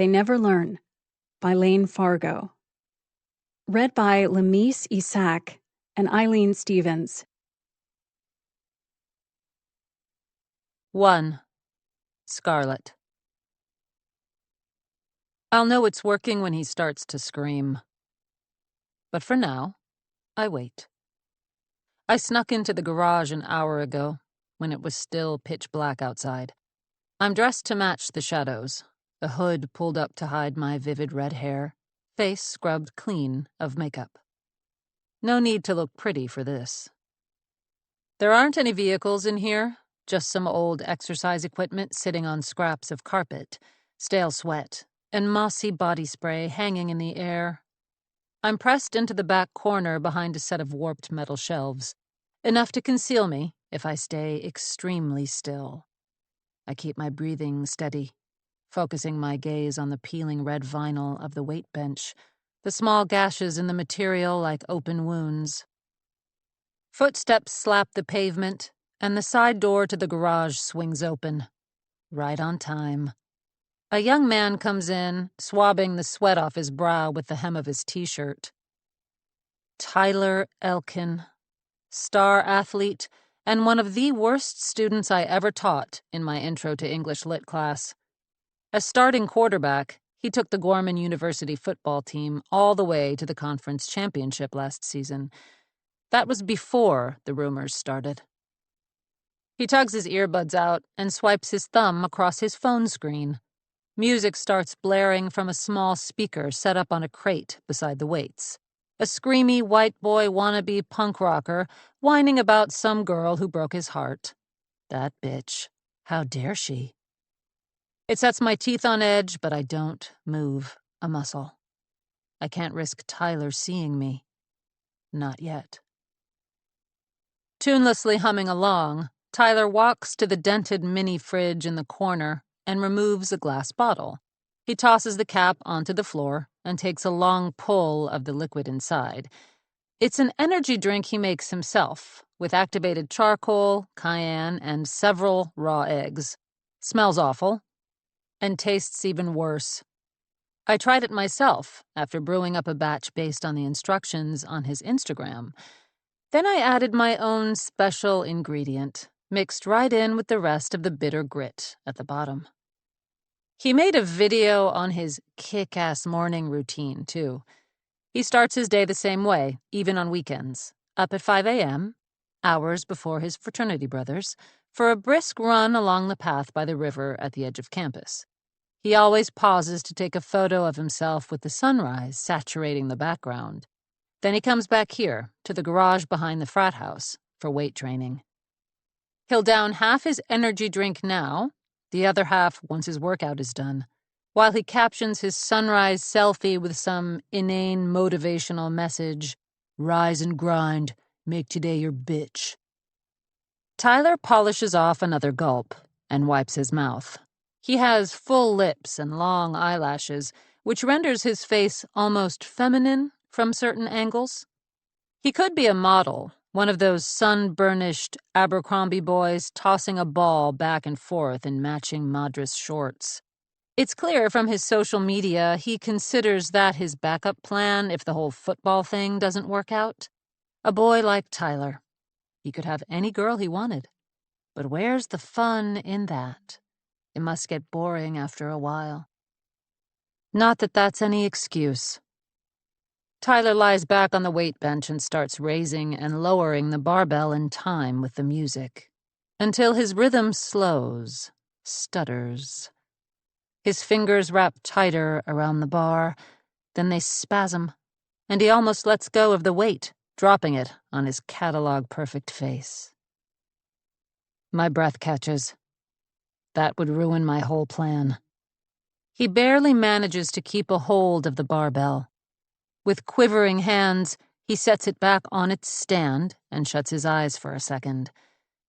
They Never Learn by Layne Fargo. Read by Lamise Isaac and Eileen Stevens. 1. Scarlett. I'll know it's working when he starts to scream. But for now, I wait. I snuck into the garage an hour ago, when it was still pitch black outside. I'm dressed to match the shadows, a hood pulled up to hide my vivid red hair, face scrubbed clean of makeup. No need to look pretty for this. There aren't any vehicles in here, just some old exercise equipment sitting on scraps of carpet, stale sweat, and mossy body spray hanging in the air. I'm pressed into the back corner behind a set of warped metal shelves, enough to conceal me if I stay extremely still. I keep my breathing steady, focusing my gaze on the peeling red vinyl of the weight bench, the small gashes in the material like open wounds. Footsteps slap the pavement, and the side door to the garage swings open. Right on time. A young man comes in, swabbing the sweat off his brow with the hem of his t-shirt. Tyler Elkin, star athlete, and one of the worst students I ever taught in my Intro to English Lit class. As starting quarterback, he took the Gorman University football team all the way to the conference championship last season. That was before the rumors started. He tugs his earbuds out and swipes his thumb across his phone screen. Music starts blaring from a small speaker set up on a crate beside the weights. A screamy white boy wannabe punk rocker whining about some girl who broke his heart. That bitch. How dare she? It sets my teeth on edge, but I don't move a muscle. I can't risk Tyler seeing me. Not yet. Tunelessly humming along, Tyler walks to the dented mini fridge in the corner and removes a glass bottle. He tosses the cap onto the floor and takes a long pull of the liquid inside. It's an energy drink he makes himself, with activated charcoal, cayenne, and several raw eggs. Smells awful, and tastes even worse. I tried it myself after brewing up a batch based on the instructions on his Instagram. Then I added my own special ingredient, mixed right in with the rest of the bitter grit at the bottom. He made a video on his kick-ass morning routine, too. He starts his day the same way, even on weekends, up at 5 a.m., hours before his fraternity brothers, for a brisk run along the path by the river at the edge of campus. He always pauses to take a photo of himself with the sunrise saturating the background. Then he comes back here, to the garage behind the frat house, for weight training. He'll down half his energy drink now, the other half once his workout is done, while he captions his sunrise selfie with some inane motivational message, "Rise and grind, make today your bitch." Tyler polishes off another gulp and wipes his mouth. He has full lips and long eyelashes, which renders his face almost feminine from certain angles. He could be a model, one of those sun-burnished Abercrombie boys tossing a ball back and forth in matching Madras shorts. It's clear from his social media he considers that his backup plan if the whole football thing doesn't work out. A boy like Tyler. He could have any girl he wanted. But where's the fun in that? It must get boring after a while. Not that that's any excuse. Tyler lies back on the weight bench and starts raising and lowering the barbell in time with the music, until his rhythm slows, stutters. His fingers wrap tighter around the bar, then they spasm, and he almost lets go of the weight, dropping it on his catalog-perfect face. My breath catches. That would ruin my whole plan. He barely manages to keep a hold of the barbell. With quivering hands, he sets it back on its stand and shuts his eyes for a second.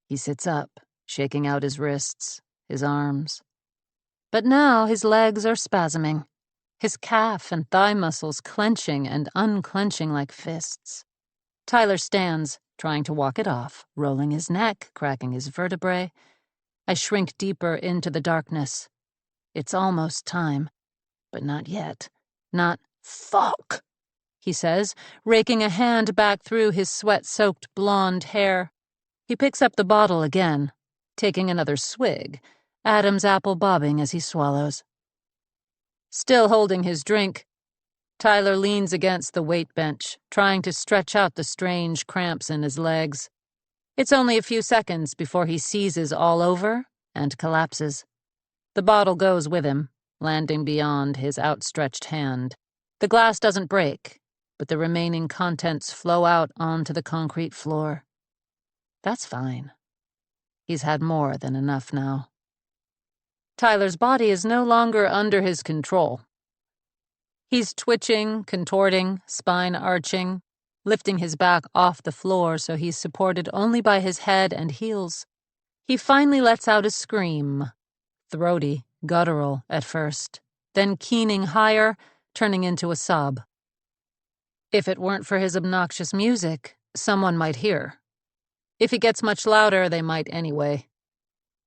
He sits up, shaking out his wrists, his arms. But now his legs are spasming, his calf and thigh muscles clenching and unclenching like fists. Tyler stands, trying to walk it off, rolling his neck, cracking his vertebrae. I shrink deeper into the darkness. It's almost time. But not yet. Not fuck, he says, raking a hand back through his sweat-soaked blonde hair. He picks up the bottle again, taking another swig, Adam's apple bobbing as he swallows. Still holding his drink, Tyler leans against the weight bench, trying to stretch out the strange cramps in his legs. It's only a few seconds before he seizes all over and collapses. The bottle goes with him, landing beyond his outstretched hand. The glass doesn't break, but the remaining contents flow out onto the concrete floor. That's fine. He's had more than enough now. Tyler's body is no longer under his control. He's twitching, contorting, spine arching, lifting his back off the floor so he's supported only by his head and heels. He finally lets out a scream, throaty, guttural at first, then keening higher, turning into a sob. If it weren't for his obnoxious music, someone might hear. If he gets much louder, they might anyway.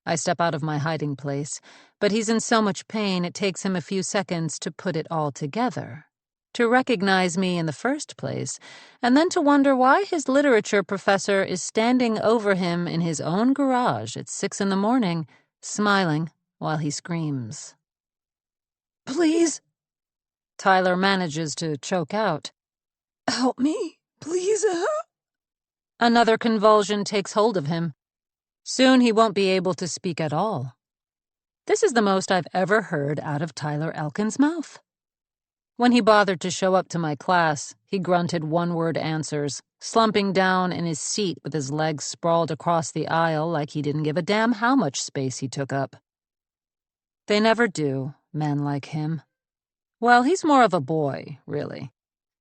I step out of my hiding place, but he's in so much pain it takes him a few seconds to put it all together, to recognize me in the first place, and then to wonder why his literature professor is standing over him in his own garage at 6 a.m, smiling while he screams. "Please," Tyler manages to choke out. "Help me, please." Another convulsion takes hold of him. Soon he won't be able to speak at all. This is the most I've ever heard out of Tyler Elkin's mouth. When he bothered to show up to my class, he grunted one-word answers, slumping down in his seat with his legs sprawled across the aisle like he didn't give a damn how much space he took up. They never do, men like him. Well, he's more of a boy, really.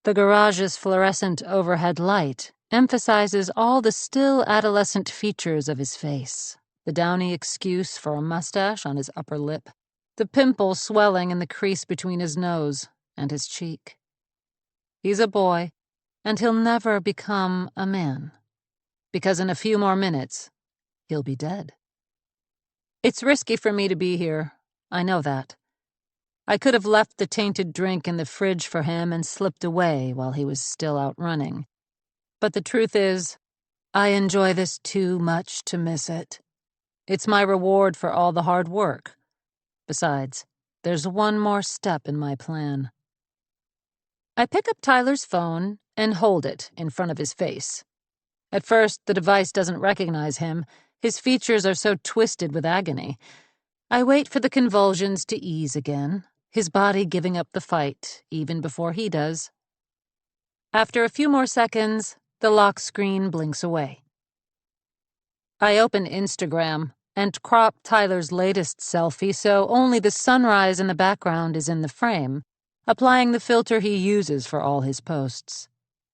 The garage's fluorescent overhead light emphasizes all the still adolescent features of his face. The downy excuse for a mustache on his upper lip, the pimple swelling in the crease between his nose and his cheek. He's a boy, and he'll never become a man, because in a few more minutes, he'll be dead. It's risky for me to be here, I know that. I could have left the tainted drink in the fridge for him and slipped away while he was still out running. But the truth is, I enjoy this too much to miss it. It's my reward for all the hard work. Besides, there's one more step in my plan. I pick up Tyler's phone and hold it in front of his face. At first, the device doesn't recognize him. His features are so twisted with agony. I wait for the convulsions to ease again, his body giving up the fight even before he does. After a few more seconds, the lock screen blinks away. I open Instagram and crop Tyler's latest selfie so only the sunrise in the background is in the frame, applying the filter he uses for all his posts.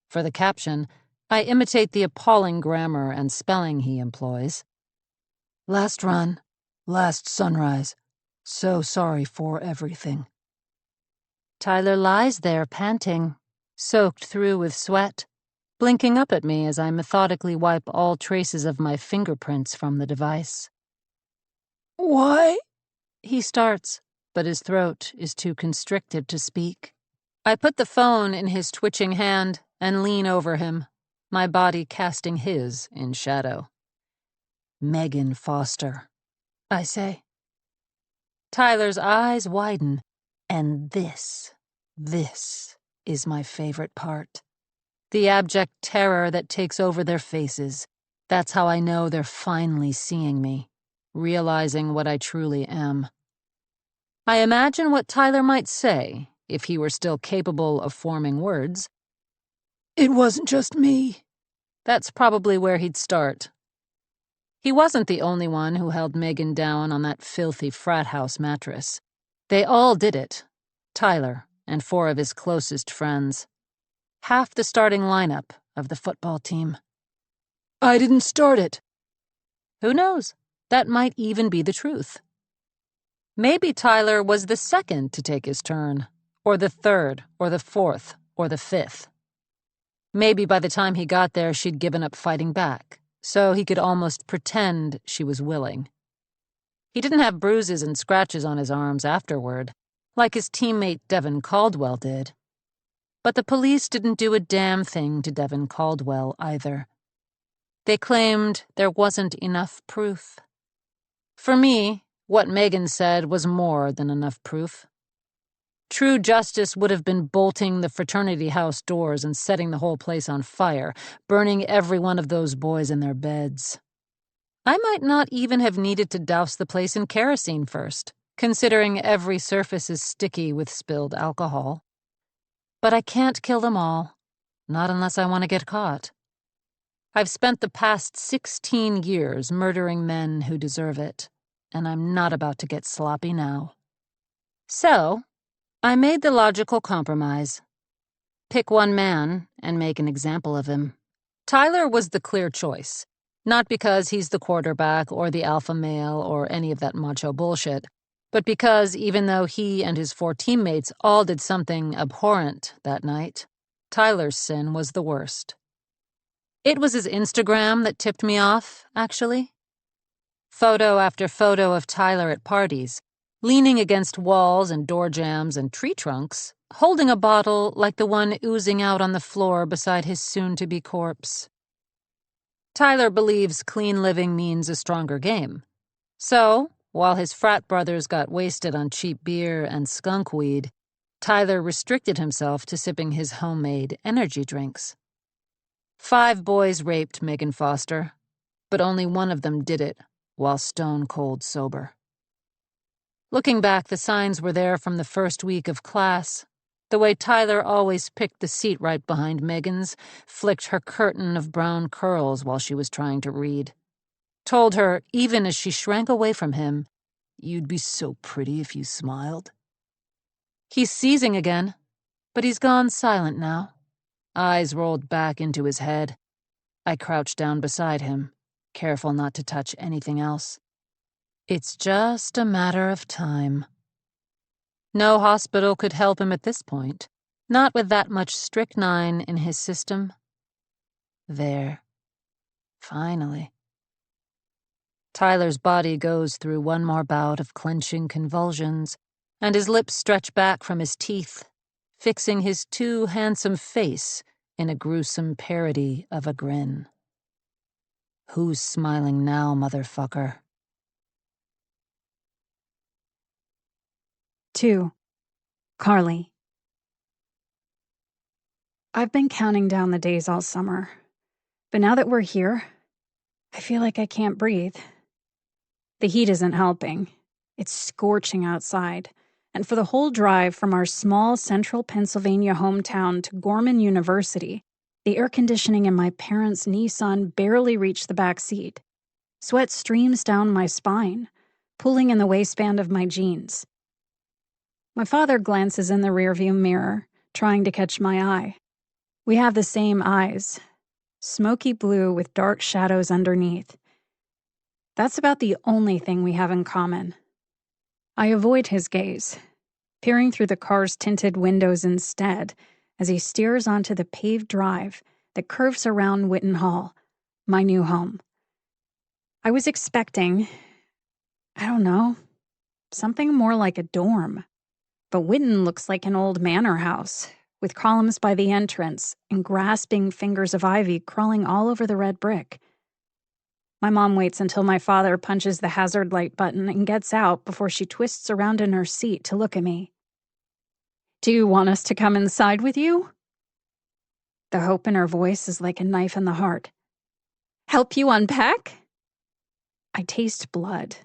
For the caption, I imitate the appalling grammar and spelling he employs. "Last run, last sunrise. So sorry for everything." Tyler lies there panting, soaked through with sweat, blinking up at me as I methodically wipe all traces of my fingerprints from the device. "Why?" he starts, but his throat is too constricted to speak. I put the phone in his twitching hand and lean over him, my body casting his in shadow. "Megan Foster," I say. Tyler's eyes widen, and this is my favorite part. The abject terror that takes over their faces. That's how I know they're finally seeing me, realizing what I truly am. I imagine what Tyler might say, if he were still capable of forming words. "It wasn't just me." That's probably where he'd start. He wasn't the only one who held Megan down on that filthy frat house mattress. They all did it. Tyler and 4 of his closest friends. Half the starting lineup of the football team. "I didn't start it." Who knows? That might even be the truth. Maybe Tyler was the second to take his turn, or the third, or the fourth, or the fifth. Maybe by the time he got there, she'd given up fighting back, so he could almost pretend she was willing. He didn't have bruises and scratches on his arms afterward, like his teammate Devin Caldwell did. But the police didn't do a damn thing to Devin Caldwell either. They claimed there wasn't enough proof. For me, what Megan said was more than enough proof. True justice would have been bolting the fraternity house doors and setting the whole place on fire, burning every one of those boys in their beds. I might not even have needed to douse the place in kerosene first, considering every surface is sticky with spilled alcohol. But I can't kill them all, not unless I want to get caught. I've spent the past 16 years murdering men who deserve it, and I'm not about to get sloppy now. So, I made the logical compromise. Pick one man and make an example of him. Tyler was the clear choice, not because he's the quarterback or the alpha male or any of that macho bullshit, but because even though he and his 4 teammates all did something abhorrent that night, Tyler's sin was the worst. It was his Instagram that tipped me off, actually. Photo after photo of Tyler at parties, leaning against walls and door jambs and tree trunks, holding a bottle like the one oozing out on the floor beside his soon-to-be corpse. Tyler believes clean living means a stronger game. So, while his frat brothers got wasted on cheap beer and skunk weed, Tyler restricted himself to sipping his homemade energy drinks. 5 boys raped Megan Foster, but only one of them did it while stone-cold sober. Looking back, the signs were there from the first week of class. The way Tyler always picked the seat right behind Megan's, flicked her curtain of brown curls while she was trying to read. Told her, even as she shrank away from him, "You'd be so pretty if you smiled." He's seizing again, but he's gone silent now. Eyes rolled back into his head. I crouched down beside him, careful not to touch anything else. It's just a matter of time. No hospital could help him at this point, not with that much strychnine in his system. There. Finally. Tyler's body goes through one more bout of clenching convulsions, and his lips stretch back from his teeth, fixing his too handsome face in a gruesome parody of a grin. Who's smiling now, motherfucker? 2. Carly. I've been counting down the days all summer, but now that we're here, I feel like I can't breathe. The heat isn't helping. It's scorching outside, and for the whole drive from our small central Pennsylvania hometown to Gorman University, the air conditioning in my parents' Nissan barely reached the back seat. Sweat streams down my spine, pulling in the waistband of my jeans. My father glances in the rearview mirror, trying to catch my eye. We have the same eyes, smoky blue with dark shadows underneath. That's about the only thing we have in common. I avoid his gaze, peering through the car's tinted windows instead as he steers onto the paved drive that curves around Witten Hall, my new home. I was expecting, I don't know, something more like a dorm. But Witten looks like an old manor house, with columns by the entrance and grasping fingers of ivy crawling all over the red brick. My mom waits until my father punches the hazard light button and gets out before she twists around in her seat to look at me. "Do you want us to come inside with you?" The hope in her voice is like a knife in the heart. "Help you unpack?" I taste blood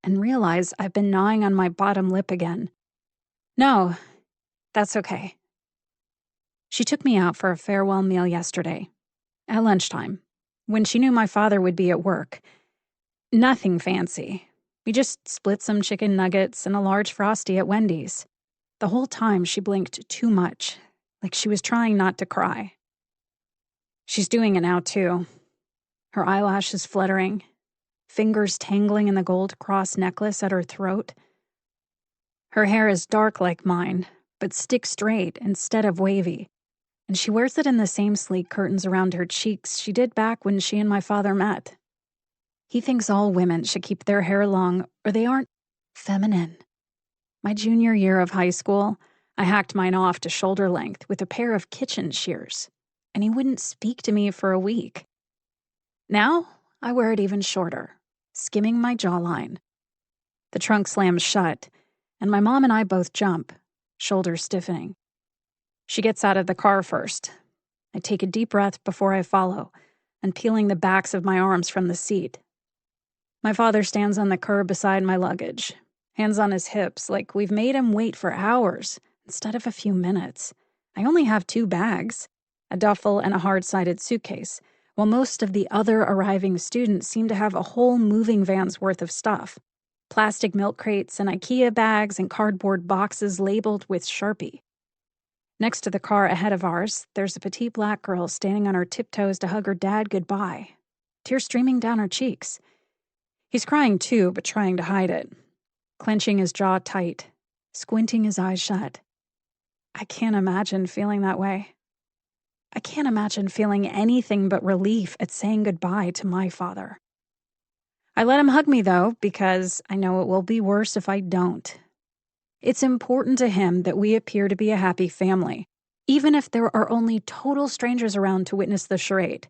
and realize I've been gnawing on my bottom lip again. "No, that's okay." She took me out for a farewell meal yesterday, at lunchtime, when she knew my father would be at work. Nothing fancy. We just split some chicken nuggets and a large Frosty at Wendy's. The whole time she blinked too much, like she was trying not to cry. She's doing it now, too. Her eyelashes fluttering, fingers tangling in the gold cross necklace at her throat. Her hair is dark like mine, but stick straight instead of wavy, and she wears it in the same sleek curtains around her cheeks she did back when she and my father met. He thinks all women should keep their hair long or they aren't feminine. My junior year of high school, I hacked mine off to shoulder length with a pair of kitchen shears, and he wouldn't speak to me for a week. Now, I wear it even shorter, skimming my jawline. The trunk slams shut, and my mom and I both jump, shoulders stiffening. She gets out of the car first. I take a deep breath before I follow, and peeling the backs of my arms from the seat. My father stands on the curb beside my luggage, hands on his hips like we've made him wait for hours instead of a few minutes. I only have 2 bags, a duffel and a hard-sided suitcase, while most of the other arriving students seem to have a whole moving van's worth of stuff. Plastic milk crates and IKEA bags and cardboard boxes labeled with Sharpie. Next to the car ahead of ours, there's a petite black girl standing on her tiptoes to hug her dad goodbye, tears streaming down her cheeks. He's crying too, but trying to hide it, clenching his jaw tight, squinting his eyes shut. I can't imagine feeling that way. I can't imagine feeling anything but relief at saying goodbye to my father. I let him hug me, though, because I know it will be worse if I don't. It's important to him that we appear to be a happy family, even if there are only total strangers around to witness the charade.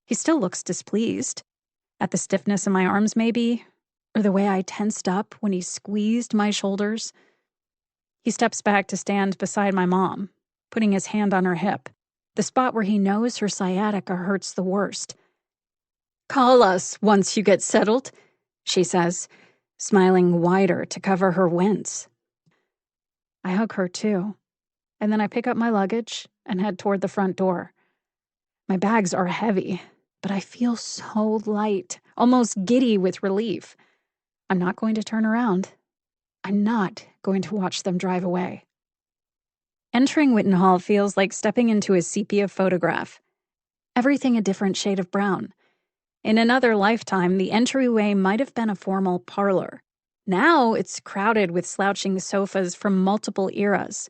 He still looks displeased. At the stiffness in my arms, maybe, or the way I tensed up when he squeezed my shoulders. He steps back to stand beside my mom, putting his hand on her hip, the spot where he knows her sciatica hurts the worst. "Call us once you get settled," she says, smiling wider to cover her wince. I hug her too, and then I pick up my luggage and head toward the front door. My bags are heavy, but I feel so light, almost giddy with relief. I'm not going to turn around. I'm not going to watch them drive away. Entering Witten Hall feels like stepping into a sepia photograph. Everything a different shade of brown. In another lifetime, the entryway might have been a formal parlor. Now it's crowded with slouching sofas from multiple eras,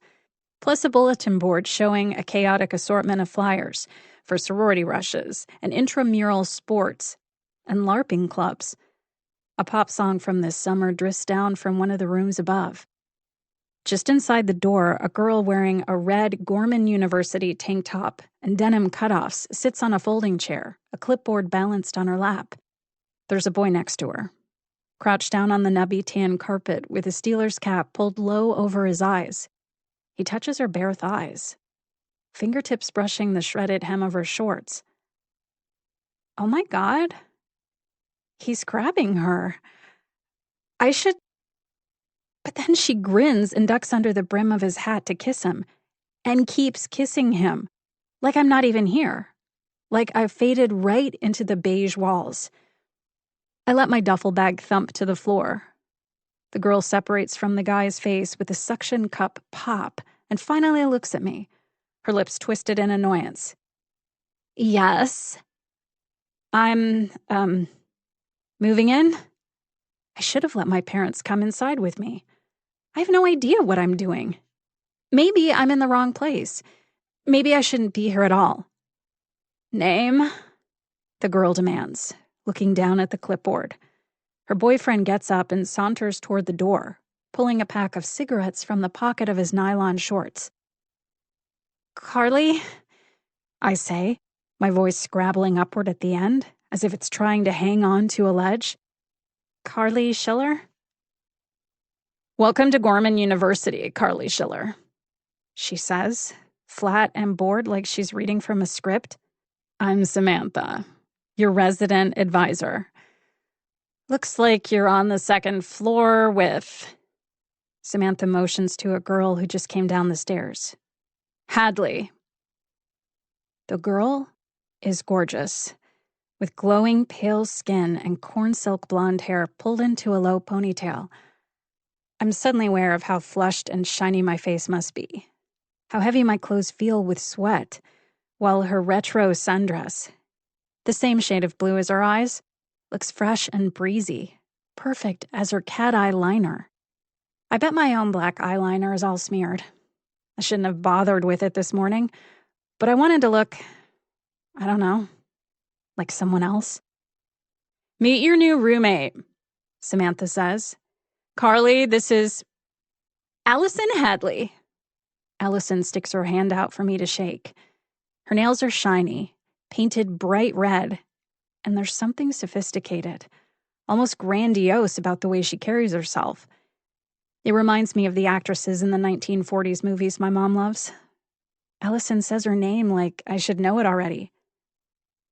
plus a bulletin board showing a chaotic assortment of flyers for sorority rushes and intramural sports and LARPing clubs. A pop song from this summer drifts down from one of the rooms above. Just inside the door, a girl wearing a red Gorman University tank top and denim cutoffs sits on a folding chair, a clipboard balanced on her lap. There's a boy next to her, crouched down on the nubby tan carpet with a Steelers cap pulled low over his eyes. He touches her bare thighs, fingertips brushing the shredded hem of her shorts. Oh my God. He's grabbing her. I should... But then she grins and ducks under the brim of his hat to kiss him, and keeps kissing him, like I'm not even here, like I've faded right into the beige walls. I let my duffel bag thump to the floor. The girl separates from the guy's face with a suction cup pop and finally looks at me, her lips twisted in annoyance. Yes? I'm, moving in? I should have let my parents come inside with me. I have no idea what I'm doing. Maybe I'm in the wrong place. Maybe I shouldn't be here at all. Name? The girl demands, looking down at the clipboard. Her boyfriend gets up and saunters toward the door, pulling a pack of cigarettes from the pocket of his nylon shorts. Carly? I say, my voice scrabbling upward at the end, as if it's trying to hang on to a ledge. Carly Schiller? Welcome to Gorman University, Carly Schiller, she says, flat and bored like she's reading from a script. I'm Samantha, your resident advisor. Looks like you're on the 2nd floor with... Samantha motions to a girl who just came down the stairs. Hadley. The girl is gorgeous, with glowing pale skin and corn silk blonde hair pulled into a low ponytail. I'm suddenly aware of how flushed and shiny my face must be, how heavy my clothes feel with sweat, while her retro sundress, the same shade of blue as her eyes, looks fresh and breezy, perfect as her cat eye liner. I bet my own black eyeliner is all smeared. I shouldn't have bothered with it this morning, but I wanted to look, I don't know, like someone else. Meet your new roommate, Samantha says. Carly, this is... Allison Hadley. Allison sticks her hand out for me to shake. Her nails are shiny, painted bright red, and there's something sophisticated, almost grandiose about the way she carries herself. It reminds me of the actresses in the 1940s movies my mom loves. Allison says her name like I should know it already.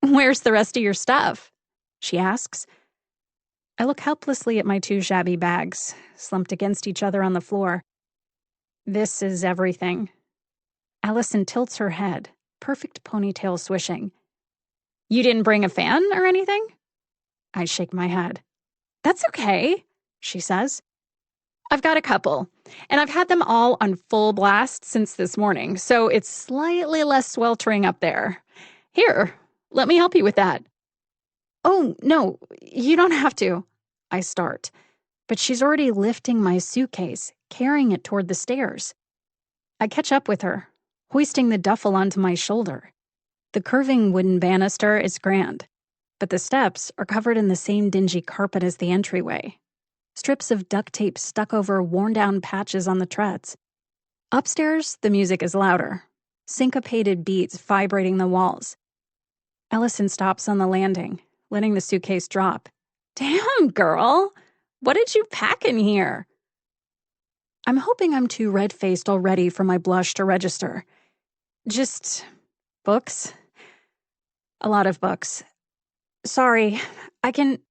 "Where's the rest of your stuff?" she asks. I look helplessly at my two shabby bags, slumped against each other on the floor. "This is everything." Allison tilts her head, perfect ponytail swishing. "You didn't bring a fan or anything?" I shake my head. "That's okay," she says. "I've got a couple, and I've had them all on full blast since this morning, so it's slightly less sweltering up there. Here, let me help you with that." "Oh, no, you don't have to," I start, but she's already lifting my suitcase, carrying it toward the stairs. I catch up with her, hoisting the duffel onto my shoulder. The curving wooden banister is grand, but the steps are covered in the same dingy carpet as the entryway. Strips of duct tape stuck over worn-down patches on the treads. Upstairs, the music is louder, syncopated beats vibrating the walls. Allison stops on the landing, letting the suitcase drop. "Damn, girl! What did you pack in here?" I'm hoping I'm too red-faced already for my blush to register. "Just books. A lot of books. Sorry, I can..."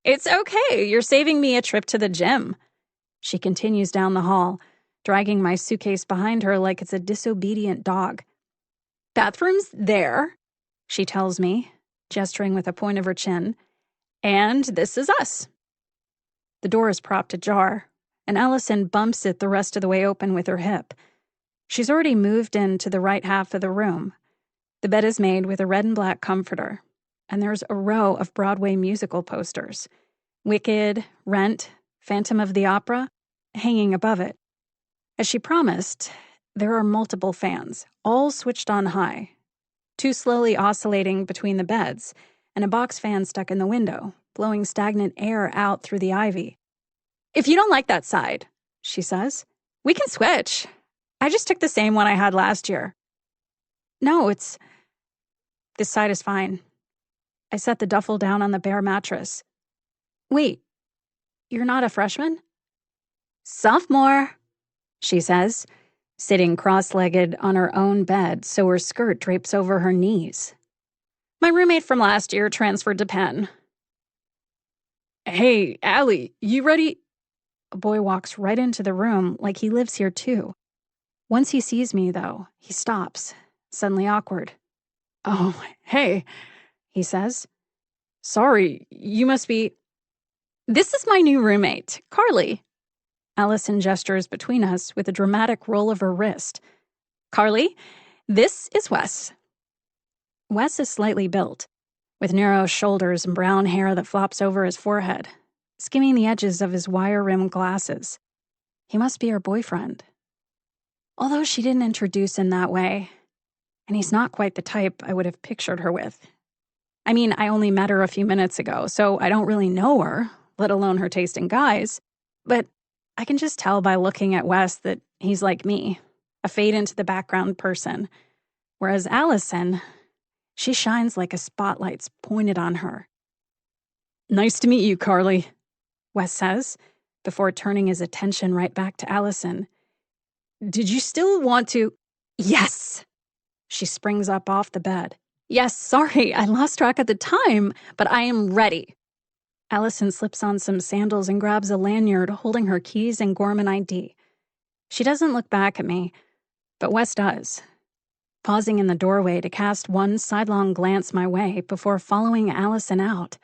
"It's okay, you're saving me a trip to the gym." She continues down the hall, dragging my suitcase behind her like it's a disobedient dog. "Bathroom's there," she tells me, gesturing with a point of her chin. "And this is us." The door is propped ajar, and Allison bumps it the rest of the way open with her hip. She's already moved into the right half of the room. The bed is made with a red and black comforter, and there's a row of Broadway musical posters. Wicked, Rent, Phantom of the Opera, hanging above it. As she promised, there are multiple fans, all switched on high, two slowly oscillating between the beds, and a box fan stuck in the window, blowing stagnant air out through the ivy. "If you don't like that side," she says, "we can switch. I just took the same one I had last year." "No, this side is fine." I set the duffel down on the bare mattress. "Wait, you're not a freshman?" "Sophomore," she says, sitting cross-legged on her own bed so her skirt drapes over her knees. "My roommate from last year transferred to Penn." "Hey, Allie, you ready?" A boy walks right into the room like he lives here too. Once he sees me, though, he stops, suddenly awkward. "Oh, hey," he says. "Sorry, you must be..." "This is my new roommate, Carly." Allison gestures between us with a dramatic roll of her wrist. "Carly, this is Wes." Wes is slightly built, with narrow shoulders and brown hair that flops over his forehead, skimming the edges of his wire-rimmed glasses. He must be her boyfriend. Although she didn't introduce him that way, and he's not quite the type I would have pictured her with. I mean, I only met her a few minutes ago, so I don't really know her, let alone her taste in guys, but I can just tell by looking at Wes that he's like me, a fade-into-the-background person, whereas Allison, she shines like a spotlight's pointed on her. "Nice to meet you, Carly," Wes says, before turning his attention right back to Allison. "Did you still want to..." "Yes!" She springs up off the bed. "Yes, sorry, I lost track of the time, but I am ready." Allison slips on some sandals and grabs a lanyard holding her keys and Gorman ID. She doesn't look back at me, but Wes does, pausing in the doorway to cast one sidelong glance my way before following Allison out.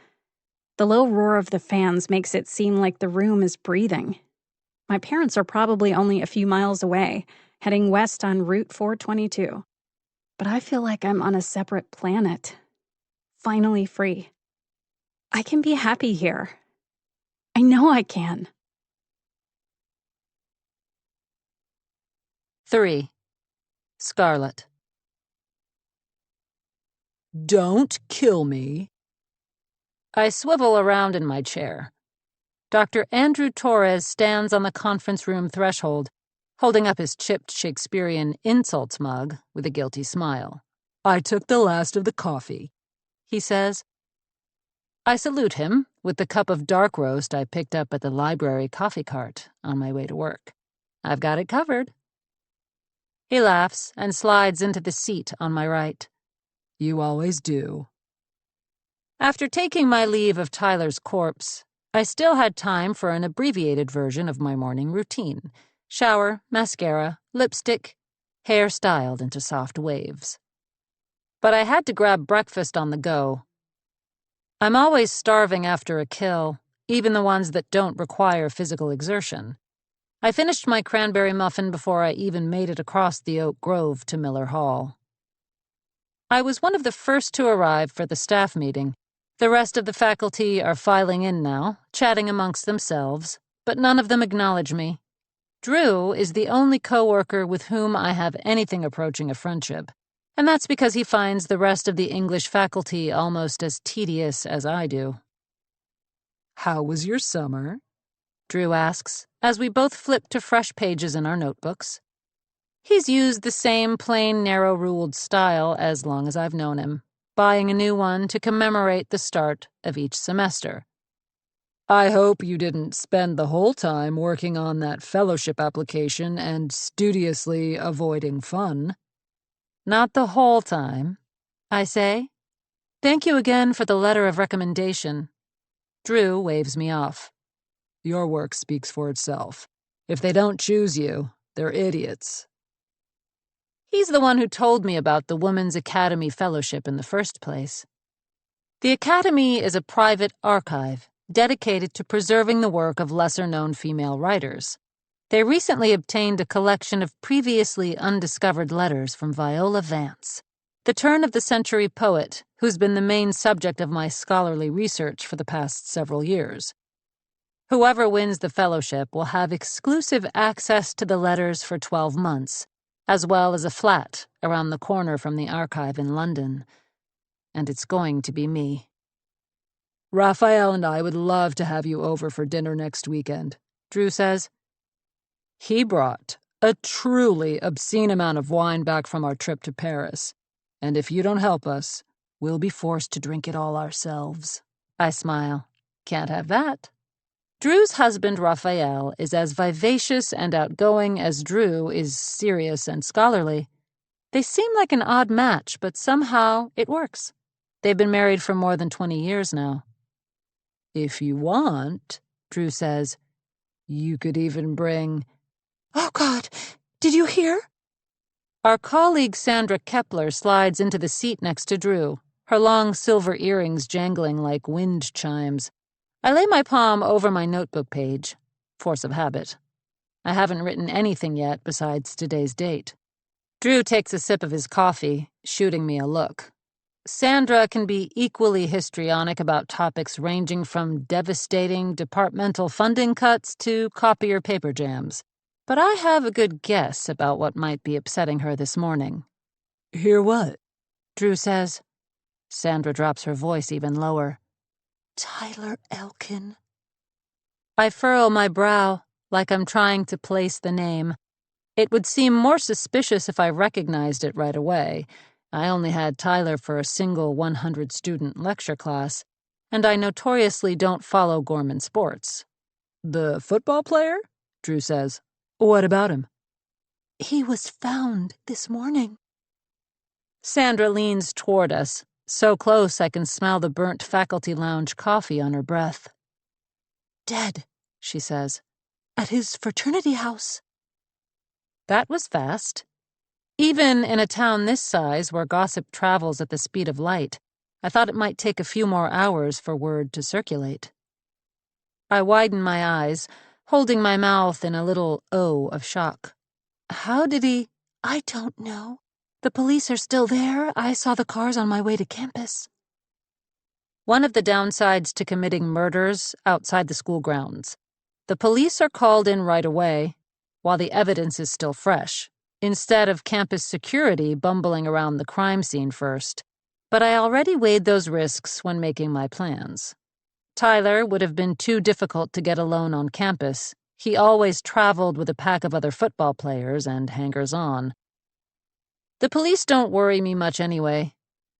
The low roar of the fans makes it seem like the room is breathing. My parents are probably only a few miles away, heading west on Route 422. But I feel like I'm on a separate planet, finally free. I can be happy here. I know I can. 3. Scarlett. "Don't kill me." I swivel around in my chair. Dr. Andrew Torres stands on the conference room threshold, holding up his chipped Shakespearean insults mug with a guilty smile. "I took the last of the coffee," he says. I salute him with the cup of dark roast I picked up at the library coffee cart on my way to work. I've got it covered. He laughs and slides into the seat on my right. "You always do." After taking my leave of Tyler's corpse, I still had time for an abbreviated version of my morning routine. Shower, mascara, lipstick, hair styled into soft waves. But I had to grab breakfast on the go. I'm always starving after a kill, even the ones that don't require physical exertion. I finished my cranberry muffin before I even made it across the Oak Grove to Miller Hall. I was one of the first to arrive for the staff meeting. The rest of the faculty are filing in now, chatting amongst themselves, but none of them acknowledge me. Drew is the only coworker with whom I have anything approaching a friendship, and that's because he finds the rest of the English faculty almost as tedious as I do. "How was your summer?" Drew asks, as we both flip to fresh pages in our notebooks. He's used the same plain, narrow-ruled style as long as I've known him, buying a new one to commemorate the start of each semester. "I hope you didn't spend the whole time working on that fellowship application and studiously avoiding fun." "Not the whole time," I say. "Thank you again for the letter of recommendation." Drew waves me off. "Your work speaks for itself. If they don't choose you, they're idiots." He's the one who told me about the Women's Academy Fellowship in the first place. The Academy is a private archive dedicated to preserving the work of lesser-known female writers. They recently obtained a collection of previously undiscovered letters from Viola Vance, the turn-of-the-century poet who's been the main subject of my scholarly research for the past several years. Whoever wins the fellowship will have exclusive access to the letters for 12 months, as well as a flat around the corner from the archive in London. And it's going to be me. "Raphael and I would love to have you over for dinner next weekend," Drew says. He brought a truly obscene amount of wine back from our trip to Paris, and if you don't help us, we'll be forced to drink it all ourselves. I smile. Can't have that. Drew's husband, Raphael, is as vivacious and outgoing as Drew is serious and scholarly. They seem like an odd match, but somehow it works. They've been married for more than 20 years now. "If you want," Drew says, "you could even bring—" "Oh, God, did you hear?" Our colleague Sandra Kepler slides into the seat next to Drew, her long silver earrings jangling like wind chimes. I lay my palm over my notebook page, force of habit. I haven't written anything yet besides today's date. Drew takes a sip of his coffee, shooting me a look. Sandra can be equally histrionic about topics ranging from devastating departmental funding cuts to copier paper jams. But I have a good guess about what might be upsetting her this morning. "Hear what?" Drew says. Sandra drops her voice even lower. "Tyler Elkin." I furrow my brow, like I'm trying to place the name. It would seem more suspicious if I recognized it right away. I only had Tyler for a single 100-student lecture class, and I notoriously don't follow Gorman sports. "The football player?" Drew says. "What about him?" "He was found this morning." Sandra leans toward us, so close I can smell the burnt faculty lounge coffee on her breath. "Dead," she says, "at his fraternity house." That was fast. Even in a town this size where gossip travels at the speed of light, I thought it might take a few more hours for word to circulate. I widen my eyes, holding my mouth in a little O of shock. "How did he—" "I don't know. The police are still there. I saw the cars on my way to campus." One of the downsides to committing murders outside the school grounds. The police are called in right away, while the evidence is still fresh, instead of campus security bumbling around the crime scene first. But I already weighed those risks when making my plans. Tyler would have been too difficult to get alone on campus, He always traveled with a pack of other football players and hangers-on. The police don't worry me much anyway.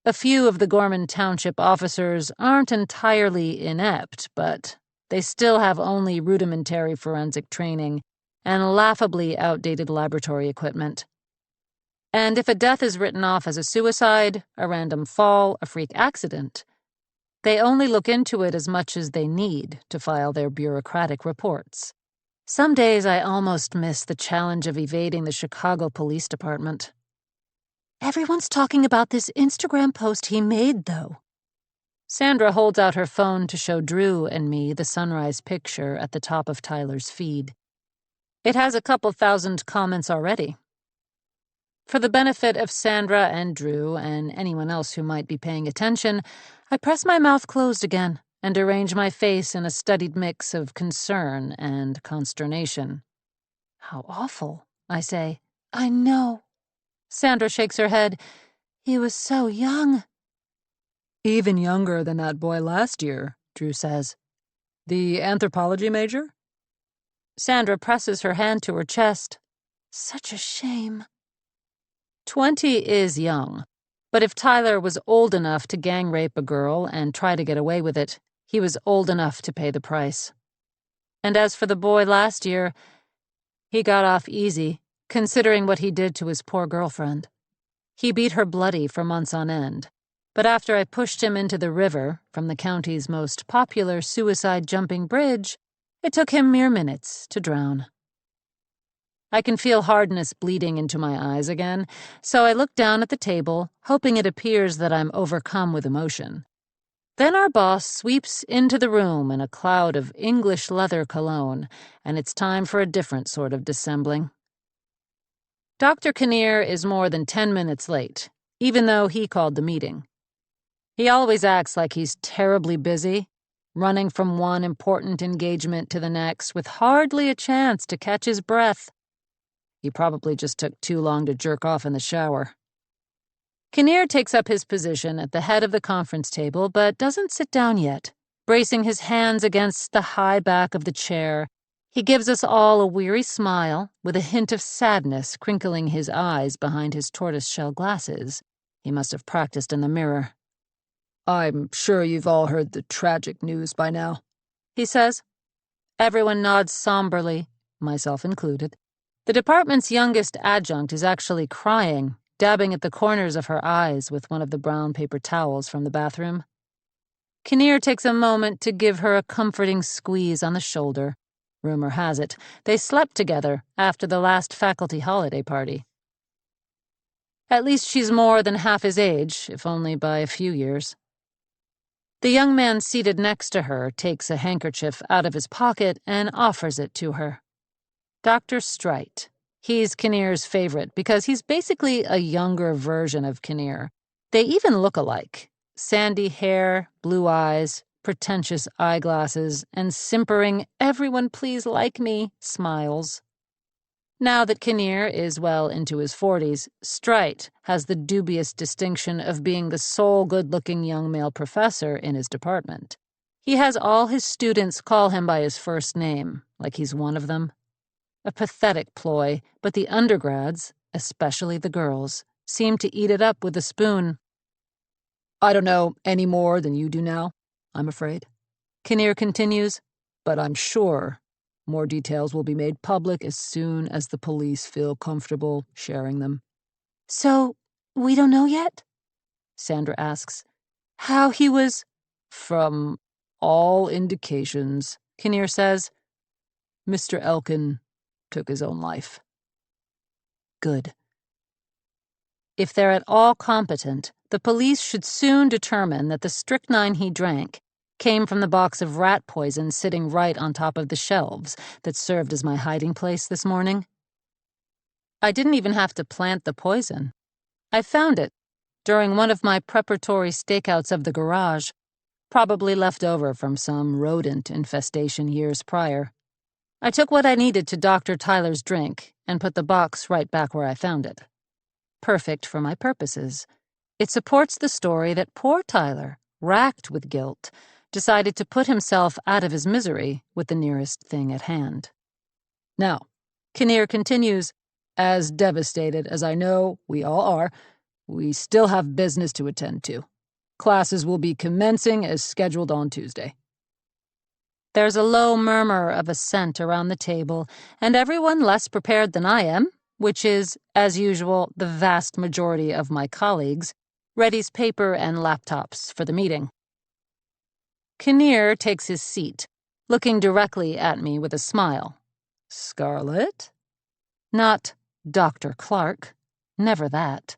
A few of the Gorman Township officers aren't entirely inept, but they still have only rudimentary forensic training and laughably outdated laboratory equipment. And if a death is written off as a suicide, a random fall, a freak accident, they only look into it as much as they need to file their bureaucratic reports. Some days I almost miss the challenge of evading the Chicago Police Department. Everyone's talking about this Instagram post he made, though. Sandra holds out her phone to show Drew and me the sunrise picture at the top of Tyler's feed. It has a couple thousand comments already. For the benefit of Sandra and Drew and anyone else who might be paying attention, I press my mouth closed again and arrange my face in a studied mix of concern and consternation. How awful, I say. I know. Sandra shakes her head. He was so young. Even younger than that boy last year, Drew says. The anthropology major? Sandra presses her hand to her chest. Such a shame. 20 is young, but if Tyler was old enough to gang rape a girl and try to get away with it, he was old enough to pay the price. And as for the boy last year, he got off easy, considering what he did to his poor girlfriend. He beat her bloody for months on end, but after I pushed him into the river from the county's most popular suicide jumping bridge, it took him mere minutes to drown. I can feel hardness bleeding into my eyes again, so I look down at the table, hoping it appears that I'm overcome with emotion. Then our boss sweeps into the room in a cloud of English leather cologne, and it's time for a different sort of dissembling. Dr. Kinnear is more than 10 minutes late, even though he called the meeting. He always acts like he's terribly busy, running from one important engagement to the next with hardly a chance to catch his breath. He probably just took too long to jerk off in the shower. Kinnear takes up his position at the head of the conference table, but doesn't sit down yet. Bracing his hands against the high back of the chair, he gives us all a weary smile, with a hint of sadness crinkling his eyes behind his tortoiseshell glasses. He must have practiced in the mirror. I'm sure you've all heard the tragic news by now, he says. Everyone nods somberly, myself included. The department's youngest adjunct is actually crying, dabbing at the corners of her eyes with one of the brown paper towels from the bathroom. Kinnear takes a moment to give her a comforting squeeze on the shoulder. Rumor has it, they slept together after the last faculty holiday party. At least she's more than half his age, if only by a few years. The young man seated next to her takes a handkerchief out of his pocket and offers it to her. Dr. Strite. He's Kinnear's favorite because he's basically a younger version of Kinnear. They even look alike. Sandy hair, blue eyes, pretentious eyeglasses, and simpering, "Everyone please like me," smiles. Now that Kinnear is well into his 40s, Strite has the dubious distinction of being the sole good-looking young male professor in his department. He has all his students call him by his first name, like he's one of them. A pathetic ploy, but the undergrads, especially the girls, seem to eat it up with a spoon. I don't know any more than you do now, I'm afraid. Kinnear continues, but I'm sure more details will be made public as soon as the police feel comfortable sharing them. So, we don't know yet? Sandra asks. How he was... From all indications, Kinnear says, Mr. Elkin took his own life. Good. If they're at all competent, the police should soon determine that the strychnine he drank came from the box of rat poison sitting right on top of the shelves that served as my hiding place this morning. I didn't even have to plant the poison. I found it during one of my preparatory stakeouts of the garage, probably left over from some rodent infestation years prior. I took what I needed to doctor Tyler's drink and put the box right back where I found it. Perfect for my purposes. It supports the story that poor Tyler, racked with guilt, decided to put himself out of his misery with the nearest thing at hand. Now, Kinnear continues, as devastated as I know we all are, we still have business to attend to. Classes will be commencing as scheduled on Tuesday. There's a low murmur of assent around the table, and everyone less prepared than I am, which is, as usual, the vast majority of my colleagues, readies paper and laptops for the meeting. Kinnear takes his seat, looking directly at me with a smile. Scarlett? Not Dr. Clark. Never that.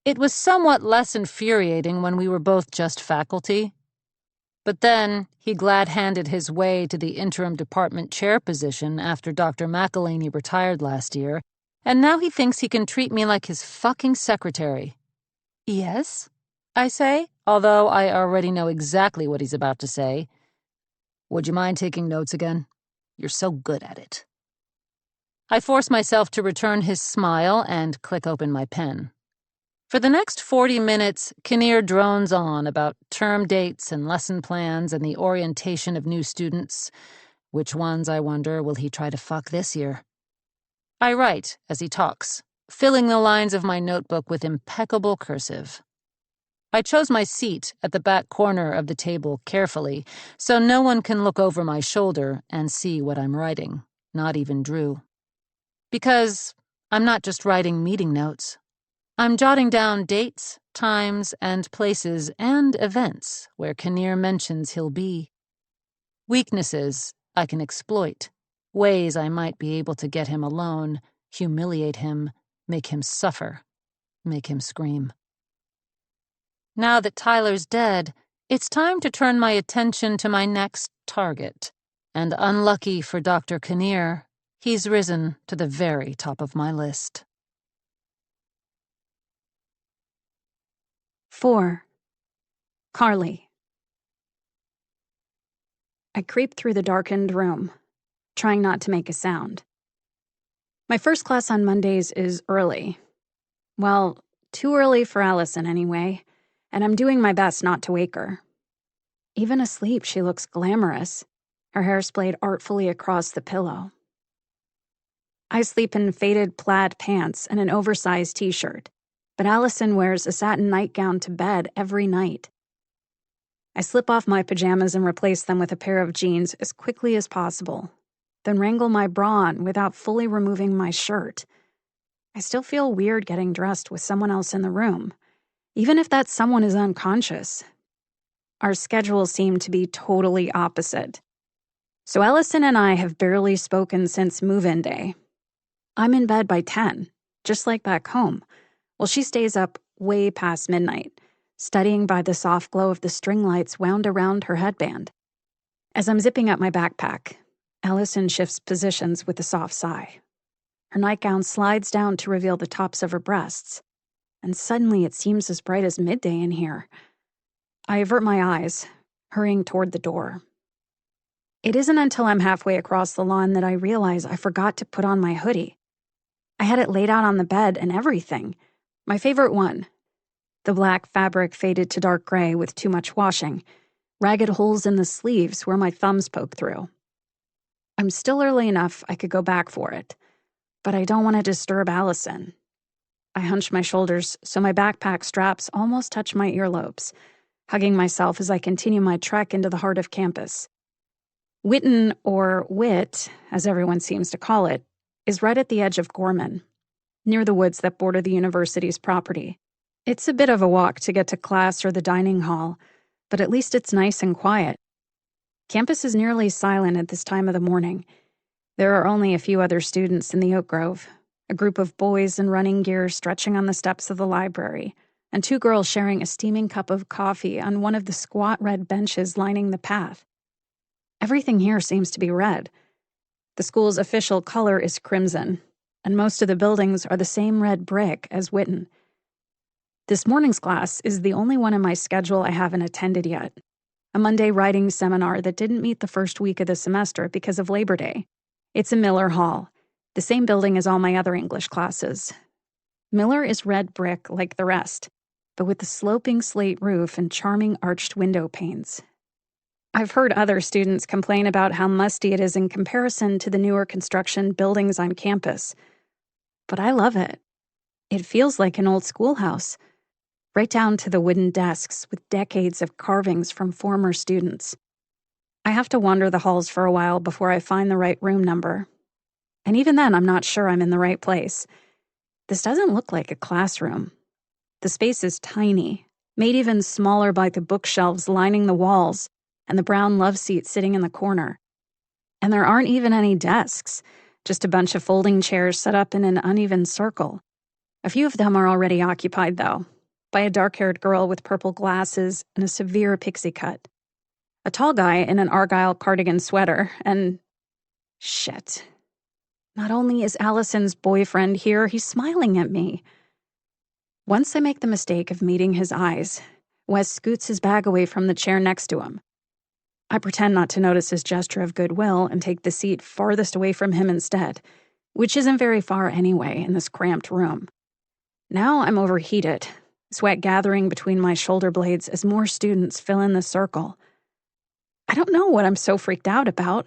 It was somewhat less infuriating when we were both just faculty. But then he glad-handed his way to the interim department chair position after Dr. McElhaney retired last year, and now he thinks he can treat me like his fucking secretary. Yes, I say, although I already know exactly what he's about to say. Would you mind taking notes again? You're so good at it. I force myself to return his smile and click open my pen. For the next 40 minutes, Kinnear drones on about term dates and lesson plans and the orientation of new students. Which ones, I wonder, will he try to fuck this year? I write as he talks, filling the lines of my notebook with impeccable cursive. I chose my seat at the back corner of the table carefully, so no one can look over my shoulder and see what I'm writing, not even Drew. Because I'm not just writing meeting notes. I'm jotting down dates, times, and places and events where Kinnear mentions he'll be. Weaknesses I can exploit, ways I might be able to get him alone, humiliate him, make him suffer, make him scream. Now that Tyler's dead, it's time to turn my attention to my next target, and unlucky for Dr. Kinnear, he's risen to the very top of my list. 4. Carly. I creep through the darkened room, trying not to make a sound. My first class on Mondays is early. Well, too early for Allison anyway, and I'm doing my best not to wake her. Even asleep, she looks glamorous, her hair splayed artfully across the pillow. I sleep in faded plaid pants and an oversized t-shirt, but Allison wears a satin nightgown to bed every night. I slip off my pajamas and replace them with a pair of jeans as quickly as possible, then wrangle my bra on without fully removing my shirt. I still feel weird getting dressed with someone else in the room, even if that someone is unconscious. Our schedules seem to be totally opposite. So Allison and I have barely spoken since move-in day. I'm in bed by 10, just like back home, while she stays up way past midnight, studying by the soft glow of the string lights wound around her headband. As I'm zipping up my backpack, Allison shifts positions with a soft sigh. Her nightgown slides down to reveal the tops of her breasts, and suddenly it seems as bright as midday in here. I avert my eyes, hurrying toward the door. It isn't until I'm halfway across the lawn that I realize I forgot to put on my hoodie. I had it laid out on the bed and everything. My favorite one. The black fabric faded to dark gray with too much washing, ragged holes in the sleeves where my thumbs poke through. I'm still early enough I could go back for it, but I don't want to disturb Allison. I hunch my shoulders so my backpack straps almost touch my earlobes, hugging myself as I continue my trek into the heart of campus. Witten, or Wit, as everyone seems to call it, is right at the edge of Gorman, near the woods that border the university's property. It's a bit of a walk to get to class or the dining hall, but at least it's nice and quiet. Campus is nearly silent at this time of the morning. There are only a few other students in the Oak Grove, a group of boys in running gear stretching on the steps of the library, and 2 girls sharing a steaming cup of coffee on one of the squat red benches lining the path. Everything here seems to be red. The school's official color is crimson, and most of the buildings are the same red brick as Witten. This morning's class is the only one in my schedule I haven't attended yet, a Monday writing seminar that didn't meet the first week of the semester because of Labor Day. It's in Miller Hall, the same building as all my other English classes. Miller is red brick like the rest, but with the sloping slate roof and charming arched window panes. I've heard other students complain about how musty it is in comparison to the newer construction buildings on campus. But I love it. It feels like an old schoolhouse, right down to the wooden desks with decades of carvings from former students. I have to wander the halls for a while before I find the right room number. And even then, I'm not sure I'm in the right place. This doesn't look like a classroom. The space is tiny, made even smaller by the bookshelves lining the walls and the brown love seat sitting in the corner. And there aren't even any desks, just a bunch of folding chairs set up in an uneven circle. A few of them are already occupied, though, by a dark-haired girl with purple glasses and a severe pixie cut, a tall guy in an Argyle cardigan sweater, and... shit. Not only is Allison's boyfriend here, he's smiling at me. Once I make the mistake of meeting his eyes, Wes scoots his bag away from the chair next to him. I pretend not to notice his gesture of goodwill and take the seat farthest away from him instead, which isn't very far anyway in this cramped room. Now I'm overheated, sweat gathering between my shoulder blades as more students fill in the circle. I don't know what I'm so freaked out about.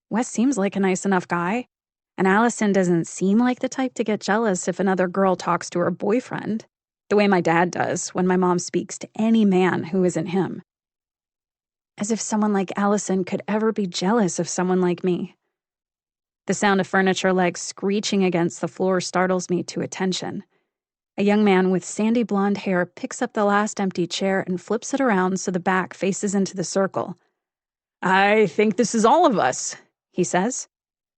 Wes seems like a nice enough guy, and Allison doesn't seem like the type to get jealous if another girl talks to her boyfriend, the way my dad does when my mom speaks to any man who isn't him. As if someone like Allison could ever be jealous of someone like me. The sound of furniture legs screeching against the floor startles me to attention. A young man with sandy blonde hair picks up the last empty chair and flips it around so the back faces into the circle. "I think this is all of us," he says.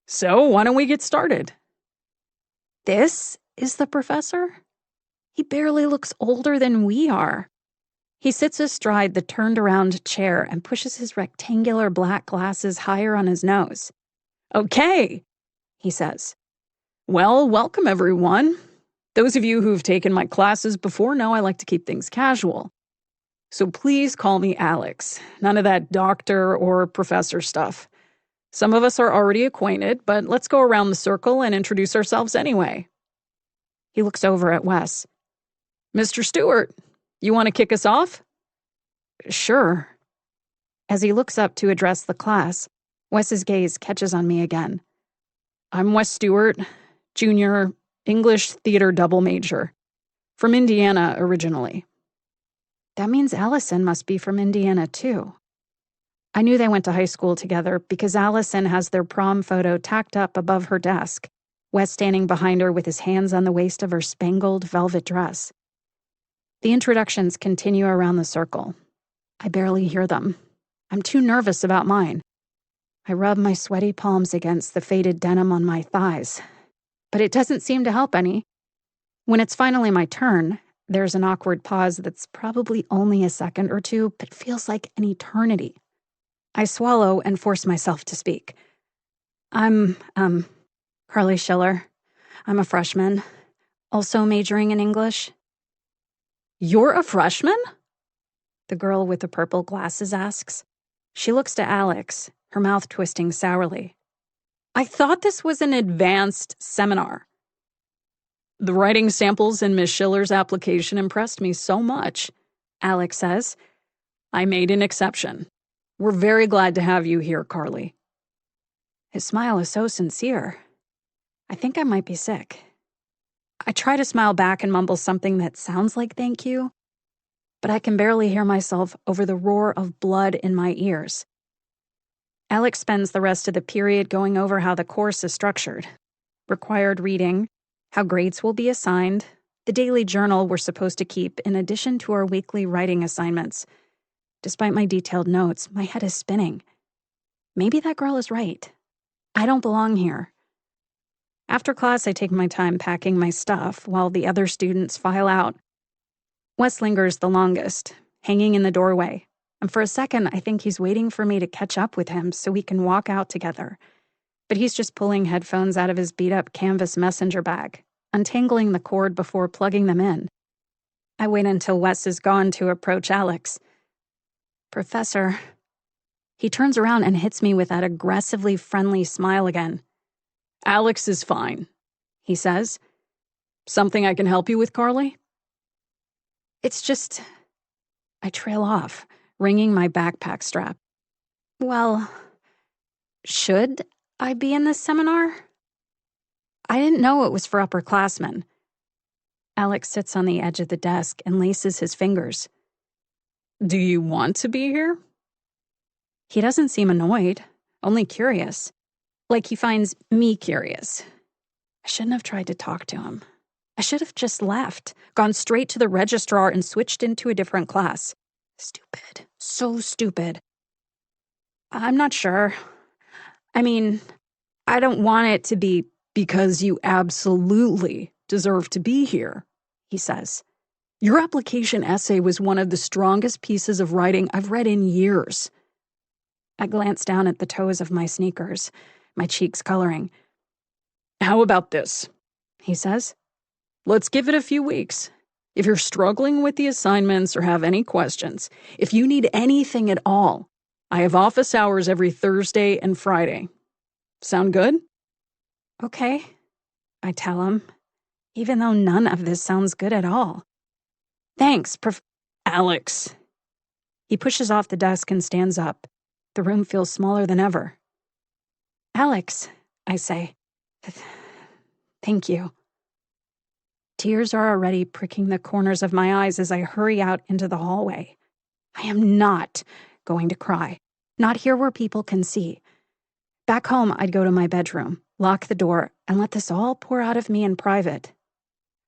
"So why don't we get started?" This is the professor? He barely looks older than we are. He sits astride the turned-around chair and pushes his rectangular black glasses higher on his nose. "Okay," he says. "Well, welcome, everyone. Those of you who've taken my classes before know I like to keep things casual. So please call me Alex. None of that doctor or professor stuff. Some of us are already acquainted, but let's go around the circle and introduce ourselves anyway." He looks over at Wes. "Mr. Stewart, you want to kick us off?" "Sure." As he looks up to address the class, Wes's gaze catches on me again. "I'm Wes Stewart, junior, English theater double major. From Indiana originally." That means Allison must be from Indiana too. I knew they went to high school together because Allison has their prom photo tacked up above her desk, Wes standing behind her with his hands on the waist of her spangled velvet dress. The introductions continue around the circle. I barely hear them. I'm too nervous about mine. I rub my sweaty palms against the faded denim on my thighs, but it doesn't seem to help any. When it's finally my turn, there's an awkward pause that's probably only a second or two, but feels like an eternity. I swallow and force myself to speak. I'm Carly Schiller. I'm a freshman, also majoring in English." "You're a freshman?" the girl with the purple glasses asks. She looks to Alex, her mouth twisting sourly. "I thought this was an advanced seminar." "The writing samples in Miss Schiller's application impressed me so much," Alex says. "I made an exception. We're very glad to have you here, Carly." His smile is so sincere. I think I might be sick. I try to smile back and mumble something that sounds like thank you, but I can barely hear myself over the roar of blood in my ears. Alex spends the rest of the period going over how the course is structured. Required reading, how grades will be assigned, the daily journal we're supposed to keep in addition to our weekly writing assignments. Despite my detailed notes, my head is spinning. Maybe that girl is right. I don't belong here. After class, I take my time packing my stuff while the other students file out. Wes lingers the longest, hanging in the doorway, and for a second I think he's waiting for me to catch up with him so we can walk out together. But he's just pulling headphones out of his beat-up canvas messenger bag, untangling the cord before plugging them in. I wait until Wes is gone to approach Alex. "Professor." He turns around and hits me with that aggressively friendly smile again. "Alex is fine," he says. "Something I can help you with, Carly?" It's just... I trail off, wringing my backpack strap. Well, should I be in this seminar? I didn't know it was for upperclassmen. Alex sits on the edge of the desk and laces his fingers. Do you want to be here? He doesn't seem annoyed, only curious. Like he finds me curious. I shouldn't have tried to talk to him. I should have just left, gone straight to the registrar and switched into a different class. Stupid. So stupid. I'm not sure. I mean, I don't want it to be because you absolutely deserve to be here, he says. Your application essay was one of the strongest pieces of writing I've read in years. I glance down at the toes of my sneakers, my cheeks coloring. How about this? He says. Let's give it a few weeks. If you're struggling with the assignments or have any questions, if you need anything at all, I have office hours every Thursday and Friday. Sound good? Okay, I tell him, even though none of this sounds good at all. Thanks, Alex. He pushes off the desk and stands up. The room feels smaller than ever. Alex, I say. Thank you. Tears are already pricking the corners of my eyes as I hurry out into the hallway. I am not going to cry. Not here where people can see. Back home, I'd go to my bedroom, lock the door, and let this all pour out of me in private.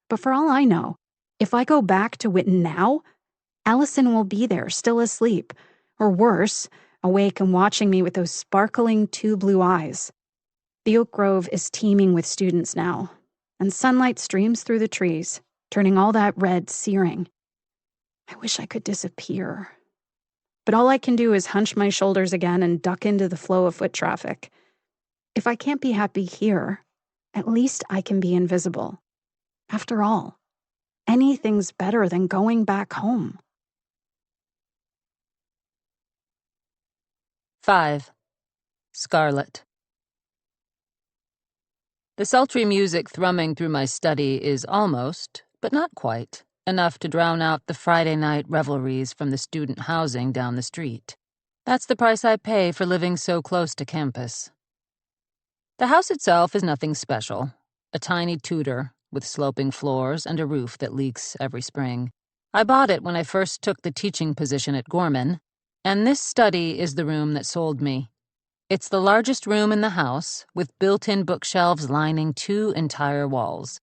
But for all I know, if I go back to Witten now, Allison will be there, still asleep, or worse, awake and watching me with those sparkling two blue eyes. The Oak Grove is teeming with students now, and sunlight streams through the trees, turning all that red searing. I wish I could disappear. But all I can do is hunch my shoulders again and duck into the flow of foot traffic. If I can't be happy here, at least I can be invisible. After all, anything's better than going back home. 5. Scarlett. The sultry music thrumming through my study is almost, but not quite, enough to drown out the Friday night revelries from the student housing down the street. That's the price I pay for living so close to campus. The house itself is nothing special. A tiny Tudor with sloping floors and a roof that leaks every spring. I bought it when I first took the teaching position at Gorman, and this study is the room that sold me. It's the largest room in the house, with built-in bookshelves lining 2 entire walls.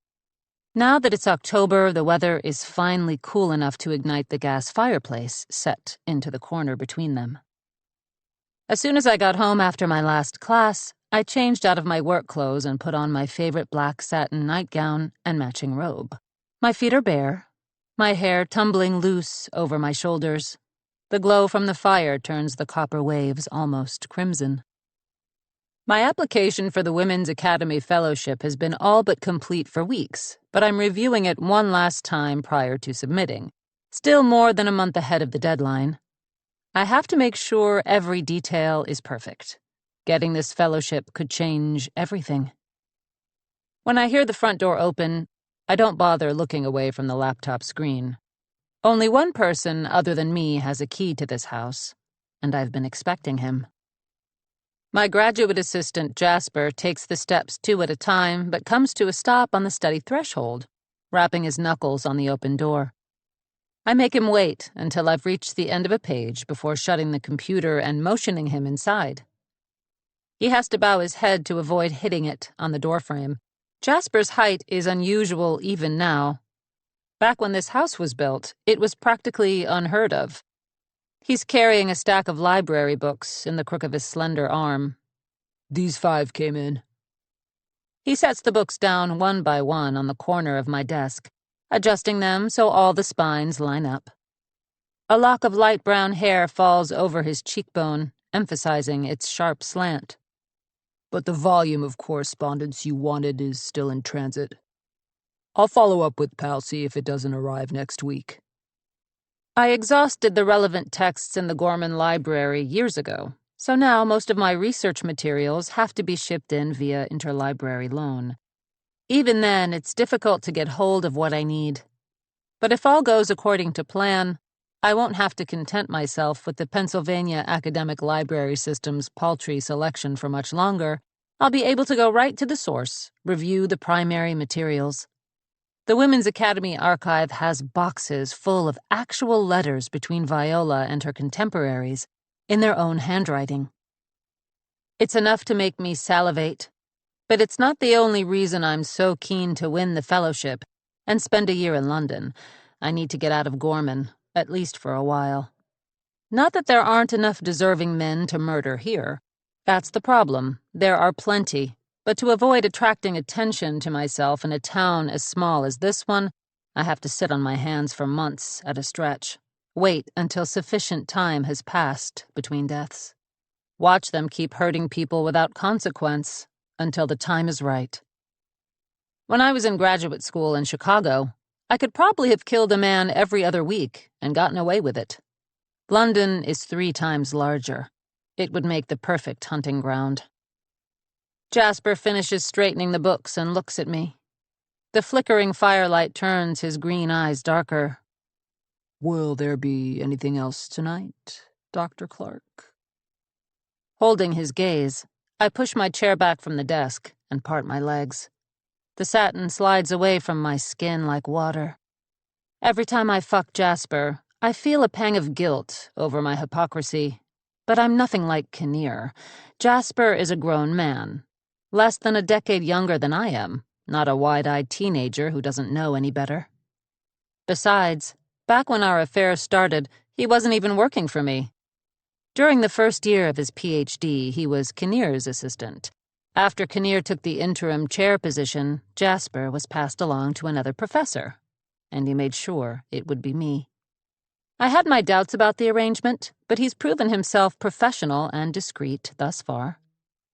Now that it's October, the weather is finally cool enough to ignite the gas fireplace set into the corner between them. As soon as I got home after my last class, I changed out of my work clothes and put on my favorite black satin nightgown and matching robe. My feet are bare, my hair tumbling loose over my shoulders. The glow from the fire turns the copper waves almost crimson. My application for the Women's Academy Fellowship has been all but complete for weeks, but I'm reviewing it one last time prior to submitting, still more than a month ahead of the deadline. I have to make sure every detail is perfect. Getting this fellowship could change everything. When I hear the front door open, I don't bother looking away from the laptop screen. Only one person other than me has a key to this house, and I've been expecting him. My graduate assistant, Jasper, takes the steps 2 at a time, but comes to a stop on the study threshold, rapping his knuckles on the open door. I make him wait until I've reached the end of a page before shutting the computer and motioning him inside. He has to bow his head to avoid hitting it on the doorframe. Jasper's height is unusual even now. Back when this house was built, it was practically unheard of. He's carrying a stack of library books in the crook of his slender arm. These 5 came in. He sets the books down one by one on the corner of my desk, adjusting them so all the spines line up. A lock of light brown hair falls over his cheekbone, emphasizing its sharp slant. But the volume of correspondence you wanted is still in transit. I'll follow up with Palsy if it doesn't arrive next week. I exhausted the relevant texts in the Gorman Library years ago, so now most of my research materials have to be shipped in via interlibrary loan. Even then, it's difficult to get hold of what I need. But if all goes according to plan, I won't have to content myself with the Pennsylvania academic library system's paltry selection for much longer. I'll be able to go right to the source, review the primary materials. The Women's Academy archive has boxes full of actual letters between Viola and her contemporaries, in their own handwriting. It's enough to make me salivate, but it's not the only reason I'm so keen to win the fellowship and spend a year in London. I need to get out of Gorman, at least for a while. Not that there aren't enough deserving men to murder here. That's the problem. There are plenty. But to avoid attracting attention to myself in a town as small as this one, I have to sit on my hands for months at a stretch. Wait until sufficient time has passed between deaths. Watch them keep hurting people without consequence until the time is right. When I was in graduate school in Chicago, I could probably have killed a man every other week and gotten away with it. London is 3 times larger. It would make the perfect hunting ground. Jasper finishes straightening the books and looks at me. The flickering firelight turns his green eyes darker. "Will there be anything else tonight, Dr. Clark?" Holding his gaze, I push my chair back from the desk and part my legs. The satin slides away from my skin like water. Every time I fuck Jasper, I feel a pang of guilt over my hypocrisy. But I'm nothing like Kinnear. Jasper is a grown man. Less than a decade younger than I am, not a wide-eyed teenager who doesn't know any better. Besides, back when our affair started, he wasn't even working for me. During the first year of his PhD, he was Kinnear's assistant. After Kinnear took the interim chair position, Jasper was passed along to another professor, and he made sure it would be me. I had my doubts about the arrangement, but he's proven himself professional and discreet thus far.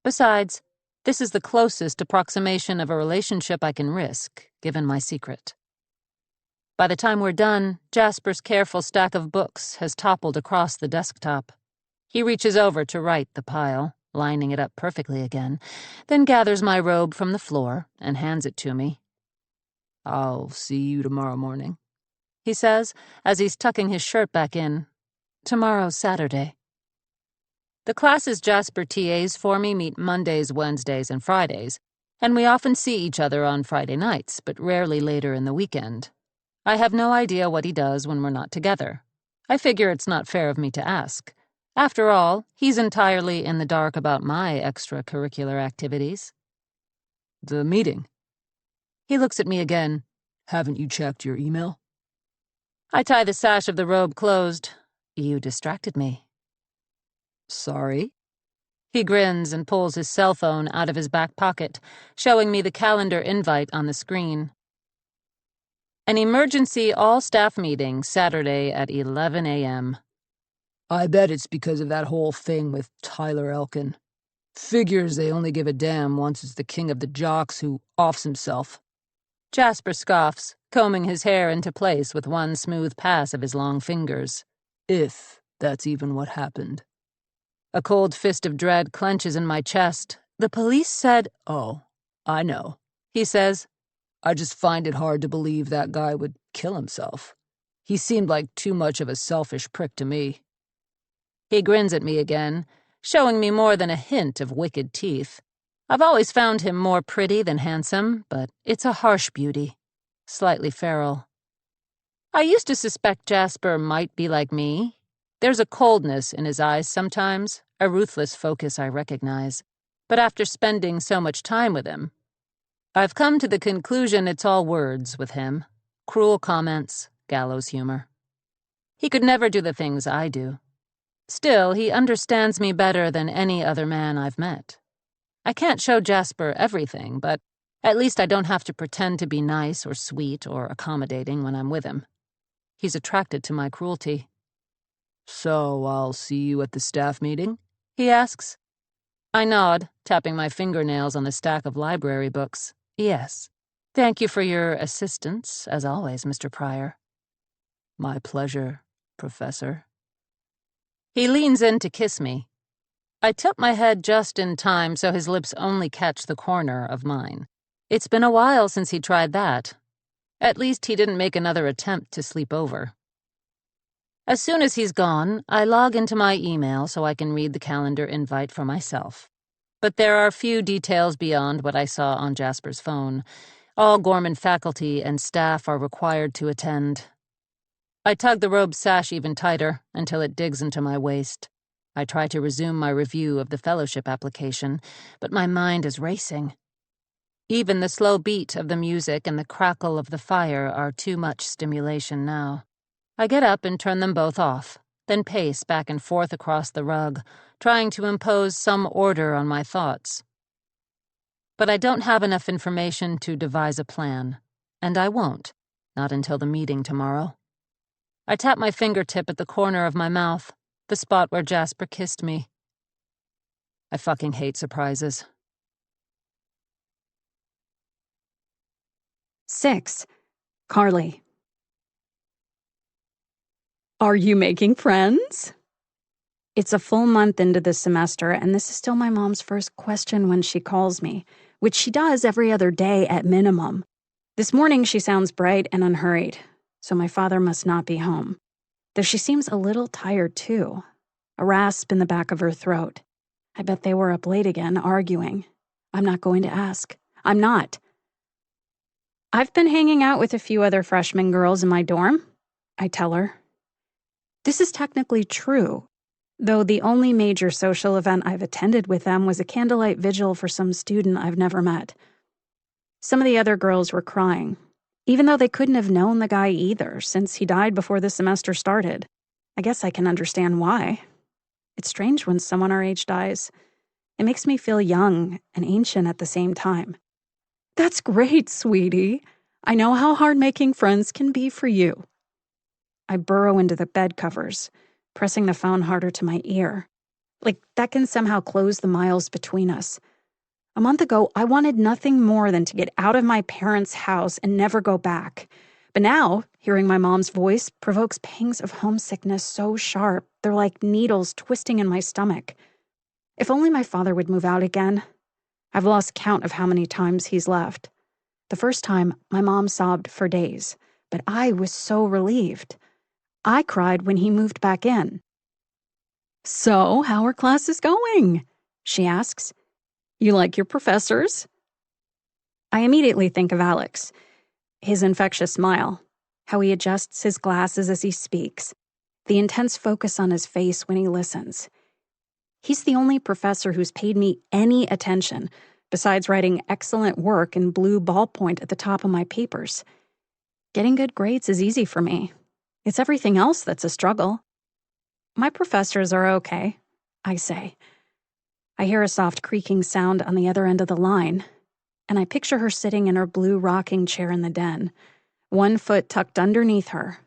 Besides, this is the closest approximation of a relationship I can risk, given my secret. By the time we're done, Jasper's careful stack of books has toppled across the desktop. He reaches over to right the pile, lining it up perfectly again, then gathers my robe from the floor and hands it to me. "I'll see you tomorrow morning," he says, as he's tucking his shirt back in. "Tomorrow's Saturday." The classes Jasper TAs for me meet Mondays, Wednesdays, and Fridays, and we often see each other on Friday nights, but rarely later in the weekend. I have no idea what he does when we're not together. I figure it's not fair of me to ask. After all, he's entirely in the dark about my extracurricular activities. "The meeting." He looks at me again. "Haven't you checked your email?" I tie the sash of the robe closed. "You distracted me." "Sorry?" He grins and pulls his cell phone out of his back pocket, showing me the calendar invite on the screen. An emergency all-staff meeting Saturday at 11 a.m. "I bet it's because of that whole thing with Tyler Elkin. Figures they only give a damn once it's the king of the jocks who offs himself." Jasper scoffs, combing his hair into place with one smooth pass of his long fingers. "If that's even what happened." A cold fist of dread clenches in my chest. "The police said—" "Oh, I know," he says. "I just find it hard to believe that guy would kill himself. He seemed like too much of a selfish prick to me." He grins at me again, showing me more than a hint of wicked teeth. I've always found him more pretty than handsome, but it's a harsh beauty, slightly feral. I used to suspect Jasper might be like me. There's a coldness in his eyes sometimes, a ruthless focus I recognize. But after spending so much time with him, I've come to the conclusion it's all words with him. Cruel comments, gallows humor. He could never do the things I do. Still, he understands me better than any other man I've met. I can't show Jasper everything, but at least I don't have to pretend to be nice or sweet or accommodating when I'm with him. He's attracted to my cruelty. "So I'll see you at the staff meeting?" he asks. I nod, tapping my fingernails on the stack of library books. "Yes. Thank you for your assistance, as always, Mr. Pryor." "My pleasure, Professor." He leans in to kiss me. I tilt my head just in time so his lips only catch the corner of mine. It's been a while since he tried that. At least he didn't make another attempt to sleep over. As soon as he's gone, I log into my email so I can read the calendar invite for myself. But there are few details beyond what I saw on Jasper's phone. All Gorman faculty and staff are required to attend. I tug the robe sash even tighter until it digs into my waist. I try to resume my review of the fellowship application, but my mind is racing. Even the slow beat of the music and the crackle of the fire are too much stimulation now. I get up and turn them both off, then pace back and forth across the rug, trying to impose some order on my thoughts. But I don't have enough information to devise a plan, and I won't, not until the meeting tomorrow. I tap my fingertip at the corner of my mouth, the spot where Jasper kissed me. I fucking hate surprises. 6. Carly. Are you making friends? It's a full month into the semester, and this is still my mom's first question when she calls me, which she does every other day at minimum. This morning she sounds bright and unhurried, so my father must not be home. Though she seems a little tired too. A rasp in the back of her throat. I bet they were up late again, arguing. I'm not going to ask. I'm not. I've been hanging out with a few other freshman girls in my dorm, I tell her. This is technically true, though the only major social event I've attended with them was a candlelight vigil for some student I've never met. Some of the other girls were crying, even though they couldn't have known the guy either, since he died before the semester started. I guess I can understand why. It's strange when someone our age dies. It makes me feel young and ancient at the same time. That's great, sweetie. I know how hard making friends can be for you. I burrow into the bed covers, pressing the phone harder to my ear. Like that can somehow close the miles between us. A month ago, I wanted nothing more than to get out of my parents' house and never go back. But now, hearing my mom's voice provokes pangs of homesickness so sharp, they're like needles twisting in my stomach. If only my father would move out again. I've lost count of how many times he's left. The first time, my mom sobbed for days, but I was so relieved. I cried when he moved back in. So, how are classes going? She asks. You like your professors? I immediately think of Alex. His infectious smile, how he adjusts his glasses as he speaks, the intense focus on his face when he listens. He's the only professor who's paid me any attention, besides writing excellent work in blue ballpoint at the top of my papers. Getting good grades is easy for me. It's everything else that's a struggle. My professors are okay, I say. I hear a soft creaking sound on the other end of the line, and I picture her sitting in her blue rocking chair in the den, one foot tucked underneath her,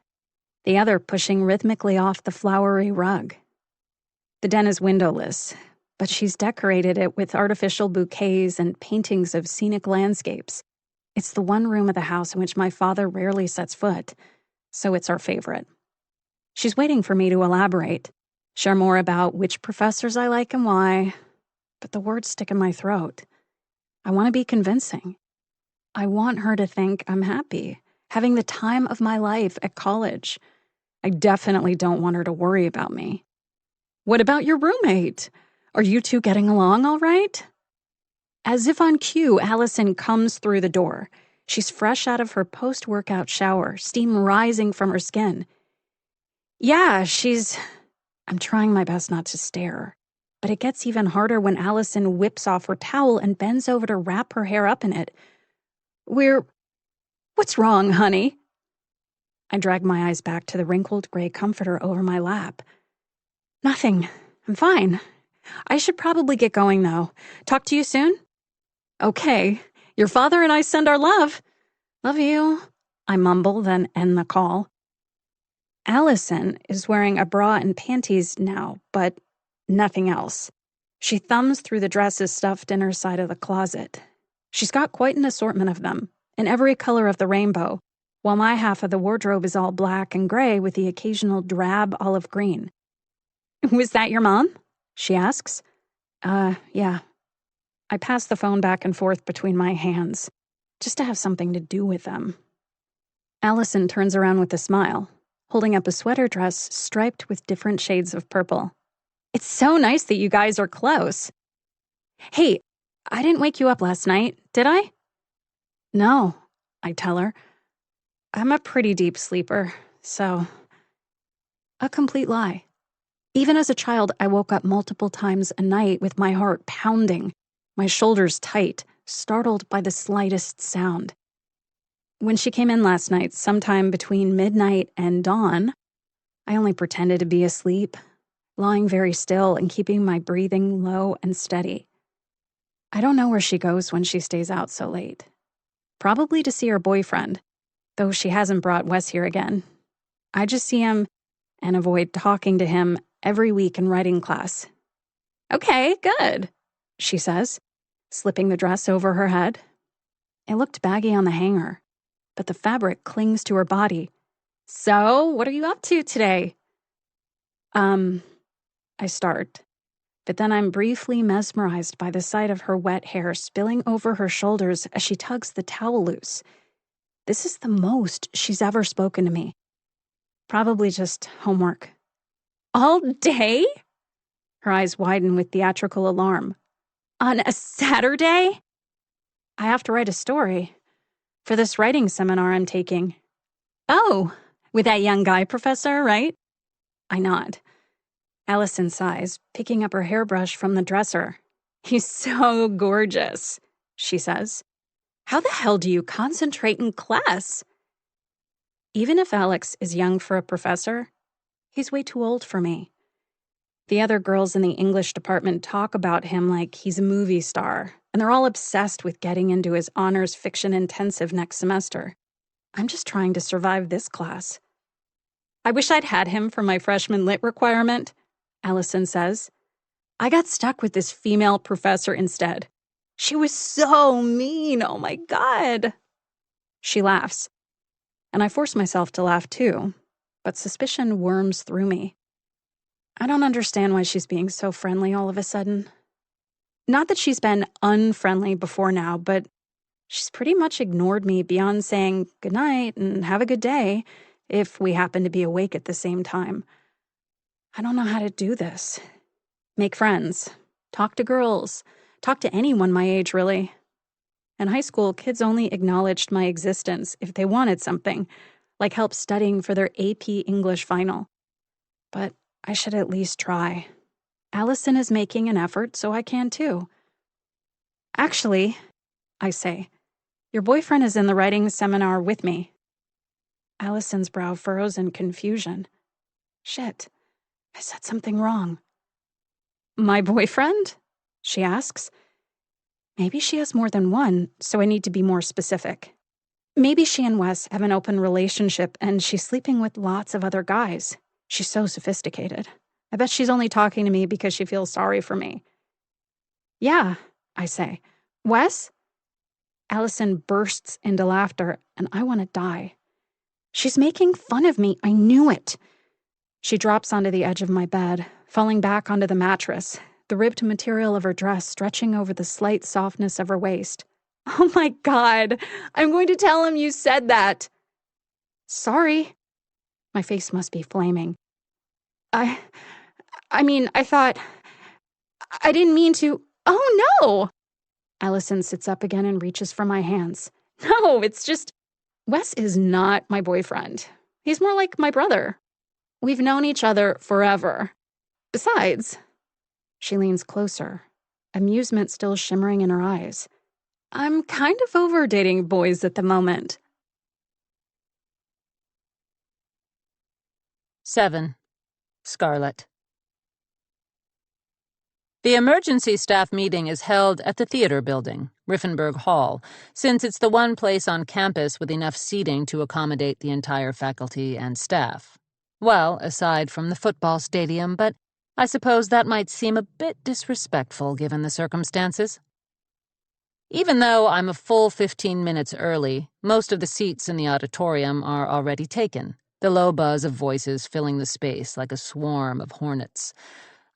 the other pushing rhythmically off the flowery rug. The den is windowless, but she's decorated it with artificial bouquets and paintings of scenic landscapes. It's the one room of the house in which my father rarely sets foot, so it's our favorite. She's waiting for me to elaborate, share more about which professors I like and why, but the words stick in my throat. I want to be convincing. I want her to think I'm happy, having the time of my life at college. I definitely don't want her to worry about me. What about your roommate? Are you two getting along all right? As if on cue, Allison comes through the door. She's fresh out of her post-workout shower, steam rising from her skin. Yeah, I'm trying my best not to stare, but it gets even harder when Allison whips off her towel and bends over to wrap her hair up in it. What's wrong, honey? I drag my eyes back to the wrinkled gray comforter over my lap. Nothing. I'm fine. I should probably get going, though. Talk to you soon? Okay. Your father and I send our love. Love you, I mumble, then end the call. Allison is wearing a bra and panties now, but nothing else. She thumbs through the dresses stuffed in her side of the closet. She's got quite an assortment of them, in every color of the rainbow, while my half of the wardrobe is all black and gray with the occasional drab olive green. Was that your mom? She asks. Yeah. I pass the phone back and forth between my hands, just to have something to do with them. Allison turns around with a smile, holding up a sweater dress striped with different shades of purple. "It's so nice that you guys are close." "Hey, I didn't wake you up last night, did I?" "No," I tell her. "I'm a pretty deep sleeper, so..." A complete lie. Even as a child, I woke up multiple times a night with my heart pounding, my shoulders tight, startled by the slightest sound. When she came in last night, sometime between midnight and dawn, I only pretended to be asleep, lying very still and keeping my breathing low and steady. I don't know where she goes when she stays out so late. Probably to see her boyfriend, though she hasn't brought Wes here again. I just see him and avoid talking to him every week in writing class. "Okay, good," she says, slipping the dress over her head. It looked baggy on the hanger, but the fabric clings to her body. "So, what are you up to today?" I start, but then I'm briefly mesmerized by the sight of her wet hair spilling over her shoulders as she tugs the towel loose. This is the most she's ever spoken to me. Probably just homework. "All day?" Her eyes widen with theatrical alarm. "On a Saturday?" "I have to write a story for this writing seminar I'm taking." "Oh, with that young guy professor, right?" I nod. Allison sighs, picking up her hairbrush from the dresser. "He's so gorgeous," she says. "How the hell do you concentrate in class?" Even if Alex is young for a professor, he's way too old for me. The other girls in the English department talk about him like he's a movie star, and they're all obsessed with getting into his honors fiction intensive next semester. I'm just trying to survive this class. "I wish I'd had him for my freshman lit requirement," Allison says. "I got stuck with this female professor instead. She was so mean, oh my God." She laughs, and I force myself to laugh too, but suspicion worms through me. I don't understand why she's being so friendly all of a sudden. Not that she's been unfriendly before now, but she's pretty much ignored me beyond saying goodnight and have a good day if we happen to be awake at the same time. I don't know how to do this. Make friends, talk to girls, talk to anyone my age, really. In high school, kids only acknowledged my existence if they wanted something, like help studying for their AP English final. But I should at least try. Allison is making an effort, so I can too. "Actually," I say, "your boyfriend is in the writing seminar with me." Allison's brow furrows in confusion. Shit, I said something wrong. "My boyfriend?" she asks. Maybe she has more than one, so I need to be more specific. Maybe she and Wes have an open relationship and she's sleeping with lots of other guys. She's so sophisticated. I bet she's only talking to me because she feels sorry for me. "Yeah," I say. "Wes?" Allison bursts into laughter, and I want to die. She's making fun of me. I knew it. She drops onto the edge of my bed, falling back onto the mattress, the ribbed material of her dress stretching over the slight softness of her waist. "Oh my God, I'm going to tell him you said that." "Sorry." My face must be flaming. I thought... I didn't mean to... Oh no!" Allison sits up again and reaches for my hands. "No, it's just... Wes is not my boyfriend. He's more like my brother. We've known each other forever. Besides..." She leans closer, amusement still shimmering in her eyes. "I'm kind of over dating boys at the moment." 7. Scarlett. The emergency staff meeting is held at the theater building, Riffenberg Hall, since it's the one place on campus with enough seating to accommodate the entire faculty and staff. Well, aside from the football stadium, but I suppose that might seem a bit disrespectful given the circumstances. Even though I'm a full 15 minutes early, most of the seats in the auditorium are already taken, the low buzz of voices filling the space like a swarm of hornets.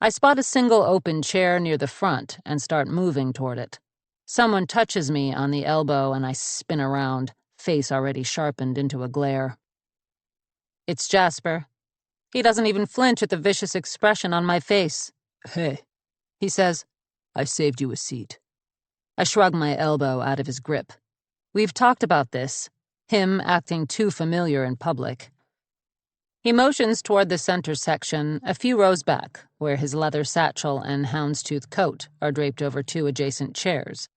I spot a single open chair near the front and start moving toward it. Someone touches me on the elbow and I spin around, face already sharpened into a glare. It's Jasper. He doesn't even flinch at the vicious expression on my face. "Hey," he says. "I saved you a seat." I shrug my elbow out of his grip. We've talked about this, him acting too familiar in public. He motions toward the center section, a few rows back, where his leather satchel and houndstooth coat are draped over two adjacent chairs.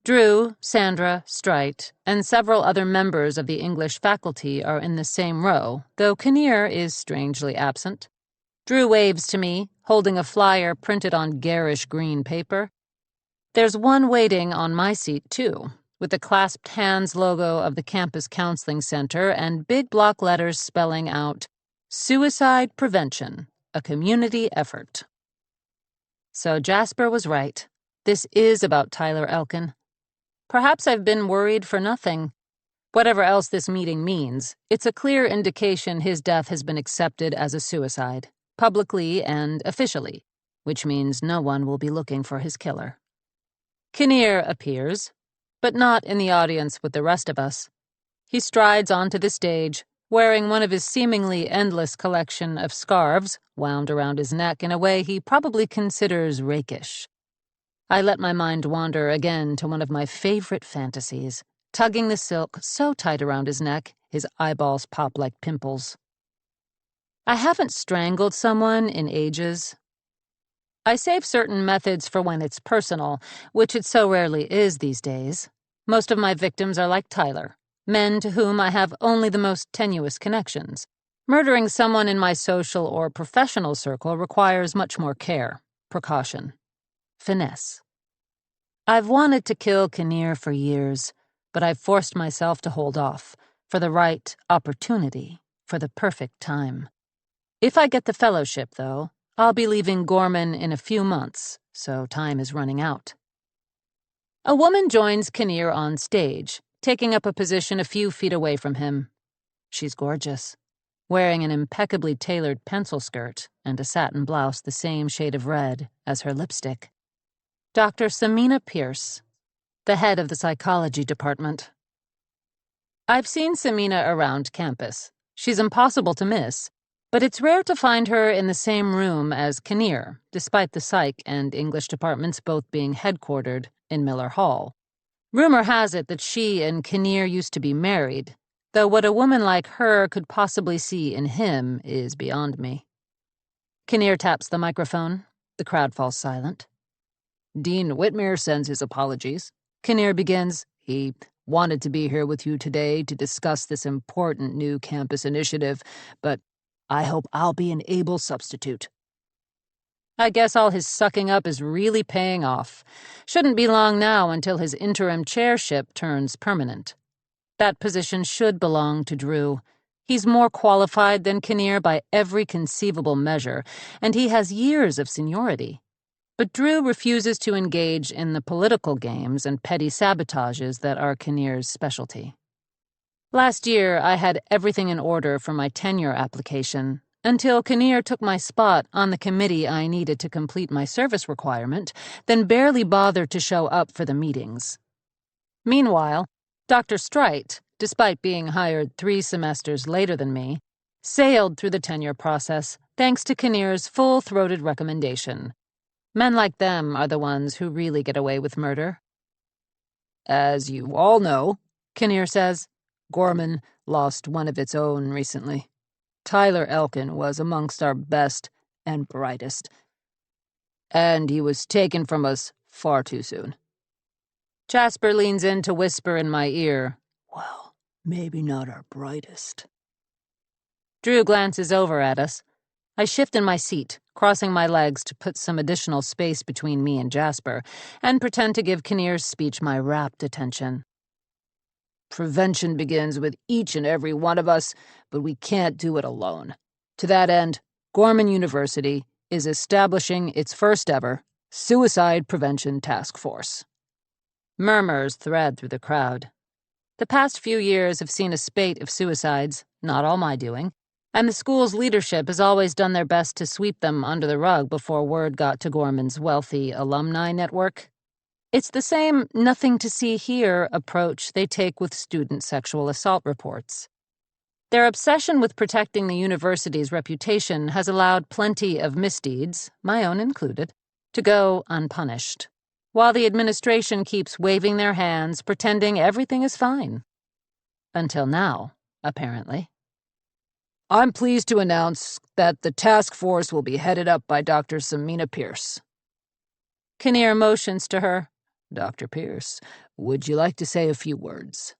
Drew, Sandra, Strite, and several other members of the English faculty are in the same row, though Kinnear is strangely absent. Drew waves to me, holding a flyer printed on garish green paper. There's one waiting on my seat, too, with the clasped hands logo of the Campus Counseling Center and big block letters spelling out, "Suicide Prevention, a Community Effort." So Jasper was right. This is about Tyler Elkin. Perhaps I've been worried for nothing. Whatever else this meeting means, it's a clear indication his death has been accepted as a suicide, publicly and officially, which means no one will be looking for his killer. Kinnear appears, but not in the audience with the rest of us. He strides onto the stage, wearing one of his seemingly endless collection of scarves wound around his neck in a way he probably considers rakish. I let my mind wander again to one of my favorite fantasies, tugging the silk so tight around his neck, his eyeballs pop like pimples. I haven't strangled someone in ages. I save certain methods for when it's personal, which it so rarely is these days. Most of my victims are like Tyler, men to whom I have only the most tenuous connections. Murdering someone in my social or professional circle requires much more care, precaution, finesse. I've wanted to kill Kinnear for years, but I've forced myself to hold off, for the right opportunity, for the perfect time. If I get the fellowship, though, I'll be leaving Gorman in a few months, so time is running out. A woman joins Kinnear on stage, taking up a position a few feet away from him. She's gorgeous, wearing an impeccably tailored pencil skirt and a satin blouse the same shade of red as her lipstick. Dr. Samina Pierce, the head of the psychology department. I've seen Samina around campus. She's impossible to miss, but it's rare to find her in the same room as Kinnear, despite the psych and English departments both being headquartered in Miller Hall. Rumor has it that she and Kinnear used to be married, though what a woman like her could possibly see in him is beyond me. Kinnear taps the microphone. The crowd falls silent. "Dean Whitmere sends his apologies." Kinnear begins. "He wanted to be here with you today to discuss this important new campus initiative, but I hope I'll be an able substitute." I guess all his sucking up is really paying off. Shouldn't be long now until his interim chairship turns permanent. That position should belong to Drew. He's more qualified than Kinnear by every conceivable measure, and he has years of seniority. But Drew refuses to engage in the political games and petty sabotages that are Kinnear's specialty. Last year, I had everything in order for my tenure application, until Kinnear took my spot on the committee I needed to complete my service requirement, then barely bothered to show up for the meetings. Meanwhile, Dr. Strite, despite being hired 3 semesters later than me, sailed through the tenure process thanks to Kinnear's full-throated recommendation. Men like them are the ones who really get away with murder. "As you all know," Kinnear says, "Gorman lost one of its own recently. Tyler Elkin was amongst our best and brightest, and he was taken from us far too soon." Jasper leans in to whisper in my ear, "Well, maybe not our brightest." Drew glances over at us. I shift in my seat, crossing my legs to put some additional space between me and Jasper, and pretend to give Kinnear's speech my rapt attention. "Prevention begins with each and every one of us, but we can't do it alone. To that end, Gorman University is establishing its first ever Suicide Prevention Task Force." Murmurs thread through the crowd. The past few years have seen a spate of suicides, not all my doing, and the school's leadership has always done their best to sweep them under the rug before word got to Gorman's wealthy alumni network. It's the same nothing to see here approach they take with student sexual assault reports. Their obsession with protecting the university's reputation has allowed plenty of misdeeds, my own included, to go unpunished, while the administration keeps waving their hands, pretending everything is fine. Until now, apparently. I'm pleased to announce that the task force will be headed up by Dr. Samina Pierce. Kinnear motions to her. Dr. Pierce, would you like to say a few words?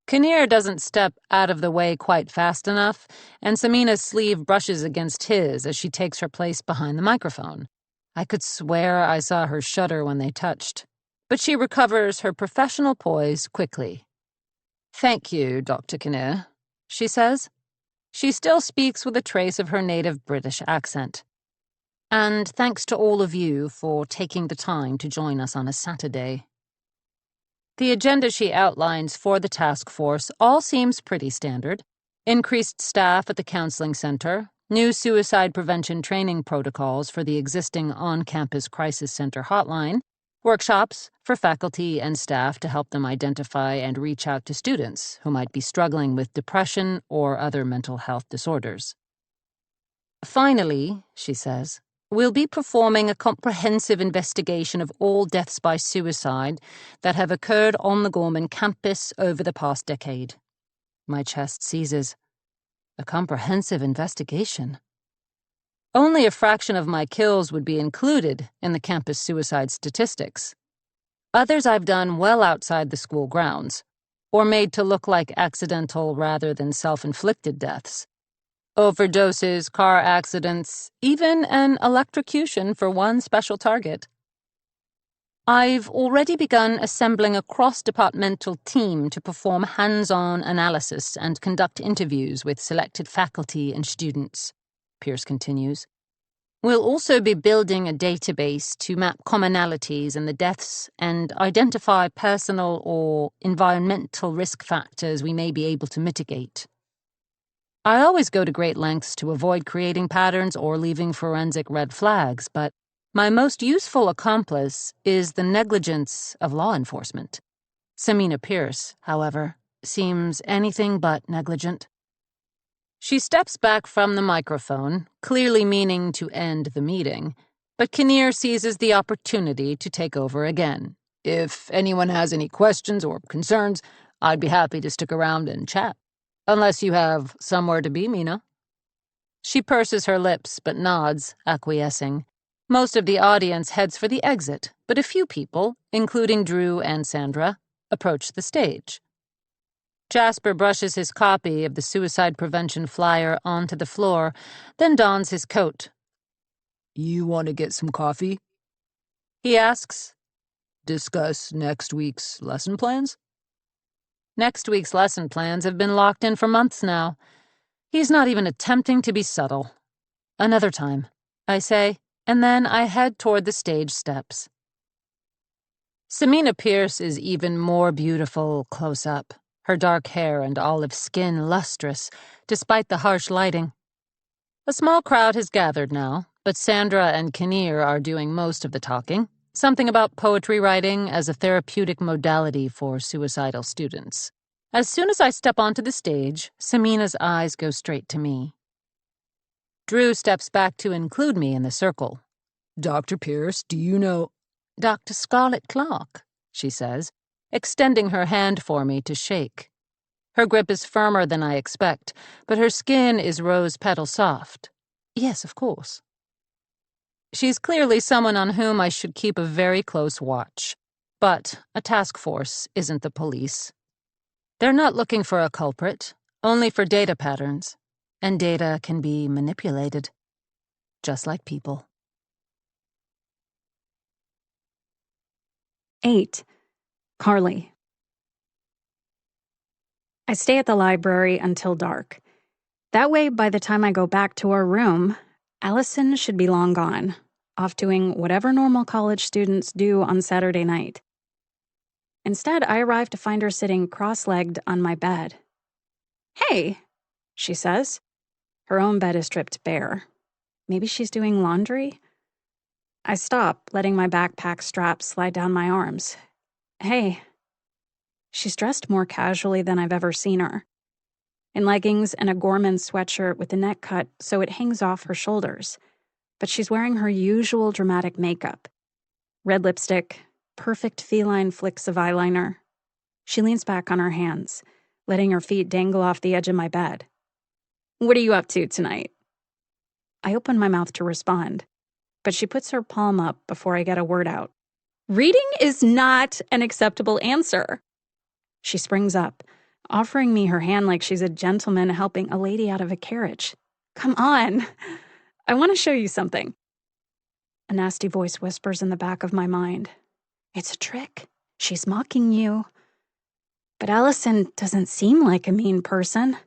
Kinnear doesn't step out of the way quite fast enough, and Samina's sleeve brushes against his as she takes her place behind the microphone. I could swear I saw her shudder when they touched, but she recovers her professional poise quickly. "Thank you, Dr. Kinnear," she says. She still speaks with a trace of her native British accent. "And thanks to all of you for taking the time to join us on a Saturday." The agenda she outlines for the task force all seems pretty standard. Increased staff at the counseling center, new suicide prevention training protocols for the existing on-campus crisis center hotline, workshops for faculty and staff to help them identify and reach out to students who might be struggling with depression or other mental health disorders. "Finally," she says, "we'll be performing a comprehensive investigation of all deaths by suicide that have occurred on the Gorman campus over the past decade." My chest seizes. A comprehensive investigation? Only a fraction of my kills would be included in the campus suicide statistics. Others I've done well outside the school grounds, or made to look like accidental rather than self-inflicted deaths. Overdoses, car accidents, even an electrocution for one special target. I've already begun assembling a cross-departmental team to perform hands-on analysis and conduct interviews with selected faculty and students, Pierce continues. We'll also be building a database to map commonalities in the deaths and identify personal or environmental risk factors we may be able to mitigate. I always go to great lengths to avoid creating patterns or leaving forensic red flags, but my most useful accomplice is the negligence of law enforcement. Samina Pierce, however, seems anything but negligent. She steps back from the microphone, clearly meaning to end the meeting, but Kinnear seizes the opportunity to take over again. If anyone has any questions or concerns, I'd be happy to stick around and chat. Unless you have somewhere to be, Mina. She purses her lips but nods, acquiescing. Most of the audience heads for the exit, but a few people, including Drew and Sandra, approach the stage. Jasper brushes his copy of the suicide prevention flyer onto the floor, then dons his coat. "You want to get some coffee?" he asks. "Discuss next week's lesson plans?" Next week's lesson plans have been locked in for months now. He's not even attempting to be subtle. "Another time," I say, and then I head toward the stage steps. Samina Pierce is even more beautiful close up, her dark hair and olive skin lustrous, despite the harsh lighting. A small crowd has gathered now, but Sandra and Kinnear are doing most of the talking, something about poetry writing as a therapeutic modality for suicidal students. As soon as I step onto the stage, Samina's eyes go straight to me. Drew steps back to include me in the circle. "Dr. Pierce, do you know—" "Dr. Scarlett Clark," she says, extending her hand for me to shake. Her grip is firmer than I expect, but her skin is rose-petal soft. "Yes, of course." She's clearly someone on whom I should keep a very close watch. But a task force isn't the police. They're not looking for a culprit, only for data patterns. And data can be manipulated, just like people. 8. Carly. I stay at the library until dark. That way, by the time I go back to our room, Allison should be long gone, off doing whatever normal college students do on Saturday night. Instead, I arrive to find her sitting cross-legged on my bed. "Hey," she says. Her own bed is stripped bare. Maybe she's doing laundry? I stop, letting my backpack strap slide down my arms. "Hey." She's dressed more casually than I've ever seen her. in leggings and a Gorman sweatshirt with the neck cut so it hangs off her shoulders. But she's wearing her usual dramatic makeup. Red lipstick, perfect feline flicks of eyeliner. She leans back on her hands, letting her feet dangle off the edge of my bed. "What are you up to tonight?" I open my mouth to respond, but she puts her palm up before I get a word out. "Reading is not an acceptable answer." She springs up, offering me her hand like she's a gentleman helping a lady out of a carriage. "Come on. I want to show you something." A nasty voice whispers in the back of my mind. "It's a trick. She's mocking you." But Allison doesn't seem like a mean person.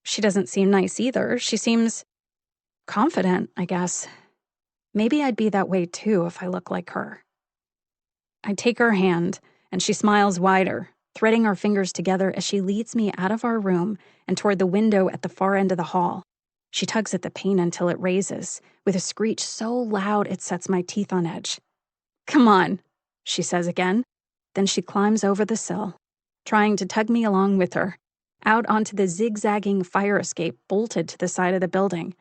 She doesn't seem nice either. She seems confident, I guess. Maybe I'd be that way too if I look like her. I take her hand, and she smiles wider, threading our fingers together as she leads me out of our room and toward the window at the far end of the hall. She tugs at the pane until it raises, with a screech so loud it sets my teeth on edge. "Come on," she says again. Then she climbs over the sill, trying to tug me along with her, out onto the zigzagging fire escape bolted to the side of the building.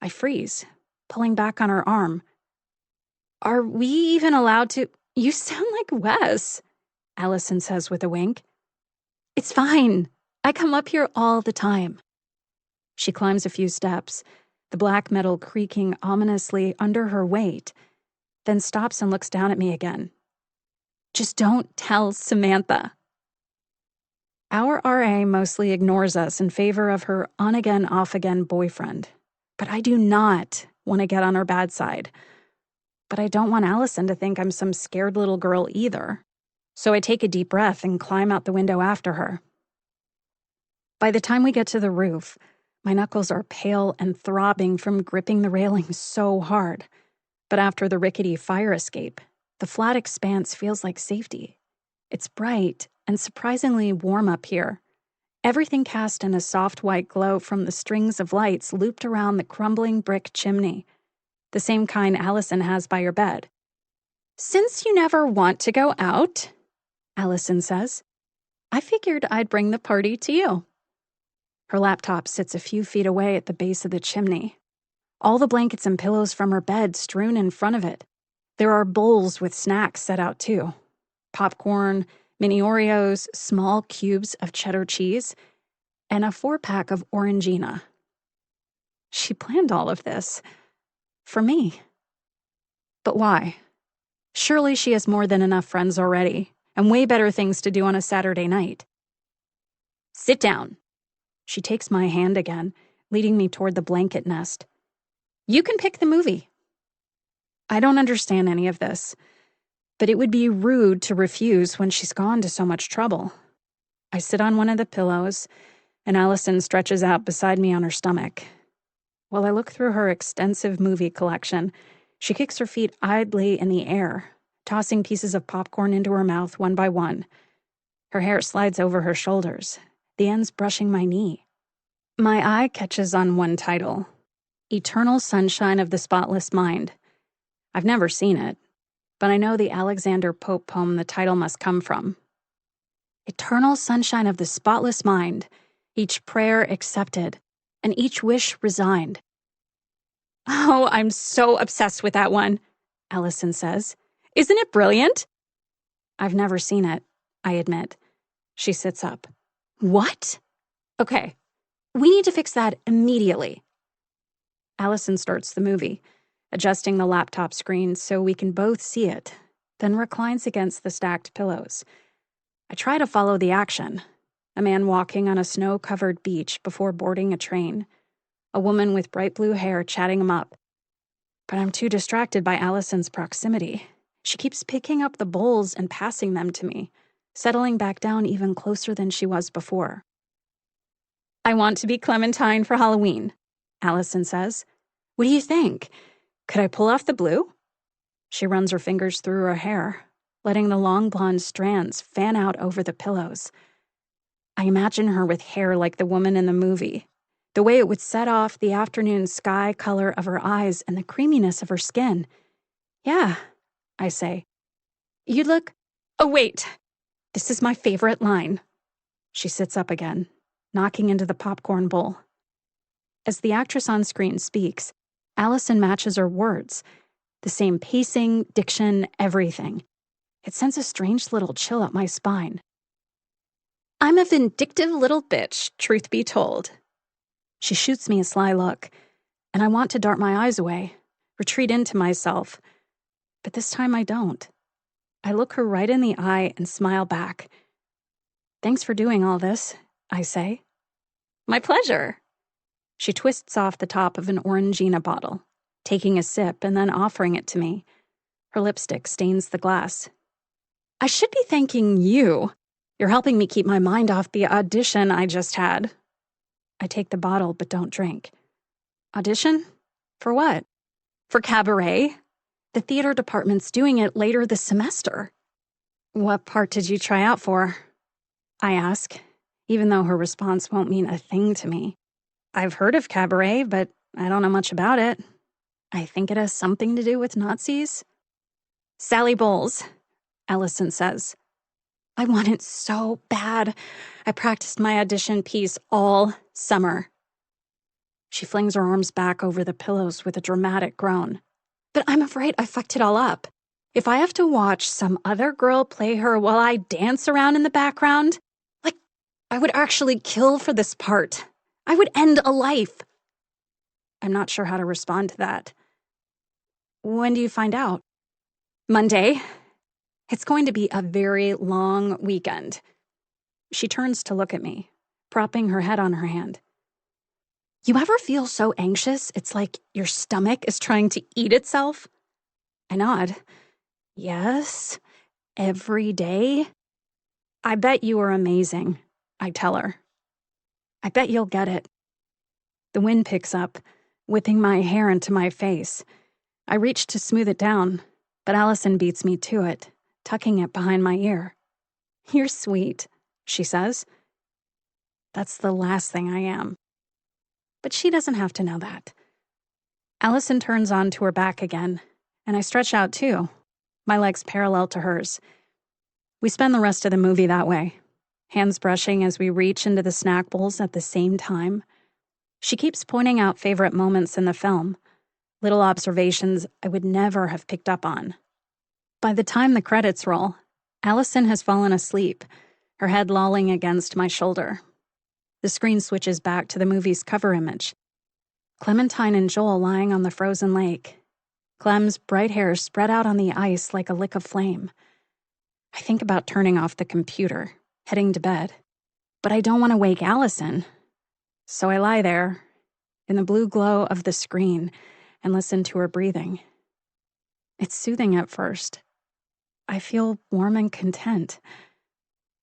I freeze, pulling back on her arm. "Are we even allowed to—" "You sound like Wes," Allison says with a wink. "It's fine. I come up here all the time." She climbs a few steps, the black metal creaking ominously under her weight, then stops and looks down at me again. "Just don't tell Samantha." Our RA mostly ignores us in favor of her on-again, off-again boyfriend. But I do not want to get on her bad side. But I don't want Allison to think I'm some scared little girl either. So I take a deep breath and climb out the window after her. By the time we get to the roof, my knuckles are pale and throbbing from gripping the railing so hard. But after the rickety fire escape, the flat expanse feels like safety. It's bright and surprisingly warm up here. Everything cast in a soft white glow from the strings of lights looped around the crumbling brick chimney, the same kind Allison has by your bed. "Since you never want to go out," Allison says, "I figured I'd bring the party to you." Her laptop sits a few feet away at the base of the chimney. All the blankets and pillows from her bed strewn in front of it. There are bowls with snacks set out too. Popcorn, mini Oreos, small cubes of cheddar cheese, and a 4-pack of Orangina. She planned all of this. For me. But why? Surely she has more than enough friends already, and way better things to do on a Saturday night. "Sit down." She takes my hand again, leading me toward the blanket nest. "You can pick the movie." I don't understand any of this, but it would be rude to refuse when she's gone to so much trouble. I sit on one of the pillows, and Allison stretches out beside me on her stomach. While I look through her extensive movie collection, she kicks her feet idly in the air, tossing pieces of popcorn into her mouth one by one. Her hair slides over her shoulders, the ends brushing my knee. My eye catches on one title, Eternal Sunshine of the Spotless Mind. I've never seen it, but I know the Alexander Pope poem the title must come from. Eternal sunshine of the spotless mind, each prayer accepted, and each wish resigned. "Oh, I'm so obsessed with that one," Allison says. "Isn't it brilliant?" "I've never seen it," I admit. She sits up. "What? Okay, we need to fix that immediately." Allison starts the movie, adjusting the laptop screen so we can both see it, then reclines against the stacked pillows. I try to follow the action. A man walking on a snow-covered beach before boarding a train. A woman with bright blue hair chatting him up. But I'm too distracted by Allison's proximity. She keeps picking up the bowls and passing them to me, settling back down even closer than she was before. "I want to be Clementine for Halloween," Allison says. "What do you think? Could I pull off the blue?" She runs her fingers through her hair, letting the long blonde strands fan out over the pillows. I imagine her with hair like the woman in the movie, the way it would set off the afternoon sky color of her eyes and the creaminess of her skin. "Yeah," I say. "You'd look—" "Oh, wait. This is my favorite line." She sits up again. knocking into the popcorn bowl. As the actress on screen speaks, Allison matches her words. The same pacing, diction, everything. It sends a strange little chill up my spine. I'm a vindictive little bitch, truth be told. She shoots me a sly look, and I want to dart my eyes away, retreat into myself. But this time I don't. I look her right in the eye and smile back. Thanks for doing all this, I say. My pleasure. She twists off the top of an Orangina bottle, taking a sip and then offering it to me. Her lipstick stains the glass. I should be thanking you. You're helping me keep my mind off the audition I just had. I take the bottle but don't drink. Audition? For what? For cabaret? The theater department's doing it later this semester. What part did you try out for? I ask, even though her response won't mean a thing to me. I've heard of cabaret, but I don't know much about it. I think it has something to do with Nazis. Sally Bowles, Allison says. I want it so bad. I practiced my audition piece all summer. She flings her arms back over the pillows with a dramatic groan. But I'm afraid I fucked it all up. If I have to watch some other girl play her while I dance around in the background, I would actually kill for this part. I would end a life. I'm not sure how to respond to that. When do you find out? Monday. It's going to be a very long weekend. She turns to look at me, propping her head on her hand. You ever feel so anxious it's like your stomach is trying to eat itself? I nod. Yes, every day. I bet you are amazing, I tell her. I bet you'll get it. The wind picks up, whipping my hair into my face. I reach to smooth it down, but Allison beats me to it, tucking it behind my ear. You're sweet, she says. That's the last thing I am. But she doesn't have to know that. Allison turns onto her back again, and I stretch out too, my legs parallel to hers. We spend the rest of the movie that way, hands brushing as we reach into the snack bowls at the same time. She keeps pointing out favorite moments in the film, little observations I would never have picked up on. By the time the credits roll, Allison has fallen asleep, her head lolling against my shoulder. The screen switches back to the movie's cover image. Clementine and Joel lying on the frozen lake. Clem's bright hair spread out on the ice like a lick of flame. I think about turning off the computer, heading to bed. But I don't want to wake Allison. So I lie there, in the blue glow of the screen, and listen to her breathing. It's soothing at first. I feel warm and content.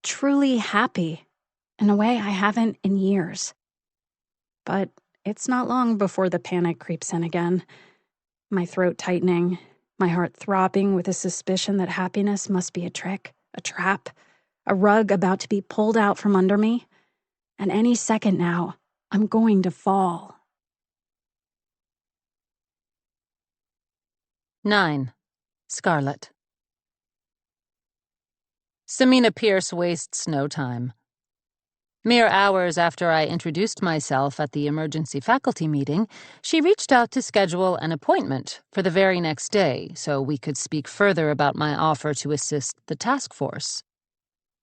Truly happy, in a way I haven't in years. But it's not long before the panic creeps in again. My throat tightening, my heart throbbing with a suspicion that happiness must be a trick, a trap, a rug about to be pulled out from under me. And any second now, I'm going to fall. 9. Scarlett. Samina Pierce wastes no time. Mere hours after I introduced myself at the emergency faculty meeting, she reached out to schedule an appointment for the very next day so we could speak further about my offer to assist the task force.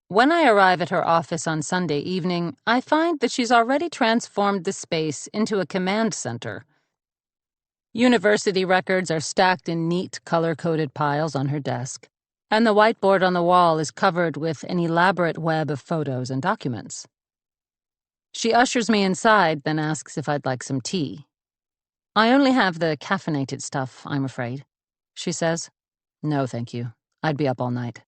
When I arrive at her office on Sunday evening, I find that she's already transformed the space into a command center. University records are stacked in neat, color-coded piles on her desk, and the whiteboard on the wall is covered with an elaborate web of photos and documents. She ushers me inside, then asks if I'd like some tea. I only have the caffeinated stuff, I'm afraid, she says. No, thank you. I'd be up all night.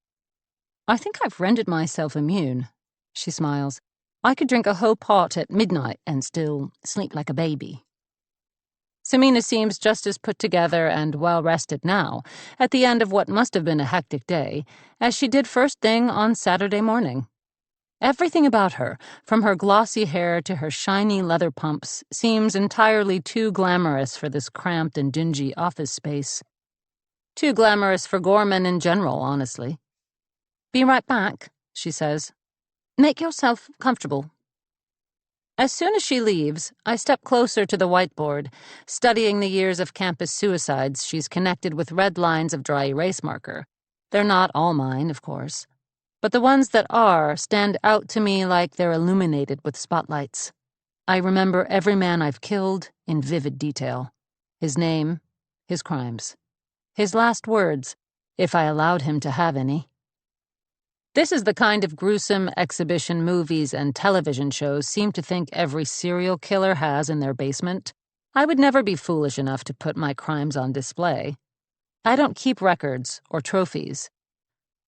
I think I've rendered myself immune, she smiles. I could drink a whole pot at midnight and still sleep like a baby. Samina seems just as put together and well-rested now, at the end of what must have been a hectic day, as she did first thing on Saturday morning. Everything about her, from her glossy hair to her shiny leather pumps, seems entirely too glamorous for this cramped and dingy office space. Too glamorous for Gorman in general, honestly. Be right back, she says. Make yourself comfortable. As soon as she leaves, I step closer to the whiteboard, studying the years of campus suicides she's connected with red lines of dry erase marker. They're not all mine, of course, but the ones that are stand out to me like they're illuminated with spotlights. I remember every man I've killed in vivid detail. His name, his crimes, his last words, if I allowed him to have any. This is the kind of gruesome exhibition movies and television shows seem to think every serial killer has in their basement. I would never be foolish enough to put my crimes on display. I don't keep records or trophies.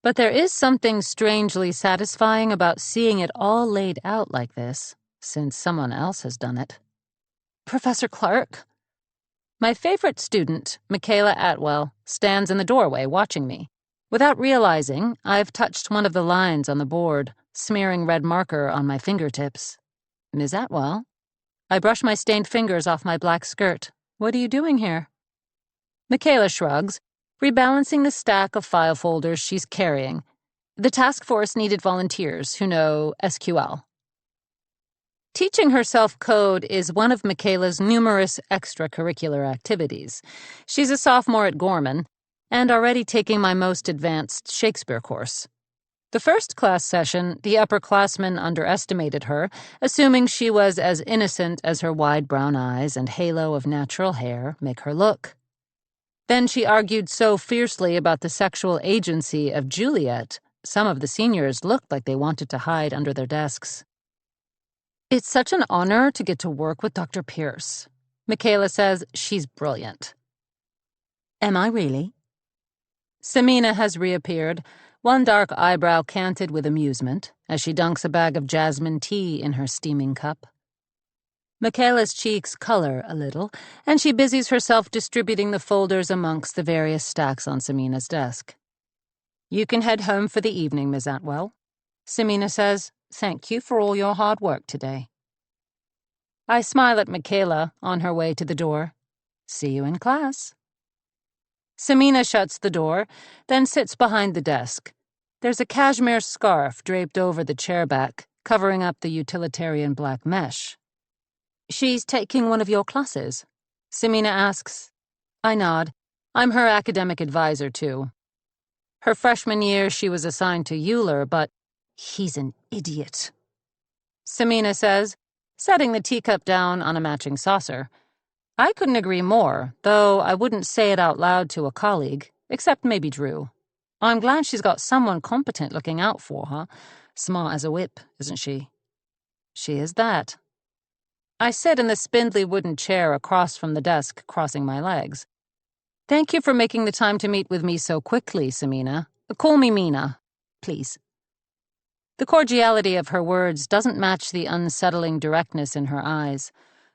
But there is something strangely satisfying about seeing it all laid out like this, since someone else has done it. Professor Clark? My favorite student, Michaela Atwell, stands in the doorway watching me. Without realizing, I've touched one of the lines on the board, smearing red marker on my fingertips. Ms. Atwell? I brush my stained fingers off my black skirt. What are you doing here? Michaela shrugs, rebalancing the stack of file folders she's carrying. The task force needed volunteers who know SQL. Teaching herself code is one of Michaela's numerous extracurricular activities. She's a sophomore at Gorman, and already taking my most advanced Shakespeare course. The first class session, the upperclassmen underestimated her, assuming she was as innocent as her wide brown eyes and halo of natural hair make her look. Then she argued so fiercely about the sexual agency of Juliet, some of the seniors looked like they wanted to hide under their desks. It's such an honor to get to work with Dr. Pierce. Michaela says she's brilliant. Am I really? Samina has reappeared, one dark eyebrow canted with amusement, as she dunks a bag of jasmine tea in her steaming cup. Michaela's cheeks color a little, and she busies herself distributing the folders amongst the various stacks on Samina's desk. You can head home for the evening, Miss Atwell. Samina says, thank you for all your hard work today. I smile at Michaela on her way to the door. See you in class. Samina shuts the door, then sits behind the desk. There's a cashmere scarf draped over the chairback, covering up the utilitarian black mesh. She's taking one of your classes? Samina asks. I nod. I'm her academic advisor, too. Her freshman year, she was assigned to Euler, but he's an idiot. Samina says, setting the teacup down on a matching saucer. I couldn't agree more, though I wouldn't say it out loud to a colleague, except maybe Drew. I'm glad she's got someone competent looking out for her. Smart as a whip, isn't she? She is that. I sit in the spindly wooden chair across from the desk, crossing my legs. Thank you for making the time to meet with me so quickly, Samina. Call me Mina, please. The cordiality of her words doesn't match the unsettling directness in her eyes.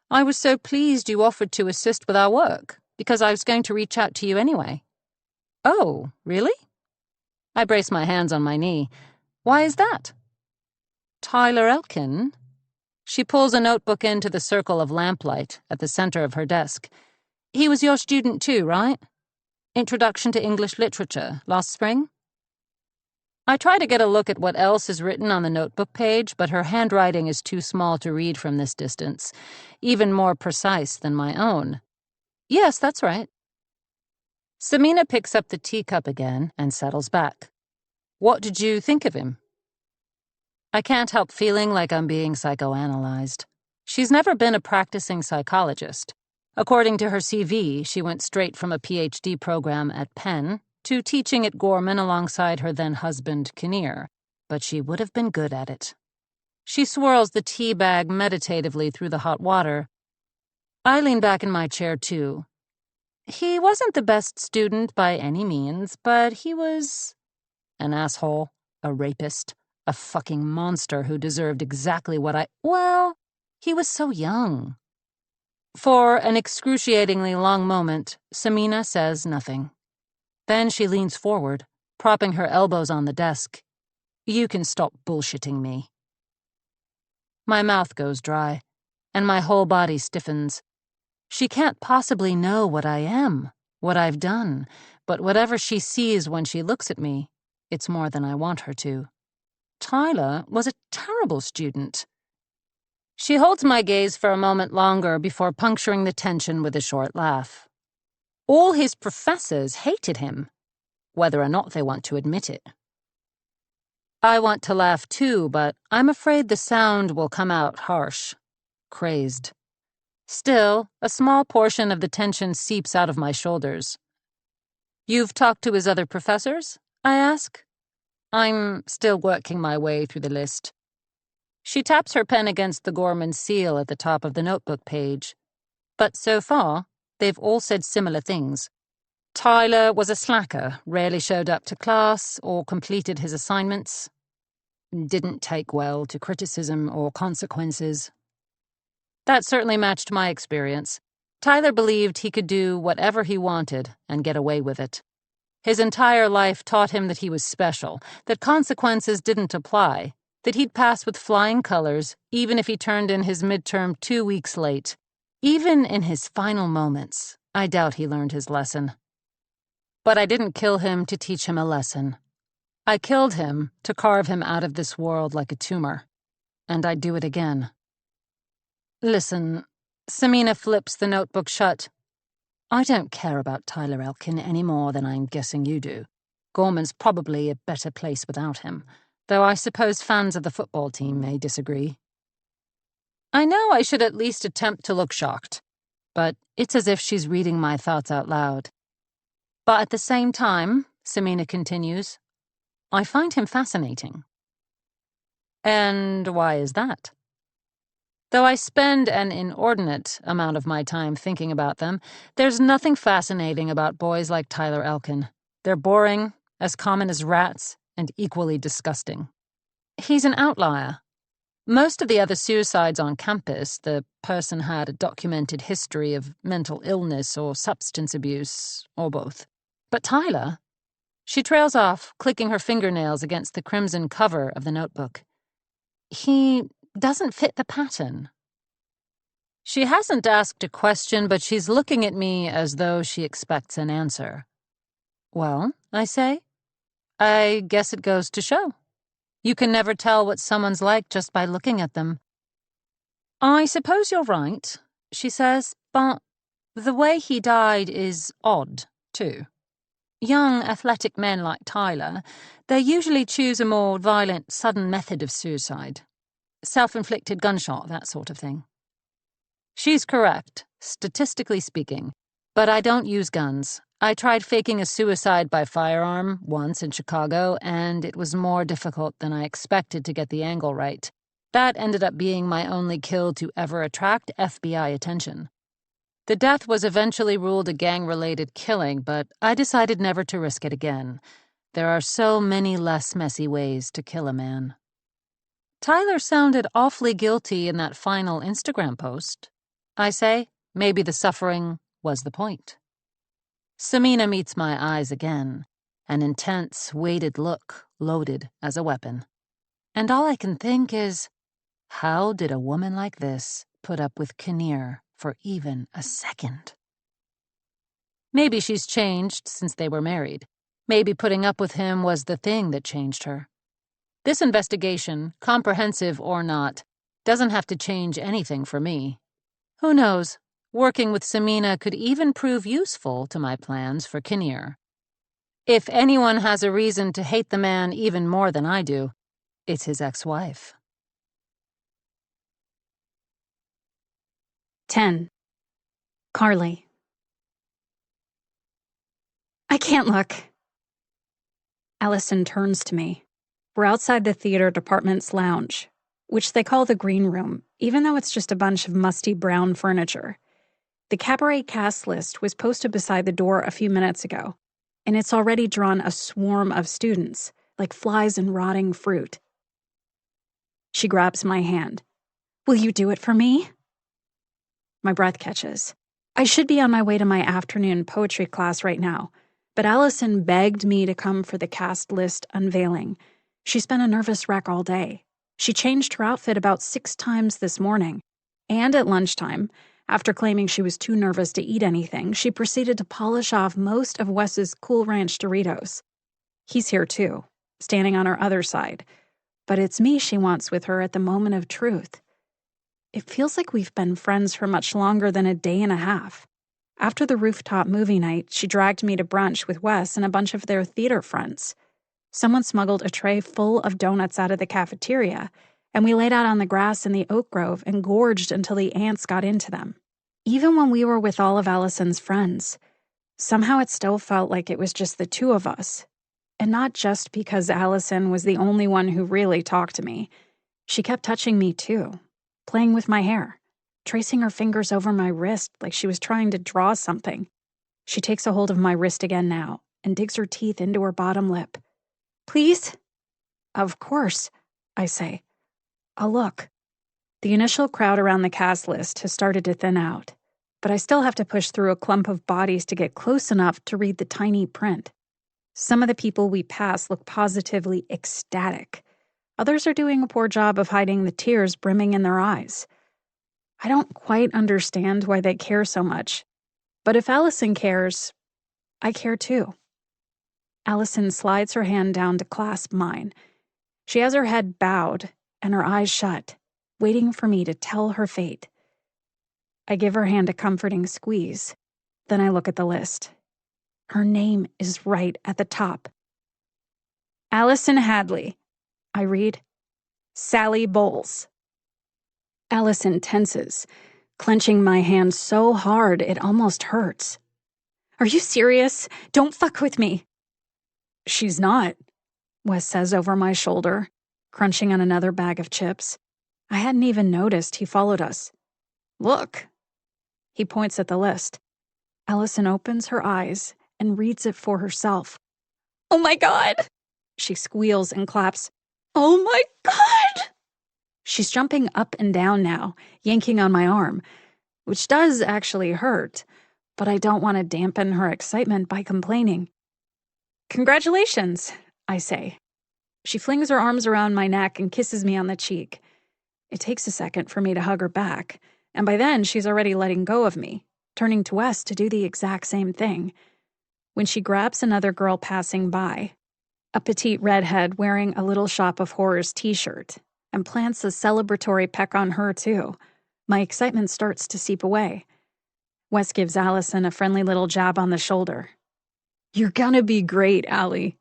I was so pleased you offered to assist with our work, because I was going to reach out to you anyway. Oh, really? I brace my hands on my knee. Why is that? Tyler Elkin? She pulls a notebook into the circle of lamplight at the center of her desk. He was your student too, right? Introduction to English Literature, last spring? I try to get a look at what else is written on the notebook page, but her handwriting is too small to read from this distance, even more precise than my own. Yes, that's right. Samina picks up the teacup again and settles back. What did you think of him? I can't help feeling like I'm being psychoanalyzed. She's never been a practicing psychologist. According to her CV, she went straight from a PhD program at Penn to teaching at Gorman alongside her then-husband, Kinnear, but she would have been good at it. She swirls the tea bag meditatively through the hot water. I lean back in my chair, too. He wasn't the best student by any means, but he was an asshole, a rapist, a fucking monster who deserved exactly what well, he was so young. For an excruciatingly long moment, Samina says nothing. Then she leans forward, propping her elbows on the desk. You can stop bullshitting me. My mouth goes dry, and my whole body stiffens. She can't possibly know what I am, what I've done, but whatever she sees when she looks at me, it's more than I want her to. Tyler was a terrible student. She holds my gaze for a moment longer before puncturing the tension with a short laugh. All his professors hated him, whether or not they want to admit it. I want to laugh too, but I'm afraid the sound will come out harsh, crazed. Still, a small portion of the tension seeps out of my shoulders. You've talked to his other professors? I ask. I'm still working my way through the list. She taps her pen against the Gorman seal at the top of the notebook page. But so far, they've all said similar things. Tyler was a slacker, rarely showed up to class or completed his assignments. Didn't take well to criticism or consequences. That certainly matched my experience. Tyler believed he could do whatever he wanted and get away with it. His entire life taught him that he was special, that consequences didn't apply, that he'd pass with flying colors even if he turned in his midterm 2 weeks late. Even in his final moments, I doubt he learned his lesson. But I didn't kill him to teach him a lesson. I killed him to carve him out of this world like a tumor. And I'd do it again. Listen, Samina flips the notebook shut. I don't care about Tyler Elkin any more than I'm guessing you do. Gorman's probably a better place without him, though I suppose fans of the football team may disagree. I know I should at least attempt to look shocked, but it's as if she's reading my thoughts out loud. But at the same time, Samina continues, I find him fascinating. And why is that? Though I spend an inordinate amount of my time thinking about them, there's nothing fascinating about boys like Tyler Elkin. They're boring, as common as rats, and equally disgusting. He's an outlier. Most of the other suicides on campus, the person had a documented history of mental illness or substance abuse, or both. But Tyler... She trails off, clicking her fingernails against the crimson cover of the notebook. He doesn't fit the pattern. She hasn't asked a question, but she's looking at me as though she expects an answer. Well, I say, I guess it goes to show. You can never tell what someone's like just by looking at them. I suppose you're right, she says, but the way he died is odd, too. Young, athletic men like Tyler, they usually choose a more violent, sudden method of suicide. Self-inflicted gunshot, that sort of thing. She's correct, statistically speaking, but I don't use guns. I tried faking a suicide by firearm once in Chicago, and it was more difficult than I expected to get the angle right. That ended up being my only kill to ever attract FBI attention. The death was eventually ruled a gang-related killing, but I decided never to risk it again. There are so many less messy ways to kill a man. Tyler sounded awfully guilty in that final Instagram post. I say, maybe the suffering was the point. Samina meets my eyes again, an intense, weighted look loaded as a weapon. And all I can think is, how did a woman like this put up with Kinnear for even a second? Maybe she's changed since they were married. Maybe putting up with him was the thing that changed her. This investigation, comprehensive or not, doesn't have to change anything for me. Who knows? Working with Samina could even prove useful to my plans for Kinnear. If anyone has a reason to hate the man even more than I do, it's his ex-wife. 10. Carly. I can't look. Allison turns to me. We're outside the theater department's lounge, which they call the green room, even though it's just a bunch of musty brown furniture. The cabaret cast list was posted beside the door a few minutes ago, and it's already drawn a swarm of students, like flies in rotting fruit. She grabs my hand. Will you do it for me? My breath catches. I should be on my way to my afternoon poetry class right now, but Allison begged me to come for the cast list unveiling. She's been a nervous wreck all day. She changed her outfit about 6 times this morning, and at lunchtime, after claiming she was too nervous to eat anything, she proceeded to polish off most of Wes's Cool Ranch Doritos. He's here too, standing on her other side, but it's me she wants with her at the moment of truth. It feels like we've been friends for much longer than a day and a half. After the rooftop movie night, she dragged me to brunch with Wes and a bunch of their theater friends. Someone smuggled a tray full of donuts out of the cafeteria, and we laid out on the grass in the oak grove and gorged until the ants got into them. Even when we were with all of Allison's friends, somehow it still felt like it was just the two of us. And not just because Allison was the only one who really talked to me. She kept touching me too, playing with my hair, tracing her fingers over my wrist like she was trying to draw something. She takes a hold of my wrist again now and digs her teeth into her bottom lip. Please? Of course, I say. I'll look. The initial crowd around the cast list has started to thin out, but I still have to push through a clump of bodies to get close enough to read the tiny print. Some of the people we pass look positively ecstatic. Others are doing a poor job of hiding the tears brimming in their eyes. I don't quite understand why they care so much, but if Allison cares, I care too. Allison slides her hand down to clasp mine. She has her head bowed and her eyes shut, waiting for me to tell her fate. I give her hand a comforting squeeze. Then I look at the list. Her name is right at the top. Allison Hadley. I read. Sally Bowles. Allison tenses, clenching my hand so hard it almost hurts. Are you serious? Don't fuck with me. She's not, Wes says over my shoulder, crunching on another bag of chips. I hadn't even noticed he followed us. Look. He points at the list. Allison opens her eyes and reads it for herself. Oh my God! She squeals and claps. Oh my God! She's jumping up and down now, yanking on my arm, which does actually hurt, but I don't want to dampen her excitement by complaining. Congratulations, I say. She flings her arms around my neck and kisses me on the cheek. It takes a second for me to hug her back, and by then she's already letting go of me, turning to Wes to do the exact same thing. When she grabs another girl passing by, a petite redhead wearing a Little Shop of Horrors t-shirt, and plants a celebratory peck on her too, my excitement starts to seep away. Wes gives Allison a friendly little jab on the shoulder. You're gonna be great, Allie.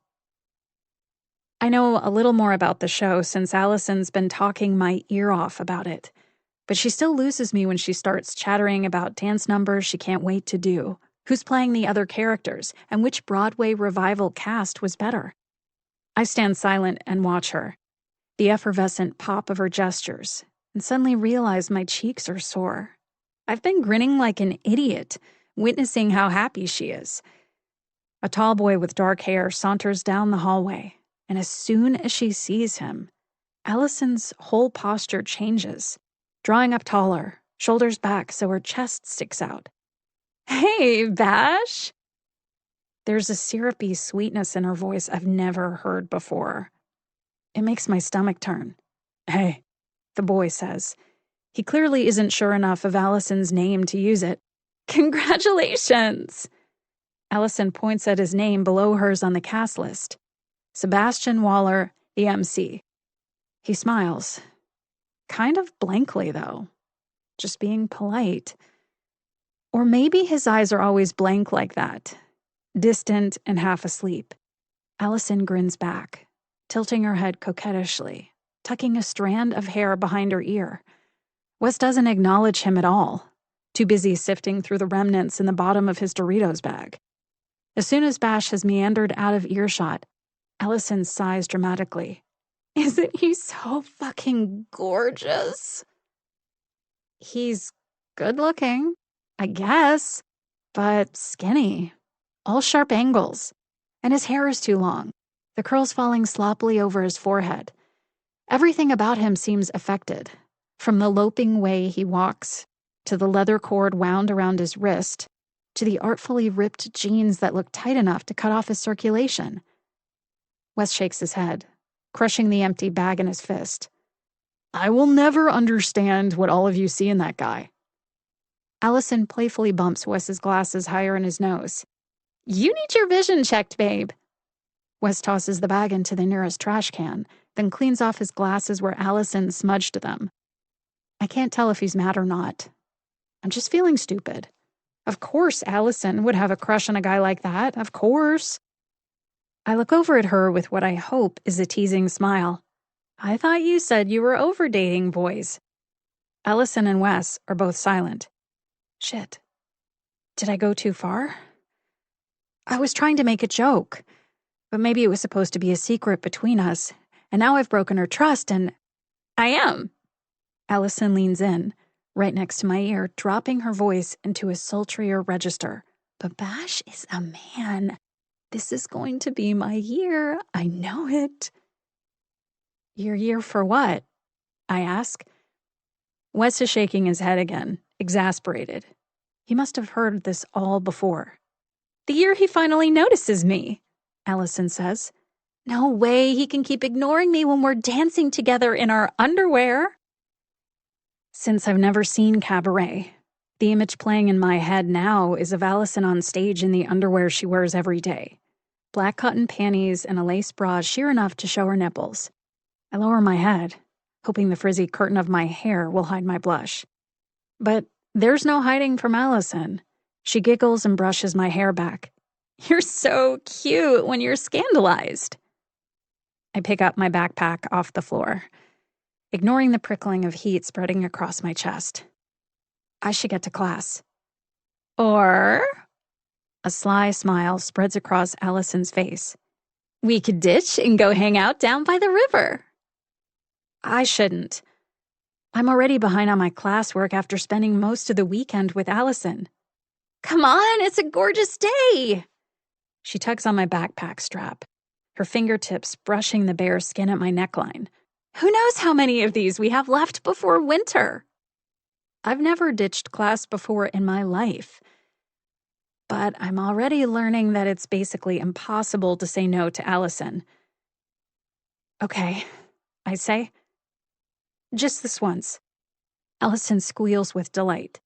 I know a little more about the show since Allison's been talking my ear off about it, but she still loses me when she starts chattering about dance numbers she can't wait to do, who's playing the other characters, and which Broadway revival cast was better. I stand silent and watch her, the effervescent pop of her gestures, and suddenly realize my cheeks are sore. I've been grinning like an idiot, witnessing how happy she is. A tall boy with dark hair saunters down the hallway, and as soon as she sees him, Allison's whole posture changes, drawing up taller, shoulders back so her chest sticks out. Hey, Bash! There's a syrupy sweetness in her voice I've never heard before. It makes my stomach turn. Hey, the boy says. He clearly isn't sure enough of Allison's name to use it. Congratulations! Allison points at his name below hers on the cast list. Sebastian Waller, the MC. He smiles. Kind of blankly, though. Just being polite. Or maybe his eyes are always blank like that. Distant and half asleep. Allison grins back, tilting her head coquettishly, tucking a strand of hair behind her ear. Wes doesn't acknowledge him at all, too busy sifting through the remnants in the bottom of his Doritos bag. As soon as Bash has meandered out of earshot, Allison sighs dramatically. Isn't he so fucking gorgeous? He's good looking, I guess, but skinny. All sharp angles. And his hair is too long, the curls falling sloppily over his forehead. Everything about him seems affected, from the loping way he walks, to the leather cord wound around his wrist, to the artfully ripped jeans that look tight enough to cut off his circulation. Wes shakes his head, crushing the empty bag in his fist. I will never understand what all of you see in that guy. Allison playfully bumps Wes's glasses higher in his nose. You need your vision checked, babe. Wes tosses the bag into the nearest trash can, then cleans off his glasses where Allison smudged them. I can't tell if he's mad or not. I'm just feeling stupid. Of course Allison would have a crush on a guy like that. Of course. I look over at her with what I hope is a teasing smile. I thought you said you were over dating boys. Allison and Wes are both silent. Shit. Did I go too far? I was trying to make a joke, but maybe it was supposed to be a secret between us, and now I've broken her trust and I am. Allison leans in, right next to my ear, dropping her voice into a sultrier register. But Bash is a man. This is going to be my year. I know it. Your year for what? I ask. Wes is shaking his head again, exasperated. He must have heard this all before. The year he finally notices me, Allison says. No way he can keep ignoring me when we're dancing together in our underwear. Since I've never seen Cabaret, the image playing in my head now is of Allison on stage in the underwear she wears every day. Black cotton panties and a lace bra sheer enough to show her nipples. I lower my head, hoping the frizzy curtain of my hair will hide my blush. But there's no hiding from Allison. She giggles and brushes my hair back. You're so cute when you're scandalized. I pick up my backpack off the floor, ignoring the prickling of heat spreading across my chest. I should get to class. Or, a sly smile spreads across Allison's face. We could ditch and go hang out down by the river. I shouldn't. I'm already behind on my classwork after spending most of the weekend with Allison. Come on, it's a gorgeous day. She tugs on my backpack strap, her fingertips brushing the bare skin at my neckline. Who knows how many of these we have left before winter? I've never ditched class before in my life, but I'm already learning that it's basically impossible to say no to Allison. Okay, I say. Just this once. Allison squeals with delight.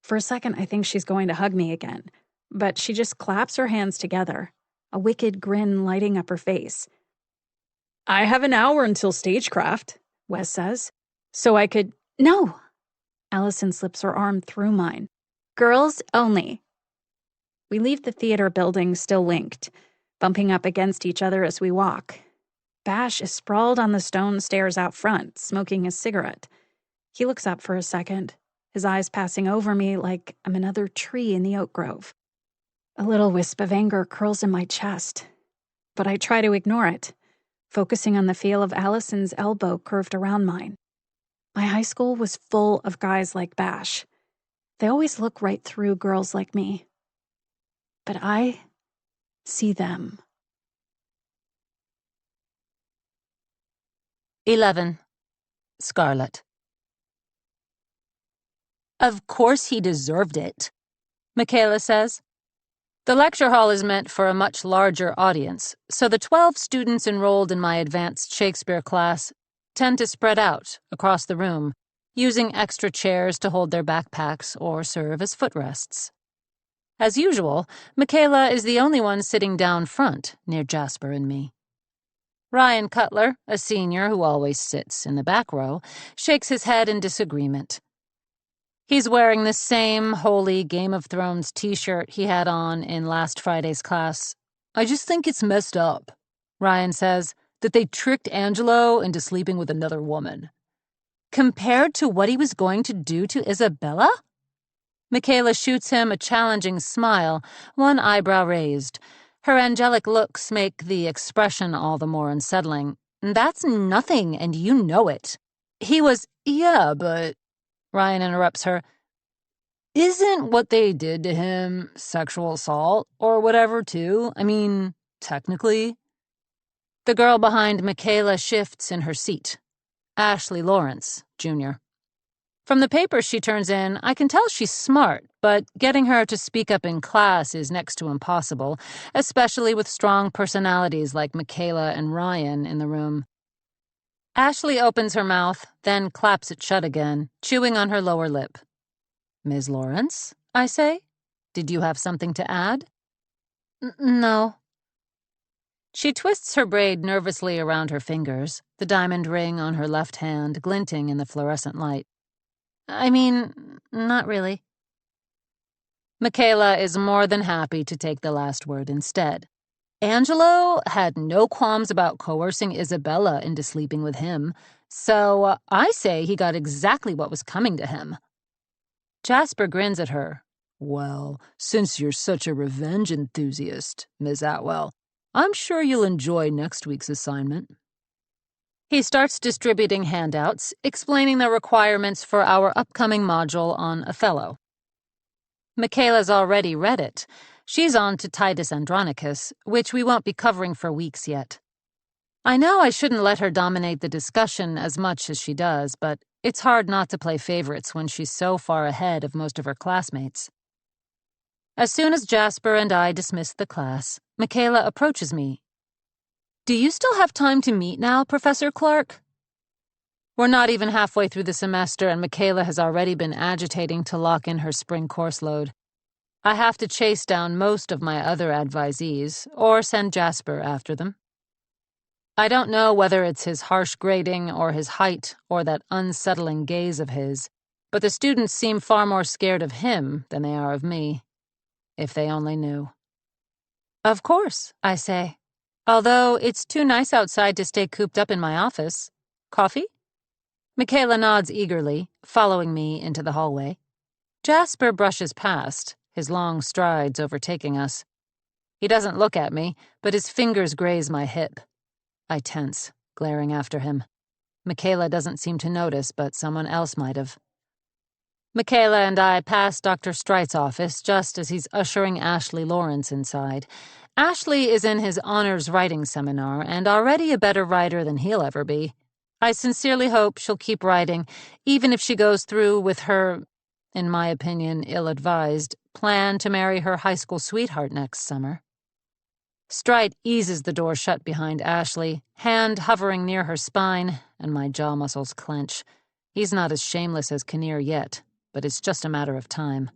For a second, I think she's going to hug me again, but she just claps her hands together, a wicked grin lighting up her face. I have an hour until stagecraft, Wes says, so I could— No! Allison slips her arm through mine. Girls only. We leave the theater building still linked, bumping up against each other as we walk. Bash is sprawled on the stone stairs out front, smoking a cigarette. He looks up for a second, his eyes passing over me like I'm another tree in the oak grove. A little wisp of anger curls in my chest, but I try to ignore it, focusing on the feel of Allison's elbow curved around mine. My high school was full of guys like Bash. They always look right through girls like me. But I see them. 11. Scarlett. Of course he deserved it, Michaela says. The lecture hall is meant for a much larger audience, so the 12 students enrolled in my advanced Shakespeare class tend to spread out across the room, using extra chairs to hold their backpacks or serve as footrests. As usual, Michaela is the only one sitting down front near Jasper and me. Ryan Cutler, a senior who always sits in the back row, shakes his head in disagreement. He's wearing the same holy Game of Thrones t-shirt he had on in last Friday's class. I just think it's messed up, Ryan says, that they tricked Angelo into sleeping with another woman. Compared to what he was going to do to Isabella? Michaela shoots him a challenging smile, one eyebrow raised. Her angelic looks make the expression all the more unsettling. That's nothing, and you know it. He was— Yeah, but— Ryan interrupts her. Isn't what they did to him sexual assault or whatever, too? I mean, technically. The girl behind Michaela shifts in her seat. Ashley Lawrence, Jr. From the papers she turns in, I can tell she's smart, but getting her to speak up in class is next to impossible, especially with strong personalities like Michaela and Ryan in the room. Ashley opens her mouth, then claps it shut again, chewing on her lower lip. Ms. Lawrence, I say? Did you have something to add? No. She twists her braid nervously around her fingers, the diamond ring on her left hand glinting in the fluorescent light. I mean, not really. Michaela is more than happy to take the last word instead. Angelo had no qualms about coercing Isabella into sleeping with him, so I say he got exactly what was coming to him. Jasper grins at her. Well, since you're such a revenge enthusiast, Miss Atwell, I'm sure you'll enjoy next week's assignment. He starts distributing handouts, explaining the requirements for our upcoming module on Othello. Michaela's already read it. She's on to Titus Andronicus, which we won't be covering for weeks yet. I know I shouldn't let her dominate the discussion as much as she does, but it's hard not to play favorites when she's so far ahead of most of her classmates. As soon as Jasper and I dismiss the class, Michaela approaches me. Do you still have time to meet now, Professor Clark? We're not even halfway through the semester, and Michaela has already been agitating to lock in her spring course load. I have to chase down most of my other advisees, or send Jasper after them. I don't know whether it's his harsh grading or his height or that unsettling gaze of his, but the students seem far more scared of him than they are of me. If they only knew. Of course, I say. Although it's too nice outside to stay cooped up in my office. Coffee? Michaela nods eagerly, following me into the hallway. Jasper brushes past, his long strides overtaking us. He doesn't look at me, but his fingers graze my hip. I tense, glaring after him. Michaela doesn't seem to notice, but someone else might have. Michaela and I pass Dr. Streit's office just as he's ushering Ashley Lawrence inside. Ashley is in his honors writing seminar and already a better writer than he'll ever be. I sincerely hope she'll keep writing, even if she goes through with her, in my opinion, ill-advised, plan to marry her high school sweetheart next summer. Streit eases the door shut behind Ashley, hand hovering near her spine, and my jaw muscles clench. He's not as shameless as Kinnear yet, but it's just a matter of time.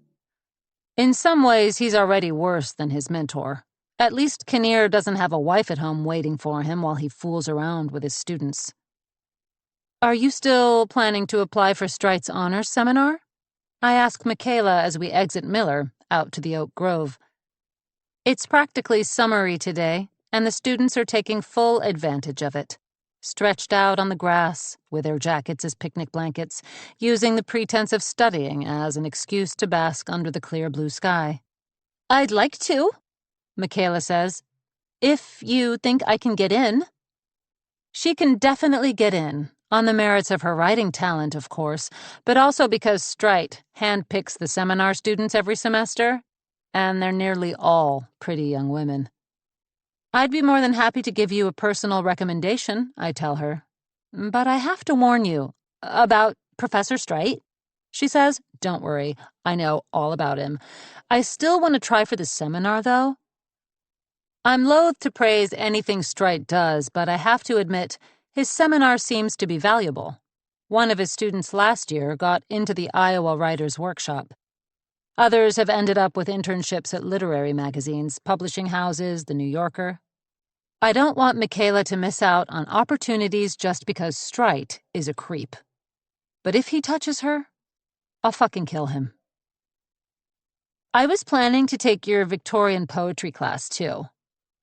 In some ways, he's already worse than his mentor. At least Kinnear doesn't have a wife at home waiting for him while he fools around with his students. Are you still planning to apply for Streit's honors seminar? I ask Michaela as we exit Miller, out to the Oak Grove. It's practically summery today, and the students are taking full advantage of it. Stretched out on the grass, with their jackets as picnic blankets, using the pretense of studying as an excuse to bask under the clear blue sky. I'd like to, Michaela says, if you think I can get in. She can definitely get in, on the merits of her writing talent, of course, but also because Streit handpicks the seminar students every semester, and they're nearly all pretty young women. I'd be more than happy to give you a personal recommendation, I tell her. But I have to warn you. About Professor Streit? She says, don't worry, I know all about him. I still want to try for the seminar, though. I'm loath to praise anything Streit does, but I have to admit, his seminar seems to be valuable. One of his students last year got into the Iowa Writers' Workshop. Others have ended up with internships at literary magazines, publishing houses, The New Yorker. I don't want Michaela to miss out on opportunities just because Streit is a creep. But if he touches her, I'll fucking kill him. I was planning to take your Victorian poetry class, too.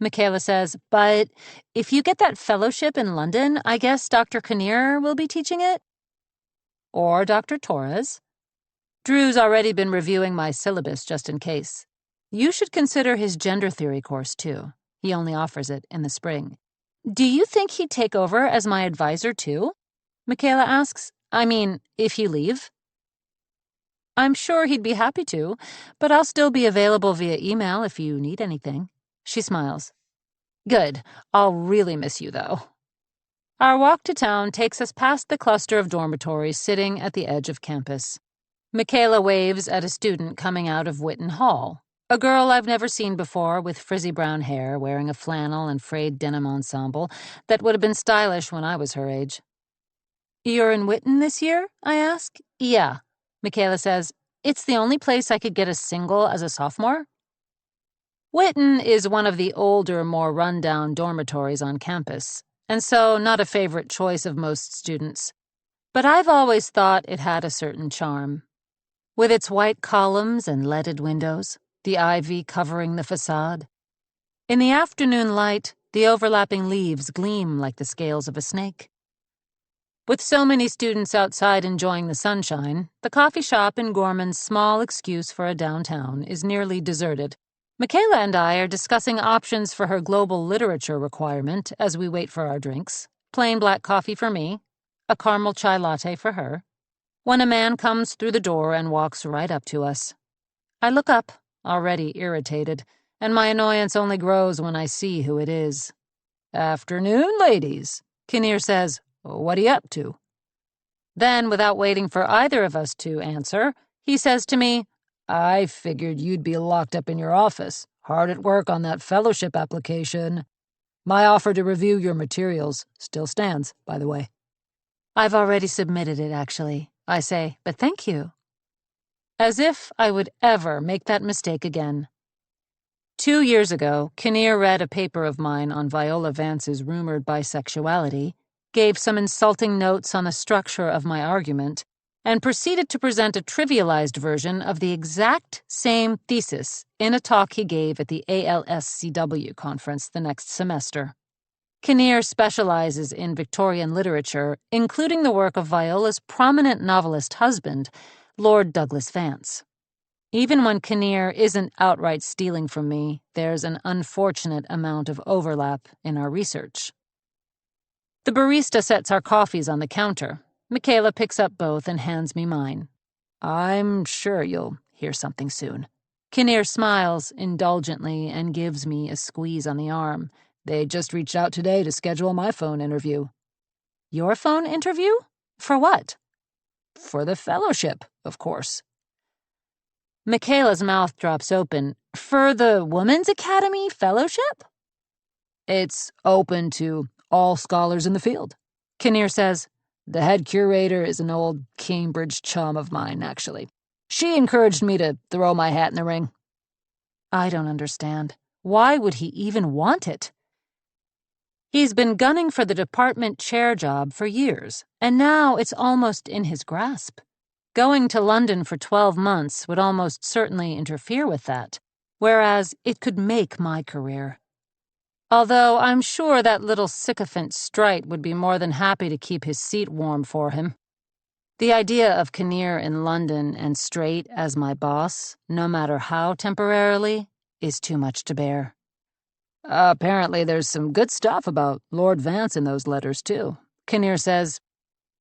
Michaela says, but if you get that fellowship in London, I guess Dr. Kinnear will be teaching it? Or Dr. Torres? Drew's already been reviewing my syllabus just in case. You should consider his gender theory course, too. He only offers it in the spring. Do you think he'd take over as my advisor, too? Michaela asks. I mean, if you leave? I'm sure he'd be happy to, but I'll still be available via email if you need anything. She smiles. Good. I'll really miss you, though. Our walk to town takes us past the cluster of dormitories sitting at the edge of campus. Michaela waves at a student coming out of Whitten Hall, a girl I've never seen before with frizzy brown hair wearing a flannel and frayed denim ensemble that would have been stylish when I was her age. You're in Whitten this year? I ask. Yeah, Michaela says. It's the only place I could get a single as a sophomore. Whitten is one of the older, more run-down dormitories on campus, and so not a favorite choice of most students. But I've always thought it had a certain charm. With its white columns and leaded windows, the ivy covering the facade. In the afternoon light, the overlapping leaves gleam like the scales of a snake. With so many students outside enjoying the sunshine, the coffee shop in Gorman's small excuse for a downtown is nearly deserted. Michaela and I are discussing options for her global literature requirement as we wait for our drinks. Plain black coffee for me, a caramel chai latte for her, when a man comes through the door and walks right up to us. I look up, already irritated, and my annoyance only grows when I see who it is. "Afternoon, ladies," Kinnear says. "What are you up to?" Then, without waiting for either of us to answer, he says to me, "I figured you'd be locked up in your office, hard at work on that fellowship application. My offer to review your materials still stands, by the way." "I've already submitted it, actually," I say, "but thank you." As if I would ever make that mistake again. 2 years ago, Kinnear read a paper of mine on Viola Vance's rumored bisexuality, gave some insulting notes on the structure of my argument, and proceeded to present a trivialized version of the exact same thesis in a talk he gave at the ALSCW conference the next semester. Kinnear specializes in Victorian literature, including the work of Viola's prominent novelist husband, Lord Douglas Vance. Even when Kinnear isn't outright stealing from me, there's an unfortunate amount of overlap in our research. The barista sets our coffees on the counter. Michaela picks up both and hands me mine. "I'm sure you'll hear something soon." Kinnear smiles indulgently and gives me a squeeze on the arm. "They just reached out today to schedule my phone interview." "Your phone interview? For what?" "For the fellowship, of course." Michaela's mouth drops open. "For the Women's Academy Fellowship?" "It's open to all scholars in the field," Kinnear says. "The head curator is an old Cambridge chum of mine, actually. She encouraged me to throw my hat in the ring." I don't understand. Why would he even want it? He's been gunning for the department chair job for years, and now it's almost in his grasp. Going to London for 12 months would almost certainly interfere with that, whereas it could make my career. Although I'm sure that little sycophant Strite would be more than happy to keep his seat warm for him. The idea of Kinnear in London and Straight as my boss, no matter how temporarily, is too much to bear. Apparently there's some good stuff about Lord Vance in those letters, too, Kinnear says.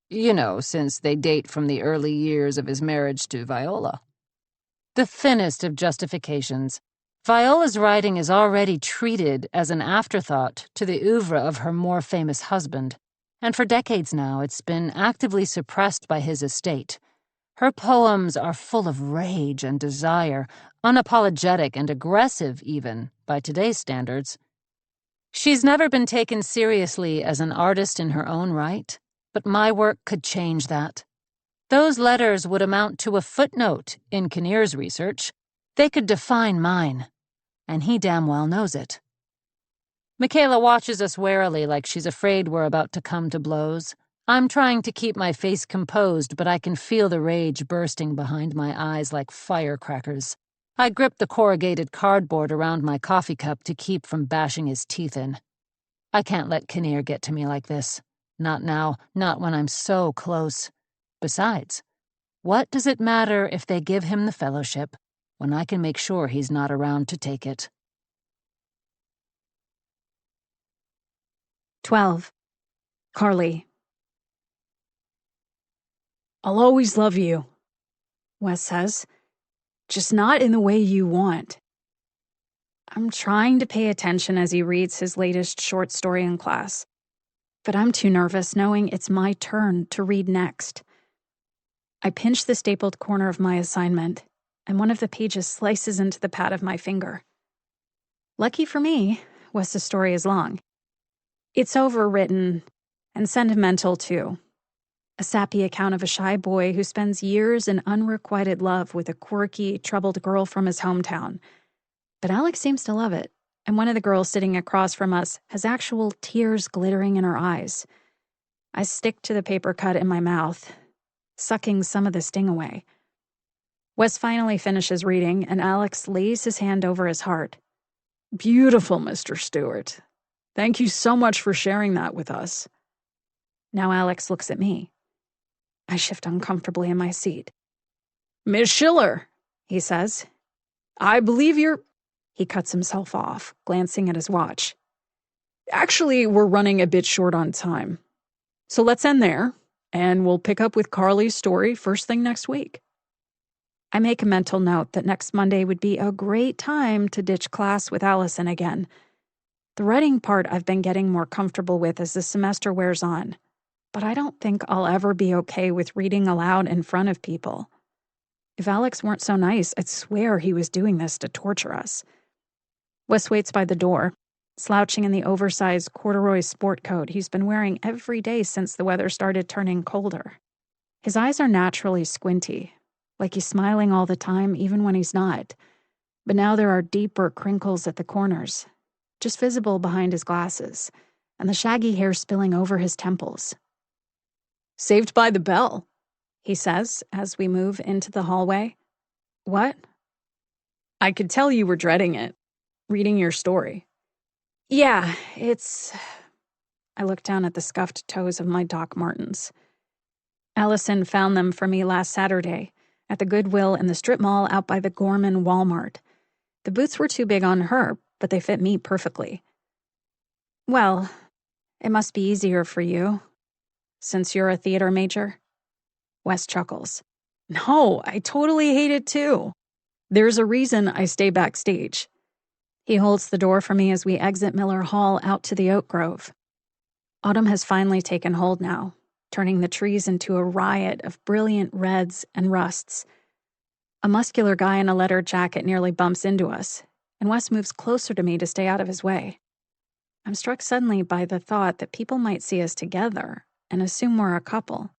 You know, since they date from the early years of his marriage to Viola. The thinnest of justifications. Viola's writing is already treated as an afterthought to the oeuvre of her more famous husband, and for decades now it's been actively suppressed by his estate. Her poems are full of rage and desire, unapologetic and aggressive even, by today's standards. She's never been taken seriously as an artist in her own right, but my work could change that. Those letters would amount to a footnote in Kinnear's research. They could define mine, and he damn well knows it. Michaela watches us warily like she's afraid we're about to come to blows. I'm trying to keep my face composed, but I can feel the rage bursting behind my eyes like firecrackers. I grip the corrugated cardboard around my coffee cup to keep from bashing his teeth in. I can't let Kinnear get to me like this. Not now, not when I'm so close. Besides, what does it matter if they give him the fellowship when I can make sure he's not around to take it? 12. Carly. "I'll always love you," Wes says. "Just not in the way you want." I'm trying to pay attention as he reads his latest short story in class, but I'm too nervous knowing it's my turn to read next. I pinch the stapled corner of my assignment, and one of the pages slices into the pad of my finger. Lucky for me, Wes's story is long. It's overwritten and sentimental, too. A sappy account of a shy boy who spends years in unrequited love with a quirky, troubled girl from his hometown. But Alex seems to love it, and one of the girls sitting across from us has actual tears glittering in her eyes. I stick to the paper cut in my mouth, sucking some of the sting away. Wes finally finishes reading, and Alex lays his hand over his heart. Beautiful, Mr. Stewart. Thank you so much for sharing that with us. Now Alex looks at me. I shift uncomfortably in my seat. Miss Schiller, he says. I believe you're... He cuts himself off, glancing at his watch. Actually, we're running a bit short on time. So let's end there, and we'll pick up with Carly's story first thing next week. I make a mental note that next Monday would be a great time to ditch class with Allison again. The writing part I've been getting more comfortable with as the semester wears on, but I don't think I'll ever be okay with reading aloud in front of people. If Alex weren't so nice, I'd swear he was doing this to torture us. Wes waits by the door, slouching in the oversized corduroy sport coat he's been wearing every day since the weather started turning colder. His eyes are naturally squinty, like he's smiling all the time even when he's not. But now there are deeper crinkles at the corners, just visible behind his glasses, and the shaggy hair spilling over his temples. Saved by the bell, he says as we move into the hallway. What? I could tell you were dreading it, reading your story. Yeah, it's... I look down at the scuffed toes of my Doc Martens. Allison found them for me last Saturday at the Goodwill in the strip mall out by the Gorman Walmart. The boots were too big on her, but they fit me perfectly. Well, it must be easier for you, since you're a theater major. Wes chuckles. No, I totally hate it too. There's a reason I stay backstage. He holds the door for me as we exit Miller Hall out to the oak grove. Autumn has finally taken hold now, turning the trees into a riot of brilliant reds and rusts. A muscular guy in a leather jacket nearly bumps into us, and Wes moves closer to me to stay out of his way. I'm struck suddenly by the thought that people might see us together and assume we're a couple.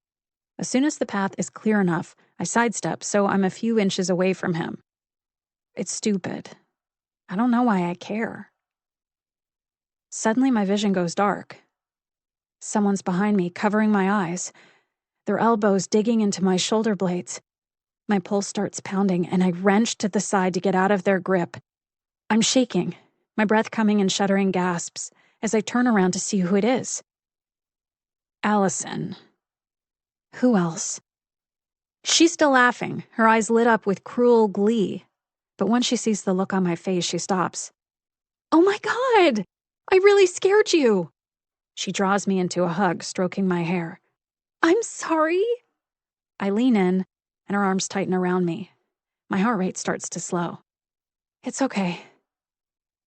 As soon as the path is clear enough, I sidestep so I'm a few inches away from him. It's stupid. I don't know why I care. Suddenly my vision goes dark. Someone's behind me, covering my eyes, their elbows digging into my shoulder blades. My pulse starts pounding, and I wrench to the side to get out of their grip. I'm shaking, my breath coming in shuddering gasps, as I turn around to see who it is. Allison. Who else? She's still laughing, her eyes lit up with cruel glee. But when she sees the look on my face, she stops. Oh my God! I really scared you! She draws me into a hug, stroking my hair. I'm sorry. I lean in, and her arms tighten around me. My heart rate starts to slow. It's okay.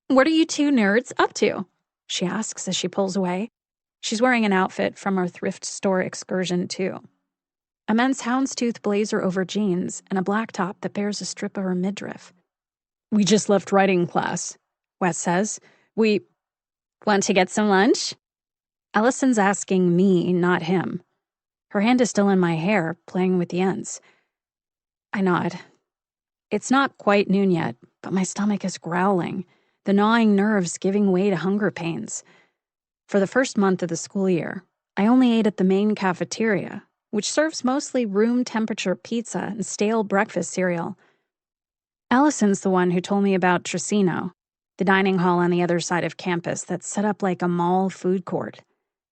What are you two nerds up to? She asks as she pulls away. She's wearing an outfit from our thrift store excursion, too. A men's houndstooth blazer over jeans and a black top that bears a strip of her midriff. We just left writing class, Wes says. We want to get some lunch? Allison's asking me, not him. Her hand is still in my hair, playing with the ends. I nod. It's not quite noon yet, but my stomach is growling, the gnawing nerves giving way to hunger pains. For the first month of the school year, I only ate at the main cafeteria, which serves mostly room-temperature pizza and stale breakfast cereal. Allison's the one who told me about Tricino, the dining hall on the other side of campus that's set up like a mall food court,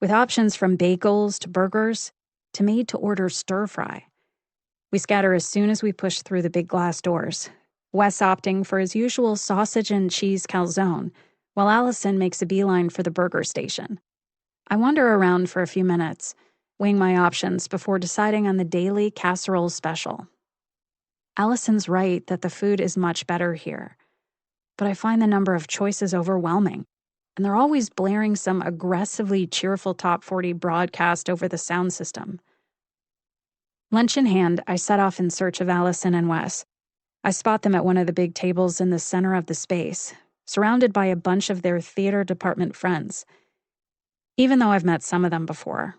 with options from bagels to burgers to made-to-order stir-fry. We scatter as soon as we push through the big glass doors, Wes opting for his usual sausage and cheese calzone, while Allison makes a beeline for the burger station. I wander around for a few minutes, weighing my options before deciding on the daily casserole special. Allison's right that the food is much better here, but I find the number of choices overwhelming, and they're always blaring some aggressively cheerful Top 40 broadcast over the sound system. Lunch in hand, I set off in search of Allison and Wes. I spot them at one of the big tables in the center of the space, surrounded by a bunch of their theater department friends. Even though I've met some of them before,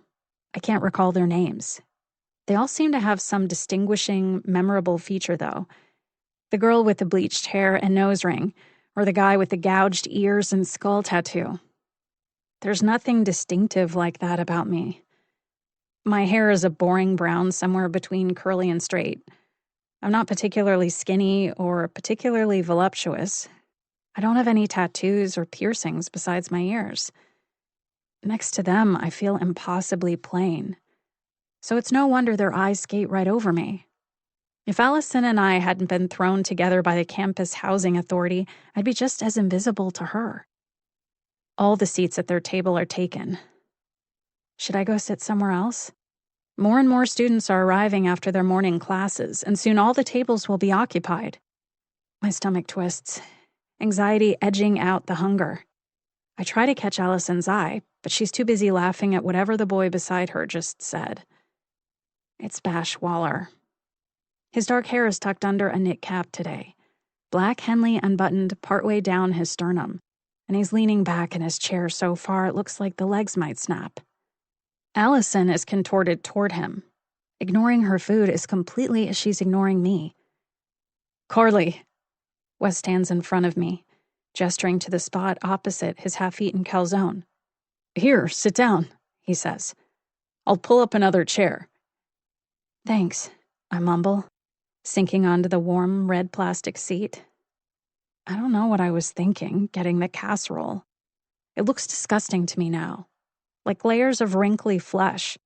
I can't recall their names. They all seem to have some distinguishing, memorable feature, though. The girl with the bleached hair and nose ring, or the guy with the gouged ears and skull tattoo. There's nothing distinctive like that about me. My hair is a boring brown somewhere between curly and straight. I'm not particularly skinny or particularly voluptuous. I don't have any tattoos or piercings besides my ears. Next to them, I feel impossibly plain. So it's no wonder their eyes skate right over me. If Allison and I hadn't been thrown together by the campus housing authority, I'd be just as invisible to her. All the seats at their table are taken. Should I go sit somewhere else? More and more students are arriving after their morning classes, and soon all the tables will be occupied. My stomach twists, anxiety edging out the hunger. I try to catch Allison's eye, but she's too busy laughing at whatever the boy beside her just said. It's Bash Waller. His dark hair is tucked under a knit cap today. Black Henley unbuttoned partway down his sternum, and he's leaning back in his chair so far it looks like the legs might snap. Allison is contorted toward him, ignoring her food as completely as she's ignoring me. Carly. Wes stands in front of me, gesturing to the spot opposite his half-eaten calzone. Here, sit down, he says. I'll pull up another chair. Thanks, I mumble, sinking onto the warm red plastic seat. I don't know what I was thinking, getting the casserole. It looks disgusting to me now, like layers of wrinkly flesh.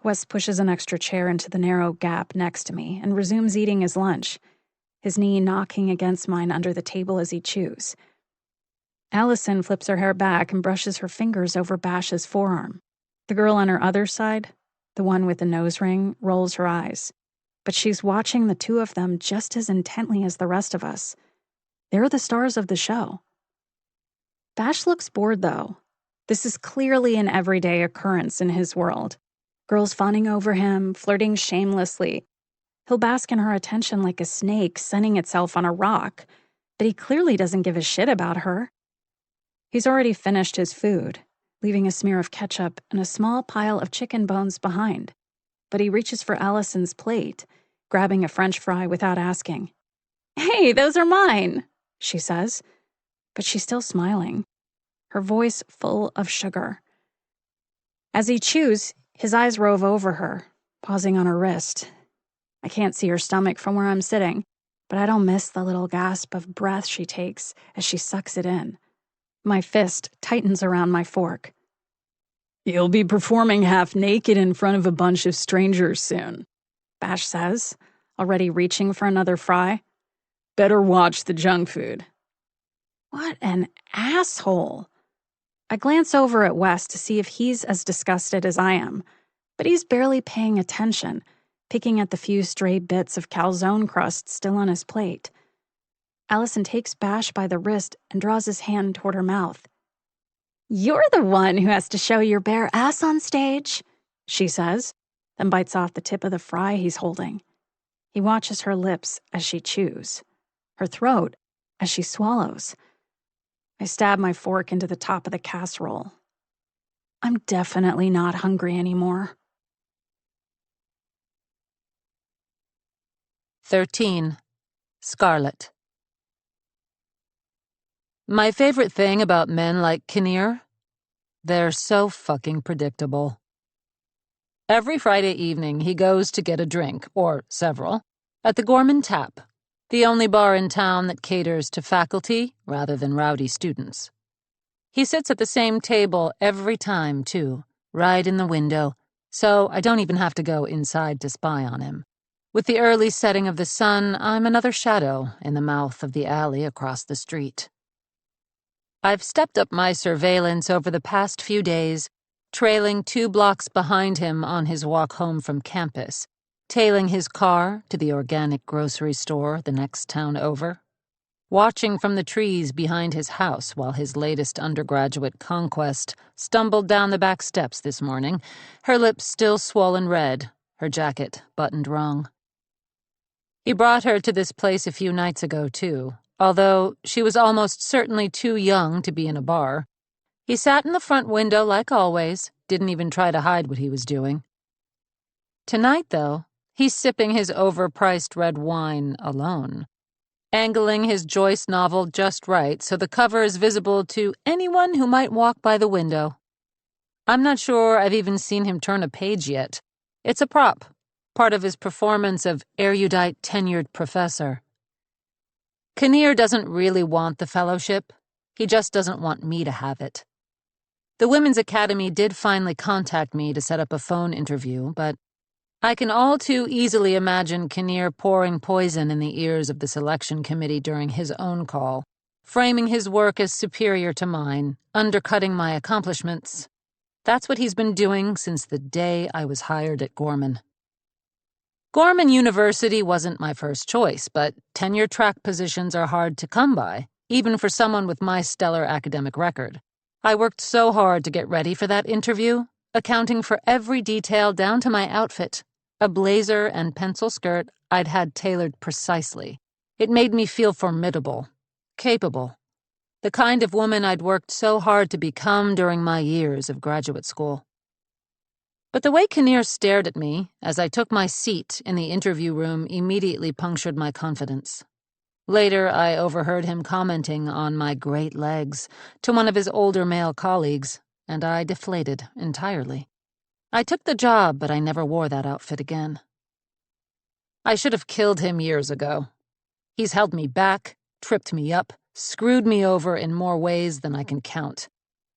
Wes pushes an extra chair into the narrow gap next to me and resumes eating his lunch, his knee knocking against mine under the table as he chews. Allison flips her hair back and brushes her fingers over Bash's forearm. The girl on her other side, the one with the nose ring, rolls her eyes. But she's watching the two of them just as intently as the rest of us. They're the stars of the show. Bash looks bored, though. This is clearly an everyday occurrence in his world. Girls fawning over him, flirting shamelessly. He'll bask in her attention like a snake sunning itself on a rock, but he clearly doesn't give a shit about her. He's already finished his food, leaving a smear of ketchup and a small pile of chicken bones behind. But he reaches for Allison's plate, grabbing a French fry without asking. Hey, those are mine, she says, but she's still smiling, her voice full of sugar. As he chews, his eyes rove over her, pausing on her wrist. I can't see her stomach from where I'm sitting, but I don't miss the little gasp of breath she takes as she sucks it in. My fist tightens around my fork. You'll be performing half naked in front of a bunch of strangers soon, Bash says, already reaching for another fry. Better watch the junk food. What an asshole. I glance over at Wes to see if he's as disgusted as I am, but he's barely paying attention, picking at the few stray bits of calzone crust still on his plate. Allison takes Bash by the wrist and draws his hand toward her mouth. You're the one who has to show your bare ass on stage, she says, then bites off the tip of the fry he's holding. He watches her lips as she chews, her throat as she swallows. I stab my fork into the top of the casserole. I'm definitely not hungry anymore. 13. Scarlett. My favorite thing about men like Kinnear? They're so fucking predictable. Every Friday evening, he goes to get a drink, or several, at the Gorman Tap, the only bar in town that caters to faculty rather than rowdy students. He sits at the same table every time, too, right in the window, so I don't even have to go inside to spy on him. With the early setting of the sun, I'm another shadow in the mouth of the alley across the street. I've stepped up my surveillance over the past few days, trailing 2 blocks behind him on his walk home from campus, tailing his car to the organic grocery store the next town over, watching from the trees behind his house while his latest undergraduate conquest stumbled down the back steps this morning, her lips still swollen red, her jacket buttoned wrong. He brought her to this place a few nights ago, too. Although she was almost certainly too young to be in a bar. He sat in the front window like always, didn't even try to hide what he was doing. Tonight, though, he's sipping his overpriced red wine alone, angling his Joyce novel just right so the cover is visible to anyone who might walk by the window. I'm not sure I've even seen him turn a page yet. It's a prop, part of his performance of erudite tenured professor. Kinnear doesn't really want the fellowship. He just doesn't want me to have it. The Women's Academy did finally contact me to set up a phone interview, but I can all too easily imagine Kinnear pouring poison in the ears of the selection committee during his own call, framing his work as superior to mine, undercutting my accomplishments. That's what he's been doing since the day I was hired at Gorman. Gorman University wasn't my first choice, but tenure-track positions are hard to come by, even for someone with my stellar academic record. I worked so hard to get ready for that interview, accounting for every detail down to my outfit. A blazer and pencil skirt I'd had tailored precisely. It made me feel formidable, capable, the kind of woman I'd worked so hard to become during my years of graduate school. But the way Kinnear stared at me as I took my seat in the interview room immediately punctured my confidence. Later, I overheard him commenting on my great legs to one of his older male colleagues, and I deflated entirely. I took the job, but I never wore that outfit again. I should have killed him years ago. He's held me back, tripped me up, screwed me over in more ways than I can count.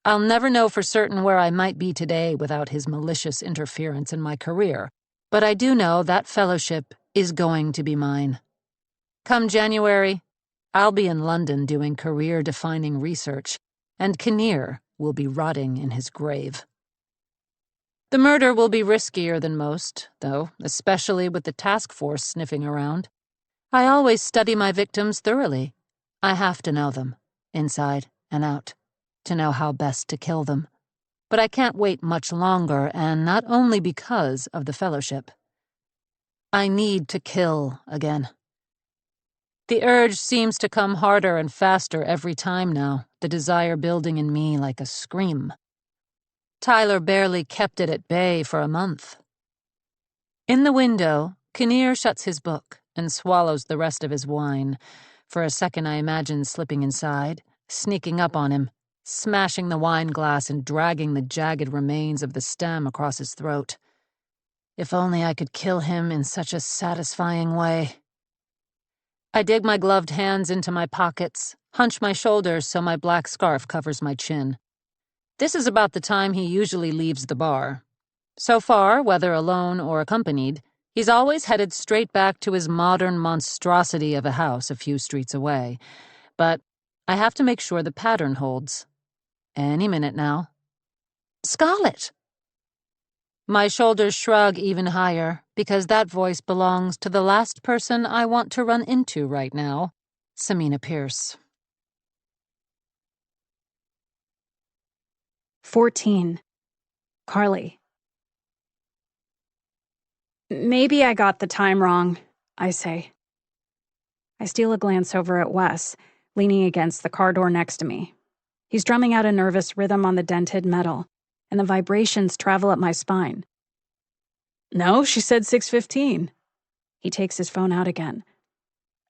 I'll never know for certain where I might be today without his malicious interference in my career, but I do know that fellowship is going to be mine. Come January, I'll be in London doing career-defining research, and Kinnear will be rotting in his grave. The murder will be riskier than most, though, especially with the task force sniffing around. I always study my victims thoroughly. I have to know them, inside and out, to know how best to kill them. But I can't wait much longer, and not only because of the fellowship. I need to kill again. The urge seems to come harder and faster every time now, the desire building in me like a scream. Tyler barely kept it at bay for a month. In the window, Kinnear shuts his book and swallows the rest of his wine. For a second I imagine slipping inside, sneaking up on him, smashing the wine glass and dragging the jagged remains of the stem across his throat. If only I could kill him in such a satisfying way. I dig my gloved hands into my pockets, hunch my shoulders so my black scarf covers my chin. This is about the time he usually leaves the bar. So far, whether alone or accompanied, he's always headed straight back to his modern monstrosity of a house a few streets away. But I have to make sure the pattern holds. Any minute now. Scarlett! My shoulders shrug even higher, because that voice belongs to the last person I want to run into right now, Samina Pierce. 14. Carly. Maybe I got the time wrong, I say. I steal a glance over at Wes, leaning against the car door next to me. He's drumming out a nervous rhythm on the dented metal, and the vibrations travel up my spine. No, she said 6:15. He takes his phone out again.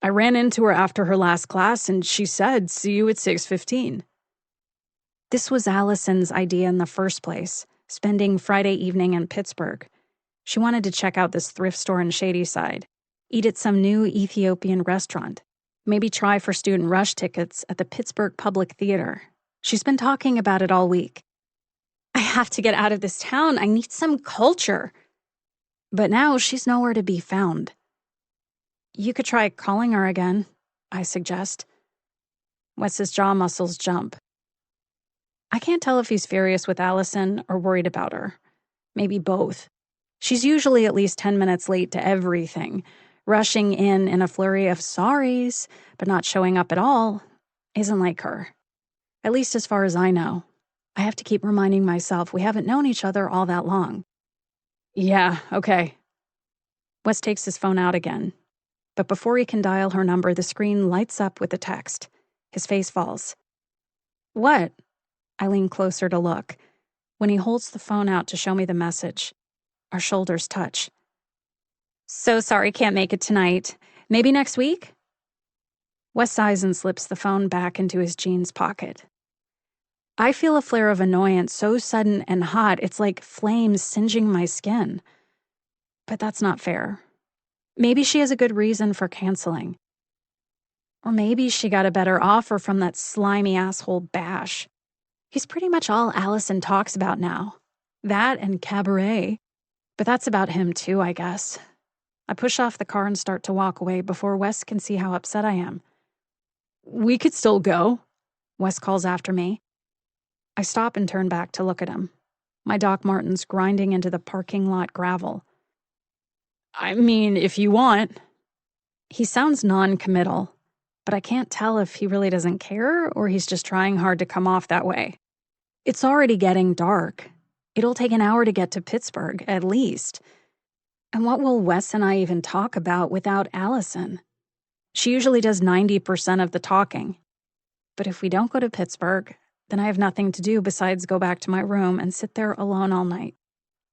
I ran into her after her last class, and she said, see you at 6:15. This was Allison's idea in the first place, spending Friday evening in Pittsburgh. She wanted to check out this thrift store in Shadyside, eat at some new Ethiopian restaurant, maybe try for student rush tickets at the Pittsburgh Public Theater. She's been talking about it all week. I have to get out of this town. I need some culture. But now she's nowhere to be found. You could try calling her again, I suggest. Wes's jaw muscles jump. I can't tell if he's furious with Allison or worried about her. Maybe both. She's usually at least 10 minutes late to everything, rushing in a flurry of sorries, but not showing up at all, isn't like her. At least as far as I know. I have to keep reminding myself we haven't known each other all that long. Yeah, okay. Wes takes his phone out again. But before he can dial her number, the screen lights up with a text. His face falls. What? I lean closer to look. When he holds the phone out to show me the message, our shoulders touch. So sorry, can't make it tonight. Maybe next week? Wes sighs and slips the phone back into his jeans pocket. I feel a flare of annoyance so sudden and hot, it's like flames singeing my skin. But that's not fair. Maybe she has a good reason for canceling. Or maybe she got a better offer from that slimy asshole Bash. He's pretty much all Allison talks about now. That and cabaret. But that's about him too, I guess. I push off the car and start to walk away before Wes can see how upset I am. We could still go, Wes calls after me. I stop and turn back to look at him. My Doc Martens grinding into the parking lot gravel. I mean, if you want. He sounds non-committal, but I can't tell if he really doesn't care or he's just trying hard to come off that way. It's already getting dark. It'll take an hour to get to Pittsburgh, at least. And what will Wes and I even talk about without Allison? She usually does 90% of the talking. But if we don't go to Pittsburgh, then I have nothing to do besides go back to my room and sit there alone all night,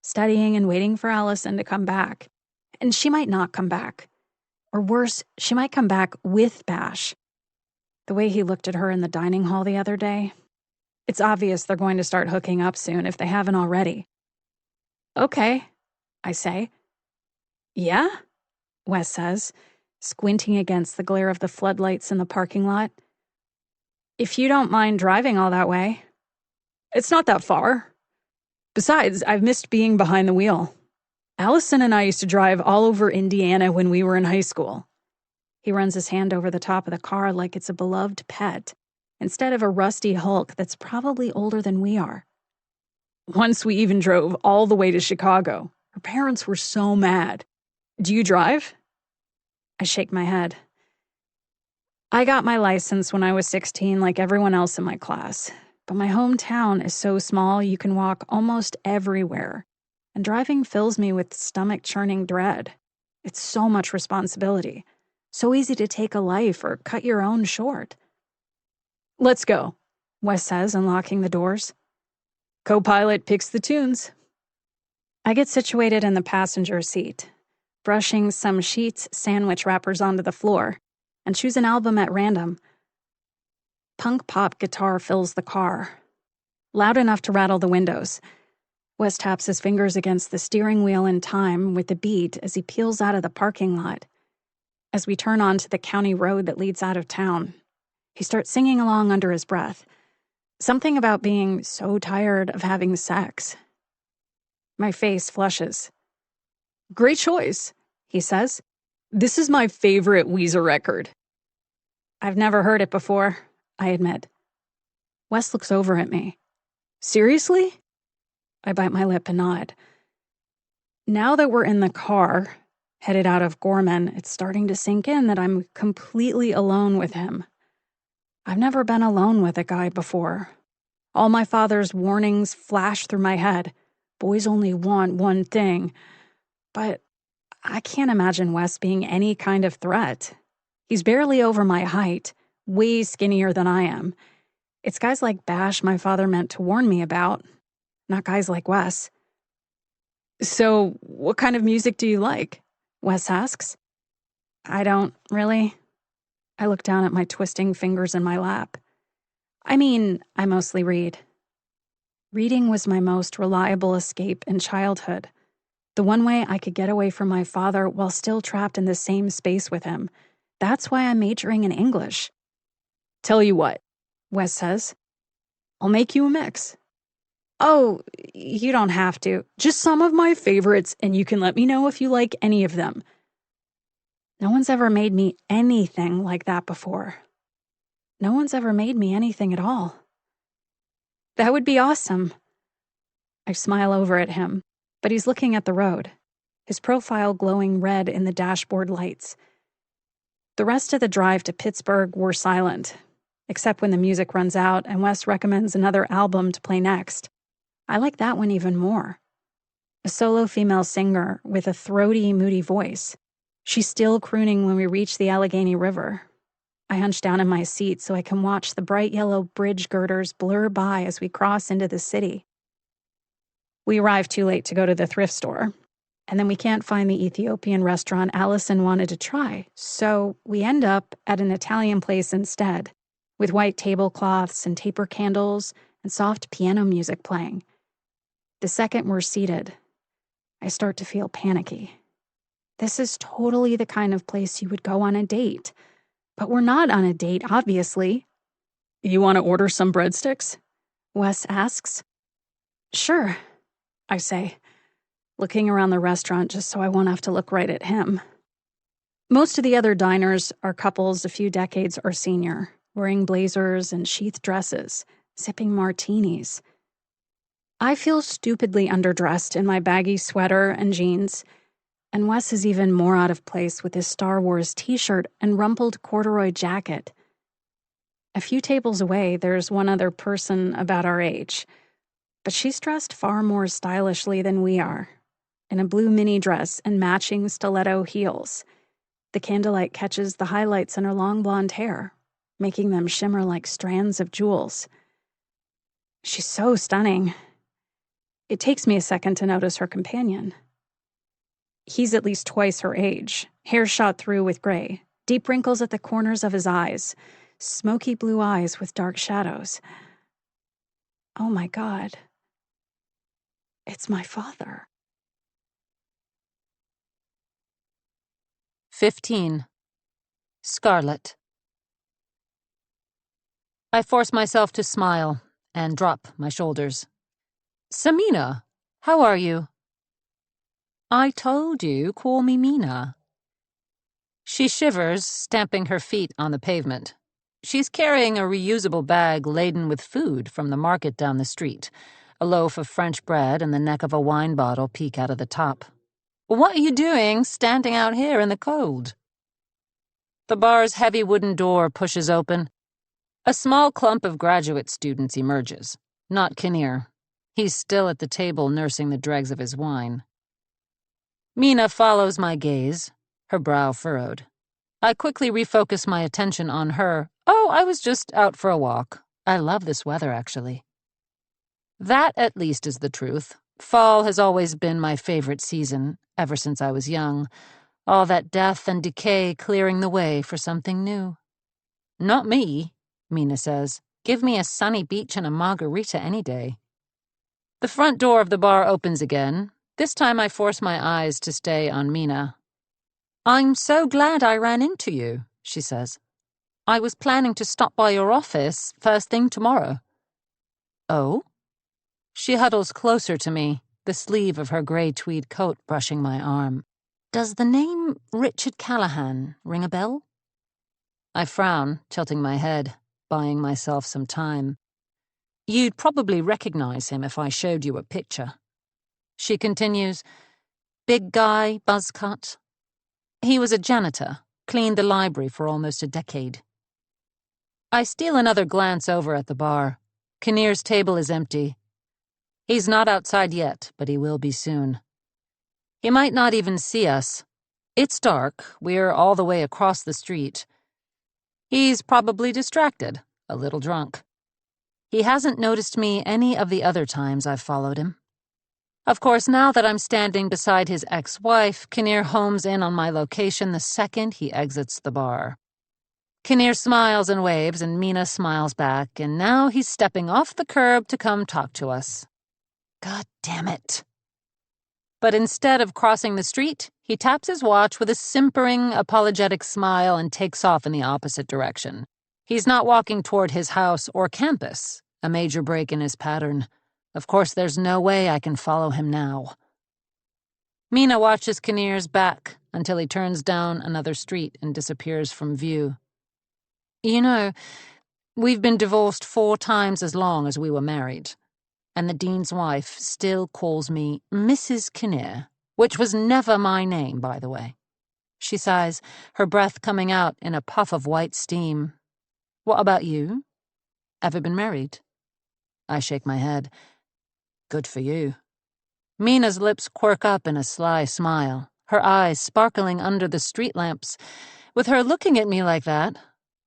studying and waiting for Allison to come back. And she might not come back. Or worse, she might come back with Bash. The way he looked at her in the dining hall the other day, it's obvious they're going to start hooking up soon if they haven't already. Okay, I say. Yeah? Wes says, squinting against the glare of the floodlights in the parking lot. If you don't mind driving all that way. It's not that far. Besides, I've missed being behind the wheel. Allison and I used to drive all over Indiana when we were in high school. He runs his hand over the top of the car like it's a beloved pet, instead of a rusty hulk that's probably older than we are. Once we even drove all the way to Chicago. Her parents were so mad. Do you drive? I shake my head. I got my license when I was 16 like everyone else in my class, but my hometown is so small you can walk almost everywhere, and driving fills me with stomach-churning dread. It's so much responsibility, so easy to take a life or cut your own short. Let's go, Wes says, unlocking the doors. Co-pilot picks the tunes. I get situated in the passenger seat, brushing some Sheets sandwich wrappers onto the floor, and choose an album at random. Punk pop guitar fills the car, loud enough to rattle the windows. Wes taps his fingers against the steering wheel in time with the beat as he peels out of the parking lot. As we turn onto the county road that leads out of town, he starts singing along under his breath. Something about being so tired of having sex. My face flushes. Great choice, he says. This is my favorite Weezer record. I've never heard it before, I admit. Wes looks over at me. Seriously? I bite my lip and nod. Now that we're in the car, headed out of Gorman, it's starting to sink in that I'm completely alone with him. I've never been alone with a guy before. All my father's warnings flash through my head. Boys only want one thing. But I can't imagine Wes being any kind of threat. He's barely over my height, way skinnier than I am. It's guys like Bash my father meant to warn me about, not guys like Wes. So, what kind of music do you like? Wes asks. I don't, really. I look down at my twisting fingers in my lap. I mean, I mostly read. Reading was my most reliable escape in childhood. The one way I could get away from my father while still trapped in the same space with him. That's why I'm majoring in English. Tell you what, Wes says. I'll make you a mix. Oh, you don't have to. Just some of my favorites, and you can let me know if you like any of them. No one's ever made me anything like that before. No one's ever made me anything at all. That would be awesome. I smile over at him, but he's looking at the road, his profile glowing red in the dashboard lights. The rest of the drive to Pittsburgh were silent, except when the music runs out and Wes recommends another album to play next. I like that one even more. A solo female singer with a throaty, moody voice. She's still crooning when we reach the Allegheny River. I hunch down in my seat so I can watch the bright yellow bridge girders blur by as we cross into the city. We arrive too late to go to the thrift store, and then we can't find the Ethiopian restaurant Allison wanted to try, so we end up at an Italian place instead, with white tablecloths and taper candles and soft piano music playing. The second we're seated, I start to feel panicky. This is totally the kind of place you would go on a date. But we're not on a date, obviously. You want to order some breadsticks? Wes asks. Sure, I say, looking around the restaurant just so I won't have to look right at him. Most of the other diners are couples a few decades or senior, wearing blazers and sheath dresses, sipping martinis. I feel stupidly underdressed in my baggy sweater and jeans, and Wes is even more out of place with his Star Wars t-shirt and rumpled corduroy jacket. A few tables away, there's one other person about our age, but she's dressed far more stylishly than we are, in a blue mini dress and matching stiletto heels. The candlelight catches the highlights in her long blonde hair, making them shimmer like strands of jewels. She's so stunning. It takes me a second to notice her companion. He's at least twice her age, hair shot through with gray, deep wrinkles at the corners of his eyes, smoky blue eyes with dark shadows. Oh my God. It's my father. 15. Scarlett. I force myself to smile and drop my shoulders. Samina, how are you? I told you, call me Mina. She shivers, stamping her feet on the pavement. She's carrying a reusable bag laden with food from the market down the street. A loaf of French bread and the neck of a wine bottle peek out of the top. What are you doing standing out here in the cold? The bar's heavy wooden door pushes open. A small clump of graduate students emerges. Not Kinnear. He's still at the table nursing the dregs of his wine. Mina follows my gaze, her brow furrowed. I quickly refocus my attention on her. Oh, I was just out for a walk. I love this weather, actually. That, at least, is the truth. Fall has always been my favorite season, ever since I was young. All that death and decay clearing the way for something new. Not me, Mina says. Give me a sunny beach and a margarita any day. The front door of the bar opens again. This time I force my eyes to stay on Mina. I'm so glad I ran into you, she says. I was planning to stop by your office first thing tomorrow. Oh? She huddles closer to me, the sleeve of her gray tweed coat brushing my arm. Does the name Richard Callahan ring a bell? I frown, tilting my head, buying myself some time. You'd probably recognize him if I showed you a picture. She continues, big guy, buzz cut. He was a janitor, cleaned the library for almost a decade. I steal another glance over at the bar. Kinnear's table is empty. He's not outside yet, but he will be soon. He might not even see us. It's dark. We're all the way across the street. He's probably distracted, a little drunk. He hasn't noticed me any of the other times I've followed him. Of course, now that I'm standing beside his ex-wife, Kinnear homes in on my location the second he exits the bar. Kinnear smiles and waves, and Mina smiles back, and now he's stepping off the curb to come talk to us. God damn it. But instead of crossing the street, he taps his watch with a simpering, apologetic smile and takes off in the opposite direction. He's not walking toward his house or campus, a major break in his pattern. Of course, there's no way I can follow him now. Mina watches Kinnear's back until he turns down another street and disappears from view. You know, we've been divorced 4 times as long as we were married. And the dean's wife still calls me Mrs. Kinnear, which was never my name, by the way. She sighs, her breath coming out in a puff of white steam. What about you? Ever been married? I shake my head. Good for you. Mina's lips quirk up in a sly smile, her eyes sparkling under the street lamps. With her looking at me like that,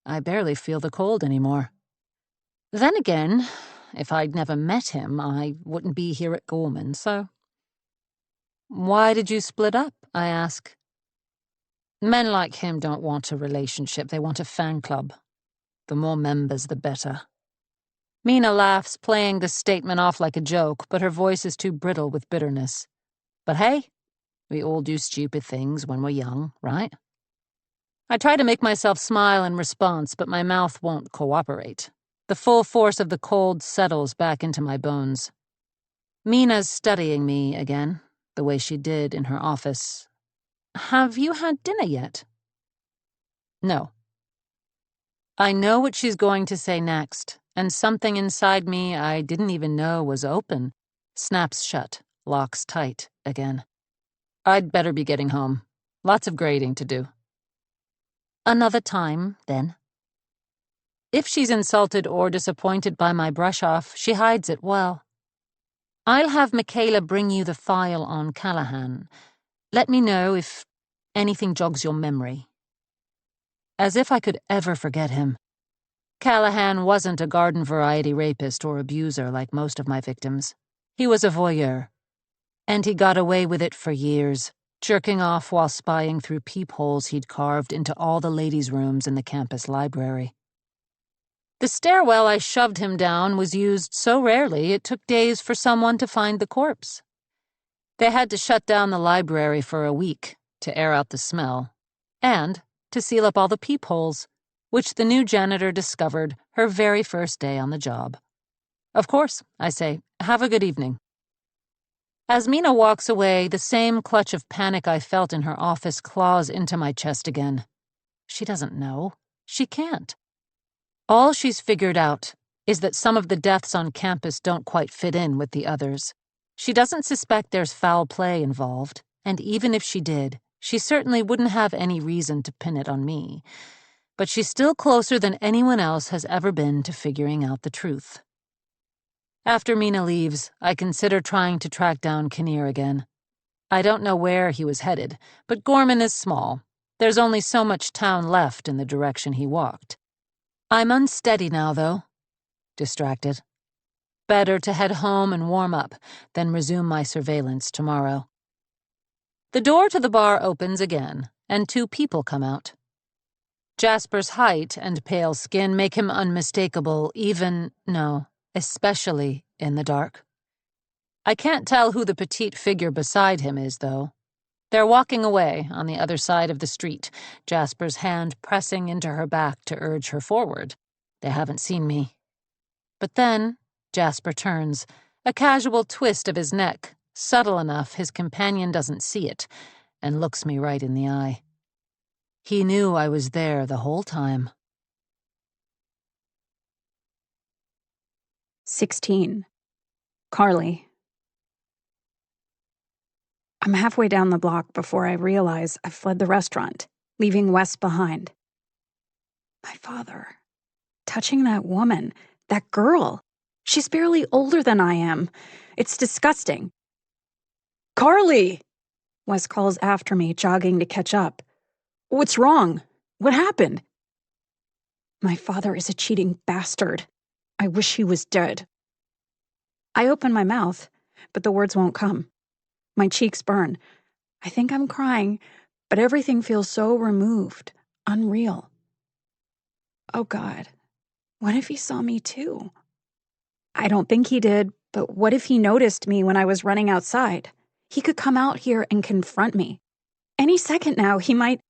I barely feel the cold anymore. Then again, if I'd never met him, I wouldn't be here at Gorman, so... Why did you split up? I ask. Men like him don't want a relationship, they want a fan club. The more members, the better. Mina laughs, playing the statement off like a joke, but her voice is too brittle with bitterness. But hey, we all do stupid things when we're young, right? I try to make myself smile in response, but my mouth won't cooperate. The full force of the cold settles back into my bones. Mina's studying me again, the way she did in her office. Have you had dinner yet? No. I know what she's going to say next, and something inside me I didn't even know was open snaps shut, locks tight again. I'd better be getting home. Lots of grading to do. Another time, then. If she's insulted or disappointed by my brush-off, she hides it well. I'll have Michaela bring you the file on Callahan. Let me know if anything jogs your memory. As if I could ever forget him. Callahan wasn't a garden-variety rapist or abuser like most of my victims. He was a voyeur. And he got away with it for years, jerking off while spying through peepholes he'd carved into all the ladies' rooms in the campus library. The stairwell I shoved him down was used so rarely it took days for someone to find the corpse. They had to shut down the library for a week to air out the smell, and to seal up all the peepholes, which the new janitor discovered her very first day on the job. Of course, I say, have a good evening. As Mina walks away, the same clutch of panic I felt in her office claws into my chest again. She doesn't know. She can't. All she's figured out is that some of the deaths on campus don't quite fit in with the others. She doesn't suspect there's foul play involved, and even if she did, she certainly wouldn't have any reason to pin it on me. But she's still closer than anyone else has ever been to figuring out the truth. After Mina leaves, I consider trying to track down Kinnear again. I don't know where he was headed, but Gorman is small. There's only so much town left in the direction he walked. I'm unsteady now, though. Distracted. Better to head home and warm up than resume my surveillance tomorrow. The door to the bar opens again, and 2 people come out. Jasper's height and pale skin make him unmistakable, especially in the dark. I can't tell who the petite figure beside him is, though. They're walking away on the other side of the street, Jasper's hand pressing into her back to urge her forward. They haven't seen me. But then, Jasper turns, a casual twist of his neck, subtle enough his companion doesn't see it, and looks me right in the eye. He knew I was there the whole time. 16. Carly. I'm halfway down the block before I realize I've fled the restaurant, leaving Wes behind. My father. Touching that woman, that girl. She's barely older than I am. It's disgusting. Carly! Wes calls after me, jogging to catch up. What's wrong? What happened? My father is a cheating bastard. I wish he was dead. I open my mouth, but the words won't come. My cheeks burn. I think I'm crying, but everything feels so removed, unreal. Oh God, what if he saw me too? I don't think he did, but what if he noticed me when I was running outside? He could come out here and confront me. Any second now, he might...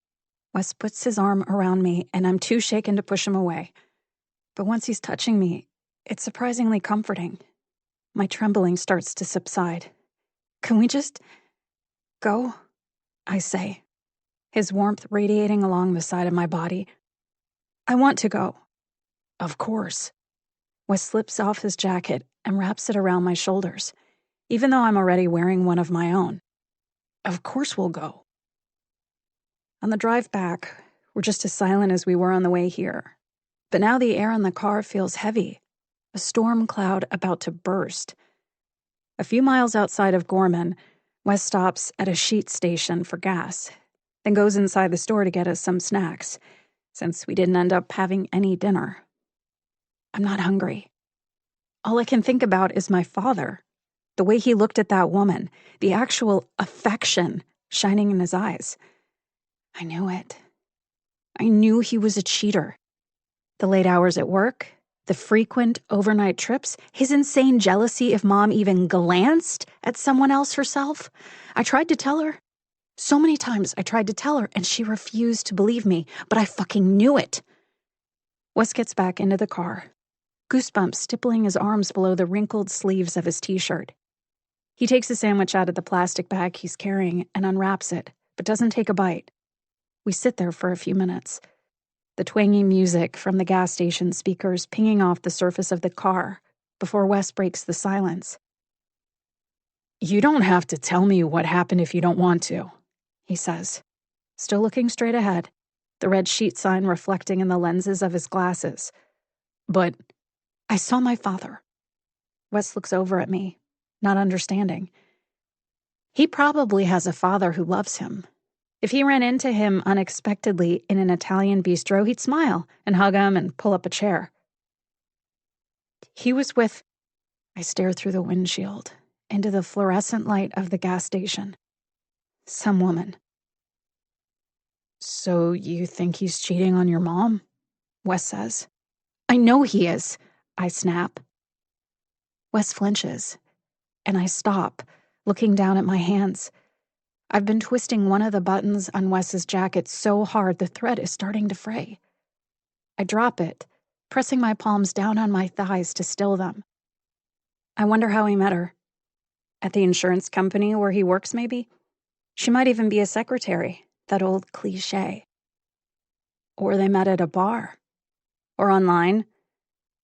Wes puts his arm around me, and I'm too shaken to push him away. But once he's touching me, it's surprisingly comforting. My trembling starts to subside. Can we just go? I say, his warmth radiating along the side of my body. I want to go. Of course. Wes slips off his jacket and wraps it around my shoulders, even though I'm already wearing one of my own. Of course we'll go. On the drive back, we're just as silent as we were on the way here. But now the air in the car feels heavy, a storm cloud about to burst. A few miles outside of Gorman, Wes stops at a sheet station for gas, then goes inside the store to get us some snacks, since we didn't end up having any dinner. I'm not hungry. All I can think about is my father, the way he looked at that woman, the actual affection shining in his eyes. I knew it. I knew he was a cheater. The late hours at work, the the frequent overnight trips, his insane jealousy if Mom even glanced at someone else herself. I tried to tell her. So many times I tried to tell her, and she refused to believe me, but I fucking knew it. Wes gets back into the car, goosebumps stippling his arms below the wrinkled sleeves of his t-shirt. He takes a sandwich out of the plastic bag he's carrying and unwraps it, but doesn't take a bite. We sit there for a few minutes, the twangy music from the gas station speakers pinging off the surface of the car before Wes breaks the silence. "You don't have to tell me what happened if you don't want to," he says, still looking straight ahead, the red sheet sign reflecting in the lenses of his glasses. "But I saw my father." Wes looks over at me, not understanding. He probably has a father who loves him. If he ran into him unexpectedly in an Italian bistro, he'd smile and hug him and pull up a chair. He was with... I stare through the windshield into the fluorescent light of the gas station. Some woman. "So you think he's cheating on your mom?" Wes says. "I know he is," I snap. Wes flinches, and I stop, looking down at my hands. I've been twisting one of the buttons on Wes's jacket so hard the thread is starting to fray. I drop it, pressing my palms down on my thighs to still them. I wonder how he met her. At the insurance company where he works, maybe? She might even be a secretary, that old cliché. Or they met at a bar. Or online.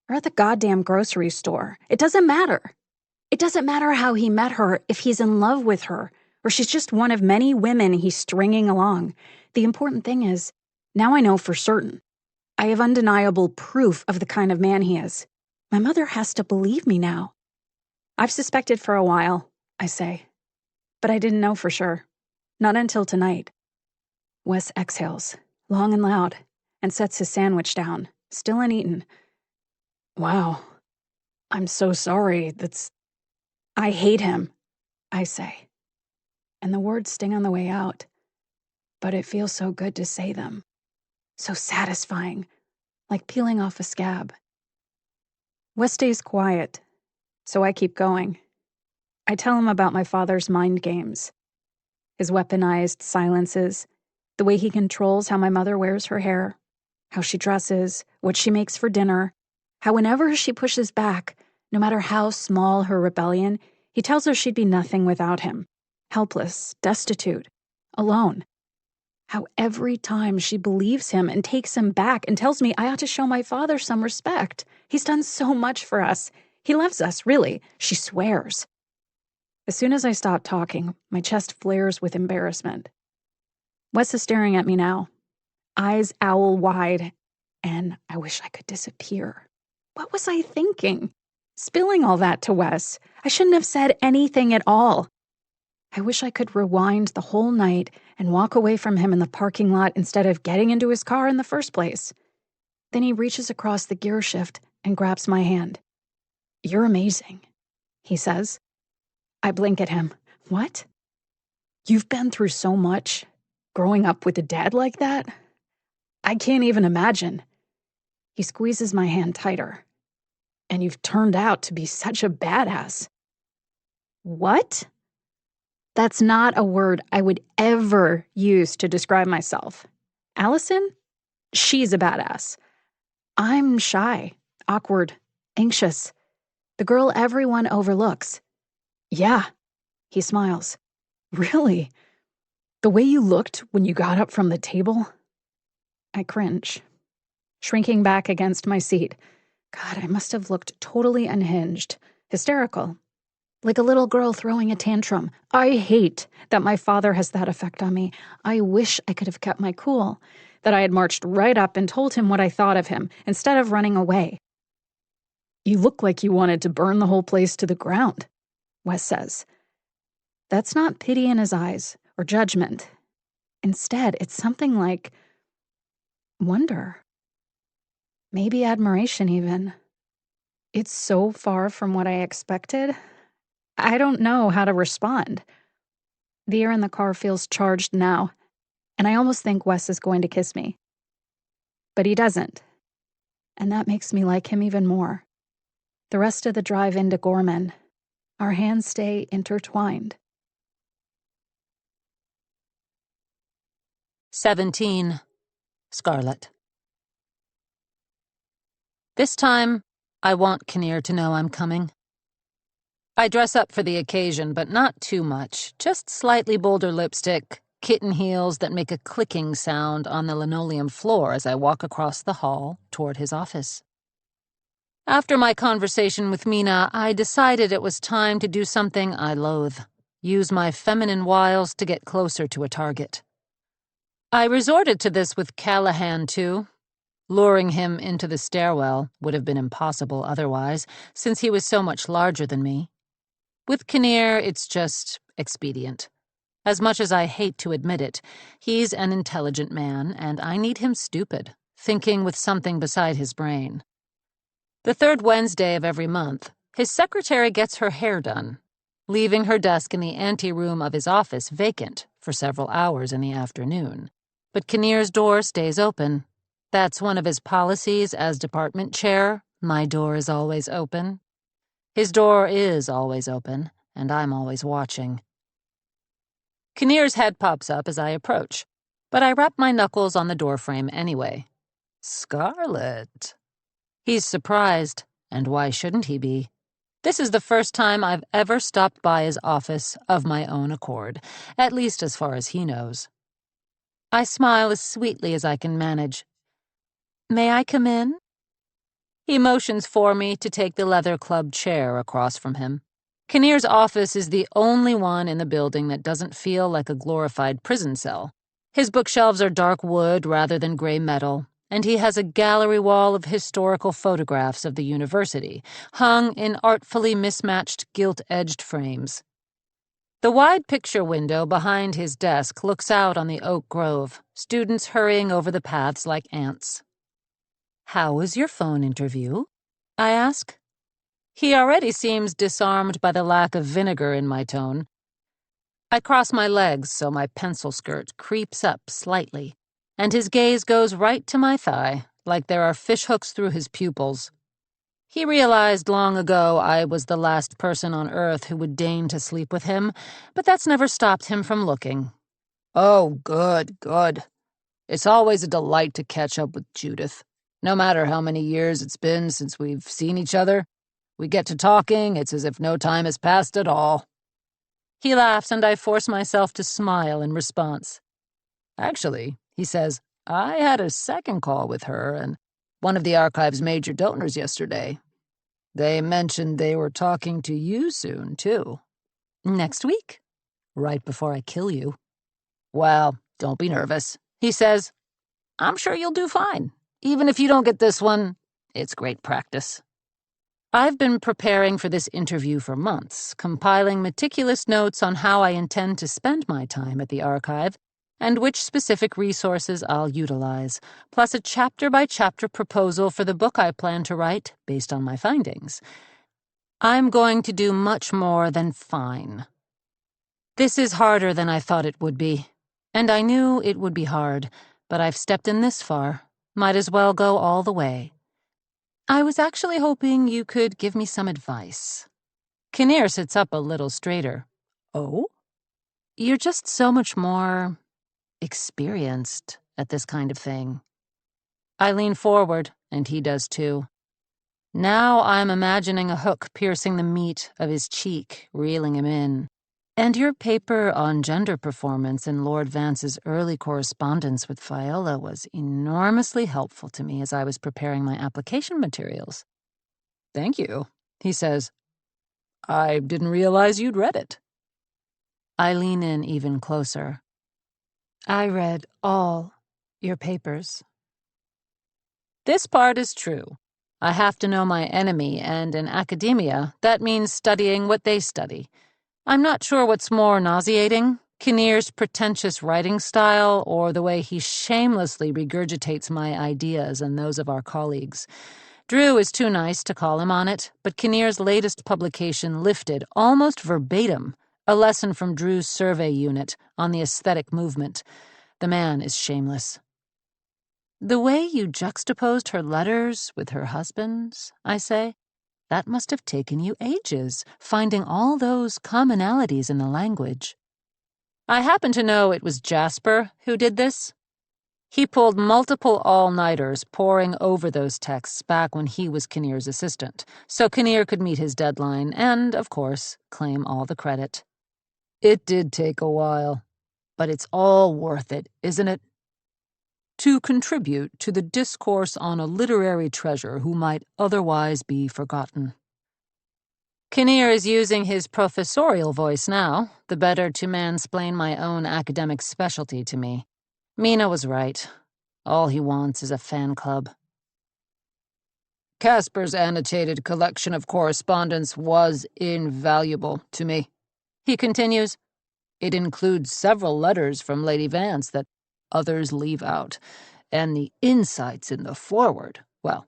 Or at the goddamn grocery store. It doesn't matter. It doesn't matter how he met her if he's in love with her, or she's just one of many women he's stringing along. The important thing is, now I know for certain. I have undeniable proof of the kind of man he is. My mother has to believe me now. I've suspected for a while, I say. But I didn't know for sure. Not until tonight. Wes exhales, long and loud, and sets his sandwich down, still uneaten. "Wow. I'm so sorry. I hate him," I say. And the words sting on the way out. But it feels so good to say them. So satisfying, like peeling off a scab. Wes stays quiet, so I keep going. I tell him about my father's mind games. His weaponized silences, the way he controls how my mother wears her hair, how she dresses, what she makes for dinner, how whenever she pushes back, no matter how small her rebellion, he tells her she'd be nothing without him, helpless, destitute, alone. How every time she believes him and takes him back and tells me I ought to show my father some respect. He's done so much for us. He loves us, really, she swears. As soon as I stop talking, my chest flares with embarrassment. Wes is staring at me now, eyes owl wide, and I wish I could disappear. What was I thinking? Spilling all that to Wes. I shouldn't have said anything at all. I wish I could rewind the whole night and walk away from him in the parking lot instead of getting into his car in the first place. Then he reaches across the gear shift and grabs my hand. "You're amazing," he says. I blink at him. "What?" "You've been through so much. Growing up with a dad like that? I can't even imagine." He squeezes my hand tighter. "And you've turned out to be such a badass." What? That's not a word I would ever use to describe myself. Allison? She's a badass. I'm shy, awkward, anxious. The girl everyone overlooks. "Yeah," he smiles. "Really? The way you looked when you got up from the table?" I cringe, shrinking back against my seat. God, I must have looked totally unhinged, hysterical. Like a little girl throwing a tantrum. I hate that my father has that effect on me. I wish I could have kept my cool, that I had marched right up and told him what I thought of him, instead of running away. "You look like you wanted to burn the whole place to the ground," Wes says. That's not pity in his eyes, or judgment. Instead, it's something like wonder. Maybe admiration, even. It's so far from what I expected. I don't know how to respond. The air in the car feels charged now, and I almost think Wes is going to kiss me. But he doesn't. and that makes me like him even more. The rest of the drive into Gorman, our hands stay intertwined. 17. Scarlett. This time, I want Kinnear to know I'm coming. I dress up for the occasion, but not too much. Just slightly bolder lipstick, kitten heels that make a clicking sound on the linoleum floor as I walk across the hall toward his office. After my conversation with Mina, I decided it was time to do something I loathe. Use my feminine wiles to get closer to a target. I resorted to this with Callahan, too. Luring him into the stairwell would have been impossible otherwise, since he was so much larger than me. With Kinnear, it's just expedient. As much as I hate to admit it, he's an intelligent man, and I need him stupid, thinking with something beside his brain. The third Wednesday of every month, his secretary gets her hair done, leaving her desk in the anteroom of his office vacant for several hours in the afternoon. But Kinnear's door stays open. That's one of his policies as department chair. My door is always open. His door is always open, and I'm always watching. Kinnear's head pops up as I approach, but I rap my knuckles on the doorframe anyway. Scarlett. He's surprised, and why shouldn't he be? This is the first time I've ever stopped by his office of my own accord, at least as far as he knows. I smile as sweetly as I can manage. May I come in? He motions for me to take the leather club chair across from him. Kinnear's office is the only one in the building that doesn't feel like a glorified prison cell. His bookshelves are dark wood rather than gray metal, and he has a gallery wall of historical photographs of the university, hung in artfully mismatched gilt-edged frames. The wide picture window behind his desk looks out on the oak grove, students hurrying over the paths like ants. How was your phone interview? I ask. He already seems disarmed by the lack of vinegar in my tone. I cross my legs so my pencil skirt creeps up slightly, and his gaze goes right to my thigh, like there are fishhooks through his pupils. He realized long ago I was the last person on earth who would deign to sleep with him, but that's never stopped him from looking. Oh, good, good. It's always a delight to catch up with Judith. No matter how many years it's been since we've seen each other, we get to talking, it's as if no time has passed at all. He laughs, and I force myself to smile in response. Actually, he says, I had a second call with her and one of the archive's major donors yesterday. They mentioned they were talking to you soon, too. Next week? Right before I kill you. Well, don't be nervous, he says. I'm sure you'll do fine. Even if you don't get this one, it's great practice. I've been preparing for this interview for months, compiling meticulous notes on how I intend to spend my time at the archive and which specific resources I'll utilize, plus a chapter-by-chapter proposal for the book I plan to write based on my findings. I'm going to do much more than fine. This is harder than I thought it would be, and I knew it would be hard, but I've stepped in this far. Might as well go all the way. I was actually hoping you could give me some advice. Kinnear sits up a little straighter. Oh? You're just so much more experienced at this kind of thing. I lean forward, and he does too. Now I'm imagining a hook piercing the meat of his cheek, reeling him in. And your paper on gender performance in Lord Vance's early correspondence with Viola was enormously helpful to me as I was preparing my application materials. Thank you, he says. I didn't realize you'd read it. I lean in even closer. I read all your papers. This part is true. I have to know my enemy, and in academia, that means studying what they study. I'm not sure what's more nauseating, Kinnear's pretentious writing style or the way he shamelessly regurgitates my ideas and those of our colleagues. Drew is too nice to call him on it, but Kinnear's latest publication lifted, almost verbatim, a lesson from Drew's survey unit on the aesthetic movement. The man is shameless. The way you juxtaposed her letters with her husband's, I say, that must have taken you ages, finding all those commonalities in the language. I happen to know it was Jasper who did this. He pulled multiple all-nighters poring over those texts back when he was Kinnear's assistant, so Kinnear could meet his deadline and, of course, claim all the credit. It did take a while, but it's all worth it, isn't it? To contribute to the discourse on a literary treasure who might otherwise be forgotten. Kinnear is using his professorial voice now, the better to mansplain my own academic specialty to me. Mina was right. All he wants is a fan club. Casper's annotated collection of correspondence was invaluable to me. He continues, It includes several letters from Lady Vance that others leave out, and the insights in the foreword, well,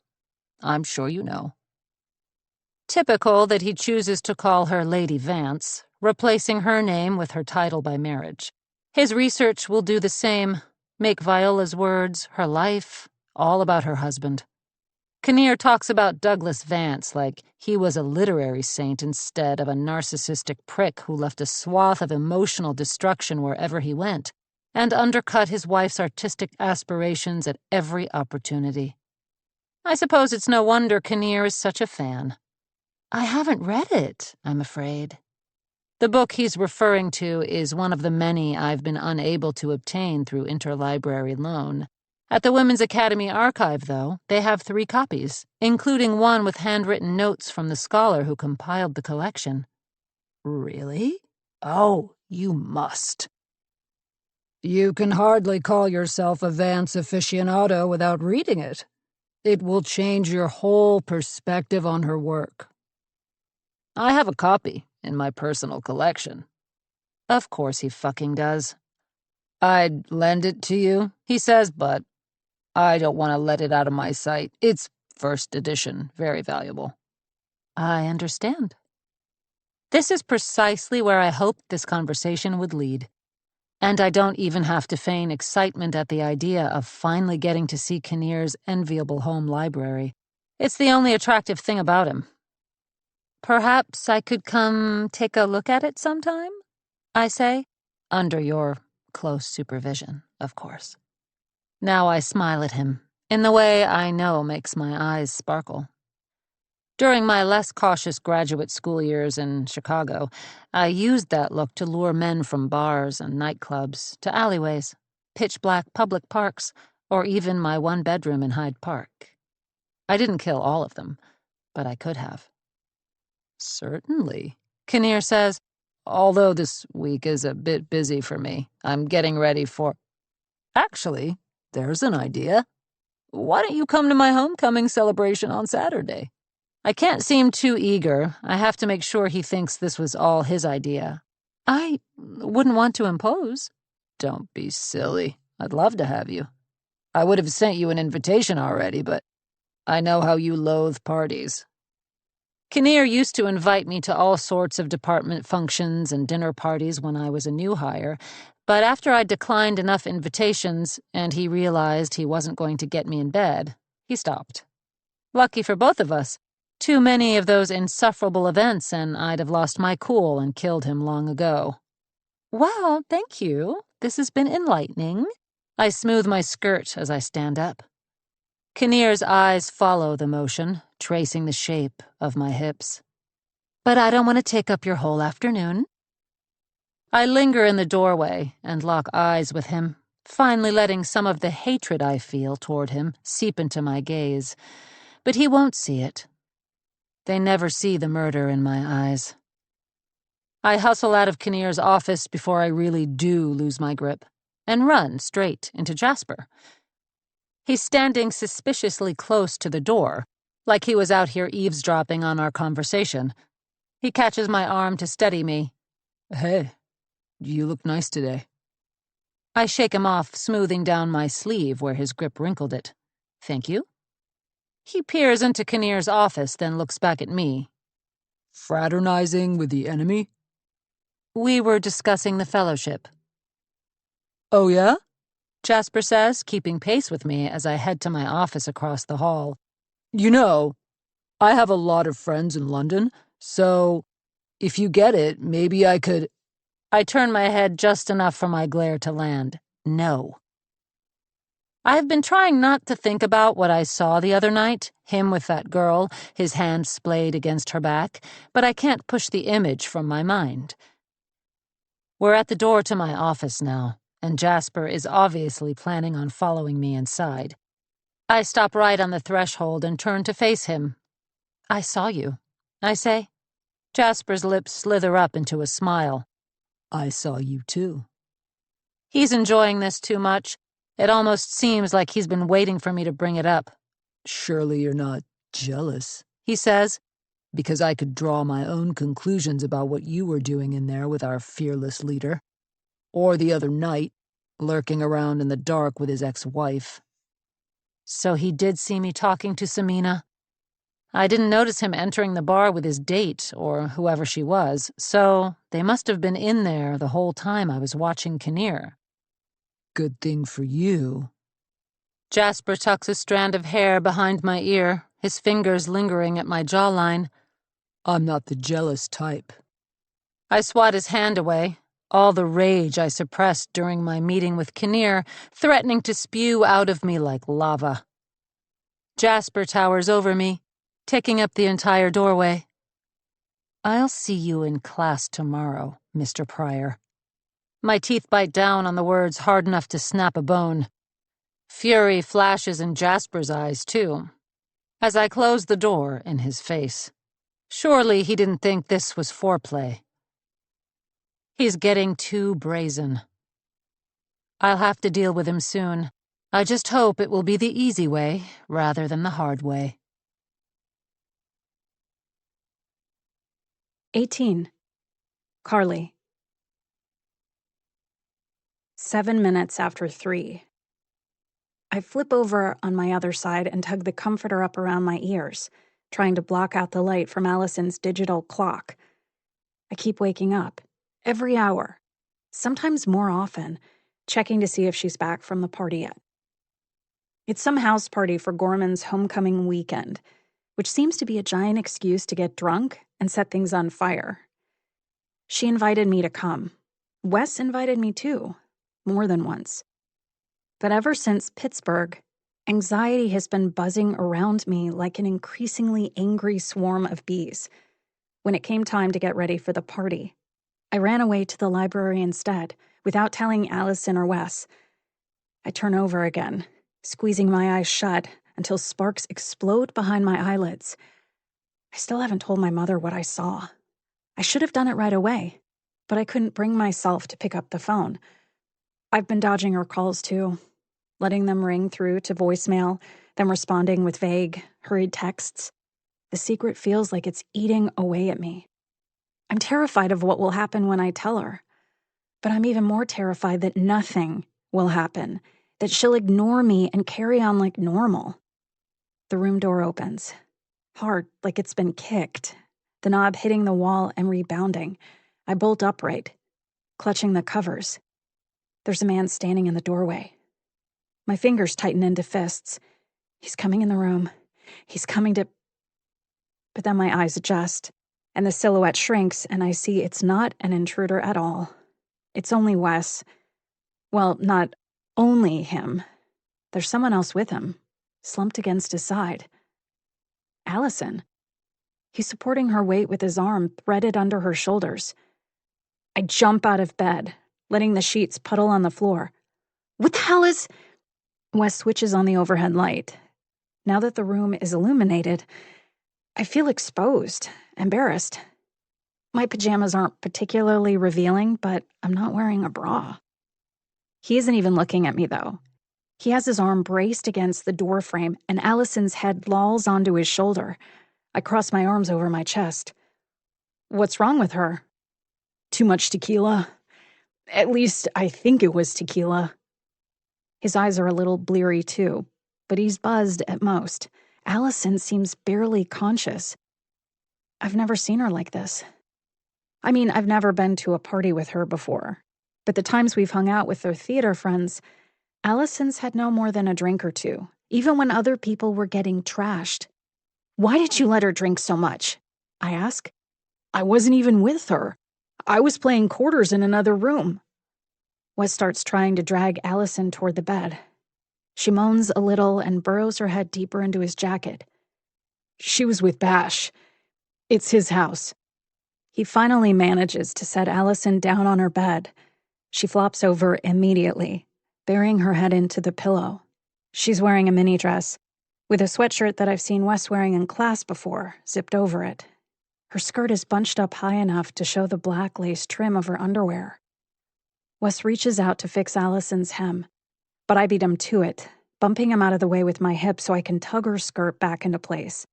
I'm sure you know. Typical that he chooses to call her Lady Vance, replacing her name with her title by marriage. His research will do the same, make Viola's words, her life, all about her husband. Kinnear talks about Douglas Vance like he was a literary saint instead of a narcissistic prick who left a swath of emotional destruction wherever he went, and undercut his wife's artistic aspirations at every opportunity. I suppose it's no wonder Kinnear is such a fan. I haven't read it, I'm afraid. The book he's referring to is one of the many I've been unable to obtain through interlibrary loan. At the Women's Academy Archive, though, they have 3 copies, including one with handwritten notes from the scholar who compiled the collection. Really? Oh, you must. You can hardly call yourself a Vance aficionado without reading it. It will change your whole perspective on her work. I have a copy in my personal collection. Of course he fucking does. I'd lend it to you, he says, but I don't want to let it out of my sight. It's first edition, very valuable. I understand. This is precisely where I hoped this conversation would lead. And I don't even have to feign excitement at the idea of finally getting to see Kinnear's enviable home library. It's the only attractive thing about him. Perhaps I could come take a look at it sometime, I say, under your close supervision, of course. Now I smile at him, in the way I know makes my eyes sparkle. During my less cautious graduate school years in Chicago, I used that look to lure men from bars and nightclubs to alleyways, pitch-black public parks, or even my one bedroom in Hyde Park. I didn't kill all of them, but I could have. Certainly, Kinnear says, although this week is a bit busy for me. I'm getting ready for... Actually, there's an idea. Why don't you come to my homecoming celebration on Saturday? I can't seem too eager. I have to make sure he thinks this was all his idea. I wouldn't want to impose. Don't be silly. I'd love to have you. I would have sent you an invitation already, but I know how you loathe parties. Kinnear used to invite me to all sorts of department functions and dinner parties when I was a new hire, but after I declined enough invitations and he realized he wasn't going to get me in bed, he stopped. Lucky for both of us. Too many of those insufferable events and I'd have lost my cool and killed him long ago. Well, thank you. This has been enlightening. I smooth my skirt as I stand up. Kinnear's eyes follow the motion, tracing the shape of my hips. But I don't want to take up your whole afternoon. I linger in the doorway and lock eyes with him, finally letting some of the hatred I feel toward him seep into my gaze. But he won't see it. They never see the murder in my eyes. I hustle out of Kinnear's office before I really do lose my grip, and run straight into Jasper. He's standing suspiciously close to the door, like he was out here eavesdropping on our conversation. He catches my arm to steady me. Hey, you look nice today. I shake him off, smoothing down my sleeve where his grip wrinkled it. Thank you. He peers into Kinnear's office, then looks back at me. Fraternizing with the enemy? We were discussing the fellowship. Oh, yeah? Jasper says, keeping pace with me as I head to my office across the hall. You know, I have a lot of friends in London, so if you get it, maybe I could. I turn my head just enough for my glare to land. No. I have been trying not to think about what I saw the other night, him with that girl, his hand splayed against her back, but I can't push the image from my mind. We're at the door to my office now, and Jasper is obviously planning on following me inside. I stop right on the threshold and turn to face him. I saw you, I say. Jasper's lips slither up into a smile. I saw you too. He's enjoying this too much. It almost seems like he's been waiting for me to bring it up. Surely you're not jealous, he says, because I could draw my own conclusions about what you were doing in there with our fearless leader. Or the other night, lurking around in the dark with his ex-wife. So he did see me talking to Samina. I didn't notice him entering the bar with his date, or whoever she was, so they must have been in there the whole time I was watching Kinnear. Good thing for you. Jasper tucks a strand of hair behind my ear, his fingers lingering at my jawline. I'm not the jealous type. I swat his hand away, all the rage I suppressed during my meeting with Kinnear threatening to spew out of me like lava. Jasper towers over me, taking up the entire doorway. I'll see you in class tomorrow, Mr. Pryor. My teeth bite down on the words hard enough to snap a bone. Fury flashes in Jasper's eyes, too, as I close the door in his face. Surely he didn't think this was foreplay. He's getting too brazen. I'll have to deal with him soon. I just hope it will be the easy way rather than the hard way. 18. Carly. 7 minutes after 3. I flip over on my other side and tug the comforter up around my ears, trying to block out the light from Allison's digital clock. I keep waking up, every hour, sometimes more often, checking to see if she's back from the party yet. It's some house party for Gorman's homecoming weekend, which seems to be a giant excuse to get drunk and set things on fire. She invited me to come. Wes invited me too, more than once. But ever since Pittsburgh, anxiety has been buzzing around me like an increasingly angry swarm of bees. When it came time to get ready for the party, I ran away to the library instead, without telling Allison or Wes. I turn over again, squeezing my eyes shut until sparks explode behind my eyelids. I still haven't told my mother what I saw. I should have done it right away, but I couldn't bring myself to pick up the phone. I've been dodging her calls too, letting them ring through to voicemail, then responding with vague, hurried texts. The secret feels like it's eating away at me. I'm terrified of what will happen when I tell her, but I'm even more terrified that nothing will happen, that she'll ignore me and carry on like normal. The room door opens, hard like it's been kicked, the knob hitting the wall and rebounding. I bolt upright, clutching the covers. There's a man standing in the doorway. My fingers tighten into fists. He's coming in the room. He's coming to... But then my eyes adjust, and the silhouette shrinks, and I see it's not an intruder at all. It's only Wes. Well, not only him. There's someone else with him, slumped against his side. Allison. He's supporting her weight with his arm threaded under her shoulders. I jump out of bed, letting the sheets puddle on the floor. What the hell is... Wes switches on the overhead light. Now that the room is illuminated, I feel exposed, embarrassed. My pajamas aren't particularly revealing, but I'm not wearing a bra. He isn't even looking at me, though. He has his arm braced against the door frame, and Allison's head lolls onto his shoulder. I cross my arms over my chest. What's wrong with her? Too much tequila. At least I think it was tequila. His eyes are a little bleary too, but he's buzzed at most. Allison seems barely conscious. I've never seen her like this. I mean, I've never been to a party with her before, but the times we've hung out with her theater friends, Allison's had no more than a drink or two, even when other people were getting trashed. "Why did you let her drink so much?" I ask. I wasn't even with her. I was playing quarters in another room. Wes starts trying to drag Allison toward the bed. She moans a little and burrows her head deeper into his jacket. She was with Bash. It's his house. He finally manages to set Allison down on her bed. She flops over immediately, burying her head into the pillow. She's wearing a mini dress, with a sweatshirt that I've seen Wes wearing in class before, zipped over it. Her skirt is bunched up high enough to show the black lace trim of her underwear. Wes reaches out to fix Allison's hem, but I beat him to it, bumping him out of the way with my hip so I can tug her skirt back into place.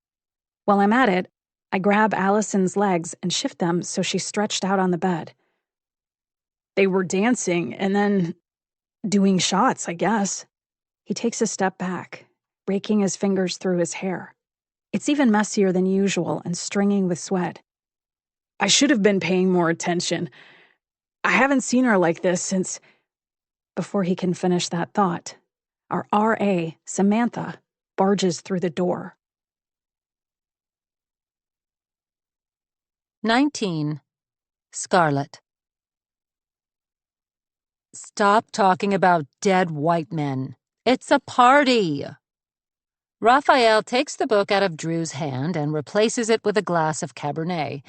While I'm at it, I grab Allison's legs and shift them so she's stretched out on the bed. They were dancing and then doing shots, I guess. He takes a step back, raking his fingers through his hair. It's even messier than usual and stringing with sweat. I should have been paying more attention. I haven't seen her like this since... Before he can finish that thought, our R.A., Samantha, barges through the door. 19. Scarlett. Stop talking about dead white men. It's a party. Raphael takes the book out of Drew's hand and replaces it with a glass of Cabernet.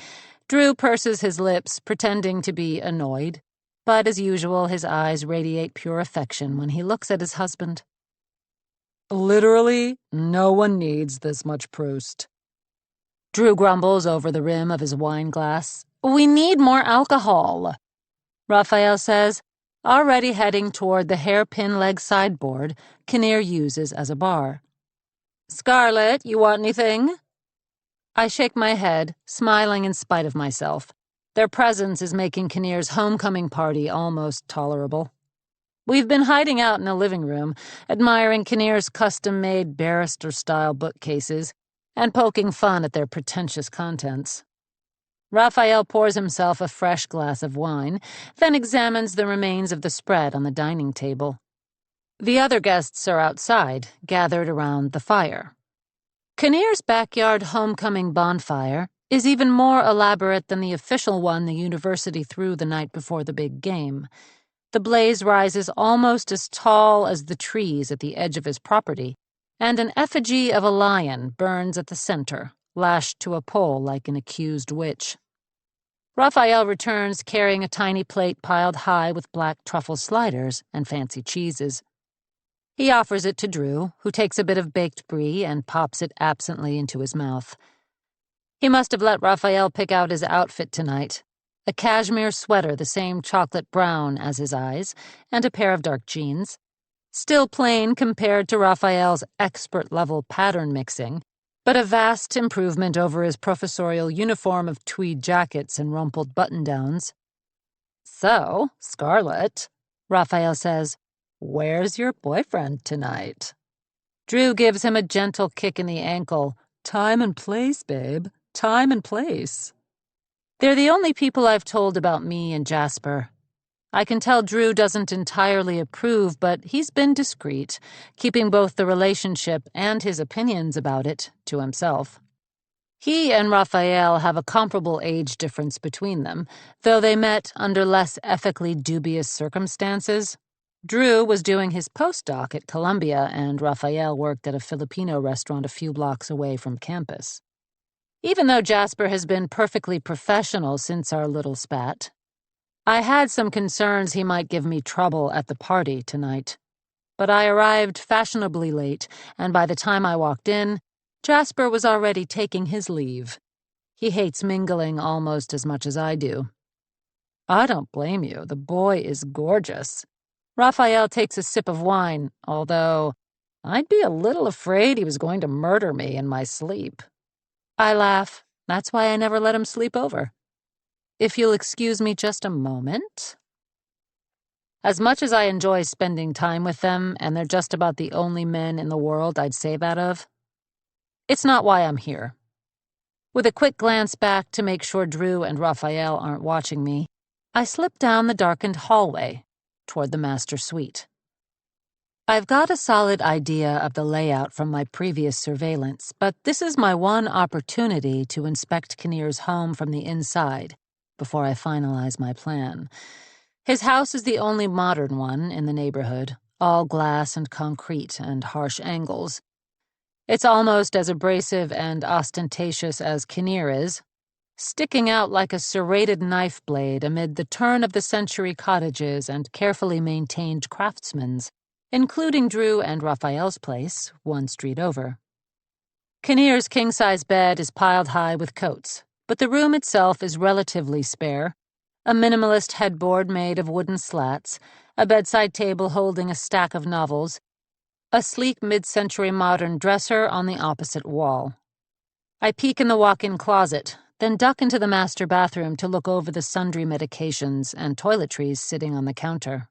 Drew purses his lips, pretending to be annoyed. But as usual, his eyes radiate pure affection when he looks at his husband. Literally, no one needs this much Proust. Drew grumbles over the rim of his wine glass. We need more alcohol. Raphael says, already heading toward the hairpin leg sideboard Kinnear uses as a bar. Scarlett, you want anything? I shake my head, smiling in spite of myself. Their presence is making Kinnear's homecoming party almost tolerable. We've been hiding out in the living room, admiring Kinnear's custom-made barrister-style bookcases and poking fun at their pretentious contents. Raphael pours himself a fresh glass of wine, then examines the remains of the spread on the dining table. The other guests are outside, gathered around the fire. Kinnear's backyard homecoming bonfire is even more elaborate than the official one the university threw the night before the big game. The blaze rises almost as tall as the trees at the edge of his property, and an effigy of a lion burns at the center, lashed to a pole like an accused witch. Raphael returns carrying a tiny plate piled high with black truffle sliders and fancy cheeses. He offers it to Drew, who takes a bit of baked brie and pops it absently into his mouth. He must have let Raphael pick out his outfit tonight. A cashmere sweater the same chocolate brown as his eyes, and a pair of dark jeans. Still plain compared to Raphael's expert-level pattern mixing, but a vast improvement over his professorial uniform of tweed jackets and rumpled button-downs. So, Scarlett, Raphael says, where's your boyfriend tonight? Drew gives him a gentle kick in the ankle. Time and place, babe. Time and place. They're the only people I've told about me and Jasper. I can tell Drew doesn't entirely approve, but he's been discreet, keeping both the relationship and his opinions about it to himself. He and Raphael have a comparable age difference between them, though they met under less ethically dubious circumstances. Drew was doing his postdoc at Columbia, and Raphael worked at a Filipino restaurant a few blocks away from campus. Even though Jasper has been perfectly professional since our little spat, I had some concerns he might give me trouble at the party tonight. But I arrived fashionably late, and by the time I walked in, Jasper was already taking his leave. He hates mingling almost as much as I do. I don't blame you. The boy is gorgeous. Raphael takes a sip of wine, although I'd be a little afraid he was going to murder me in my sleep. I laugh. That's why I never let him sleep over. If you'll excuse me just a moment. As much as I enjoy spending time with them, and they're just about the only men in the world I'd say that of, it's not why I'm here. With a quick glance back to make sure Drew and Raphael aren't watching me, I slip down the darkened hallway toward the master suite. I've got a solid idea of the layout from my previous surveillance, but this is my one opportunity to inspect Kinnear's home from the inside before I finalize my plan. His house is the only modern one in the neighborhood, all glass and concrete and harsh angles. It's almost as abrasive and ostentatious as Kinnear is, sticking out like a serrated knife blade amid the turn-of-the-century cottages and carefully maintained craftsmen's, including Drew and Raphael's place, one street over. Kinnear's king-size bed is piled high with coats, but the room itself is relatively spare. A minimalist headboard made of wooden slats, a bedside table holding a stack of novels, a sleek mid-century modern dresser on the opposite wall. I peek in the walk-in closet, then duck into the master bathroom to look over the sundry medications and toiletries sitting on the counter.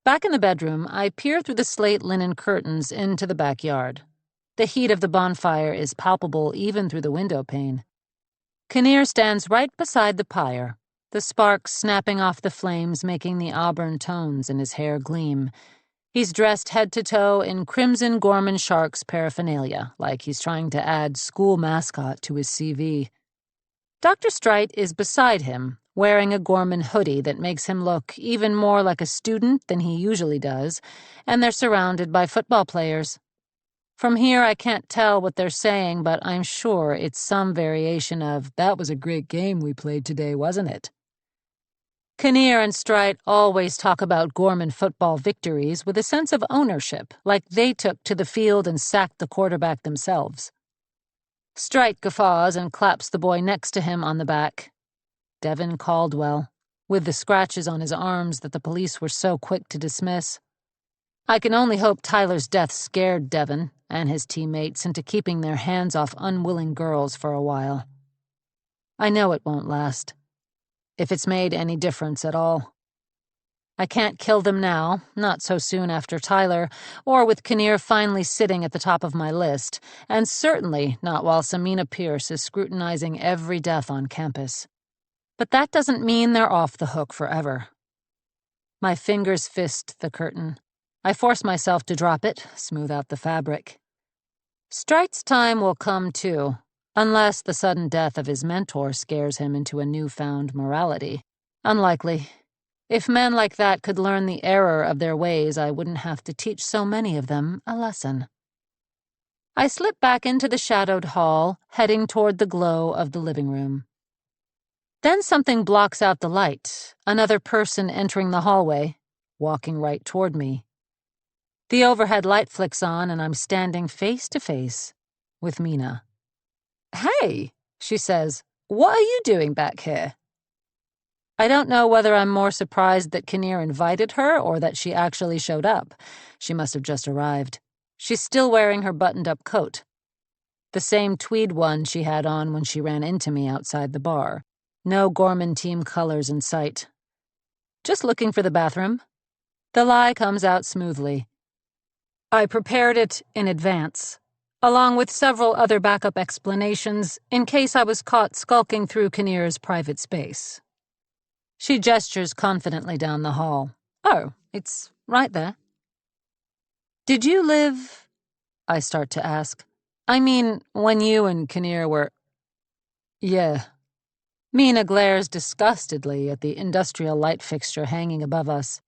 Back in the bedroom, I peer through the slate linen curtains into the backyard. The heat of the bonfire is palpable even through the window pane. Kinnear stands right beside the pyre, the sparks snapping off the flames making the auburn tones in his hair gleam. He's dressed head to toe in crimson Gorman Sharks paraphernalia, like he's trying to add school mascot to his CV. Dr. Strite is beside him, wearing a Gorman hoodie that makes him look even more like a student than he usually does, and they're surrounded by football players. From here, I can't tell what they're saying, but I'm sure it's some variation of, "That was a great game we played today, wasn't it?" Kinnear and Strite always talk about Gorman football victories with a sense of ownership, like they took to the field and sacked the quarterback themselves. Strite guffaws and claps the boy next to him on the back. Devin Caldwell, with the scratches on his arms that the police were so quick to dismiss. I can only hope Tyler's death scared Devin and his teammates into keeping their hands off unwilling girls for a while. I know it won't last, if it's made any difference at all. I can't kill them now, not so soon after Tyler, or with Kinnear finally sitting at the top of my list, and certainly not while Samina Pierce is scrutinizing every death on campus. But that doesn't mean they're off the hook forever. My fingers fist the curtain. I force myself to drop it, smooth out the fabric. Strite's time will come too, unless the sudden death of his mentor scares him into a newfound morality. Unlikely. If men like that could learn the error of their ways, I wouldn't have to teach so many of them a lesson. I slip back into the shadowed hall, heading toward the glow of the living room. Then something blocks out the light, another person entering the hallway, walking right toward me. The overhead light flicks on and I'm standing face to face with Mina. "Hey," she says, "what are you doing back here?" I don't know whether I'm more surprised that Kinnear invited her or that she actually showed up. She must have just arrived. She's still wearing her buttoned-up coat. The same tweed one she had on when she ran into me outside the bar. No Gorman team colors in sight. "Just looking for the bathroom." The lie comes out smoothly. I prepared it in advance, along with several other backup explanations in case I was caught skulking through Kinnear's private space. She gestures confidently down the hall. "Oh, it's right there." "Did you live—" I start to ask. "I mean, when you and Kinnear were—" "Yeah." Mina glares disgustedly at the industrial light fixture hanging above us.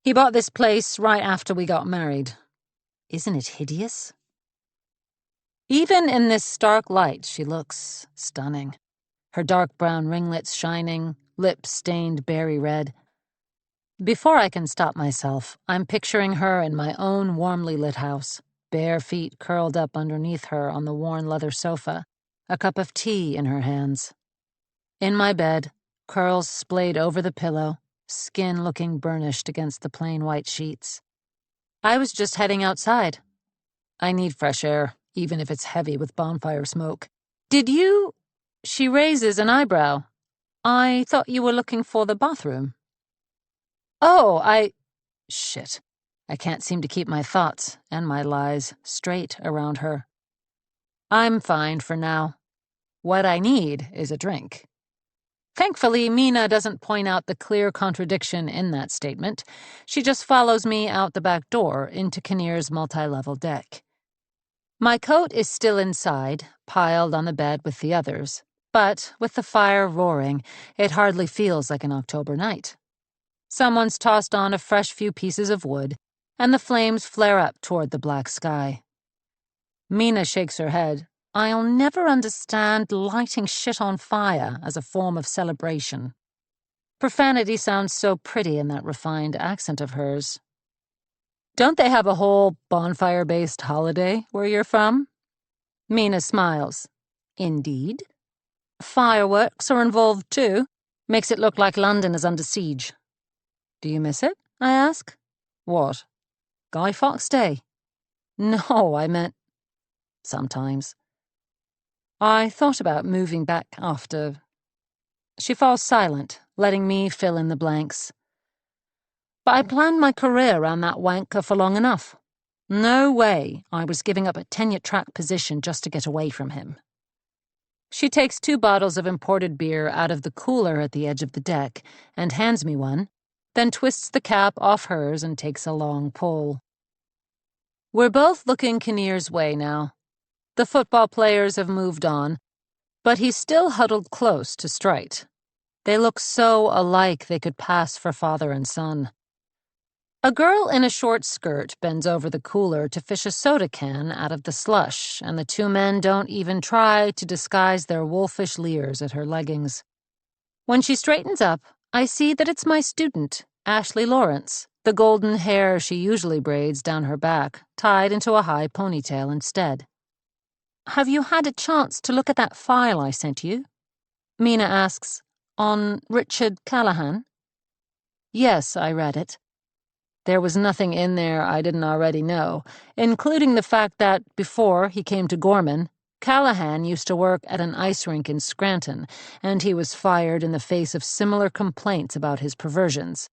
"He bought this place right after we got married. Isn't it hideous?" Even in this stark light, she looks stunning. Her dark brown ringlets shining, lips stained berry red. Before I can stop myself, I'm picturing her in my own warmly lit house, bare feet curled up underneath her on the worn leather sofa, a cup of tea in her hands. In my bed, curls splayed over the pillow, skin looking burnished against the plain white sheets. I was just heading outside. I need fresh air, even if it's heavy with bonfire smoke. "Did you—" She raises an eyebrow. "I thought you were looking for the bathroom." "Oh, Shit. I can't seem to keep my thoughts, and my lies, straight around her. I'm fine for now. What I need is a drink." Thankfully, Mina doesn't point out the clear contradiction in that statement. She just follows me out the back door into Kinnear's multi-level deck. My coat is still inside, piled on the bed with the others, but with the fire roaring, it hardly feels like an October night. Someone's tossed on a fresh few pieces of wood, and the flames flare up toward the black sky. Mina shakes her head. I'll never understand lighting shit on fire as a form of celebration. Profanity sounds so pretty in that refined accent of hers. Don't they have a whole bonfire-based holiday where you're from? Mina smiles. Indeed. Fireworks are involved too. Makes it look like London is under siege. Do you miss it? I ask. What? Guy Fawkes Day? No, I meant... sometimes. I thought about moving back after... She falls silent, letting me fill in the blanks. But I planned my career around that wanker for long enough. No way I was giving up a tenure-track position just to get away from him. She takes 2 bottles of imported beer out of the cooler at the edge of the deck and hands me one, then twists the cap off hers and takes a long pull. We're both looking Kinnear's way now. The football players have moved on, but he's still huddled close to Strite. They look so alike they could pass for father and son. A girl in a short skirt bends over the cooler to fish a soda can out of the slush, and the 2 men don't even try to disguise their wolfish leers at her leggings. When she straightens up, I see that it's my student, Ashley Lawrence, the golden hair she usually braids down her back, tied into a high ponytail instead. Have you had a chance to look at that file I sent you? Mina asks. On Richard Callahan? Yes, I read it. There was nothing in there I didn't already know, including the fact that, before he came to Gorman, Callahan used to work at an ice rink in Scranton, and he was fired in the face of similar complaints about his perversions.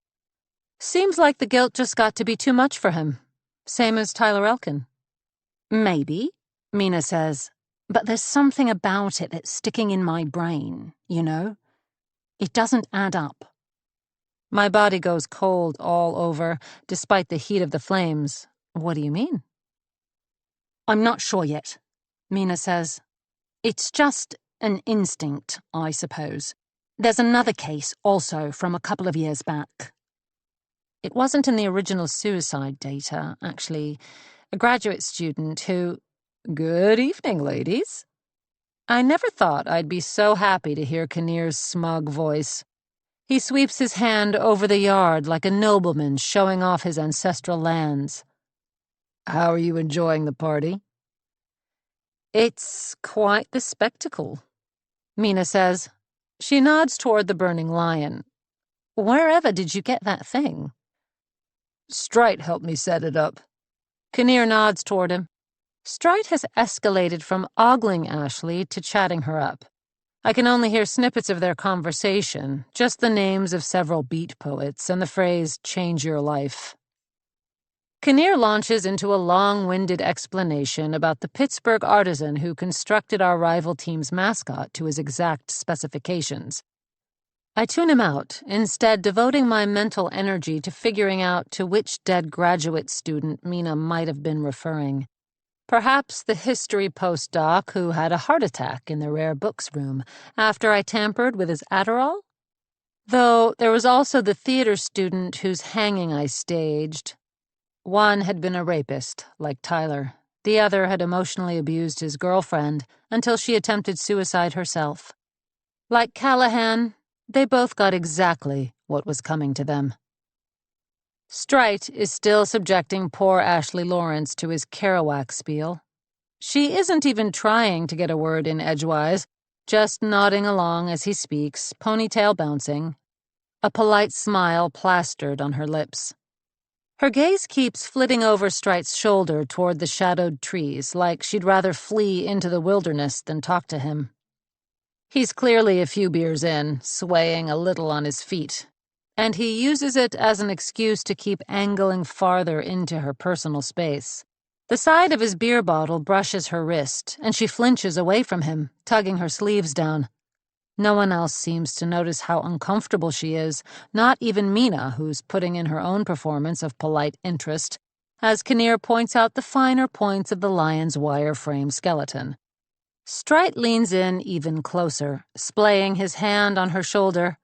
Seems like the guilt just got to be too much for him. Same as Tyler Elkin. Maybe, Mina says, but there's something about it that's sticking in my brain, you know? It doesn't add up. My body goes cold all over, despite the heat of the flames. What do you mean? I'm not sure yet, Mina says. It's just an instinct, I suppose. There's another case, also, from a couple of years back. It wasn't in the original suicide data, actually. A graduate student who... Good evening, ladies. I never thought I'd be so happy to hear Kinnear's smug voice. He sweeps his hand over the yard like a nobleman showing off his ancestral lands. How are you enjoying the party? It's quite the spectacle, Mina says. She nods toward the burning lion. Wherever did you get that thing? Strite helped me set it up. Kinnear nods toward him. Strite has escalated from ogling Ashley to chatting her up. I can only hear snippets of their conversation, just the names of several beat poets and the phrase, change your life. Kinnear launches into a long-winded explanation about the Pittsburgh artisan who constructed our rival team's mascot to his exact specifications. I tune him out, instead devoting my mental energy to figuring out to which dead graduate student Mina might have been referring. Perhaps the history postdoc who had a heart attack in the rare books room after I tampered with his Adderall? Though there was also the theater student whose hanging I staged. One had been a rapist, like Tyler. The other had emotionally abused his girlfriend until she attempted suicide herself. Like Callahan, they both got exactly what was coming to them. Strite is still subjecting poor Ashley Lawrence to his Kerouac spiel. She isn't even trying to get a word in edgewise, just nodding along as he speaks, ponytail bouncing, a polite smile plastered on her lips. Her gaze keeps flitting over Strite's shoulder toward the shadowed trees, like she'd rather flee into the wilderness than talk to him. He's clearly a few beers in, swaying a little on his feet, and he uses it as an excuse to keep angling farther into her personal space. The side of his beer bottle brushes her wrist, and she flinches away from him, tugging her sleeves down. No one else seems to notice how uncomfortable she is, not even Mina, who's putting in her own performance of polite interest, as Kinnear points out the finer points of the lion's wireframe skeleton. Strite leans in even closer, splaying his hand on her shoulder.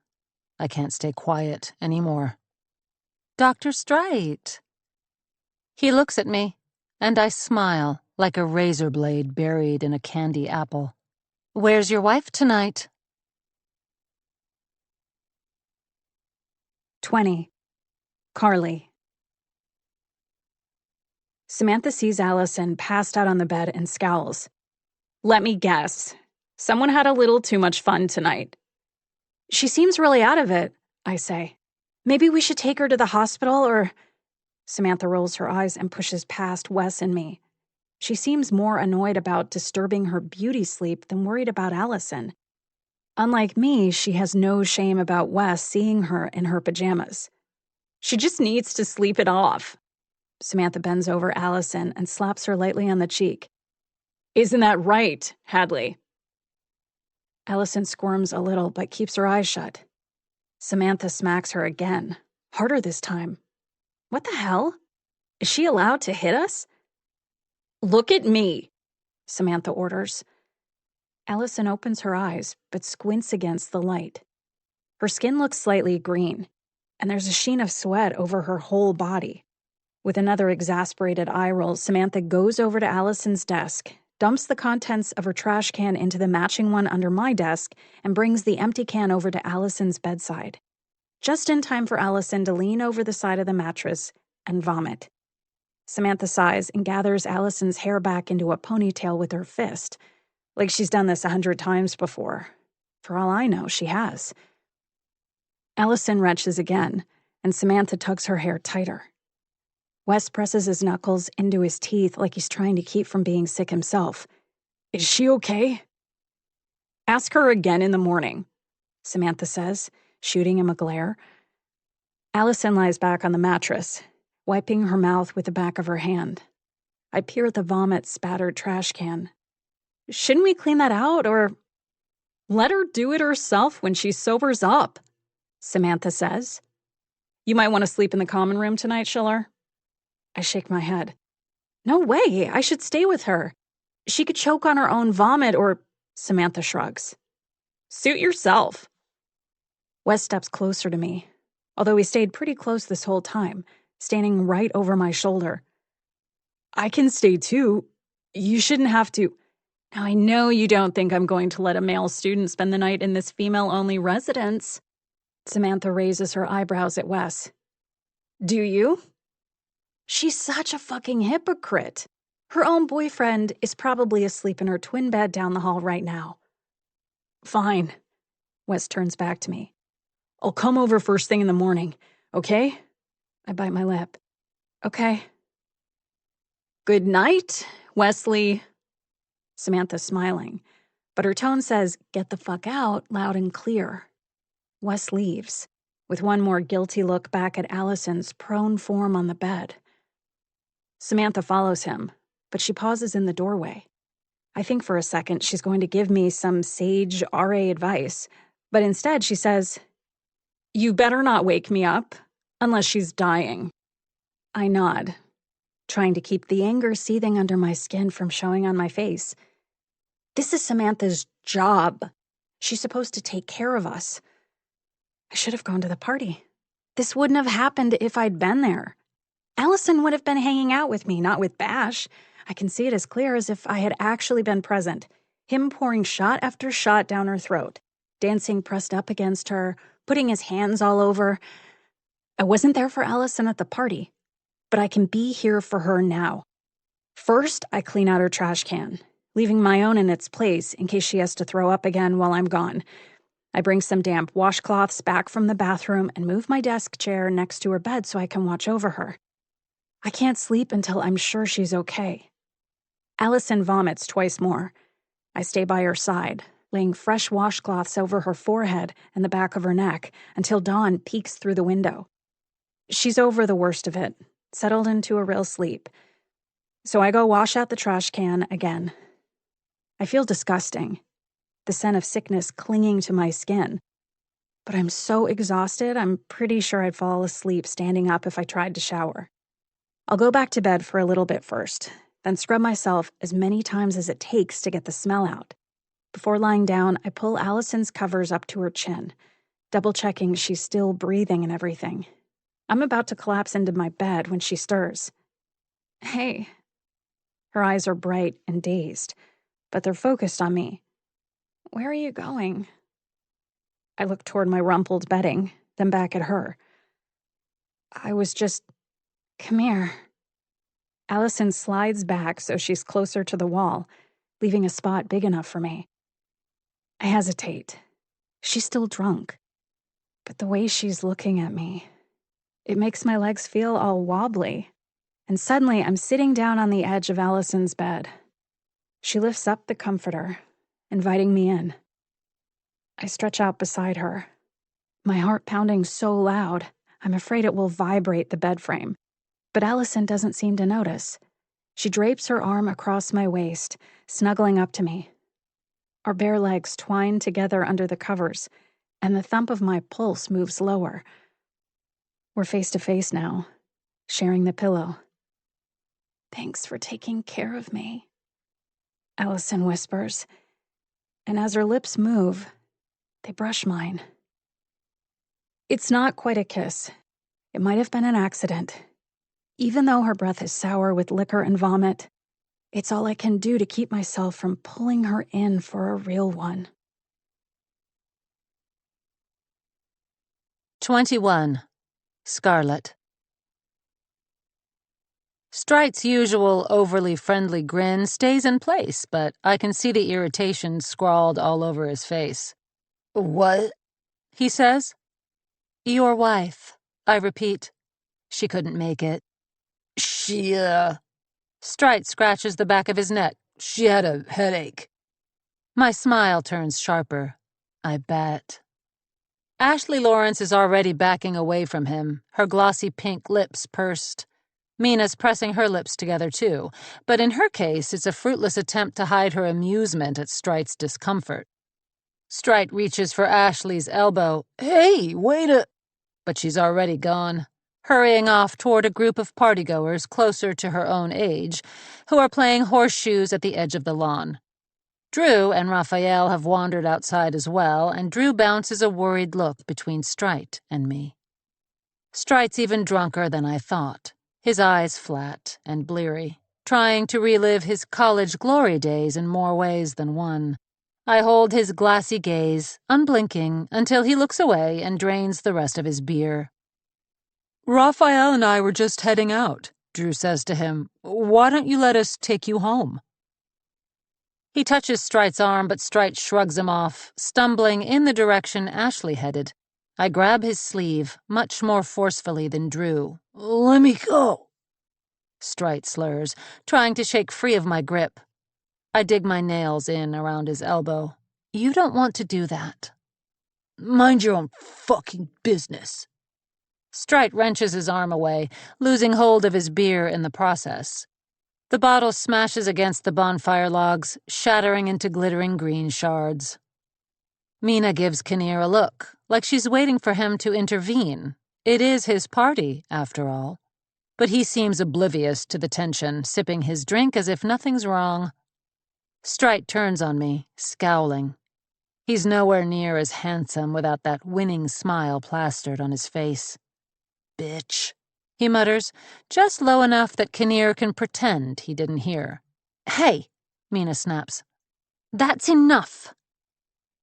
I can't stay quiet anymore. Dr. Strite. He looks at me, and I smile like a razor blade buried in a candy apple. Where's your wife tonight? 20. Carly. Samantha sees Allison passed out on the bed and scowls. Let me guess. Someone had a little too much fun tonight. She seems really out of it, I say. Maybe we should take her to the hospital or... Samantha rolls her eyes and pushes past Wes and me. She seems more annoyed about disturbing her beauty sleep than worried about Allison. Unlike me, she has no shame about Wes seeing her in her pajamas. She just needs to sleep it off. Samantha bends over Allison and slaps her lightly on the cheek. Isn't that right, Hadley? Allison squirms a little but keeps her eyes shut. Samantha smacks her again, harder this time. What the hell? Is she allowed to hit us? Look at me, Samantha orders. Allison opens her eyes but squints against the light. Her skin looks slightly green, and there's a sheen of sweat over her whole body. With another exasperated eye roll, Samantha goes over to Allison's desk, dumps the contents of her trash can into the matching one under my desk, and brings the empty can over to Allison's bedside. Just in time for Allison to lean over the side of the mattress and vomit. Samantha sighs and gathers Allison's hair back into a ponytail with her fist, like she's done this 100 times before. For all I know, she has. Allison retches again, and Samantha tugs her hair tighter. Wes presses his knuckles into his teeth like he's trying to keep from being sick himself. Is she okay? Ask her again in the morning, Samantha says, shooting him a glare. Allison lies back on the mattress, wiping her mouth with the back of her hand. I peer at the vomit-spattered trash can. Shouldn't we clean that out, or... Let her do it herself when she sobers up, Samantha says. You might want to sleep in the common room tonight, Schiller. I shake my head. No way, I should stay with her. She could choke on her own vomit or... Samantha shrugs. Suit yourself. Wes steps closer to me, although he stayed pretty close this whole time, standing right over my shoulder. I can stay too. You shouldn't have to. Now I know you don't think I'm going to let a male student spend the night in this female-only residence. Samantha raises her eyebrows at Wes. Do you? She's such a fucking hypocrite. Her own boyfriend is probably asleep in her twin bed down the hall right now. Fine. Wes turns back to me. I'll come over first thing in the morning, okay? I bite my lip. Okay. Good night, Wesley. Samantha's smiling, but her tone says, get the fuck out, loud and clear. Wes leaves, with one more guilty look back at Allison's prone form on the bed. Samantha follows him, but she pauses in the doorway. I think for a second she's going to give me some sage RA advice, but instead she says, You better not wake me up, unless she's dying. I nod, trying to keep the anger seething under my skin from showing on my face. This is Samantha's job. She's supposed to take care of us. I should have gone to the party. This wouldn't have happened if I'd been there. Allison would have been hanging out with me, not with Bash. I can see it as clear as if I had actually been present. Him pouring shot after shot down her throat, dancing pressed up against her, putting his hands all over. I wasn't there for Allison at the party, but I can be here for her now. First, I clean out her trash can, leaving my own in its place in case she has to throw up again while I'm gone. I bring some damp washcloths back from the bathroom and move my desk chair next to her bed so I can watch over her. I can't sleep until I'm sure she's okay. Allison vomits twice more. I stay by her side, laying fresh washcloths over her forehead and the back of her neck until dawn peeks through the window. She's over the worst of it, settled into a real sleep. So I go wash out the trash can again. I feel disgusting. the scent of sickness clinging to my skin. But I'm so exhausted, I'm pretty sure I'd fall asleep standing up if I tried to shower. I'll go back to bed for a little bit first, then scrub myself as many times as it takes to get the smell out. Before lying down, I pull Allison's covers up to her chin, double-checking she's still breathing and everything. I'm about to collapse into my bed when she stirs. "Hey." Her eyes are bright and dazed, but they're focused on me. "Where are you going?" I look toward my rumpled bedding, then back at her. Come here." Allison slides back so she's closer to the wall, leaving a spot big enough for me. I hesitate. She's still drunk. But the way she's looking at me, it makes my legs feel all wobbly. And suddenly I'm sitting down on the edge of Allison's bed. She lifts up the comforter, inviting me in. I stretch out beside her, my heart pounding so loud, I'm afraid it will vibrate the bed frame. But Allison doesn't seem to notice. She drapes her arm across my waist, snuggling up to me. Our bare legs twine together under the covers, and the thump of my pulse moves lower. We're face to face now, sharing the pillow. "Thanks for taking care of me," Allison whispers, and as her lips move, they brush mine. It's not quite a kiss. It might have been an accident. Even though her breath is sour with liquor and vomit, it's all I can do to keep myself from pulling her in for a real one. 21. Scarlett. Stright's usual overly friendly grin stays in place, but I can see the irritation scrawled all over his face. "What?" he says. "Your wife," I repeat. "She couldn't make it." She, Stright scratches the back of his neck. she had a headache. My smile turns sharper. I bet. Ashley Lawrence is already backing away from him, her glossy pink lips pursed. Mina's pressing her lips together too, but in her case it's a fruitless attempt to hide her amusement at Stright's discomfort. Stright reaches for Ashley's elbow. "Hey, wait a—" But she's already gone, hurrying off toward a group of partygoers closer to her own age, who are playing horseshoes at the edge of the lawn. Drew and Raphael have wandered outside as well, and Drew bounces a worried look between Strite and me. Strite's even drunker than I thought, his eyes flat and bleary, trying to relive his college glory days in more ways than one. I hold his glassy gaze, unblinking, until he looks away and drains the rest of his beer. "Raphael and I were just heading out," Drew says to him. "Why don't you let us take you home?" He touches Strite's arm, but Strite shrugs him off, stumbling in the direction Ashley headed. I grab his sleeve, much more forcefully than Drew. "Let me go." Strite slurs, trying to shake free of my grip. I dig my nails in around his elbow. You don't want to do that. "Mind your own fucking business." Strite wrenches his arm away, losing hold of his beer in the process. The bottle smashes against the bonfire logs, shattering into glittering green shards. Mina gives Kinnear a look, like she's waiting for him to intervene. It is his party, after all. But he seems oblivious to the tension, sipping his drink as if nothing's wrong. Strite turns on me, scowling. He's nowhere near as handsome without that winning smile plastered on his face. "Bitch," he mutters, just low enough that Kinnear can pretend he didn't hear. "Hey," Mina snaps. "That's enough."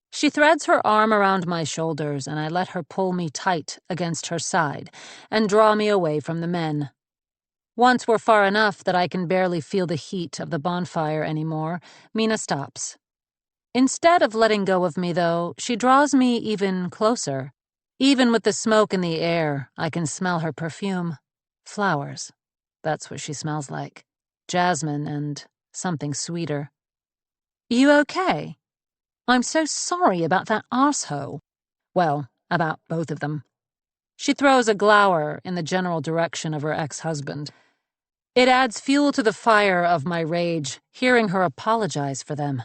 She threads her arm around my shoulders, and I let her pull me tight against her side and draw me away from the men. Once we're far enough that I can barely feel the heat of the bonfire anymore, Mina stops. Instead of letting go of me, though, she draws me even closer. Even with the smoke in the air, I can smell her perfume. Flowers. That's what she smells like. Jasmine and something sweeter. You okay? I'm so sorry about that arsehole. Well, about both of them. She throws a glower in the general direction of her ex-husband. It adds fuel to the fire of my rage, hearing her apologize for them.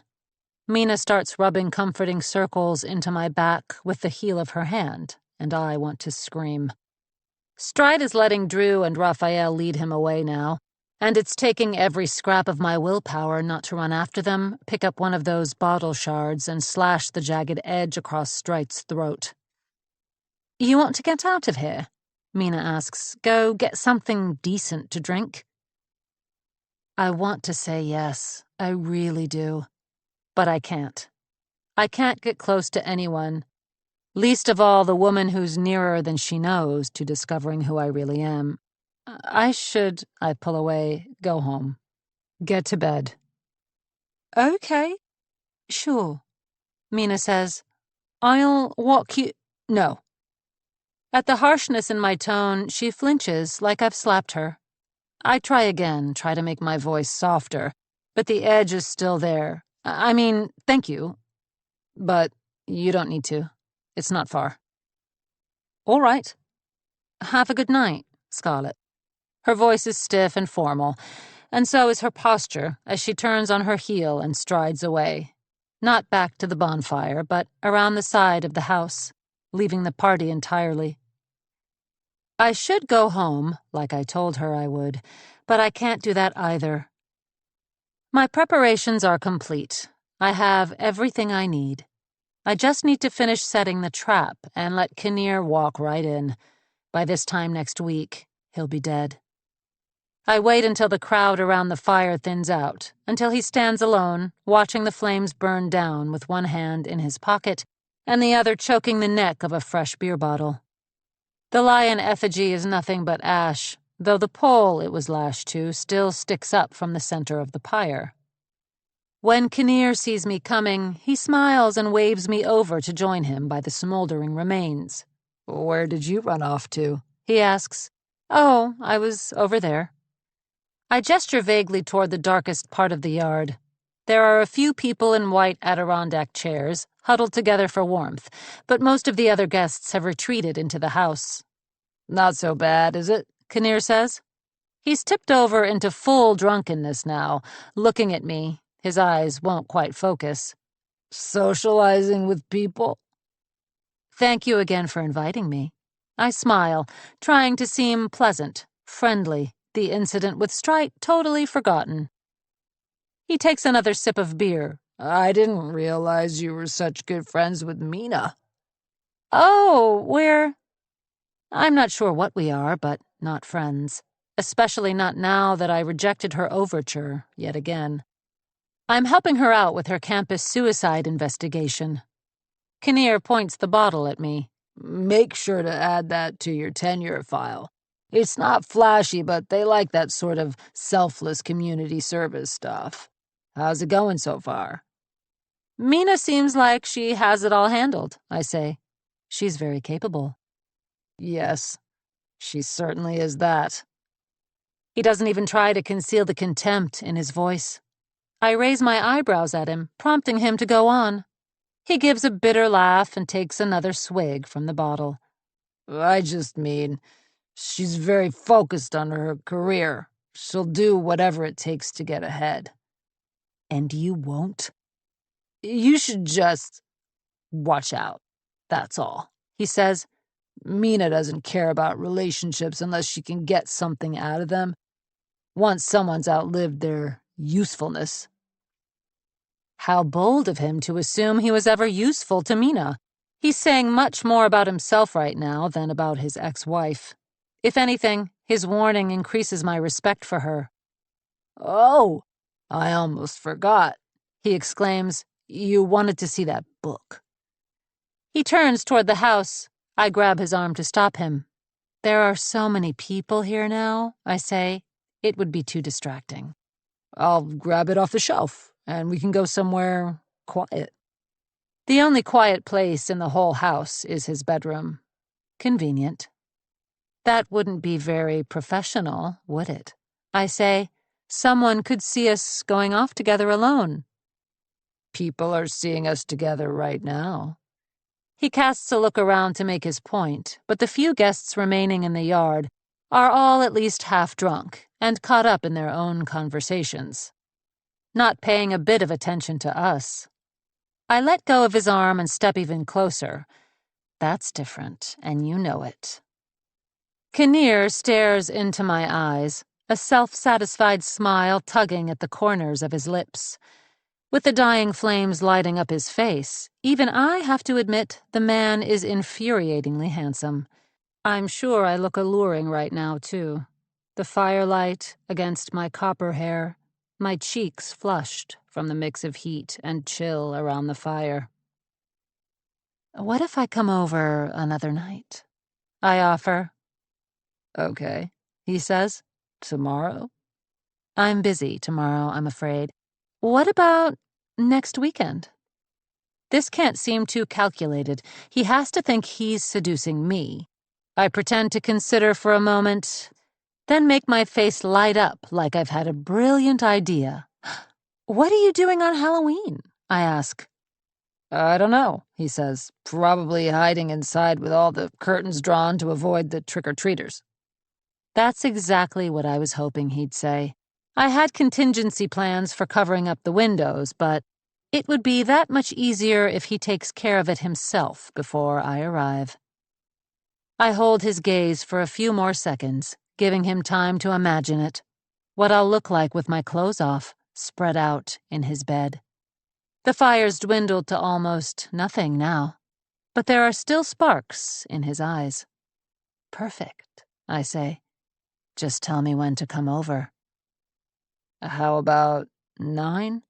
Mina starts rubbing comforting circles into my back with the heel of her hand, and I want to scream. Stride is letting Drew and Raphael lead him away now, and it's taking every scrap of my willpower not to run after them, pick up one of those bottle shards, and slash the jagged edge across Stride's throat. "You want to get out of here?" Mina asks. "Go get something decent to drink?" I want to say yes, I really do. But I can't. I can't get close to anyone, least of all the woman who's nearer than she knows to discovering who I really am. I pull away, go home. Get to bed. Okay. Sure, Mina says. I'll walk you. No. At the harshness in my tone, she flinches like I've slapped her. I try again, try to make my voice softer, but the edge is still there. I mean, thank you. But you don't need to. It's not far. All right. Have a good night, Scarlett. Her voice is stiff and formal, and so is her posture as she turns on her heel and strides away. Not back to the bonfire, but around the side of the house, leaving the party entirely. I should go home, like I told her I would, but I can't do that either. My preparations are complete. I have everything I need. I just need to finish setting the trap and let Kinnear walk right in. By this time next week, he'll be dead. I wait until the crowd around the fire thins out, until he stands alone, watching the flames burn down with one hand in his pocket and the other choking the neck of a fresh beer bottle. The lion effigy is nothing but ash, though the pole it was lashed to still sticks up from the center of the pyre. When Kinnear sees me coming, he smiles and waves me over to join him by the smoldering remains. "Where did you run off to?" he asks. "Oh, I was over there." I gesture vaguely toward the darkest part of the yard. There are a few people in white Adirondack chairs, huddled together for warmth, but most of the other guests have retreated into the house. "Not so bad, is it?" Kinnear says. He's tipped over into full drunkenness now, looking at me. His eyes won't quite focus. "Socializing with people?" "Thank you again for inviting me." I smile, trying to seem pleasant, friendly, the incident with Strite totally forgotten. He takes another sip of beer. "I didn't realize you were such good friends with Mina." "Oh, I'm not sure what we are, but not friends. Especially not now that I rejected her overture yet again. I'm helping her out with her campus suicide investigation." Kinnear points the bottle at me. "Make sure to add that to your tenure file. It's not flashy, but they like that sort of selfless community service stuff. How's it going so far?" "Mina seems like she has it all handled," I say. "She's very capable." "Yes, she certainly is that." He doesn't even try to conceal the contempt in his voice. I raise my eyebrows at him, prompting him to go on. He gives a bitter laugh and takes another swig from the bottle. "I just mean, she's very focused on her career. She'll do whatever it takes to get ahead." "And you won't?" "You should just watch out, that's all," he says. "Mina doesn't care about relationships unless she can get something out of them. Once someone's outlived their usefulness." How bold of him to assume he was ever useful to Mina. He's saying much more about himself right now than about his ex-wife. If anything, his warning increases my respect for her. "Oh, I almost forgot," he exclaims. "You wanted to see that book." He turns toward the house. I grab his arm to stop him. "There are so many people here now," I say. "It would be too distracting." "I'll grab it off the shelf, and we can go somewhere quiet." The only quiet place in the whole house is his bedroom. Convenient. That wouldn't be very professional, would it? I say. Someone could see us going off together alone. "People are seeing us together right now." He casts a look around to make his point, but the few guests remaining in the yard are all at least half drunk and caught up in their own conversations, not paying a bit of attention to us. I let go of his arm and step even closer. That's different, and you know it. Kinnear stares into my eyes, a self-satisfied smile tugging at the corners of his lips. With the dying flames lighting up his face, even I have to admit the man is infuriatingly handsome. I'm sure I look alluring right now, too. The firelight against my copper hair, my cheeks flushed from the mix of heat and chill around the fire. What if I come over another night? I offer. Okay, he says. Tomorrow? I'm busy tomorrow, I'm afraid. What about next weekend? This can't seem too calculated. He has to think he's seducing me. I pretend to consider for a moment, then make my face light up like I've had a brilliant idea. What are you doing on Halloween? I ask. I don't know, he says, probably hiding inside with all the curtains drawn to avoid the trick-or-treaters. That's exactly what I was hoping he'd say. I had contingency plans for covering up the windows, but it would be that much easier if he takes care of it himself before I arrive. I hold his gaze for a few more seconds, giving him time to imagine it. What I'll look like with my clothes off, spread out in his bed. The fire's dwindled to almost nothing now, but there are still sparks in his eyes. Perfect, I say. Just tell me when to come over. How about 9?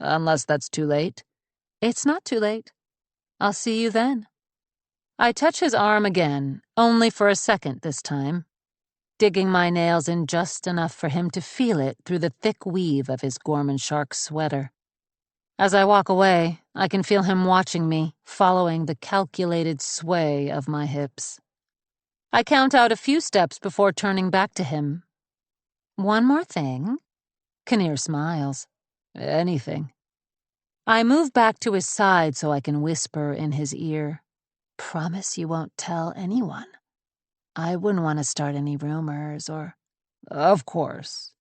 Unless that's too late. It's not too late. I'll see you then. I touch his arm again, only for a second this time, digging my nails in just enough for him to feel it through the thick weave of his Gorman Shark sweater. As I walk away, I can feel him watching me, following the calculated sway of my hips. I count out a few steps before turning back to him. One more thing? Kinnear smiles. Anything. I move back to his side so I can whisper in his ear. Promise you won't tell anyone. I wouldn't want to start any rumors or... Of course.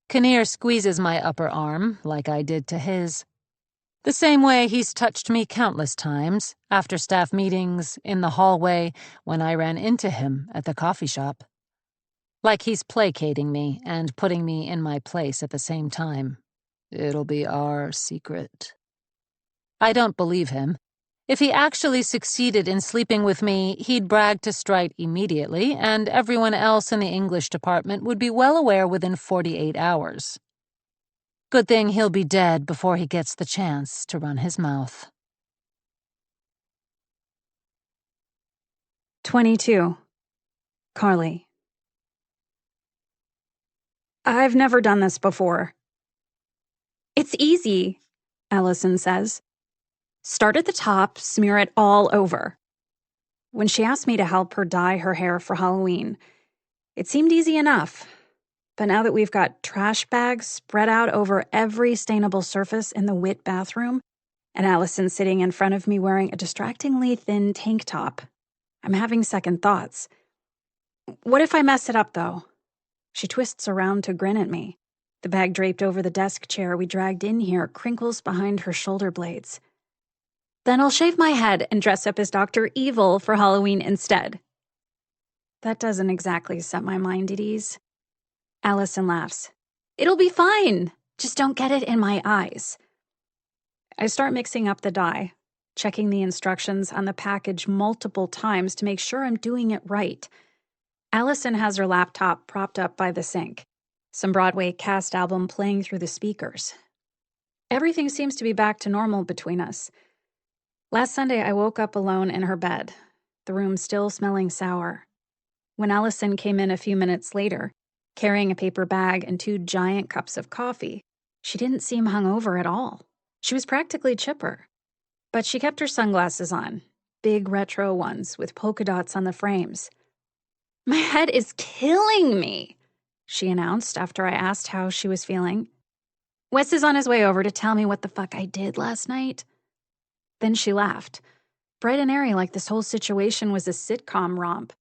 Kinnear squeezes my upper arm like I did to his. The same way he's touched me countless times, after staff meetings, in the hallway, when I ran into him at the coffee shop. Like he's placating me and putting me in my place at the same time. It'll be our secret. I don't believe him. If he actually succeeded in sleeping with me, he'd brag to Strite immediately, and everyone else in the English department would be well aware within 48 hours. Good thing he'll be dead before he gets the chance to run his mouth. 22. Carly. I've never done this before. It's easy, Allison says. Start at the top, smear it all over. When she asked me to help her dye her hair for Halloween, it seemed easy enough. But now that we've got trash bags spread out over every stainable surface in the Wit bathroom, and Allison sitting in front of me wearing a distractingly thin tank top, I'm having second thoughts. What if I mess it up, though? She twists around to grin at me. The bag draped over the desk chair we dragged in here crinkles behind her shoulder blades. Then I'll shave my head and dress up as Dr. Evil for Halloween instead. That doesn't exactly set my mind at ease. Allison laughs. It'll be fine. Just don't get it in my eyes. I start mixing up the dye, checking the instructions on the package multiple times to make sure I'm doing it right. Allison has her laptop propped up by the sink, some Broadway cast album playing through the speakers. Everything seems to be back to normal between us. Last Sunday, I woke up alone in her bed, the room still smelling sour. When Allison came in a few minutes later, carrying a paper bag and 2 giant cups of coffee, she didn't seem hungover at all. She was practically chipper. But she kept her sunglasses on, big retro ones with polka dots on the frames. My head is killing me, she announced after I asked how she was feeling. Wes is on his way over to tell me what the fuck I did last night. Then she laughed, bright and airy like this whole situation was a sitcom romp.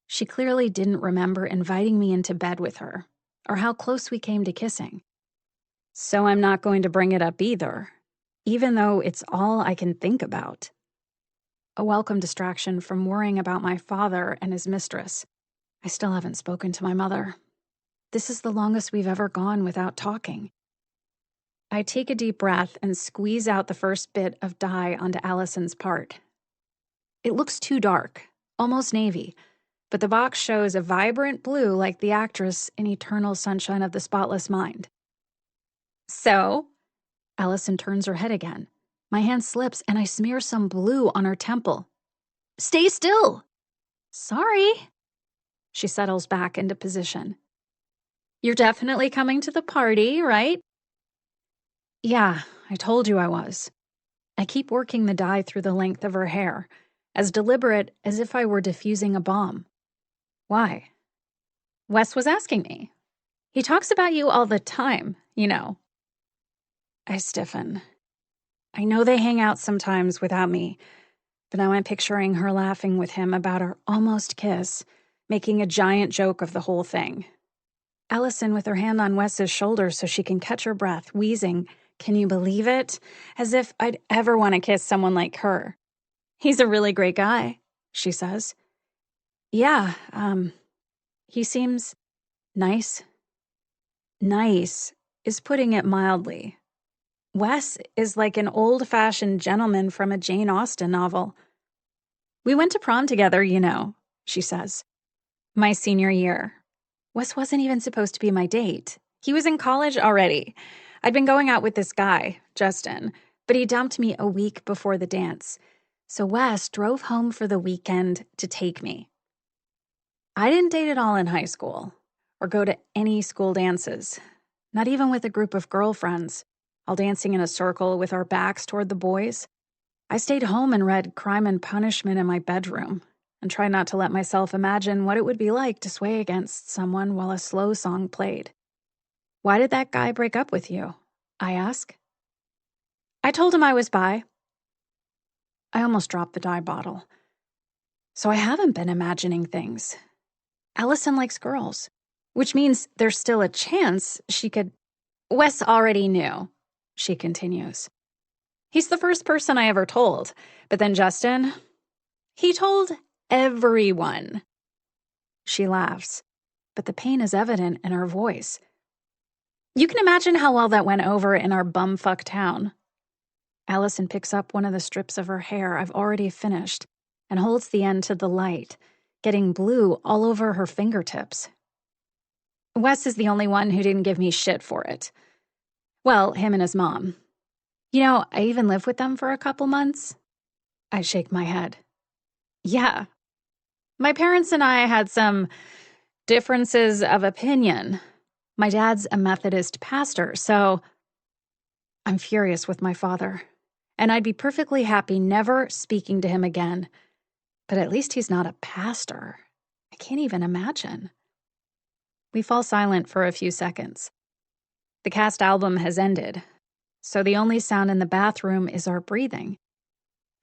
She clearly didn't remember inviting me into bed with her, or how close we came to kissing. So I'm not going to bring it up either, even though it's all I can think about. A welcome distraction from worrying about my father and his mistress. I still haven't spoken to my mother. This is the longest we've ever gone without talking. I take a deep breath and squeeze out the first bit of dye onto Allison's part. It looks too dark, almost navy, but the box shows a vibrant blue like the actress in Eternal Sunshine of the Spotless Mind. So, Allison turns her head again. My hand slips and I smear some blue on her temple. Stay still! Sorry. She settles back into position. You're definitely coming to the party, right? Yeah, I told you I was. I keep working the dye through the length of her hair, as deliberate as if I were diffusing a bomb. Why? Wes was asking me. He talks about you all the time, you know. I stiffen. I know they hang out sometimes without me, but now I'm picturing her laughing with him about our almost kiss, making a giant joke of the whole thing. Allison with her hand on Wes's shoulder so she can catch her breath, wheezing, "Can you believe it?" As if I'd ever want to kiss someone like her. He's a really great guy, she says. Yeah, he seems nice. Nice is putting it mildly. Wes is like an old-fashioned gentleman from a Jane Austen novel. We went to prom together, you know, she says. My senior year. Wes wasn't even supposed to be my date. He was in college already. I'd been going out with this guy, Justin, but he dumped me a week before the dance. So Wes drove home for the weekend to take me. I didn't date at all in high school, or go to any school dances, not even with a group of girlfriends, all dancing in a circle with our backs toward the boys. I stayed home and read Crime and Punishment in my bedroom, and tried not to let myself imagine what it would be like to sway against someone while a slow song played. Why did that guy break up with you? I ask. I told him I was bi. I almost dropped the dye bottle. So I haven't been imagining things. Allison likes girls, which means there's still a chance she could... Wes already knew, she continues. He's the first person I ever told, but then Justin, he told everyone. She laughs, but the pain is evident in her voice. You can imagine how well that went over in our bumfuck town. Allison picks up one of the strips of her hair I've already finished and holds the end to the light, getting blue all over her fingertips. Wes is the only one who didn't give me shit for it. Well, him and his mom. You know, I even lived with them for a couple months. I shake my head. Yeah. My parents and I had some differences of opinion. My dad's a Methodist pastor, so I'm furious with my father, and I'd be perfectly happy never speaking to him again. But at least he's not a pastor. I can't even imagine. We fall silent for a few seconds. The cast album has ended, so the only sound in the bathroom is our breathing.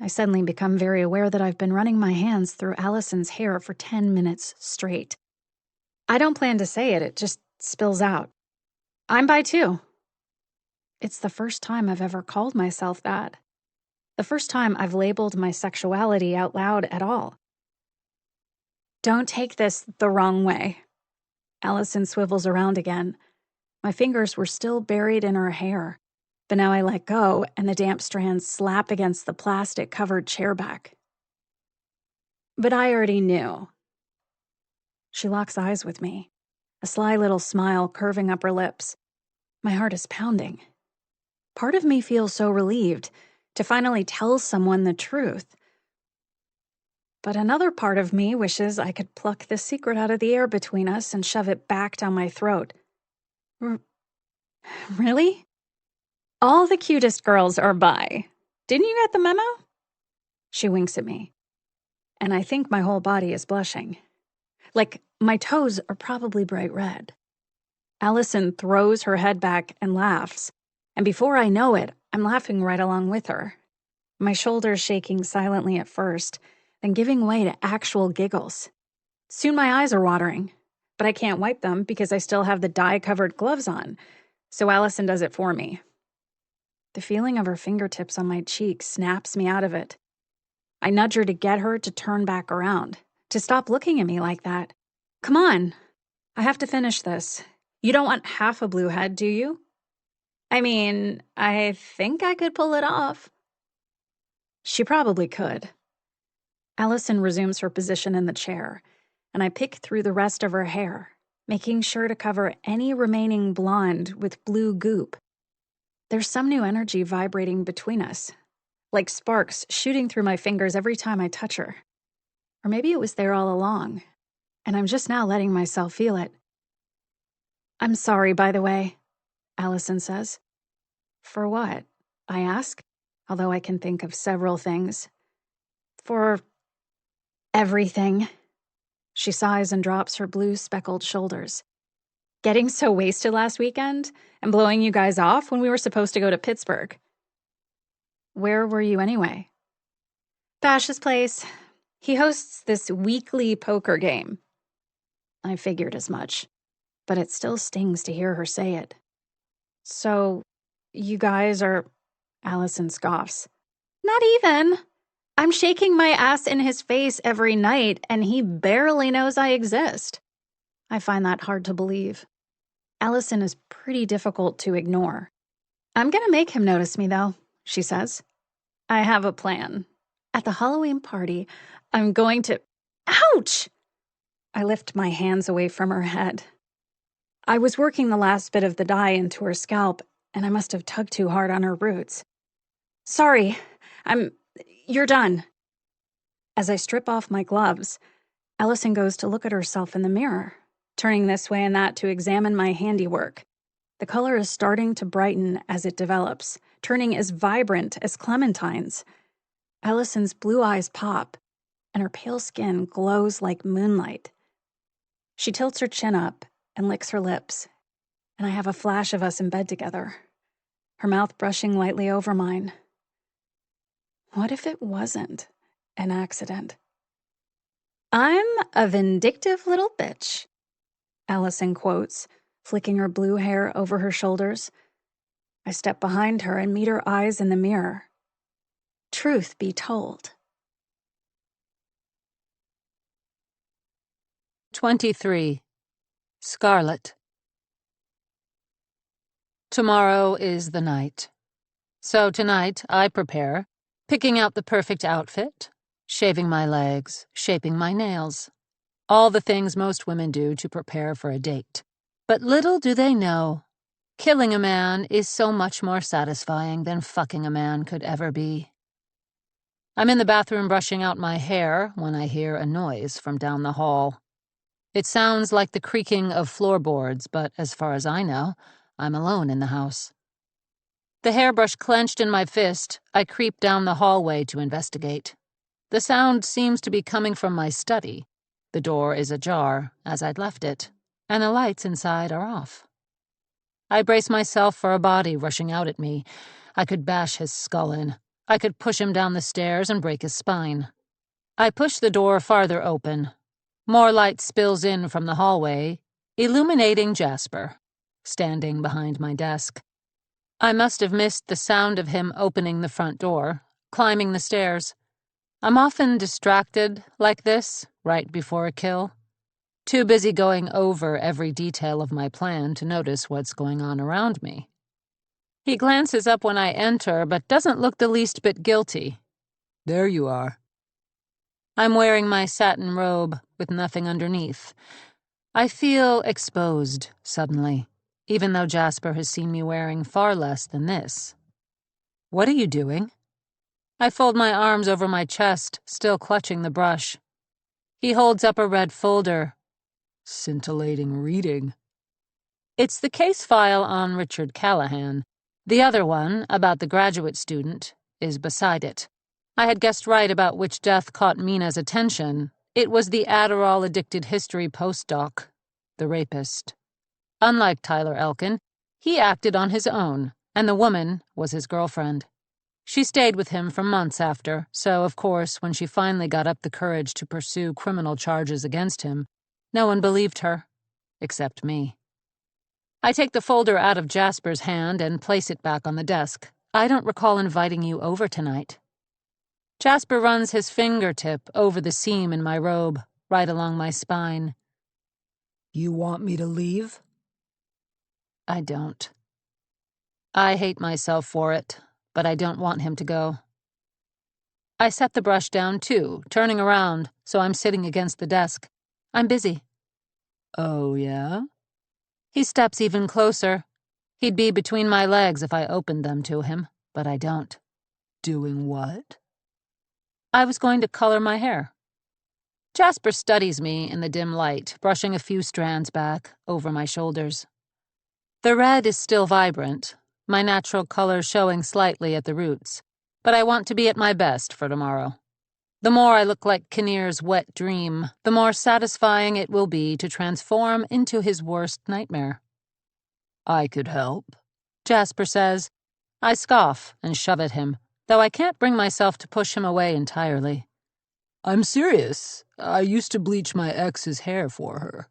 I suddenly become very aware that I've been running my hands through Allison's hair for 10 minutes straight. I don't plan to say it just spills out. I'm bi too. It's the first time I've ever called myself that. The first time I've labeled my sexuality out loud at all. Don't take this the wrong way. Allison swivels around again. My fingers were still buried in her hair, but now I let go and the damp strands slap against the plastic-covered chair back. But I already knew. She locks eyes with me, a sly little smile curving up her lips. My heart is pounding. Part of me feels so relieved to finally tell someone the truth. But another part of me wishes I could pluck the secret out of the air between us and shove it back down my throat. Really? All the cutest girls are bi. Didn't you get the memo? She winks at me, and I think my whole body is blushing. Like, my toes are probably bright red. Allison throws her head back and laughs, and before I know it, I'm laughing right along with her. My shoulders shaking silently at first, then giving way to actual giggles. Soon my eyes are watering, but I can't wipe them because I still have the dye-covered gloves on, so Allison does it for me. The feeling of her fingertips on my cheek snaps me out of it. I nudge her to get her to turn back around, to stop looking at me like that. Come on. I have to finish this. You don't want half a blue head, do you? I mean, I think I could pull it off. She probably could. Allison resumes her position in the chair, and I pick through the rest of her hair, making sure to cover any remaining blonde with blue goop. There's some new energy vibrating between us, like sparks shooting through my fingers every time I touch her. Or maybe it was there all along, and I'm just now letting myself feel it. I'm sorry, by the way, Allison says. For what? I ask, although I can think of several things. For everything. She sighs and drops her blue speckled shoulders. Getting so wasted last weekend and blowing you guys off when we were supposed to go to Pittsburgh. Where were you anyway? Bash's place. He hosts this weekly poker game. I figured as much, but it still stings to hear her say it. So, you guys are... Allison scoffs. Not even. I'm shaking my ass in his face every night, and he barely knows I exist. I find that hard to believe. Allison is pretty difficult to ignore. I'm gonna make him notice me, though, she says. I have a plan. At the Halloween party, I'm going to... Ouch! I lift my hands away from her head. I was working the last bit of the dye into her scalp, and I must have tugged too hard on her roots. Sorry, You're done. As I strip off my gloves, Allison goes to look at herself in the mirror, turning this way and that to examine my handiwork. The color is starting to brighten as it develops, turning as vibrant as clementines. Allison's blue eyes pop, and her pale skin glows like moonlight. She tilts her chin up and licks her lips, and I have a flash of us in bed together, her mouth brushing lightly over mine. What if it wasn't an accident? I'm a vindictive little bitch, Allison quotes, flicking her blue hair over her shoulders. I step behind her and meet her eyes in the mirror. Truth be told. 23. Scarlett. Tomorrow is the night. So tonight I prepare, picking out the perfect outfit, shaving my legs, shaping my nails. All the things most women do to prepare for a date. But little do they know, killing a man is so much more satisfying than fucking a man could ever be. I'm in the bathroom brushing out my hair when I hear a noise from down the hall. It sounds like the creaking of floorboards, but as far as I know, I'm alone in the house. The hairbrush clenched in my fist, I creep down the hallway to investigate. The sound seems to be coming from my study. The door is ajar, as I'd left it, and the lights inside are off. I brace myself for a body rushing out at me. I could bash his skull in. I could push him down the stairs and break his spine. I push the door farther open. More light spills in from the hallway, illuminating Jasper, standing behind my desk. I must have missed the sound of him opening the front door, climbing the stairs. I'm often distracted like this, right before a kill. Too busy going over every detail of my plan to notice what's going on around me. He glances up when I enter, but doesn't look the least bit guilty. There you are. I'm wearing my satin robe with nothing underneath. I feel exposed, suddenly, even though Jasper has seen me wearing far less than this. What are you doing? I fold my arms over my chest, still clutching the brush. He holds up a red folder. Scintillating reading. It's the case file on Richard Callahan. The other one, about the graduate student, is beside it. I had guessed right about which death caught Mina's attention. It was the Adderall-addicted history postdoc, the rapist. Unlike Tyler Elkin, he acted on his own, and the woman was his girlfriend. She stayed with him for months after, so, of course, when she finally got up the courage to pursue criminal charges against him, no one believed her, except me. I take the folder out of Jasper's hand and place it back on the desk, I don't recall inviting you over tonight. Jasper runs his fingertip over the seam in my robe, right along my spine. You want me to leave? I don't. I hate myself for it, but I don't want him to go. I set the brush down too, turning around, so I'm sitting against the desk. I'm busy. Oh, yeah? He steps even closer. He'd be between my legs if I opened them to him, but I don't. Doing what? I was going to color my hair. Jasper studies me in the dim light, brushing a few strands back, over my shoulders. The red is still vibrant, my natural color showing slightly at the roots, but I want to be at my best for tomorrow. The more I look like Kinnear's wet dream, the more satisfying it will be to transform into his worst nightmare. I could help, Jasper says. I scoff and shove at him, though I can't bring myself to push him away entirely. I'm serious. I used to bleach my ex's hair for her.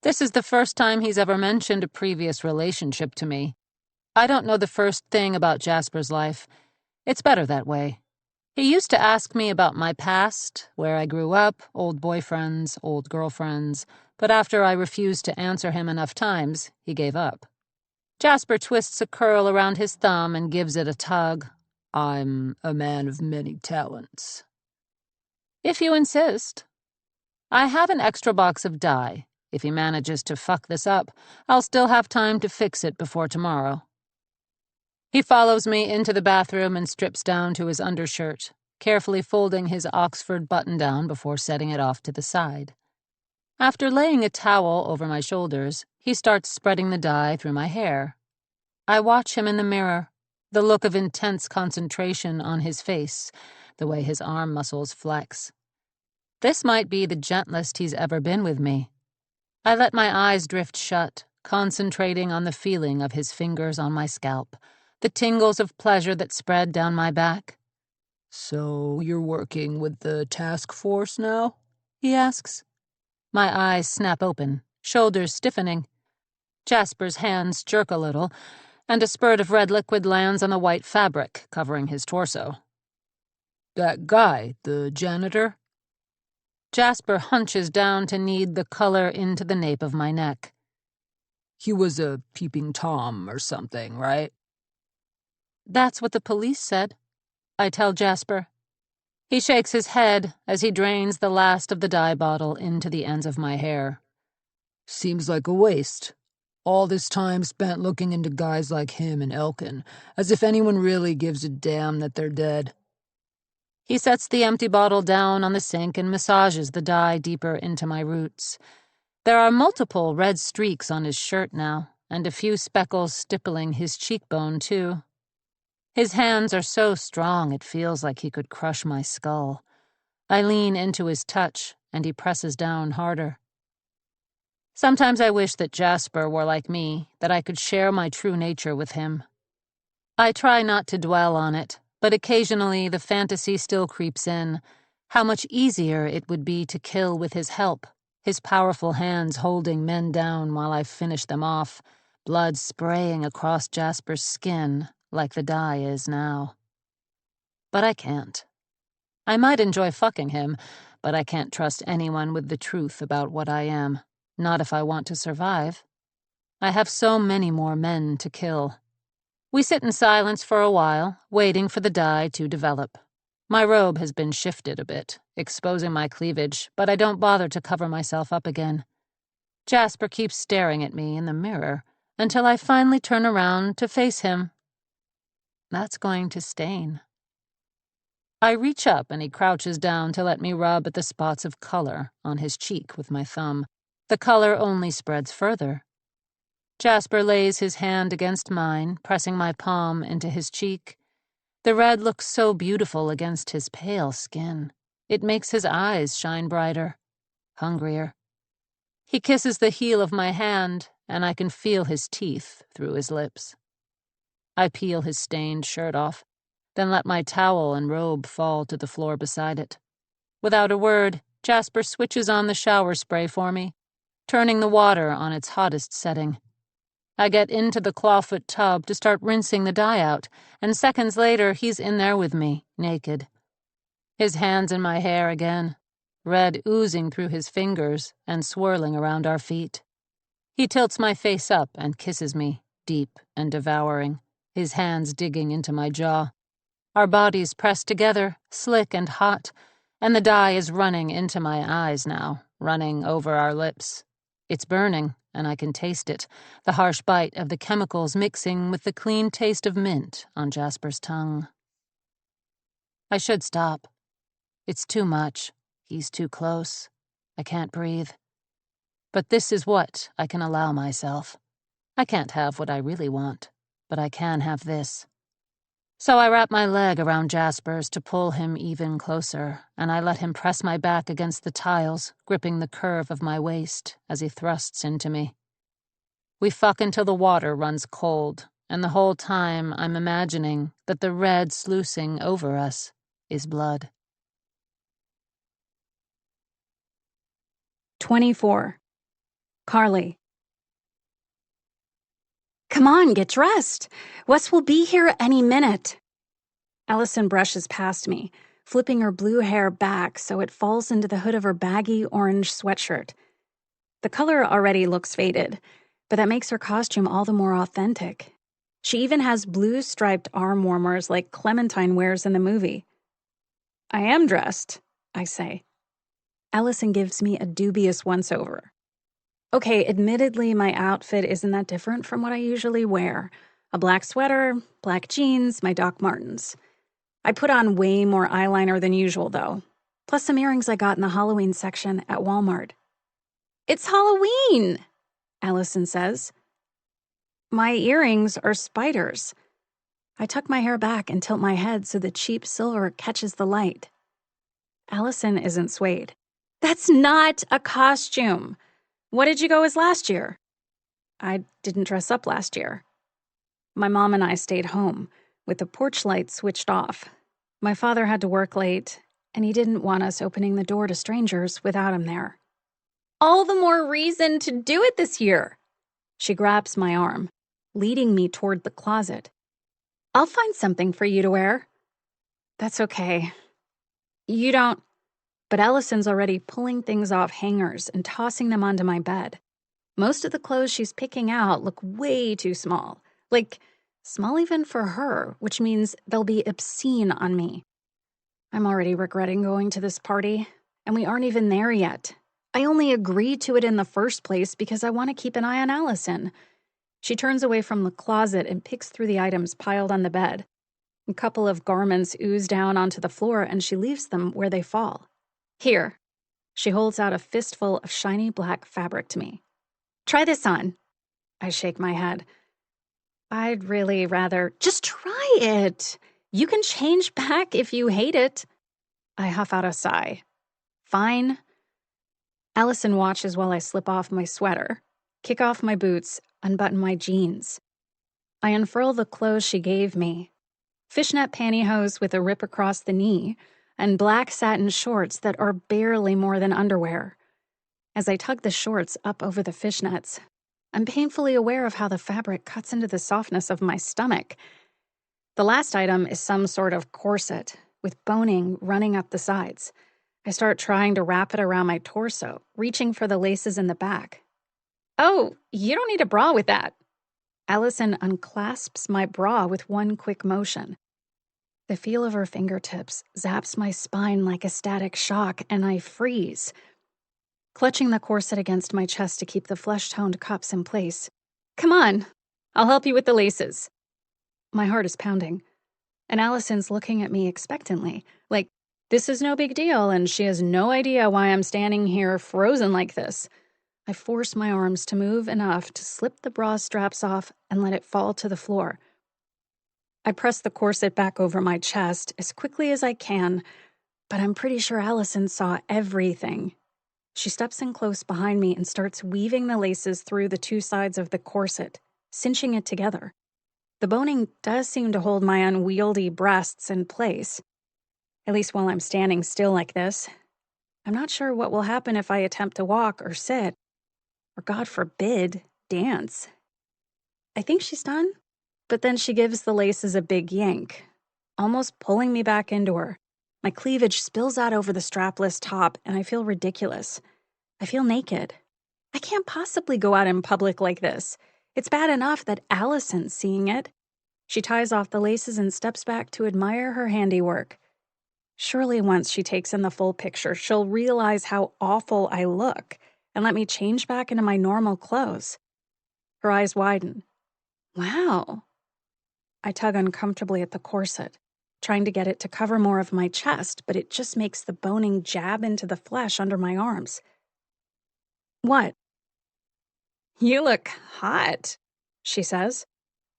This is the first time he's ever mentioned a previous relationship to me. I don't know the first thing about Jasper's life. It's better that way. He used to ask me about my past, where I grew up, old boyfriends, old girlfriends, but after I refused to answer him enough times, he gave up. Jasper twists a curl around his thumb and gives it a tug. I'm a man of many talents. If you insist. I have an extra box of dye. If he manages to fuck this up, I'll still have time to fix it before tomorrow. He follows me into the bathroom and strips down to his undershirt, carefully folding his Oxford button-down before setting it off to the side. After laying a towel over my shoulders, he starts spreading the dye through my hair. I watch him in the mirror, the look of intense concentration on his face, the way his arm muscles flex. This might be the gentlest he's ever been with me. I let my eyes drift shut, concentrating on the feeling of his fingers on my scalp, the tingles of pleasure that spread down my back. So you're working with the task force now? He asks. My eyes snap open, shoulders stiffening. Jasper's hands jerk a little, and a spurt of red liquid lands on the white fabric covering his torso. That guy, the janitor? Jasper hunches down to knead the color into the nape of my neck. He was a peeping Tom or something, right? That's what the police said, I tell Jasper. He shakes his head as he drains the last of the dye bottle into the ends of my hair. Seems like a waste. All this time spent looking into guys like him and Elkin, as if anyone really gives a damn that they're dead. He sets the empty bottle down on the sink and massages the dye deeper into my roots. There are multiple red streaks on his shirt now, and a few speckles stippling his cheekbone, too. His hands are so strong it feels like he could crush my skull. I lean into his touch, and he presses down harder. Sometimes I wish that Jasper were like me, that I could share my true nature with him. I try not to dwell on it, but occasionally the fantasy still creeps in. How much easier it would be to kill with his help, his powerful hands holding men down while I finish them off, blood spraying across Jasper's skin like the dye is now. But I can't. I might enjoy fucking him, but I can't trust anyone with the truth about what I am, not if I want to survive. I have so many more men to kill. We sit in silence for a while, waiting for the dye to develop. My robe has been shifted a bit, exposing my cleavage, but I don't bother to cover myself up again. Jasper keeps staring at me in the mirror until I finally turn around to face him. That's going to stain. I reach up and he crouches down to let me rub at the spots of color on his cheek with my thumb. The color only spreads further. Jasper lays his hand against mine, pressing my palm into his cheek. The red looks so beautiful against his pale skin. It makes his eyes shine brighter, hungrier. He kisses the heel of my hand, and I can feel his teeth through his lips. I peel his stained shirt off, then let my towel and robe fall to the floor beside it. Without a word, Jasper switches on the shower spray for me, turning the water on its hottest setting. I get into the clawfoot tub to start rinsing the dye out, and seconds later he's in there with me, naked. His hands in my hair again, red oozing through his fingers and swirling around our feet. He tilts my face up and kisses me, deep and devouring, his hands digging into my jaw. Our bodies pressed together, slick and hot, and the dye is running into my eyes now, running over our lips. It's burning, and I can taste it, the harsh bite of the chemicals mixing with the clean taste of mint on Jasper's tongue. I should stop. It's too much. He's too close. I can't breathe. But this is what I can allow myself. I can't have what I really want, but I can have this. So I wrap my leg around Jasper's to pull him even closer, and I let him press my back against the tiles, gripping the curve of my waist as he thrusts into me. We fuck until the water runs cold, and the whole time I'm imagining that the red sluicing over us is blood. 24. Carly. Come on, get dressed. Wes will be here any minute. Allison brushes past me, flipping her blue hair back so it falls into the hood of her baggy orange sweatshirt. The color already looks faded, but that makes her costume all the more authentic. She even has blue striped arm warmers like Clementine wears in the movie. I am dressed, I say. Allison gives me a dubious once-over. Okay, admittedly, my outfit isn't that different from what I usually wear. A black sweater, black jeans, my Doc Martens. I put on way more eyeliner than usual, though. Plus some earrings I got in the Halloween section at Walmart. It's Halloween, Allison says. My earrings are spiders. I tuck my hair back and tilt my head so the cheap silver catches the light. Allison isn't swayed. That's not a costume. What did you go as last year? I didn't dress up last year. My mom and I stayed home, with the porch light switched off. My father had to work late, and he didn't want us opening the door to strangers without him there. All the more reason to do it this year. She grabs my arm, leading me toward the closet. I'll find something for you to wear. That's okay. You don't... But Allison's already pulling things off hangers and tossing them onto my bed. Most of the clothes she's picking out look way too small. Like, small even for her, which means they'll be obscene on me. I'm already regretting going to this party, and we aren't even there yet. I only agreed to it in the first place because I want to keep an eye on Allison. She turns away from the closet and picks through the items piled on the bed. A couple of garments ooze down onto the floor, and she leaves them where they fall. Here. She holds out a fistful of shiny black fabric to me. Try this on. I shake my head. I'd really rather... Just try it. You can change back if you hate it. I huff out a sigh. Fine. Allison watches while I slip off my sweater, kick off my boots, unbutton my jeans. I unfurl the clothes she gave me. Fishnet pantyhose with a rip across the knee, and black satin shorts that are barely more than underwear. As I tug the shorts up over the fishnets, I'm painfully aware of how the fabric cuts into the softness of my stomach. The last item is some sort of corset, with boning running up the sides. I start trying to wrap it around my torso, reaching for the laces in the back. Oh, you don't need a bra with that. Allison unclasps my bra with one quick motion. The feel of her fingertips zaps my spine like a static shock, and I freeze. Clutching the corset against my chest to keep the flesh-toned cups in place. Come on, I'll help you with the laces. My heart is pounding, and Allison's looking at me expectantly, like this is no big deal, and she has no idea why I'm standing here frozen like this. I force my arms to move enough to slip the bra straps off and let it fall to the floor. I press the corset back over my chest as quickly as I can, but I'm pretty sure Allison saw everything. She steps in close behind me and starts weaving the laces through the two sides of the corset, cinching it together. The boning does seem to hold my unwieldy breasts in place, at least while I'm standing still like this. I'm not sure what will happen if I attempt to walk or sit, or God forbid, dance. I think she's done, but then she gives the laces a big yank, almost pulling me back into her. My cleavage spills out over the strapless top, and I feel ridiculous. I feel naked. I can't possibly go out in public like this. It's bad enough that Allison's seeing it. She ties off the laces and steps back to admire her handiwork. Surely once she takes in the full picture, she'll realize how awful I look and let me change back into my normal clothes. Her eyes widen. Wow. I tug uncomfortably at the corset, trying to get it to cover more of my chest, but it just makes the boning jab into the flesh under my arms. What? You look hot, she says.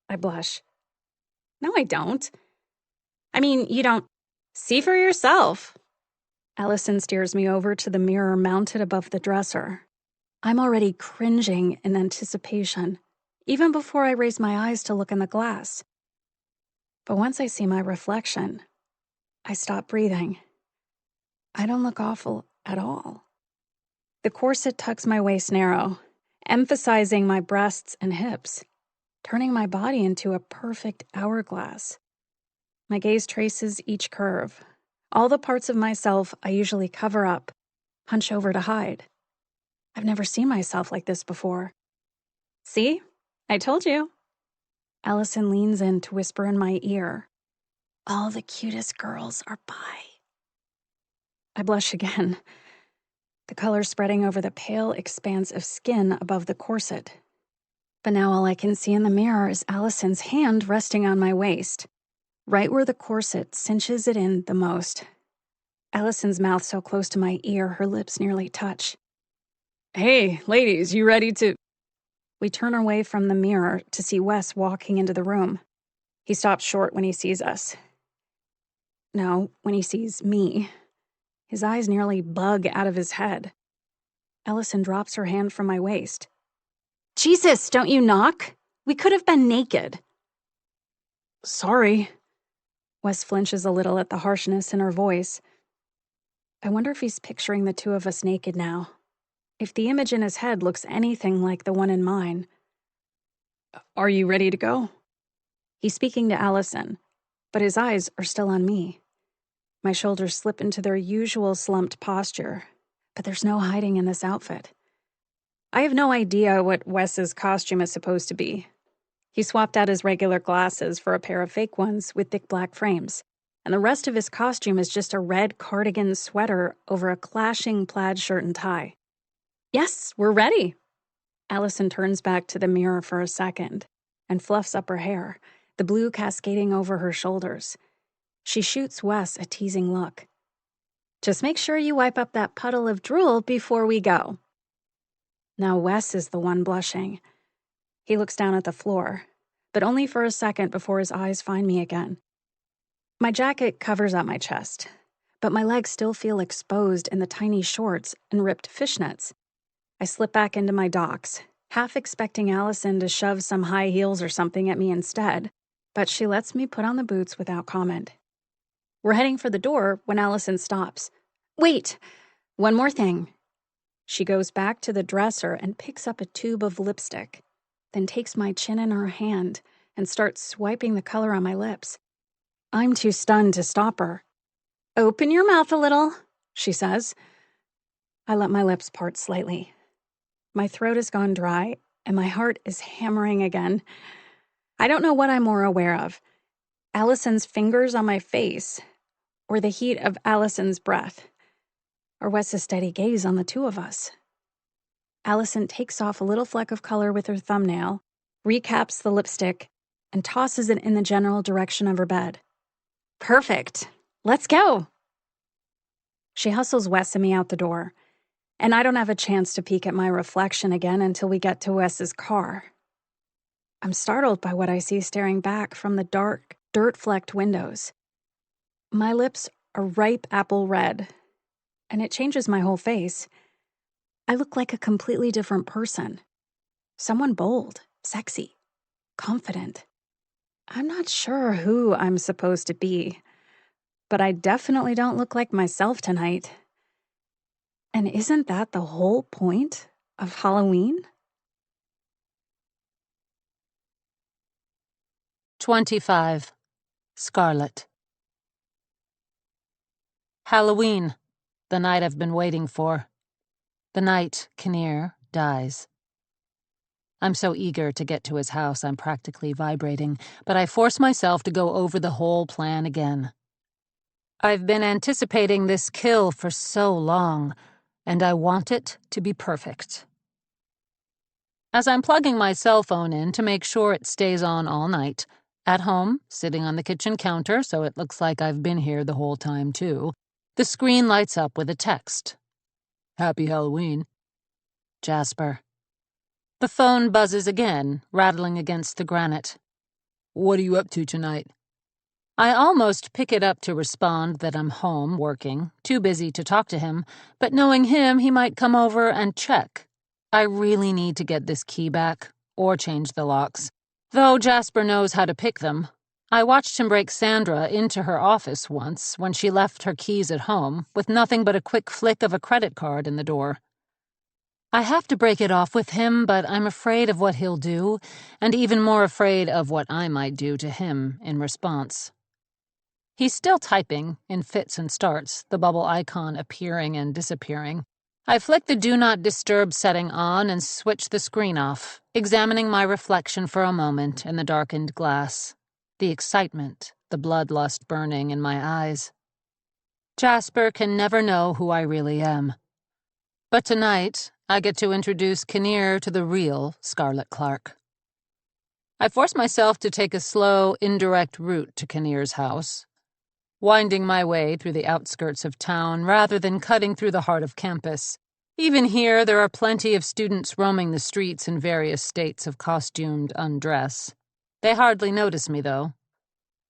I blush. No, I don't. I mean, you don't. See for yourself. Allison steers me over to the mirror mounted above the dresser. I'm already cringing in anticipation, even before I raise my eyes to look in the glass. But once I see my reflection, I stop breathing. I don't look awful at all. The corset tucks my waist narrow, emphasizing my breasts and hips, turning my body into a perfect hourglass. My gaze traces each curve, all the parts of myself I usually cover up, hunch over to hide. I've never seen myself like this before. See? I told you. Allison leans in to whisper in my ear. All the cutest girls are bi. I blush again, the color spreading over the pale expanse of skin above the corset. But now all I can see in the mirror is Allison's hand resting on my waist, right where the corset cinches it in the most. Allison's mouth so close to my ear, her lips nearly touch. Hey, ladies, you ready to... We turn away from the mirror to see Wes walking into the room. He stops short when he sees us. No, when he sees me. His eyes nearly bug out of his head. Allison drops her hand from my waist. Jesus, don't you knock? We could have been naked. Sorry. Wes flinches a little at the harshness in her voice. I wonder if he's picturing the two of us naked now. If the image in his head looks anything like the one in mine. Are you ready to go? He's speaking to Allison, but his eyes are still on me. My shoulders slip into their usual slumped posture, but there's no hiding in this outfit. I have no idea what Wes's costume is supposed to be. He swapped out his regular glasses for a pair of fake ones with thick black frames, and the rest of his costume is just a red cardigan sweater over a clashing plaid shirt and tie. Yes, we're ready. Allison turns back to the mirror for a second and fluffs up her hair, the blue cascading over her shoulders. She shoots Wes a teasing look. Just make sure you wipe up that puddle of drool before we go. Now Wes is the one blushing. He looks down at the floor, but only for a second before his eyes find me again. My jacket covers up my chest, but my legs still feel exposed in the tiny shorts and ripped fishnets. I slip back into my docks, half expecting Allison to shove some high heels or something at me instead, but she lets me put on the boots without comment. We're heading for the door when Allison stops. Wait! One more thing. She goes back to the dresser and picks up a tube of lipstick, then takes my chin in her hand and starts swiping the color on my lips. I'm too stunned to stop her. Open your mouth a little, she says. I let my lips part slightly. My throat has gone dry, and my heart is hammering again. I don't know what I'm more aware of. Allison's fingers on my face, or the heat of Allison's breath, or Wes's steady gaze on the two of us. Allison takes off a little fleck of color with her thumbnail, recaps the lipstick, and tosses it in the general direction of her bed. Perfect. Let's go. She hustles Wes and me out the door, and I don't have a chance to peek at my reflection again until we get to Wes's car. I'm startled by what I see staring back from the dark, dirt-flecked windows. My lips are ripe apple red, and it changes my whole face. I look like a completely different person. Someone bold, sexy, confident. I'm not sure who I'm supposed to be, but I definitely don't look like myself tonight. And isn't that the whole point of Halloween? 25. Scarlett. Halloween, the night I've been waiting for. The night Kinnear dies. I'm so eager to get to his house I'm practically vibrating, but I force myself to go over the whole plan again. I've been anticipating this kill for so long, and I want it to be perfect. As I'm plugging my cell phone in to make sure it stays on all night, at home, sitting on the kitchen counter so it looks like I've been here the whole time too, the screen lights up with a text. Happy Halloween. Jasper. The phone buzzes again, rattling against the granite. What are you up to tonight? I almost pick it up to respond that I'm home working, too busy to talk to him, but knowing him, he might come over and check. I really need to get this key back, or change the locks. Though Jasper knows how to pick them. I watched him break Sandra into her office once when she left her keys at home, with nothing but a quick flick of a credit card in the door. I have to break it off with him, but I'm afraid of what he'll do, and even more afraid of what I might do to him in response. He's still typing, in fits and starts, the bubble icon appearing and disappearing. I flick the Do Not Disturb setting on and switch the screen off, examining my reflection for a moment in the darkened glass. The excitement, the bloodlust burning in my eyes. Jasper can never know who I really am. But tonight, I get to introduce Kinnear to the real Scarlett Clark. I force myself to take a slow, indirect route to Kinnear's house, winding my way through the outskirts of town rather than cutting through the heart of campus. Even here, there are plenty of students roaming the streets in various states of costumed undress. They hardly notice me, though.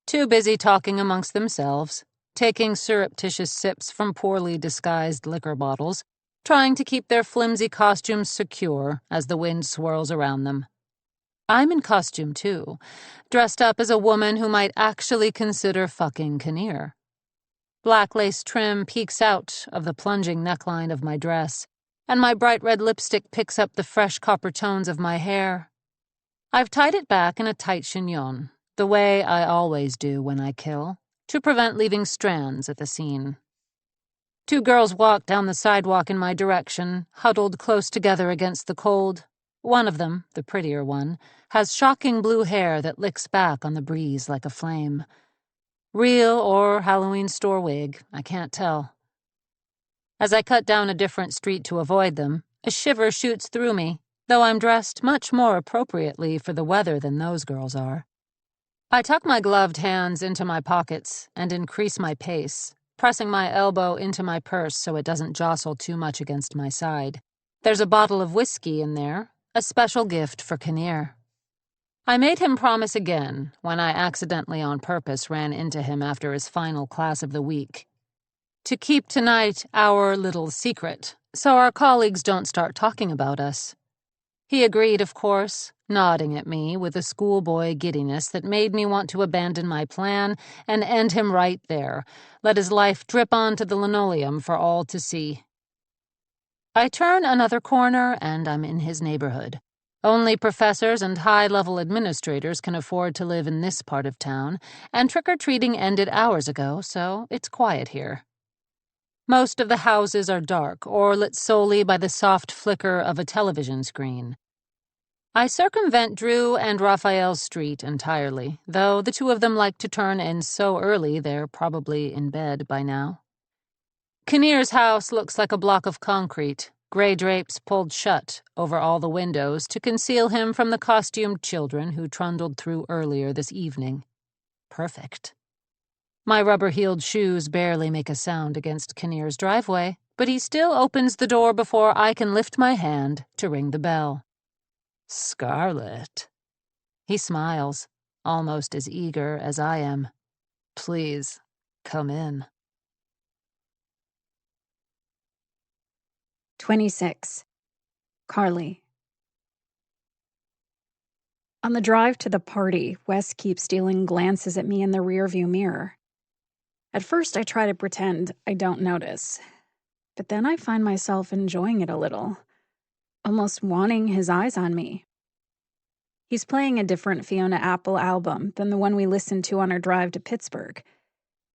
Too busy talking amongst themselves, taking surreptitious sips from poorly disguised liquor bottles, trying to keep their flimsy costumes secure as the wind swirls around them. I'm in costume, too, dressed up as a woman who might actually consider fucking Kinnear. Black lace trim peeks out of the plunging neckline of my dress, and my bright red lipstick picks up the fresh copper tones of my hair. I've tied it back in a tight chignon, the way I always do when I kill, to prevent leaving strands at the scene. Two girls walk down the sidewalk in my direction, huddled close together against the cold. One of them, the prettier one, has shocking blue hair that licks back on the breeze like a flame. Real or Halloween store wig, I can't tell. As I cut down a different street to avoid them, a shiver shoots through me, though I'm dressed much more appropriately for the weather than those girls are. I tuck my gloved hands into my pockets and increase my pace, pressing my elbow into my purse so it doesn't jostle too much against my side. There's a bottle of whiskey in there, a special gift for Kinnear. I made him promise again when I accidentally on purpose ran into him after his final class of the week. To keep tonight our little secret, so our colleagues don't start talking about us. He agreed, of course, nodding at me with a schoolboy giddiness that made me want to abandon my plan and end him right there, let his life drip onto the linoleum for all to see. I turn another corner and I'm in his neighborhood. Only professors and high-level administrators can afford to live in this part of town, and trick-or-treating ended hours ago, so it's quiet here. Most of the houses are dark or lit solely by the soft flicker of a television screen. I circumvent Drew and Raphael's street entirely, though the two of them like to turn in so early they're probably in bed by now. Kinnear's house looks like a block of concrete, gray drapes pulled shut over all the windows to conceal him from the costumed children who trundled through earlier this evening. Perfect. My rubber-heeled shoes barely make a sound against Kinnear's driveway, but he still opens the door before I can lift my hand to ring the bell. Scarlett. He smiles, almost as eager as I am. Please, come in. 26. Carly. On the drive to the party, Wes keeps stealing glances at me in the rearview mirror. At first, I try to pretend I don't notice, but then I find myself enjoying it a little, almost wanting his eyes on me. He's playing a different Fiona Apple album than the one we listened to on our drive to Pittsburgh.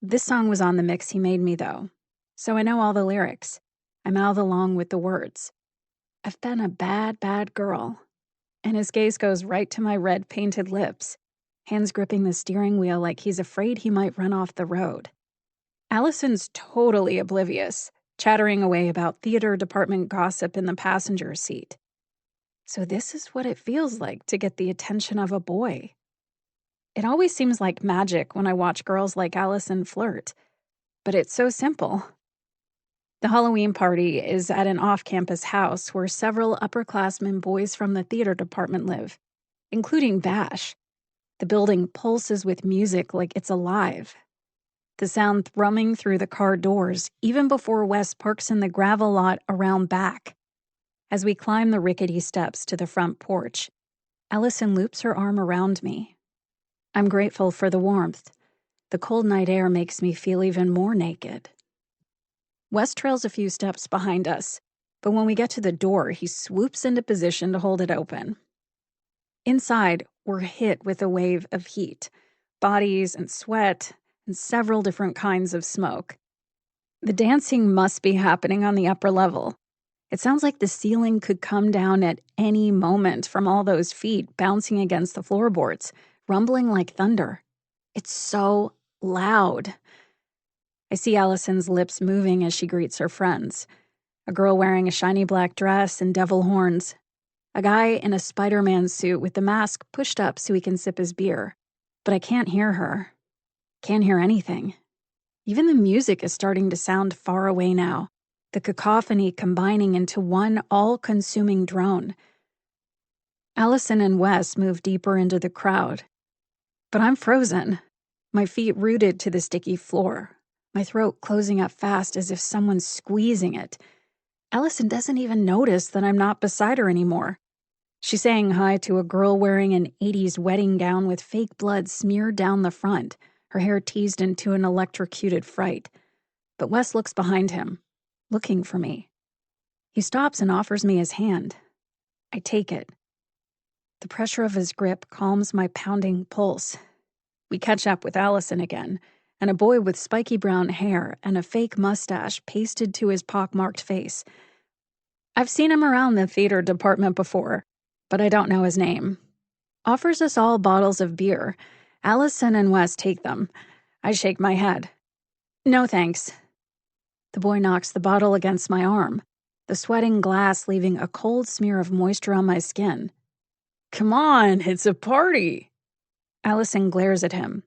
This song was on the mix he made me, though, so I know all the lyrics. I mouth along with the words. I've been a bad, bad girl. And his gaze goes right to my red painted lips, hands gripping the steering wheel like he's afraid he might run off the road. Allison's totally oblivious, chattering away about theater department gossip in the passenger seat. So this is what it feels like to get the attention of a boy. It always seems like magic when I watch girls like Allison flirt, but it's so simple. The Halloween party is at an off-campus house where several upperclassmen boys from the theater department live, including Bash. The building pulses with music like it's alive. The sound thrumming through the car doors even before Wes parks in the gravel lot around back. As we climb the rickety steps to the front porch, Allison loops her arm around me. I'm grateful for the warmth. The cold night air makes me feel even more naked. Wes trails a few steps behind us, but when we get to the door, he swoops into position to hold it open. Inside, we're hit with a wave of heat, bodies and sweat, and several different kinds of smoke. The dancing must be happening on the upper level. It sounds like the ceiling could come down at any moment from all those feet bouncing against the floorboards, rumbling like thunder. It's so loud. I see Allison's lips moving as she greets her friends. A girl wearing a shiny black dress and devil horns. A guy in a Spider-Man suit with the mask pushed up so he can sip his beer. But I can't hear her. Can't hear anything. Even the music is starting to sound far away now, the cacophony combining into one all-consuming drone. Allison and Wes move deeper into the crowd. But I'm frozen, my feet rooted to the sticky floor, my throat closing up fast as if someone's squeezing it. Allison doesn't even notice that I'm not beside her anymore. She's saying hi to a girl wearing an 80s wedding gown with fake blood smeared down the front, her hair teased into an electrocuted fright. But Wes looks behind him, looking for me. He stops and offers me his hand. I take it. The pressure of his grip calms my pounding pulse. We catch up with Allison again, and a boy with spiky brown hair and a fake mustache pasted to his pockmarked face. I've seen him around the theater department before, but I don't know his name. Offers us all bottles of beer. Allison and Wes take them. I shake my head. No thanks. The boy knocks the bottle against my arm, the sweating glass leaving a cold smear of moisture on my skin. Come on, it's a party. Allison glares at him.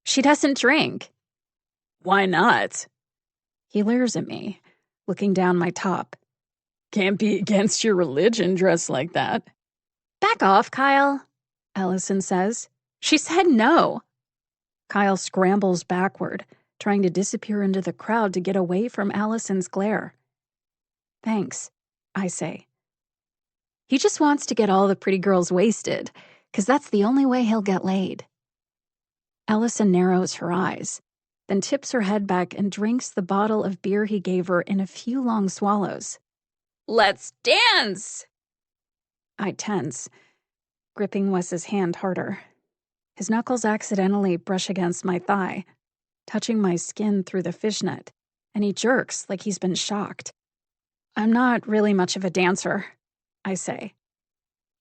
She doesn't drink. Why not? He leers at me, looking down my top. Can't be against your religion dressed like that. Back off, Kyle, Allison says. She said no. Kyle scrambles backward, trying to disappear into the crowd to get away from Allison's glare. Thanks, I say. He just wants to get all the pretty girls wasted, 'cause that's the only way he'll get laid. Allison narrows her eyes, then tips her head back and drinks the bottle of beer he gave her in a few long swallows. Let's dance! I tense, gripping Wes's hand harder. His knuckles accidentally brush against my thigh, touching my skin through the fishnet, and he jerks like he's been shocked. I'm not really much of a dancer, I say.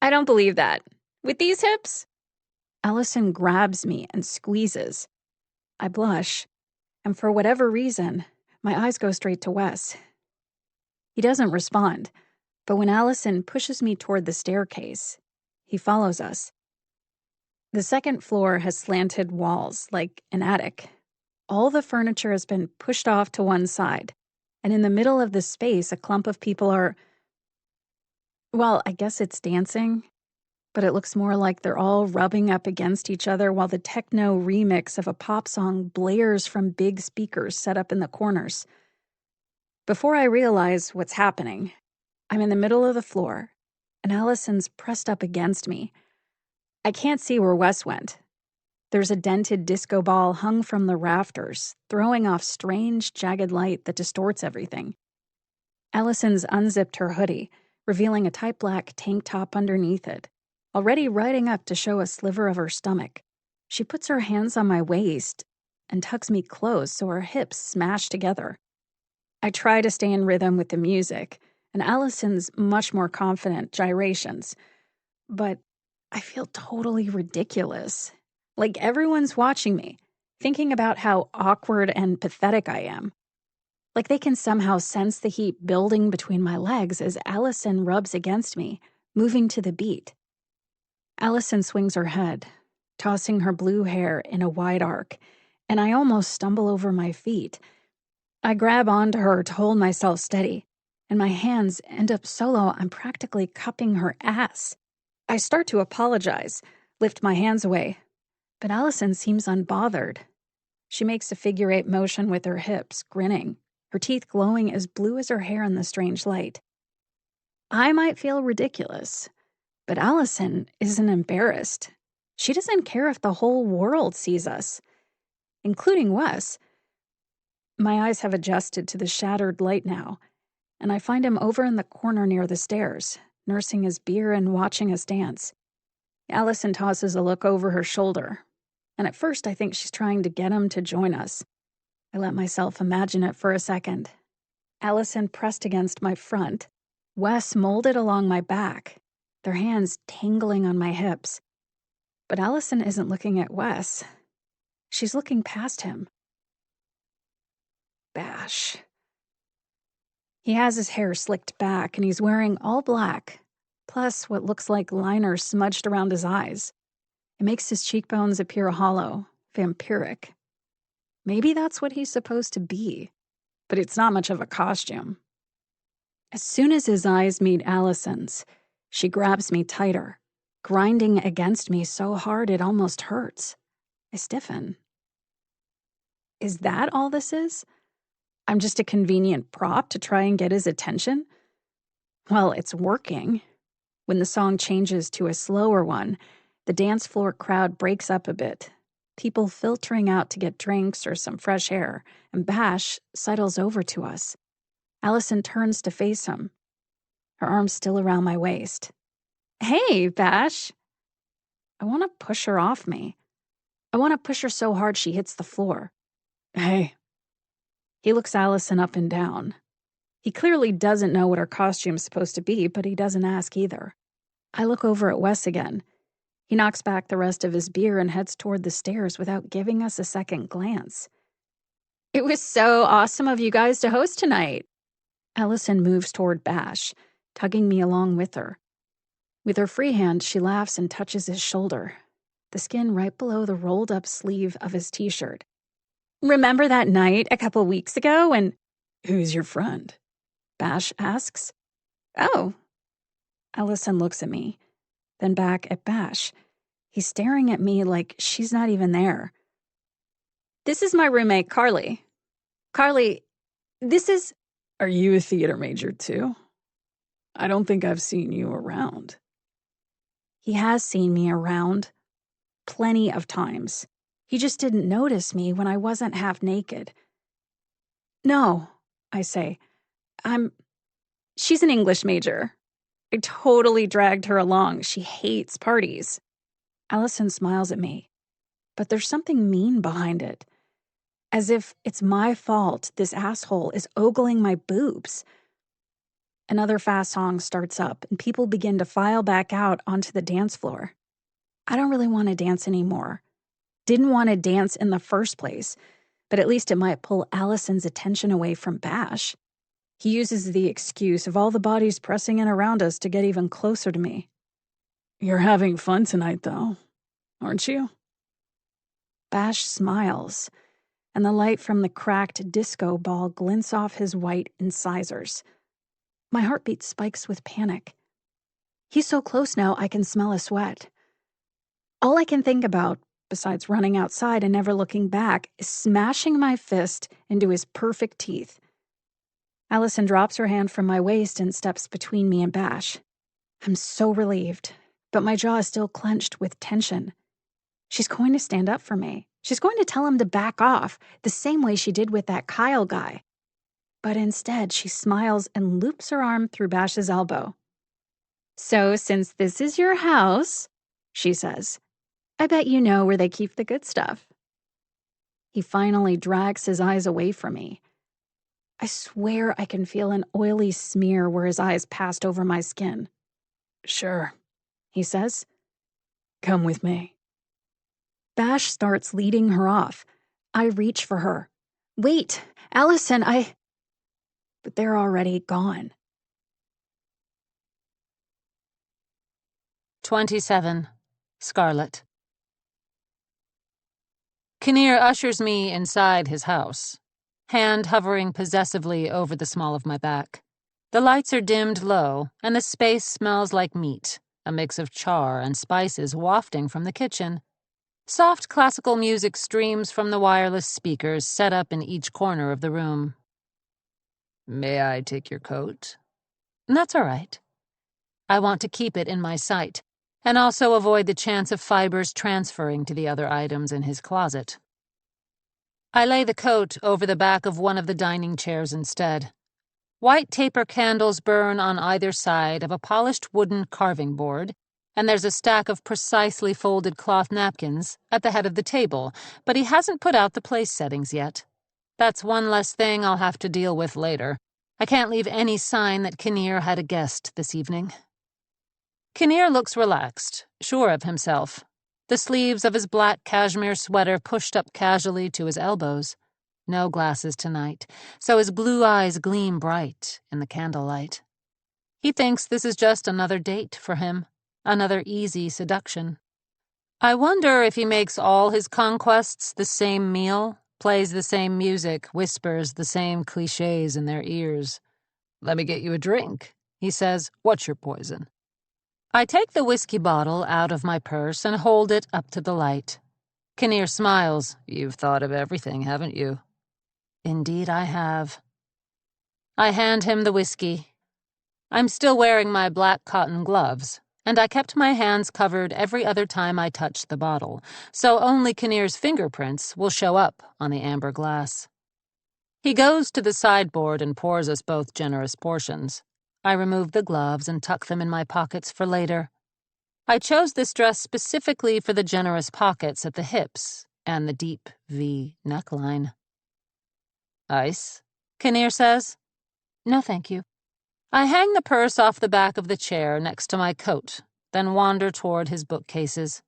I don't believe that. With these hips? Allison grabs me and squeezes. I blush, and for whatever reason, my eyes go straight to Wes. He doesn't respond, but when Allison pushes me toward the staircase, he follows us. The second floor has slanted walls, like an attic. All the furniture has been pushed off to one side, and in the middle of the space, a clump of people are... Well, I guess it's dancing, but it looks more like they're all rubbing up against each other while the techno remix of a pop song blares from big speakers set up in the corners. Before I realize what's happening, I'm in the middle of the floor, and Allison's pressed up against me. I can't see where Wes went. There's a dented disco ball hung from the rafters, throwing off strange, jagged light that distorts everything. Allison's unzipped her hoodie, revealing a tight black tank top underneath it, already riding up to show a sliver of her stomach. She puts her hands on my waist and tucks me close so our hips smash together. I try to stay in rhythm with the music, and Allison's much more confident gyrations. But I feel totally ridiculous. Like everyone's watching me, thinking about how awkward and pathetic I am. Like they can somehow sense the heat building between my legs as Allison rubs against me, moving to the beat. Allison swings her head, tossing her blue hair in a wide arc, and I almost stumble over my feet. I grab onto her to hold myself steady, and my hands end up so low I'm practically cupping her ass. I start to apologize, lift my hands away, but Allison seems unbothered. She makes a figure 8 motion with her hips, grinning, her teeth glowing as blue as her hair in the strange light. I might feel ridiculous, but Allison isn't embarrassed. She doesn't care if the whole world sees us, including Wes. My eyes have adjusted to the shattered light now, and I find him over in the corner near the stairs, nursing his beer and watching us dance. Allison tosses a look over her shoulder, and at first I think she's trying to get him to join us. I let myself imagine it for a second. Allison pressed against my front, Wes molded along my back, their hands tangling on my hips. But Allison isn't looking at Wes. She's looking past him. Bash. He has his hair slicked back, and he's wearing all black, plus what looks like liner smudged around his eyes. It makes his cheekbones appear hollow, vampiric. Maybe that's what he's supposed to be, but it's not much of a costume. As soon as his eyes meet Allison's, she grabs me tighter, grinding against me so hard it almost hurts. I stiffen. Is that all this is? I'm just a convenient prop to try and get his attention? Well, it's working. When the song changes to a slower one, the dance floor crowd breaks up a bit, people filtering out to get drinks or some fresh air, and Bash sidles over to us. Allison turns to face him, her arms still around my waist. Hey, Bash! I want to push her off me. I want to push her so hard she hits the floor. Hey. He looks Allison up and down. He clearly doesn't know what her costume's supposed to be, but he doesn't ask either. I look over at Wes again. He knocks back the rest of his beer and heads toward the stairs without giving us a second glance. It was so awesome of you guys to host tonight. Allison moves toward Bash, tugging me along with her. With her free hand, she laughs and touches his shoulder, the skin right below the rolled-up sleeve of his t-shirt. Remember that night a couple weeks ago when... Who's your friend? Bash asks. Oh. Allison looks at me, then back at Bash. He's staring at me like she's not even there. This is my roommate, Carly. Carly, this is... Are you a theater major too? I don't think I've seen you around. He has seen me around. Plenty of times. He just didn't notice me when I wasn't half naked. No, I say. She's an English major. I totally dragged her along. She hates parties. Allison smiles at me, but there's something mean behind it. As if it's my fault this asshole is ogling my boobs. Another fast song starts up, and people begin to file back out onto the dance floor. I don't really want to dance anymore. Didn't want to dance in the first place, but at least it might pull Allison's attention away from Bash. He uses the excuse of all the bodies pressing in around us to get even closer to me. You're having fun tonight, though, aren't you? Bash smiles, and the light from the cracked disco ball glints off his white incisors. My heartbeat spikes with panic. He's so close now I can smell a sweat. All I can think about, besides running outside and never looking back, is smashing my fist into his perfect teeth. Allison drops her hand from my waist and steps between me and Bash. I'm so relieved, but my jaw is still clenched with tension. She's going to stand up for me. She's going to tell him to back off, the same way she did with that Kyle guy. But instead, she smiles and loops her arm through Bash's elbow. So since this is your house, she says, I bet you know where they keep the good stuff. He finally drags his eyes away from me. I swear I can feel an oily smear where his eyes passed over my skin. Sure, He says. come with me. Bash starts leading her off. I reach for her. Wait, Allison, But they're already gone. 27. Scarlett. Kinnear ushers me inside his house, hand hovering possessively over the small of my back. The lights are dimmed low, and the space smells like meat, a mix of char and spices wafting from the kitchen. Soft classical music streams from the wireless speakers set up in each corner of the room. May I take your coat? That's all right. I want to keep it in my sight, and also avoid the chance of fibers transferring to the other items in his closet. I lay the coat over the back of one of the dining chairs instead. White taper candles burn on either side of a polished wooden carving board, and there's a stack of precisely folded cloth napkins at the head of the table, but he hasn't put out the place settings yet. That's one less thing I'll have to deal with later. I can't leave any sign that Kinnear had a guest this evening. Kinnear looks relaxed, sure of himself, the sleeves of his black cashmere sweater pushed up casually to his elbows. No glasses tonight, so his blue eyes gleam bright in the candlelight. He thinks this is just another date for him, another easy seduction. I wonder if he makes all his conquests the same meal, plays the same music, whispers the same cliches in their ears. Let me get you a drink, he says. What's your poison? I take the whiskey bottle out of my purse and hold it up to the light. Kinnear smiles. You've thought of everything, haven't you? Indeed I have. I hand him the whiskey. I'm still wearing my black cotton gloves, and I kept my hands covered every other time I touched the bottle, so only Kinnear's fingerprints will show up on the amber glass. He goes to the sideboard and pours us both generous portions. I remove the gloves and tuck them in my pockets for later. I chose this dress specifically for the generous pockets at the hips and the deep V neckline. Ice? Kinnear says. No, thank you. I hang the purse off the back of the chair next to my coat, then wander toward his bookcases.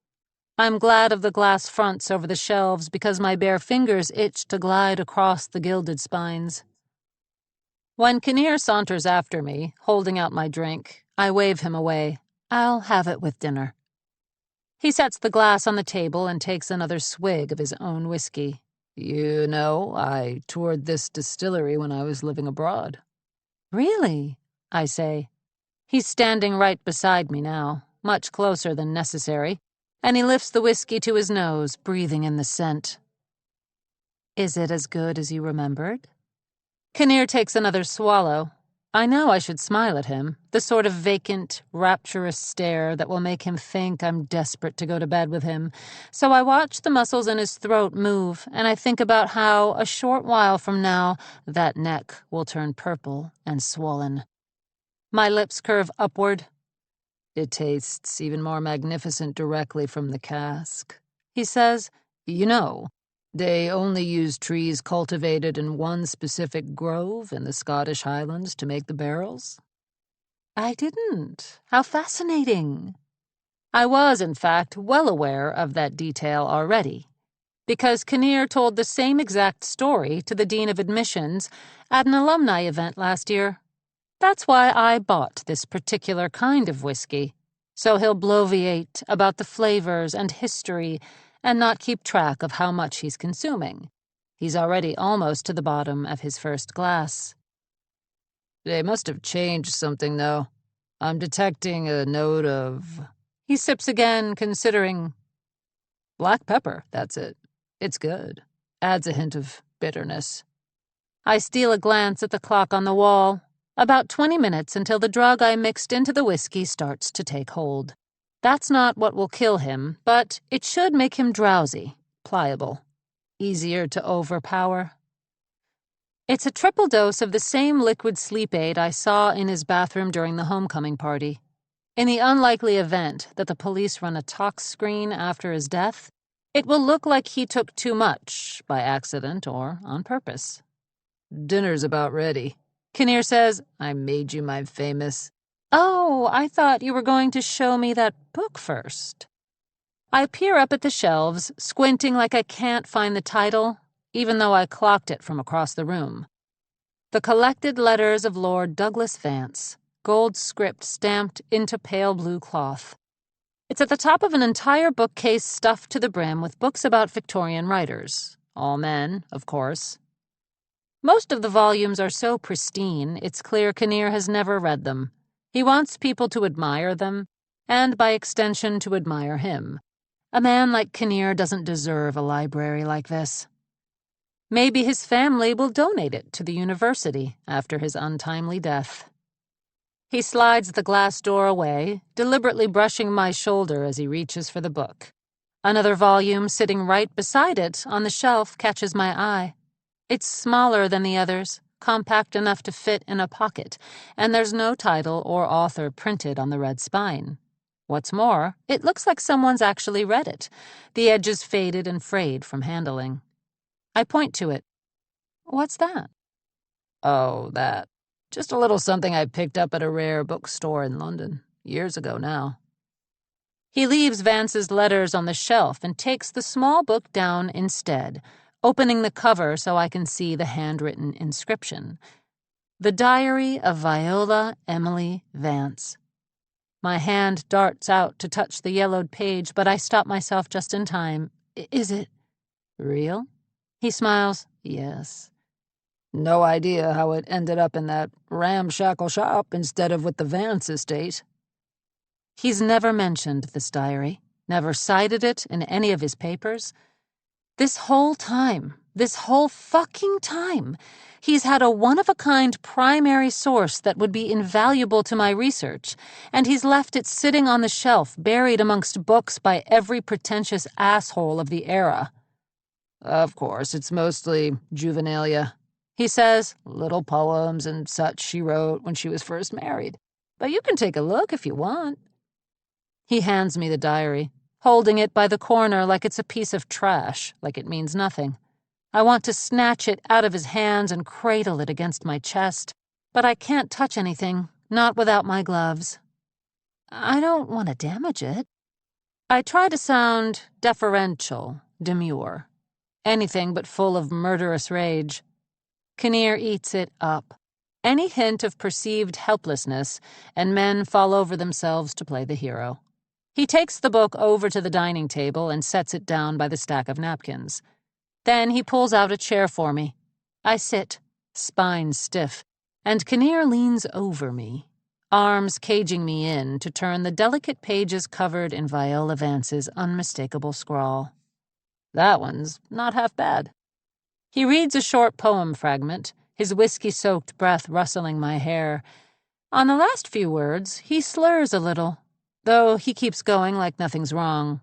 I'm glad of the glass fronts over the shelves because my bare fingers itch to glide across the gilded spines. When Kinnear saunters after me, holding out my drink, I wave him away. I'll have it with dinner. He sets the glass on the table and takes another swig of his own whiskey. You know, I toured this distillery when I was living abroad. Really? I say. He's standing right beside me now, much closer than necessary, and he lifts the whiskey to his nose, breathing in the scent. Is it as good as you remembered? Kinnear takes another swallow. I know I should smile at him, the sort of vacant, rapturous stare that will make him think I'm desperate to go to bed with him, so I watch the muscles in his throat move, and I think about how, a short while from now, that neck will turn purple and swollen. My lips curve upward. It tastes even more magnificent directly from the cask, he says. You know, they only use trees cultivated in one specific grove in the Scottish Highlands to make the barrels. I didn't. How fascinating. I was, in fact, well aware of that detail already, because Kinnear told the same exact story to the Dean of Admissions at an alumni event last year. That's why I bought this particular kind of whiskey, so he'll bloviate about the flavors and history and not keep track of how much he's consuming. He's already almost to the bottom of his first glass. They must have changed something, though. I'm detecting a note of... He sips again, considering. Black pepper, that's it. It's good. Adds a hint of bitterness. I steal a glance at the clock on the wall. About 20 minutes until the drug I mixed into the whiskey starts to take hold. That's not what will kill him, but it should make him drowsy, pliable, easier to overpower. It's a triple dose of the same liquid sleep aid I saw in his bathroom during the homecoming party. In the unlikely event that the police run a tox screen after his death, it will look like he took too much, by accident or on purpose. Dinner's about ready. Kinnear says, I made you my famous. "Oh, I thought you were going to show me that book first." I peer up at the shelves, squinting like I can't find the title, even though I clocked it from across the room. The Collected Letters of Lord Douglas Vance, gold script stamped into pale blue cloth. It's at the top of an entire bookcase stuffed to the brim with books about Victorian writers. All men, of course. Most of the volumes are so pristine, it's clear Kinnear has never read them. He wants people to admire them, and by extension to admire him. A man like Kinnear doesn't deserve a library like this. Maybe his family will donate it to the university after his untimely death. He slides the glass door away, deliberately brushing my shoulder as he reaches for the book. Another volume sitting right beside it on the shelf catches my eye. It's smaller than the others, compact enough to fit in a pocket, and there's no title or author printed on the red spine. What's more, it looks like someone's actually read it, the edges faded and frayed from handling. I point to it. "What's that?" Oh, that. Just a little something I picked up at a rare bookstore in London, years ago now. He leaves Vance's letters on the shelf and takes the small book down instead, opening the cover so I can see the handwritten inscription. The Diary of Viola Emily Vance. My hand darts out to touch the yellowed page, but I stop myself just in time. "Is it Real?" He smiles. "Yes. No idea how it ended up in that ramshackle shop instead of with the Vance estate." He's never mentioned this diary, never cited it in any of his papers. This whole fucking time, he's had a one-of-a-kind primary source that would be invaluable to my research, and he's left it sitting on the shelf, buried amongst books by every pretentious asshole of the era. "Of course, it's mostly juvenilia," he says, "little poems and such she wrote when she was first married. But you can take a look if you want." He hands me the diary, holding it by the corner like it's a piece of trash, like it means nothing. I want to snatch it out of his hands and cradle it against my chest, but I can't touch anything, not without my gloves. I don't want to damage it. I try to sound deferential, demure. Anything but full of murderous rage. Kinnear eats it up. Any hint of perceived helplessness, and men fall over themselves to play the hero. He takes the book over to the dining table and sets it down by the stack of napkins. Then he pulls out a chair for me. I sit, spine stiff, and Kinnear leans over me, arms caging me in to turn the delicate pages covered in Viola Vance's unmistakable scrawl. That one's not half bad. He reads a short poem fragment, his whiskey-soaked breath rustling my hair. On the last few words, he slurs a little, though he keeps going like nothing's wrong.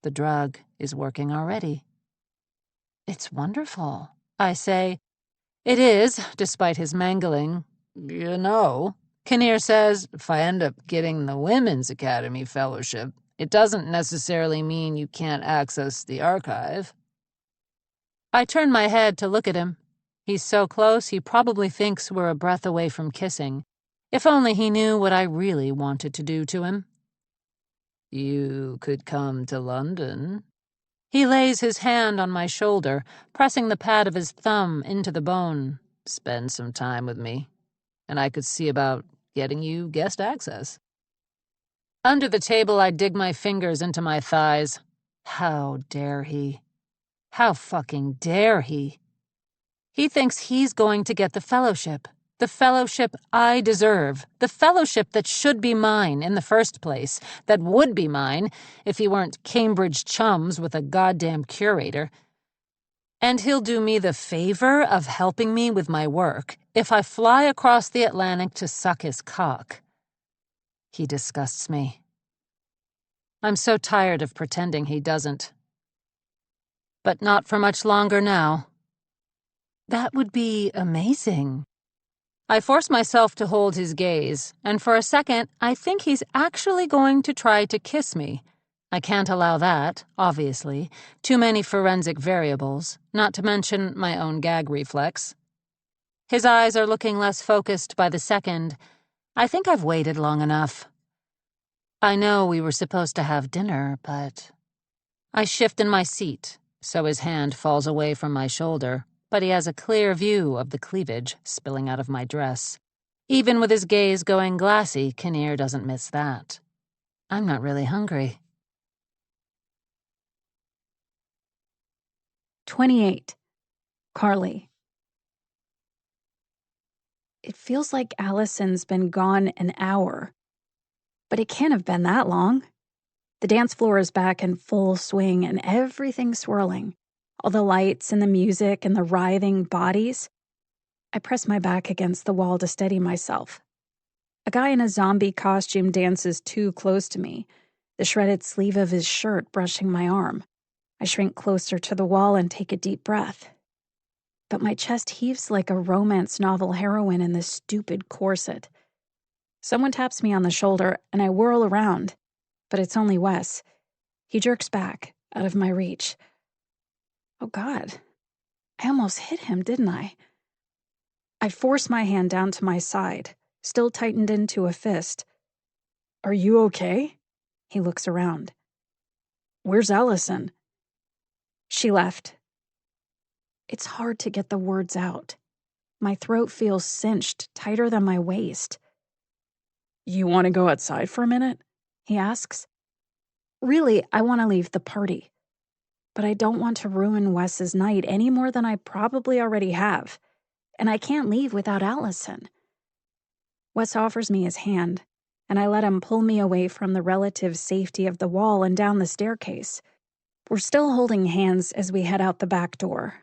The drug is working already. "It's wonderful," I say. "It is, despite his mangling." "You know," Kinnear says, "if I end up getting the Women's Academy Fellowship, it doesn't necessarily mean you can't access the archive." I turn my head to look at him. He's so close he probably thinks we're a breath away from kissing. If only he knew what I really wanted to do to him. "You could come to London." He lays his hand on my shoulder, pressing the pad of his thumb into the bone. "Spend some time with me, and I could see about getting you guest access." Under the table, I dig my fingers into my thighs. How dare he? How fucking dare he? He thinks he's going to get the fellowship I deserve, the fellowship that should be mine in the first place, that would be mine if he weren't Cambridge chums with a goddamn curator. And he'll do me the favor of helping me with my work if I fly across the Atlantic to suck his cock. He disgusts me. I'm so tired of pretending he doesn't. But not for much longer now. That would be amazing. I force myself to hold his gaze, and for a second, I think he's actually going to try to kiss me. I can't allow that, obviously. Too many forensic variables, not to mention my own gag reflex. His eyes are looking less focused by the second. I think I've waited long enough. I know we were supposed to have dinner, but... I shift in my seat, so his hand falls away from my shoulder, but he has a clear view of the cleavage spilling out of my dress. Even with his gaze going glassy, Kinnear doesn't miss that. I'm not really hungry. 28. Carly. It feels like Allison's been gone an hour, but it can't have been that long. The dance floor is back in full swing and everything's swirling. All the lights and the music and the writhing bodies. I press my back against the wall to steady myself. A guy in a zombie costume dances too close to me, the shredded sleeve of his shirt brushing my arm. I shrink closer to the wall and take a deep breath. But my chest heaves like a romance novel heroine in this stupid corset. Someone taps me on the shoulder and I whirl around, but it's only Wes. He jerks back, out of my reach. Oh God, I almost hit him, didn't I? I force my hand down to my side, still tightened into a fist. Are you okay? He looks around. Where's Allison? She left. It's hard to get the words out. My throat feels cinched, tighter than my waist. You want to go outside for a minute? He asks. Really, I want to leave the party. But I don't want to ruin Wes's night any more than I probably already have. And I can't leave without Allison. Wes offers me his hand, and I let him pull me away from the relative safety of the wall and down the staircase. We're still holding hands as we head out the back door.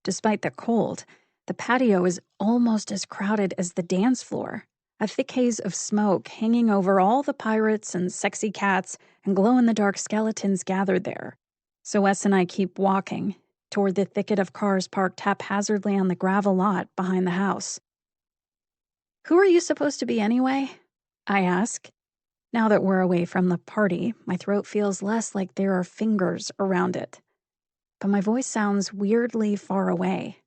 Despite the cold, the patio is almost as crowded as the dance floor, a thick haze of smoke hanging over all the pirates and sexy cats and glow-in-the-dark skeletons gathered there. So Wes and I keep walking toward the thicket of cars parked haphazardly on the gravel lot behind the house. Who are you supposed to be anyway? I ask. Now that we're away from the party, my throat feels less like there are fingers around it. But my voice sounds weirdly far away,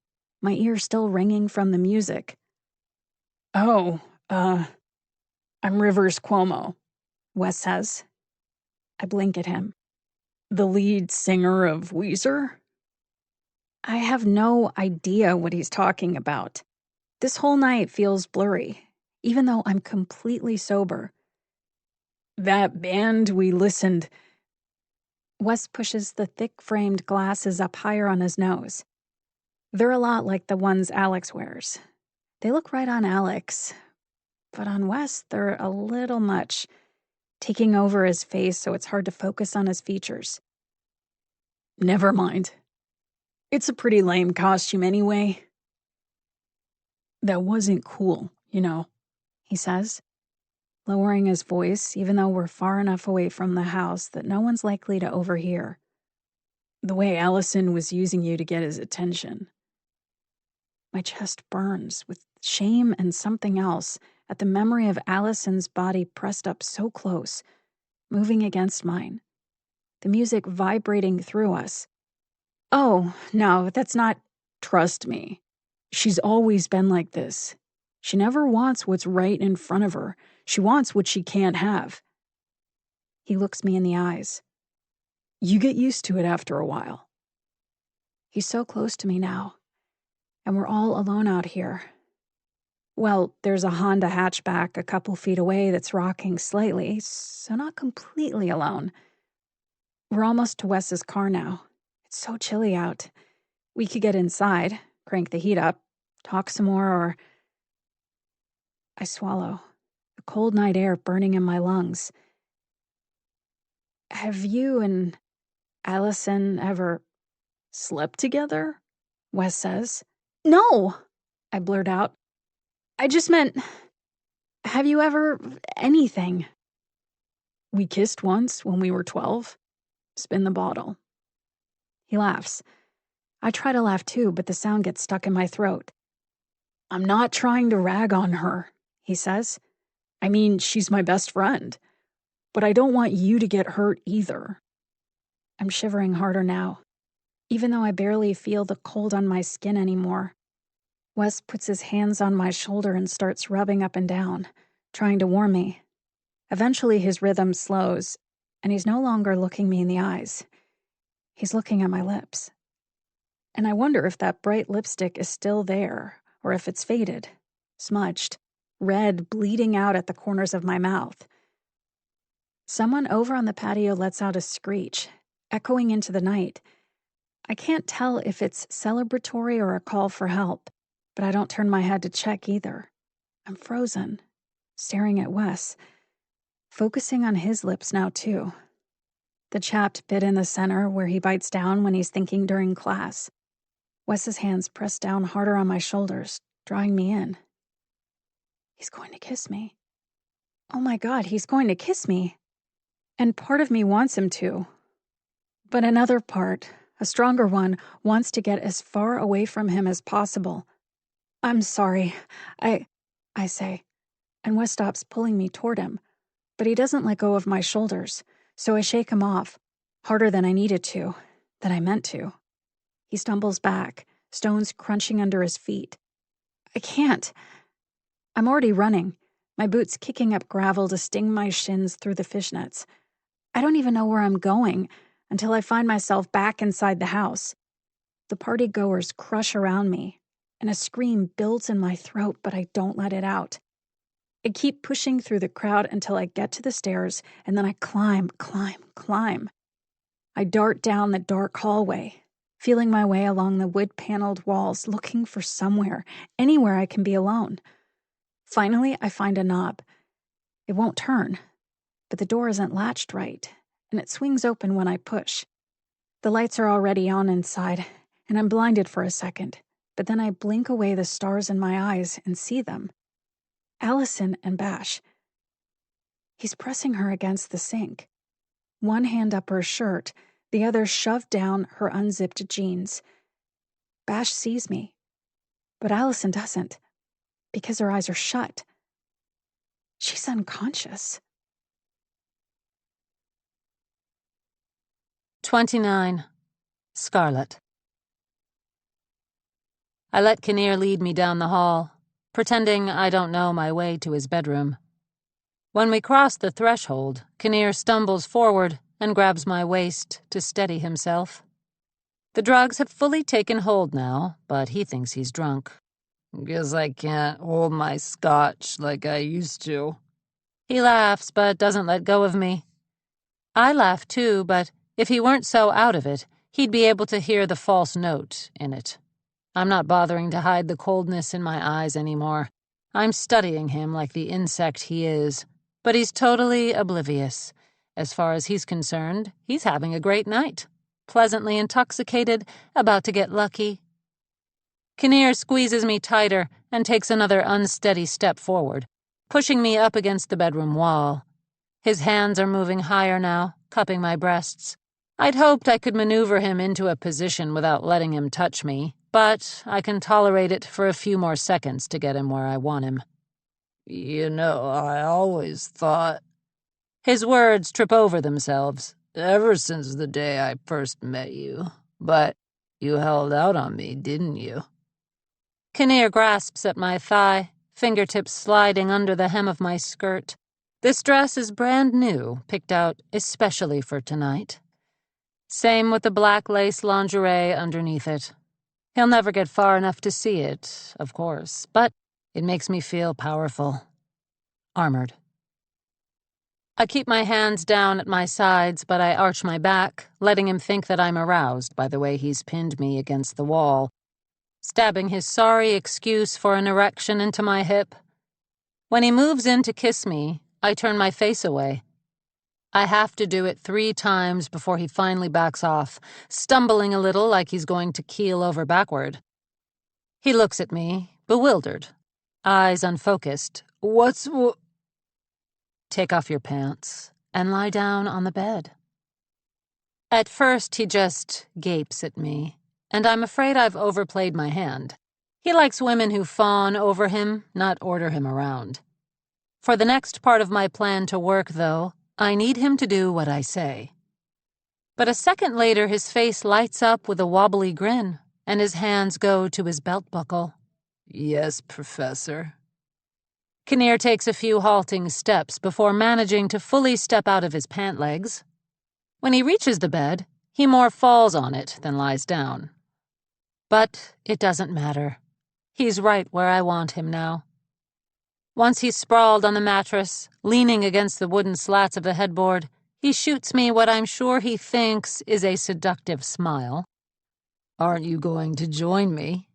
my ears still ringing from the music. Oh, I'm Rivers Cuomo, Wes says. I blink at him. The lead singer of Weezer? I have no idea what he's talking about. This whole night feels blurry, even though I'm completely sober. That band we listened... Wes pushes the thick-framed glasses up higher on his nose. They're a lot like the ones Alex wears. They look right on Alex, but on Wes, they're a little much, taking over his face so it's hard to focus on his features. Never mind. It's a pretty lame costume anyway. That wasn't cool, you know, he says, lowering his voice even though we're far enough away from the house that no one's likely to overhear. The way Allison was using you to get his attention. My chest burns with shame and something else at the memory of Allison's body pressed up so close, moving against mine. The music vibrating through us. Oh, no, that's not... Trust me. She's always been like this. She never wants what's right in front of her. She wants what she can't have. He looks me in the eyes. You get used to it after a while. He's so close to me now, and we're all alone out here. Well, there's a Honda hatchback a couple feet away that's rocking slightly, so not completely alone. We're almost to Wes's car now. It's so chilly out. We could get inside, crank the heat up, talk some more, or... I swallow, the cold night air burning in my lungs. Have you and Allison ever slept together? Wes says. No, I blurt out. I just meant, have you ever anything? We kissed once when we were 12. Spin the bottle. He laughs. I try to laugh too, but the sound gets stuck in my throat. I'm not trying to rag on her, he says. I mean, she's my best friend. But I don't want you to get hurt either. I'm shivering harder now, even though I barely feel the cold on my skin anymore. Wes puts his hands on my shoulder and starts rubbing up and down, trying to warm me. Eventually his rhythm slows, and he's no longer looking me in the eyes. He's looking at my lips. And I wonder if that bright lipstick is still there, or if it's faded, smudged, red bleeding out at the corners of my mouth. Someone over on the patio lets out a screech, echoing into the night. I can't tell if it's celebratory or a call for help, but I don't turn my head to check either. I'm frozen, staring at Wes, focusing on his lips now too. The chapped bit in the center where he bites down when he's thinking during class. Wes's hands press down harder on my shoulders, drawing me in. He's going to kiss me. Oh my God, he's going to kiss me. And part of me wants him to. But another part, a stronger one, wants to get as far away from him as possible. I'm sorry, I say, and Wes stops pulling me toward him, but he doesn't let go of my shoulders, so I shake him off, harder than I needed to, than I meant to. He stumbles back, stones crunching under his feet. I can't. I'm already running, my boots kicking up gravel to sting my shins through the fishnets. I don't even know where I'm going until I find myself back inside the house. The party-goers crush around me, and a scream builds in my throat, but I don't let it out. I keep pushing through the crowd until I get to the stairs, and then I climb. I dart down the dark hallway, feeling my way along the wood-paneled walls, looking for somewhere, anywhere I can be alone. Finally, I find a knob. It won't turn, but the door isn't latched right, and it swings open when I push. The lights are already on inside, and I'm blinded for a second, but then I blink away the stars in my eyes and see them. Allison and Bash. He's pressing her against the sink. One hand up her shirt, the other shoved down her unzipped jeans. Bash sees me, but Allison doesn't, because her eyes are shut. She's unconscious. 29. Scarlett. I let Kinnear lead me down the hall, pretending I don't know my way to his bedroom. When we cross the threshold, Kinnear stumbles forward and grabs my waist to steady himself. The drugs have fully taken hold now, but he thinks he's drunk. Guess I can't hold my scotch like I used to. He laughs, but doesn't let go of me. I laugh too, but if he weren't so out of it, he'd be able to hear the false note in it. I'm not bothering to hide the coldness in my eyes anymore. I'm studying him like the insect he is, but he's totally oblivious. As far as he's concerned, he's having a great night. Pleasantly intoxicated, about to get lucky. Kinnear squeezes me tighter and takes another unsteady step forward, pushing me up against the bedroom wall. His hands are moving higher now, cupping my breasts. I'd hoped I could maneuver him into a position without letting him touch me, but I can tolerate it for a few more seconds to get him where I want him. You know, I always thought... His words trip over themselves. Ever since the day I first met you. But you held out on me, didn't you? Kinnear grasps at my thigh, fingertips sliding under the hem of my skirt. This dress is brand new, picked out especially for tonight. Same with the black lace lingerie underneath it. He'll never get far enough to see it, of course, but it makes me feel powerful. Armored. I keep my hands down at my sides, but I arch my back, letting him think that I'm aroused by the way he's pinned me against the wall, stabbing his sorry excuse for an erection into my hip. When he moves in to kiss me, I turn my face away. I have to do it 3 times before he finally backs off, stumbling a little like he's going to keel over backward. He looks at me, bewildered, eyes unfocused. Take off your pants and lie down on the bed. At first, he just gapes at me, and I'm afraid I've overplayed my hand. He likes women who fawn over him, not order him around. For the next part of my plan to work, though, I need him to do what I say. But a second later, his face lights up with a wobbly grin, and his hands go to his belt buckle. Yes, Professor. Kinnear takes a few halting steps before managing to fully step out of his pant legs. When he reaches the bed, he more falls on it than lies down. But it doesn't matter. He's right where I want him now. Once he's sprawled on the mattress, leaning against the wooden slats of the headboard, he shoots me what I'm sure he thinks is a seductive smile. Aren't you going to join me?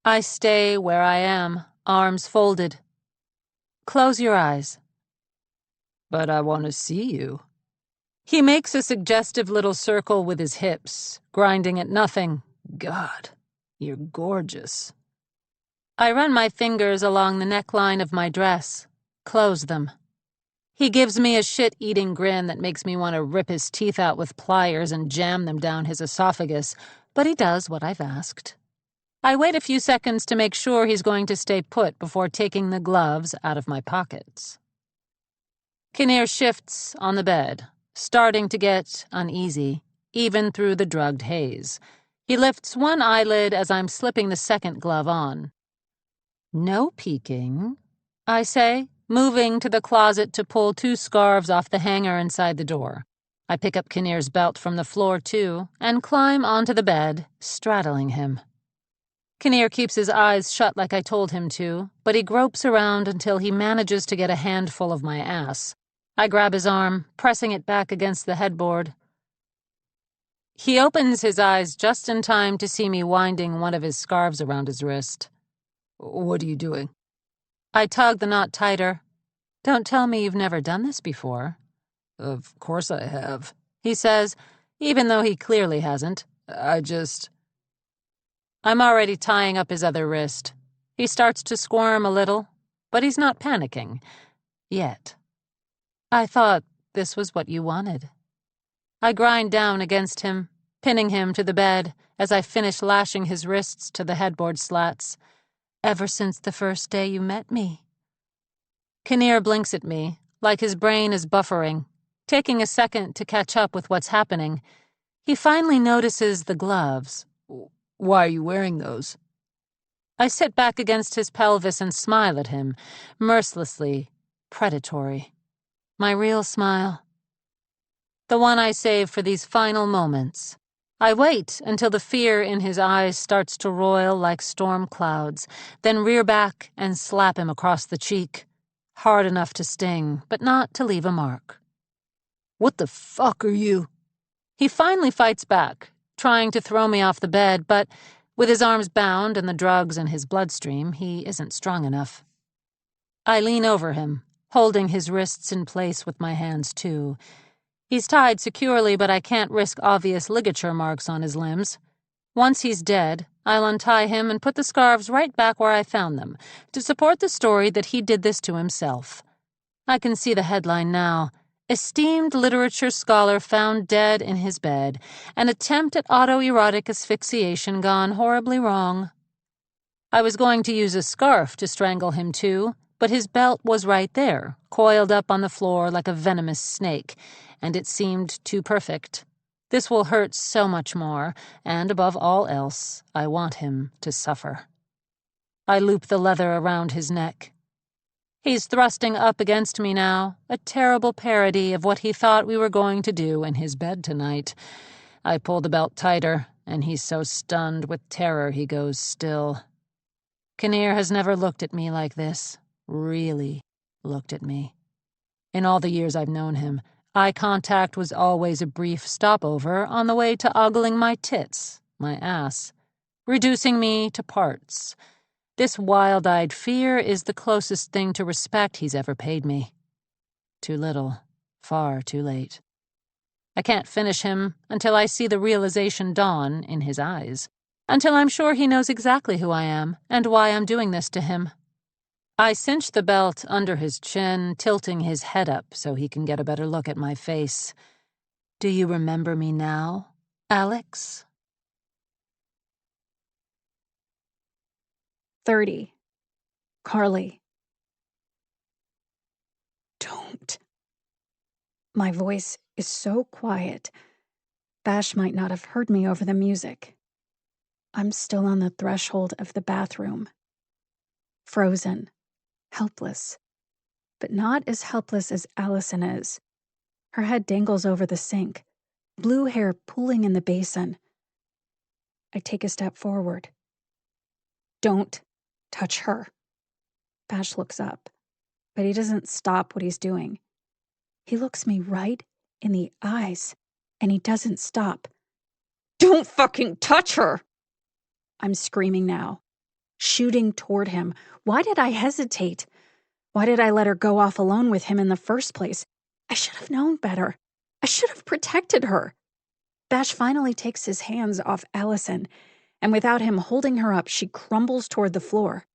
I stay where I am, arms folded. Close your eyes. But I want to see you. He makes a suggestive little circle with his hips, grinding at nothing. God, you're gorgeous. I run my fingers along the neckline of my dress, close them. He gives me a shit-eating grin that makes me want to rip his teeth out with pliers and jam them down his esophagus, but he does what I've asked. I wait a few seconds to make sure he's going to stay put before taking the gloves out of my pockets. Kinnear shifts on the bed, starting to get uneasy, even through the drugged haze. He lifts one eyelid as I'm slipping the second glove on. No peeking, I say, moving to the closet to pull 2 scarves off the hanger inside the door. I pick up Kinnear's belt from the floor, too, and climb onto the bed, straddling him. Kinnear keeps his eyes shut like I told him to, but he gropes around until he manages to get a handful of my ass. I grab his arm, pressing it back against the headboard. He opens his eyes just in time to see me winding one of his scarves around his wrist. What are you doing? I tug the knot tighter. Don't tell me you've never done this before. Of course I have, he says, even though he clearly hasn't. I'm already tying up his other wrist. He starts to squirm a little, but he's not panicking. Yet. I thought this was what you wanted. I grind down against him, pinning him to the bed as I finish lashing his wrists to the headboard slats. Ever since the first day you met me. Kinnear blinks at me, like his brain is buffering, taking a second to catch up with what's happening. He finally notices the gloves. Why are you wearing those? I sit back against his pelvis and smile at him, mercilessly, predatory. My real smile. The one I save for these final moments. I wait until the fear in his eyes starts to roil like storm clouds, then rear back and slap him across the cheek. Hard enough to sting, but not to leave a mark. What the fuck are you? He finally fights back, trying to throw me off the bed, but with his arms bound and the drugs in his bloodstream, he isn't strong enough. I lean over him, holding his wrists in place with my hands, too. He's tied securely, but I can't risk obvious ligature marks on his limbs. Once he's dead, I'll untie him and put the scarves right back where I found them, to support the story that he did this to himself. I can see the headline now. Esteemed literature scholar found dead in his bed. An attempt at autoerotic asphyxiation gone horribly wrong. I was going to use a scarf to strangle him, too, but his belt was right there, coiled up on the floor like a venomous snake, and it seemed too perfect. This will hurt so much more, and above all else, I want him to suffer. I loop the leather around his neck. He's thrusting up against me now, a terrible parody of what he thought we were going to do in his bed tonight. I pull the belt tighter, and he's so stunned with terror he goes still. Kinnear has never looked at me like this, really looked at me. In all the years I've known him, eye contact was always a brief stopover on the way to ogling my tits, my ass, reducing me to parts. This wild-eyed fear is the closest thing to respect he's ever paid me. Too little, far too late. I can't finish him until I see the realization dawn in his eyes, until I'm sure he knows exactly who I am and why I'm doing this to him. I cinch the belt under his chin, tilting his head up so he can get a better look at my face. Do you remember me now, Alex? 30. Carly. Don't. My voice is so quiet. Bash might not have heard me over the music. I'm still on the threshold of the bathroom. Frozen. Helpless. But not as helpless as Allison is. Her head dangles over the sink, blue hair pooling in the basin. I take a step forward. Don't touch her. Bash looks up, but he doesn't stop what he's doing. He looks me right in the eyes, and he doesn't stop. Don't fucking touch her! I'm screaming now, shooting toward him. Why did I hesitate? Why did I let her go off alone with him in the first place? I should have known better. I should have protected her. Bash finally takes his hands off Allison, and without him holding her up, she crumbles toward the floor.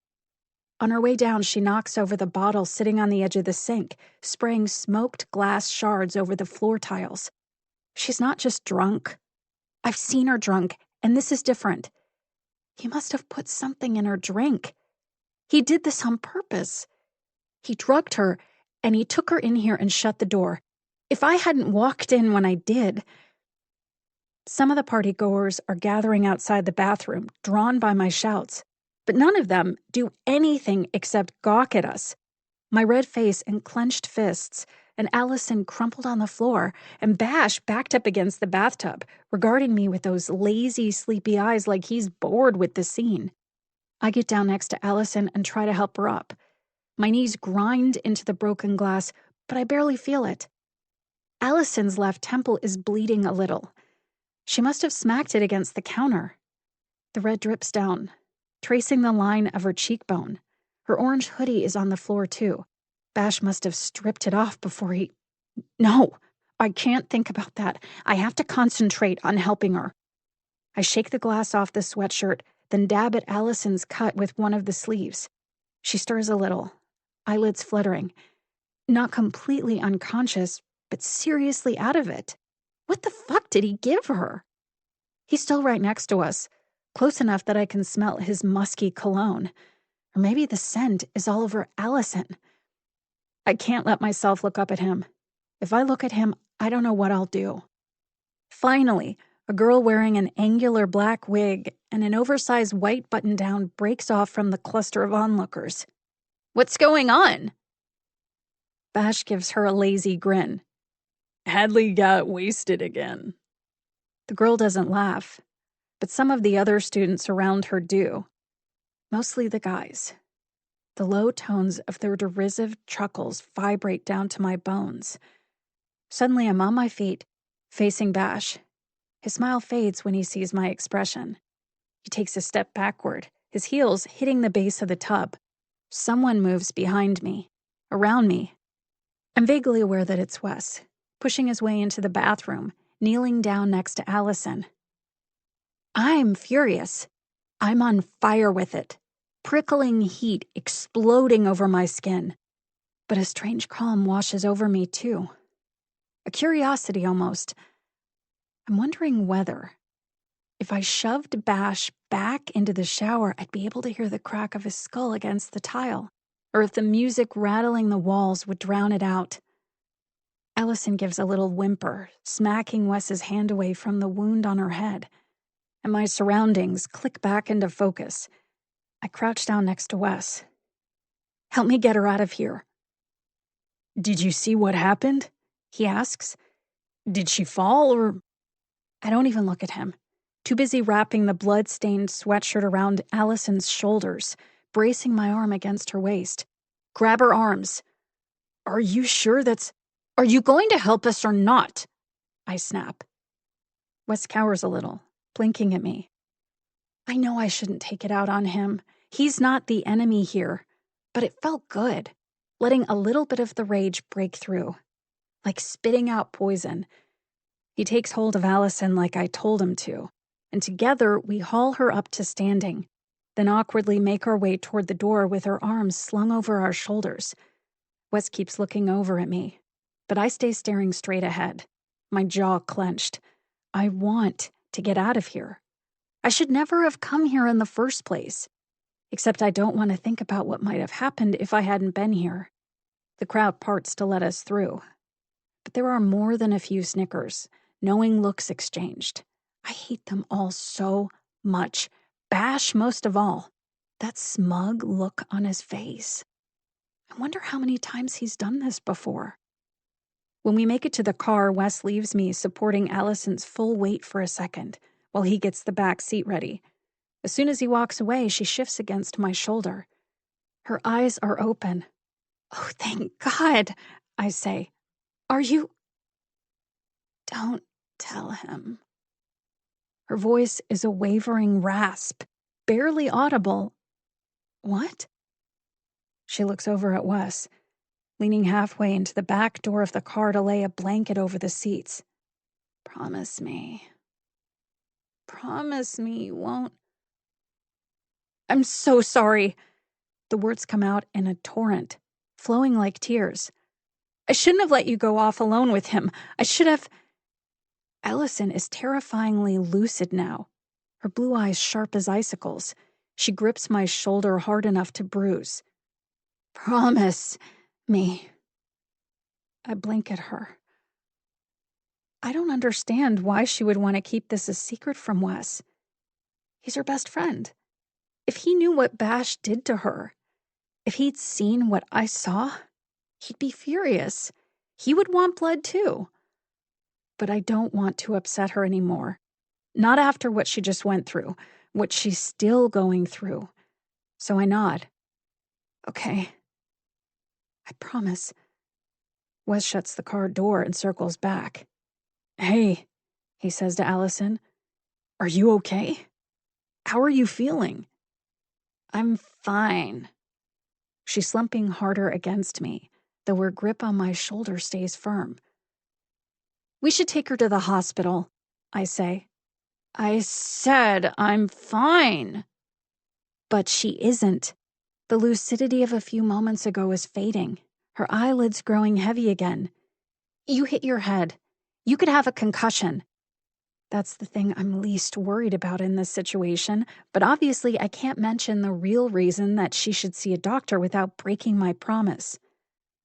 On her way down, she knocks over the bottle sitting on the edge of the sink, spraying smoked glass shards over the floor tiles. She's not just drunk. I've seen her drunk, and this is different. He must have put something in her drink. He did this on purpose. He drugged her, and he took her in here and shut the door. If I hadn't walked in when I did... Some of the partygoers are gathering outside the bathroom, drawn by my shouts. But none of them do anything except gawk at us. My red face and clenched fists, and Allison crumpled on the floor, and Bash backed up against the bathtub, regarding me with those lazy, sleepy eyes like he's bored with the scene. I get down next to Allison and try to help her up. My knees grind into the broken glass, but I barely feel it. Allison's left temple is bleeding a little. She must have smacked it against the counter. The red drips down, tracing the line of her cheekbone. Her orange hoodie is on the floor, too. Bash must have stripped it off before he... No, I can't think about that. I have to concentrate on helping her. I shake the glass off the sweatshirt, then dab at Allison's cut with one of the sleeves. She stirs a little, eyelids fluttering. Not completely unconscious, but seriously out of it. What the fuck did he give her? He's still right next to us, close enough that I can smell his musky cologne. Or maybe the scent is all over Allison. I can't let myself look up at him. If I look at him, I don't know what I'll do. Finally, a girl wearing an angular black wig and an oversized white button-down breaks off from the cluster of onlookers. What's going on? Bash gives her a lazy grin. Hadley got wasted again. The girl doesn't laugh, but some of the other students around her do. Mostly the guys. The low tones of their derisive chuckles vibrate down to my bones. Suddenly I'm on my feet, facing Bash. His smile fades when he sees my expression. He takes a step backward, his heels hitting the base of the tub. Someone moves behind me, around me. I'm vaguely aware that it's Wes, pushing his way into the bathroom, kneeling down next to Allison. I'm furious. I'm on fire with it. Prickling heat exploding over my skin. But a strange calm washes over me, too. A curiosity, almost. I'm wondering whether, if I shoved Bash back into the shower, I'd be able to hear the crack of his skull against the tile, or if the music rattling the walls would drown it out. Allison gives a little whimper, smacking Wes's hand away from the wound on her head, and my surroundings click back into focus. I crouch down next to Wes. Help me get her out of here. Did you see what happened? He asks. Did she fall, or... I don't even look at him, too busy wrapping the blood-stained sweatshirt around Allison's shoulders, bracing my arm against her waist. Grab her arms. Are you sure that's... Are you going to help us or not? I snap. Wes cowers a little, blinking at me. I know I shouldn't take it out on him. He's not the enemy here. But it felt good, letting a little bit of the rage break through, like spitting out poison. He takes hold of Allison like I told him to, and together we haul her up to standing, then awkwardly make our way toward the door with her arms slung over our shoulders. Wes keeps looking over at me, but I stay staring straight ahead, my jaw clenched. I want to get out of here. I should never have come here in the first place. Except I don't want to think about what might have happened if I hadn't been here. The crowd parts to let us through. But there are more than a few snickers, knowing looks exchanged. I hate them all so much. Bash most of all. That smug look on his face. I wonder how many times he's done this before. When we make it to the car, Wes leaves me supporting Allison's full weight for a second while he gets the back seat ready. As soon as he walks away, she shifts against my shoulder. Her eyes are open. "Oh, thank God," I say. "Are you—" "Don't tell him." Her voice is a wavering rasp, barely audible. "What?" She looks over at Wes, leaning halfway into the back door of the car to lay a blanket over the seats. "Promise me. Promise me you won't—" "I'm so sorry." The words come out in a torrent, flowing like tears. "I shouldn't have let you go off alone with him. I should have—" Allison is terrifyingly lucid now, her blue eyes sharp as icicles. She grips my shoulder hard enough to bruise. "Promise me." I blink at her. I don't understand why she would want to keep this a secret from Wes. He's her best friend. If he knew what Bash did to her, if he'd seen what I saw, he'd be furious. He would want blood too. But I don't want to upset her anymore. Not after what she just went through, what she's still going through. So I nod. "Okay. I promise." Wes shuts the car door and circles back. "Hey," he says to Allison. "Are you okay? How are you feeling?" "I'm fine." She's slumping harder against me, though her grip on my shoulder stays firm. "We should take her to the hospital," I say. "I said I'm fine." But she isn't. The lucidity of a few moments ago is fading, her eyelids growing heavy again. "You hit your head. You could have a concussion." That's the thing I'm least worried about in this situation, but obviously I can't mention the real reason that she should see a doctor without breaking my promise.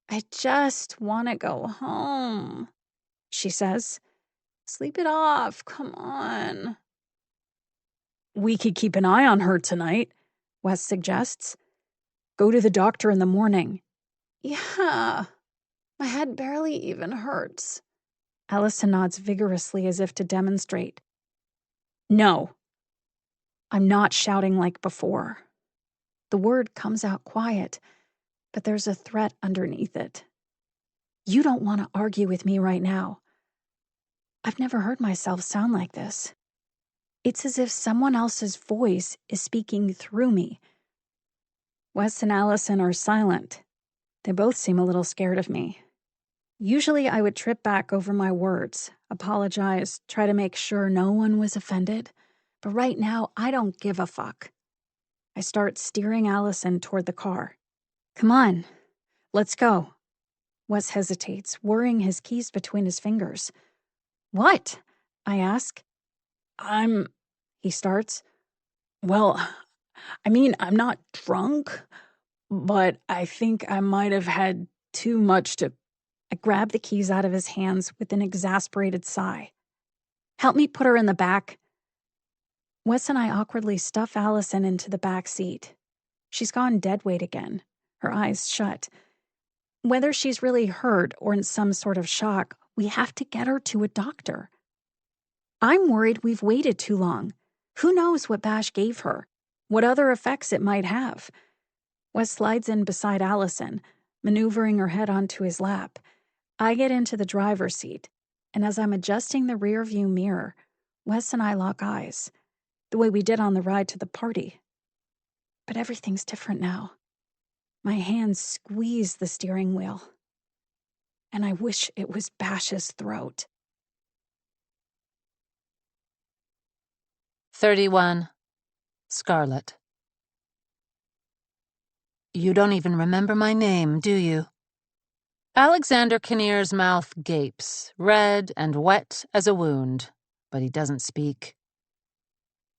"I just want to go home," she says. "Sleep it off, come on." "We could keep an eye on her tonight," Wes suggests. "Go to the doctor in the morning." "Yeah, my head barely even hurts." Allison nods vigorously as if to demonstrate. "No." I'm not shouting like before. The word comes out quiet, but there's a threat underneath it. You don't want to argue with me right now. I've never heard myself sound like this. It's as if someone else's voice is speaking through me. Wes and Allison are silent. They both seem a little scared of me. Usually I would trip back over my words, apologize, try to make sure no one was offended. But right now, I don't give a fuck. I start steering Allison toward the car. "Come on, let's go." Wes hesitates, worrying his keys between his fingers. "What?" I ask. He starts. "Well, I mean, I'm not drunk, but I think I might have had too much to—" I grab the keys out of his hands with an exasperated sigh. "Help me put her in the back." Wes and I awkwardly stuff Allison into the back seat. She's gone dead weight again, her eyes shut. Whether she's really hurt or in some sort of shock, we have to get her to a doctor. I'm worried we've waited too long. Who knows what Bash gave her? What other effects it might have? Wes slides in beside Allison, maneuvering her head onto his lap. I get into the driver's seat, and as I'm adjusting the rearview mirror, Wes and I lock eyes, the way we did on the ride to the party. But everything's different now. My hands squeeze the steering wheel, and I wish it was Bash's throat. 31. Scarlett. You don't even remember my name, do you? Alexander Kinnear's mouth gapes, red and wet as a wound, but he doesn't speak.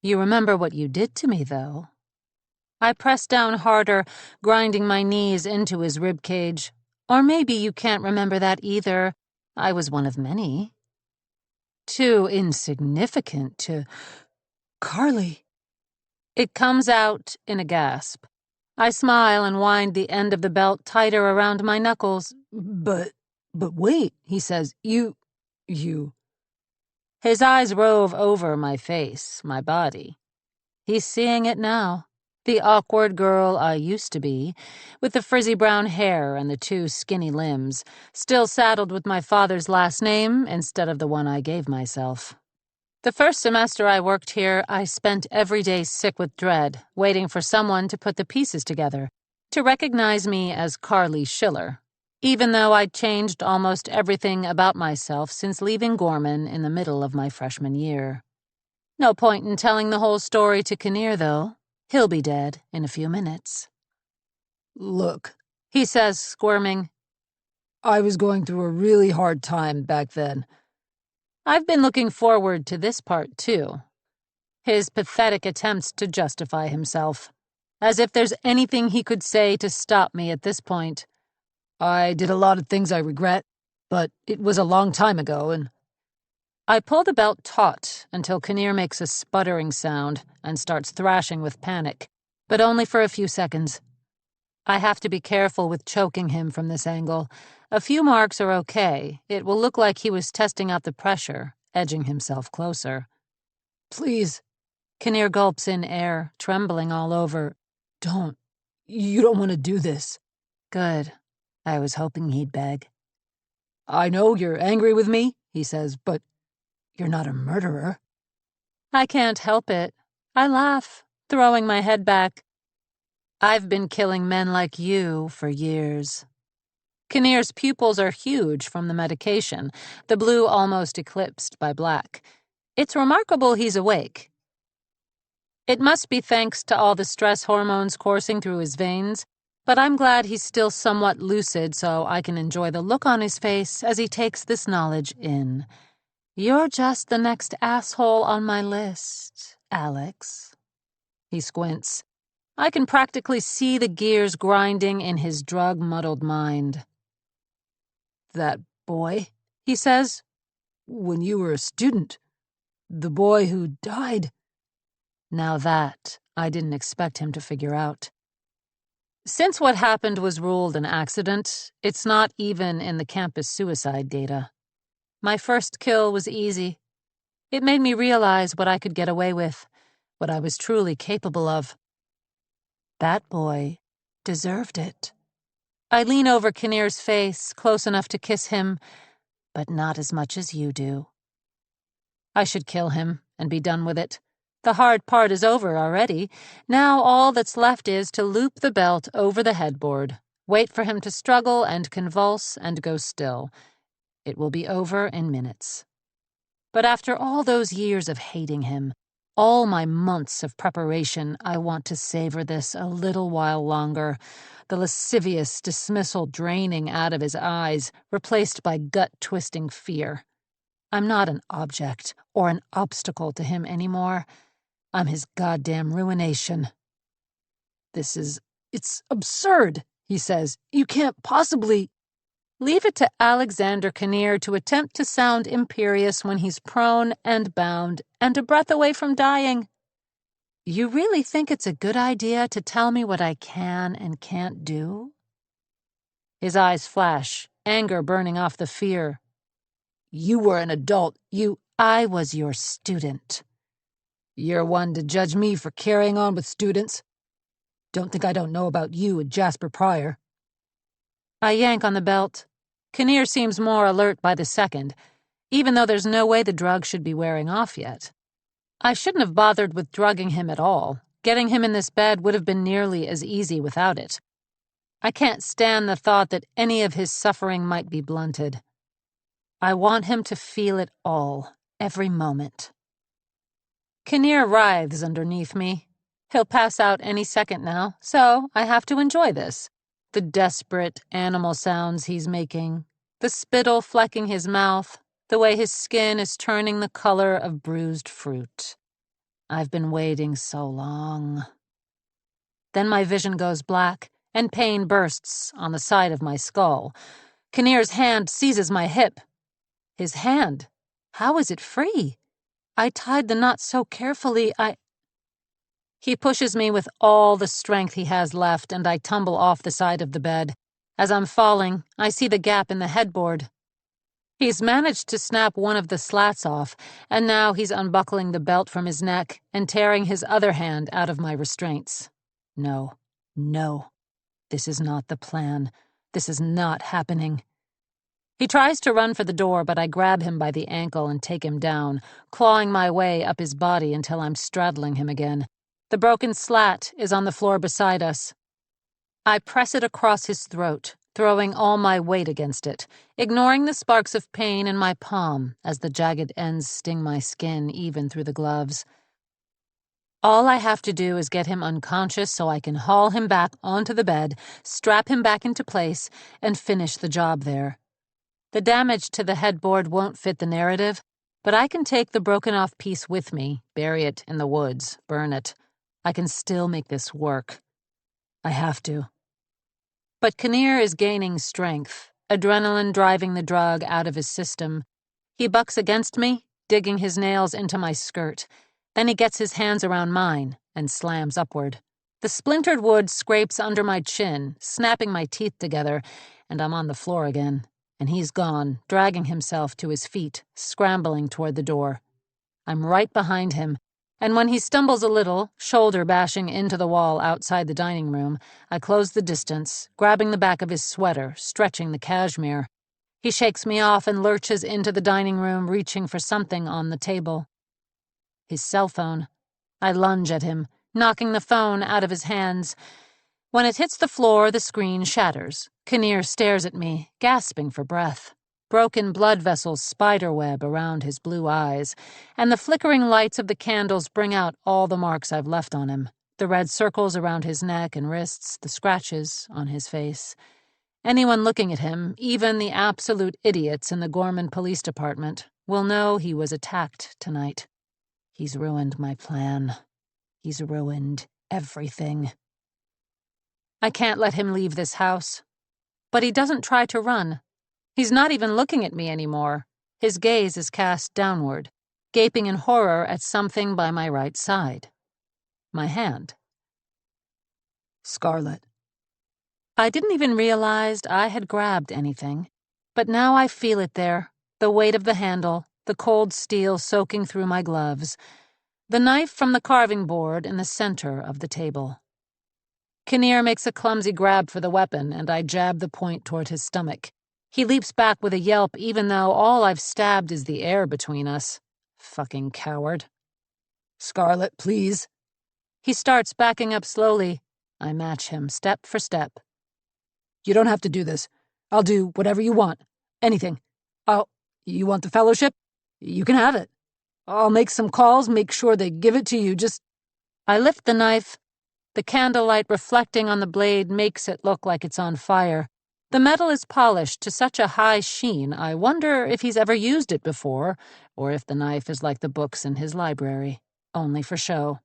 You remember what you did to me, though. I press down harder, grinding my knees into his ribcage. Or maybe you can't remember that either. I was one of many. Too insignificant to... Carly. It comes out in a gasp. I smile and wind the end of the belt tighter around my knuckles. But wait, he says, you... His eyes rove over my face, my body. He's seeing it now. The awkward girl I used to be, with the frizzy brown hair and the 2 skinny limbs, still saddled with my father's last name instead of the one I gave myself. The first semester I worked here, I spent every day sick with dread, waiting for someone to put the pieces together, to recognize me as Carly Schiller, even though I'd changed almost everything about myself since leaving Gorman in the middle of my freshman year. No point in telling the whole story to Kinnear, though. He'll be dead in a few minutes. Look, He says, squirming. I was going through a really hard time back then. I've been looking forward to this part, too. His pathetic attempts to justify himself. As if there's anything he could say to stop me at this point. I did a lot of things I regret, but it was a long time ago, and... I pull the belt taut until Kinnear makes a sputtering sound and starts thrashing with panic, but only for a few seconds. I have to be careful with choking him from this angle. A few marks are okay. It will look like he was testing out the pressure, edging himself closer. Please. Kinnear gulps in air, trembling all over. Don't. You don't want to do this. Good. I was hoping he'd beg. I know you're angry with me, he says, but you're not a murderer. I can't help it. I laugh, throwing my head back. I've been killing men like you for years. Kinnear's pupils are huge from the medication, the blue almost eclipsed by black. It's remarkable he's awake. It must be thanks to all the stress hormones coursing through his veins, but I'm glad he's still somewhat lucid so I can enjoy the look on his face as he takes this knowledge in. You're just the next asshole on my list, Alex. He squints. I can practically see the gears grinding in his drug-muddled mind. That boy, he says. When you were a student. The boy who died. Now that, I didn't expect him to figure out. Since what happened was ruled an accident, it's not even in the campus suicide data. My first kill was easy. It made me realize what I could get away with, what I was truly capable of. That boy deserved it. I lean over Kinnear's face, close enough to kiss him, but not as much as you do. I should kill him and be done with it. The hard part is over already. Now all that's left is to loop the belt over the headboard, wait for him to struggle and convulse and go still. It will be over in minutes. But after all those years of hating him, all my months of preparation, I want to savor this a little while longer, the lascivious dismissal draining out of his eyes, replaced by gut-twisting fear. I'm not an object or an obstacle to him anymore. I'm his goddamn ruination. It's absurd, he says. You can't possibly... Leave it to Alexander Kinnear to attempt to sound imperious when he's prone and bound and a breath away from dying. You really think it's a good idea to tell me what I can and can't do? His eyes flash, anger burning off the fear. You were an adult. I was your student. You're one to judge me for carrying on with students. Don't think I don't know about you and Jasper Pryor. I yank on the belt. Kinnear seems more alert by the second, even though there's no way the drug should be wearing off yet. I shouldn't have bothered with drugging him at all. Getting him in this bed would have been nearly as easy without it. I can't stand the thought that any of his suffering might be blunted. I want him to feel it all, every moment. Kinnear writhes underneath me. He'll pass out any second now, so I have to enjoy this. The desperate animal sounds he's making, the spittle flecking his mouth, the way his skin is turning the color of bruised fruit. I've been waiting so long. Then my vision goes black, and pain bursts on the side of my skull. Kinnear's hand seizes my hip. His hand? How is it free? I tied the knot so carefully, He pushes me with all the strength he has left, and I tumble off the side of the bed. As I'm falling, I see the gap in the headboard. He's managed to snap one of the slats off, and now he's unbuckling the belt from his neck and tearing his other hand out of my restraints. No. This is not the plan. This is not happening. He tries to run for the door, but I grab him by the ankle and take him down, clawing my way up his body until I'm straddling him again. The broken slat is on the floor beside us. I press it across his throat, throwing all my weight against it, ignoring the sparks of pain in my palm as the jagged ends sting my skin even through the gloves. All I have to do is get him unconscious so I can haul him back onto the bed, strap him back into place, and finish the job there. The damage to the headboard won't fit the narrative, but I can take the broken-off piece with me, bury it in the woods, burn it. I can still make this work. I have to. But Kinnear is gaining strength, adrenaline driving the drug out of his system. He bucks against me, digging his nails into my skirt. Then he gets his hands around mine and slams upward. The splintered wood scrapes under my chin, snapping my teeth together, and I'm on the floor again. And he's gone, dragging himself to his feet, scrambling toward the door. I'm right behind him, and when he stumbles a little, shoulder bashing into the wall outside the dining room, I close the distance, grabbing the back of his sweater, stretching the cashmere. He shakes me off and lurches into the dining room, reaching for something on the table. His cell phone. I lunge at him, knocking the phone out of his hands. When it hits the floor, the screen shatters. Kinnear stares at me, gasping for breath. Broken blood vessels spiderweb around his blue eyes, and the flickering lights of the candles bring out all the marks I've left on him. The red circles around his neck and wrists, the scratches on his face. Anyone looking at him, even the absolute idiots in the Gorman Police Department, will know he was attacked tonight. He's ruined my plan. He's ruined everything. I can't let him leave this house. But he doesn't try to run. He's not even looking at me anymore. His gaze is cast downward, gaping in horror at something by my right side. My hand. Scarlett. I didn't even realize I had grabbed anything, but now I feel it there, the weight of the handle, the cold steel soaking through my gloves, the knife from the carving board in the center of the table. Kinnear makes a clumsy grab for the weapon, and I jab the point toward his stomach. He leaps back with a yelp, even though all I've stabbed is the air between us. Fucking coward. Scarlett, please. He starts backing up slowly. I match him, step for step. You don't have to do this. I'll do whatever you want. Anything. You want the fellowship? You can have it. I'll make some calls, make sure they give it to you, just... I lift the knife. The candlelight reflecting on the blade makes it look like it's on fire. The metal is polished to such a high sheen, I wonder if he's ever used it before, or if the knife is like the books in his library, only for show.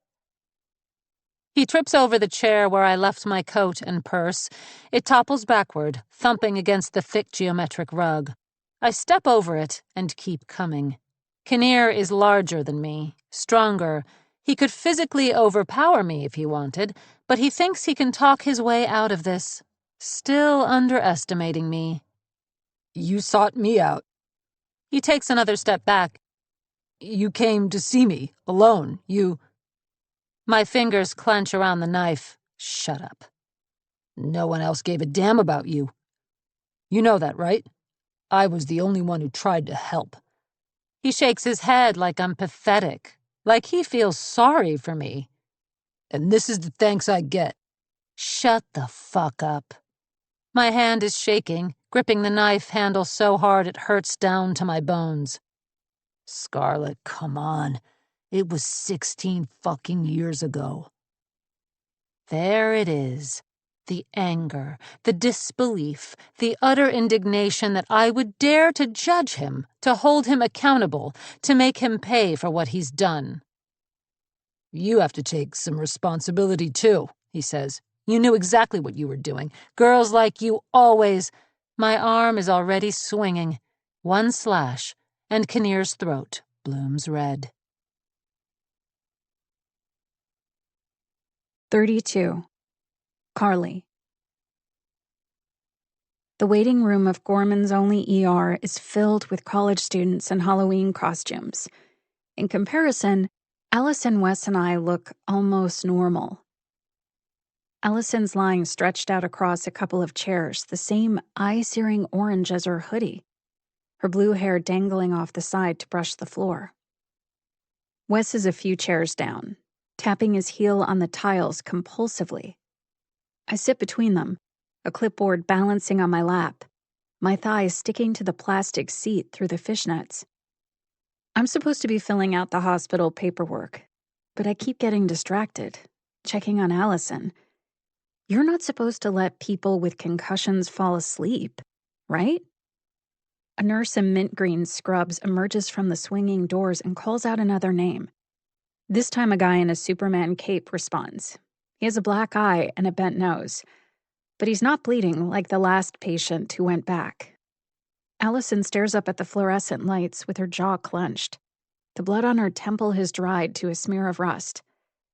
He trips over the chair where I left my coat and purse. It topples backward, thumping against the thick geometric rug. I step over it and keep coming. Kinnear is larger than me, stronger. He could physically overpower me if he wanted, but he thinks he can talk his way out of this, still underestimating me. You sought me out. He takes another step back. You came to see me, alone. My fingers clench around the knife. Shut up. No one else gave a damn about you. You know that, right? I was the only one who tried to help. He shakes his head like I'm pathetic, like he feels sorry for me. And this is the thanks I get. Shut the fuck up. My hand is shaking, gripping the knife handle so hard it hurts down to my bones. Scarlett, come on. It was 16 fucking years ago. There it is. The anger, the disbelief, the utter indignation that I would dare to judge him, to hold him accountable, to make him pay for what he's done. You have to take some responsibility, too, he says. You knew exactly what you were doing. Girls like you always. My arm is already swinging. One slash, and Kinnear's throat blooms red. 32. Carly. The waiting room of Gorman's only ER is filled with college students in Halloween costumes. In comparison, Allison, Wes, and I look almost normal. Allison's lying stretched out across a couple of chairs, the same eye-searing orange as her hoodie, her blue hair dangling off the side to brush the floor. Wes is a few chairs down, tapping his heel on the tiles compulsively. I sit between them, a clipboard balancing on my lap, my thighs sticking to the plastic seat through the fishnets. I'm supposed to be filling out the hospital paperwork, but I keep getting distracted, checking on Allison. You're not supposed to let people with concussions fall asleep, right? A nurse in mint green scrubs emerges from the swinging doors and calls out another name. This time a guy in a Superman cape responds. He has a black eye and a bent nose, but he's not bleeding like the last patient who went back. Allison stares up at the fluorescent lights with her jaw clenched. The blood on her temple has dried to a smear of rust.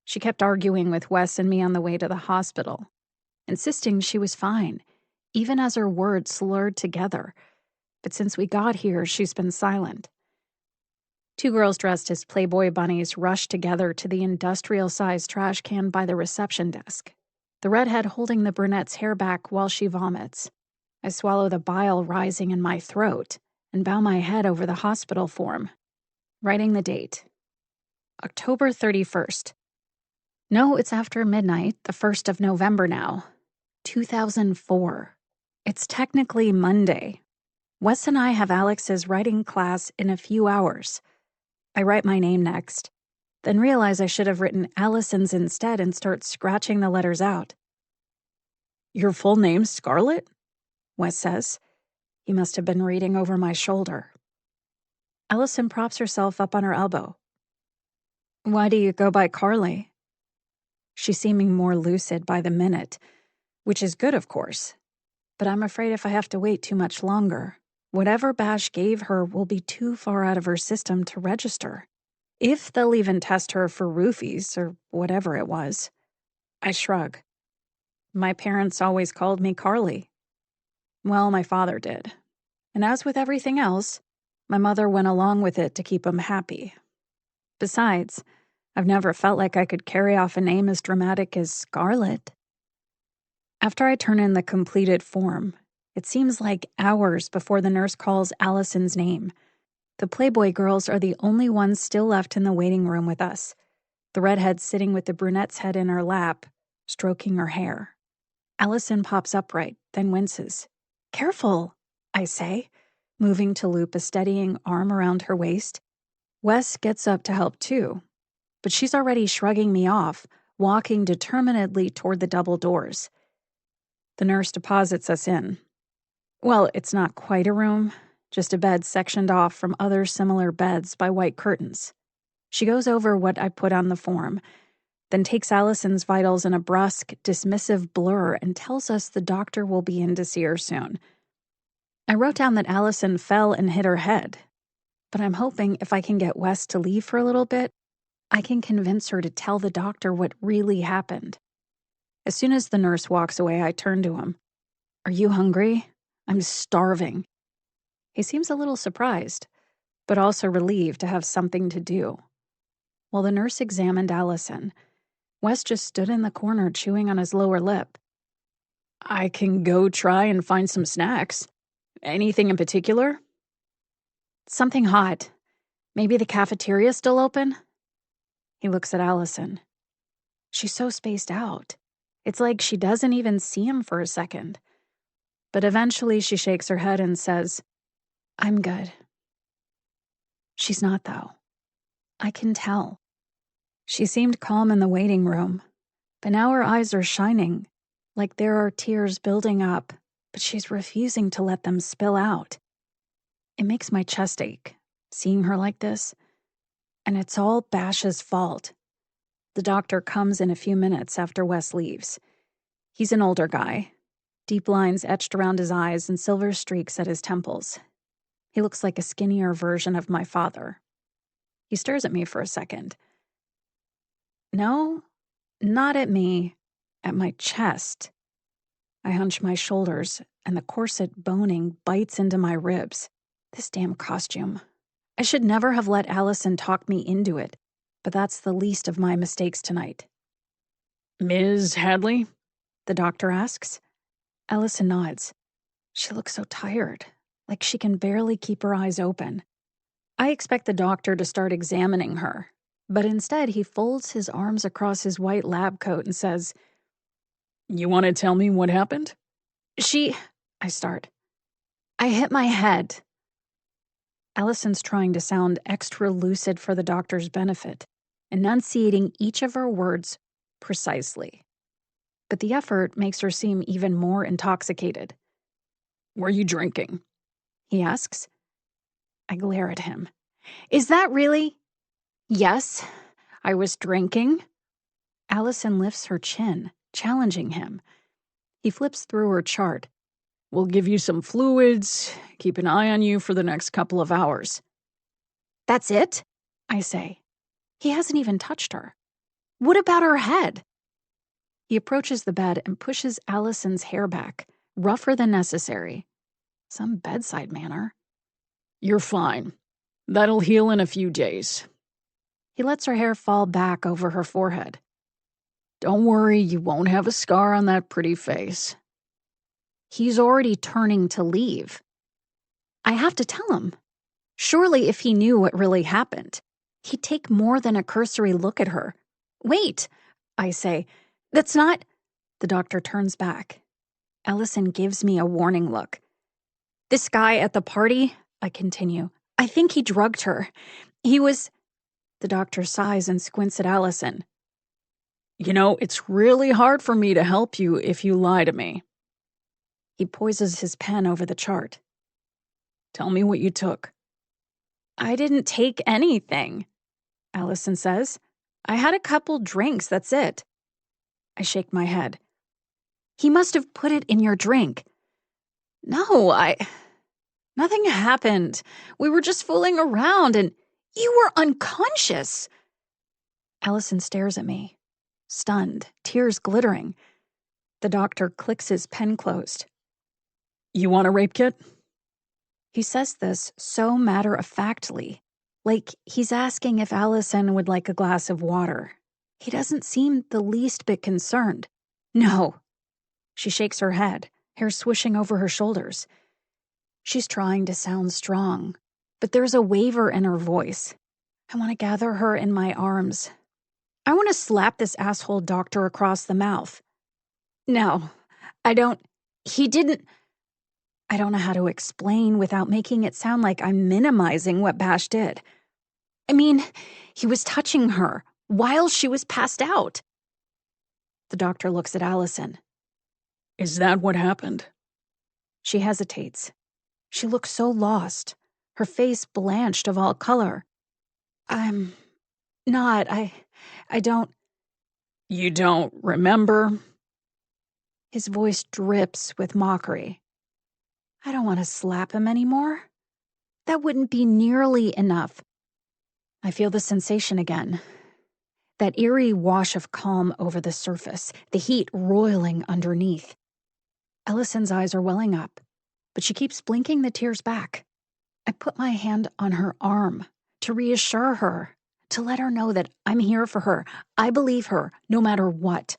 She kept arguing with Wes and me on the way to the hospital, insisting she was fine, even as her words slurred together. But since we got here, she's been silent. Two girls dressed as Playboy bunnies rush together to the industrial-sized trash can by the reception desk, the redhead holding the brunette's hair back while she vomits. I swallow the bile rising in my throat and bow my head over the hospital form, writing the date. October 31st. No, it's after midnight, the 1st of November now. 2004. It's technically Monday. Wes and I have Alex's writing class in a few hours. I write my name next, then realize I should have written Allison's instead and start scratching the letters out. Your full name's Scarlett? Wes says. He must have been reading over my shoulder. Allison props herself up on her elbow. Why do you go by Carly? She's seeming more lucid by the minute, which is good, of course. But I'm afraid if I have to wait too much longer, whatever Bash gave her will be too far out of her system to register. If they'll even test her for roofies or whatever it was. I shrug. My parents always called me Carly. Well, my father did. And as with everything else, my mother went along with it to keep him happy. Besides, I've never felt like I could carry off a name as dramatic as Scarlett. After I turn in the completed form, it seems like hours before the nurse calls Allison's name. The Playboy girls are the only ones still left in the waiting room with us, the redhead sitting with the brunette's head in her lap, stroking her hair. Allison pops upright, then winces. Careful, I say, moving to loop a steadying arm around her waist. Wes gets up to help too, but she's already shrugging me off, walking determinedly toward the double doors. The nurse deposits us in. Well, it's not quite a room, just a bed sectioned off from other similar beds by white curtains. She goes over what I put on the form, then takes Allison's vitals in a brusque, dismissive blur and tells us the doctor will be in to see her soon. I wrote down that Allison fell and hit her head, but I'm hoping if I can get Wes to leave for a little bit, I can convince her to tell the doctor what really happened. As soon as the nurse walks away, I turn to him. Are you hungry? I'm starving. He seems a little surprised, but also relieved to have something to do. While the nurse examined Allison, Wes just stood in the corner chewing on his lower lip. I can go try and find some snacks. Anything in particular? Something hot. Maybe the cafeteria's still open? He looks at Allison. She's so spaced out. It's like she doesn't even see him for a second. But eventually she shakes her head and says, I'm good. She's not, though. I can tell. She seemed calm in the waiting room, but now her eyes are shining, like there are tears building up, but she's refusing to let them spill out. It makes my chest ache, seeing her like this, and it's all Bash's fault. The doctor comes in a few minutes after Wes leaves. He's an older guy, deep lines etched around his eyes and silver streaks at his temples. He looks like a skinnier version of my father. He stares at me for a second. No, not at me, at my chest. I hunch my shoulders, and the corset boning bites into my ribs. This damn costume. I should never have let Allison talk me into it, but that's the least of my mistakes tonight. Ms. Hadley? The doctor asks. Allison nods. She looks so tired, like she can barely keep her eyes open. I expect the doctor to start examining her, but instead he folds his arms across his white lab coat and says, You want to tell me what happened? I start. I hit my head. Allison's trying to sound extra lucid for the doctor's benefit, enunciating each of her words precisely. But the effort makes her seem even more intoxicated. Were you drinking? He asks. I glare at him. Is that really? Yes, I was drinking. Allison lifts her chin, challenging him. He flips through her chart. We'll give you some fluids, keep an eye on you for the next couple of hours. That's it? I say. He hasn't even touched her. What about her head? He approaches the bed and pushes Allison's hair back, rougher than necessary. Some bedside manner. You're fine. That'll heal in a few days. He lets her hair fall back over her forehead. Don't worry, you won't have a scar on that pretty face. He's already turning to leave. I have to tell him. Surely if he knew what really happened, he'd take more than a cursory look at her. Wait, I say. That's not... The doctor turns back. Allison gives me a warning look. This guy at the party, I continue, I think he drugged her. He was... The doctor sighs and squints at Allison. You know, it's really hard for me to help you if you lie to me. He poises his pen over the chart. Tell me what you took. I didn't take anything, Allison says. I had a couple drinks, that's it. I shake my head. He must have put it in your drink. No, Nothing happened. We were just fooling around and you were unconscious. Allison stares at me, stunned, tears glittering. The doctor clicks his pen closed. You want a rape kit? He says this so matter-of-factly, like he's asking if Allison would like a glass of water. He doesn't seem the least bit concerned. No. She shakes her head, hair swishing over her shoulders. She's trying to sound strong, but there's a waver in her voice. I want to gather her in my arms. I want to slap this asshole doctor across the mouth. No, I don't. He didn't. I don't know how to explain without making it sound like I'm minimizing what Bash did. I mean, he was touching her while she was passed out. The doctor looks at Allison. Is that what happened? She hesitates. She looks so lost, her face blanched of all color. I'm not. I don't. You don't remember? His voice drips with mockery. I don't want to slap him anymore. That wouldn't be nearly enough. I feel the sensation again. That eerie wash of calm over the surface, the heat roiling underneath. Allison's eyes are welling up, but she keeps blinking the tears back. I put my hand on her arm to reassure her, to let her know that I'm here for her. I believe her, no matter what.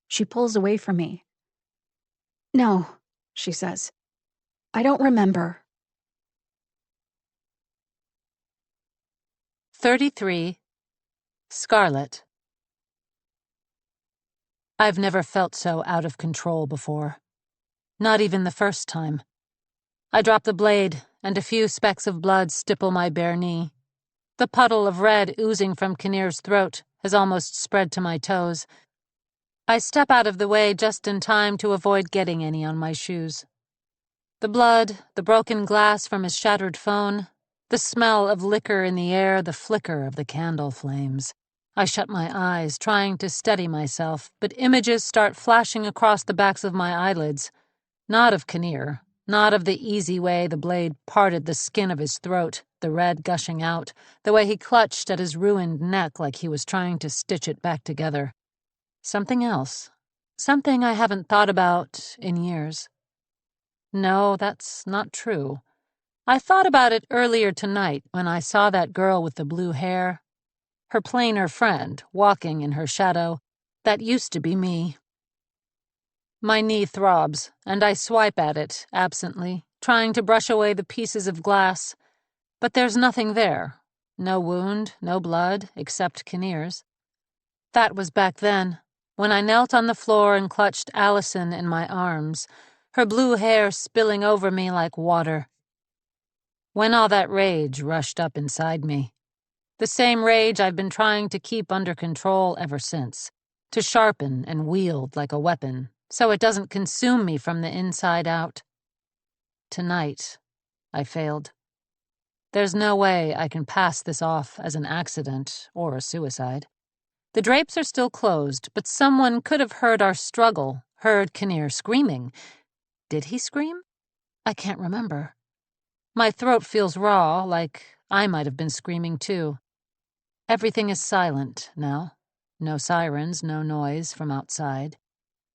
She pulls away from me. No, she says. I don't remember. 33. Scarlett. I've never felt so out of control before. Not even the first time. I drop the blade, and a few specks of blood stipple my bare knee. The puddle of red oozing from Kinnear's throat has almost spread to my toes. I step out of the way just in time to avoid getting any on my shoes. The blood, the broken glass from his shattered phone, the smell of liquor in the air, the flicker of the candle flames. I shut my eyes, trying to steady myself, but images start flashing across the backs of my eyelids. Not of Kinnear, not of the easy way the blade parted the skin of his throat, the red gushing out, the way he clutched at his ruined neck like he was trying to stitch it back together. Something else. Something I haven't thought about in years. No, that's not true. I thought about it earlier tonight when I saw that girl with the blue hair. Her plainer friend, walking in her shadow. That used to be me. My knee throbs, and I swipe at it, absently, trying to brush away the pieces of glass. But there's nothing there. No wound, no blood, except Kinnear's. That was back then, when I knelt on the floor and clutched Allison in my arms, her blue hair spilling over me like water. When all that rage rushed up inside me. The same rage I've been trying to keep under control ever since, to sharpen and wield like a weapon, so it doesn't consume me from the inside out. Tonight, I failed. There's no way I can pass this off as an accident or a suicide. The drapes are still closed, but someone could have heard our struggle, heard Kinnear screaming. Did he scream? I can't remember. My throat feels raw, like I might have been screaming too. Everything is silent now. No sirens, no noise from outside.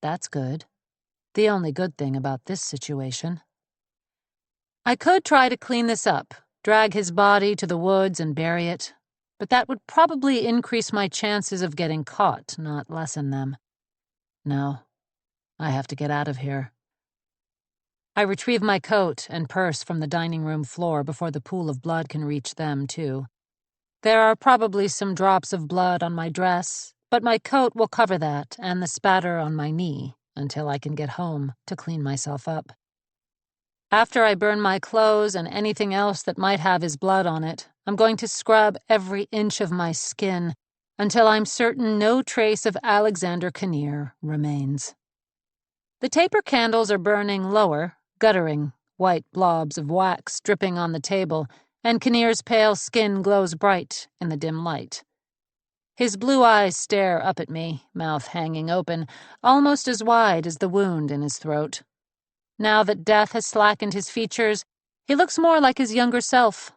That's good. The only good thing about this situation. I could try to clean this up, drag his body to the woods and bury it, but that would probably increase my chances of getting caught, not lessen them. No, I have to get out of here. I retrieve my coat and purse from the dining room floor before the pool of blood can reach them, too. There are probably some drops of blood on my dress, but my coat will cover that and the spatter on my knee until I can get home to clean myself up. After I burn my clothes and anything else that might have his blood on it, I'm going to scrub every inch of my skin until I'm certain no trace of Alexander Kinnear remains. The taper candles are burning lower, guttering, white blobs of wax dripping on the table, and Kinnear's pale skin glows bright in the dim light. His blue eyes stare up at me, mouth hanging open, almost as wide as the wound in his throat. Now that death has slackened his features, he looks more like his younger self.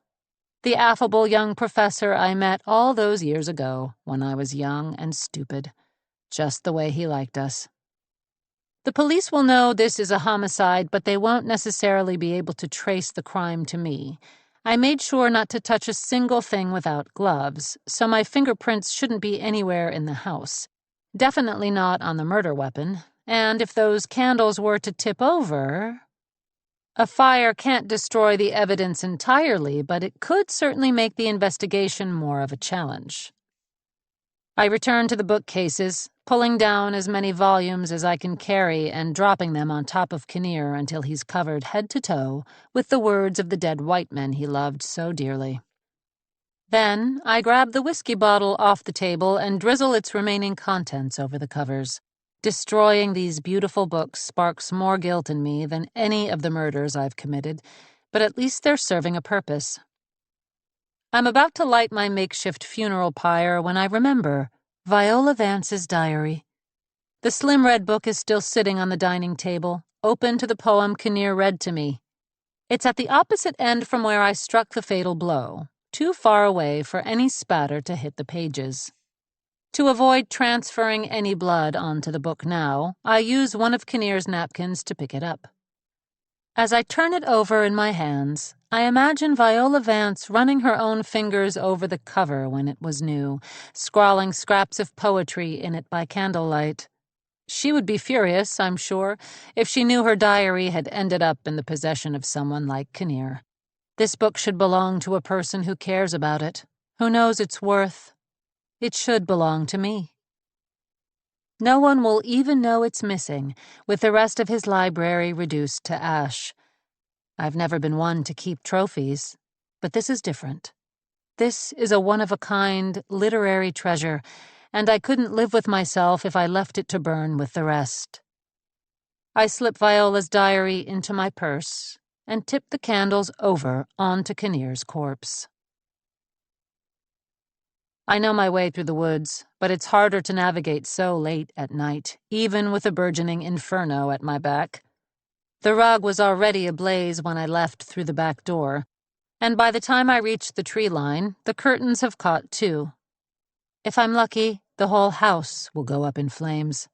The affable young professor I met all those years ago when I was young and stupid, just the way he liked us. The police will know this is a homicide, but they won't necessarily be able to trace the crime to me. I made sure not to touch a single thing without gloves, so my fingerprints shouldn't be anywhere in the house. Definitely not on the murder weapon, and if those candles were to tip over... A fire can't destroy the evidence entirely, but it could certainly make the investigation more of a challenge. I return to the bookcases, pulling down as many volumes as I can carry and dropping them on top of Kinnear until he's covered head to toe with the words of the dead white men he loved so dearly. Then I grab the whiskey bottle off the table and drizzle its remaining contents over the covers. Destroying these beautiful books sparks more guilt in me than any of the murders I've committed, but at least they're serving a purpose. I'm about to light my makeshift funeral pyre when I remember Viola Vance's diary. The slim red book is still sitting on the dining table, open to the poem Kinnear read to me. It's at the opposite end from where I struck the fatal blow, too far away for any spatter to hit the pages. To avoid transferring any blood onto the book now, I use one of Kinnear's napkins to pick it up. As I turn it over in my hands, I imagine Viola Vance running her own fingers over the cover when it was new, scrawling scraps of poetry in it by candlelight. She would be furious, I'm sure, if she knew her diary had ended up in the possession of someone like Kinnear. This book should belong to a person who cares about it, who knows its worth. It should belong to me. No one will even know it's missing, with the rest of his library reduced to ash. I've never been one to keep trophies, but this is different. This is a one-of-a-kind literary treasure, and I couldn't live with myself if I left it to burn with the rest. I slip Viola's diary into my purse and tip the candles over onto Kinnear's corpse. I know my way through the woods, but it's harder to navigate so late at night, even with a burgeoning inferno at my back. The rug was already ablaze when I left through the back door, and by the time I reached the tree line, the curtains have caught too. If I'm lucky, the whole house will go up in flames.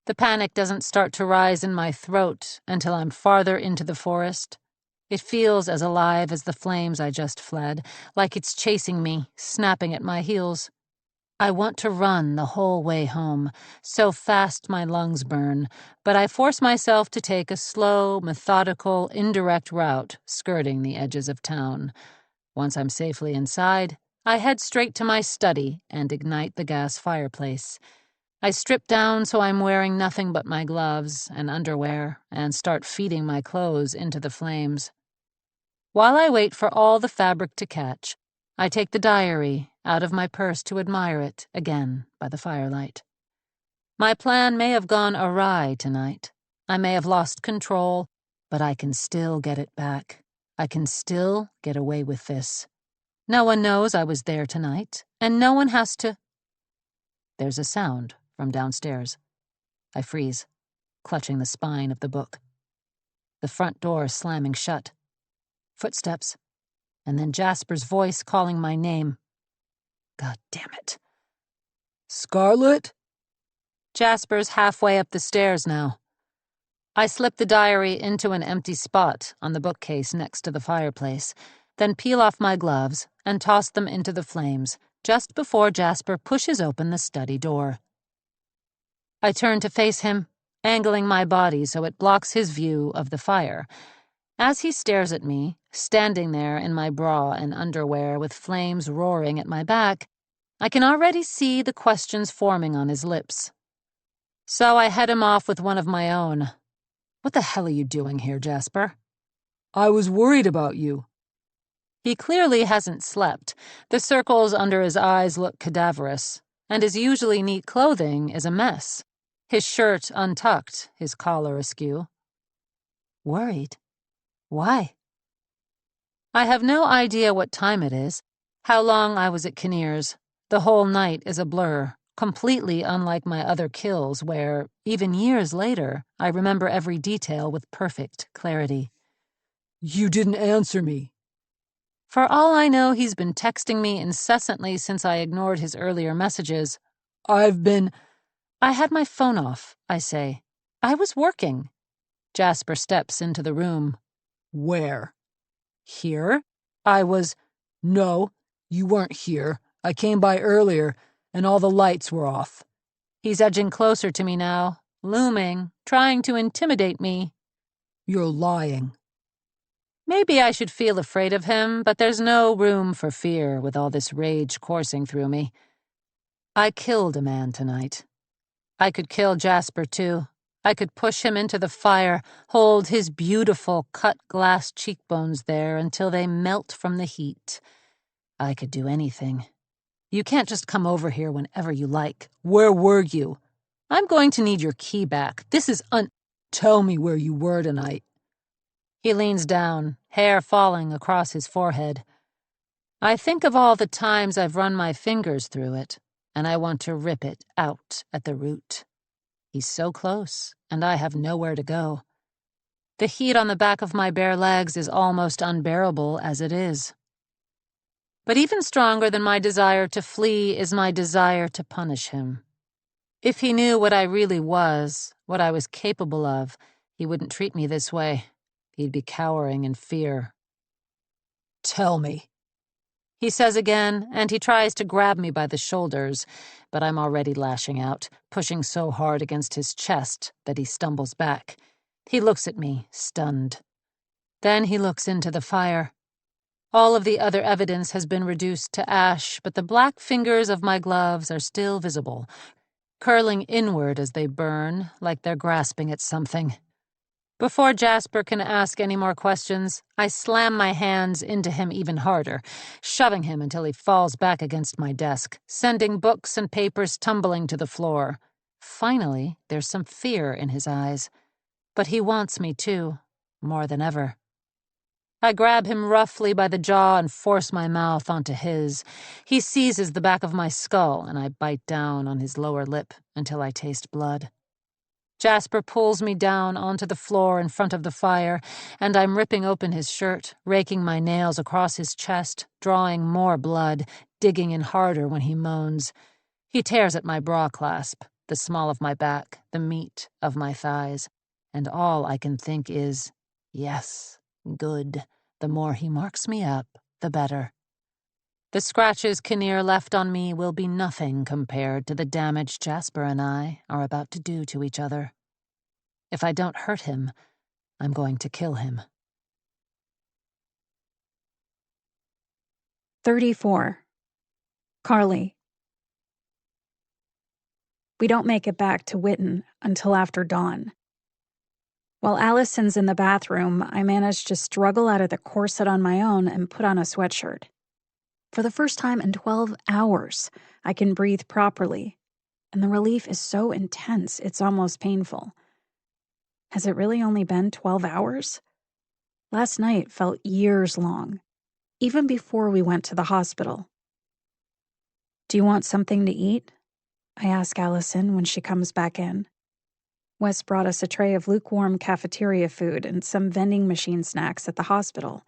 The panic doesn't start to rise in my throat until I'm farther into the forest. It feels as alive as the flames I just fled, like it's chasing me, snapping at my heels. I want to run the whole way home, so fast my lungs burn, but I force myself to take a slow, methodical, indirect route skirting the edges of town. Once I'm safely inside, I head straight to my study and ignite the gas fireplace. I strip down so I'm wearing nothing but my gloves and underwear and start feeding my clothes into the flames. While I wait for all the fabric to catch, I take the diary out of my purse to admire it again by the firelight. My plan may have gone awry tonight. I may have lost control, but I can still get it back. I can still get away with this. No one knows I was there tonight, and no one has to. There's a sound from downstairs. I freeze, clutching the spine of the book. The front door slamming shut. Footsteps, and then Jasper's voice calling my name. God damn it. Scarlett? Jasper's halfway up the stairs now. I slip the diary into an empty spot on the bookcase next to the fireplace, then peel off my gloves and toss them into the flames just before Jasper pushes open the study door. I turn to face him, angling my body so it blocks his view of the fire. As he stares at me, standing there in my bra and underwear with flames roaring at my back, I can already see the questions forming on his lips. So I head him off with one of my own. What the hell are you doing here, Jasper? I was worried about you. He clearly hasn't slept. The circles under his eyes look cadaverous, and his usually neat clothing is a mess. His shirt untucked, his collar askew. Worried? Why? I have no idea what time it is, how long I was at Kinnear's. The whole night is a blur, completely unlike my other kills where, even years later, I remember every detail with perfect clarity. You didn't answer me. For all I know, he's been texting me incessantly since I ignored his earlier messages. I had my phone off, I say. I was working. Jasper steps into the room. Where? Here? No, you weren't here. I came by earlier, and all the lights were off. He's edging closer to me now, looming, trying to intimidate me. You're lying. Maybe I should feel afraid of him, but there's no room for fear with all this rage coursing through me. I killed a man tonight. I could kill Jasper, too. I could push him into the fire, hold his beautiful cut glass cheekbones there until they melt from the heat. I could do anything. You can't just come over here whenever you like. Where were you? I'm going to need your key back. This is Tell me where you were tonight. He leans down, hair falling across his forehead. I think of all the times I've run my fingers through it, and I want to rip it out at the root. He's so close, and I have nowhere to go. The heat on the back of my bare legs is almost unbearable as it is. But even stronger than my desire to flee is my desire to punish him. If he knew what I really was, what I was capable of, he wouldn't treat me this way. He'd be cowering in fear. Tell me. He says again, and he tries to grab me by the shoulders, but I'm already lashing out, pushing so hard against his chest that he stumbles back. He looks at me, stunned. Then he looks into the fire. All of the other evidence has been reduced to ash, but the black fingers of my gloves are still visible, curling inward as they burn, like they're grasping at something. Before Jasper can ask any more questions, I slam my hands into him even harder, shoving him until he falls back against my desk, sending books and papers tumbling to the floor. Finally, there's some fear in his eyes. But he wants me too, more than ever. I grab him roughly by the jaw and force my mouth onto his. He seizes the back of my skull, and I bite down on his lower lip until I taste blood. Jasper pulls me down onto the floor in front of the fire, and I'm ripping open his shirt, raking my nails across his chest, drawing more blood, digging in harder when he moans. He tears at my bra clasp, the small of my back, the meat of my thighs, and all I can think is, yes, good. The more he marks me up, the better. The scratches Kinnear left on me will be nothing compared to the damage Jasper and I are about to do to each other. If I don't hurt him, I'm going to kill him. 34. Carly. We don't make it back to Witten until after dawn. While Allison's in the bathroom, I manage to struggle out of the corset on my own and put on a sweatshirt. For the first time in 12 hours, I can breathe properly, and the relief is so intense it's almost painful. Has it really only been 12 hours? Last night felt years long, even before we went to the hospital. Do you want something to eat? I ask Allison when she comes back in. Wes brought us a tray of lukewarm cafeteria food and some vending machine snacks at the hospital,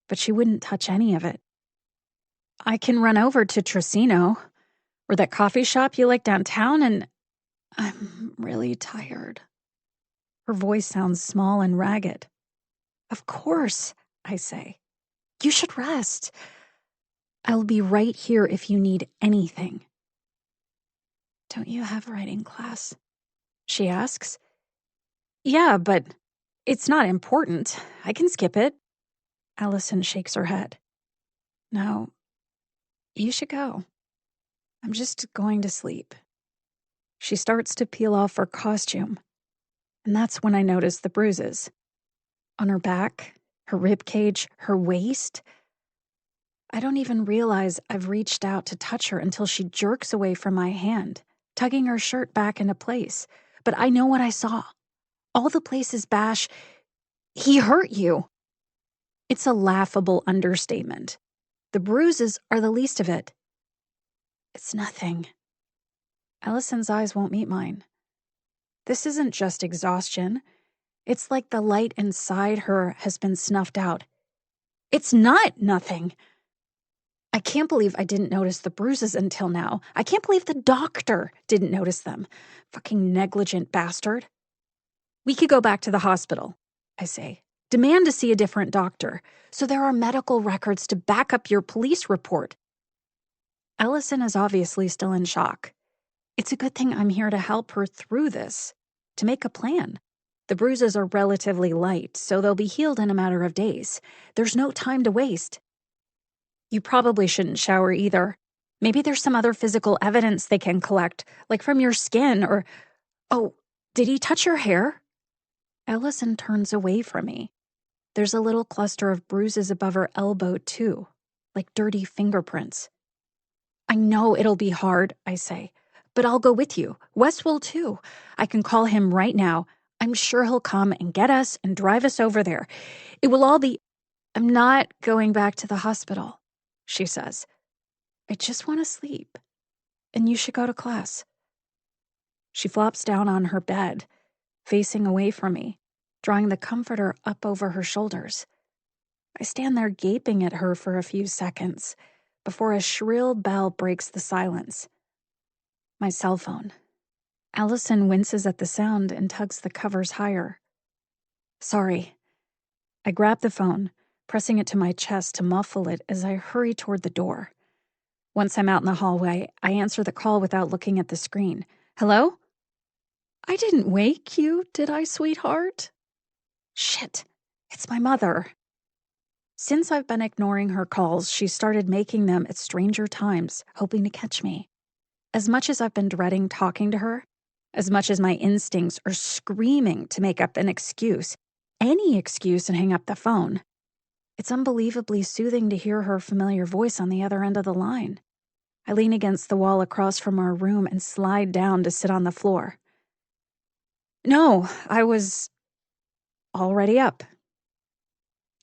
but she wouldn't touch any of it. I can run over to Trocino, or that coffee shop you like downtown, and I'm really tired. Her voice sounds small and ragged. Of course, I say. You should rest. I'll be right here if you need anything. Don't you have writing class? She asks. Yeah, but it's not important. I can skip it. Allison shakes her head. No, you should go. I'm just going to sleep. She starts to peel off her costume, and that's when I notice the bruises. On her back, her rib cage, her waist. I don't even realize I've reached out to touch her until she jerks away from my hand, tugging her shirt back into place. But I know what I saw. All the places Bash, he hurt you. It's a laughable understatement. The bruises are the least of it. It's nothing. Allison's eyes won't meet mine. This isn't just exhaustion. It's like the light inside her has been snuffed out. It's not nothing. I can't believe I didn't notice the bruises until now. I can't believe the doctor didn't notice them. Fucking negligent bastard. We could go back to the hospital, I say. Demand to see a different doctor, so there are medical records to back up your police report. Allison is obviously still in shock. It's a good thing I'm here to help her through this, to make a plan. The bruises are relatively light, so they'll be healed in a matter of days. There's no time to waste. You probably shouldn't shower either. Maybe there's some other physical evidence they can collect, like from your skin or... Oh, did he touch your hair? Allison turns away from me. There's a little cluster of bruises above her elbow, too, like dirty fingerprints. I know it'll be hard, I say, but I'll go with you. Wes will, too. I can call him right now. I'm sure he'll come and get us and drive us over there. It will all be... I'm not going back to the hospital, she says. I just want to sleep, and you should go to class. She flops down on her bed, facing away from me, drawing the comforter up over her shoulders. I stand there gaping at her for a few seconds before a shrill bell breaks the silence. My cell phone. Allison winces at the sound and tugs the covers higher. Sorry. I grab the phone, pressing it to my chest to muffle it as I hurry toward the door. Once I'm out in the hallway, I answer the call without looking at the screen. Hello? I didn't wake you, did I, sweetheart? Shit, it's my mother. Since I've been ignoring her calls, she started making them at stranger times, hoping to catch me. As much as I've been dreading talking to her, as much as my instincts are screaming to make up an excuse, any excuse, and hang up the phone, it's unbelievably soothing to hear her familiar voice on the other end of the line. I lean against the wall across from our room and slide down to sit on the floor. No, I was already up.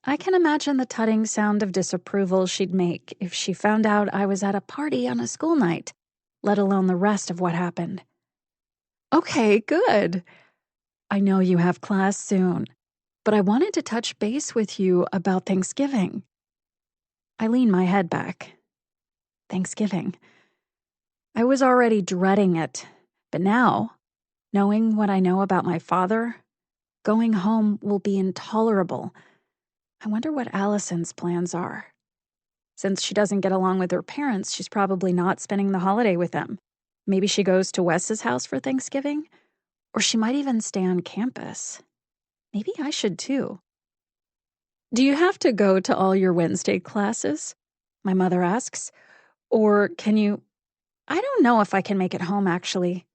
I can imagine the tutting sound of disapproval she'd make if she found out I was at a party on a school night, let alone the rest of what happened. Okay, good. I know you have class soon, but I wanted to touch base with you about Thanksgiving. I lean my head back. Thanksgiving. I was already dreading it, but now, knowing what I know about my father, going home will be intolerable. I wonder what Allison's plans are. Since she doesn't get along with her parents, she's probably not spending the holiday with them. Maybe she goes to Wes's house for Thanksgiving? Or she might even stay on campus. Maybe I should too. Do you have to go to all your Wednesday classes? My mother asks. Or can you... I don't know if I can make it home, actually.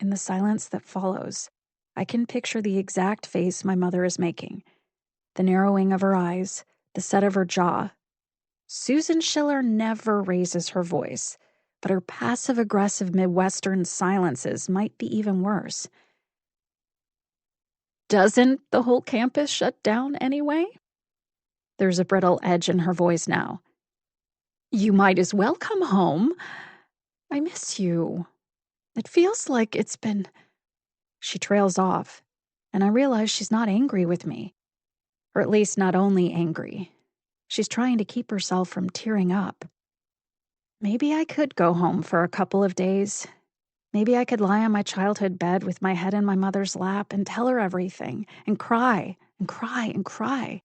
In the silence that follows, I can picture the exact face my mother is making. The narrowing of her eyes, the set of her jaw. Susan Schiller never raises her voice, but her passive-aggressive Midwestern silences might be even worse. Doesn't the whole campus shut down anyway? There's a brittle edge in her voice now. You might as well come home. I miss you. It feels like it's been... She trails off, and I realize she's not angry with me. Or at least not only angry. She's trying to keep herself from tearing up. Maybe I could go home for a couple of days. Maybe I could lie on my childhood bed with my head in my mother's lap and tell her everything, and cry, and cry, and cry.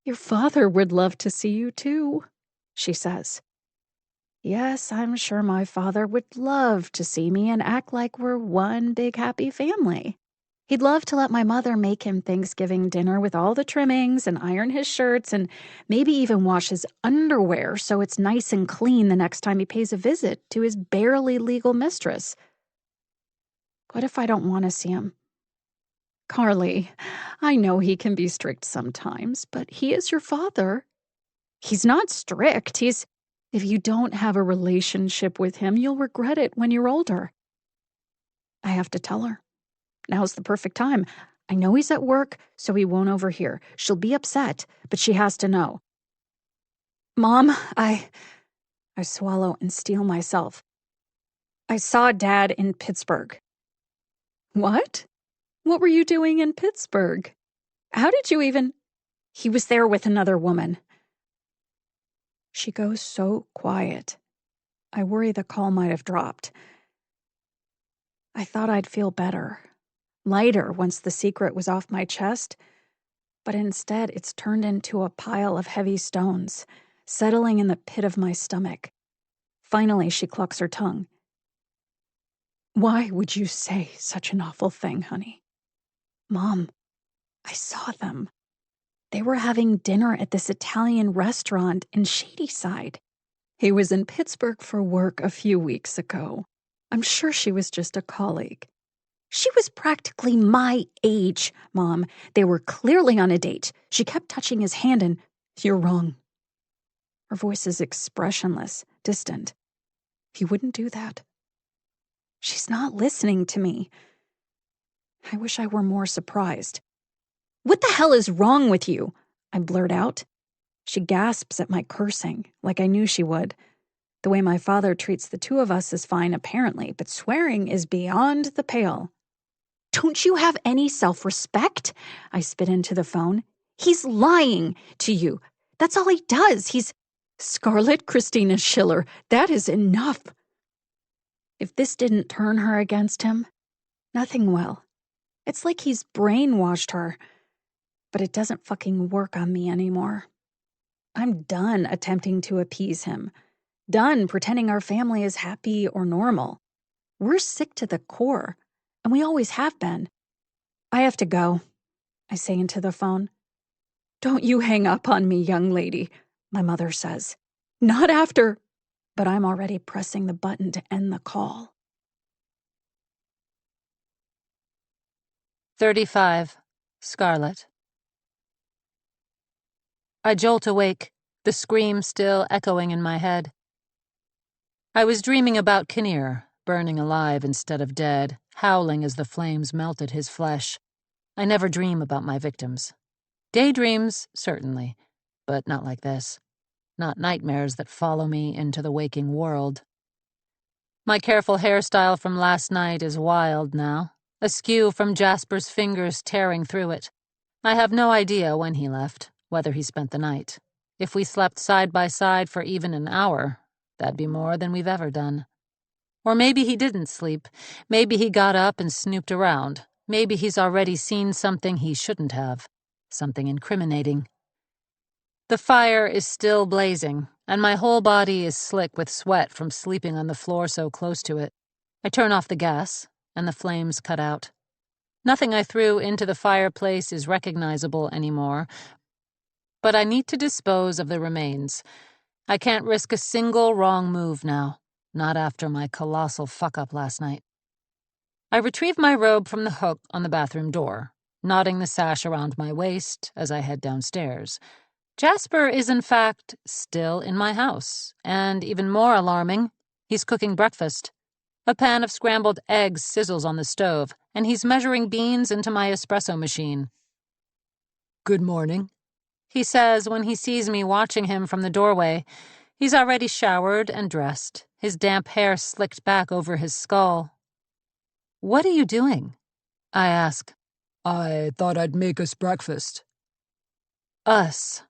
Your father would love to see you too, she says. Yes, I'm sure my father would love to see me and act like we're one big happy family. He'd love to let my mother make him Thanksgiving dinner with all the trimmings and iron his shirts and maybe even wash his underwear so it's nice and clean the next time he pays a visit to his barely legal mistress. What if I don't want to see him? Carly, I know he can be strict sometimes, but he is your father. He's not strict. If you don't have a relationship with him, you'll regret it when you're older. I have to tell her. Now's the perfect time. I know he's at work, so he won't overhear. She'll be upset, but she has to know. Mom, I swallow and steel myself. I saw Dad in Pittsburgh. What? What were you doing in Pittsburgh? How did you even... He was there with another woman. She goes so quiet. I worry the call might have dropped. I thought I'd feel better, lighter once the secret was off my chest, but instead it's turned into a pile of heavy stones, settling in the pit of my stomach. Finally, she clucks her tongue. Why would you say such an awful thing, honey? Mom, I saw them. They were having dinner at this Italian restaurant in Shadyside. He was in Pittsburgh for work a few weeks ago. I'm sure she was just a colleague. She was practically my age, Mom. They were clearly on a date. She kept touching his hand and, you're wrong. Her voice is expressionless, distant. He wouldn't do that. She's not listening to me. I wish I were more surprised. What the hell is wrong with you? I blurt out. She gasps at my cursing, like I knew she would. The way my father treats the two of us is fine, apparently, but swearing is beyond the pale. Don't you have any self-respect? I spit into the phone. He's lying to you. That's all he does. He's... Scarlett Christina Schiller. That is enough. If this didn't turn her against him, nothing will. It's like he's brainwashed her. But it doesn't fucking work on me anymore. I'm done attempting to appease him. Done pretending our family is happy or normal. We're sick to the core, and we always have been. I have to go, I say into the phone. Don't you hang up on me, young lady, my mother says. Not after... But I'm already pressing the button to end the call. 35. Scarlett. I jolt awake, the scream still echoing in my head. I was dreaming about Kinnear, burning alive instead of dead, howling as the flames melted his flesh. I never dream about my victims. Daydreams, certainly, but not like this. Not nightmares that follow me into the waking world. My careful hairstyle from last night is wild now, askew from Jasper's fingers tearing through it. I have no idea when he left, whether he spent the night. If we slept side by side for even an hour, that'd be more than we've ever done. Or maybe he didn't sleep. Maybe he got up and snooped around. Maybe he's already seen something he shouldn't have. Something incriminating. The fire is still blazing, and my whole body is slick with sweat from sleeping on the floor so close to it. I turn off the gas, and the flames cut out. Nothing I threw into the fireplace is recognizable anymore, but I need to dispose of the remains. I can't risk a single wrong move now, not after my colossal fuck-up last night. I retrieve my robe from the hook on the bathroom door, knotting the sash around my waist as I head downstairs. Jasper is, in fact, still in my house, and even more alarming, he's cooking breakfast. A pan of scrambled eggs sizzles on the stove, and he's measuring beans into my espresso machine. Good morning, he says when he sees me watching him from the doorway. He's already showered and dressed, his damp hair slicked back over his skull. What are you doing? I ask. I thought I'd make us breakfast. Us.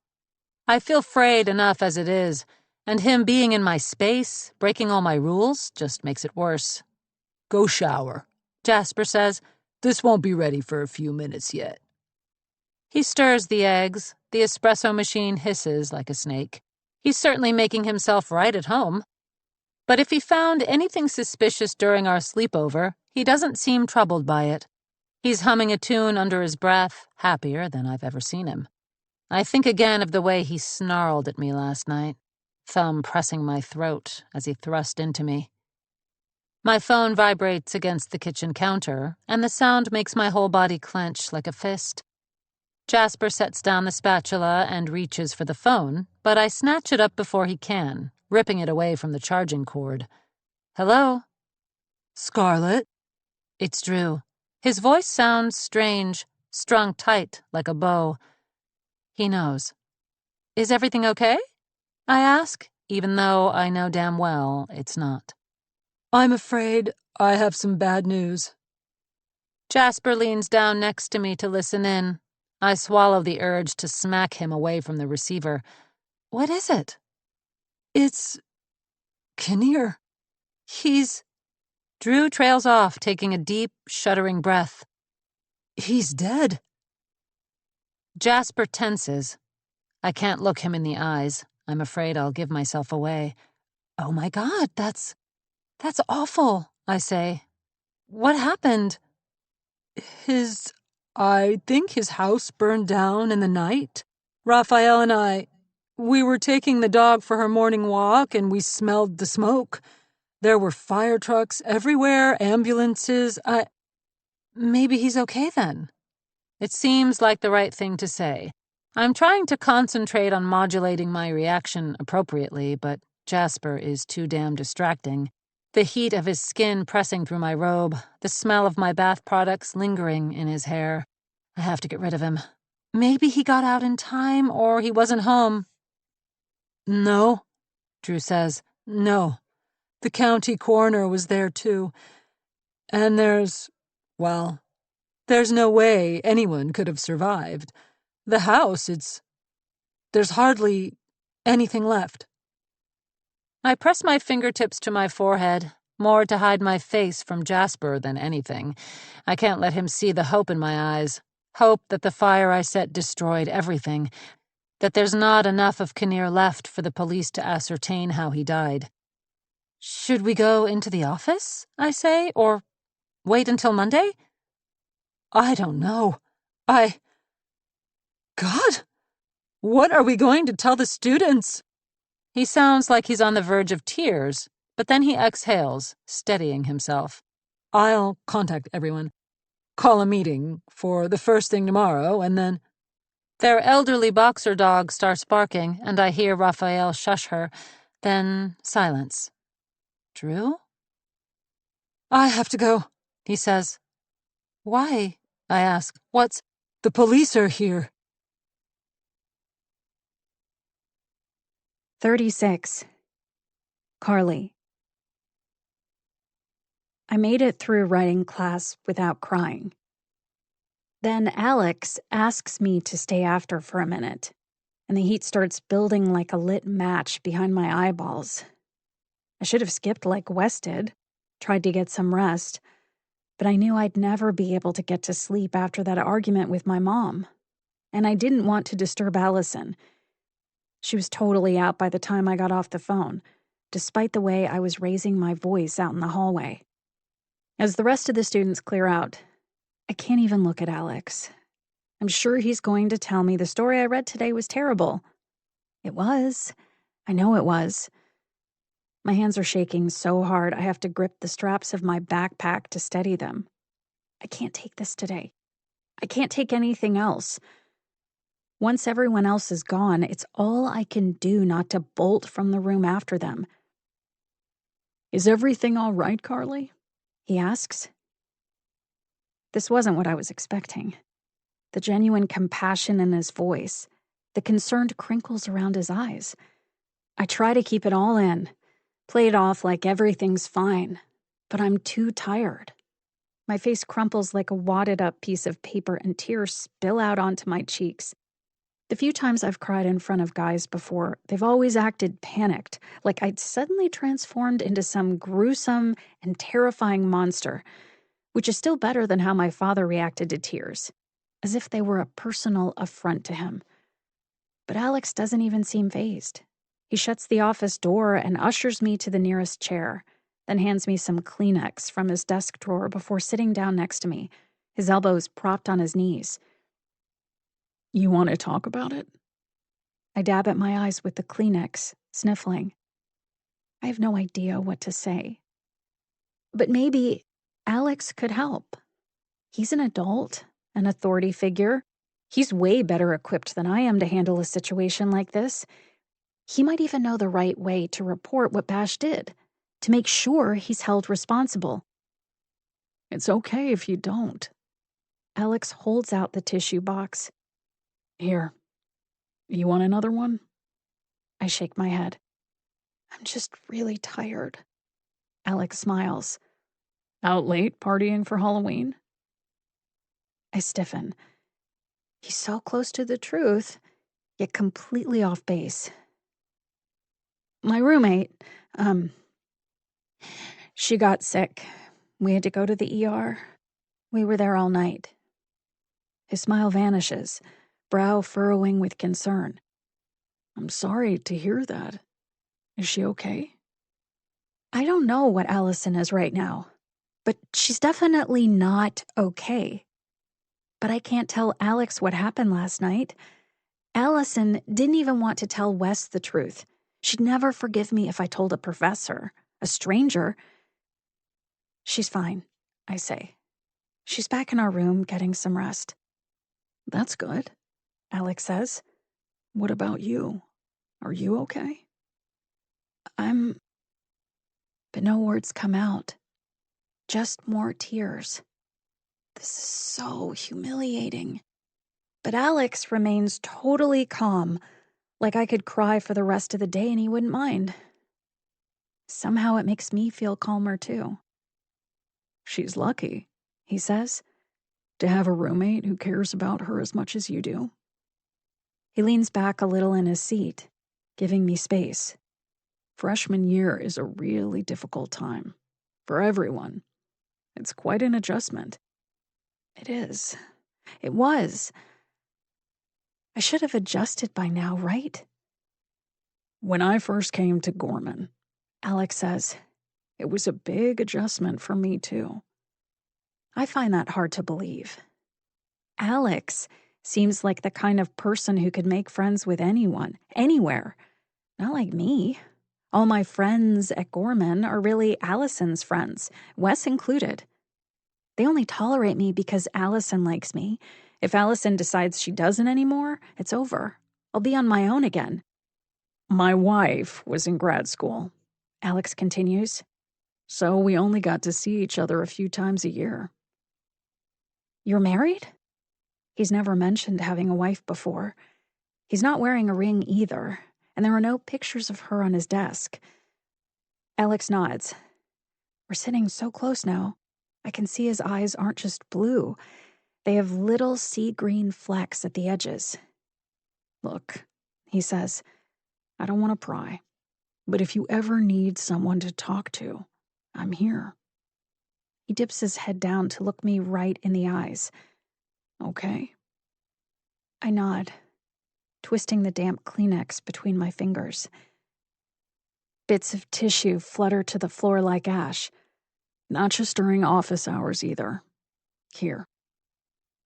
I feel frayed enough as it is, and him being in my space, breaking all my rules, just makes it worse. Go shower, Jasper says. This won't be ready for a few minutes yet. He stirs the eggs. The espresso machine hisses like a snake. He's certainly making himself right at home. But if he found anything suspicious during our sleepover, he doesn't seem troubled by it. He's humming a tune under his breath, happier than I've ever seen him. I think again of the way he snarled at me last night, thumb pressing my throat as he thrust into me. My phone vibrates against the kitchen counter, and the sound makes my whole body clench like a fist. Jasper sets down the spatula and reaches for the phone, but I snatch it up before he can, ripping it away from the charging cord. Hello? Scarlett? It's Drew. His voice sounds strange, strung tight like a bow. He knows. Is everything okay? I ask, even though I know damn well it's not. I'm afraid I have some bad news. Jasper leans down next to me to listen in. I swallow the urge to smack him away from the receiver. What is it? It's Kinnear. He's... Drew trails off, taking a deep, shuddering breath. He's dead. Jasper tenses. I can't look him in the eyes. I'm afraid I'll give myself away. Oh my God, that's awful, I say. What happened? I think his house burned down in the night. Raphael and we were taking the dog for her morning walk and we smelled the smoke. There were fire trucks everywhere, ambulances. Maybe he's okay then. It seems like the right thing to say. I'm trying to concentrate on modulating my reaction appropriately, but Jasper is too damn distracting. The heat of his skin pressing through my robe, the smell of my bath products lingering in his hair. I have to get rid of him. Maybe he got out in time, or he wasn't home. No, Drew says. No. The county coroner was there too. And there's no way anyone could have survived. The house, there's hardly anything left. I press my fingertips to my forehead, more to hide my face from Jasper than anything. I can't let him see the hope in my eyes. Hope that the fire I set destroyed everything. That there's not enough of Kinnear left for the police to ascertain how he died. Should we go into the office, I say, or wait until Monday? I don't know. God! What are we going to tell the students? He sounds like he's on the verge of tears, but then he exhales, steadying himself. I'll contact everyone. Call a meeting for the first thing tomorrow, and then... Their elderly boxer dog starts barking, and I hear Raphael shush her. Then silence. Drew? I have to go, he says. Why? I ask. What's... The police are here. 36. Carly. I made it through writing class without crying. Then Alex asks me to stay after for a minute, and the heat starts building like a lit match behind my eyeballs. I should have skipped like Wes did, tried to get some rest, but I knew I'd never be able to get to sleep after that argument with my mom. And I didn't want to disturb Allison. She was totally out by the time I got off the phone, despite the way I was raising my voice out in the hallway. As the rest of the students clear out, I can't even look at Alex. I'm sure he's going to tell me the story I read today was terrible. It was. I know it was. My hands are shaking so hard I have to grip the straps of my backpack to steady them. I can't take this today. I can't take anything else. Once everyone else is gone, it's all I can do not to bolt from the room after them. Is everything all right, Carly? He asks. This wasn't what I was expecting. The genuine compassion in his voice, the concerned crinkles around his eyes. I try to keep it all in, play it off like everything's fine, but I'm too tired. My face crumples like a wadded up piece of paper and tears spill out onto my cheeks. The few times I've cried in front of guys before, they've always acted panicked, like I'd suddenly transformed into some gruesome and terrifying monster, which is still better than how my father reacted to tears, as if they were a personal affront to him. But Alex doesn't even seem fazed. He shuts the office door and ushers me to the nearest chair, then hands me some Kleenex from his desk drawer before sitting down next to me, his elbows propped on his knees. You want to talk about it? I dab at my eyes with the Kleenex, sniffling. I have no idea what to say. But maybe Alex could help. He's an adult, an authority figure. He's way better equipped than I am to handle a situation like this. He might even know the right way to report what Bash did, to make sure he's held responsible. It's okay if you don't. Alex holds out the tissue box. Here. You want another one? I shake my head. I'm just really tired. Alex smiles. Out late partying for Halloween? I stiffen. He's so close to the truth, yet completely off base. My roommate, she got sick. We had to go to the ER. We were there all night. His smile vanishes, brow furrowing with concern. I'm sorry to hear that. Is she okay? I don't know what Allison is right now, but she's definitely not okay. But I can't tell Alex what happened last night. Allison didn't even want to tell Wes the truth. She'd never forgive me if I told a professor, a stranger. She's fine, I say. She's back in our room getting some rest. That's good, Alex says. What about you? Are you okay? But no words come out. Just more tears. This is so humiliating. But Alex remains totally calm, like I could cry for the rest of the day and he wouldn't mind. Somehow it makes me feel calmer too. She's lucky, he says, to have a roommate who cares about her as much as you do. He leans back a little in his seat, giving me space. Freshman year is a really difficult time. For everyone. It's quite an adjustment. It is. It was. I should have adjusted by now, right? When I first came to Gorman, Alex says, it was a big adjustment for me too. I find that hard to believe. Alex seems like the kind of person who could make friends with anyone, anywhere. Not like me. All my friends at Gorman are really Allison's friends, Wes included. They only tolerate me because Allison likes me. If Allison decides she doesn't anymore, it's over. I'll be on my own again. My wife was in grad school, Alex continues. So we only got to see each other a few times a year. You're married? He's never mentioned having a wife before. He's not wearing a ring either, and there are no pictures of her on his desk. Alex nods. We're sitting so close now. I can see his eyes aren't just blue. They have little sea green flecks at the edges. Look, he says, I don't want to pry, but if you ever need someone to talk to, I'm here. He dips his head down to look me right in the eyes. Okay. I nod, twisting the damp Kleenex between my fingers. Bits of tissue flutter to the floor like ash. Not just during office hours either. Here.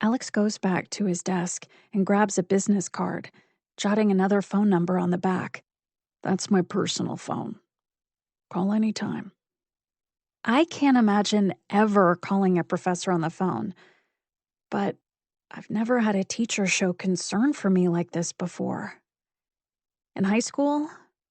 Alex goes back to his desk and grabs a business card, jotting another phone number on the back. That's my personal phone. Call anytime. I can't imagine ever calling a professor on the phone, but I've never had a teacher show concern for me like this before. In high school,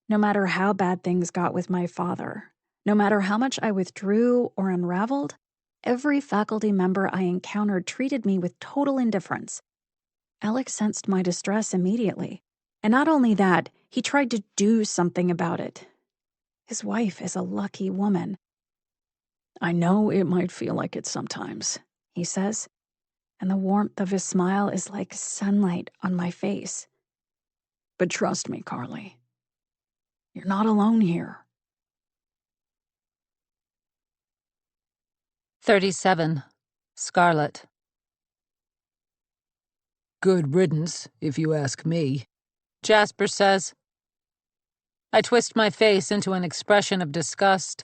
no matter how bad things got with my father, no matter how much I withdrew or unraveled, every faculty member I encountered treated me with total indifference. Alex sensed my distress immediately, and not only that, he tried to do something about it. His wife is a lucky woman. I know it might feel like it sometimes, he says, and the warmth of his smile is like sunlight on my face. But trust me, Carly, you're not alone here. 37. Scarlett. Good riddance, if you ask me, Jasper says. I twist my face into an expression of disgust.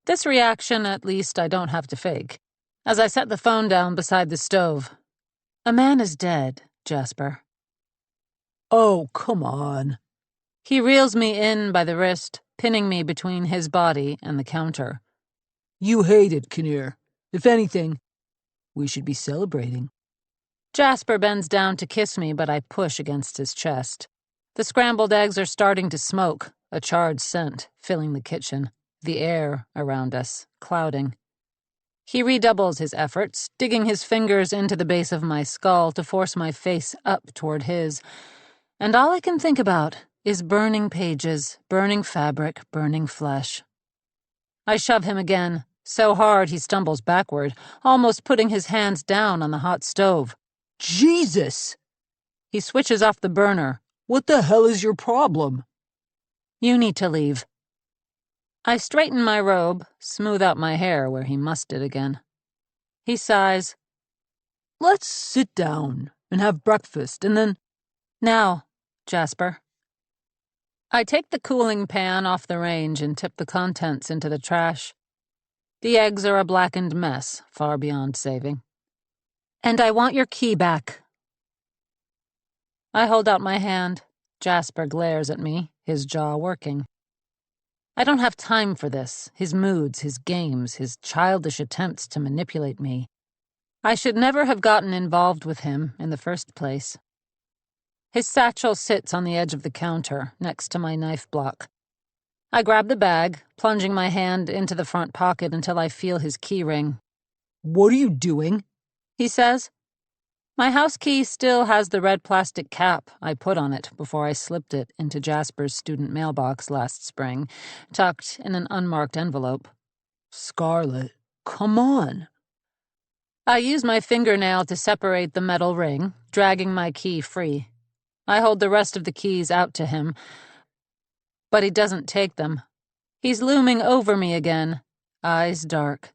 This reaction, at least, I don't have to fake. As I set the phone down beside the stove. A man is dead, Jasper. Oh, come on. He reels me in by the wrist, pinning me between his body and the counter. You hate it, Kinnear. If anything, we should be celebrating. Jasper bends down to kiss me, but I push against his chest. The scrambled eggs are starting to smoke, a charred scent filling the kitchen, the air around us clouding. He redoubles his efforts, digging his fingers into the base of my skull to force my face up toward his, and all I can think about is burning pages, burning fabric, burning flesh. I shove him again, so hard he stumbles backward, almost putting his hands down on the hot stove. Jesus! He switches off the burner. What the hell is your problem? You need to leave. I straighten my robe, smooth out my hair where he mussed it again. He sighs. Let's sit down and have breakfast, and then... Now, Jasper. I take the cooling pan off the range and tip the contents into the trash. The eggs are a blackened mess, far beyond saving. And I want your key back. I hold out my hand. Jasper glares at me, his jaw working. I don't have time for this, his moods, his games, his childish attempts to manipulate me. I should never have gotten involved with him in the first place. His satchel sits on the edge of the counter, next to my knife block. I grab the bag, plunging my hand into the front pocket until I feel his key ring. What are you doing? He says. My house key still has the red plastic cap I put on it before I slipped it into Jasper's student mailbox last spring, tucked in an unmarked envelope. Scarlett, come on. I use my fingernail to separate the metal ring, dragging my key free. I hold the rest of the keys out to him, but he doesn't take them. He's looming over me again, eyes dark.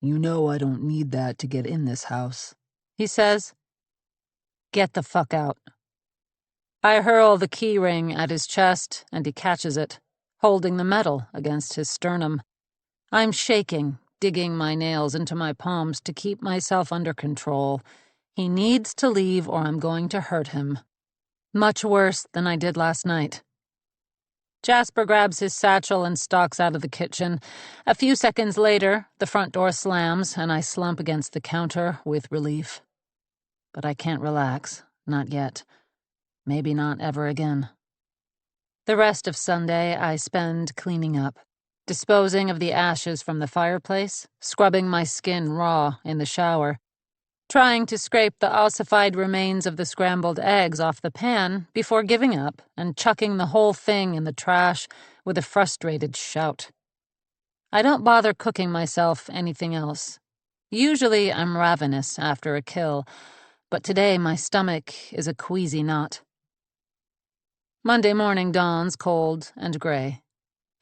You know I don't need that to get in this house, he says. Get the fuck out. I hurl the key ring at his chest, and he catches it, holding the metal against his sternum. I'm shaking, digging my nails into my palms to keep myself under control. He needs to leave or I'm going to hurt him. Much worse than I did last night. Jasper grabs his satchel and stalks out of the kitchen. A few seconds later, the front door slams and I slump against the counter with relief. But I can't relax, not yet. Maybe not ever again. The rest of Sunday I spend cleaning up, disposing of the ashes from the fireplace, scrubbing my skin raw in the shower. trying to scrape the ossified remains of the scrambled eggs off the pan before giving up and chucking the whole thing in the trash with a frustrated shout. I don't bother cooking myself anything else. Usually I'm ravenous after a kill, but today my stomach is a queasy knot. Monday morning dawns cold and gray.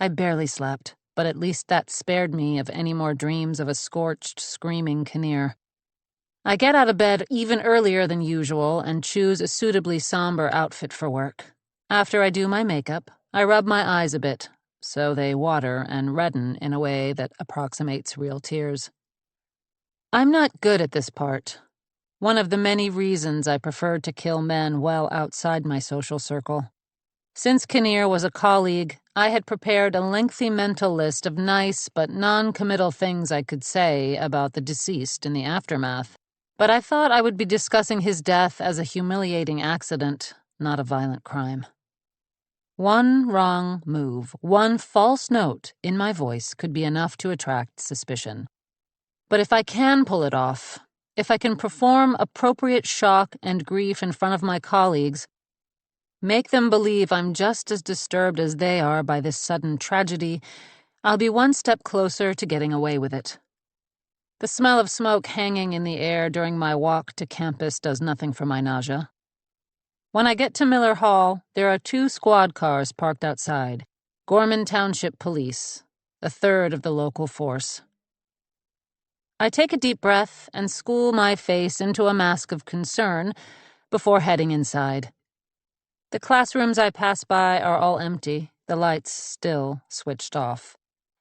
I barely slept, but at least that spared me of any more dreams of a scorched, screaming Kinnear. I get out of bed even earlier than usual and choose a suitably somber outfit for work. After I do my makeup, I rub my eyes a bit, so they water and redden in a way that approximates real tears. I'm not good at this part. One of the many reasons I preferred to kill men well outside my social circle. Since Kinnear was a colleague, I had prepared a lengthy mental list of nice but non-committal things I could say about the deceased in the aftermath, but I thought I would be discussing his death as a humiliating accident, not a violent crime. One wrong move, one false note in my voice could be enough to attract suspicion. But if I can pull it off, if I can perform appropriate shock and grief in front of my colleagues, make them believe I'm just as disturbed as they are by this sudden tragedy, I'll be one step closer to getting away with it. The smell of smoke hanging in the air during my walk to campus does nothing for my nausea. When I get to Miller Hall, there are 2 squad cars parked outside. Gorman Township Police, a third of the local force. I take a deep breath and school my face into a mask of concern before heading inside. The classrooms I pass by are all empty, the lights still switched off.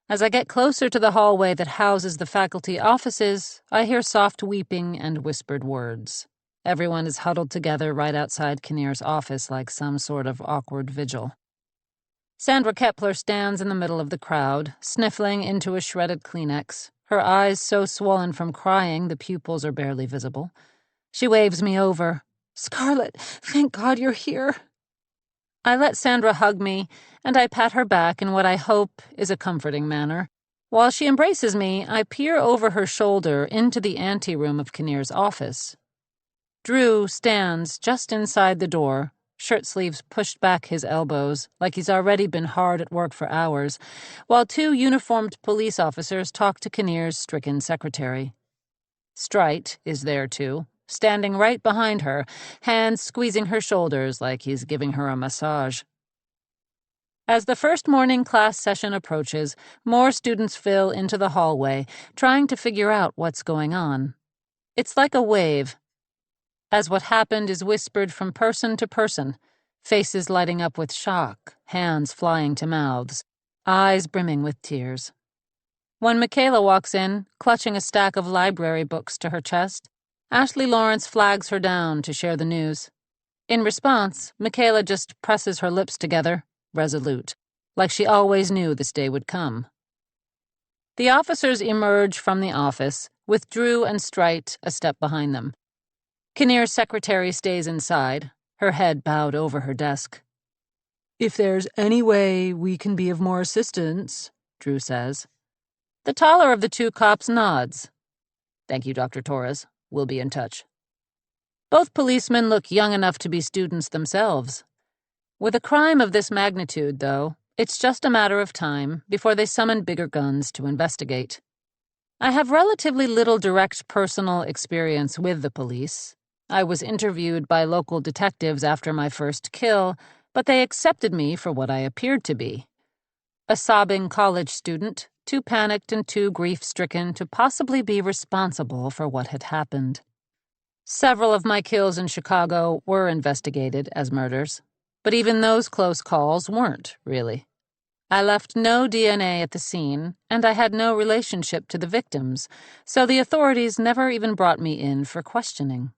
As I get closer to the hallway that houses the faculty offices, I hear soft weeping and whispered words. Everyone is huddled together right outside Kinnear's office like some sort of awkward vigil. Sandra Kepler stands in the middle of the crowd, sniffling into a shredded Kleenex, her eyes so swollen from crying the pupils are barely visible. She waves me over. "Scarlett, thank God you're here." I let Sandra hug me, and I pat her back in what I hope is a comforting manner. While she embraces me, I peer over her shoulder into the anteroom of Kinnear's office. Drew stands just inside the door, shirt sleeves pushed back his elbows, like he's already been hard at work for hours, while 2 uniformed police officers talk to Kinnear's stricken secretary. Strite is there too, standing right behind her, hands squeezing her shoulders like he's giving her a massage. As the first morning class session approaches, more students fill into the hallway, trying to figure out what's going on. It's like a wave. As what happened is whispered from person to person, faces lighting up with shock, hands flying to mouths, eyes brimming with tears. When Michaela walks in, clutching a stack of library books to her chest, Ashley Lawrence flags her down to share the news. In response, Michaela just presses her lips together, resolute, like she always knew this day would come. The officers emerge from the office, with Drew and Strite a step behind them. Kinnear's secretary stays inside, her head bowed over her desk. "If there's any way we can be of more assistance," Drew says. The taller of the 2 cops nods. "Thank you, Dr. Torres. We'll be in touch." Both policemen look young enough to be students themselves. With a crime of this magnitude, though, it's just a matter of time before they summon bigger guns to investigate. I have relatively little direct personal experience with the police. I was interviewed by local detectives after my first kill, but they accepted me for what I appeared to be. A sobbing college student, too panicked and too grief-stricken to possibly be responsible for what had happened. Several of my kills in Chicago were investigated as murders, but even those close calls weren't, really. I left no DNA at the scene, and I had no relationship to the victims, so the authorities never even brought me in for questioning.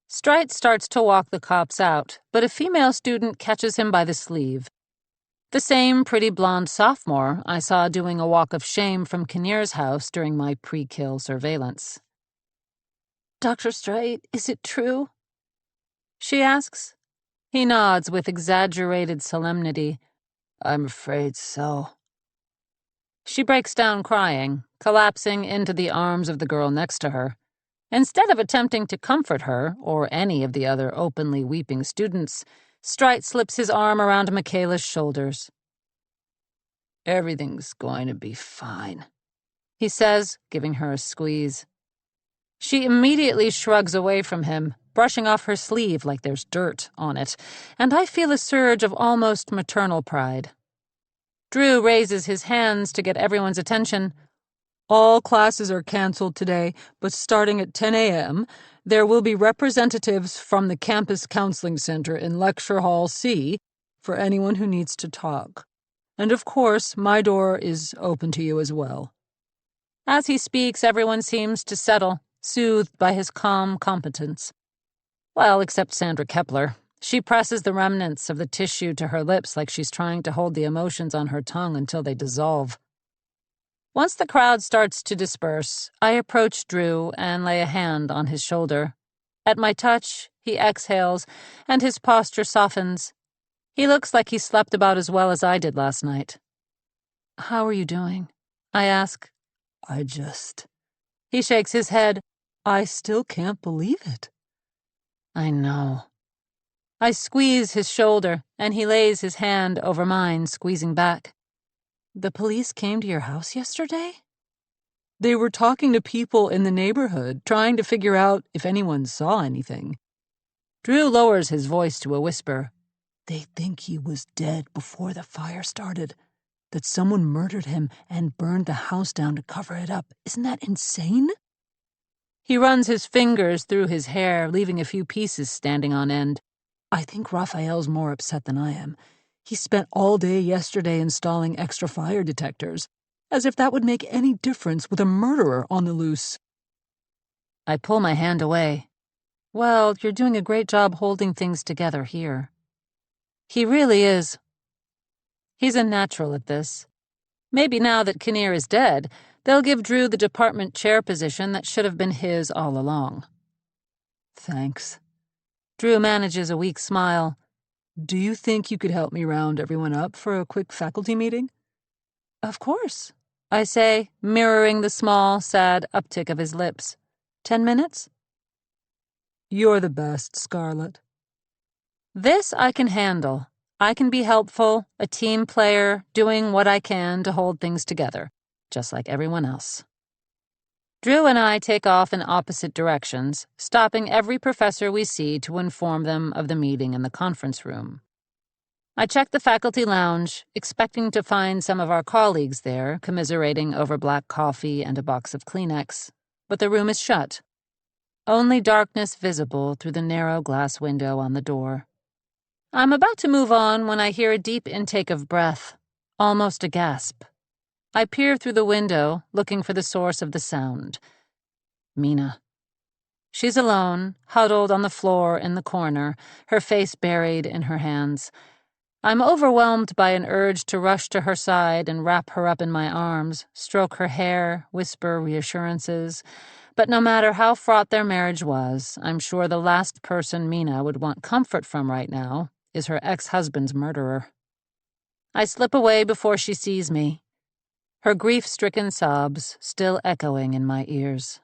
Strite starts to walk the cops out, but a female student catches him by the sleeve. The same pretty blonde sophomore I saw doing a walk of shame from Kinnear's house during my pre-kill surveillance. "Dr. Strite, is it true?" she asks. He nods with exaggerated solemnity. "I'm afraid so." She breaks down crying, collapsing into the arms of the girl next to her. Instead of attempting to comfort her or any of the other openly weeping students, Strite slips his arm around Michaela's shoulders. "Everything's going to be fine," he says, giving her a squeeze. She immediately shrugs away from him, brushing off her sleeve like there's dirt on it, and I feel a surge of almost maternal pride. Drew raises his hands to get everyone's attention. "All classes are canceled today, but starting at 10 a.m., there will be representatives from the Campus Counseling Center in Lecture Hall C for anyone who needs to talk. And of course, my door is open to you as well." As he speaks, everyone seems to settle, soothed by his calm competence. Well, except Sandra Kepler. She presses the remnants of the tissue to her lips like she's trying to hold the emotions on her tongue until they dissolve. Once the crowd starts to disperse, I approach Drew and lay a hand on his shoulder. At my touch, he exhales, and his posture softens. He looks like he slept about as well as I did last night. "How are you doing?" I ask. He shakes his head. "I still can't believe it." I know. I squeeze his shoulder, and he lays his hand over mine, squeezing back. "The police came to your house yesterday?" "They were talking to people in the neighborhood, trying to figure out if anyone saw anything." Drew lowers his voice to a whisper. "They think he was dead before the fire started, that someone murdered him and burned the house down to cover it up. Isn't that insane?" He runs his fingers through his hair, leaving a few pieces standing on end. "I think Raphael's more upset than I am. He spent all day yesterday installing extra fire detectors, as if that would make any difference with a murderer on the loose." I pull my hand away. "Well, you're doing a great job holding things together here." He really is. He's a natural at this. Maybe now that Kinnear is dead, they'll give Drew the department chair position that should have been his all along. "Thanks." Drew manages a weak smile. "Do you think you could help me round everyone up for a quick faculty meeting?" "Of course," I say, mirroring the small, sad uptick of his lips. 10 minutes? "You're the best, Scarlett." This I can handle. I can be helpful, a team player, doing what I can to hold things together, just like everyone else. Drew and I take off in opposite directions, stopping every professor we see to inform them of the meeting in the conference room. I check the faculty lounge, expecting to find some of our colleagues there, commiserating over black coffee and a box of Kleenex, but the room is shut. Only darkness visible through the narrow glass window on the door. I'm about to move on when I hear a deep intake of breath, almost a gasp. I peer through the window, looking for the source of the sound. Mina. She's alone, huddled on the floor in the corner, her face buried in her hands. I'm overwhelmed by an urge to rush to her side and wrap her up in my arms, stroke her hair, whisper reassurances. But no matter how fraught their marriage was, I'm sure the last person Mina would want comfort from right now is her ex-husband's murderer. I slip away before she sees me, her grief-stricken sobs still echoing in my ears.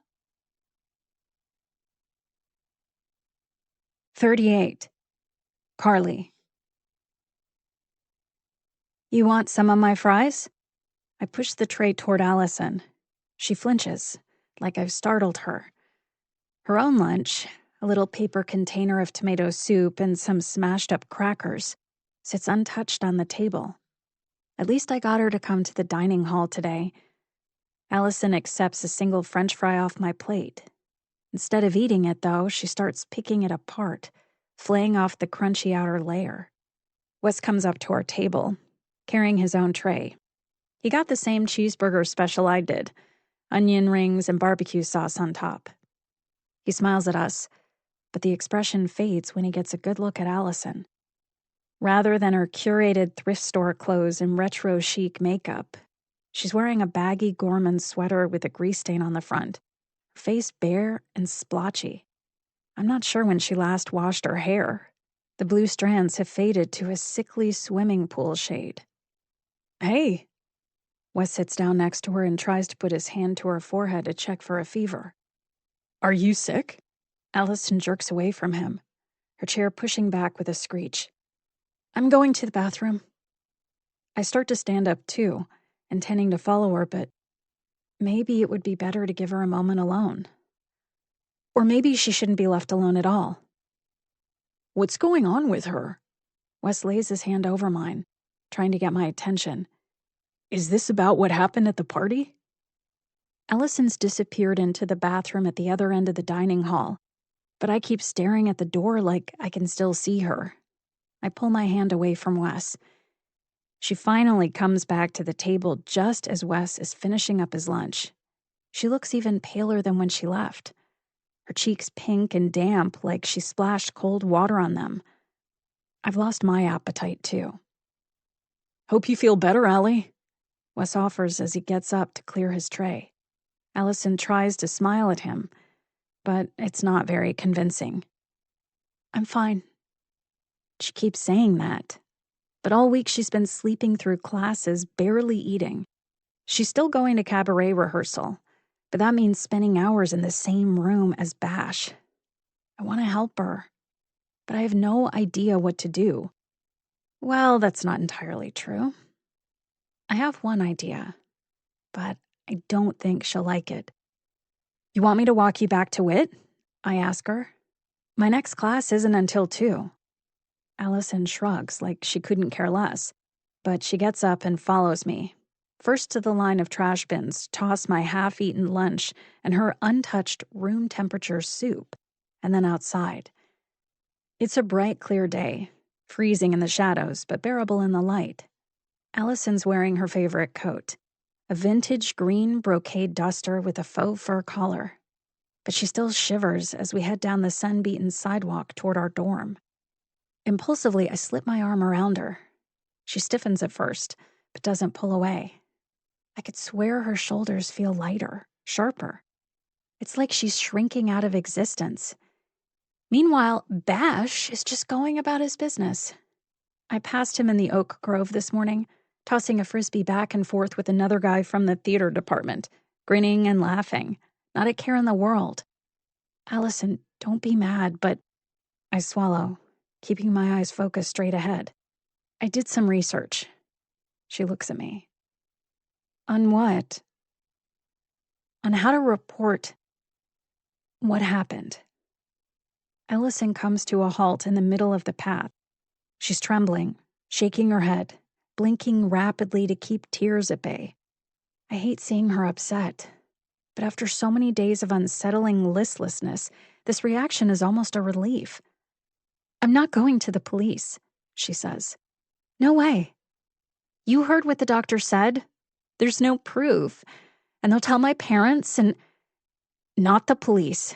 38. Carly. You want some of my fries? I push the tray toward Allison. She flinches, like I've startled her. Her own lunch, a little paper container of tomato soup and some smashed-up crackers, sits untouched on the table. At least I got her to come to the dining hall today. Allison accepts a single French fry off my plate. Instead of eating it, though, she starts picking it apart, flaying off the crunchy outer layer. Wes comes up to our table, carrying his own tray. He got the same cheeseburger special I did, onion rings and barbecue sauce on top. He smiles at us, but the expression fades when he gets a good look at Allison. Rather than her curated thrift store clothes and retro chic makeup, she's wearing a baggy Gorman sweater with a grease stain on the front, her face bare and splotchy. I'm not sure when she last washed her hair. The blue strands have faded to a sickly swimming pool shade. Hey! Wes sits down next to her and tries to put his hand to her forehead to check for a fever. Are you sick? Allison jerks away from him, her chair pushing back with a screech. I'm going to the bathroom. I start to stand up too, intending to follow her, but maybe it would be better to give her a moment alone. Or maybe she shouldn't be left alone at all. What's going on with her? Wes lays his hand over mine, trying to get my attention. Is this about what happened at the party? Allison's disappeared into the bathroom at the other end of the dining hall, but I keep staring at the door like I can still see her. I pull my hand away from Wes. She finally comes back to the table just as Wes is finishing up his lunch. She looks even paler than when she left. Her cheeks pink and damp like she splashed cold water on them. I've lost my appetite too. Hope you feel better, Allie. Wes offers as he gets up to clear his tray. Allison tries to smile at him, but it's not very convincing. I'm fine. She keeps saying that, but all week she's been sleeping through classes, barely eating. She's still going to cabaret rehearsal, but that means spending hours in the same room as Bash. I want to help her, but I have no idea what to do. Well, that's not entirely true. I have one idea, but I don't think she'll like it. You want me to walk you back to WIT? I ask her. My next class isn't until 2. Allison shrugs like she couldn't care less, but she gets up and follows me. First to the line of trash bins, toss my half-eaten lunch and her untouched room-temperature soup, and then outside. It's a bright, clear day, freezing in the shadows, but bearable in the light. Allison's wearing her favorite coat, a vintage green brocade duster with a faux fur collar. But she still shivers as we head down the sun-beaten sidewalk toward our dorm. Impulsively, I slip my arm around her. She stiffens at first, but doesn't pull away. I could swear her shoulders feel lighter, sharper. It's like she's shrinking out of existence. Meanwhile, Bash is just going about his business. I passed him in the Oak Grove this morning, tossing a frisbee back and forth with another guy from the theater department, grinning and laughing, not a care in the world. Allison, don't be mad, but I swallow, keeping my eyes focused straight ahead. I did some research. She looks at me. On what? On how to report what happened. Allison comes to a halt in the middle of the path. She's trembling, shaking her head, blinking rapidly to keep tears at bay. I hate seeing her upset, but after so many days of unsettling listlessness, this reaction is almost a relief. I'm not going to the police, she says. No way. You heard what the doctor said? There's no proof, and they'll tell my parents and... Not the police.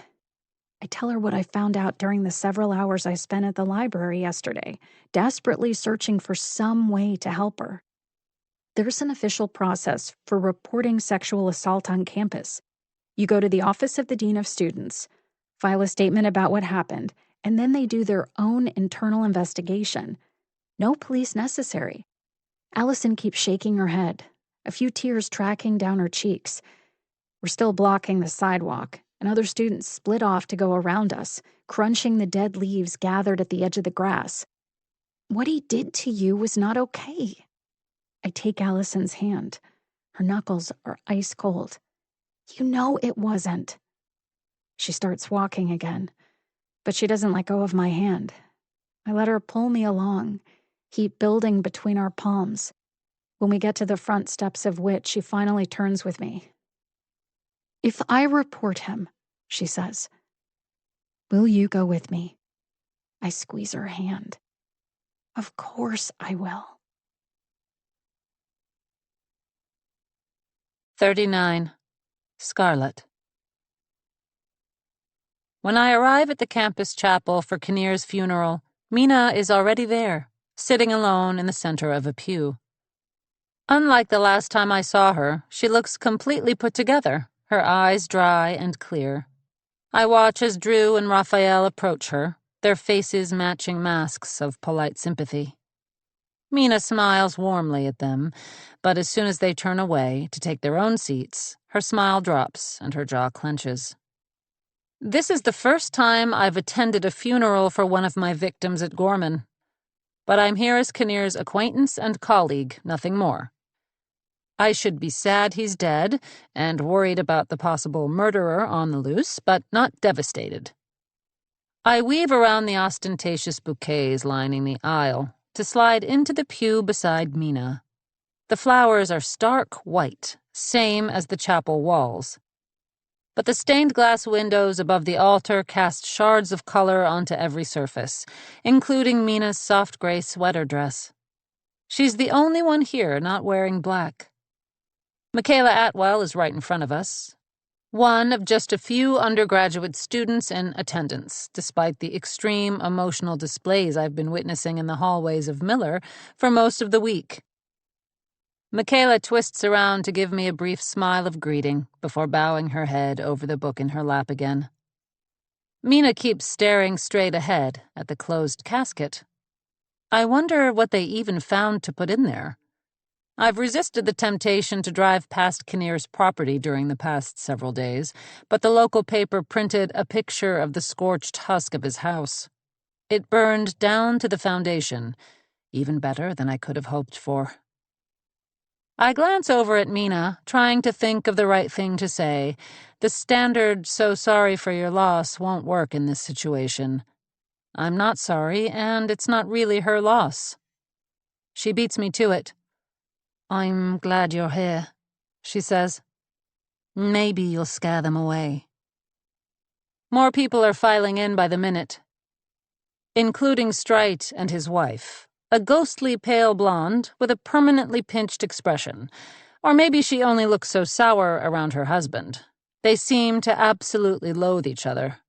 I tell her what I found out during the several hours I spent at the library yesterday, desperately searching for some way to help her. There's an official process for reporting sexual assault on campus. You go to the office of the dean of students, file a statement about what happened, and then they do their own internal investigation. No police necessary. Allison keeps shaking her head, a few tears tracking down her cheeks. We're still blocking the sidewalk, and other students split off to go around us, crunching the dead leaves gathered at the edge of the grass. What he did to you was not okay. I take Allison's hand. Her knuckles are ice cold. You know it wasn't. She starts walking again, but she doesn't let go of my hand. I let her pull me along, heat building between our palms. When we get to the front steps of WIT, she finally turns with me. If I report him, she says, will you go with me? I squeeze her hand. Of course I will. 39. Scarlett. When I arrive at the campus chapel for Kinnear's funeral, Mina is already there, sitting alone in the center of a pew. Unlike the last time I saw her, she looks completely put together, her eyes dry and clear. I watch as Drew and Raphael approach her, their faces matching masks of polite sympathy. Mina smiles warmly at them, but as soon as they turn away to take their own seats, her smile drops and her jaw clenches. This is the first time I've attended a funeral for one of my victims at Gorman. But I'm here as Kinnear's acquaintance and colleague, nothing more. I should be sad he's dead and worried about the possible murderer on the loose, but not devastated. I weave around the ostentatious bouquets lining the aisle to slide into the pew beside Mina. The flowers are stark white, same as the chapel walls. But the stained glass windows above the altar cast shards of color onto every surface, including Mina's soft gray sweater dress. She's the only one here not wearing black. Michaela Atwell is right in front of us, one of just a few undergraduate students in attendance, despite the extreme emotional displays I've been witnessing in the hallways of Miller for most of the week. Michaela twists around to give me a brief smile of greeting before bowing her head over the book in her lap again. Mina keeps staring straight ahead at the closed casket. I wonder what they even found to put in there. I've resisted the temptation to drive past Kinnear's property during the past several days, but the local paper printed a picture of the scorched husk of his house. It burned down to the foundation, even better than I could have hoped for. I glance over at Mina, trying to think of the right thing to say. The standard "so sorry for your loss" won't work in this situation. I'm not sorry, and it's not really her loss. She beats me to it. "I'm glad you're here," she says. "Maybe you'll scare them away." More people are filing in by the minute, including Strite and his wife, a ghostly pale blonde with a permanently pinched expression. Or maybe she only looks so sour around her husband. They seem to absolutely loathe each other.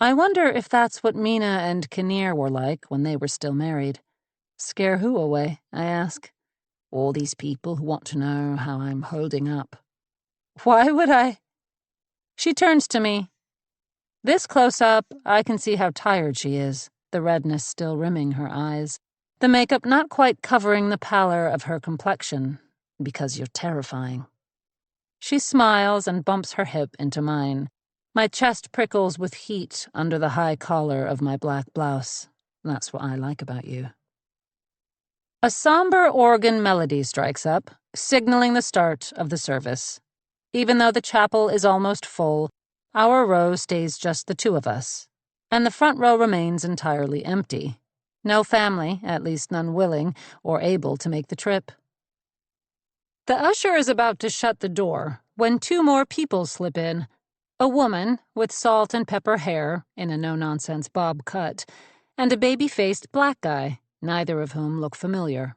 I wonder if that's what Mina and Kinnear were like when they were still married. Scare who away, I ask. All these people who want to know how I'm holding up. Why would I? She turns to me. This close-up, I can see how tired she is, the redness still rimming her eyes, the makeup not quite covering the pallor of her complexion, because you're terrifying. She smiles and bumps her hip into mine. My chest prickles with heat under the high collar of my black blouse. That's what I like about you. A somber organ melody strikes up, signaling the start of the service. Even though the chapel is almost full, our row stays just the two of us, and the front row remains entirely empty. No family, at least none willing or able to make the trip. The usher is about to shut the door when two more people slip in. A woman with salt and pepper hair in a no-nonsense bob cut, and a baby-faced black guy, neither of whom look familiar.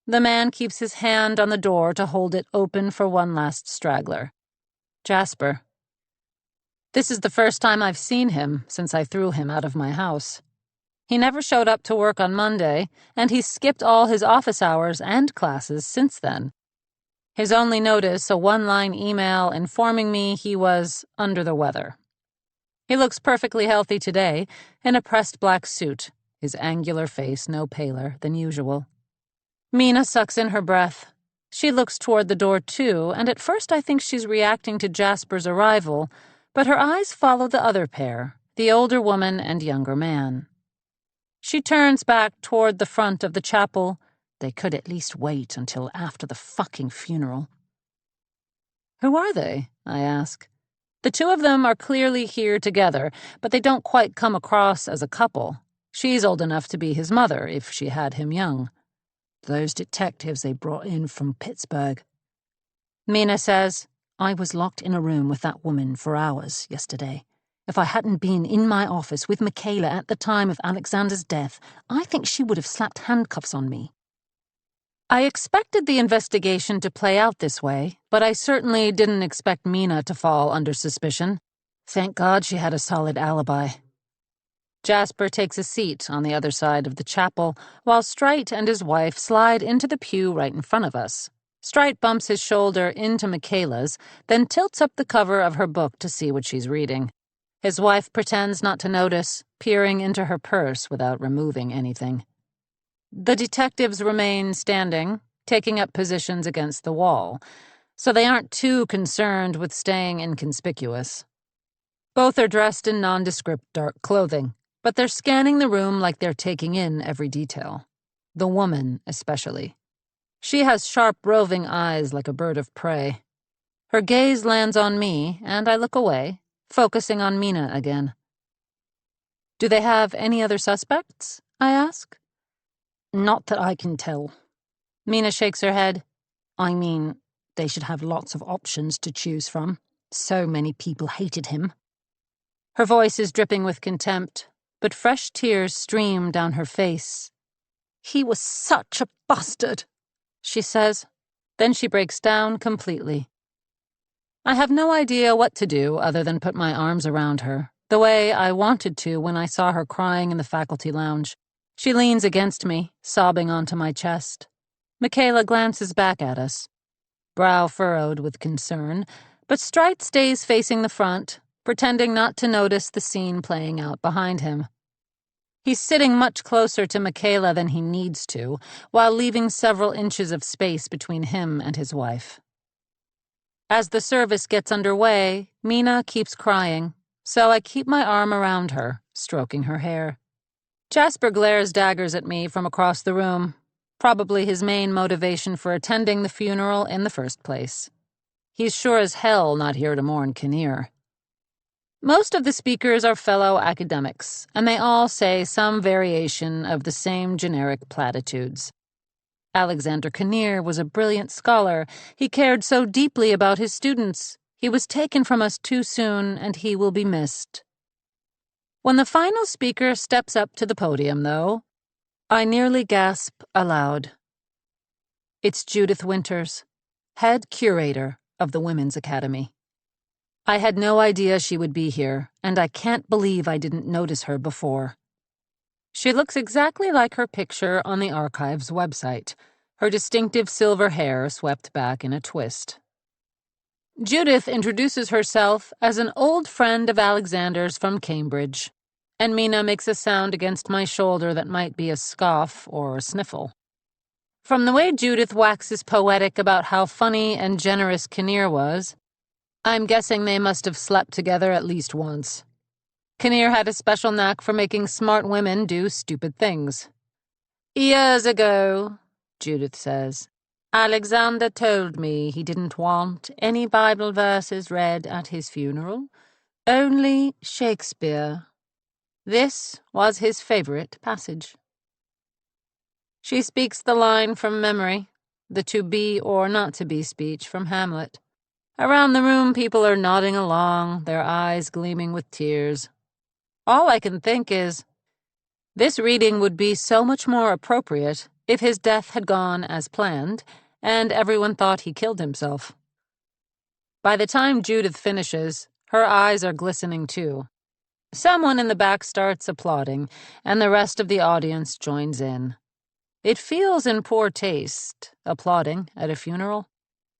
The man keeps his hand on the door to hold it open for one last straggler. Jasper. This is the first time I've seen him since I threw him out of my house. He never showed up to work on Monday, and he's skipped all his office hours and classes since then. His only notice, a one-line email informing me he was under the weather. He looks perfectly healthy today, in a pressed black suit, his angular face no paler than usual. Mina sucks in her breath. She looks toward the door too, and at first I think she's reacting to Jasper's arrival, but her eyes follow the other pair, the older woman and younger man. She turns back toward the front of the chapel. They could at least wait until after the fucking funeral. Who are they? I ask. The two of them are clearly here together, but they don't quite come across as a couple. She's old enough to be his mother if she had him young. Those detectives they brought in from Pittsburgh. Mina says, I was locked in a room with that woman for hours yesterday. If I hadn't been in my office with Michaela at the time of Alexander's death, I think she would have slapped handcuffs on me. I expected the investigation to play out this way, but I certainly didn't expect Mina to fall under suspicion. Thank God she had a solid alibi. Jasper takes a seat on the other side of the chapel, while Strite and his wife slide into the pew right in front of us. Strite bumps his shoulder into Michaela's, then tilts up the cover of her book to see what she's reading. His wife pretends not to notice, peering into her purse without removing anything. The detectives remain standing, taking up positions against the wall, so they aren't too concerned with staying inconspicuous. Both are dressed in nondescript dark clothing, but they're scanning the room like they're taking in every detail. The woman, especially. She has sharp, roving eyes like a bird of prey. Her gaze lands on me, and I look away, focusing on Mina again. Do they have any other suspects? I ask. Not that I can tell. Mina shakes her head. I mean, they should have lots of options to choose from. So many people hated him. Her voice is dripping with contempt, but fresh tears stream down her face. He was such a bastard, she says. Then she breaks down completely. I have no idea what to do other than put my arms around her, the way I wanted to when I saw her crying in the faculty lounge. She leans against me, sobbing onto my chest. Michaela glances back at us, brow furrowed with concern, but Strite stays facing the front, pretending not to notice the scene playing out behind him. He's sitting much closer to Michaela than he needs to, while leaving several inches of space between him and his wife. As the service gets underway, Mina keeps crying, so I keep my arm around her, stroking her hair. Jasper glares daggers at me from across the room, probably his main motivation for attending the funeral in the first place. He's sure as hell not here to mourn Kinnear. Most of the speakers are fellow academics, and they all say some variation of the same generic platitudes. Alexander Kinnear was a brilliant scholar. He cared so deeply about his students. He was taken from us too soon, and he will be missed. When the final speaker steps up to the podium, though, I nearly gasp aloud. It's Judith Winters, head curator of the Women's Academy. I had no idea she would be here, and I can't believe I didn't notice her before. She looks exactly like her picture on the archive's website, her distinctive silver hair swept back in a twist. Judith introduces herself as an old friend of Alexander's from Cambridge, and Mina makes a sound against my shoulder that might be a scoff or a sniffle. From the way Judith waxes poetic about how funny and generous Kinnear was, I'm guessing they must have slept together at least once. Kinnear had a special knack for making smart women do stupid things. Years ago, Judith says, Alexander told me he didn't want any Bible verses read at his funeral, only Shakespeare. This was his favorite passage. She speaks the line from memory, the to be or not to be speech from Hamlet. Around the room, people are nodding along, their eyes gleaming with tears. All I can think is, this reading would be so much more appropriate if his death had gone as planned, and everyone thought he killed himself. By the time Judith finishes, her eyes are glistening too. Someone in the back starts applauding, and the rest of the audience joins in. It feels in poor taste, applauding at a funeral,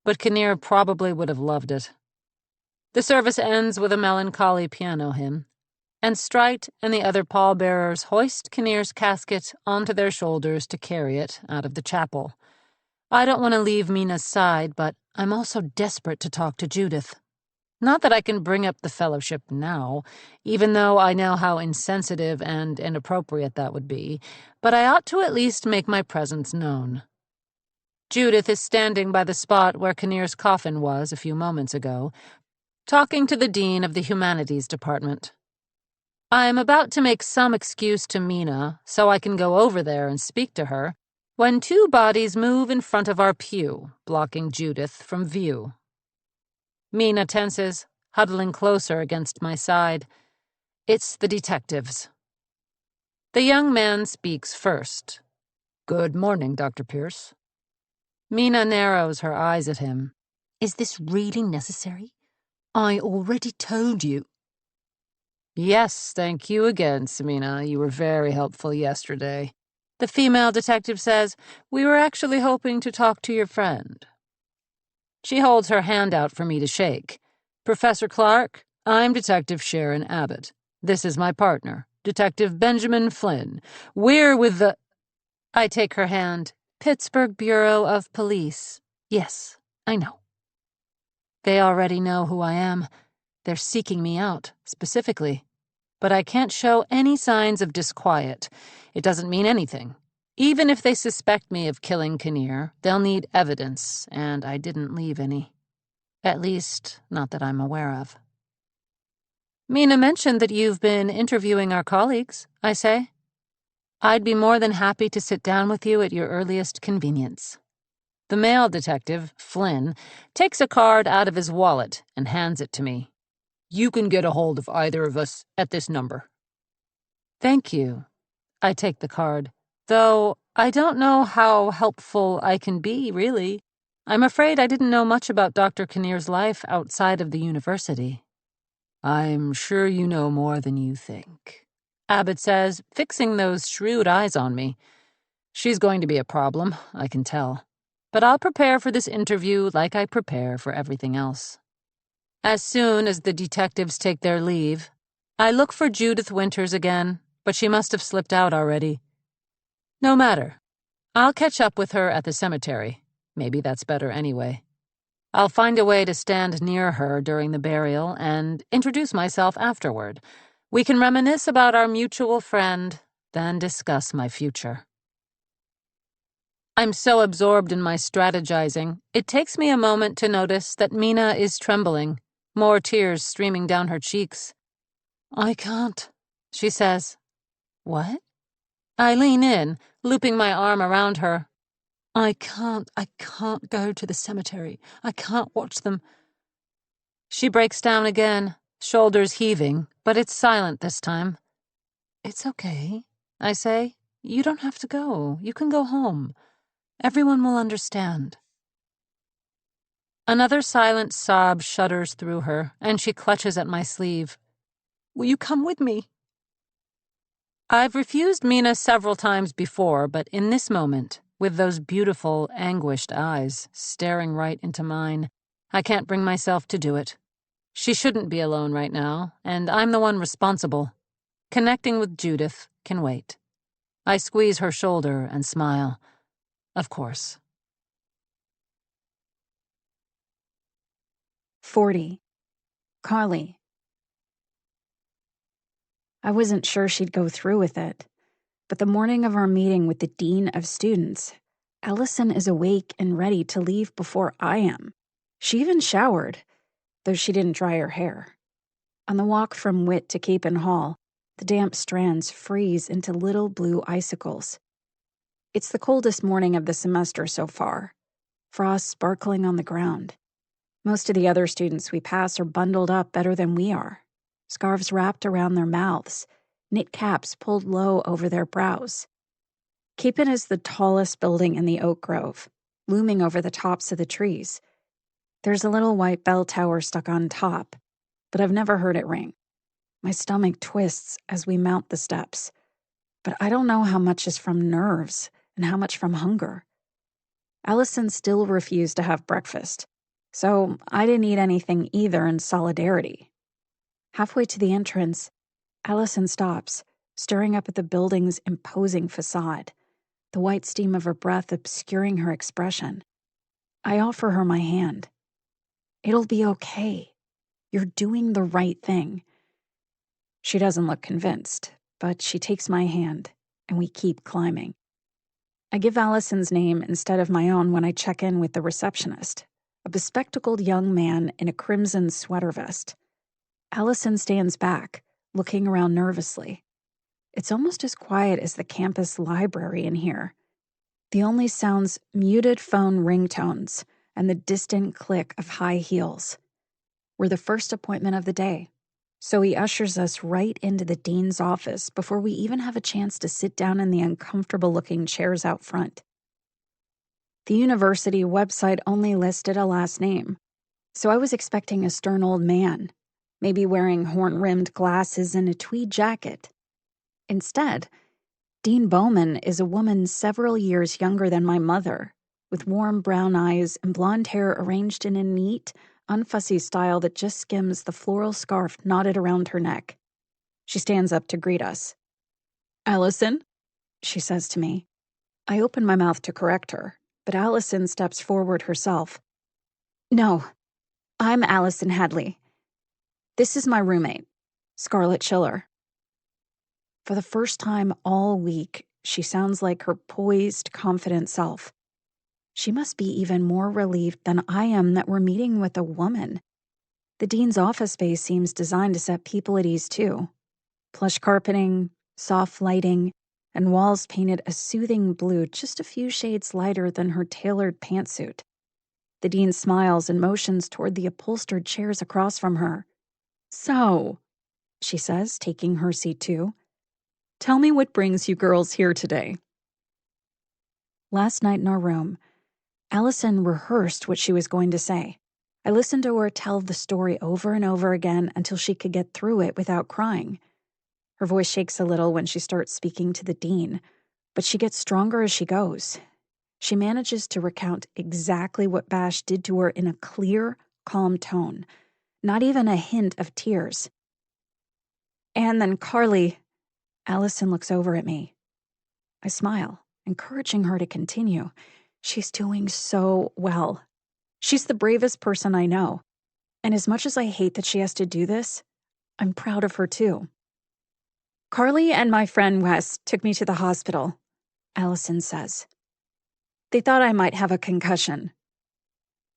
but Kinnear probably would have loved it. The service ends with a melancholy piano hymn, and Strite and the other pallbearers hoist Kinnear's casket onto their shoulders to carry it out of the chapel. I don't want to leave Mina's side, but I'm also desperate to talk to Judith. Not that I can bring up the fellowship now, even though I know how insensitive and inappropriate that would be, but I ought to at least make my presence known. Judith is standing by the spot where Kinnear's coffin was a few moments ago, talking to the dean of the humanities department. I am about to make some excuse to Mina so I can go over there and speak to her, when two bodies move in front of our pew, blocking Judith from view. Mina tenses, huddling closer against my side. It's the detectives. The young man speaks first. Good morning, Dr. Pierce. Mina narrows her eyes at him. Is this reading necessary? I already told you. Yes, thank you again, Samina. You were very helpful yesterday. The female detective says, we were actually hoping to talk to your friend. She holds her hand out for me to shake. Professor Clark, I'm Detective Sharon Abbott. This is my partner, Detective Benjamin Flynn. We're with the... I take her hand. Pittsburgh Bureau of Police. Yes, I know. They already know who I am. They're seeking me out, specifically. But I can't show any signs of disquiet. It doesn't mean anything. Even if they suspect me of killing Kinnear, they'll need evidence, and I didn't leave any. At least, not that I'm aware of. Mina mentioned that you've been interviewing our colleagues, I say. I'd be more than happy to sit down with you at your earliest convenience. The male detective, Flynn, takes a card out of his wallet and hands it to me. You can get a hold of either of us at this number. Thank you. I take the card, though I don't know how helpful I can be, really. I'm afraid I didn't know much about Dr. Kinnear's life outside of the university. I'm sure you know more than you think, Abbott says, fixing those shrewd eyes on me. She's going to be a problem, I can tell. But I'll prepare for this interview like I prepare for everything else. As soon as the detectives take their leave, I look for Judith Winters again, but she must have slipped out already. No matter. I'll catch up with her at the cemetery. Maybe that's better anyway. I'll find a way to stand near her during the burial and introduce myself afterward. We can reminisce about our mutual friend, then discuss my future. I'm so absorbed in my strategizing, it takes me a moment to notice that Mina is trembling, more tears streaming down her cheeks. I can't, she says. What? I lean in, looping my arm around her. I can't go to the cemetery. I can't watch them. She breaks down again, shoulders heaving, but it's silent this time. It's okay, I say. You don't have to go. You can go home. Everyone will understand. Another silent sob shudders through her, and she clutches at my sleeve. Will you come with me? I've refused Mina several times before, but in this moment, with those beautiful, anguished eyes staring right into mine, I can't bring myself to do it. She shouldn't be alone right now, and I'm the one responsible. Connecting with Judith can wait. I squeeze her shoulder and smile. Of course. 40. Carly. I wasn't sure she'd go through with it, but the morning of our meeting with the dean of students, Allison is awake and ready to leave before I am. She even showered, though she didn't dry her hair. On the walk from Witt to Capon Hall, the damp strands freeze into little blue icicles. It's the coldest morning of the semester so far, frost sparkling on the ground. Most of the other students we pass are bundled up better than we are, scarves wrapped around their mouths, knit caps pulled low over their brows. Capon is the tallest building in the oak grove, looming over the tops of the trees. There's a little white bell tower stuck on top, but I've never heard it ring. My stomach twists as we mount the steps, but I don't know how much is from nerves and how much from hunger. Allison still refused to have breakfast, so I didn't eat anything either in solidarity. Halfway to the entrance, Allison stops, staring up at the building's imposing facade, the white steam of her breath obscuring her expression. I offer her my hand. It'll be okay. You're doing the right thing. She doesn't look convinced, but she takes my hand, and we keep climbing. I give Allison's name instead of my own when I check in with the receptionist, a bespectacled young man in a crimson sweater vest. Allison stands back, looking around nervously. It's almost as quiet as the campus library in here. The only sounds muted phone ringtones and the distant click of high heels. We're the first appointment of the day, so he ushers us right into the dean's office before we even have a chance to sit down in the uncomfortable-looking chairs out front. The university website only listed a last name, so I was expecting a stern old man, maybe wearing horn-rimmed glasses and a tweed jacket. Instead, Dean Bowman is a woman several years younger than my mother, with warm brown eyes and blonde hair arranged in a neat, unfussy style that just skims the floral scarf knotted around her neck. She stands up to greet us. "Allison?" she says to me. I open my mouth to correct her, but Allison steps forward herself. "No, I'm Allison Hadley." This is my roommate, Scarlett Schiller. For the first time all week, she sounds like her poised, confident self. She must be even more relieved than I am that we're meeting with a woman. The dean's office space seems designed to set people at ease, too. Plush carpeting, soft lighting, and walls painted a soothing blue just a few shades lighter than her tailored pantsuit. The dean smiles and motions toward the upholstered chairs across from her. "So," she says, taking her seat too, "tell me what brings you girls here today." Last night in our room, Allison rehearsed what she was going to say. I listened to her tell the story over and over again until she could get through it without crying. Her voice shakes a little when she starts speaking to the dean, but she gets stronger as she goes. She manages to recount exactly what Bash did to her in a clear, calm tone, not even a hint of tears. And then Carly, Allison looks over at me. I smile, encouraging her to continue. She's doing so well. She's the bravest person I know. And as much as I hate that she has to do this, I'm proud of her too. Carly and my friend Wes took me to the hospital, Allison says. They thought I might have a concussion.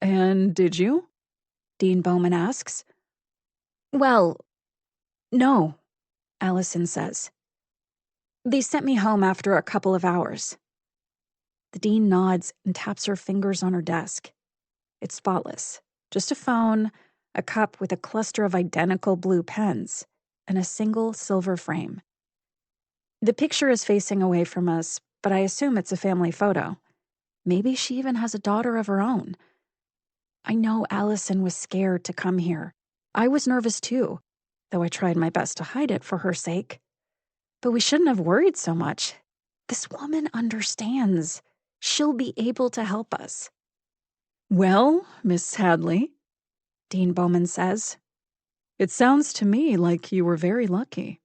And did you? Dean Bowman asks. Well, no, Allison says. They sent me home after a couple of hours. The dean nods and taps her fingers on her desk. It's spotless. Just a phone, a cup with a cluster of identical blue pens, and a single silver frame. The picture is facing away from us, but I assume it's a family photo. Maybe she even has a daughter of her own. I know Allison was scared to come here. I was nervous too, though I tried my best to hide it for her sake. But we shouldn't have worried so much. This woman understands. She'll be able to help us. Well, Miss Hadley, Dean Bowman says, it sounds to me like you were very lucky.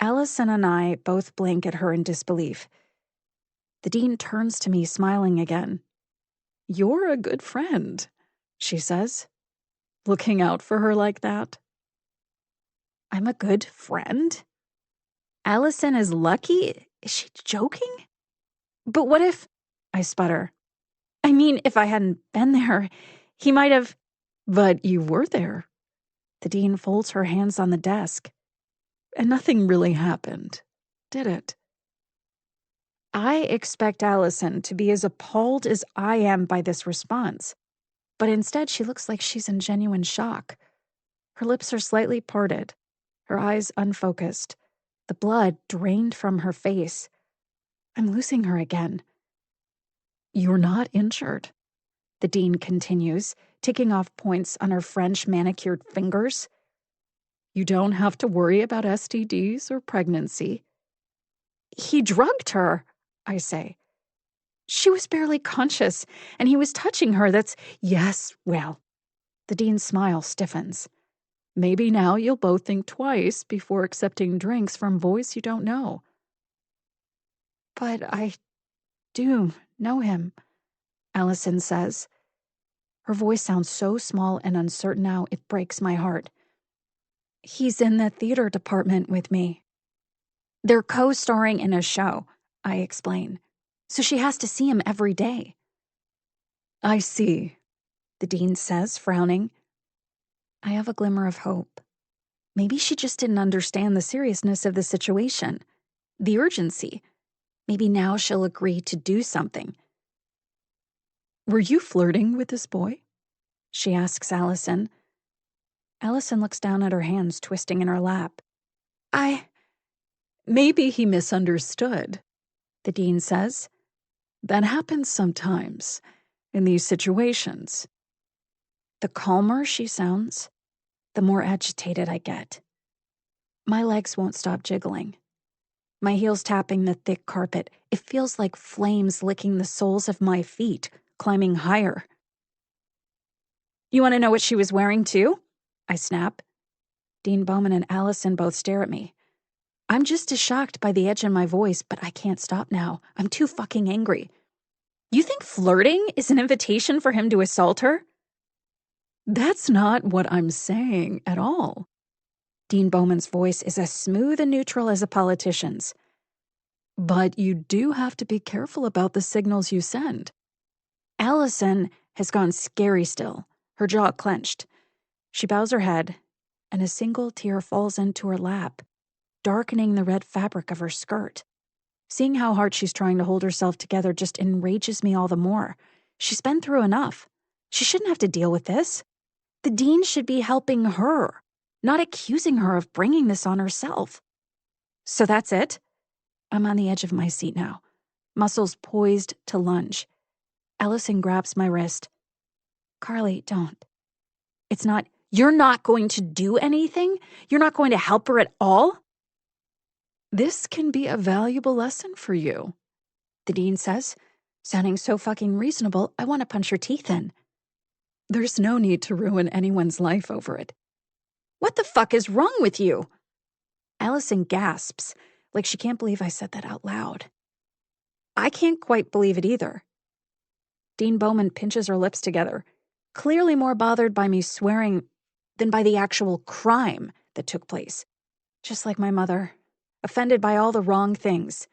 Allison and I both blink at her in disbelief. The dean turns to me, smiling again. You're a good friend, she says, looking out for her like that. I'm a good friend? Allison is lucky? Is she joking? But what if, I sputter. I mean, if I hadn't been there, he might have. But you were there. The dean folds her hands on the desk. And nothing really happened, did it? I expect Allison to be as appalled as I am by this response, but instead she looks like she's in genuine shock. Her lips are slightly parted, her eyes unfocused, the blood drained from her face. I'm losing her again. You're not injured, the dean continues, ticking off points on her French manicured fingers. You don't have to worry about STDs or pregnancy. He drugged her, I say. She was barely conscious, and he was touching her. Yes, well. The dean's smile stiffens. Maybe now you'll both think twice before accepting drinks from boys you don't know. But I do know him, Allison says. Her voice sounds so small and uncertain now, it breaks my heart. He's in the theater department with me. They're co-starring in a show, I explain. So she has to see him every day. I see, the dean says, frowning. I have a glimmer of hope. Maybe she just didn't understand the seriousness of the situation, the urgency. Maybe now she'll agree to do something. Were you flirting with this boy? She asks Allison. Allison looks down at her hands twisting in her lap. Maybe he misunderstood, the dean says. That happens sometimes in these situations. The calmer she sounds, the more agitated I get. My legs won't stop jiggling. My heels tapping the thick carpet, it feels like flames licking the soles of my feet, climbing higher. You want to know what she was wearing too? I snap. Dean Bowman and Allison both stare at me. I'm just as shocked by the edge in my voice, but I can't stop now. I'm too fucking angry. You think flirting is an invitation for him to assault her? That's not what I'm saying at all. Dean Bowman's voice is as smooth and neutral as a politician's. But you do have to be careful about the signals you send. Allison has gone scary still, her jaw clenched. She bows her head, and a single tear falls into her lap, darkening the red fabric of her skirt. Seeing how hard she's trying to hold herself together just enrages me all the more. She's been through enough. She shouldn't have to deal with this. The dean should be helping her, not accusing her of bringing this on herself. So that's it? I'm on the edge of my seat now, muscles poised to lunge. Allison grabs my wrist. Carly, don't. It's not, you're not going to do anything? You're not going to help her at all? This can be a valuable lesson for you, the dean says, sounding so fucking reasonable I want to punch her teeth in. There's no need to ruin anyone's life over it. What the fuck is wrong with you? Allison gasps, like she can't believe I said that out loud. I can't quite believe it either. Dean Bowman pinches her lips together, clearly more bothered by me swearing than by the actual crime that took place. Just like my mother, offended by all the wrong things.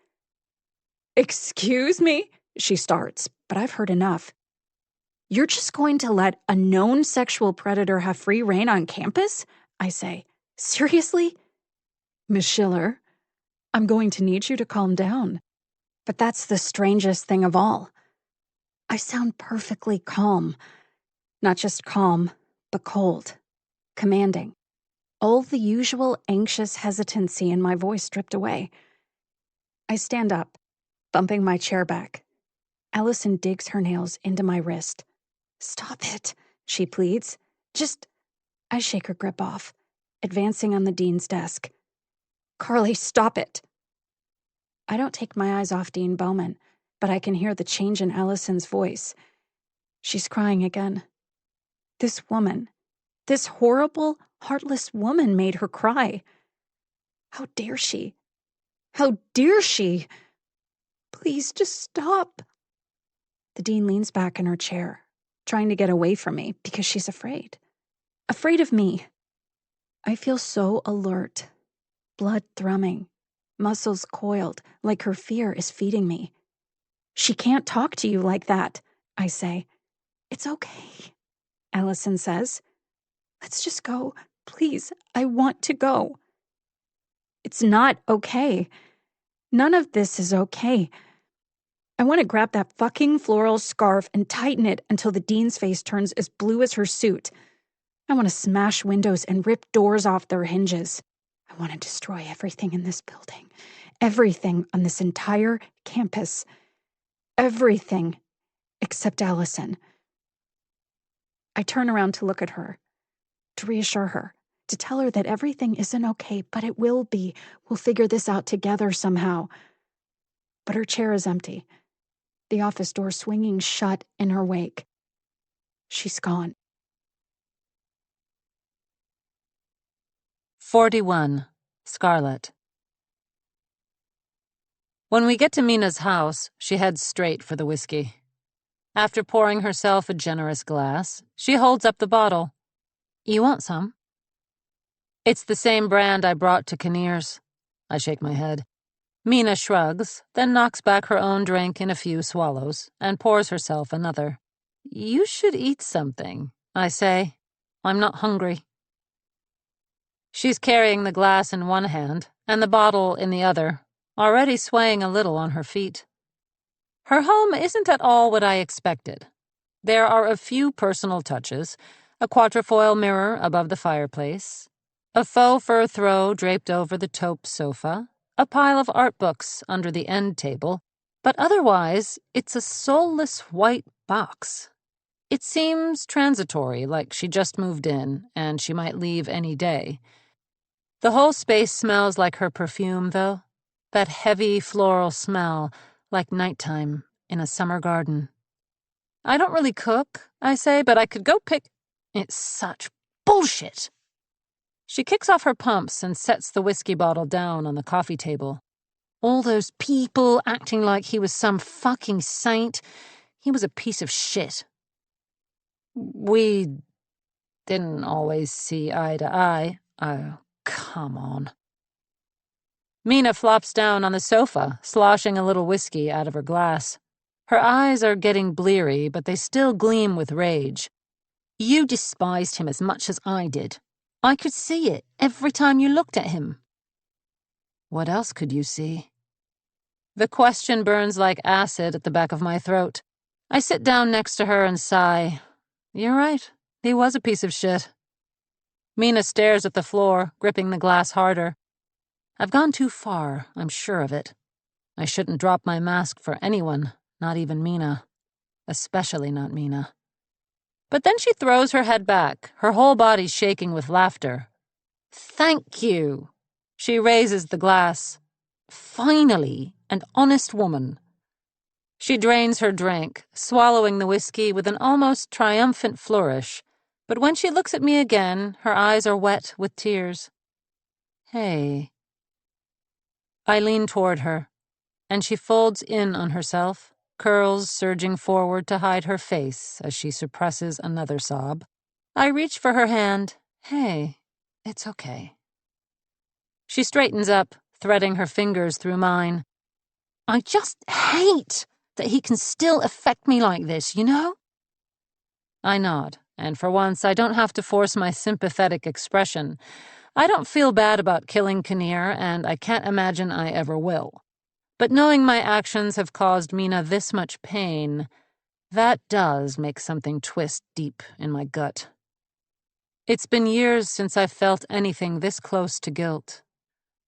Excuse me, she starts, but I've heard enough. You're just going to let a known sexual predator have free reign on campus? I say. Seriously? Miss Schiller, I'm going to need you to calm down. But that's the strangest thing of all. I sound perfectly calm. Not just calm, but cold, commanding. All the usual anxious hesitancy in my voice stripped away. I stand up, bumping my chair back. Allison digs her nails into my wrist. Stop it, she pleads. I shake her grip off, advancing on the dean's desk. Carly, stop it. I don't take my eyes off Dean Bowman, but I can hear the change in Allison's voice. She's crying again. This woman, this horrible, heartless woman made her cry. How dare she? How dare she? Please just stop. The dean leans back in her chair, trying to get away from me because she's afraid. Afraid of me. I feel so alert, blood thrumming, muscles coiled, like her fear is feeding me. She can't talk to you like that, I say. It's okay, Allison says. Let's just go. Please, I want to go. It's not okay. None of this is okay. I want to grab that fucking floral scarf and tighten it until the dean's face turns as blue as her suit. I want to smash windows and rip doors off their hinges. I want to destroy everything in this building. Everything on this entire campus. Everything except Allison. I turn around to look at her, to reassure her, to tell her that everything isn't okay, but it will be. We'll figure this out together somehow. But her chair is empty, the office door swinging shut in her wake. She's gone. 41. Scarlett. When we get to Mina's house, she heads straight for the whiskey. After pouring herself a generous glass, she holds up the bottle. You want some? It's the same brand I brought to Kinnear's. I shake my head. Mina shrugs, then knocks back her own drink in a few swallows and pours herself another. You should eat something, I say. I'm not hungry. She's carrying the glass in one hand and the bottle in the other, already swaying a little on her feet. Her home isn't at all what I expected. There are a few personal touches, a quatrefoil mirror above the fireplace, a faux fur throw draped over the taupe sofa, a pile of art books under the end table, but otherwise it's a soulless white box. It seems transitory, like she just moved in and she might leave any day. The whole space smells like her perfume, though. That heavy floral smell, like nighttime in a summer garden. I don't really cook, I say, but I could go pick... It's such bullshit. She kicks off her pumps and sets the whiskey bottle down on the coffee table. All those people acting like he was some fucking saint. He was a piece of shit. We Didn't always see eye to eye. Oh, come on. Mina flops down on the sofa, sloshing a little whiskey out of her glass. Her eyes are getting bleary, but they still gleam with rage. You despised him as much as I did. I could see it every time you looked at him. What else could you see? The question burns like acid at the back of my throat. I sit down next to her and sigh. You're right. He was a piece of shit. Mina stares at the floor, gripping the glass harder. I've gone too far, I'm sure of it. I shouldn't drop my mask for anyone, not even Mina. Especially not Mina. But then she throws her head back, her whole body shaking with laughter. Thank you. She raises the glass. Finally, an honest woman. She drains her drink, swallowing the whiskey with an almost triumphant flourish. But when she looks at me again, her eyes are wet with tears. Hey. I lean toward her, and she folds in on herself, curls surging forward to hide her face as she suppresses another sob. I reach for her hand. Hey, it's okay. She straightens up, threading her fingers through mine. I just hate that he can still affect me like this, you know? I nod, and for once I don't have to force my sympathetic expression. I don't feel bad about killing Kinnear, and I can't imagine I ever will. But knowing my actions have caused Mina this much pain, that does make something twist deep in my gut. It's been years since I've felt anything this close to guilt.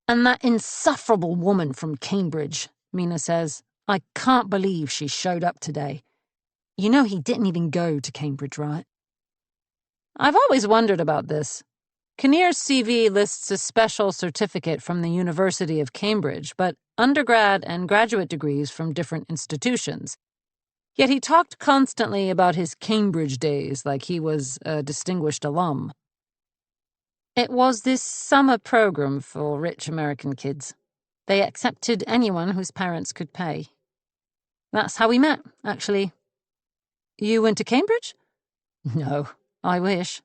And that insufferable woman from Cambridge, Mina says. I can't believe she showed up today. You know he didn't even go to Cambridge, right? I've always wondered about this. Kinnear's CV lists a special certificate from the University of Cambridge, but undergrad and graduate degrees from different institutions. Yet he talked constantly about his Cambridge days like he was a distinguished alum. It was this summer program for rich American kids. They accepted anyone whose parents could pay. That's how we met, actually. You went to Cambridge? No, I wish.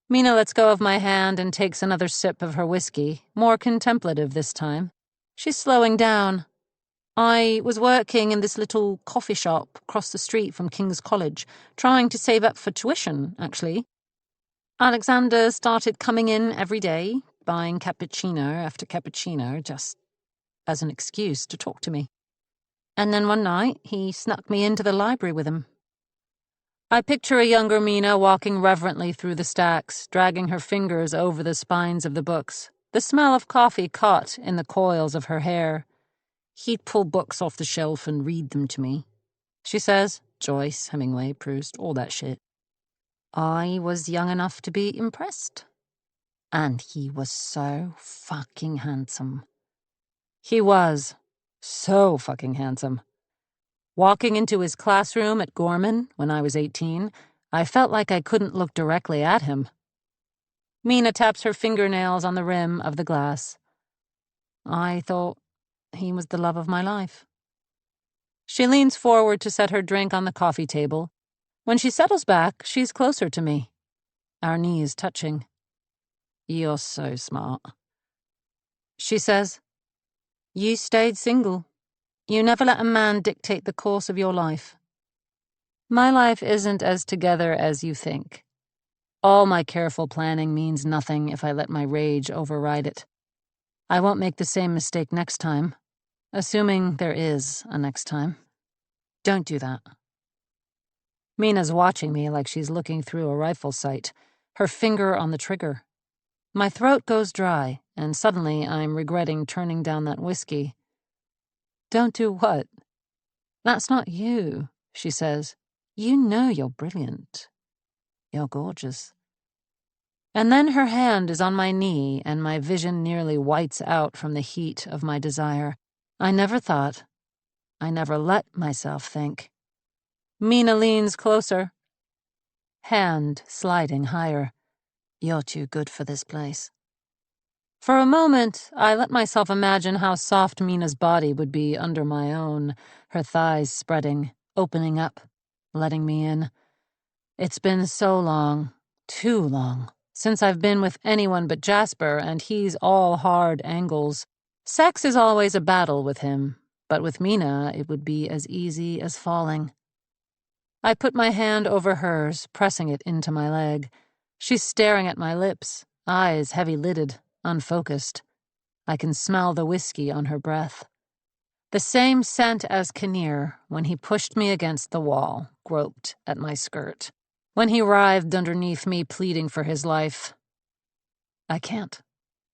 Mina lets go of my hand and takes another sip of her whiskey, more contemplative this time. She's slowing down. I was working in this little coffee shop across the street from King's College, trying to save up for tuition, actually. Alexander started coming in every day, buying cappuccino after cappuccino, just as an excuse to talk to me. And then one night, he snuck me into the library with him. I picture a younger Mina walking reverently through the stacks, dragging her fingers over the spines of the books, the smell of coffee caught in the coils of her hair. He'd pull books off the shelf and read them to me. She says, Joyce, Hemingway, Proust, all that shit. I was young enough to be impressed. And he was so fucking handsome. He was so fucking handsome. Walking into his classroom at Gorman when I was 18, I felt like I couldn't look directly at him. Mina taps her fingernails on the rim of the glass. I thought he was the love of my life. She leans forward to set her drink on the coffee table. When she settles back, she's closer to me, our knees touching. You're so smart. She says, You stayed single. You never let a man dictate the course of your life. My life isn't as together as you think. All my careful planning means nothing if I let my rage override it. I won't make the same mistake next time, assuming there is a next time. Don't do that. Mina's watching me like she's looking through a rifle sight, her finger on the trigger. My throat goes dry, and suddenly I'm regretting turning down that whiskey. Don't do what? That's not you, she says. You know you're brilliant. You're gorgeous. And then her hand is on my knee, and my vision nearly whites out from the heat of my desire. I never thought. I never let myself think. Mina leans closer. Hand sliding higher. You're too good for this place. For a moment, I let myself imagine how soft Mina's body would be under my own, her thighs spreading, opening up, letting me in. It's been so long, Too long. Since I've been with anyone but Jasper, and he's all hard angles. Sex is always a battle with him, but with Mina it would be as easy as falling. I put my hand over hers, pressing it into my leg. She's staring at my lips, eyes heavy-lidded, unfocused. I can smell the whiskey on her breath. The same scent as Kinnear when he pushed me against the wall, groped at my skirt. When he writhed underneath me, pleading for his life. I can't.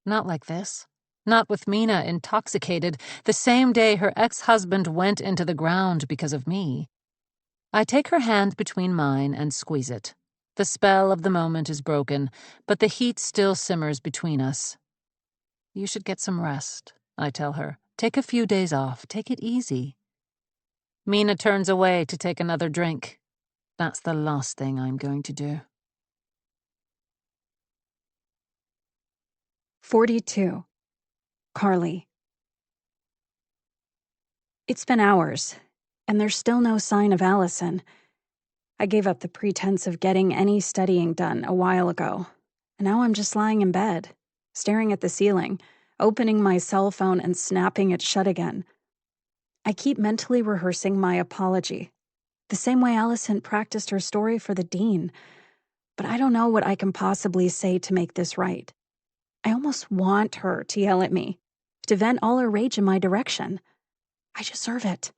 Not like this. Not with Mina intoxicated, the same day her ex-husband went into the ground because of me. I take her hand between mine and squeeze it. The spell of the moment is broken, but the heat still simmers between us. You should get some rest, I tell her. Take a few days off. Take it easy. Mina turns away to take another drink. That's the last thing I'm going to do. 42. Carly. It's been hours, and there's still no sign of Allison. I gave up the pretense of getting any studying done a while ago, and now I'm just lying in bed, staring at the ceiling, opening my cell phone and snapping it shut again. I keep mentally rehearsing my apology, the same way Allison practiced her story for the dean, but I don't know what I can possibly say to make this right. I almost want her to yell at me, to vent all her rage in my direction. I deserve it.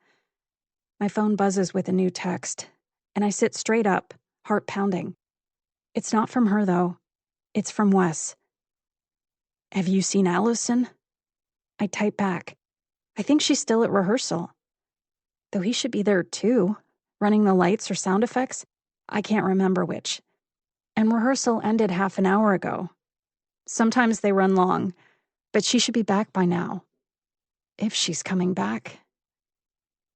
My phone buzzes with a new text, and I sit straight up, heart pounding. It's not from her, though. It's from Wes. Have you seen Allison? I type back. I think she's still at rehearsal. Though he should be there too, running the lights or sound effects. I can't remember which. And rehearsal ended half an hour ago. Sometimes they run long, but she should be back by now. If she's coming back.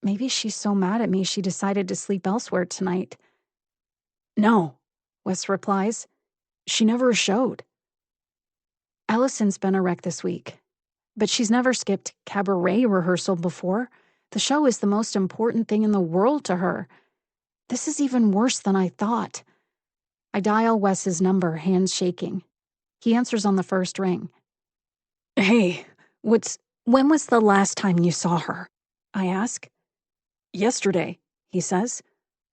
Maybe she's so mad at me she decided to sleep elsewhere tonight. No, Wes replies. She never showed. Allison's been a wreck this week, but she's never skipped cabaret rehearsal before. The show is the most important thing in the world to her. This is even worse than I thought. I dial Wes's number, hands shaking. He answers on the first ring. Hey, when was the last time you saw her? I ask. Yesterday, he says,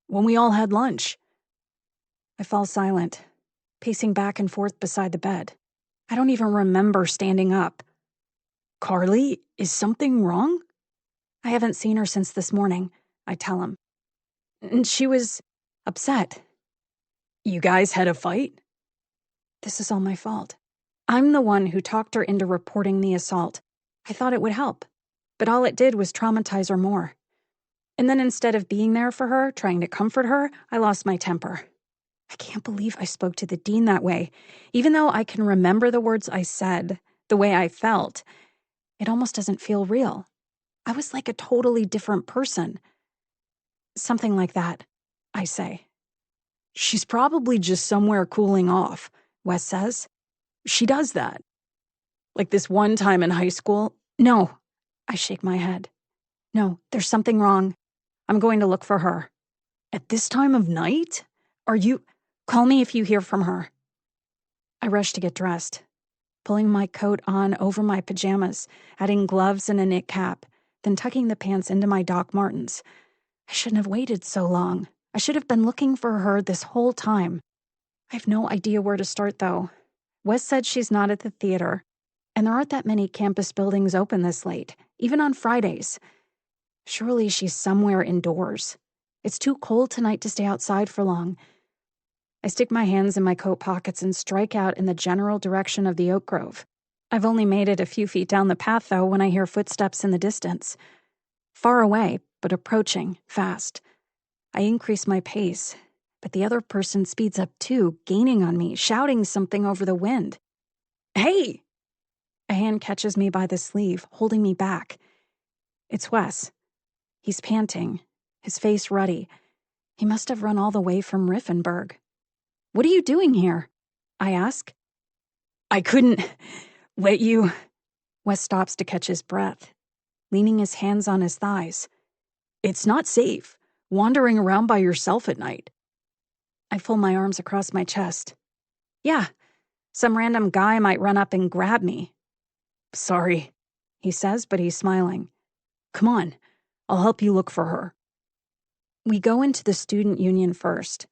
when we all had lunch. I fall silent, pacing back and forth beside the bed. I don't even remember standing up. Carly, is something wrong? I haven't seen her since this morning, I tell him. And she was upset. You guys had a fight? This is all my fault. I'm the one who talked her into reporting the assault. I thought it would help, but all it did was traumatize her more. And then instead of being there for her, trying to comfort her, I lost my temper. I can't believe I spoke to the dean that way. Even though I can remember the words I said, the way I felt, it almost doesn't feel real. I was like a totally different person. Something like that, I say. She's probably just somewhere cooling off, Wes says. She does that. Like this one time in high school. No, I shake my head. No, there's something wrong. I'm going to look for her. At this time of night? Call me if you hear from her. I rush to get dressed, pulling my coat on over my pajamas, adding gloves and a knit cap, then tucking the pants into my Doc Martens. I shouldn't have waited so long. I should have been looking for her this whole time. I have no idea where to start, though. Wes said she's not at the theater, and there aren't that many campus buildings open this late, even on Fridays. Surely she's somewhere indoors. It's too cold tonight to stay outside for long. I stick my hands in my coat pockets and strike out in the general direction of the oak grove. I've only made it a few feet down the path, though, when I hear footsteps in the distance. Far away, but approaching, fast. I increase my pace, but the other person speeds up too, gaining on me, shouting something over the wind. Hey! A hand catches me by the sleeve, holding me back. It's Wes. He's panting, his face ruddy. He must have run all the way from Riffenburg. What are you doing here? I ask. I couldn't let you... Wes stops to catch his breath, leaning his hands on his thighs. It's not safe, wandering around by yourself at night. I fold my arms across my chest. Yeah, some random guy might run up and grab me. Sorry, he says, but he's smiling. Come on, I'll help you look for her. We go into the student union first.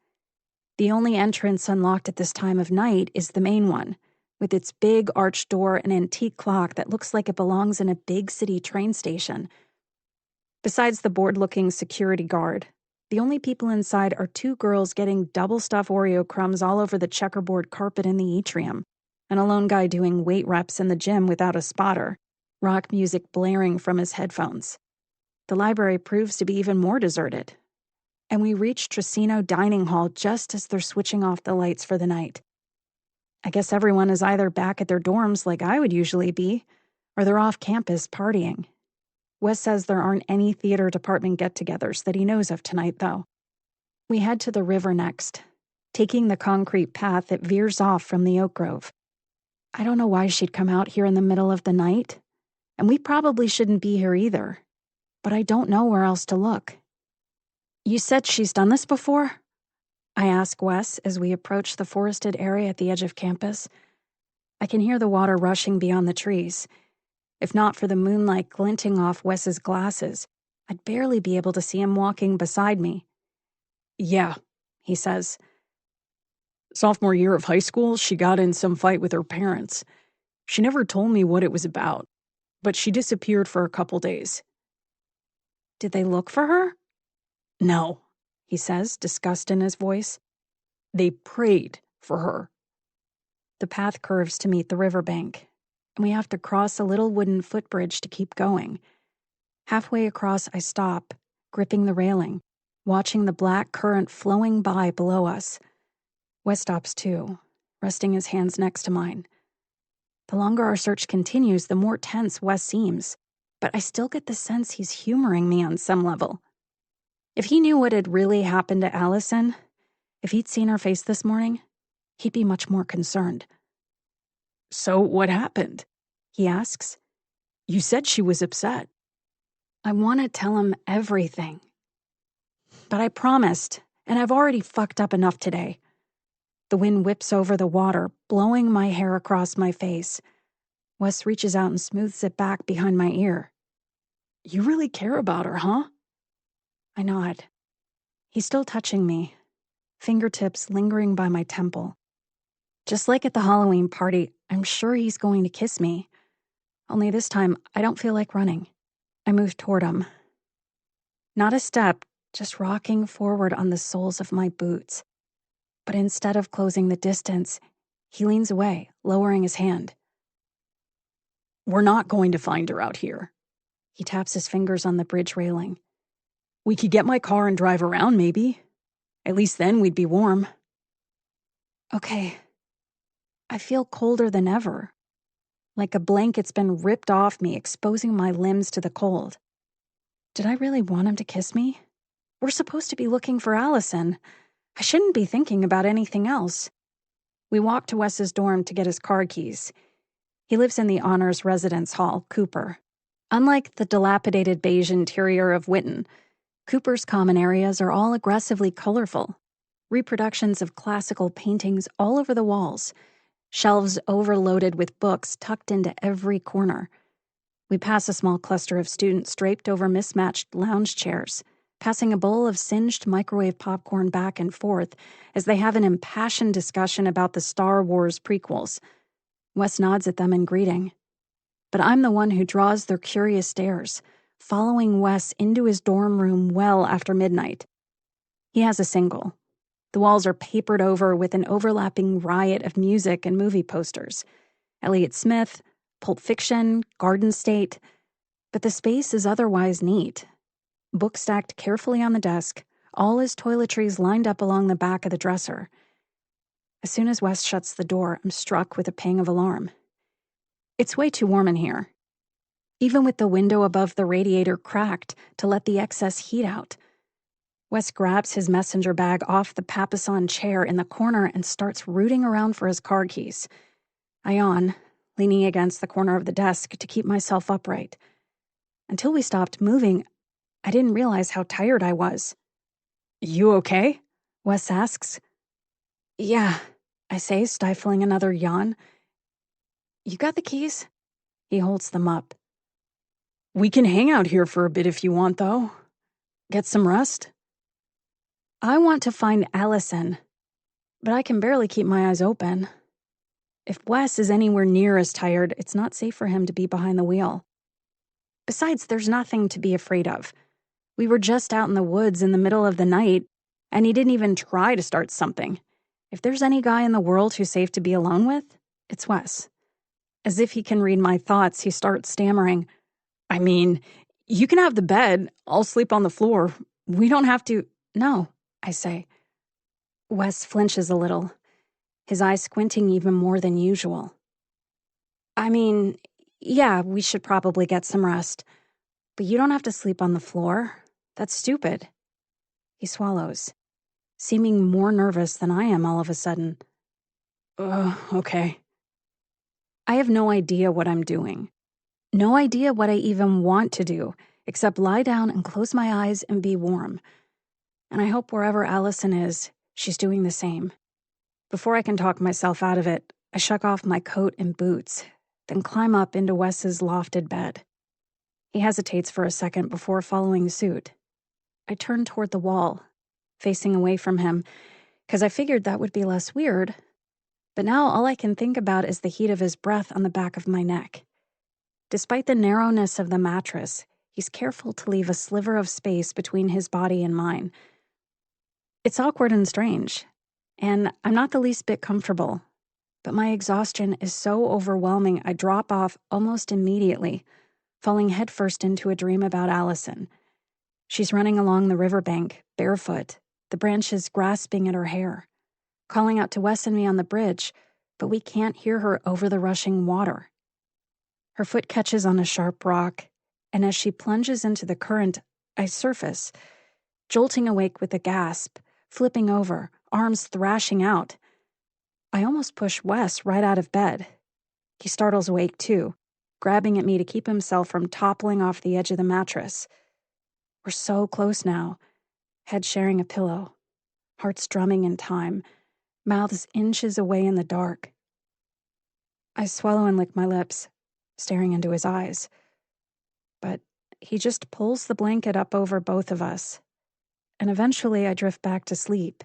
The only entrance unlocked at this time of night is the main one, with its big arched door and antique clock that looks like it belongs in a big city train station. Besides the bored-looking security guard, the only people inside are two girls getting double-stuffed Oreo crumbs all over the checkerboard carpet in the atrium, and a lone guy doing weight reps in the gym without a spotter, rock music blaring from his headphones. The library proves to be even more deserted. And we reach Tracino Dining Hall just as they're switching off the lights for the night. I guess everyone is either back at their dorms like I would usually be, or they're off campus partying. Wes says there aren't any theater department get-togethers that he knows of tonight, though. We head to the river next, taking the concrete path that veers off from the oak grove. I don't know why she'd come out here in the middle of the night, and we probably shouldn't be here either, but I don't know where else to look. You said she's done this before? I ask Wes as we approach the forested area at the edge of campus. I can hear the water rushing beyond the trees. If not for the moonlight glinting off Wes's glasses, I'd barely be able to see him walking beside me. Yeah, he says. Sophomore year of high school, she got in some fight with her parents. She never told me what it was about, but she disappeared for a couple days. Did they look for her? No, he says, disgust in his voice. They prayed for her. The path curves to meet the riverbank, and we have to cross a little wooden footbridge to keep going. Halfway across, I stop, gripping the railing, watching the black current flowing by below us. Wes stops too, resting his hands next to mine. The longer our search continues, the more tense Wes seems, but I still get the sense he's humoring me on some level. If he knew what had really happened to Allison, if he'd seen her face this morning, he'd be much more concerned. So what happened? He asks. You said she was upset. I want to tell him everything. But I promised, and I've already fucked up enough today. The wind whips over the water, blowing my hair across my face. Wes reaches out and smooths it back behind my ear. You really care about her, huh? I nod. He's still touching me, fingertips lingering by my temple. Just like at the Halloween party, I'm sure he's going to kiss me. Only this time, I don't feel like running. I move toward him. Not a step, just rocking forward on the soles of my boots. But instead of closing the distance, he leans away, lowering his hand. We're not going to find her out here. He taps his fingers on the bridge railing. We could get my car and drive around, maybe. At least then we'd be warm. Okay. I feel colder than ever. Like a blanket's been ripped off me, exposing my limbs to the cold. Did I really want him to kiss me? We're supposed to be looking for Allison. I shouldn't be thinking about anything else. We walk to Wes's dorm to get his car keys. He lives in the Honors Residence Hall, Cooper. Unlike the dilapidated beige interior of Witten, Cooper's common areas are all aggressively colorful. Reproductions of classical paintings all over the walls. Shelves overloaded with books tucked into every corner. We pass a small cluster of students draped over mismatched lounge chairs, passing a bowl of singed microwave popcorn back and forth as they have an impassioned discussion about the Star Wars prequels. Wes nods at them in greeting. But I'm the one who draws their curious stares, following Wes into his dorm room well after midnight. He has a single. The walls are papered over with an overlapping riot of music and movie posters. Elliott Smith, Pulp Fiction, Garden State. But the space is otherwise neat. Books stacked carefully on the desk, all his toiletries lined up along the back of the dresser. As soon as Wes shuts the door, I'm struck with a pang of alarm. It's way too warm in here. Even with the window above the radiator cracked to let the excess heat out. Wes grabs his messenger bag off the papasan chair in the corner and starts rooting around for his car keys. I yawn, leaning against the corner of the desk to keep myself upright. Until we stopped moving, I didn't realize how tired I was. You okay? Wes asks. Yeah, I say, stifling another yawn. You got the keys? He holds them up. We can hang out here for a bit if you want, though. Get some rest? I want to find Allison, but I can barely keep my eyes open. If Wes is anywhere near as tired, it's not safe for him to be behind the wheel. Besides, there's nothing to be afraid of. We were just out in the woods in the middle of the night, and he didn't even try to start something. If there's any guy in the world who's safe to be alone with, it's Wes. As if he can read my thoughts, he starts stammering. I mean, you can have the bed. I'll sleep on the floor. We don't have to. No, I say. Wes flinches a little, his eyes squinting even more than usual. I mean, yeah, we should probably get some rest, but you don't have to sleep on the floor. That's stupid. He swallows, seeming more nervous than I am all of a sudden. Okay. I have no idea what I'm doing. No idea what I even want to do, except lie down and close my eyes and be warm. And I hope wherever Allison is, she's doing the same. Before I can talk myself out of it, I shuck off my coat and boots, then climb up into Wes's lofted bed. He hesitates for a second before following suit. I turn toward the wall, facing away from him, because I figured that would be less weird. But now all I can think about is the heat of his breath on the back of my neck. Despite the narrowness of the mattress, he's careful to leave a sliver of space between his body and mine. It's awkward and strange, and I'm not the least bit comfortable. But my exhaustion is so overwhelming I drop off almost immediately, falling headfirst into a dream about Allison. She's running along the riverbank, barefoot, the branches grasping at her hair, calling out to Wes and me on the bridge, but we can't hear her over the rushing water. Her foot catches on a sharp rock, and as she plunges into the current, I surface, jolting awake with a gasp, flipping over, arms thrashing out. I almost push Wes right out of bed. He startles awake too, grabbing at me to keep himself from toppling off the edge of the mattress. We're so close now, head sharing a pillow, hearts drumming in time, mouths inches away in the dark. I swallow and lick my lips, staring into his eyes. But he just pulls the blanket up over both of us, and eventually I drift back to sleep,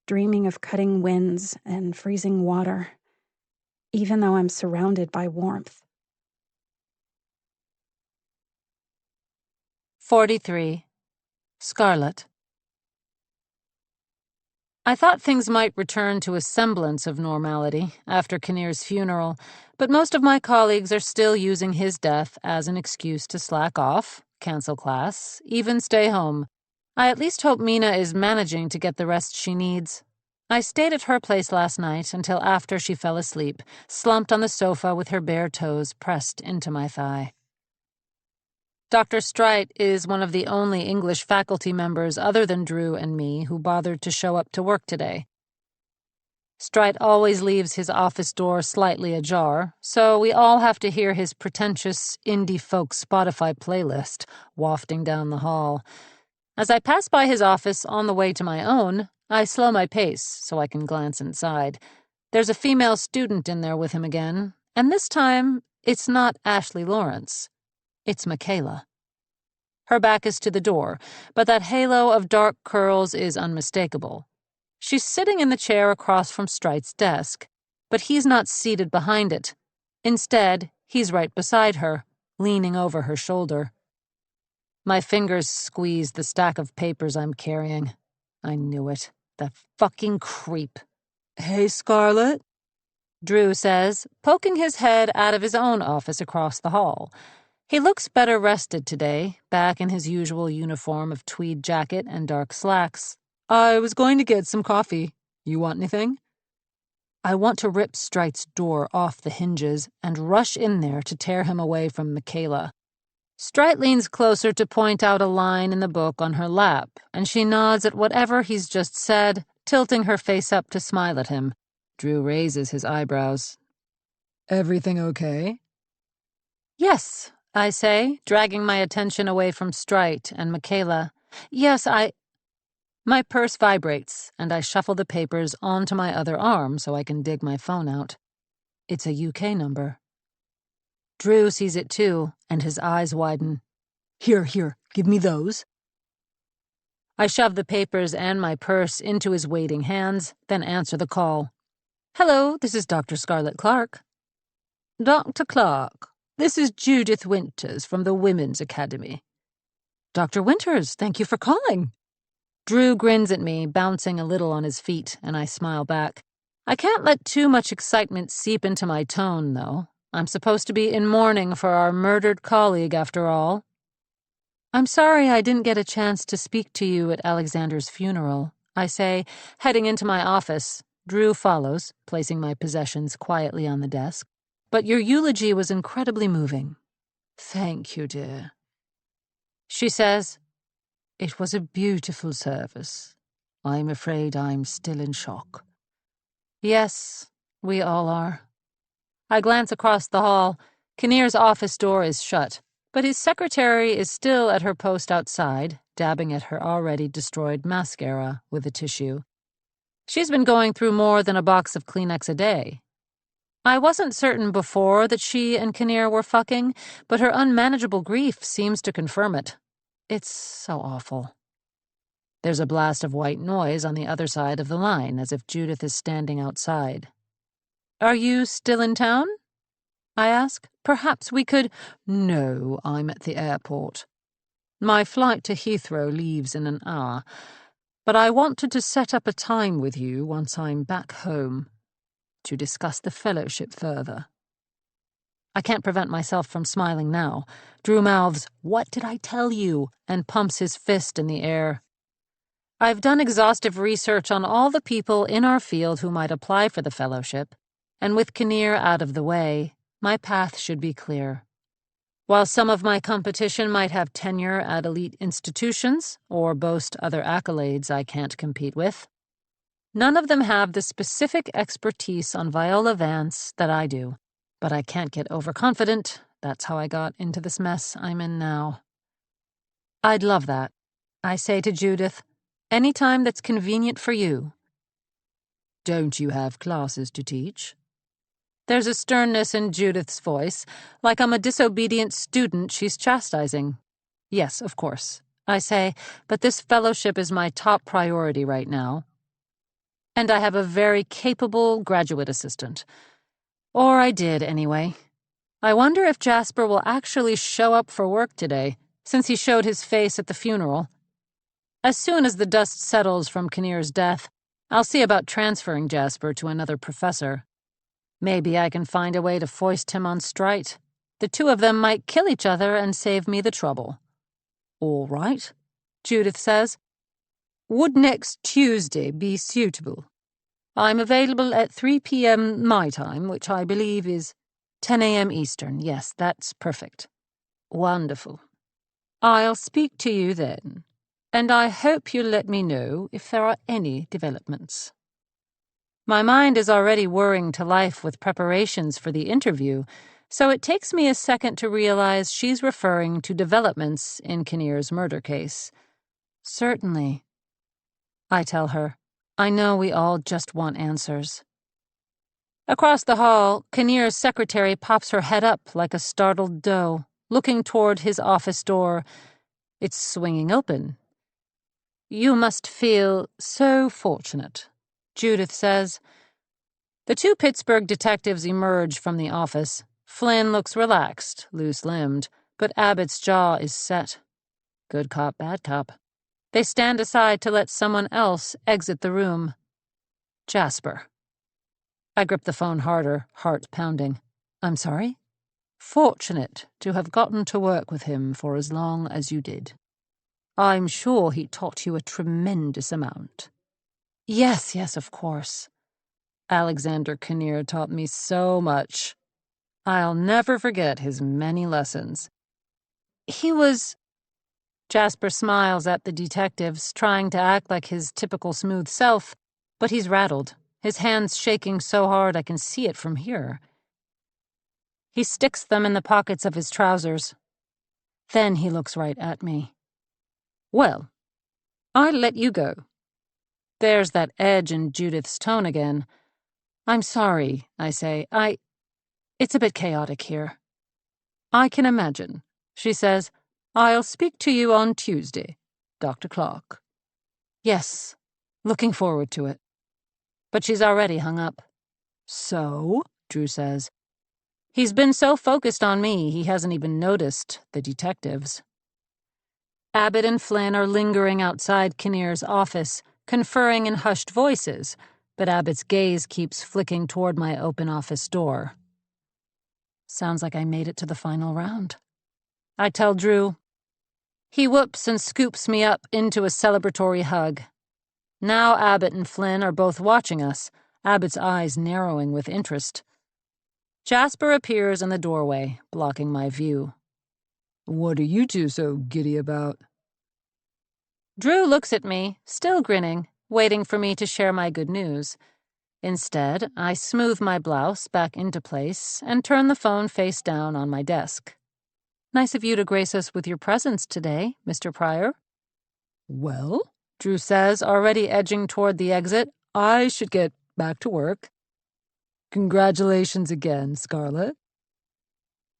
dreaming of cutting winds and freezing water, even though I'm surrounded by warmth. 43. Scarlett. I thought things might return to a semblance of normality after Kinnear's funeral, but most of my colleagues are still using his death as an excuse to slack off, cancel class, even stay home. I at least hope Mina is managing to get the rest she needs. I stayed at her place last night until after she fell asleep, slumped on the sofa with her bare toes pressed into my thigh. Dr. Strite is one of the only English faculty members other than Drew and me who bothered to show up to work today. Strite always leaves his office door slightly ajar, so we all have to hear his pretentious indie folk Spotify playlist wafting down the hall. As I pass by his office on the way to my own, I slow my pace so I can glance inside. There's a female student in there with him again, and this time it's not Ashley Lawrence. It's Michaela. Her back is to the door, but that halo of dark curls is unmistakable. She's sitting in the chair across from Strite's desk, but he's not seated behind it. Instead, he's right beside her, leaning over her shoulder. My fingers squeeze the stack of papers I'm carrying. I knew it. That fucking creep. "Hey, Scarlett," Drew says, poking his head out of his own office across the hall. He looks better rested today, back in his usual uniform of tweed jacket and dark slacks. "I was going to get some coffee. You want anything?" I want to rip Strite's door off the hinges and rush in there to tear him away from Michaela. Strite leans closer to point out a line in the book on her lap, and she nods at whatever he's just said, tilting her face up to smile at him. Drew raises his eyebrows. "Everything okay?" "Yes," I say, dragging my attention away from Strite and Michaela. "Yes, My purse vibrates, and I shuffle the papers onto my other arm so I can dig my phone out. It's a UK number. Drew sees it too, and his eyes widen. Here, give me those. I shove the papers and my purse into his waiting hands, then answer the call. Hello, this is Dr. Scarlett Clark. Dr. Clark, this is Judith Winters from the Women's Academy. Dr. Winters, thank you for calling. Drew grins at me, bouncing a little on his feet, and I smile back. I can't let too much excitement seep into my tone, though. I'm supposed to be in mourning for our murdered colleague, after all. I'm sorry I didn't get a chance to speak to you at Alexander's funeral, I say, heading into my office. Drew follows, placing my possessions quietly on the desk. But your eulogy was incredibly moving. Thank you, dear. She says, it was a beautiful service. I'm afraid I'm still in shock. Yes, we all are. I glance across the hall. Kinnear's office door is shut, but his secretary is still at her post outside, dabbing at her already destroyed mascara with a tissue. She's been going through more than a box of Kleenex a day. I wasn't certain before that she and Kinnear were fucking, but her unmanageable grief seems to confirm it. It's so awful. There's a blast of white noise on the other side of the line, as if Judith is standing outside. Are you still in town? I ask. Perhaps we could— No, I'm at the airport. My flight to Heathrow leaves in an hour, but I wanted to set up a time with you once I'm back home to discuss the fellowship further. I can't prevent myself from smiling now. Drew mouths, "What did I tell you?" and pumps his fist in the air. I've done exhaustive research on all the people in our field who might apply for the fellowship, and with Kinnear out of the way, my path should be clear. While some of my competition might have tenure at elite institutions or boast other accolades I can't compete with, none of them have the specific expertise on Viola Vance that I do. But I can't get overconfident. That's how I got into this mess I'm in now. I'd love that, I say to Judith. Any time that's convenient for you. Don't you have classes to teach? There's a sternness in Judith's voice, like I'm a disobedient student she's chastising. Yes, of course, I say, but this fellowship is my top priority right now. And I have a very capable graduate assistant. Or I did, anyway. I wonder if Jasper will actually show up for work today, since he showed his face at the funeral. As soon as the dust settles from Kinnear's death, I'll see about transferring Jasper to another professor. Maybe I can find a way to foist him on Strite. The two of them might kill each other and save me the trouble. All right, Judith says. Would next Tuesday be suitable? I'm available at 3 p.m. my time, which I believe is 10 a.m. Eastern. Yes, that's perfect. Wonderful. I'll speak to you then, and I hope you'll let me know if there are any developments. My mind is already whirring to life with preparations for the interview, so it takes me a second to realize she's referring to developments in Kinnear's murder case. Certainly, I tell her. I know we all just want answers. Across the hall, Kinnear's secretary pops her head up like a startled doe, looking toward his office door. It's swinging open. You must feel so fortunate, Judith says. The two Pittsburgh detectives emerge from the office. Flynn looks relaxed, loose-limbed, but Abbott's jaw is set. Good cop, bad cop. They stand aside to let someone else exit the room. Jasper. I grip the phone harder, heart pounding. I'm sorry? Fortunate to have gotten to work with him for as long as you did. I'm sure he taught you a tremendous amount. Yes, of course. Alexander Kinnear taught me so much. I'll never forget his many lessons. He was... Jasper smiles at the detectives, trying to act like his typical smooth self, but he's rattled, his hands shaking so hard I can see it from here. He sticks them in the pockets of his trousers. Then he looks right at me. Well, I'll let you go, There's that edge in Judith's tone again. "I'm sorry," I say. It's a bit chaotic here." "I can imagine," she says. "I'll speak to you on Tuesday, Dr. Clark." "Yes, looking forward to it." But she's already hung up. "So?" Drew says. He's been so focused on me, he hasn't even noticed the detectives. Abbott and Flynn are lingering outside Kinnear's office, conferring in hushed voices, but Abbott's gaze keeps flicking toward my open office door. Sounds like I made it to the final round. I tell Drew. He whoops and scoops me up into a celebratory hug. Now Abbott and Flynn are both watching us, Abbott's eyes narrowing with interest. Jasper appears in the doorway, blocking my view. "What are you two so giddy about?" Drew looks at me, still grinning, waiting for me to share my good news. Instead, I smooth my blouse back into place and turn the phone face down on my desk. "Nice of you to grace us with your presence today, Mr. Pryor." "Well," Drew says, already edging toward the exit, "I should get back to work. Congratulations again, Scarlett."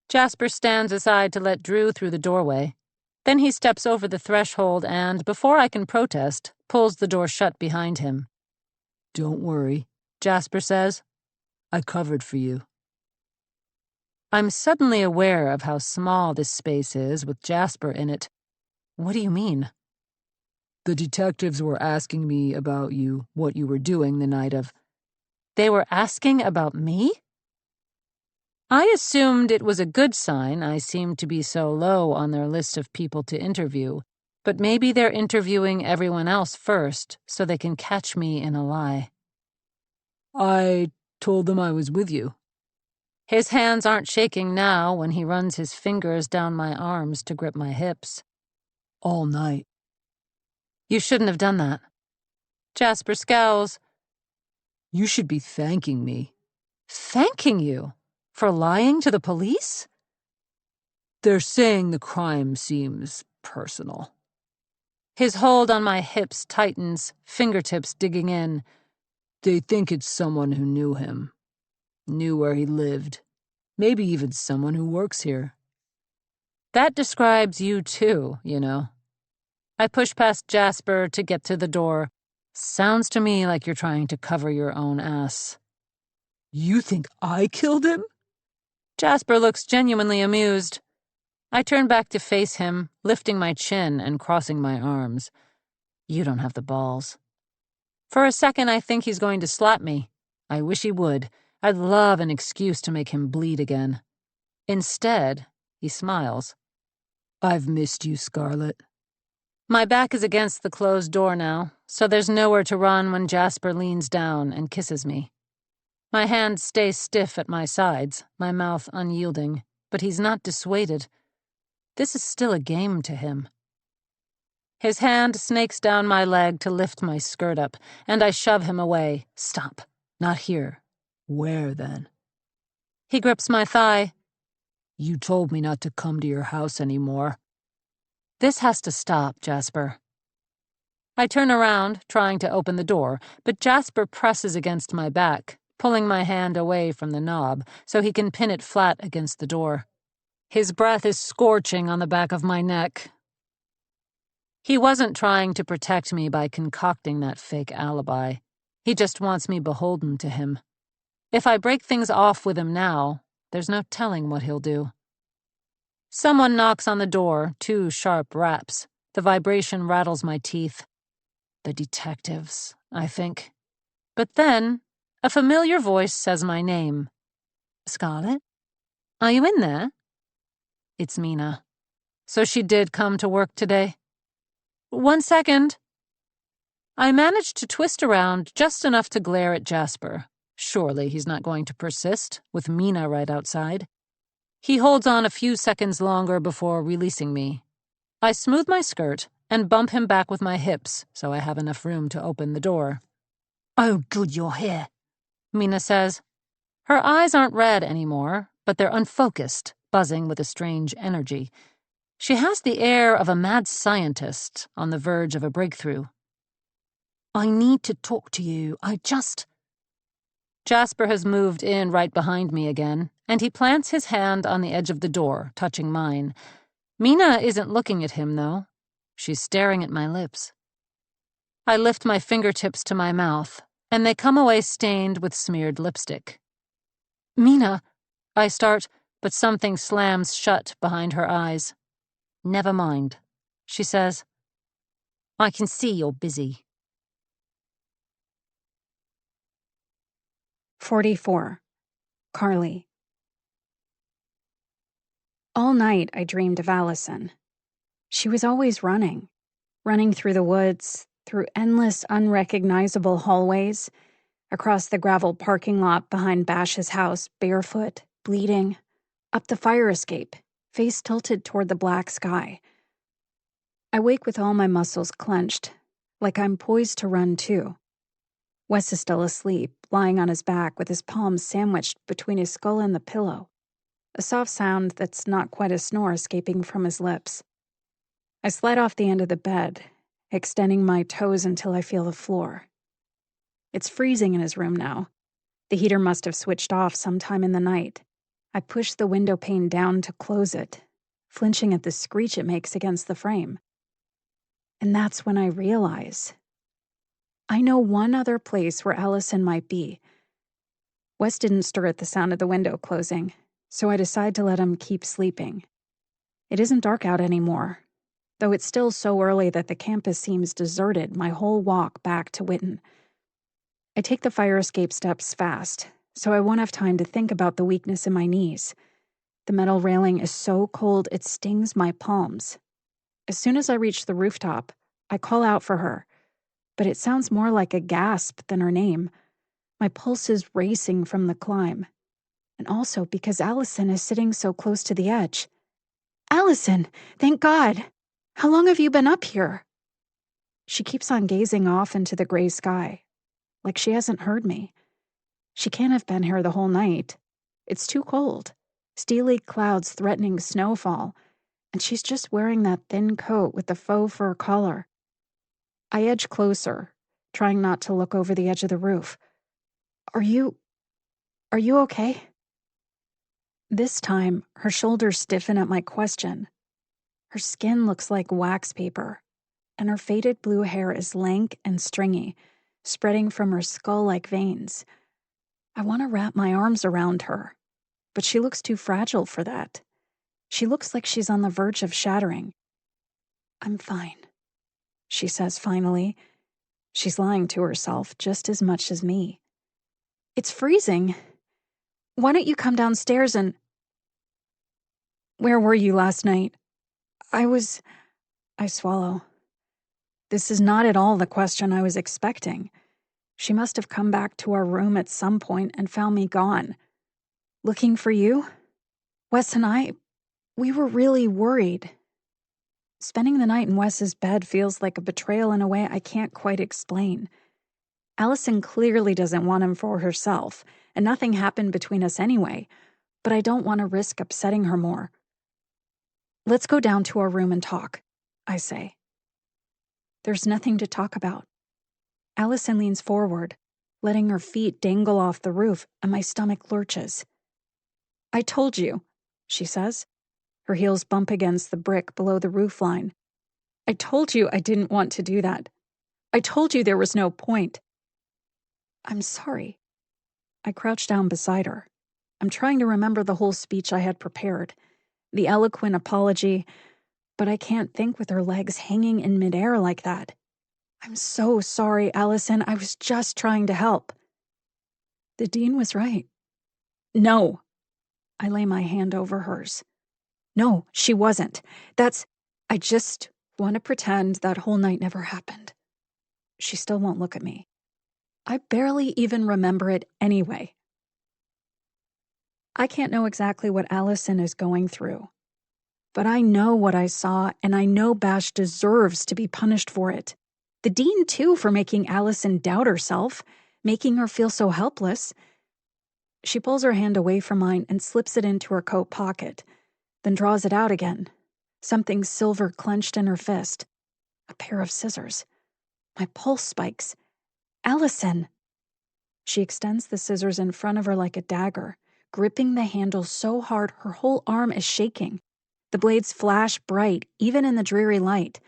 Jasper stands aside to let Drew through the doorway. Then he steps over the threshold and, before I can protest, pulls the door shut behind him. "Don't worry," Jasper says. "I covered for you." I'm suddenly aware of how small this space is with Jasper in it. What do you mean? "The detectives were asking me about you, what you were doing the night of—" They were asking about me? I assumed it was a good sign I seemed to be so low on their list of people to interview, but maybe they're interviewing everyone else first so they can catch me in a lie. "I told them I was with you." His hands aren't shaking now when he runs his fingers down my arms to grip my hips. "All night." You shouldn't have done that. Jasper scowls. "You should be thanking me." Thanking you? For lying to the police? "They're saying the crime seems personal." His hold on my hips tightens, fingertips digging in. "They think it's someone who knew him, knew where he lived, maybe even someone who works here." That describes you too, you know. I push past Jasper to get to the door. Sounds to me like you're trying to cover your own ass. "You think I killed him?" Jasper looks genuinely amused. I turn back to face him, lifting my chin and crossing my arms. You don't have the balls. For a second, I think he's going to slap me. I wish he would. I'd love an excuse to make him bleed again. Instead, he smiles. "I've missed you, Scarlett." My back is against the closed door now, so there's nowhere to run when Jasper leans down and kisses me. My hands stay stiff at my sides, my mouth unyielding, but he's not dissuaded. This is still a game to him. His hand snakes down my leg to lift my skirt up, and I shove him away. Stop. Not here. "Where, then?" He grips my thigh. "You told me not to come to your house anymore." This has to stop, Jasper. I turn around, trying to open the door, but Jasper presses against my back, pulling my hand away from the knob so he can pin it flat against the door. His breath is scorching on the back of my neck. He wasn't trying to protect me by concocting that fake alibi. He just wants me beholden to him. If I break things off with him now, there's no telling what he'll do. Someone knocks on the door, 2 sharp raps. The vibration rattles my teeth. The detectives, I think. But then, a familiar voice says my name. Scarlett? Are you in there? It's Mina. So she did come to work today. 1 second. I managed to twist around just enough to glare at Jasper. Surely he's not going to persist, with Mina right outside. He holds on a few seconds longer before releasing me. I smooth my skirt and bump him back with my hips so I have enough room to open the door. Oh, good, you're here, Mina says. Her eyes aren't red anymore, but they're unfocused, buzzing with a strange energy. She has the air of a mad scientist on the verge of a breakthrough. I need to talk to you. Jasper has moved in right behind me again, and he plants his hand on the edge of the door, touching mine. Mina isn't looking at him, though. She's staring at my lips. I lift my fingertips to my mouth, and they come away stained with smeared lipstick. Mina, I start, but something slams shut behind her eyes. Never mind, she says. I can see you're busy. 44. Carly. All night I dreamed of Allison. She was always running through the woods, through endless unrecognizable hallways, across the gravel parking lot behind Bash's house, barefoot, bleeding, up the fire escape, face tilted toward the black sky. I wake with all my muscles clenched, like I'm poised to run too. Wes is still asleep, lying on his back with his palms sandwiched between his skull and the pillow, a soft sound that's not quite a snore escaping from his lips. I slide off the end of the bed, extending my toes until I feel the floor. It's freezing in his room now. The heater must have switched off sometime in the night. I push the window pane down to close it, flinching at the screech it makes against the frame. And that's when I realize I know one other place where Allison might be. Wes didn't stir at the sound of the window closing, so I decide to let him keep sleeping. It isn't dark out anymore, though it's still so early that the campus seems deserted my whole walk back to Witten. I take the fire escape steps fast, so I won't have time to think about the weakness in my knees. The metal railing is so cold it stings my palms. As soon as I reach the rooftop, I call out for her, but it sounds more like a gasp than her name. My pulse is racing from the climb, and also because Allison is sitting so close to the edge. Allison, thank God! How long have you been up here? She keeps on gazing off into the gray sky, like she hasn't heard me. She can't have been here the whole night. It's too cold. Steely clouds threatening snowfall, and she's just wearing that thin coat with the faux fur collar. I edge closer, trying not to look over the edge of the roof. Are you okay? This time, her shoulders stiffen at my question. Her skin looks like wax paper, and her faded blue hair is lank and stringy, spreading from her skull like veins. I want to wrap my arms around her, but she looks too fragile for that. She looks like she's on the verge of shattering. I'm fine, she says finally. She's lying to herself just as much as me. It's freezing. Why don't you come downstairs and... Where were you last night? I swallow. This is not at all the question I was expecting. She must have come back to our room at some point and found me gone. Looking for you? Wes and I, we were really worried. Spending the night in Wes's bed feels like a betrayal in a way I can't quite explain. Allison clearly doesn't want him for herself, and nothing happened between us anyway, but I don't want to risk upsetting her more. Let's go down to our room and talk, I say. There's nothing to talk about. Allison leans forward, letting her feet dangle off the roof, and my stomach lurches. I told you, she says. Her heels bump against the brick below the roofline. I told you I didn't want to do that. I told you there was no point. I'm sorry. I crouch down beside her. I'm trying to remember the whole speech I had prepared, the eloquent apology, but I can't think with her legs hanging in midair like that. I'm so sorry, Allison. I was just trying to help. The dean was right. No. I lay my hand over hers. No, she wasn't. I just want to pretend that whole night never happened. She still won't look at me. I barely even remember it anyway. I can't know exactly what Allison is going through, but I know what I saw, and I know Bash deserves to be punished for it. The dean, too, for making Allison doubt herself, making her feel so helpless. She pulls her hand away from mine and slips it into her coat pocket, then draws it out again, something silver clenched in her fist. A pair of scissors. My pulse spikes. Allison! She extends the scissors in front of her like a dagger, gripping the handle so hard her whole arm is shaking. The blades flash bright, even in the dreary light.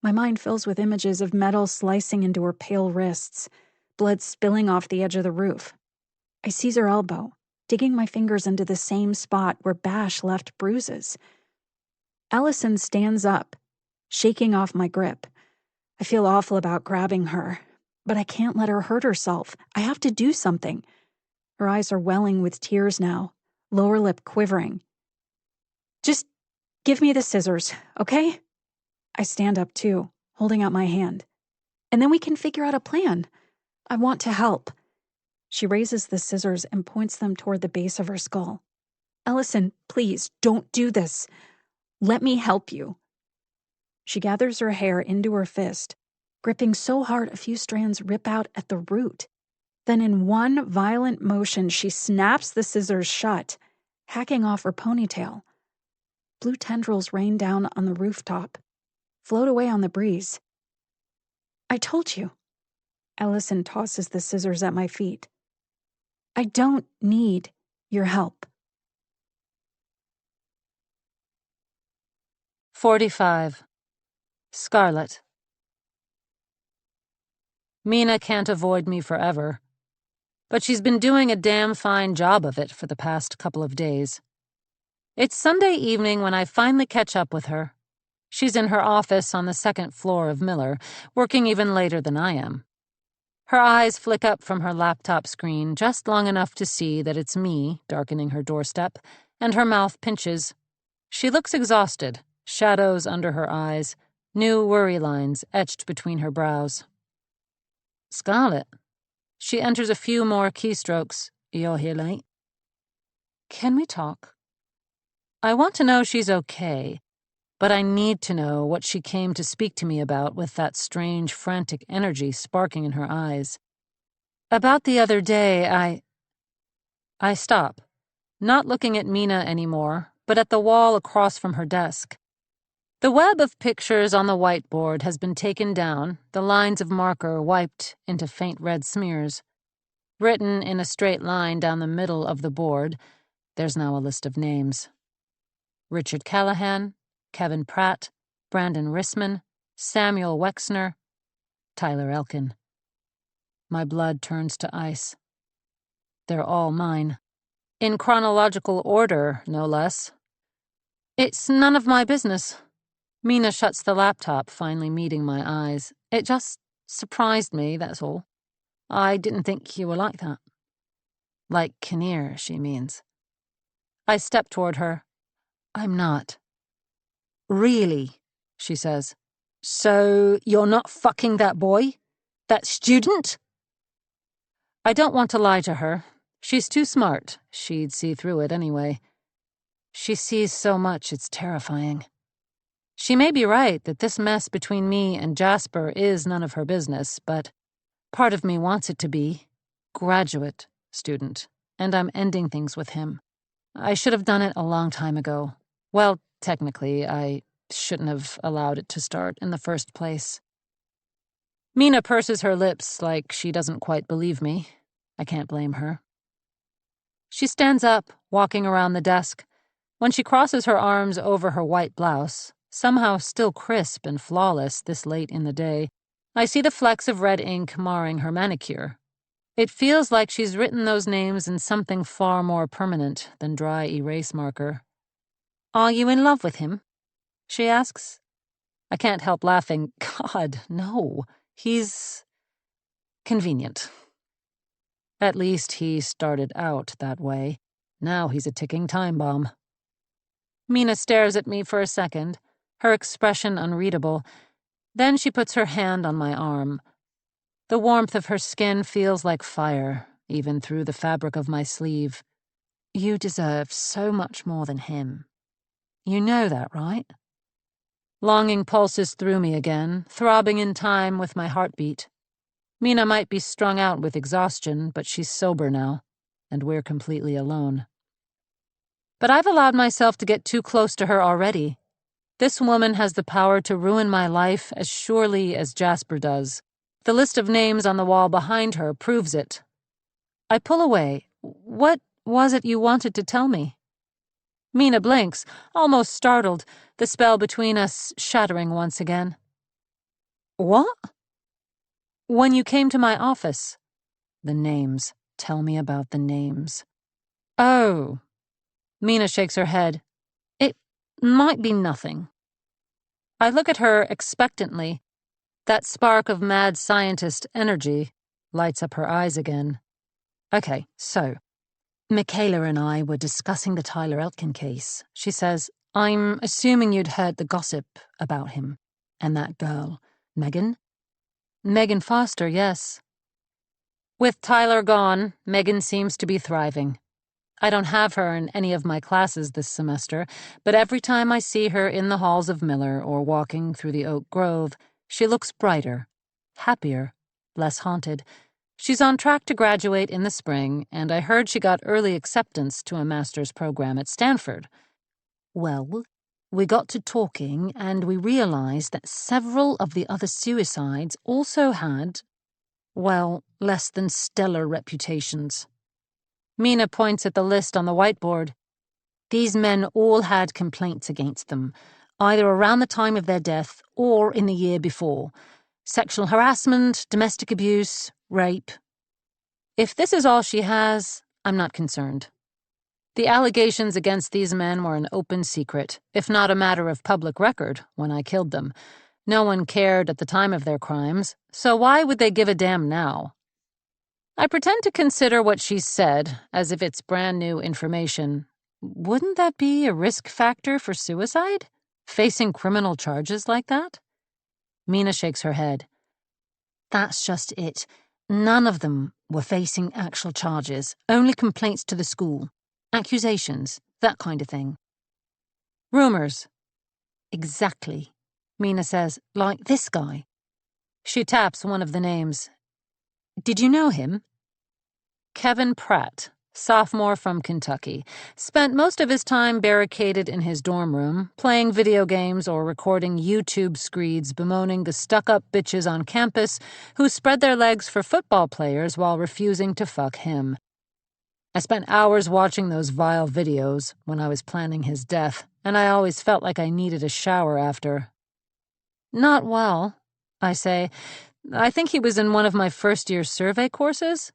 My mind fills with images of metal slicing into her pale wrists, blood spilling off the edge of the roof. I seize her elbow, digging my fingers into the same spot where Bash left bruises. Allison stands up, shaking off my grip. I feel awful about grabbing her, but I can't let her hurt herself. I have to do something. Her eyes are welling with tears now, lower lip quivering. Just give me the scissors, okay? I stand up too, holding out my hand. And then we can figure out a plan. I want to help. She raises the scissors and points them toward the base of her skull. Allison, please, don't do this. Let me help you. She gathers her hair into her fist, gripping so hard a few strands rip out at the root. Then in one violent motion, she snaps the scissors shut, hacking off her ponytail. Blue tendrils rain down on the rooftop, float away on the breeze. I told you. Allison tosses the scissors at my feet. I don't need your help. 45. Scarlett. Mina can't avoid me forever, but she's been doing a damn fine job of it for the past couple of days. It's Sunday evening when I finally catch up with her. She's in her office on the second floor of Miller, working even later than I am. Her eyes flick up from her laptop screen just long enough to see that it's me darkening her doorstep, and her mouth pinches. She looks exhausted, shadows under her eyes, new worry lines etched between her brows. Scarlett. She enters a few more keystrokes. You're here late. Can we talk? I want to know she's okay, but I need to know what she came to speak to me about with that strange, frantic energy sparking in her eyes. About the other day, I stop, not looking at Mina anymore, but at the wall across from her desk. The web of pictures on the whiteboard has been taken down, the lines of marker wiped into faint red smears. Written in a straight line down the middle of the board, there's now a list of names. Richard Callahan, Kevin Pratt, Brandon Rissman, Samuel Wexner, Tyler Elkin. My blood turns to ice. They're all mine. In chronological order, no less. It's none of my business. Mina shuts the laptop, finally meeting my eyes. It just surprised me, that's all. I didn't think you were like that. Like Kinnear, she means. I step toward her. I'm not. Really, she says. So you're not fucking that boy? That student? I don't want to lie to her. She's too smart. She'd see through it anyway. She sees so much, it's terrifying. She may be right that this mess between me and Jasper is none of her business, but part of me wants it to be. Graduate student, and I'm ending things with him. I should have done it a long time ago. Well, technically, I shouldn't have allowed it to start in the first place. Mina purses her lips like she doesn't quite believe me. I can't blame her. She stands up, walking around the desk. When she crosses her arms over her white blouse, somehow still crisp and flawless this late in the day, I see the flecks of red ink marring her manicure. It feels like she's written those names in something far more permanent than dry erase marker. Are you in love with him? She asks. I can't help laughing. God, no. He's convenient. At least he started out that way. Now he's a ticking time bomb. Mina stares at me for a second, her expression unreadable. Then she puts her hand on my arm. The warmth of her skin feels like fire, even through the fabric of my sleeve. You deserve so much more than him. You know that, right? Longing pulses through me again, throbbing in time with my heartbeat. Mina might be strung out with exhaustion, but she's sober now, and we're completely alone. But I've allowed myself to get too close to her already. This woman has the power to ruin my life as surely as Jasper does. The list of names on the wall behind her proves it. I pull away. What was it you wanted to tell me? Mina blinks, almost startled, the spell between us shattering once again. What? When you came to my office. The names. Tell me about the names. Oh. Mina shakes her head. It might be nothing. I look at her expectantly. That spark of mad scientist energy lights up her eyes again. Okay, so, Michaela and I were discussing the Tyler Elkin case. She says, I'm assuming you'd heard the gossip about him. And that girl, Megan? Megan Foster, yes. With Tyler gone, Megan seems to be thriving. I don't have her in any of my classes this semester, but every time I see her in the halls of Miller or walking through the Oak Grove, she looks brighter, happier, less haunted. She's on track to graduate in the spring, and I heard she got early acceptance to a master's program at Stanford. Well, we got to talking, and we realized that several of the other suicides also had, well, less than stellar reputations. Mina points at the list on the whiteboard. These men all had complaints against them, either around the time of their death or in the year before. Sexual harassment, domestic abuse, rape. If this is all she has, I'm not concerned. The allegations against these men were an open secret, if not a matter of public record, when I killed them. No one cared at the time of their crimes, so why would they give a damn now? I pretend to consider what she said as if it's brand new information. Wouldn't that be a risk factor for suicide? Facing criminal charges like that? Mina shakes her head. That's just it. None of them were facing actual charges, only complaints to the school. Accusations, that kind of thing. Rumors. Exactly, Mina says, like this guy. She taps one of the names. Did you know him? Kevin Pratt, sophomore from Kentucky, spent most of his time barricaded in his dorm room, playing video games or recording YouTube screeds bemoaning the stuck-up bitches on campus who spread their legs for football players while refusing to fuck him. I spent hours watching those vile videos when I was planning his death, and I always felt like I needed a shower after. Not well, I say. I think he was in one of my first-year survey courses.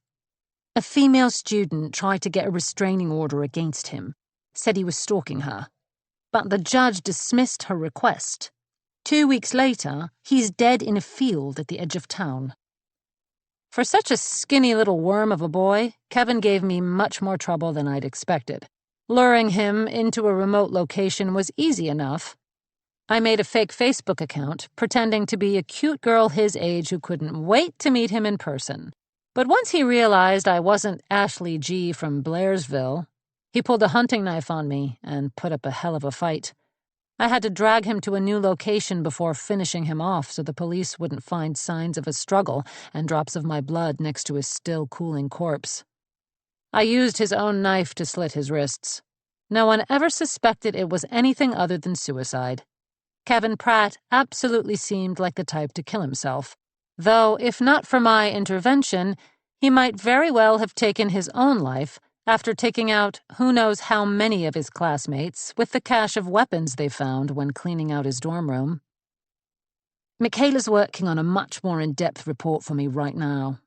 A female student tried to get a restraining order against him, said he was stalking her. But the judge dismissed her request. 2 weeks later, he's dead in a field at the edge of town. For such a skinny little worm of a boy, Kevin gave me much more trouble than I'd expected. Luring him into a remote location was easy enough. I made a fake Facebook account, pretending to be a cute girl his age who couldn't wait to meet him in person. But once he realized I wasn't Ashley G. from Blairsville, he pulled a hunting knife on me and put up a hell of a fight. I had to drag him to a new location before finishing him off so the police wouldn't find signs of a struggle and drops of my blood next to his still cooling corpse. I used his own knife to slit his wrists. No one ever suspected it was anything other than suicide. Kevin Pratt absolutely seemed like the type to kill himself, though if not for my intervention, he might very well have taken his own life after taking out who knows how many of his classmates with the cache of weapons they found when cleaning out his dorm room. Michaela's working on a much more in-depth report for me right now.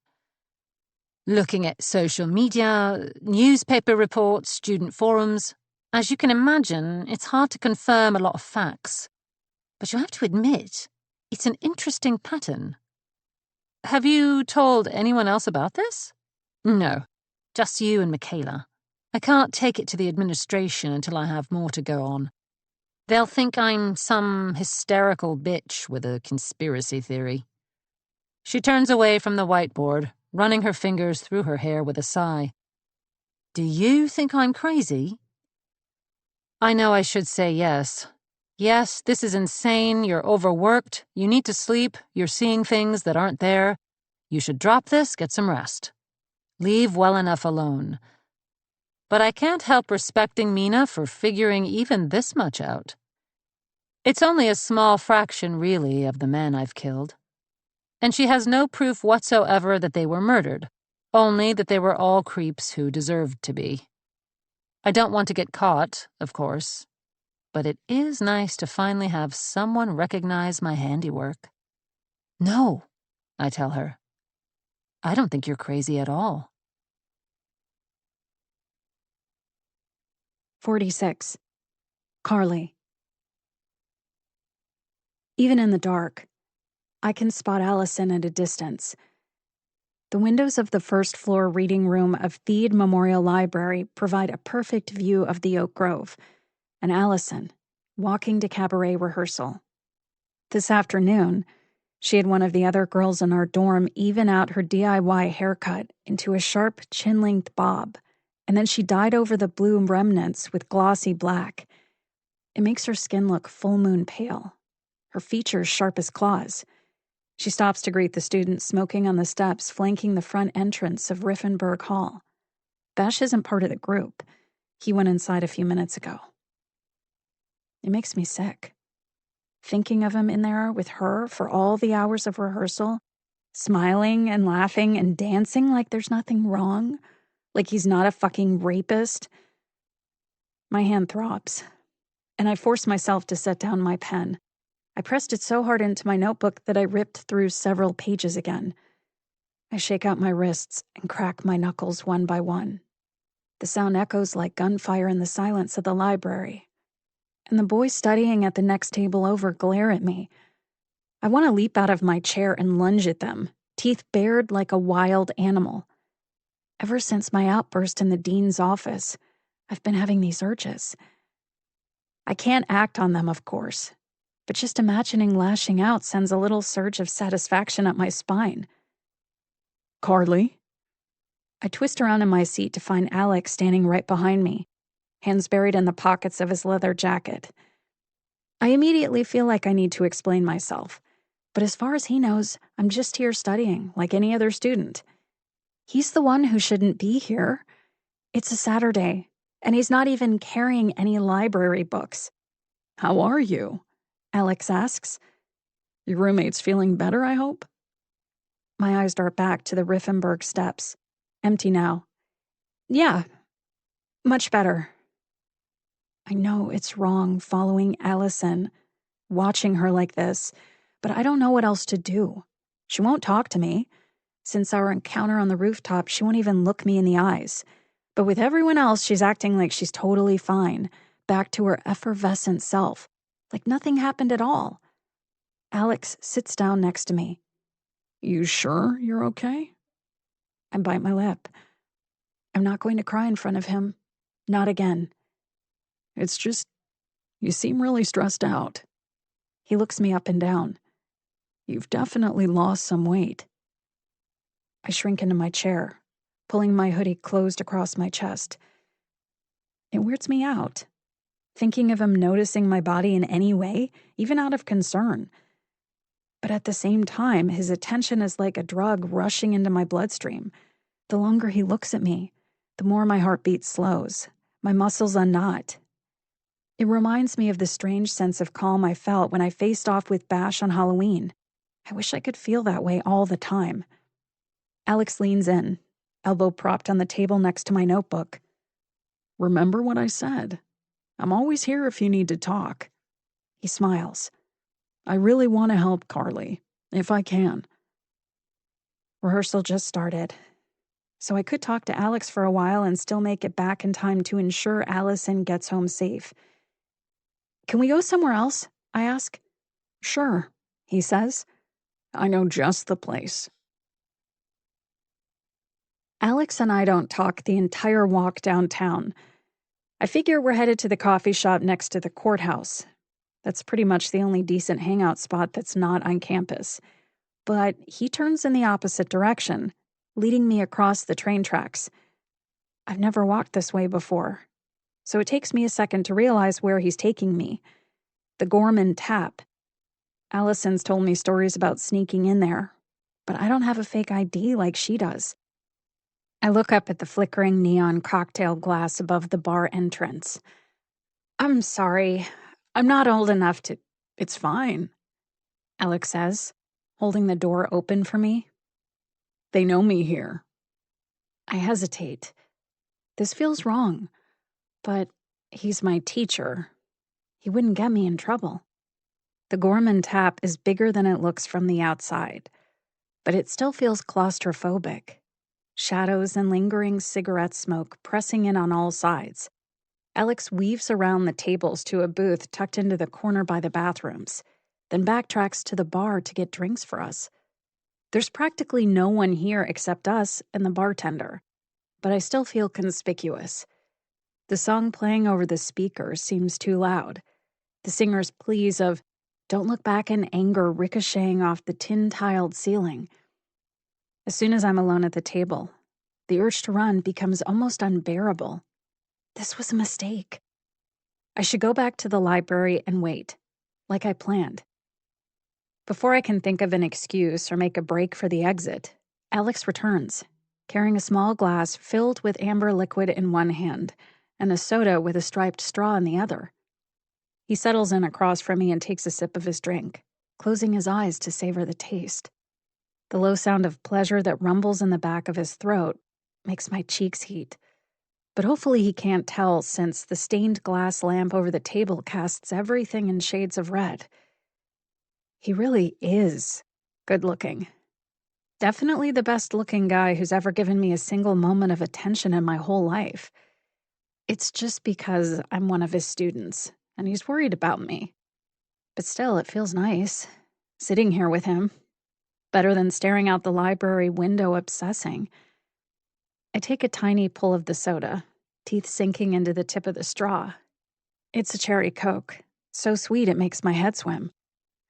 Looking at social media, newspaper reports, student forums. As you can imagine, it's hard to confirm a lot of facts. But you have to admit, it's an interesting pattern. Have you told anyone else about this? No. Just you and Michaela. I can't take it to the administration until I have more to go on. They'll think I'm some hysterical bitch with a conspiracy theory. She turns away from the whiteboard, running her fingers through her hair with a sigh. Do you think I'm crazy? I know I should say yes. Yes, this is insane, you're overworked, you need to sleep, you're seeing things that aren't there. You should drop this, get some rest. Leave well enough alone. But I can't help respecting Mina for figuring even this much out. It's only a small fraction, really, of the men I've killed. And she has no proof whatsoever that they were murdered, only that they were all creeps who deserved to be. I don't want to get caught, of course, but it is nice to finally have someone recognize my handiwork. No, I tell her. I don't think you're crazy at all. 46. Carly. Even in the dark, I can spot Allison at a distance. The windows of the first-floor reading room of Theed Memorial Library provide a perfect view of the Oak Grove, and Allison, walking to cabaret rehearsal. This afternoon, she had one of the other girls in our dorm even out her DIY haircut into a sharp chin-length bob, and then she dyed over the blue remnants with glossy black. It makes her skin look full-moon pale, her features sharp as claws. She stops to greet the students smoking on the steps flanking the front entrance of Riffenberg Hall. Bash isn't part of the group. He went inside a few minutes ago. It makes me sick. Thinking of him in there with her for all the hours of rehearsal, smiling and laughing and dancing like there's nothing wrong, like he's not a fucking rapist. My hand throbs, and I force myself to set down my pen. I pressed it so hard into my notebook that I ripped through several pages again. I shake out my wrists and crack my knuckles one by one. The sound echoes like gunfire in the silence of the library. And the boys studying at the next table over glare at me. I want to leap out of my chair and lunge at them, teeth bared like a wild animal. Ever since my outburst in the dean's office, I've been having these urges. I can't act on them, of course, but just imagining lashing out sends a little surge of satisfaction up my spine. Carly? I twist around in my seat to find Alex standing right behind me, hands buried in the pockets of his leather jacket. I immediately feel like I need to explain myself, but as far as he knows, I'm just here studying like any other student. He's the one who shouldn't be here. It's a Saturday, and he's not even carrying any library books. How are you? Alex asks. Your roommate's feeling better, I hope? My eyes dart back to the Riffenberg steps. Empty now. Yeah, much better. I know it's wrong following Allison, watching her like this, but I don't know what else to do. She won't talk to me. Since our encounter on the rooftop, she won't even look me in the eyes. But with everyone else, she's acting like she's totally fine, back to her effervescent self, like nothing happened at all. Alex sits down next to me. You sure you're okay? I bite my lip. I'm not going to cry in front of him. Not again. It's just, you seem really stressed out. He looks me up and down. You've definitely lost some weight. I shrink into my chair, pulling my hoodie closed across my chest. It weirds me out. Thinking of him noticing my body in any way, even out of concern. But at the same time, his attention is like a drug rushing into my bloodstream. The longer he looks at me, the more my heartbeat slows, my muscles unknot. It reminds me of the strange sense of calm I felt when I faced off with Bash on Halloween. I wish I could feel that way all the time. Alex leans in, elbow propped on the table next to my notebook. Remember what I said. I'm always here if you need to talk. He smiles. I really want to help Carly, if I can. Rehearsal just started, so I could talk to Alex for a while and still make it back in time to ensure Allison gets home safe. Can we go somewhere else? I ask. Sure, he says. I know just the place. Alex and I don't talk the entire walk downtown. I figure we're headed to the coffee shop next to the courthouse. That's pretty much the only decent hangout spot that's not on campus. But he turns in the opposite direction, leading me across the train tracks. I've never walked this way before, so it takes me a second to realize where he's taking me. The Gorman Tap. Allison's told me stories about sneaking in there, but I don't have a fake ID like she does. I look up at the flickering neon cocktail glass above the bar entrance. I'm sorry. I'm not old enough to... It's fine, Alex says. holding the door open for me. They know me here. I hesitate. This feels wrong, but he's my teacher. He wouldn't get me in trouble. The Gorman tap is bigger than it looks from the outside, but it still feels claustrophobic. Shadows and lingering cigarette smoke pressing in on all sides. Alex weaves around the tables to a booth tucked into the corner by the bathrooms, then backtracks to the bar to get drinks for us. There's practically no one here except us and the bartender, but I still feel conspicuous. The song playing over the speakers seems too loud. The singer's pleas of, "Don't look back in anger," ricocheting off the tin-tiled ceiling. As soon as I'm alone at the table, the urge to run becomes almost unbearable. This was a mistake. I should go back to the library and wait, like I planned. Before I can think of an excuse or make a break for the exit, Alex returns, carrying a small glass filled with amber liquid in one hand and a soda with a striped straw in the other. He settles in across from me and takes a sip of his drink, closing his eyes to savor the taste. The low sound of pleasure that rumbles in the back of his throat makes my cheeks heat. But hopefully he can't tell, since the stained glass lamp over the table casts everything in shades of red. He really is good-looking. Definitely the best-looking guy who's ever given me a single moment of attention in my whole life. It's just because I'm one of his students, and he's worried about me. But still, it feels nice, sitting here with him. Better than staring out the library window obsessing. I take a tiny pull of the soda, teeth sinking into the tip of the straw. It's a cherry Coke, so sweet it makes my head swim.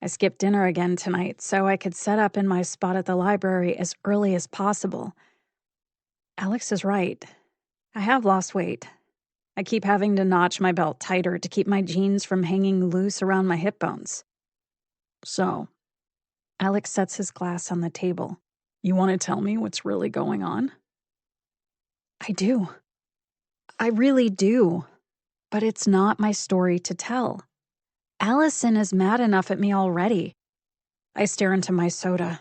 I skipped dinner again tonight so I could set up in my spot at the library as early as possible. Alex is right. I have lost weight. I keep having to notch my belt tighter to keep my jeans from hanging loose around my hip bones. So, Alex sets his glass on the table. You want to tell me what's really going on? I do. I really do. But it's not my story to tell. Allison is mad enough at me already. I stare into my soda.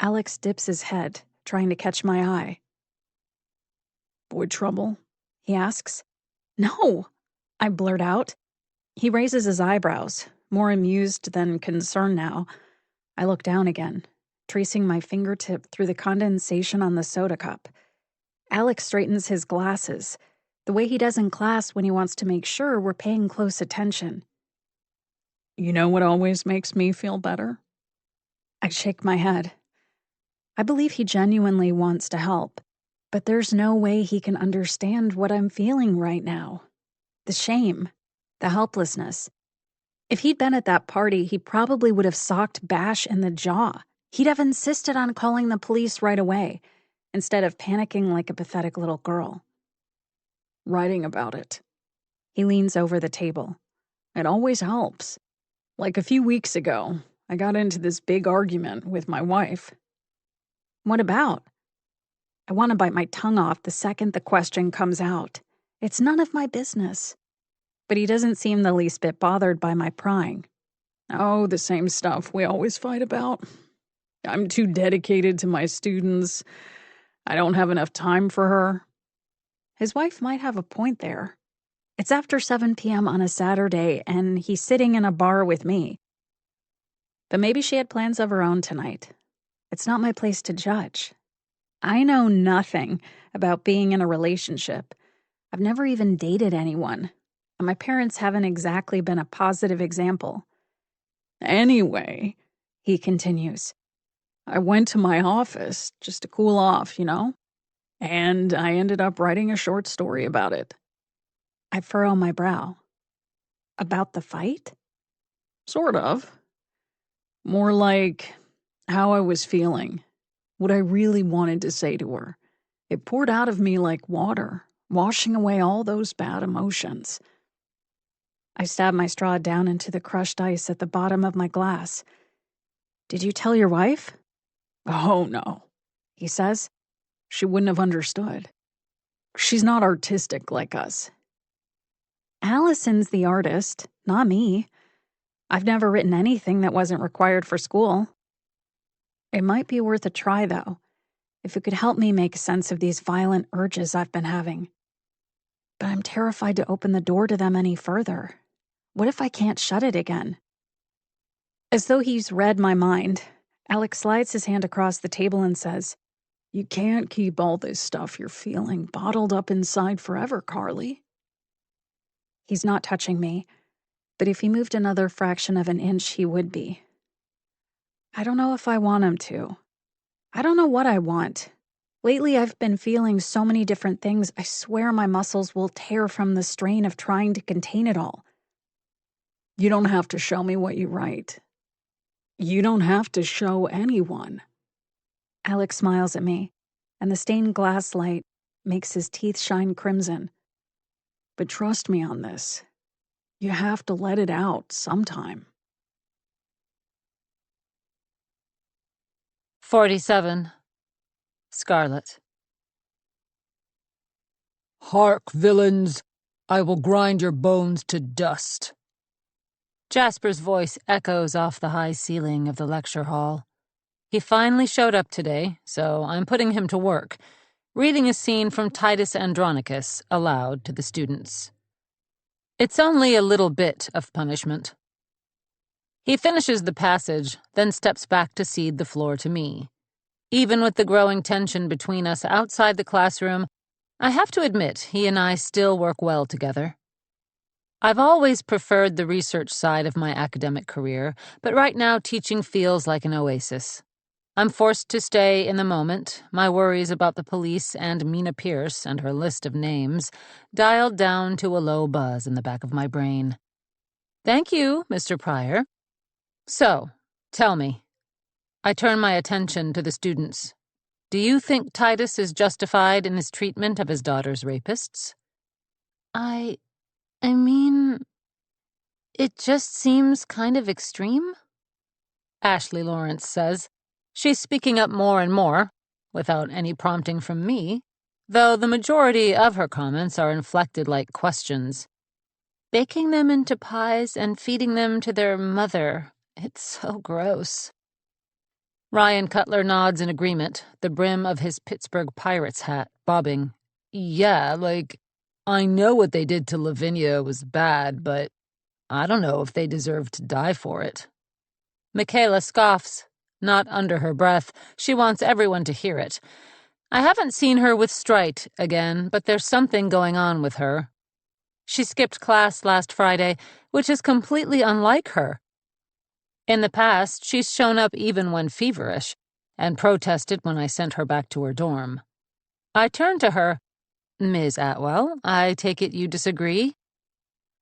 Alex dips his head, trying to catch my eye. Boy trouble? He asks. No, I blurt out. He raises his eyebrows, more amused than concerned now. I look down again, tracing my fingertip through the condensation on the soda cup. Alex straightens his glasses, the way he does in class when he wants to make sure we're paying close attention. You know what always makes me feel better? I shake my head. I believe he genuinely wants to help, but there's no way he can understand what I'm feeling right now. The shame, the helplessness. If he'd been at that party, he probably would have socked Bash in the jaw. He'd have insisted on calling the police right away, instead of panicking like a pathetic little girl. Writing about it. He leans over the table. It always helps. Like a few weeks ago, I got into this big argument with my wife. What about? I want to bite my tongue off the second the question comes out. It's none of my business. But he doesn't seem the least bit bothered by my prying. Oh, the same stuff we always fight about. I'm too dedicated to my students. I don't have enough time for her. His wife might have a point there. It's after 7 p.m. on a Saturday, and he's sitting in a bar with me. But maybe she had plans of her own tonight. It's not my place to judge. I know nothing about being in a relationship. I've never even dated anyone, and my parents haven't exactly been a positive example. Anyway, he continues, I went to my office just to cool off, and I ended up writing a short story about it. I furrow my brow. About the fight? Sort of. More like how I was feeling, what I really wanted to say to her. It poured out of me like water, washing away all those bad emotions. I stab my straw down into the crushed ice at the bottom of my glass. Did you tell your wife? Oh, no, he says. She wouldn't have understood. She's not artistic like us. Allison's the artist, not me. I've never written anything that wasn't required for school. It might be worth a try, though, if it could help me make sense of these violent urges I've been having. But I'm terrified to open the door to them any further. What if I can't shut it again? As though he's read my mind, Alex slides his hand across the table and says, "You can't keep all this stuff you're feeling bottled up inside forever, Carly." He's not touching me, but if he moved another fraction of an inch, he would be. I don't know if I want him to. I don't know what I want. Lately, I've been feeling so many different things, I swear my muscles will tear from the strain of trying to contain it all. "You don't have to show me what you write. You don't have to show anyone." Alex smiles at me, and the stained glass light makes his teeth shine crimson. "But trust me on this. You have to let it out sometime." 47. Scarlett. Hark, villains! I will grind your bones to dust. Jasper's voice echoes off the high ceiling of the lecture hall. He finally showed up today, so I'm putting him to work, reading a scene from Titus Andronicus aloud to the students. It's only a little bit of punishment. He finishes the passage, then steps back to cede the floor to me. Even with the growing tension between us outside the classroom, I have to admit he and I still work well together. I've always preferred the research side of my academic career, but right now teaching feels like an oasis. I'm forced to stay in the moment, my worries about the police and Mina Pierce and her list of names dialed down to a low buzz in the back of my brain. Thank you, Mr. Pryor. So, tell me. I turn my attention to the students. Do you think Titus is justified in his treatment of his daughter's rapists? I mean, it just seems kind of extreme, Ashley Lawrence says. She's speaking up more and more, without any prompting from me, though the majority of her comments are inflected like questions. Baking them into pies and feeding them to their mother. It's so gross. Ryan Cutler nods in agreement, the brim of his Pittsburgh Pirates hat bobbing. Yeah, I know what they did to Lavinia was bad, but I don't know if they deserve to die for it. Michaela scoffs, not under her breath. She wants everyone to hear it. I haven't seen her with Strite again, but there's something going on with her. She skipped class last Friday, which is completely unlike her. In the past, she's shown up even when feverish, and protested when I sent her back to her dorm. I turned to her. Ms. Atwell, I take it you disagree?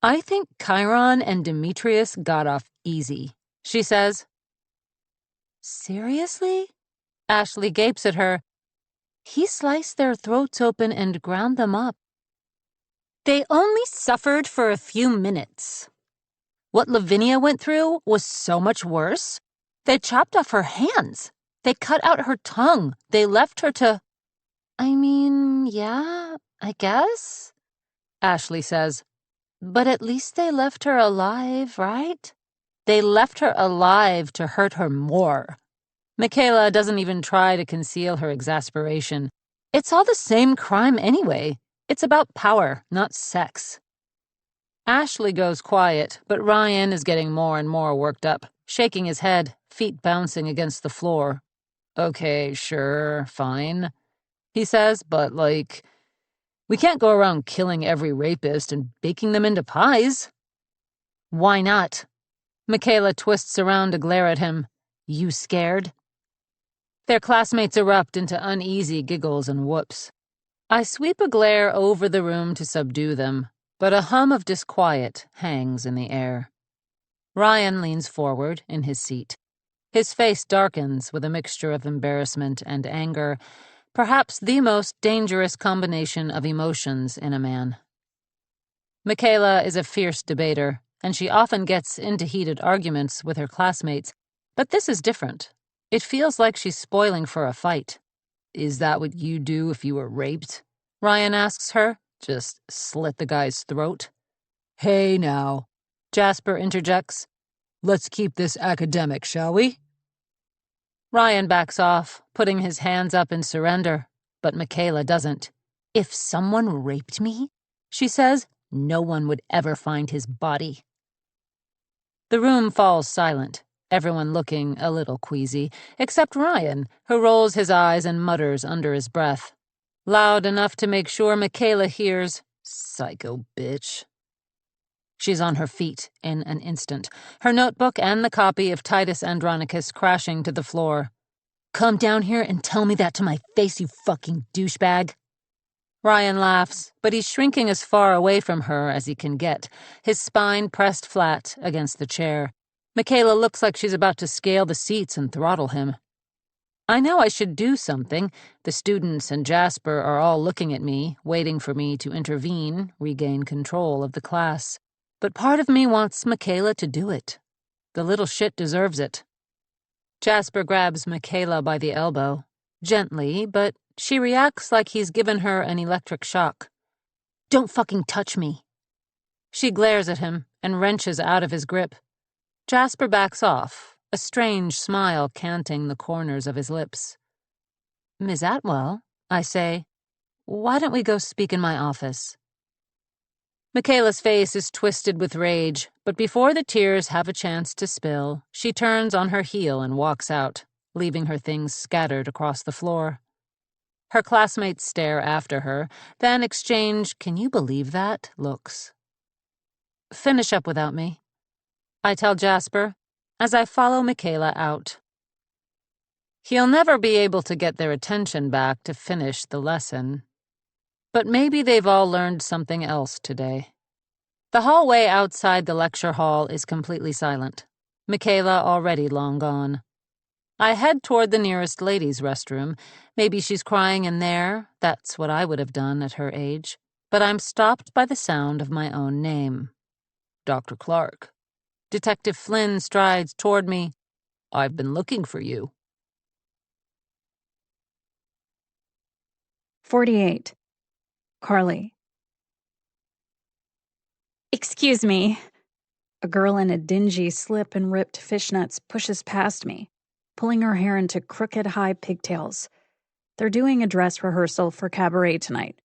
I think Chiron and Demetrius got off easy, she says. Seriously? Ashley gapes at her. He sliced their throats open and ground them up. They only suffered for a few minutes. What Lavinia went through was so much worse. They chopped off her hands. They cut out her tongue. They left her to... yeah, I guess, Ashley says. But at least they left her alive, right? They left her alive to hurt her more. Michaela doesn't even try to conceal her exasperation. It's all the same crime anyway. It's about power, not sex. Ashley goes quiet, but Ryan is getting more and more worked up, shaking his head, feet bouncing against the floor. Okay, sure, fine, he says, but we can't go around killing every rapist and baking them into pies. Why not? Michaela twists around to glare at him. You scared? Their classmates erupt into uneasy giggles and whoops. I sweep a glare over the room to subdue them, but a hum of disquiet hangs in the air. Ryan leans forward in his seat. His face darkens with a mixture of embarrassment and anger, perhaps the most dangerous combination of emotions in a man. Michaela is a fierce debater, and she often gets into heated arguments with her classmates, but this is different. It feels like she's spoiling for a fight. Is that what you'd do if you were raped? Ryan asks her. Just slit the guy's throat. Hey now, Jasper interjects. Let's keep this academic, shall we? Ryan backs off, putting his hands up in surrender, but Michaela doesn't. "If someone raped me," she says, "no one would ever find his body." The room falls silent, everyone looking a little queasy, except Ryan, who rolls his eyes and mutters under his breath. Loud enough to make sure Michaela hears, "Psycho bitch." She's on her feet in an instant, her notebook and the copy of Titus Andronicus crashing to the floor. "Come down here and tell me that to my face, you fucking douchebag." Ryan laughs, but he's shrinking as far away from her as he can get, his spine pressed flat against the chair. Michaela looks like she's about to scale the seats and throttle him. I know I should do something. The students and Jasper are all looking at me, waiting for me to intervene, regain control of the class. But part of me wants Michaela to do it. The little shit deserves it. Jasper grabs Michaela by the elbow, gently, but she reacts like he's given her an electric shock. "Don't fucking touch me." She glares at him and wrenches out of his grip. Jasper backs off, a strange smile canting the corners of his lips. "Miss Atwell," I say, "why don't we go speak in my office?" Michaela's face is twisted with rage, but before the tears have a chance to spill, she turns on her heel and walks out, leaving her things scattered across the floor. Her classmates stare after her, then exchange "can you believe that" looks. "Finish up without me," I tell Jasper, as I follow Michaela out. He'll never be able to get their attention back to finish the lesson. But maybe they've all learned something else today. The hallway outside the lecture hall is completely silent. Michaela already long gone. I head toward the nearest ladies' restroom. Maybe she's crying in there. That's what I would have done at her age. But I'm stopped by the sound of my own name. "Dr. Clark." Detective Flynn strides toward me. "I've been looking for you." 48. Carly. "Excuse me." A girl in a dingy slip and ripped fishnets pushes past me, pulling her hair into crooked high pigtails. They're doing a dress rehearsal for cabaret tonight.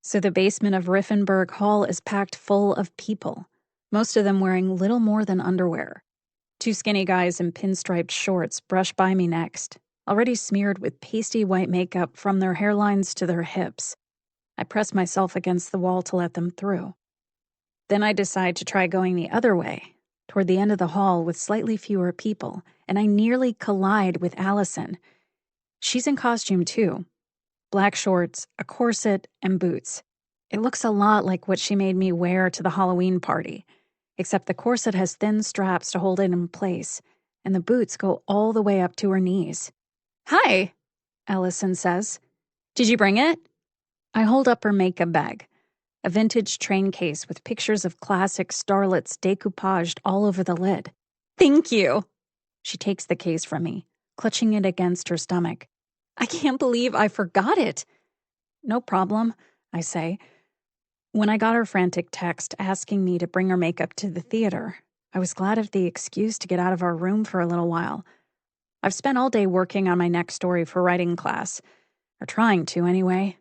So the basement of Riffenberg Hall is packed full of people, most of them wearing little more than underwear. Two skinny guys in pinstriped shorts brush by me next, already smeared with pasty white makeup from their hairlines to their hips. I press myself against the wall to let them through. Then I decide to try going the other way, toward the end of the hall with slightly fewer people, and I nearly collide with Allison. She's in costume too. Black shorts, a corset, and boots. It looks a lot like what she made me wear to the Halloween party, except the corset has thin straps to hold it in place, and the boots go all the way up to her knees. "Hi," Allison says. "Did you bring it?" I hold up her makeup bag, a vintage train case with pictures of classic starlets decoupaged all over the lid. "Thank you." She takes the case from me, clutching it against her stomach. "I can't believe I forgot it." "No problem," I say. When I got her frantic text asking me to bring her makeup to the theater, I was glad of the excuse to get out of our room for a little while. I've spent all day working on my next story for writing class, or trying to anyway.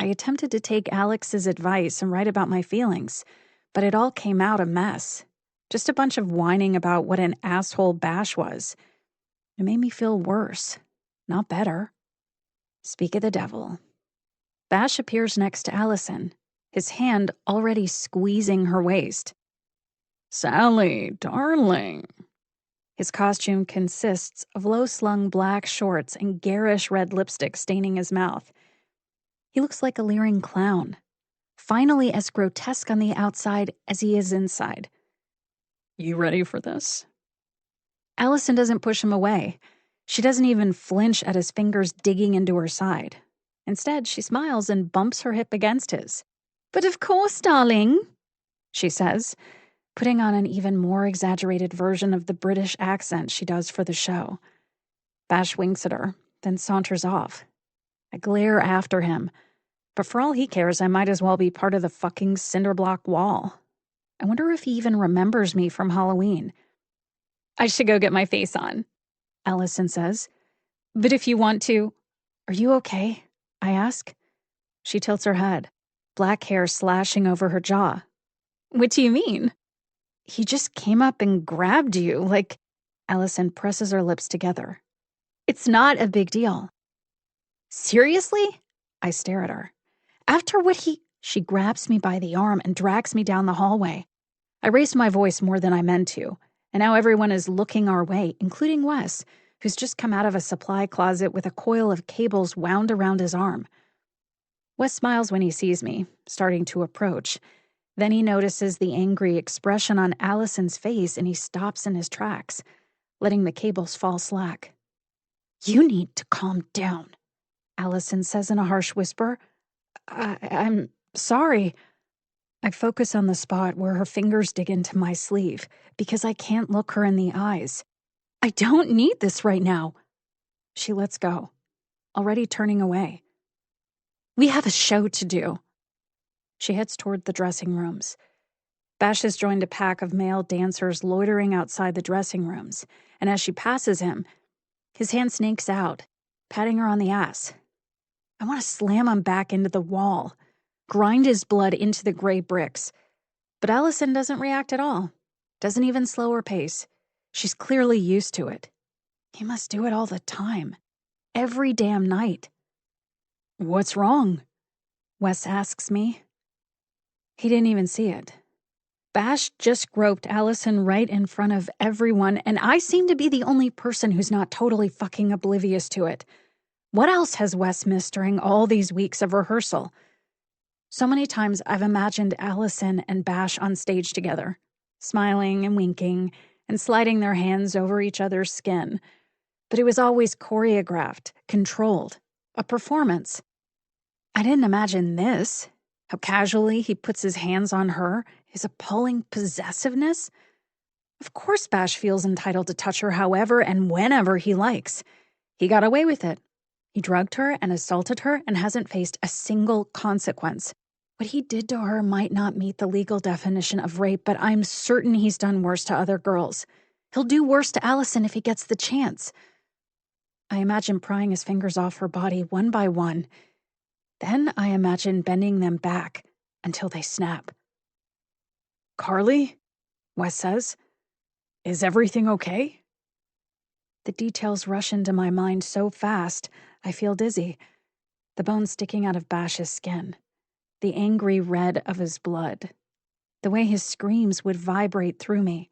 I attempted to take Alex's advice and write about my feelings, but it all came out a mess. Just a bunch of whining about what an asshole Bash was. It made me feel worse, not better. Speak of the devil. Bash appears next to Allison, his hand already squeezing her waist. "Sally, darling." His costume consists of low-slung black shorts and garish red lipstick staining his mouth. He looks like a leering clown, finally as grotesque on the outside as he is inside. "You ready for this?" Allison doesn't push him away. She doesn't even flinch at his fingers digging into her side. Instead, she smiles and bumps her hip against his. "But of course, darling," she says, putting on an even more exaggerated version of the British accent she does for the show. Bash winks at her, then saunters off. I glare after him, but for all he cares, I might as well be part of the fucking cinderblock wall. I wonder if he even remembers me from Halloween. "I should go get my face on," Allison says, But if you want to, are you okay? I ask. She tilts her head, black hair slashing over her jaw. What do you mean? He just came up and grabbed you, like... Allison presses her lips together. It's not a big deal. Seriously? I stare at her. After what he... She grabs me by the arm and drags me down the hallway. I raised my voice more than I meant to, and now everyone is looking our way, including Wes, who's just come out of a supply closet with a coil of cables wound around his arm. Wes smiles when he sees me, starting to approach. Then he notices the angry expression on Allison's face and he stops in his tracks, letting the cables fall slack. You need to calm down, Allison says in a harsh whisper. I'm sorry. I focus on the spot where her fingers dig into my sleeve because I can't look her in the eyes. I don't need this right now. She lets go, already turning away. We have a show to do. She heads toward the dressing rooms. Bash has joined a pack of male dancers loitering outside the dressing rooms, and as she passes him, his hand snakes out, patting her on the ass. I want to slam him back into the wall, grind his blood into the gray bricks. But Allison doesn't react at all, doesn't even slow her pace. She's clearly used to it. He must do it all the time, every damn night. What's wrong? Wes asks me. He didn't even see it. Bash just groped Allison right in front of everyone, and I seem to be the only person who's not totally fucking oblivious to it. What else has Wes missed during all these weeks of rehearsal? So many times I've imagined Allison and Bash on stage together, smiling and winking and sliding their hands over each other's skin. But it was always choreographed, controlled, a performance. I didn't imagine this. How casually he puts his hands on her, his appalling possessiveness. Of course Bash feels entitled to touch her however and whenever he likes. He got away with it. He drugged her and assaulted her and hasn't faced a single consequence. What he did to her might not meet the legal definition of rape, but I'm certain he's done worse to other girls. He'll do worse to Allison if he gets the chance. I imagine prying his fingers off her body one by one. Then I imagine bending them back until they snap. Carly? Wes says. Is everything okay? The details rush into my mind so fast, I feel dizzy. The bone sticking out of Bash's skin. The angry red of his blood. The way his screams would vibrate through me.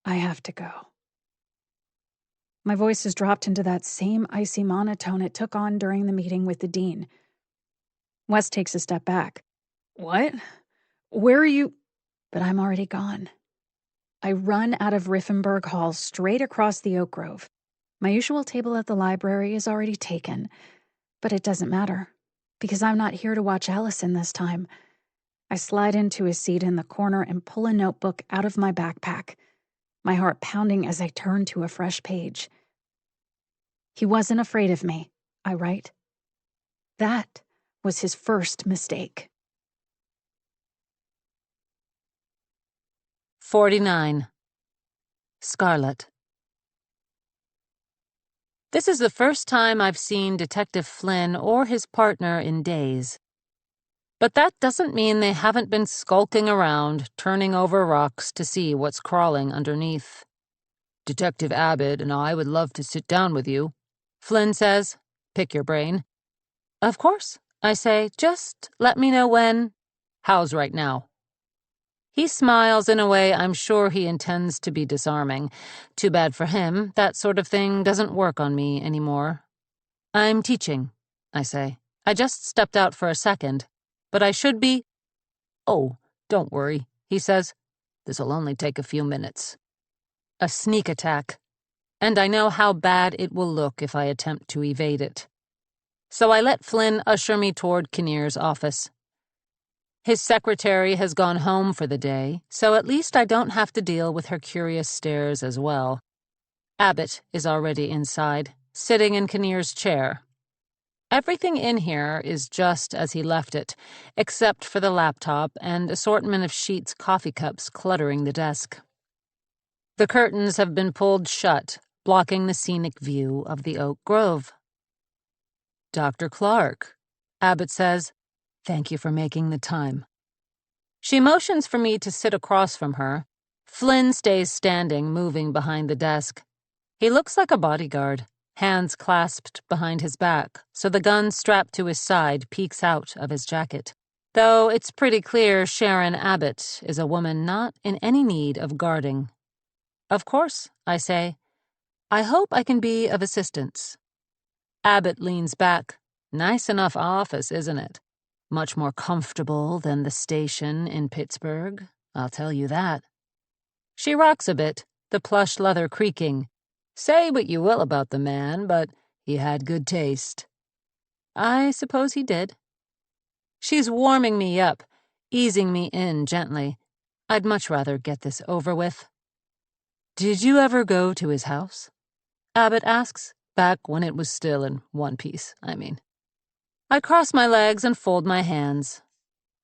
I have to go. My voice has dropped into that same icy monotone it took on during the meeting with the dean. Wes takes a step back. What? Where are you? But I'm already gone. I run out of Riffenberg Hall straight across the oak grove. My usual table at the library is already taken, but it doesn't matter, because I'm not here to watch Allison this time. I slide into a seat in the corner and pull a notebook out of my backpack, my heart pounding as I turn to a fresh page. He wasn't afraid of me, I write. That was his first mistake. 49. Scarlett. This is the first time I've seen Detective Flynn or his partner in days. But that doesn't mean they haven't been skulking around, turning over rocks to see what's crawling underneath. Detective Abbott and I would love to sit down with you, Flynn says. Pick your brain. Of course, I say, just let me know when. How's right now? He smiles in a way I'm sure he intends to be disarming. Too bad for him, that sort of thing doesn't work on me anymore. I'm teaching, I say. I just stepped out for a second, but I should be... Oh, don't worry, he says. This'll only take a few minutes. A sneak attack. And I know how bad it will look if I attempt to evade it. So I let Flynn usher me toward Kinnear's office. His secretary has gone home for the day, so at least I don't have to deal with her curious stares as well. Abbott is already inside, sitting in Kinnear's chair. Everything in here is just as he left it, except for the laptop and assortment of Sheet's coffee cups cluttering the desk. The curtains have been pulled shut, blocking the scenic view of the oak grove. "Dr. Clark," Abbott says, "thank you for making the time." She motions for me to sit across from her. Flynn stays standing, moving behind the desk. He looks like a bodyguard, hands clasped behind his back, so the gun strapped to his side peeks out of his jacket. Though it's pretty clear Sharon Abbott is a woman not in any need of guarding. "Of course," I say. "I hope I can be of assistance." Abbott leans back. Nice enough office, isn't it? Much more comfortable than the station in Pittsburgh, I'll tell you that. She rocks a bit, the plush leather creaking. Say what you will about the man, but he had good taste. I suppose he did. She's warming me up, easing me in gently. I'd much rather get this over with. "Did you ever go to his house?" Abbott asks, back when it was still in one piece, I mean. I cross my legs and fold my hands.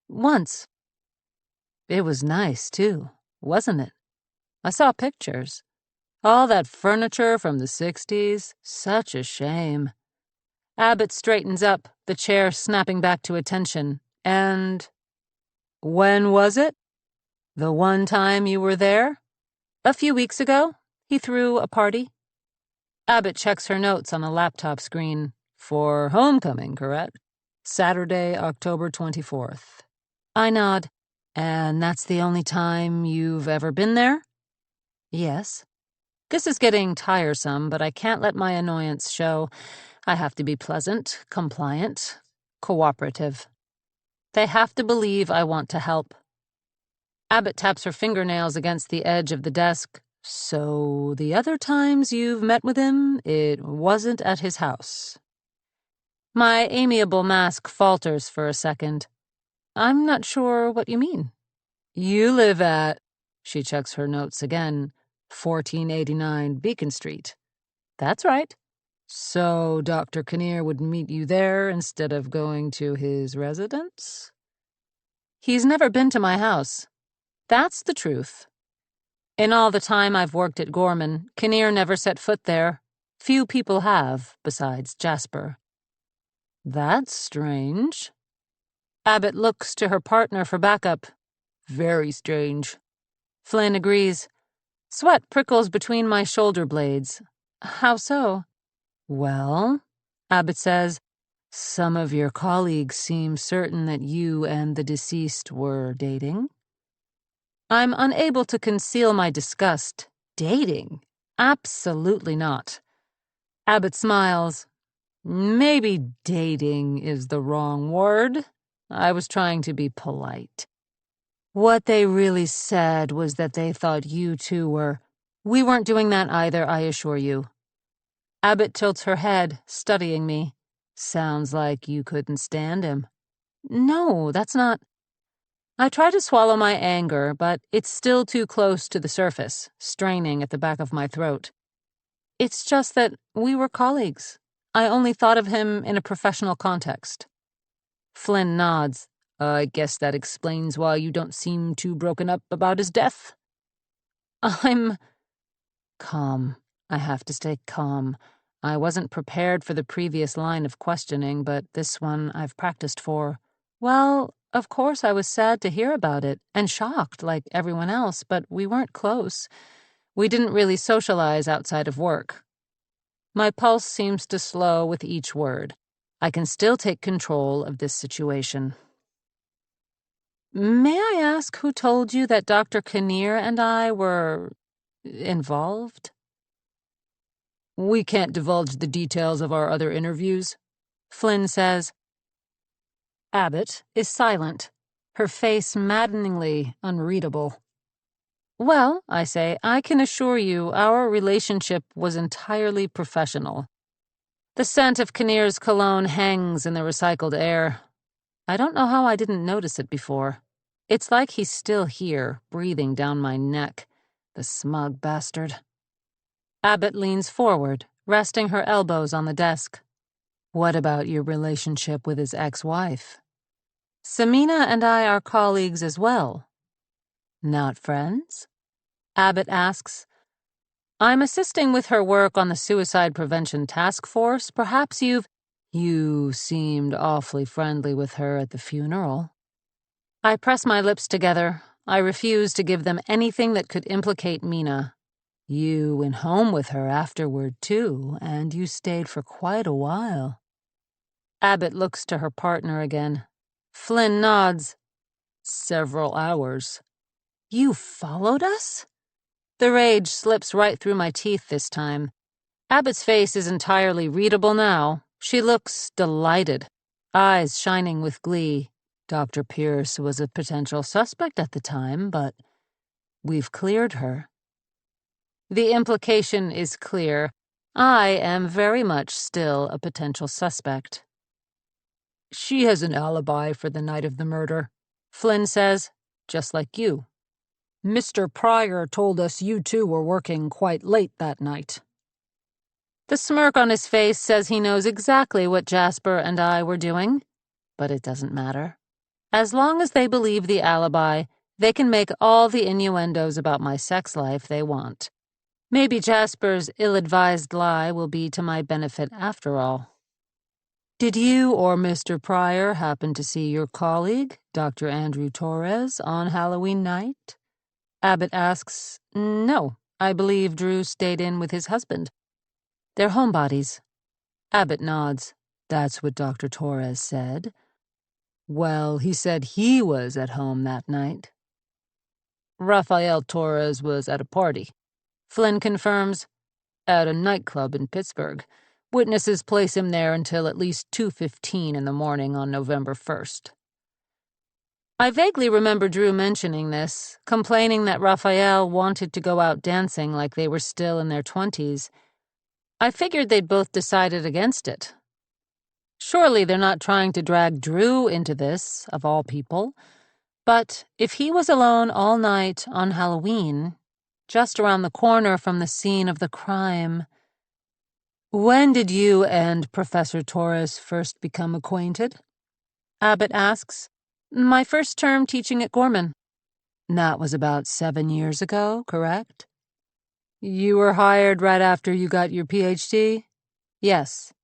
Once. It was nice, too, wasn't it? I saw pictures. All that furniture from the 60s, such a shame. Abbott straightens up, the chair snapping back to attention. And when was it? The one time you were there? A few weeks ago. He threw a party. Abbott checks her notes on the laptop screen. For homecoming, correct? Saturday, October 24th. I nod. And that's the only time you've ever been there? Yes. This is getting tiresome, but I can't let my annoyance show. I have to be pleasant, compliant, cooperative. They have to believe I want to help. Abbott taps her fingernails against the edge of the desk. So the other times you've met with him, it wasn't at his house. My amiable mask falters for a second. I'm not sure what you mean. You live at, she checks her notes again, 1489 Beacon Street. That's right. So Dr. Kinnear would meet you there instead of going to his residence? He's never been to my house. That's the truth. In all the time I've worked at Gorman, Kinnear never set foot there. Few people have, besides Jasper. That's strange. Abbott looks to her partner for backup. Very strange. Flynn agrees. Sweat prickles between my shoulder blades. How so? Well, Abbott says, some of your colleagues seem certain that you and the deceased were dating. I'm unable to conceal my disgust. Dating? Absolutely not. Abbott smiles. Maybe dating is the wrong word. I was trying to be polite. What they really said was that they thought you two were. We weren't doing that either, I assure you. Abbott tilts her head, studying me. Sounds like you couldn't stand him. No, that's not. I try to swallow my anger, but it's still too close to the surface, straining at the back of my throat. It's just that we were colleagues. I only thought of him in a professional context. Flynn nods. I guess that explains why you don't seem too broken up about his death. I'm calm. I have to stay calm. I wasn't prepared for the previous line of questioning, but this one I've practiced for. Well, of course I was sad to hear about it, and shocked like everyone else, but we weren't close. We didn't really socialize outside of work. My pulse seems to slow with each word. I can still take control of this situation. May I ask who told you that Dr. Kinnear and I were involved? We can't divulge the details of our other interviews, Flynn says. Abbott is silent, her face maddeningly unreadable. Well, I say, I can assure you our relationship was entirely professional. The scent of Kinnear's cologne hangs in the recycled air. I don't know how I didn't notice it before. It's like he's still here, breathing down my neck, the smug bastard. Abbott leans forward, resting her elbows on the desk. What about your relationship with his ex-wife? Samina and I are colleagues as well. Not friends? Abbott asks. I'm assisting with her work on the Suicide Prevention Task Force. Perhaps You seemed awfully friendly with her at the funeral. I press my lips together. I refuse to give them anything that could implicate Mina. You went home with her afterward, too, and you stayed for quite a while. Abbott looks to her partner again. Flynn nods. Several hours. You followed us? The rage slips right through my teeth this time. Abbott's face is entirely readable now. She looks delighted, eyes shining with glee. Dr. Pierce was a potential suspect at the time, but we've cleared her. The implication is clear. I am very much still a potential suspect. She has an alibi for the night of the murder, Flynn says, just like you. Mr. Pryor told us you two were working quite late that night. The smirk on his face says he knows exactly what Jasper and I were doing, but it doesn't matter. As long as they believe the alibi, they can make all the innuendos about my sex life they want. Maybe Jasper's ill-advised lie will be to my benefit after all. Did you or Mr. Pryor happen to see your colleague, Dr. Andrew Torres, on Halloween night? Abbott asks. No, I believe Drew stayed in with his husband. They're homebodies. Abbott nods. That's what Dr. Torres said. Well, he said he was at home that night. Rafael Torres was at a party. Flynn confirms. At a nightclub in Pittsburgh. Witnesses place him there until at least 2:15 in the morning on November 1st. I vaguely remember Drew mentioning this, complaining that Rafael wanted to go out dancing like they were still in their 20s. I figured they'd both decided against it. Surely they're not trying to drag Drew into this, of all people. But if he was alone all night on Halloween, just around the corner from the scene of the crime... When did you and Professor Torres first become acquainted? Abbott asks. My first term teaching at Gorman. That was about 7 years ago, correct? You were hired right after you got your PhD? Yes.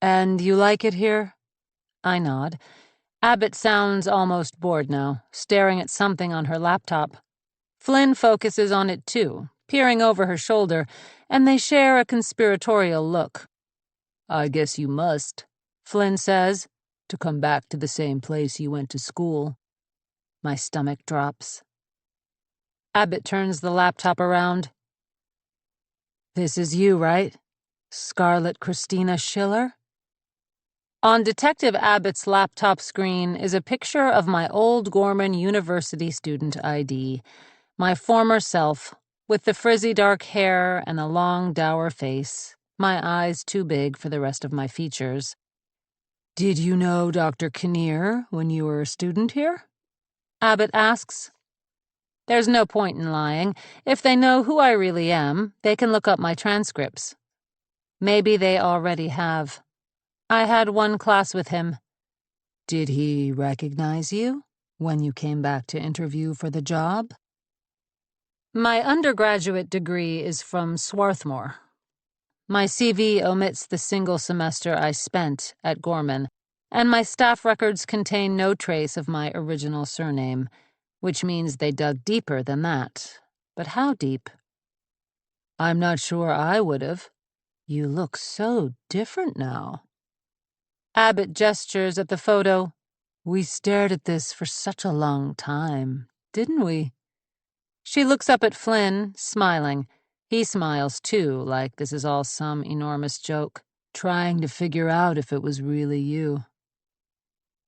And you like it here? I nod. Abbott sounds almost bored now, staring at something on her laptop. Flynn focuses on it too, peering over her shoulder, and they share a conspiratorial look. I guess you must, Flynn says, to come back to the same place you went to school. My stomach drops. Abbott turns the laptop around. This is you, right? Scarlett Christina Schiller? On Detective Abbott's laptop screen is a picture of my old Gorman University student ID, my former self, with the frizzy dark hair and the long dour face, my eyes too big for the rest of my features. Did you know Dr. Kinnear when you were a student here? Abbott asks. There's no point in lying. If they know who I really am, they can look up my transcripts. Maybe they already have. I had one class with him. Did he recognize you when you came back to interview for the job? My undergraduate degree is from Swarthmore. My CV omits the single semester I spent at Gorman, and my staff records contain no trace of my original surname, which means they dug deeper than that. But how deep? I'm not sure I would have. You look so different now. Abbott gestures at the photo. We stared at this for such a long time, didn't we? She looks up at Flynn, smiling. He smiles too, like this is all some enormous joke, trying to figure out if it was really you.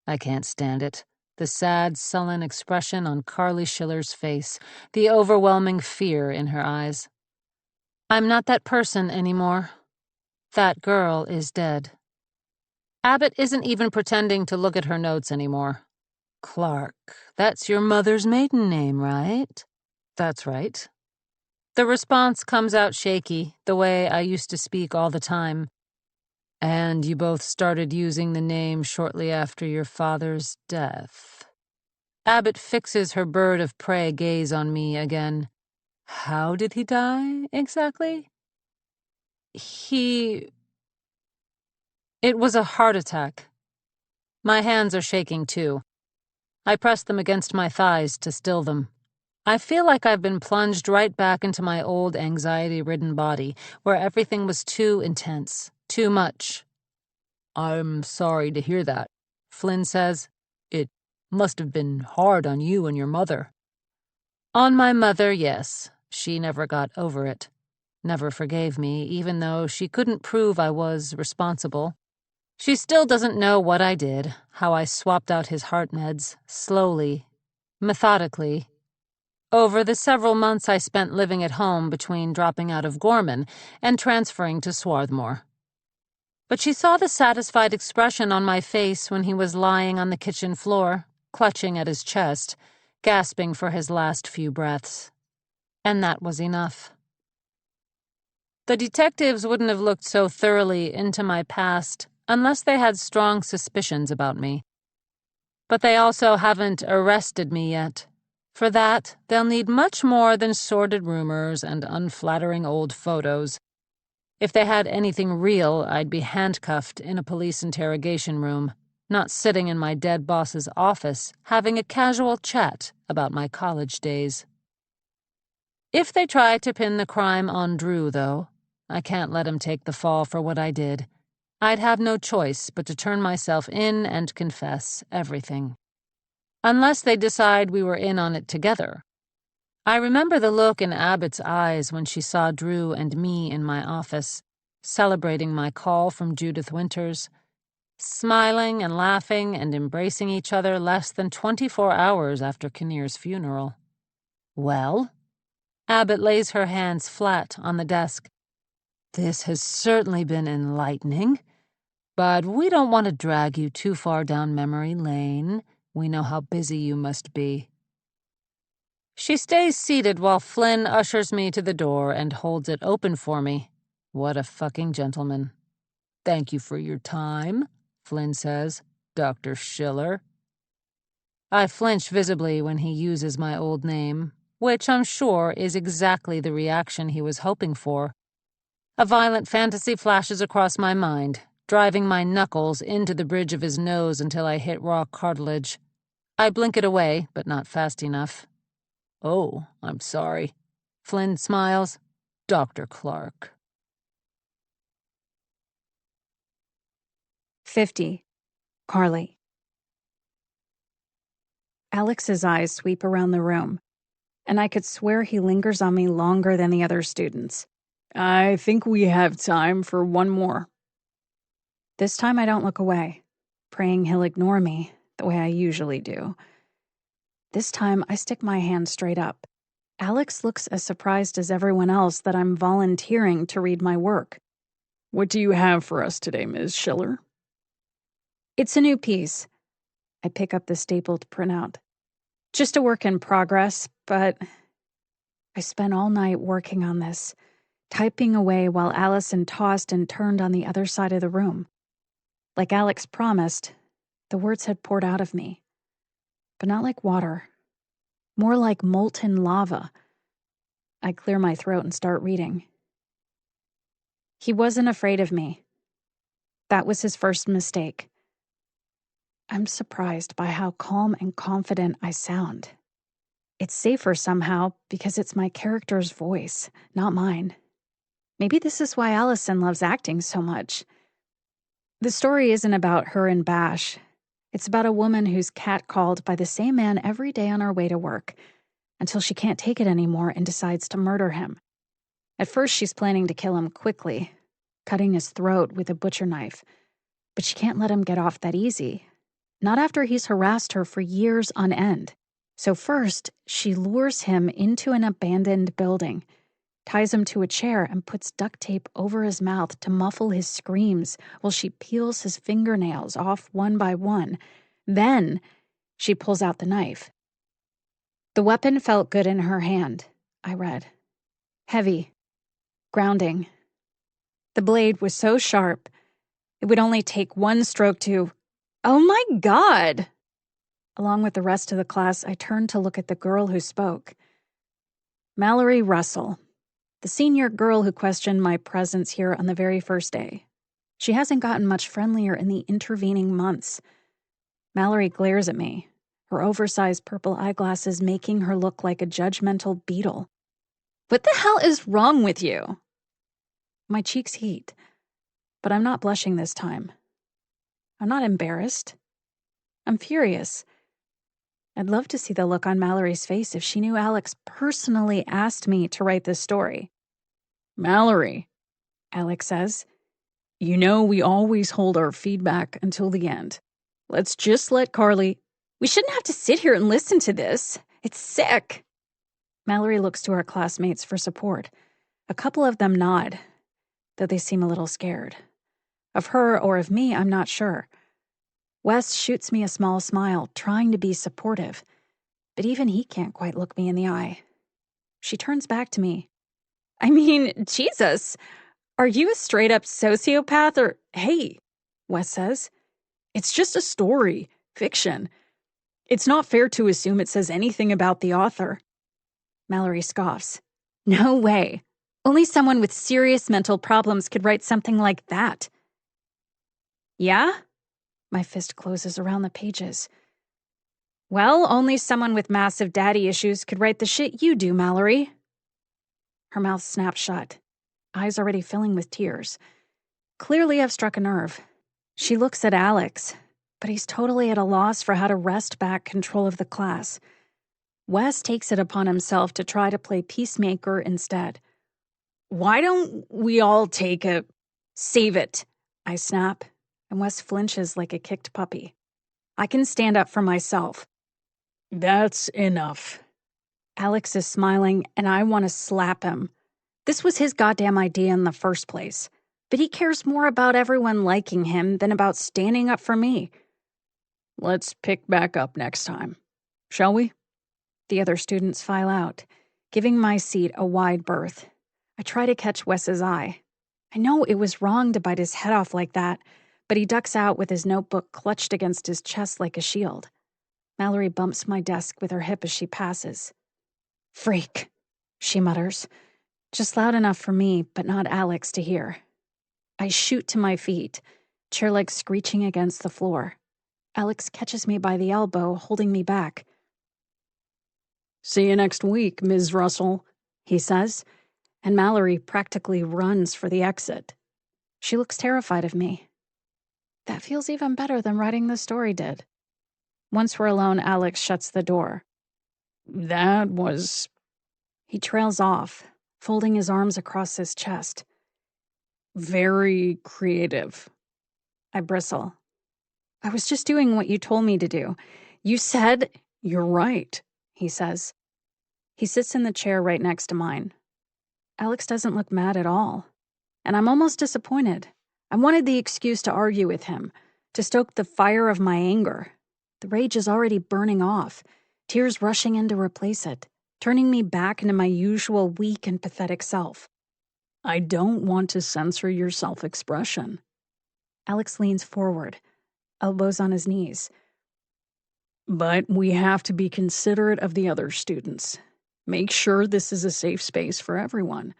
I can't stand it. The sad, sullen expression on Carly Schiller's face, the overwhelming fear in her eyes. I'm not that person anymore. That girl is dead. Abbott isn't even pretending to look at her notes anymore. Clark, that's your mother's maiden name, right? That's right. The response comes out shaky, the way I used to speak all the time. And you both started using the name shortly after your father's death. Abbott fixes her bird of prey gaze on me again. How did he die, exactly? It was a heart attack. My hands are shaking, too. I press them against my thighs to still them. I feel like I've been plunged right back into my old anxiety-ridden body, where everything was too intense, too much. I'm sorry to hear that, Flynn says. It must have been hard on you and your mother. On my mother, yes. She never got over it. Never forgave me, even though she couldn't prove I was responsible. She still doesn't know what I did, how I swapped out his heart meds, slowly, methodically, over the several months I spent living at home between dropping out of Gorman and transferring to Swarthmore. But she saw the satisfied expression on my face when he was lying on the kitchen floor, clutching at his chest, gasping for his last few breaths. And that was enough. The detectives wouldn't have looked so thoroughly into my past unless they had strong suspicions about me. But they also haven't arrested me yet. For that, they'll need much more than sordid rumors and unflattering old photos. If they had anything real, I'd be handcuffed in a police interrogation room, not sitting in my dead boss's office having a casual chat about my college days. If they try to pin the crime on Drew, though, I can't let him take the fall for what I did. I'd have no choice but to turn myself in and confess everything. Unless they decide we were in on it together. I remember the look in Abbott's eyes when she saw Drew and me in my office, celebrating my call from Judith Winters, smiling and laughing and embracing each other less than 24 hours after Kinnear's funeral. Well? Abbott lays her hands flat on the desk. This has certainly been enlightening, but we don't want to drag you too far down memory lane. We know how busy you must be. She stays seated while Flynn ushers me to the door and holds it open for me. What a fucking gentleman. Thank you for your time, Flynn says. Dr. Schiller. I flinch visibly when he uses my old name, which I'm sure is exactly the reaction he was hoping for. A violent fantasy flashes across my mind, driving my knuckles into the bridge of his nose until I hit raw cartilage. I blink it away, but not fast enough. Oh, I'm sorry. Flynn smiles. Dr. Clark. 50. Carly. Alex's eyes sweep around the room, and I could swear he lingers on me longer than the other students. I think we have time for one more. This time I don't look away, praying he'll ignore me the way I usually do. This time I stick my hand straight up. Alex looks as surprised as everyone else that I'm volunteering to read my work. What do you have for us today, Ms. Schiller? It's a new piece. I pick up the stapled printout. Just a work in progress, but I spent all night working on this, typing away while Allison tossed and turned on the other side of the room. Like Alex promised, the words had poured out of me. But not like water. More like molten lava. I clear my throat and start reading. He wasn't afraid of me. That was his first mistake. I'm surprised by how calm and confident I sound. It's safer somehow because it's my character's voice, not mine. Maybe this is why Allison loves acting so much. The story isn't about her and Bash. It's about a woman who's catcalled by the same man every day on her way to work, until she can't take it anymore and decides to murder him. At first, she's planning to kill him quickly, cutting his throat with a butcher knife. But she can't let him get off that easy. Not after he's harassed her for years on end. So first, she lures him into an abandoned building, ties him to a chair, and puts duct tape over his mouth to muffle his screams while she peels his fingernails off one by one. Then, she pulls out the knife. The weapon felt good in her hand, I read. Heavy. Grounding. The blade was so sharp, it would only take one stroke to... Oh my God! Along with the rest of the class, I turned to look at the girl who spoke. Mallory Russell, the senior girl who questioned my presence here on the very first day. She hasn't gotten much friendlier in the intervening months. Mallory glares at me, her oversized purple eyeglasses making her look like a judgmental beetle. What the hell is wrong with you? My cheeks heat, but I'm not blushing this time. I'm not embarrassed. I'm furious. I'd love to see the look on Mallory's face if she knew Alex personally asked me to write this story. Mallory, Alex says, you know we always hold our feedback until the end. Let's just let Carly... We shouldn't have to sit here and listen to this. It's sick. Mallory looks to her classmates for support. A couple of them nod, though they seem a little scared. Of her or of me, I'm not sure. Wes shoots me a small smile, trying to be supportive, but even he can't quite look me in the eye. She turns back to me. I mean, Jesus, are you a straight-up sociopath or... Hey, Wes says, it's just a story, fiction. It's not fair to assume it says anything about the author. Mallory scoffs. No way. Only someone with serious mental problems could write something like that. Yeah? My fist closes around the pages. Well, only someone with massive daddy issues could write the shit you do, Mallory. Her mouth snaps shut, eyes already filling with tears. Clearly I've struck a nerve. She looks at Alex, but he's totally at a loss for how to wrest back control of the class. Wes takes it upon himself to try to play peacemaker instead. Why don't we all take a... Save it, I snap, and Wes flinches like a kicked puppy. I can stand up for myself. That's enough. Alex is smiling, and I want to slap him. This was his goddamn idea in the first place, but he cares more about everyone liking him than about standing up for me. Let's pick back up next time, shall we? The other students file out, giving my seat a wide berth. I try to catch Wes's eye. I know it was wrong to bite his head off like that, but he ducks out with his notebook clutched against his chest like a shield. Mallory bumps my desk with her hip as she passes. Freak, she mutters, just loud enough for me, but not Alex to hear. I shoot to my feet, chair legs screeching against the floor. Alex catches me by the elbow, holding me back. See you next week, Ms. Russell, he says, and Mallory practically runs for the exit. She looks terrified of me. That feels even better than writing the story did. Once we're alone, Alex shuts the door. That was... He trails off, folding his arms across his chest. Very creative. I bristle. I was just doing what you told me to do. You said... You're right, he says. He sits in the chair right next to mine. Alex doesn't look mad at all, and I'm almost disappointed. I wanted the excuse to argue with him, to stoke the fire of my anger. The rage is already burning off, tears rushing in to replace it, turning me back into my usual weak and pathetic self. I don't want to censor your self-expression. Alex leans forward, elbows on his knees. But we have to be considerate of the other students. Make sure this is a safe space for everyone.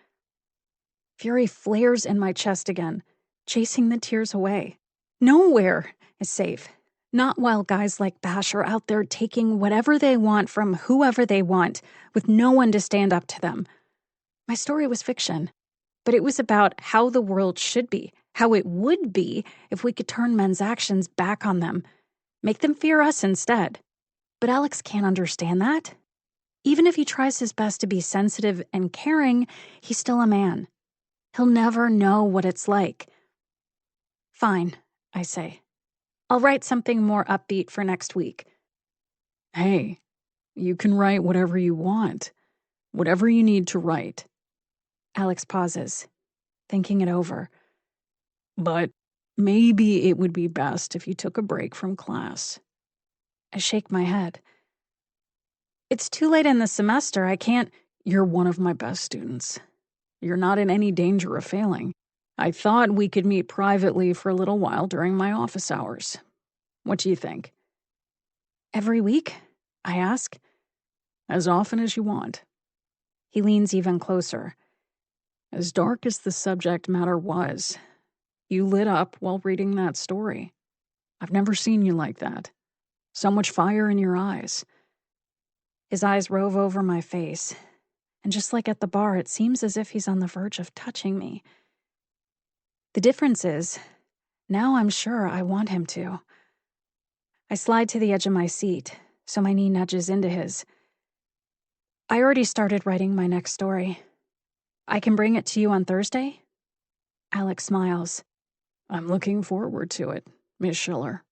Fury flares in my chest again, chasing the tears away. Nowhere is safe. Not while guys like Bash are out there taking whatever they want from whoever they want, with no one to stand up to them. My story was fiction, but it was about how the world should be, how it would be if we could turn men's actions back on them, make them fear us instead. But Alex can't understand that. Even if he tries his best to be sensitive and caring, he's still a man. He'll never know what it's like. Fine, I say. I'll write something more upbeat for next week. Hey, you can write whatever you want. Whatever you need to write. Alex pauses, thinking it over. But maybe it would be best if you took a break from class. I shake my head. It's too late in the semester. I can't... You're one of my best students. You're not in any danger of failing. I thought we could meet privately for a little while during my office hours. What do you think? Every week? I ask. As often as you want. He leans even closer. As dark as the subject matter was, you lit up while reading that story. I've never seen you like that. So much fire in your eyes. His eyes rove over my face, and just like at the bar, it seems as if he's on the verge of touching me. The difference is, now I'm sure I want him to. I slide to the edge of my seat, so my knee nudges into his. I already started writing my next story. I can bring it to you on Thursday? Alex smiles. I'm looking forward to it, Miss Schiller.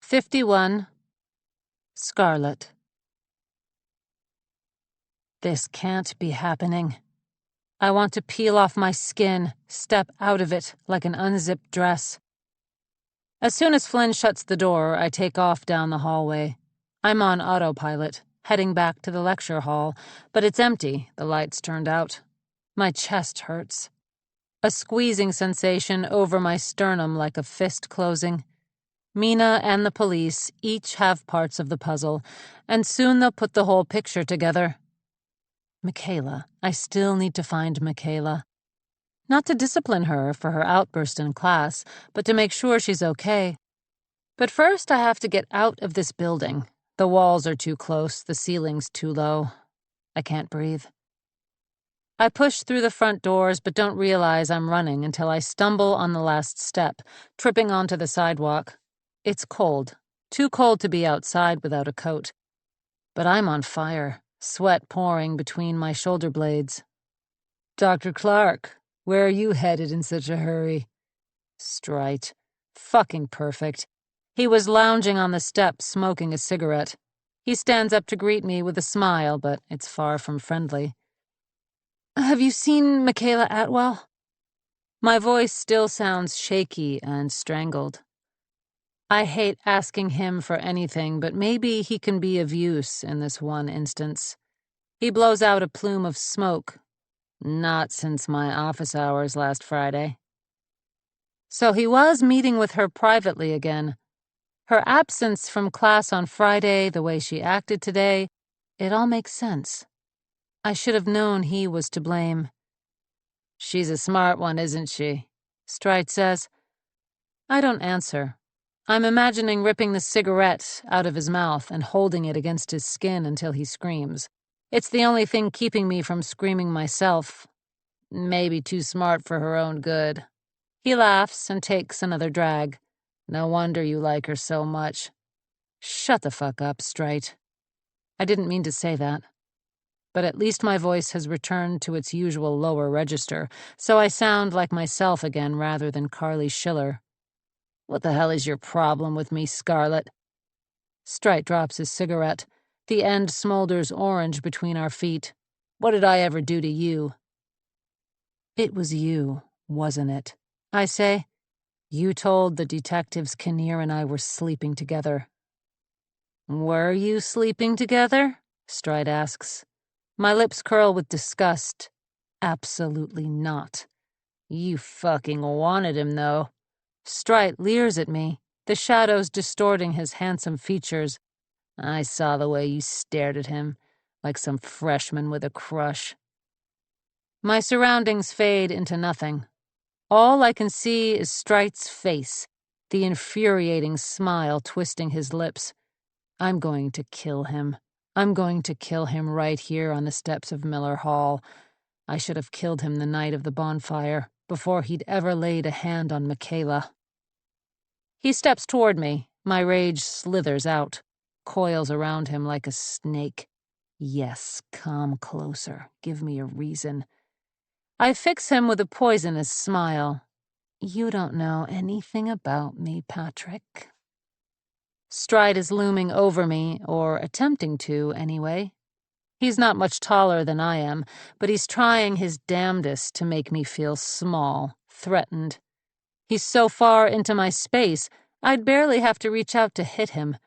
51. Scarlett. This can't be happening. I want to peel off my skin, step out of it like an unzipped dress. As soon as Flynn shuts the door, I take off down the hallway. I'm on autopilot, heading back to the lecture hall, but it's empty, the lights turned out. My chest hurts. A squeezing sensation over my sternum like a fist closing. Mina and the police each have parts of the puzzle, and soon they'll put the whole picture together. Michaela. I still need to find Michaela. Not to discipline her for her outburst in class, but to make sure she's okay. But first I have to get out of this building. The walls are too close, the ceiling's too low. I can't breathe. I push through the front doors but don't realize I'm running until I stumble on the last step, tripping onto the sidewalk. It's cold, too cold to be outside without a coat. But I'm on fire, sweat pouring between my shoulder blades. Dr. Clark, where are you headed in such a hurry? Strite. Fucking perfect. He was lounging on the steps, smoking a cigarette. He stands up to greet me with a smile, but it's far from friendly. Have you seen Michaela Atwell? My voice still sounds shaky and strangled. I hate asking him for anything, but maybe he can be of use in this one instance. He blows out a plume of smoke. Not since my office hours last Friday. So he was meeting with her privately again. Her absence from class on Friday, the way she acted today, it all makes sense. I should have known he was to blame. She's a smart one, isn't she? Strite says. I don't answer. I'm imagining ripping the cigarette out of his mouth and holding it against his skin until he screams. It's the only thing keeping me from screaming myself. Maybe too smart for her own good. He laughs and takes another drag. No wonder you like her so much. Shut the fuck up, Strite. I didn't mean to say that. But at least my voice has returned to its usual lower register, so I sound like myself again rather than Carly Schiller. What the hell is your problem with me, Scarlett? Strite drops his cigarette. The end smolders orange between our feet. What did I ever do to you? It was you, wasn't it? I say. You told the detectives Kinnear and I were sleeping together. Were you sleeping together? Strite asks. My lips curl with disgust. Absolutely not. You fucking wanted him, though. Strite leers at me, the shadows distorting his handsome features. I saw the way you stared at him, like some freshman with a crush. My surroundings fade into nothing. All I can see is Strite's face, the infuriating smile twisting his lips. I'm going to kill him. I'm going to kill him right here on the steps of Miller Hall. I should have killed him the night of the bonfire, before he'd ever laid a hand on Michaela. He steps toward me. My rage slithers out, coils around him like a snake. Yes, come closer. Give me a reason. I fix him with a poisonous smile. You don't know anything about me, Patrick. Strite is looming over me, or attempting to, anyway. He's not much taller than I am, but he's trying his damnedest to make me feel small, threatened. He's so far into my space, I'd barely have to reach out to hit him.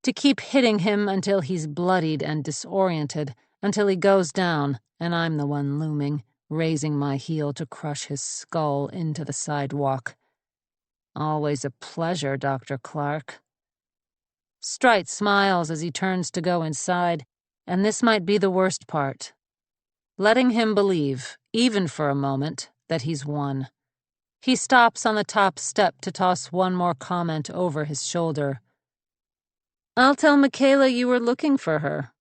To keep hitting him until he's bloodied and disoriented, until he goes down, and I'm the one looming, raising my heel to crush his skull into the sidewalk. Always a pleasure, Dr. Clark. Strite smiles as he turns to go inside, and this might be the worst part. Letting him believe, even for a moment, that he's won. He stops on the top step to toss one more comment over his shoulder. "I'll tell Michaela you were looking for her."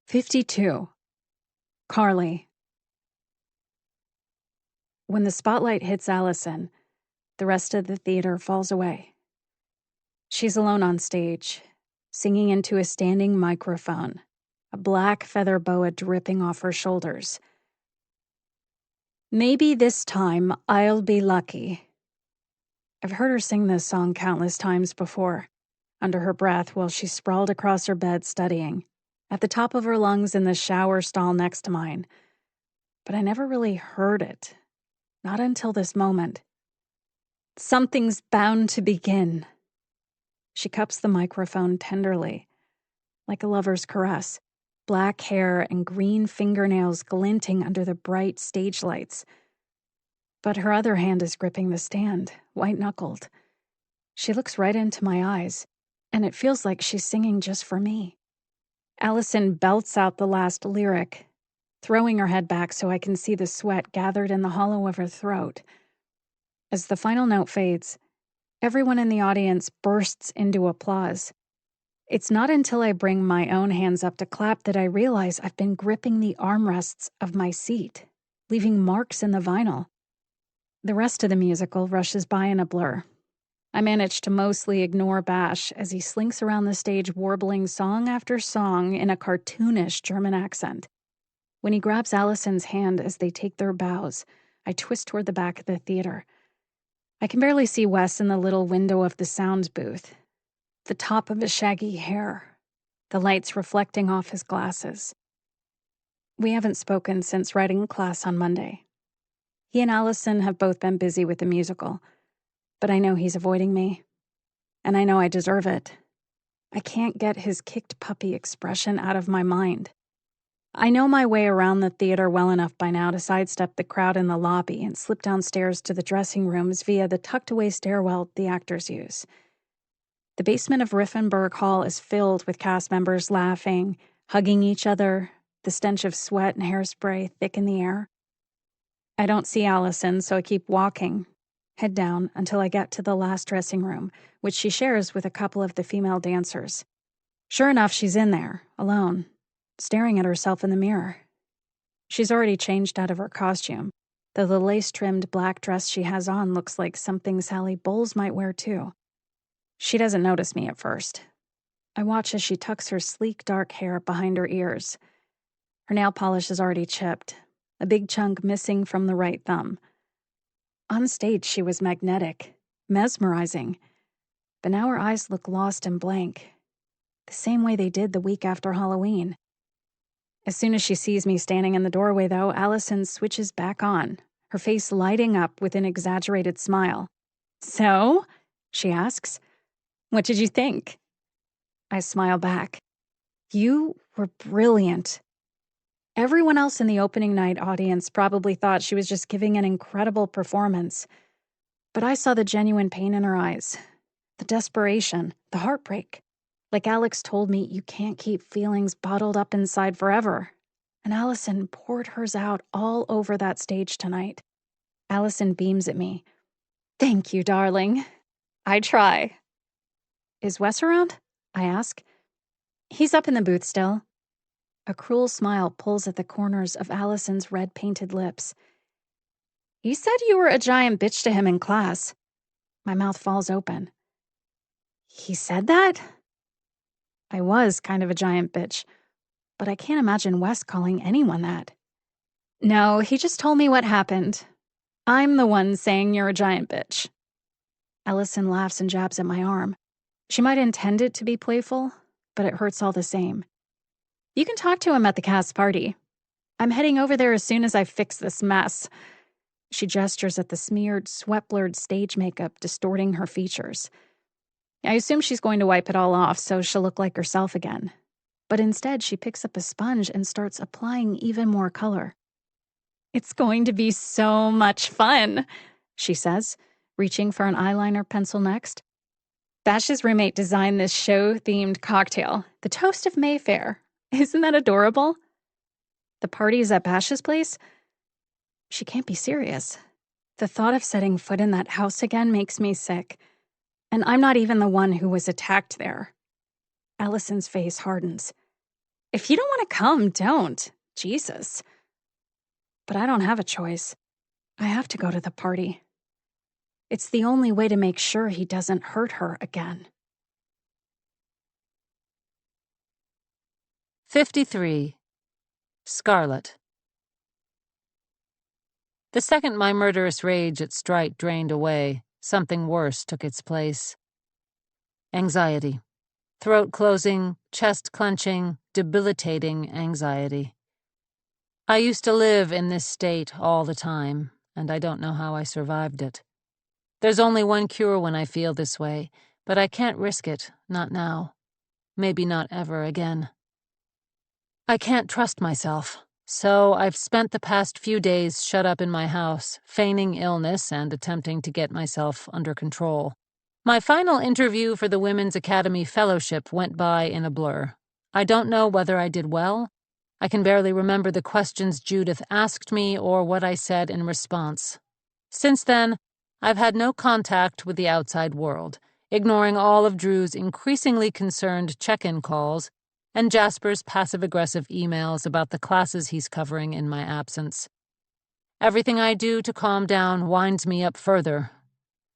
52. Carly. When the spotlight hits Allison, the rest of the theater falls away. She's alone on stage, singing into a standing microphone, a black feather boa dripping off her shoulders. Maybe this time I'll be lucky. I've heard her sing this song countless times before, under her breath while she sprawled across her bed studying, at the top of her lungs in the shower stall next to mine. But I never really heard it, not until this moment. Something's bound to begin. She cups the microphone tenderly, like a lover's caress, black hair and green fingernails glinting under the bright stage lights. But her other hand is gripping the stand, white-knuckled. She looks right into my eyes, and it feels like she's singing just for me. Allison belts out the last lyric, throwing her head back so I can see the sweat gathered in the hollow of her throat. As the final note fades, everyone in the audience bursts into applause. It's not until I bring my own hands up to clap that I realize I've been gripping the armrests of my seat, leaving marks in the vinyl. The rest of the musical rushes by in a blur. I manage to mostly ignore Bash as he slinks around the stage warbling song after song in a cartoonish German accent. When he grabs Allison's hand as they take their bows, I twist toward the back of the theater. I can barely see Wes in the little window of the sound booth, the top of his shaggy hair, the lights reflecting off his glasses. We haven't spoken since writing class on Monday. He and Allison have both been busy with the musical, but I know he's avoiding me, and I know I deserve it. I can't get his kicked puppy expression out of my mind. I know my way around the theater well enough by now to sidestep the crowd in the lobby and slip downstairs to the dressing rooms via the tucked-away stairwell the actors use. The basement of Riffenberg Hall is filled with cast members laughing, hugging each other, the stench of sweat and hairspray thick in the air. I don't see Allison, so I keep walking, head down until I get to the last dressing room, which she shares with a couple of the female dancers. Sure enough, she's in there, alone, staring at herself in the mirror. She's already changed out of her costume, though the lace-trimmed black dress she has on looks like something Sally Bowles might wear too. She doesn't notice me at first. I watch as she tucks her sleek dark hair behind her ears. Her nail polish is already chipped, a big chunk missing from the right thumb. On stage, she was magnetic, mesmerizing, but now her eyes look lost and blank, the same way they did the week after Halloween. As soon as she sees me standing in the doorway, though, Allison switches back on, her face lighting up with an exaggerated smile. "So?" she asks. "What did you think?" I smile back. "You were brilliant." Everyone else in the opening night audience probably thought she was just giving an incredible performance. But I saw the genuine pain in her eyes, the desperation, the heartbreak. Like Alex told me, you can't keep feelings bottled up inside forever. And Allison poured hers out all over that stage tonight. Allison beams at me. "Thank you, darling. I try." "Is Wes around?" I ask. "He's up in the booth still." A cruel smile pulls at the corners of Allison's red-painted lips. "He said you were a giant bitch to him in class." My mouth falls open. "He said that?" I was kind of a giant bitch, but I can't imagine Wes calling anyone that. "No, he just told me what happened. I'm the one saying you're a giant bitch." Allison laughs and jabs at my arm. She might intend it to be playful, but it hurts all the same. "You can talk to him at the cast party. I'm heading over there as soon as I fix this mess." She gestures at the smeared, sweat-blurred stage makeup distorting her features. I assume she's going to wipe it all off so she'll look like herself again. But instead, she picks up a sponge and starts applying even more color. "It's going to be so much fun," she says, reaching for an eyeliner pencil next. Bash's roommate designed this show-themed cocktail, the Toast of Mayfair. Isn't that adorable? The party is at Bash's place? She can't be serious. The thought of setting foot in that house again makes me sick. And I'm not even the one who was attacked there. Allison's face hardens. If you don't want to come, don't. Jesus. But I don't have a choice. I have to go to the party. It's the only way to make sure he doesn't hurt her again. 53. Scarlett. The second my murderous rage at Strite drained away, something worse took its place. Anxiety. Throat closing, chest clenching, debilitating anxiety. I used to live in this state all the time, and I don't know how I survived it. There's only one cure when I feel this way, but I can't risk it, not now. Maybe not ever again. I can't trust myself, so I've spent the past few days shut up in my house, feigning illness and attempting to get myself under control. My final interview for the Women's Academy Fellowship went by in a blur. I don't know whether I did well. I can barely remember the questions Judith asked me or what I said in response. Since then, I've had no contact with the outside world, ignoring all of Drew's increasingly concerned check-in calls and Jasper's passive-aggressive emails about the classes he's covering in my absence. Everything I do to calm down winds me up further.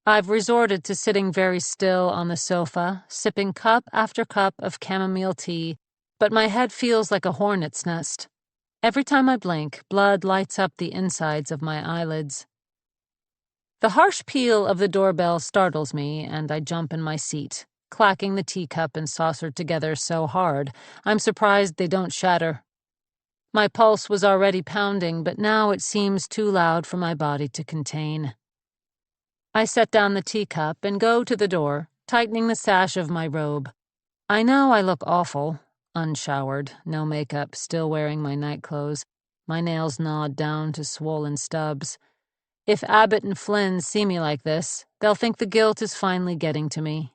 I've resorted to sitting very still on the sofa, sipping cup after cup of chamomile tea, but my head feels like a hornet's nest. Every time I blink, blood lights up the insides of my eyelids. The harsh peal of the doorbell startles me, and I jump in my seat, clacking the teacup and saucer together so hard, I'm surprised they don't shatter. My pulse was already pounding, but now it seems too loud for my body to contain. I set down the teacup and go to the door, tightening the sash of my robe. I know I look awful, unshowered, no makeup, still wearing my nightclothes, my nails gnawed down to swollen stubs. If Abbott and Flynn see me like this, they'll think the guilt is finally getting to me.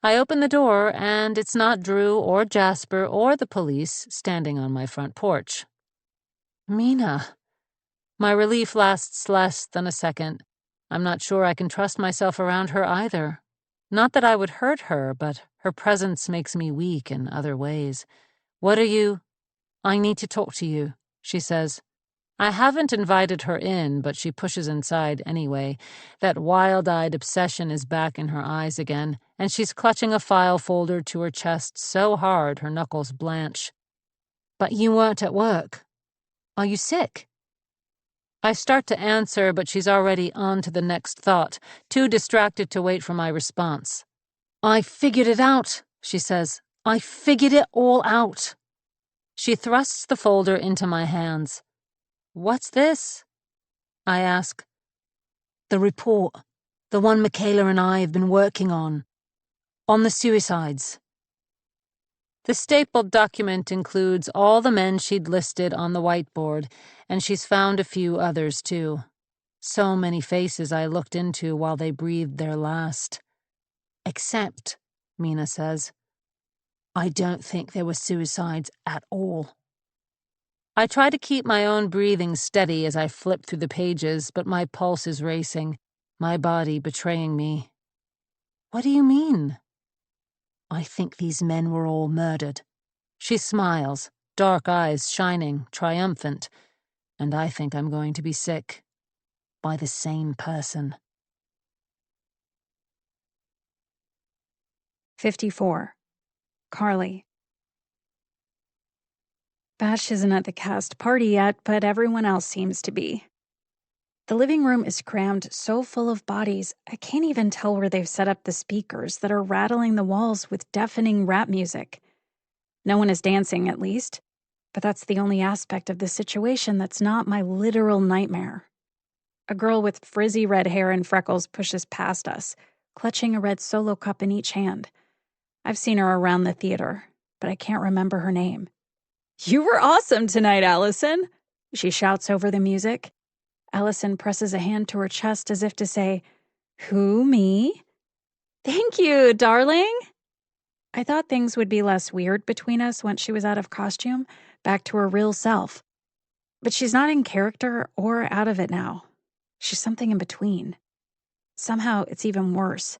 I open the door, and it's not Drew or Jasper or the police standing on my front porch. Mina. My relief lasts less than a second. I'm not sure I can trust myself around her either. Not that I would hurt her, but her presence makes me weak in other ways. What are you? I need to talk to you, she says. I haven't invited her in, but she pushes inside anyway. That wild-eyed obsession is back in her eyes again, and she's clutching a file folder to her chest so hard her knuckles blanch. But you weren't at work. Are you sick? I start to answer, but she's already on to the next thought, too distracted to wait for my response. I figured it out, she says. I figured it all out. She thrusts the folder into my hands. What's this? I ask. The report, the one Michaela and I have been working on the suicides. The stapled document includes all the men she'd listed on the whiteboard, and she's found a few others too. So many faces I looked into while they breathed their last. Except, Mina says, I don't think there were suicides at all. I try to keep my own breathing steady as I flip through the pages, but my pulse is racing, my body betraying me. What do you mean? I think these men were all murdered. She smiles, dark eyes shining, triumphant, and I think I'm going to be sick. By the same person. 54. Carly. Bash isn't at the cast party yet, but everyone else seems to be. The living room is crammed so full of bodies, I can't even tell where they've set up the speakers that are rattling the walls with deafening rap music. No one is dancing, at least, but that's the only aspect of the situation that's not my literal nightmare. A girl with frizzy red hair and freckles pushes past us, clutching a red Solo cup in each hand. I've seen her around the theater, but I can't remember her name. You were awesome tonight, Allison, she shouts over the music. Allison presses a hand to her chest as if to say, Who, me? Thank you, darling. I thought things would be less weird between us once she was out of costume, back to her real self. But she's not in character or out of it now. She's something in between. Somehow it's even worse.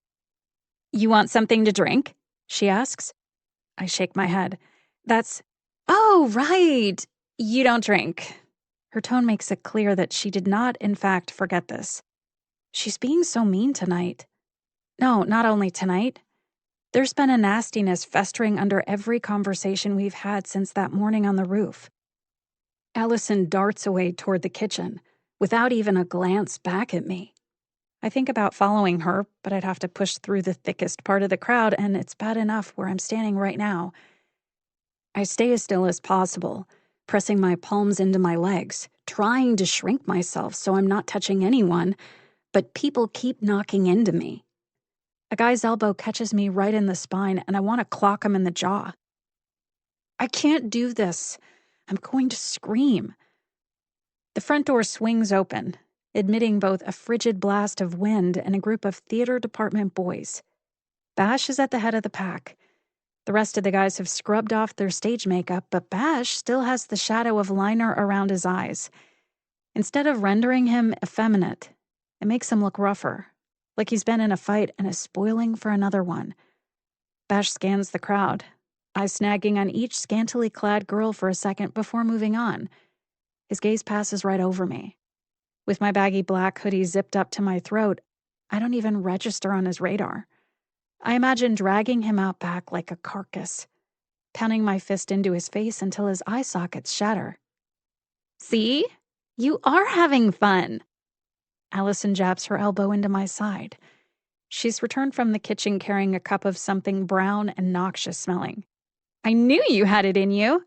You want something to drink? She asks. I shake my head. Oh, right. You don't drink. Her tone makes it clear that she did not, in fact, forget this. She's being so mean tonight. No, not only tonight. There's been a nastiness festering under every conversation we've had since that morning on the roof. Allison darts away toward the kitchen, without even a glance back at me. I think about following her, but I'd have to push through the thickest part of the crowd, and it's bad enough where I'm standing right now. I stay as still as possible, pressing my palms into my legs, trying to shrink myself so I'm not touching anyone, but people keep knocking into me. A guy's elbow catches me right in the spine, and I want to clock him in the jaw. I can't do this. I'm going to scream. The front door swings open, admitting both a frigid blast of wind and a group of theater department boys. Bash is at the head of the pack. The rest of the guys have scrubbed off their stage makeup, but Bash still has the shadow of liner around his eyes. Instead of rendering him effeminate, it makes him look rougher, like he's been in a fight and is spoiling for another one. Bash scans the crowd, eyes snagging on each scantily clad girl for a second before moving on. His gaze passes right over me. With my baggy black hoodie zipped up to my throat, I don't even register on his radar. I imagine dragging him out back like a carcass, pounding my fist into his face until his eye sockets shatter. See? You are having fun. Allison jabs her elbow into my side. She's returned from the kitchen carrying a cup of something brown and noxious smelling. I knew you had it in you.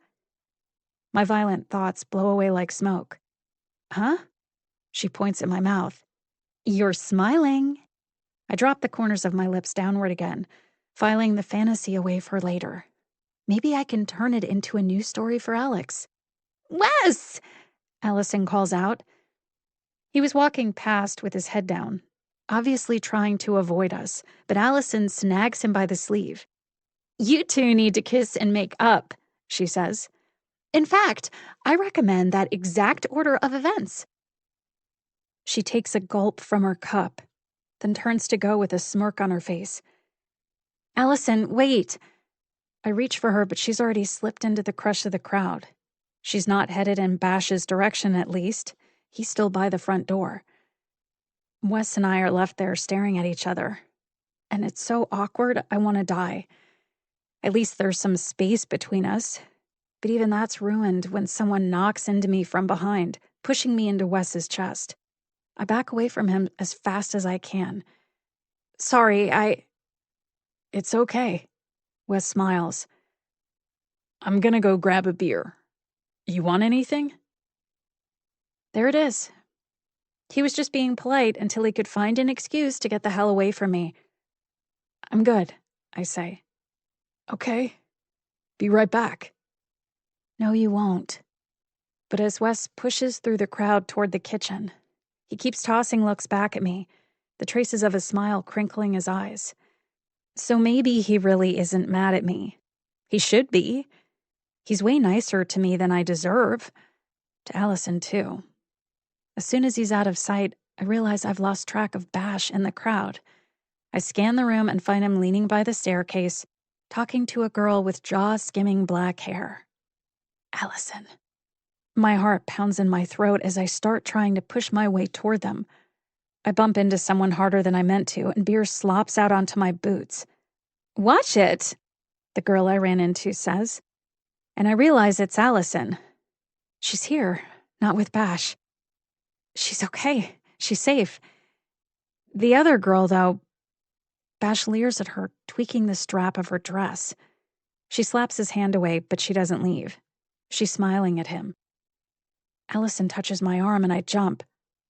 My violent thoughts blow away like smoke. Huh? She points at my mouth. You're smiling. I drop the corners of my lips downward again, filing the fantasy away for later. Maybe I can turn it into a new story for Alex. Wes! Allison calls out. He was walking past with his head down, obviously trying to avoid us, but Allison snags him by the sleeve. You two need to kiss and make up, she says. In fact, I recommend that exact order of events. She takes a gulp from her cup, then turns to go with a smirk on her face. Allison, wait. I reach for her, but she's already slipped into the crush of the crowd. She's not headed in Bash's direction, at least. He's still by the front door. Wes and I are left there staring at each other. And it's so awkward, I want to die. At least there's some space between us. But even that's ruined when someone knocks into me from behind, pushing me into Wes's chest. I back away from him as fast as I can. Sorry, It's okay. Wes smiles. I'm gonna go grab a beer. You want anything? There it is. He was just being polite until he could find an excuse to get the hell away from me. I'm good, I say. Okay. Be right back. No, you won't. But as Wes pushes through the crowd toward the kitchen, he keeps tossing looks back at me, the traces of a smile crinkling his eyes. So maybe he really isn't mad at me. He should be. He's way nicer to me than I deserve. To Allison, too. As soon as he's out of sight, I realize I've lost track of Bash in the crowd. I scan the room and find him leaning by the staircase, talking to a girl with jaw-skimming black hair. Allison. My heart pounds in my throat as I start trying to push my way toward them. I bump into someone harder than I meant to, and beer slops out onto my boots. Watch it, the girl I ran into says. And I realize it's Allison. She's here, not with Bash. She's okay. She's safe. The other girl, though, Bash leers at her, tweaking the strap of her dress. She slaps his hand away, but she doesn't leave. She's smiling at him. Allison touches my arm and I jump.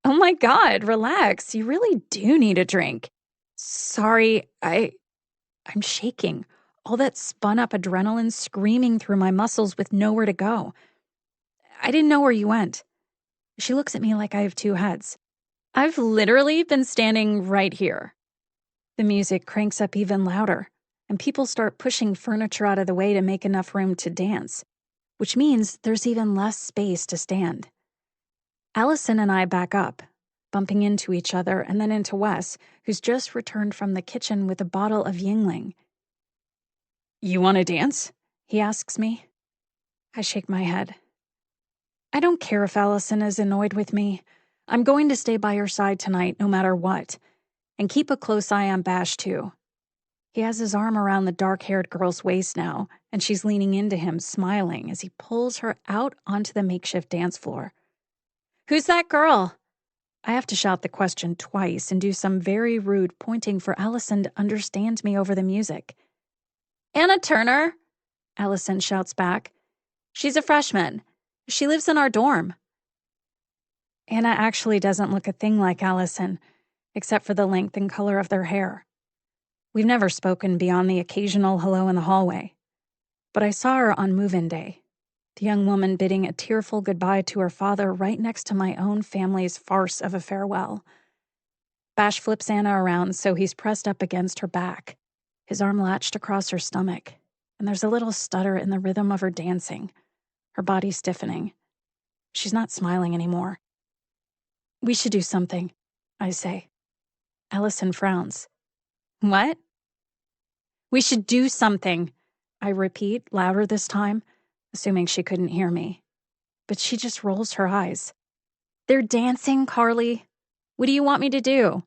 Oh my God, relax. You really do need a drink. Sorry, I'm shaking. All that spun up adrenaline screaming through my muscles with nowhere to go. I didn't know where you went. She looks at me like I have two heads. I've literally been standing right here. The music cranks up even louder, and people start pushing furniture out of the way to make enough room to dance, which means there's even less space to stand. Allison and I back up, bumping into each other and then into Wes, who's just returned from the kitchen with a bottle of Yingling. "You want to dance?" he asks me. I shake my head. I don't care if Allison is annoyed with me. I'm going to stay by her side tonight no matter what, and keep a close eye on Bash too. He has his arm around the dark-haired girl's waist now, and she's leaning into him, smiling as he pulls her out onto the makeshift dance floor. "Who's that girl?" I have to shout the question twice and do some very rude pointing for Allison to understand me over the music. "Anna Turner," Allison shouts back. "She's a freshman. She lives in our dorm." Anna actually doesn't look a thing like Allison, except for the length and color of their hair. We've never spoken beyond the occasional hello in the hallway. But I saw her on move-in day, the young woman bidding a tearful goodbye to her father right next to my own family's farce of a farewell. Bash flips Anna around so he's pressed up against her back, his arm latched across her stomach, and there's a little stutter in the rhythm of her dancing, her body stiffening. She's not smiling anymore. "We should do something," I say. Allison frowns. "What?" "We should do something," I repeat, louder this time, assuming she couldn't hear me. But she just rolls her eyes. "They're dancing, Carly. What do you want me to do?"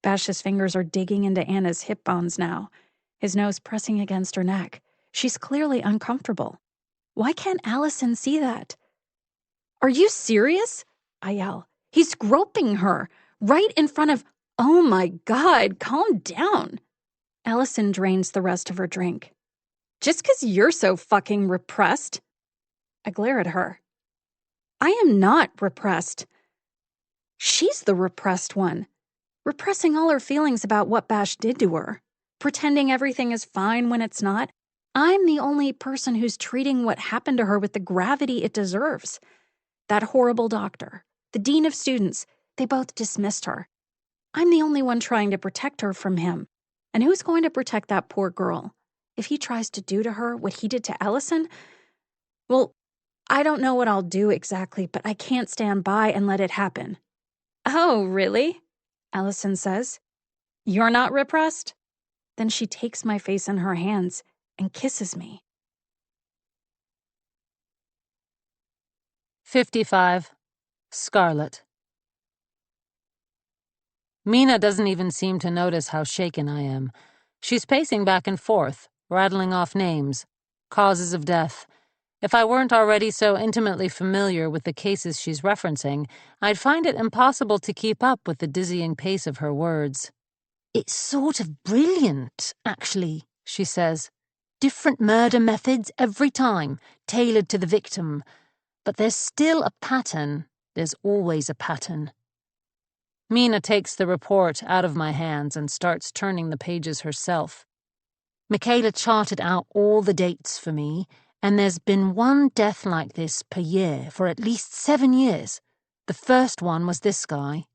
Bash's fingers are digging into Anna's hip bones now, his nose pressing against her neck. She's clearly uncomfortable. Why can't Allison see that? "Are you serious?" I yell. "He's groping her, right in front of— Oh my God, calm down." Allison drains the rest of her drink. "Just 'cause you're so fucking repressed." I glare at her. I am not repressed. She's the repressed one, repressing all her feelings about what Bash did to her, pretending everything is fine when it's not. I'm the only person who's treating what happened to her with the gravity it deserves. That horrible doctor, the dean of students, they both dismissed her. I'm the only one trying to protect her from him. And who's going to protect that poor girl? If he tries to do to her what he did to Allison? Well, I don't know what I'll do exactly, but I can't stand by and let it happen. "Oh, really?" Allison says. "You're not repressed?" Then she takes my face in her hands and kisses me. 55. Scarlett. Mina doesn't even seem to notice how shaken I am. She's pacing back and forth, rattling off names, causes of death. If I weren't already so intimately familiar with the cases she's referencing, I'd find it impossible to keep up with the dizzying pace of her words. "It's sort of brilliant, actually," she says. "Different murder methods every time, tailored to the victim. But there's still a pattern. There's always a pattern." Mina takes the report out of my hands and starts turning the pages herself. "Michaela charted out all the dates for me, and there's been one death like this per year for at least 7 years. The first one was this guy."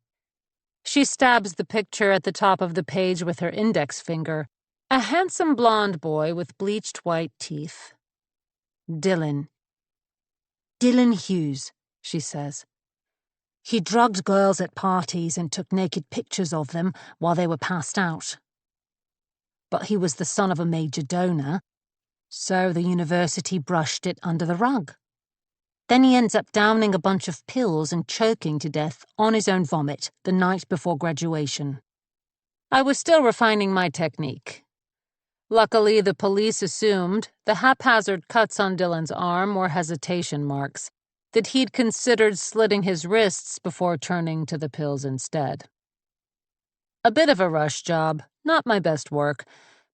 She stabs the picture at the top of the page with her index finger. A handsome blonde boy with bleached white teeth. Dylan Hughes, she says. "He drugged girls at parties and took naked pictures of them while they were passed out. But he was the son of a major donor, so the university brushed it under the rug. Then he ends up downing a bunch of pills and choking to death on his own vomit the night before graduation." I was still refining my technique. Luckily, the police assumed the haphazard cuts on Dylan's arm were hesitation marks, that he'd considered slitting his wrists before turning to the pills instead. A bit of a rush job, not my best work,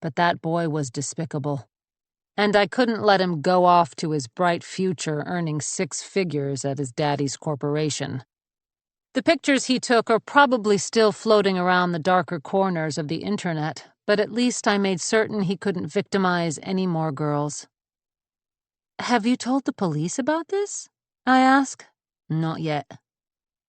but that boy was despicable. And I couldn't let him go off to his bright future earning 6 figures at his daddy's corporation. The pictures he took are probably still floating around the darker corners of the internet, but at least I made certain he couldn't victimize any more girls. "Have you told the police about this?" I ask. "Not yet."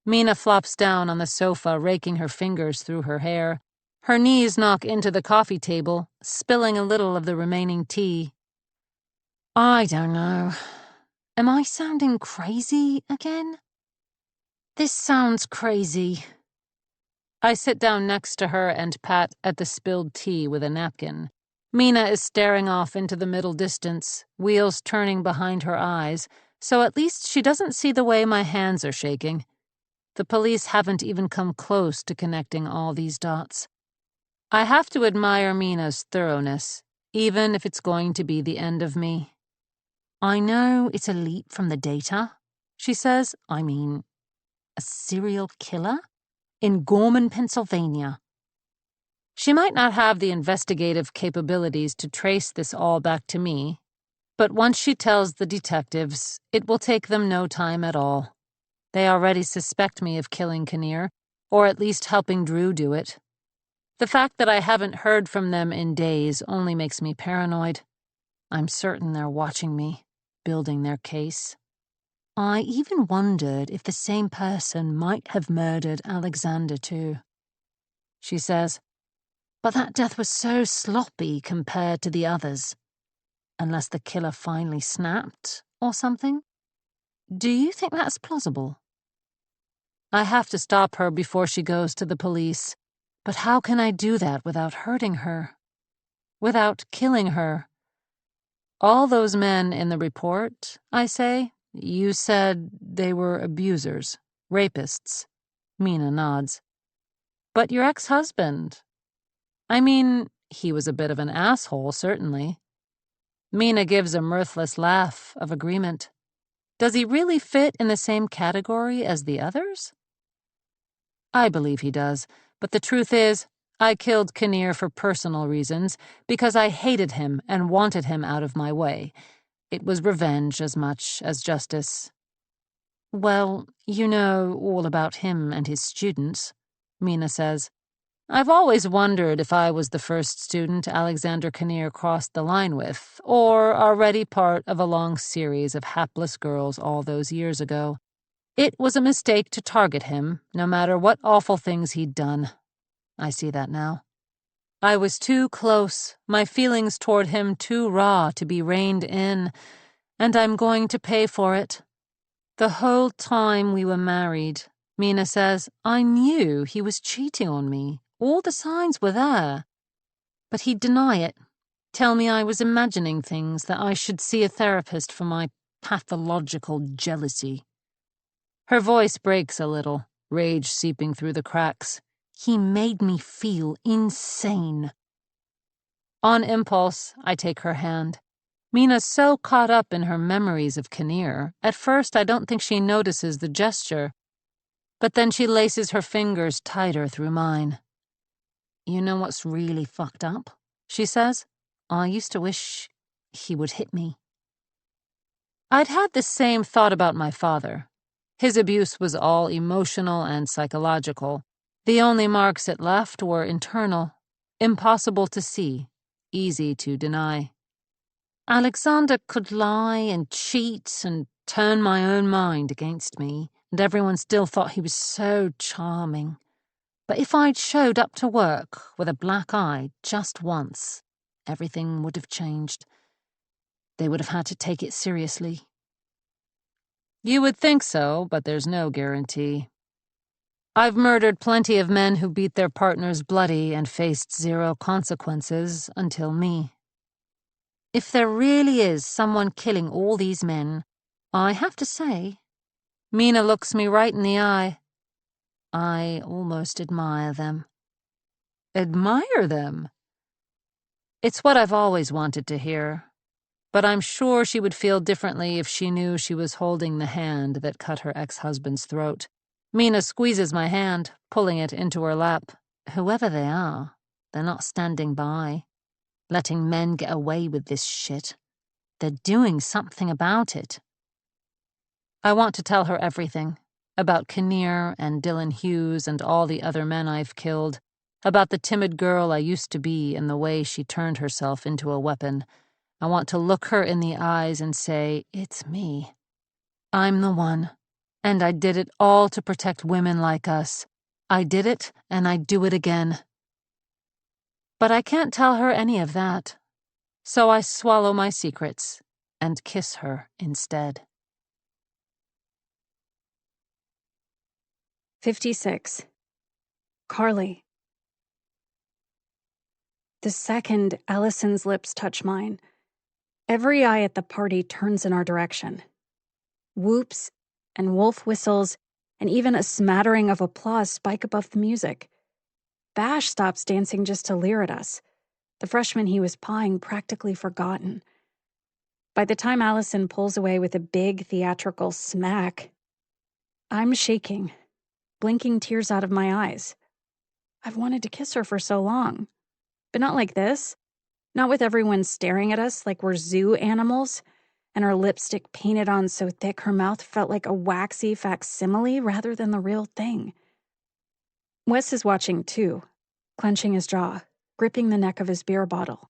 Mina flops down on the sofa, raking her fingers through her hair. Her knees knock into the coffee table, spilling a little of the remaining tea. I don't know. Am I sounding crazy again? This sounds crazy. I sit down next to her and pat at the spilled tea with a napkin. Mina is staring off into the middle distance, wheels turning behind her eyes, so at least she doesn't see the way my hands are shaking. The police haven't even come close to connecting all these dots. I have to admire Mina's thoroughness, even if it's going to be the end of me. I know it's a leap from the data, she says. I mean, a serial killer? In Gorman, Pennsylvania. She might not have the investigative capabilities to trace this all back to me, but once she tells the detectives, it will take them no time at all. They already suspect me of killing Kinnear, or at least helping Drew do it. The fact that I haven't heard from them in days only makes me paranoid. I'm certain they're watching me, building their case. I even wondered if the same person might have murdered Alexander too. She says, but that death was so sloppy compared to the others. Unless the killer finally snapped or something. Do you think that's plausible? I have to stop her before she goes to the police. But how can I do that without hurting her? Without killing her? All those men in the report, I say, you said they were abusers, rapists. Mina nods. But your ex-husband? I mean, he was a bit of an asshole, certainly. Mina gives a mirthless laugh of agreement. Does he really fit in the same category as the others? I believe he does, but the truth is, I killed Kinnear for personal reasons, because I hated him and wanted him out of my way. It was revenge as much as justice. Well, you know all about him and his students, Mina says. I've always wondered if I was the first student Alexander Kinnear crossed the line with, or already part of a long series of hapless girls all those years ago. It was a mistake to target him, no matter what awful things he'd done. I see that now. I was too close, my feelings toward him too raw to be reined in, and I'm going to pay for it. The whole time we were married, Mina says, I knew he was cheating on me. All the signs were there. But he'd deny it, tell me I was imagining things, that I should see a therapist for my pathological jealousy. Her voice breaks a little, rage seeping through the cracks. He made me feel insane. On impulse, I take her hand. Mina's so caught up in her memories of Kinnear, at first I don't think she notices the gesture. But then she laces her fingers tighter through mine. You know what's really fucked up? She says. I used to wish he would hit me. I'd had the same thought about my father. His abuse was all emotional and psychological. The only marks it left were internal, impossible to see, easy to deny. Alexander could lie and cheat and turn my own mind against me, and everyone still thought he was so charming. But if I'd showed up to work with a black eye just once, everything would have changed. They would have had to take it seriously. You would think so, but there's no guarantee. I've murdered plenty of men who beat their partners bloody and faced zero consequences until me. If there really is someone killing all these men, I have to say, Mina looks me right in the eye. I almost admire them. Admire them? It's what I've always wanted to hear. But I'm sure she would feel differently if she knew she was holding the hand that cut her ex-husband's throat. Mina squeezes my hand, pulling it into her lap. Whoever they are, they're not standing by, letting men get away with this shit. They're doing something about it. I want to tell her everything. About Kinnear and Dylan Hughes and all the other men I've killed. About the timid girl I used to be and the way she turned herself into a weapon. I want to look her in the eyes and say, it's me. I'm the one. And I did it all to protect women like us. I did it, and I'd do it again. But I can't tell her any of that. So I swallow my secrets and kiss her instead. 56. Carly. The second Allison's lips touch mine, every eye at the party turns in our direction. Whoops and wolf whistles and even a smattering of applause spike above the music. Bash stops dancing just to leer at us, the freshman he was pawing practically forgotten. By the time Allison pulls away with a big theatrical smack, I'm shaking, blinking tears out of my eyes. I've wanted to kiss her for so long, but not like this. Not with everyone staring at us like we're zoo animals, and her lipstick painted on so thick her mouth felt like a waxy facsimile rather than the real thing. Wes is watching too, clenching his jaw, gripping the neck of his beer bottle.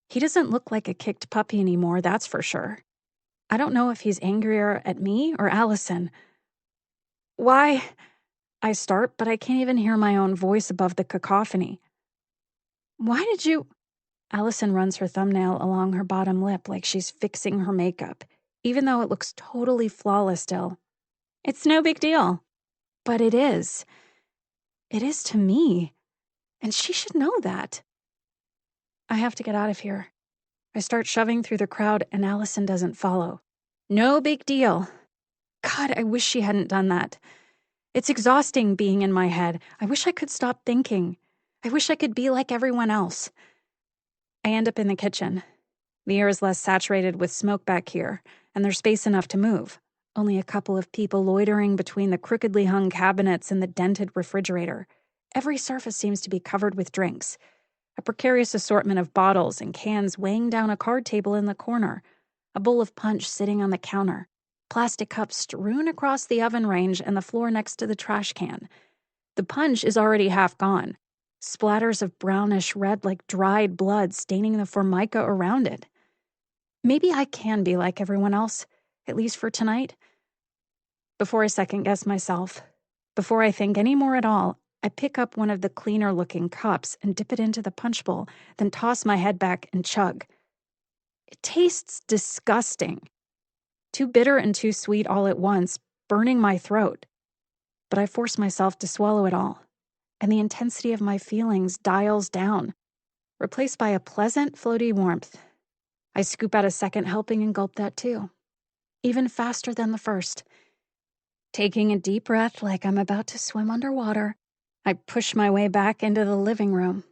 He doesn't look like a kicked puppy anymore, that's for sure. I don't know if he's angrier at me or Allison. Why? I start, but I can't even hear my own voice above the cacophony. Why did you... Allison runs her thumbnail along her bottom lip like she's fixing her makeup, even though it looks totally flawless still. It's no big deal. But it is. It is to me. And she should know that. I have to get out of here. I start shoving through the crowd and Allison doesn't follow. No big deal. God, I wish she hadn't done that. It's exhausting being in my head. I wish I could stop thinking. I wish I could be like everyone else. I end up in the kitchen. The air is less saturated with smoke back here, and there's space enough to move. Only a couple of people loitering between the crookedly hung cabinets and the dented refrigerator. Every surface seems to be covered with drinks. A precarious assortment of bottles and cans weighing down a card table in the corner. A bowl of punch sitting on the counter. Plastic cups strewn across the oven range and the floor next to the trash can. The punch is already half gone. Splatters of brownish red like dried blood staining the formica around it. Maybe I can be like everyone else, at least for tonight. Before I second-guess myself, before I think any more at all, I pick up one of the cleaner-looking cups and dip it into the punch bowl, then toss my head back and chug. It tastes disgusting. Too bitter and too sweet all at once, burning my throat. But I force myself to swallow it all, and the intensity of my feelings dials down, replaced by a pleasant, floaty warmth. I scoop out a second helping and gulp that too, even faster than the first. Taking a deep breath like I'm about to swim underwater, I push my way back into the living room.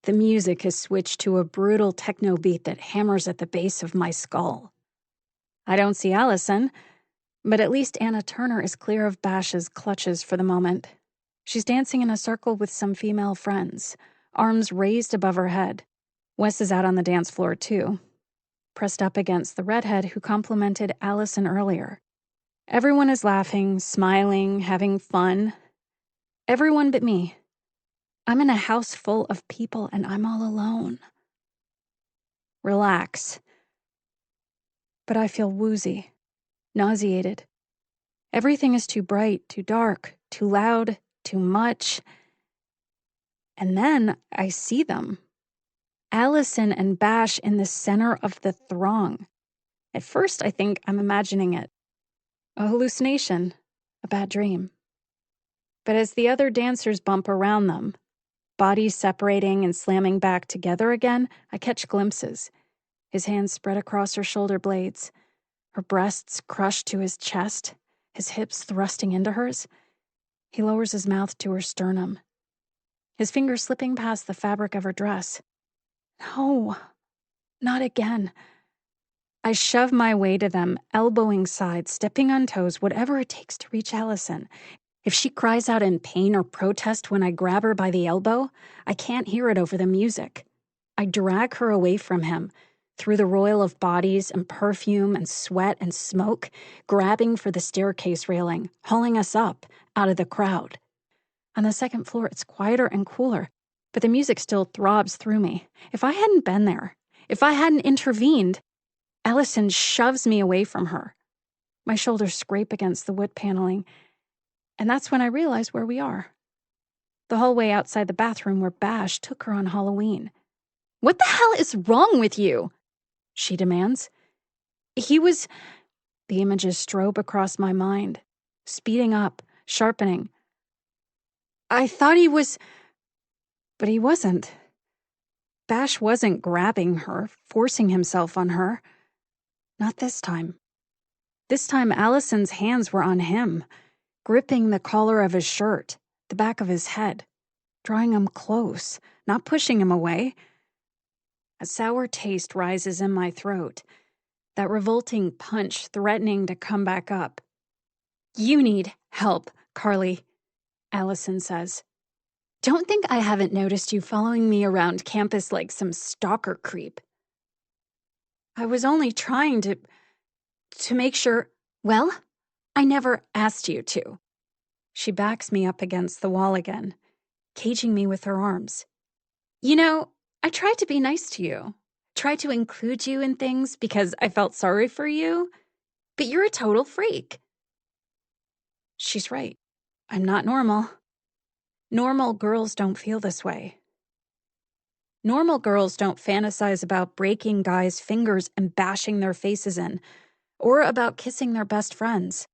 The music has switched to a brutal techno beat that hammers at the base of my skull. I don't see Allison, but at least Anna Turner is clear of Bash's clutches for the moment. She's dancing in a circle with some female friends, arms raised above her head. Wes is out on the dance floor too, pressed up against the redhead who complimented Allison earlier. Everyone is laughing, smiling, having fun. Everyone but me. I'm in a house full of people and I'm all alone. Relax. But I feel woozy, nauseated. Everything is too bright, too dark, too loud, too much. And then I see them. Allison and Bash in the center of the throng. At first, I think I'm imagining it. A hallucination, a bad dream. But as the other dancers bump around them, bodies separating and slamming back together again, I catch glimpses. His hands spread across her shoulder blades, her breasts crushed to his chest, his hips thrusting into hers. He lowers his mouth to her sternum, his fingers slipping past the fabric of her dress. No, not again. I shove my way to them, elbowing side, stepping on toes, whatever it takes to reach Allison. If she cries out in pain or protest when I grab her by the elbow, I can't hear it over the music. I drag her away from him, through the roil of bodies and perfume and sweat and smoke, grabbing for the staircase railing, hauling us up, out of the crowd. On the second floor, it's quieter and cooler, but the music still throbs through me. If I hadn't been there, if I hadn't intervened, Allison shoves me away from her. My shoulders scrape against the wood paneling, and that's when I realize where we are. The hallway outside the bathroom where Bash took her on Halloween. "What the hell is wrong with you?" she demands. "He was—" The images strobe across my mind, speeding up, sharpening. "I thought he was—" But he wasn't. Bash wasn't grabbing her, forcing himself on her. Not this time. This time Allison's hands were on him, gripping the collar of his shirt, the back of his head, drawing him close, not pushing him away. A sour taste rises in my throat, that revolting punch threatening to come back up. "You need help, Carly," Allison says. "Don't think I haven't noticed you following me around campus like some stalker creep." I was only trying to make sure. "Well, I never asked you to." She backs me up against the wall again, caging me with her arms. "You know, I tried to be nice to you, tried to include you in things because I felt sorry for you, but you're a total freak." She's right. I'm not normal. Normal girls don't feel this way. Normal girls don't fantasize about breaking guys' fingers and bashing their faces in, or about kissing their best friends.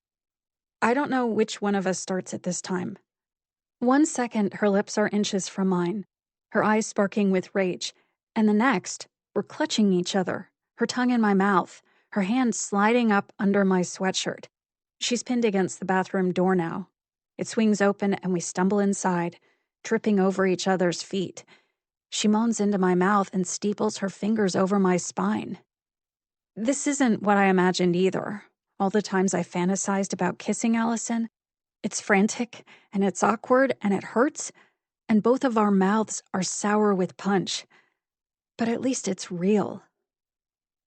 I don't know which one of us starts at this time. 1 second, her lips are inches from mine, her eyes sparking with rage, and the next, we're clutching each other, her tongue in my mouth, her hand sliding up under my sweatshirt. She's pinned against the bathroom door now. It swings open and we stumble inside, tripping over each other's feet. She moans into my mouth and steeples her fingers over my spine. This isn't what I imagined either. All the times I fantasized about kissing Allison, it's frantic, and it's awkward, and it hurts, and both of our mouths are sour with punch. But at least it's real.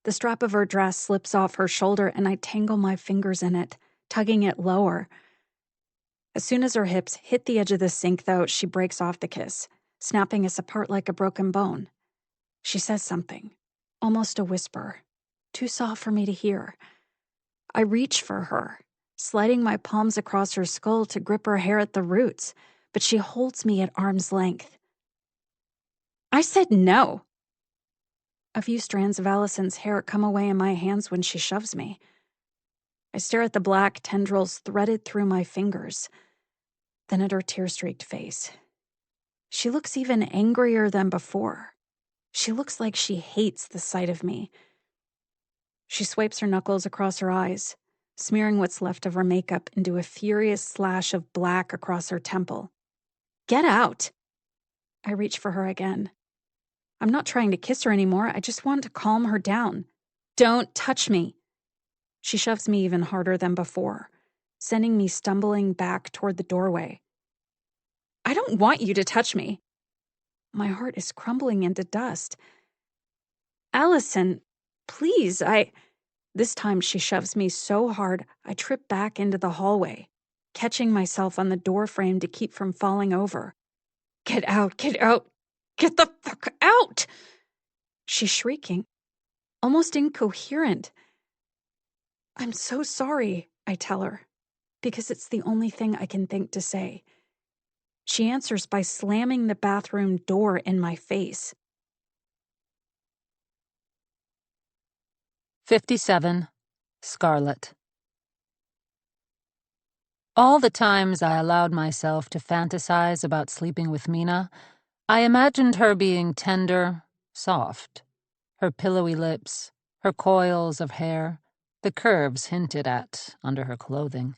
The strap of her dress slips off her shoulder, and I tangle my fingers in it, tugging it lower. As soon as her hips hit the edge of the sink, though, she breaks off the kiss, snapping us apart like a broken bone. She says something, almost a whisper, too soft for me to hear. I reach for her, sliding my palms across her skull to grip her hair at the roots, but she holds me at arm's length. "I said no." A few strands of Allison's hair come away in my hands when she shoves me. I stare at the black tendrils threaded through my fingers, then at her tear-streaked face. She looks even angrier than before. She looks like she hates the sight of me. She swipes her knuckles across her eyes, smearing what's left of her makeup into a furious slash of black across her temple. "Get out." I reach for her again. I'm not trying to kiss her anymore. I just want to calm her down. "Don't touch me." She shoves me even harder than before, sending me stumbling back toward the doorway. "I don't want you to touch me." My heart is crumbling into dust. "Allison, please, This time she shoves me so hard I trip back into the hallway, catching myself on the door frame to keep from falling over. Get out, get out, get the fuck out!" She's shrieking, almost incoherent. I'm so sorry, I tell her, because it's the only thing I can think to say. She answers by slamming the bathroom door in my face. 57. Scarlett. All the times I allowed myself to fantasize about sleeping with Mina, I imagined her being tender, soft. Her pillowy lips, her coils of hair, the curves hinted at under her clothing.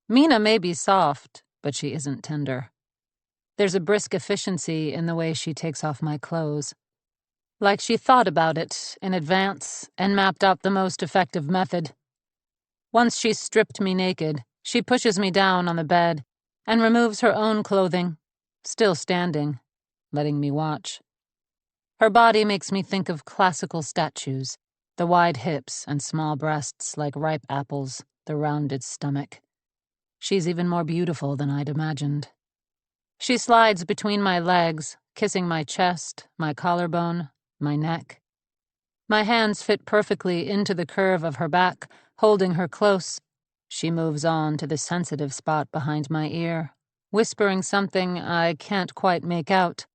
Mina may be soft, but she isn't tender. There's a brisk efficiency in the way she takes off my clothes. Like she thought about it in advance and mapped out the most effective method. Once she's stripped me naked, she pushes me down on the bed and removes her own clothing, still standing, letting me watch. Her body makes me think of classical statues, the wide hips and small breasts like ripe apples, the rounded stomach. She's even more beautiful than I'd imagined. She slides between my legs, kissing my chest, my collarbone, my neck. My hands fit perfectly into the curve of her back, Holding her close, she moves on to the sensitive spot behind my ear, whispering something I can't quite make out.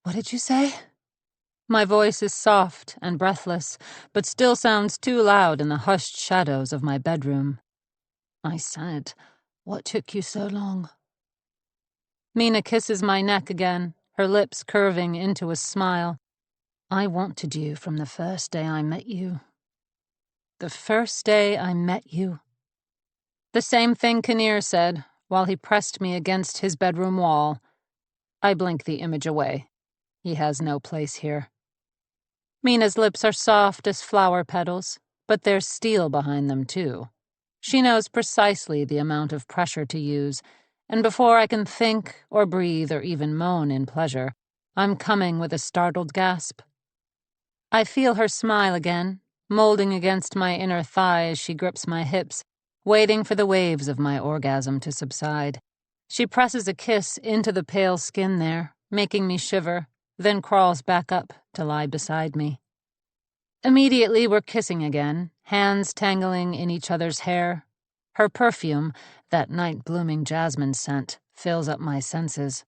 "What did you say?" My voice is soft and breathless, but still sounds too loud in the hushed shadows of my bedroom. "I said, what took you so long?" Mina kisses my neck again, her lips curving into a smile. "I wanted you from the first day I met you." The first day I met you. The same thing Kinnear said while he pressed me against his bedroom wall. I blink the image away. He has no place here. Mina's lips are soft as flower petals, but there's steel behind them, too. She knows precisely the amount of pressure to use, and before I can think or breathe or even moan in pleasure, I'm coming with a startled gasp. I feel her smile again, molding against my inner thigh as she grips my hips, waiting for the waves of my orgasm to subside. She presses a kiss into the pale skin there, making me shiver, then crawls back up to lie beside me. Immediately we're kissing again, hands tangling in each other's hair. Her perfume, that night-blooming jasmine scent, fills up my senses.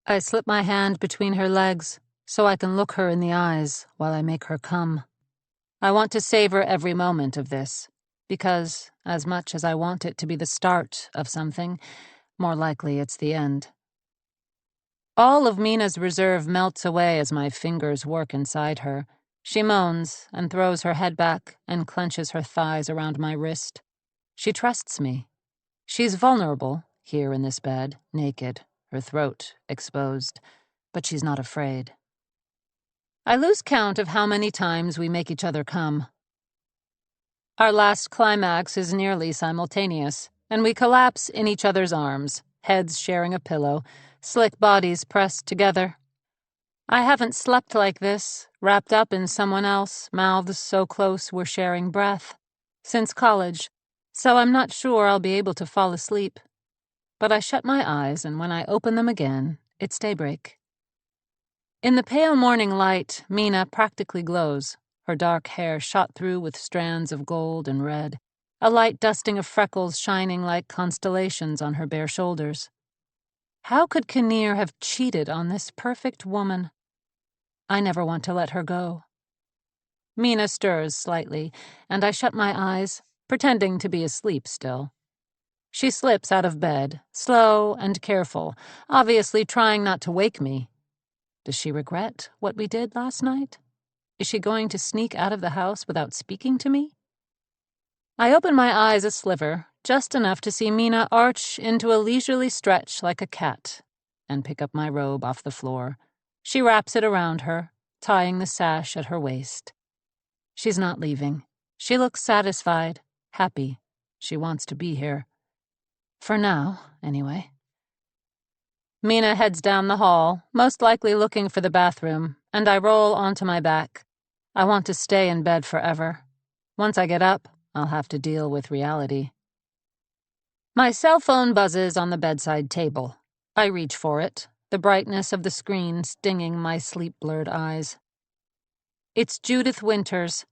I slip my hand between her legs so I can look her in the eyes while I make her come. I want to savor every moment of this, because, as much as I want it to be the start of something, more likely it's the end. All of Mina's reserve melts away as my fingers work inside her. She moans and throws her head back and clenches her thighs around my wrist. She trusts me. She's vulnerable, here in this bed, naked, her throat exposed, but she's not afraid. I lose count of how many times we make each other come. Our last climax is nearly simultaneous, and we collapse in each other's arms, heads sharing a pillow, slick bodies pressed together. I haven't slept like this, wrapped up in someone else, mouths so close we're sharing breath, since college, so I'm not sure I'll be able to fall asleep. But I shut my eyes, and when I open them again, it's daybreak. In the pale morning light, Mina practically glows, her dark hair shot through with strands of gold and red, a light dusting of freckles shining like constellations on her bare shoulders. How could Kinnear have cheated on this perfect woman? I never want to let her go. Mina stirs slightly, and I shut my eyes, pretending to be asleep still. She slips out of bed, slow and careful, obviously trying not to wake me. Does she regret what we did last night? Is she going to sneak out of the house without speaking to me? I open my eyes a sliver, just enough to see Mina arch into a leisurely stretch like a cat, and pick up my robe off the floor. She wraps it around her, tying the sash at her waist. She's not leaving. She looks satisfied, happy. She wants to be here. For now, anyway. Mina heads down the hall, most likely looking for the bathroom, and I roll onto my back. I want to stay in bed forever. Once I get up, I'll have to deal with reality. My cell phone buzzes on the bedside table. I reach for it, the brightness of the screen stinging my sleep-blurred eyes. It's Judith Winters.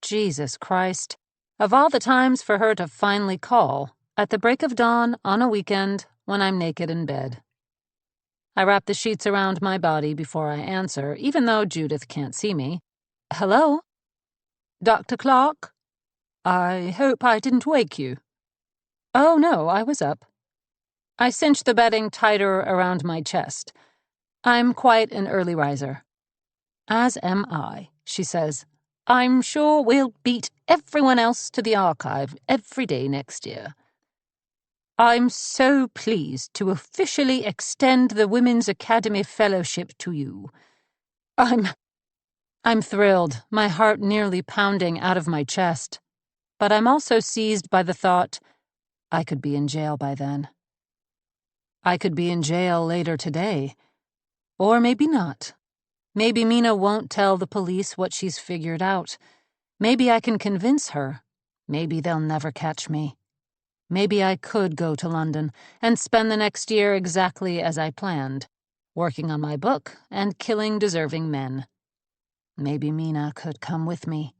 Jesus Christ. Of all the times for her to finally call, at the break of dawn on a weekend when I'm naked in bed. I wrap the sheets around my body before I answer, even though Judith can't see me. Hello? Dr. Clark? I hope I didn't wake you. Oh, no, I was up. I cinch the bedding tighter around my chest. I'm quite an early riser. As am I, she says. I'm sure we'll beat everyone else to the archive every day next year. I'm so pleased to officially extend the Women's Academy Fellowship to you. I'm thrilled, my heart nearly pounding out of my chest. But I'm also seized by the thought, I could be in jail by then. I could be in jail later today. Or maybe not. Maybe Mina won't tell the police what she's figured out. Maybe I can convince her. Maybe they'll never catch me. Maybe I could go to London and spend the next year exactly as I planned, working on my book and killing deserving men. Maybe Mina could come with me.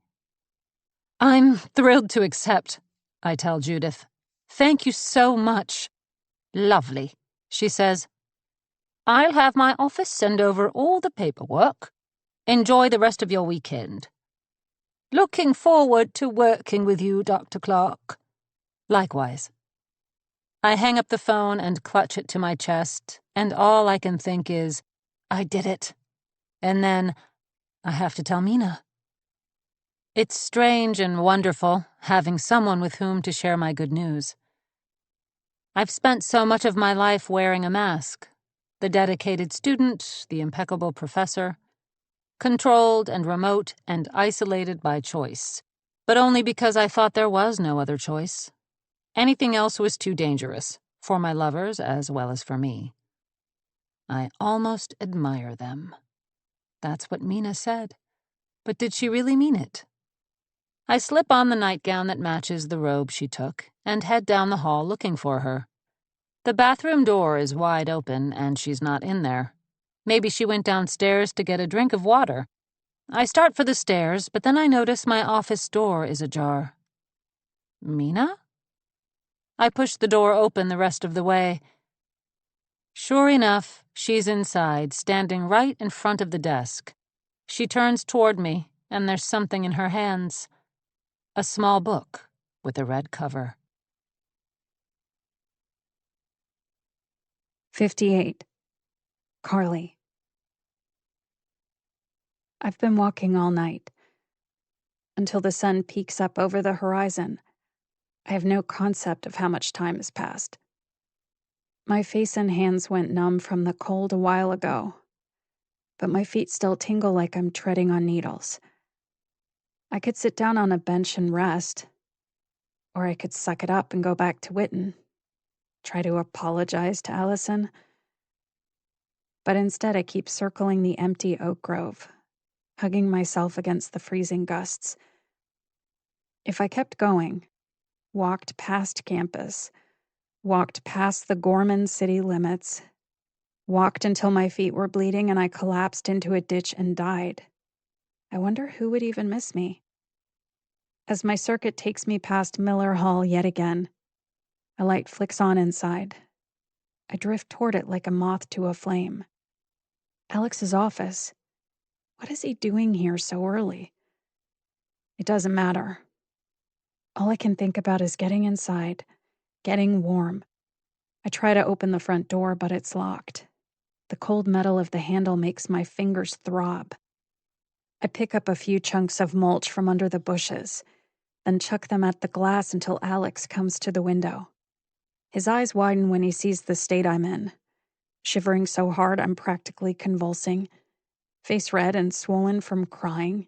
I'm thrilled to accept, I tell Judith. Thank you so much. Lovely, she says. I'll have my office send over all the paperwork. Enjoy the rest of your weekend. Looking forward to working with you, Dr. Clark. Likewise. I hang up the phone and clutch it to my chest, and all I can think is, I did it. And then, I have to tell Mina. It's strange and wonderful having someone with whom to share my good news. I've spent so much of my life wearing a mask. The dedicated student, the impeccable professor. Controlled and remote and isolated by choice, but only because I thought there was no other choice. Anything else was too dangerous, for my lovers as well as for me. I almost admire them. That's what Mina said. But did she really mean it? I slip on the nightgown that matches the robe she took and head down the hall looking for her. The bathroom door is wide open and she's not in there. Maybe she went downstairs to get a drink of water. I start for the stairs, but then I notice my office door is ajar. Mina? I push the door open the rest of the way. Sure enough, she's inside, standing right in front of the desk. She turns toward me, and there's something in her hands. A small book with a red cover. 58. Carly. I've been walking all night. Until the sun peeks up over the horizon, I have no concept of how much time has passed. My face and hands went numb from the cold a while ago, but my feet still tingle like I'm treading on needles. I could sit down on a bench and rest, or I could suck it up and go back to Witten, try to apologize to Allison. But instead I keep circling the empty oak grove, hugging myself against the freezing gusts. If I kept going, walked past campus, walked past the Gorman city limits, walked until my feet were bleeding and I collapsed into a ditch and died, I wonder who would even miss me. As my circuit takes me past Miller Hall yet again, a light flicks on inside. I drift toward it like a moth to a flame. Alex's office. What is he doing here so early? It doesn't matter. All I can think about is getting inside, getting warm. I try to open the front door, but it's locked. The cold metal of the handle makes my fingers throb. I pick up a few chunks of mulch from under the bushes, then chuck them at the glass until Alex comes to the window. His eyes widen when he sees the state I'm in, shivering so hard I'm practically convulsing, face red and swollen from crying.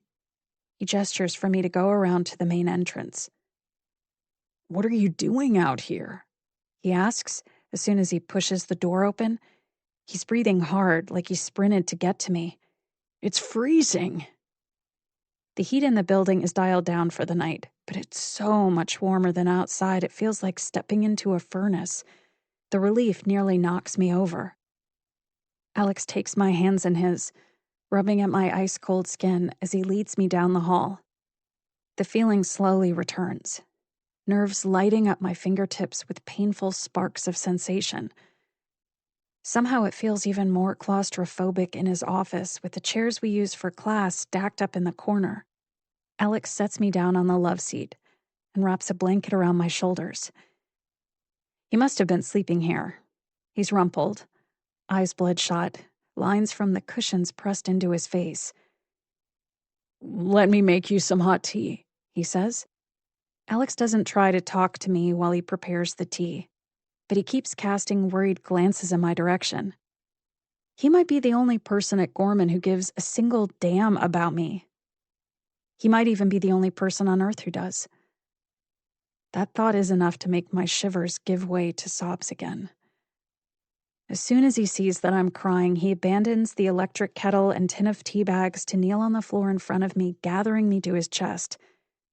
He gestures for me to go around to the main entrance. "What are you doing out here?" he asks as soon as he pushes the door open. He's breathing hard, like he sprinted to get to me. "It's freezing." The heat in the building is dialed down for the night, but it's so much warmer than outside it feels like stepping into a furnace. The relief nearly knocks me over. Alex takes my hands in his, rubbing at my ice-cold skin as he leads me down the hall. The feeling slowly returns, nerves lighting up my fingertips with painful sparks of sensation. Somehow it feels even more claustrophobic in his office with the chairs we use for class stacked up in the corner. Alex sets me down on the love seat and wraps a blanket around my shoulders. He must have been sleeping here. He's rumpled, eyes bloodshot, lines from the cushions pressed into his face. "Let me make you some hot tea," he says. Alex doesn't try to talk to me while he prepares the tea, but he keeps casting worried glances in my direction. He might be the only person at Gorman who gives a single damn about me. He might even be the only person on earth who does. That thought is enough to make my shivers give way to sobs again. As soon as he sees that I'm crying, he abandons the electric kettle and tin of tea bags to kneel on the floor in front of me, gathering me to his chest.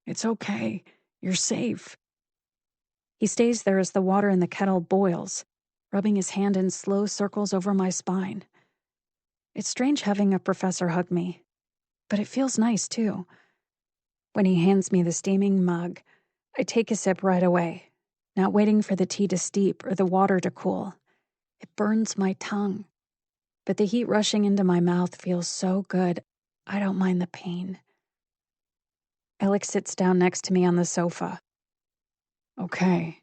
"It's okay. You're safe." He stays there as the water in the kettle boils, rubbing his hand in slow circles over my spine. It's strange having a professor hug me, but it feels nice too. When he hands me the steaming mug, I take a sip right away, not waiting for the tea to steep or the water to cool. It burns my tongue, but the heat rushing into my mouth feels so good, I don't mind the pain. Alex sits down next to me on the sofa. Okay.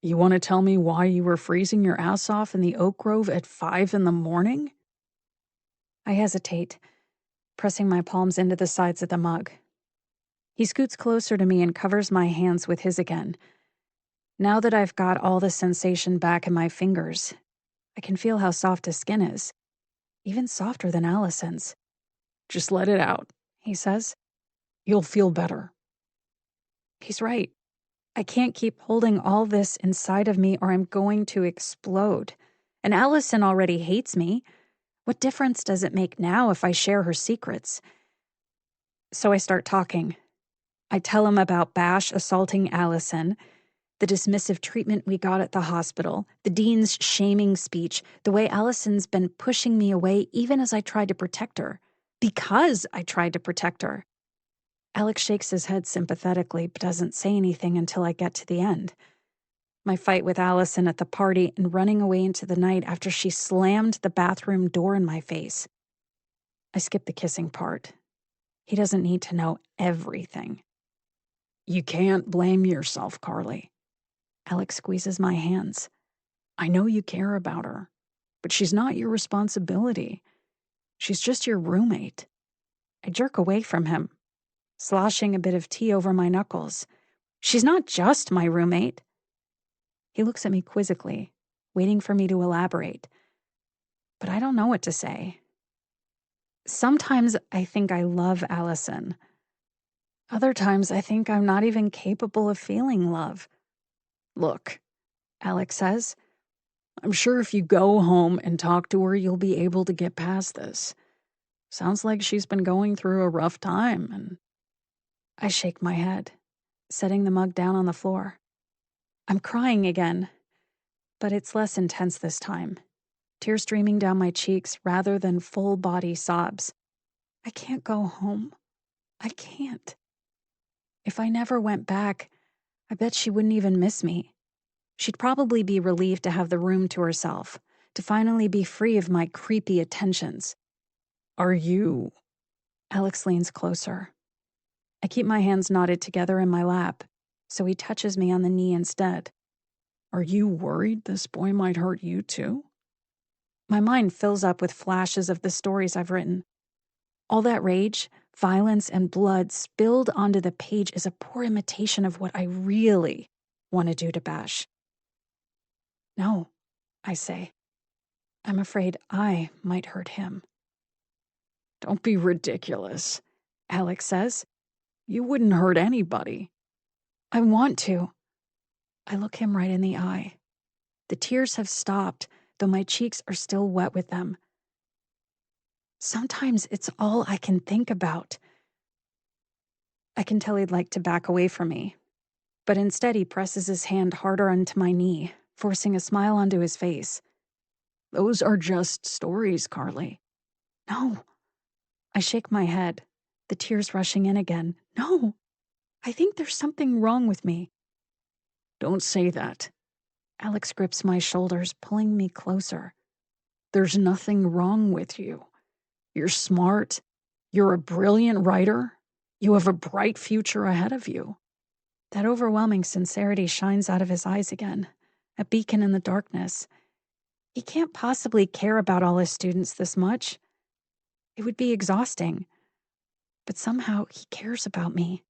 You want to tell me why you were freezing your ass off in the oak grove at 5 a.m? I hesitate, pressing my palms into the sides of the mug. He scoots closer to me and covers my hands with his again. Now that I've got all the sensation back in my fingers, I can feel how soft his skin is, even softer than Allison's. Just let it out, He says. You'll feel better. He's right. I can't keep holding all this inside of me or I'm going to explode. And Allison already hates me. What difference does it make now if I share her secrets? So I start talking. I tell him about Bash assaulting Allison, the dismissive treatment we got at the hospital, the dean's shaming speech, the way Allison's been pushing me away even as I tried to protect her. Because I tried to protect her. Alex shakes his head sympathetically but doesn't say anything until I get to the end. My fight with Allison at the party and running away into the night after she slammed the bathroom door in my face. I skip the kissing part. He doesn't need to know everything. You can't blame yourself, Carly. Alex squeezes my hands. I know you care about her, but she's not your responsibility. She's just your roommate. I jerk away from him, sloshing a bit of tea over my knuckles. She's not just my roommate. He looks at me quizzically, waiting for me to elaborate. But I don't know what to say. Sometimes I think I love Allison. Other times I think I'm not even capable of feeling love. Look, Alex says, I'm sure if you go home and talk to her, you'll be able to get past this. Sounds like she's been going through a rough time, and I shake my head, setting the mug down on the floor. I'm crying again, but it's less intense this time. Tears streaming down my cheeks rather than full body sobs. I can't go home. I can't. If I never went back, I bet she wouldn't even miss me. She'd probably be relieved to have the room to herself, to finally be free of my creepy attentions. Are you? Alex leans closer. I keep my hands knotted together in my lap, so he touches me on the knee instead. Are you worried this boy might hurt you too? My mind fills up with flashes of the stories I've written. All that rage, violence, and blood spilled onto the page is a poor imitation of what I really want to do to Bash. No, I say. I'm afraid I might hurt him. Don't be ridiculous, Alex says. You wouldn't hurt anybody. I want to. I look him right in the eye. The tears have stopped, though my cheeks are still wet with them. Sometimes it's all I can think about. I can tell he'd like to back away from me, but instead he presses his hand harder onto my knee, forcing a smile onto his face. Those are just stories, Carly. No. I shake my head, the tears rushing in again. No. I think there's something wrong with me. Don't say that. Alex grips my shoulders, pulling me closer. There's nothing wrong with you. You're smart. You're a brilliant writer. You have a bright future ahead of you. That overwhelming sincerity shines out of his eyes again, a beacon in the darkness. He can't possibly care about all his students this much. It would be exhausting. But somehow he cares about me.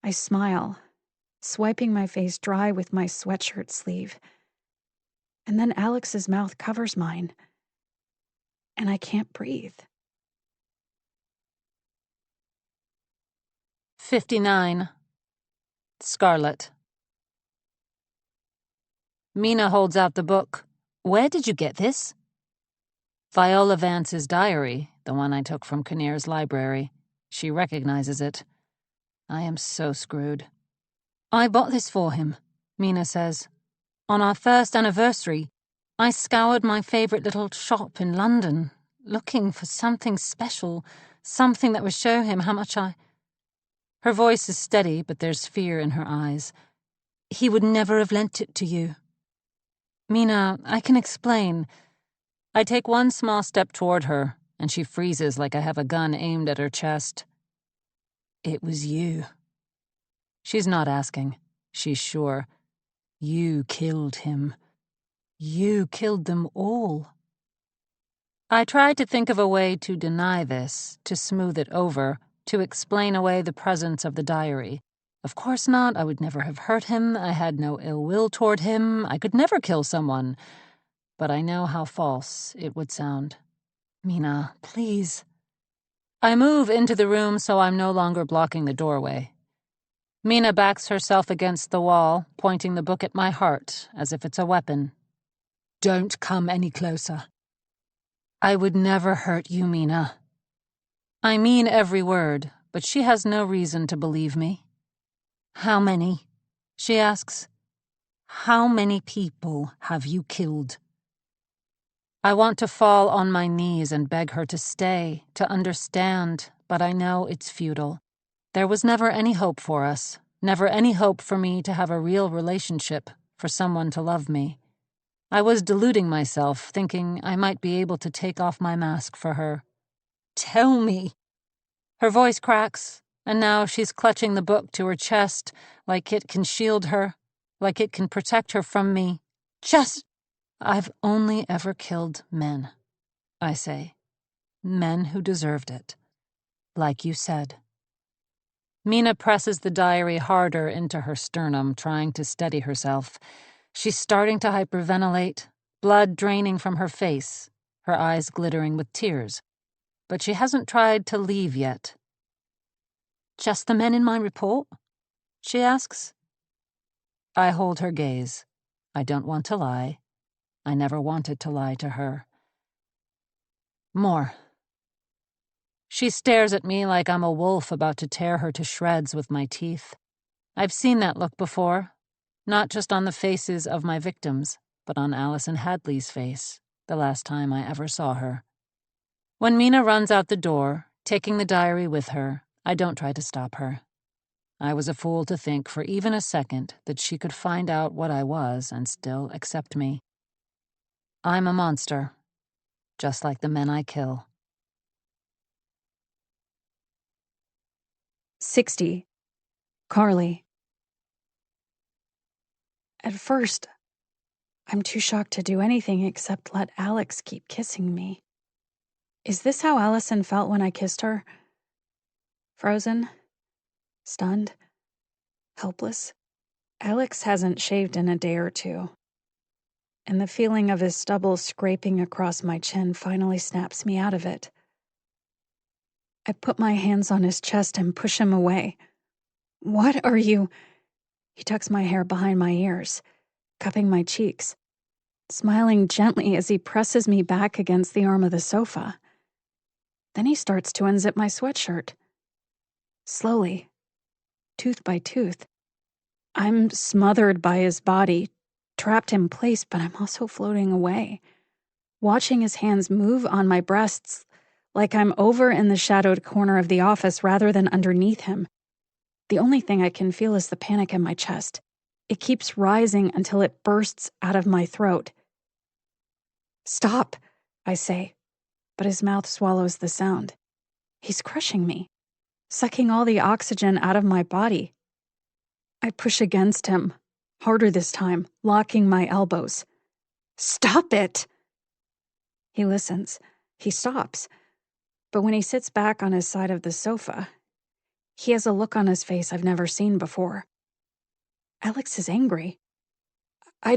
I smile, swiping my face dry with my sweatshirt sleeve. And then Alex's mouth covers mine, and I can't breathe. 59. Scarlett. Mina holds out the book. Where did you get this? Viola Vance's diary, the one I took from Kinnear's library. She recognizes it. I am so screwed. I bought this for him, Mina says. On our first anniversary, I scoured my favorite little shop in London, looking for something special, something that would show him how much I... Her voice is steady, but there's fear in her eyes. He would never have lent it to you. Mina, I can explain. I take one small step toward her, and she freezes like I have a gun aimed at her chest. It was you. She's not asking. She's sure. You killed him. You killed them all. I try to think of a way to deny this, to smooth it over, to explain away the presence of the diary. Of course not, I would never have hurt him, I had no ill will toward him, I could never kill someone. But I know how false it would sound. Mina, please. I move into the room so I'm no longer blocking the doorway. Mina backs herself against the wall, pointing the book at my heart, as if it's a weapon. Don't come any closer. I would never hurt you, Mina. I mean every word, but she has no reason to believe me. How many? She asks. How many people have you killed? I want to fall on my knees and beg her to stay, to understand, but I know it's futile. There was never any hope for us, never any hope for me to have a real relationship, for someone to love me. I was deluding myself, thinking I might be able to take off my mask for her. Tell me. Her voice cracks, and now she's clutching the book to her chest, like it can shield her, like it can protect her from me. I've only ever killed men, I say. Men who deserved it. Like you said. Mina presses the diary harder into her sternum, trying to steady herself. She's starting to hyperventilate, blood draining from her face, her eyes glittering with tears. But she hasn't tried to leave yet. Just the men in my report? She asks. I hold her gaze. I don't want to lie. I never wanted to lie to her. More. She stares at me like I'm a wolf about to tear her to shreds with my teeth. I've seen that look before, not just on the faces of my victims, but on Allison Hadley's face, the last time I ever saw her. When Mina runs out the door, taking the diary with her, I don't try to stop her. I was a fool to think for even a second that she could find out what I was and still accept me. I'm a monster, just like the men I kill. 60. Carly. At first, I'm too shocked to do anything except let Alex keep kissing me. Is this how Allison felt when I kissed her? Frozen? Stunned? Helpless? Alex hasn't shaved in a day or two, and the feeling of his stubble scraping across my chin finally snaps me out of it. I put my hands on his chest and push him away. What are you? He tucks my hair behind my ears, cupping my cheeks, smiling gently as he presses me back against the arm of the sofa. Then he starts to unzip my sweatshirt. Slowly, tooth by tooth. I'm smothered by his body, trapped in place, but I'm also floating away, watching his hands move on my breasts like I'm over in the shadowed corner of the office rather than underneath him. The only thing I can feel is the panic in my chest. It keeps rising until it bursts out of my throat. Stop, I say, but his mouth swallows the sound. He's crushing me, sucking all the oxygen out of my body. I push against him, harder this time, locking my elbows. Stop it! He listens. He stops. But when he sits back on his side of the sofa, he has a look on his face I've never seen before. Alex is angry. I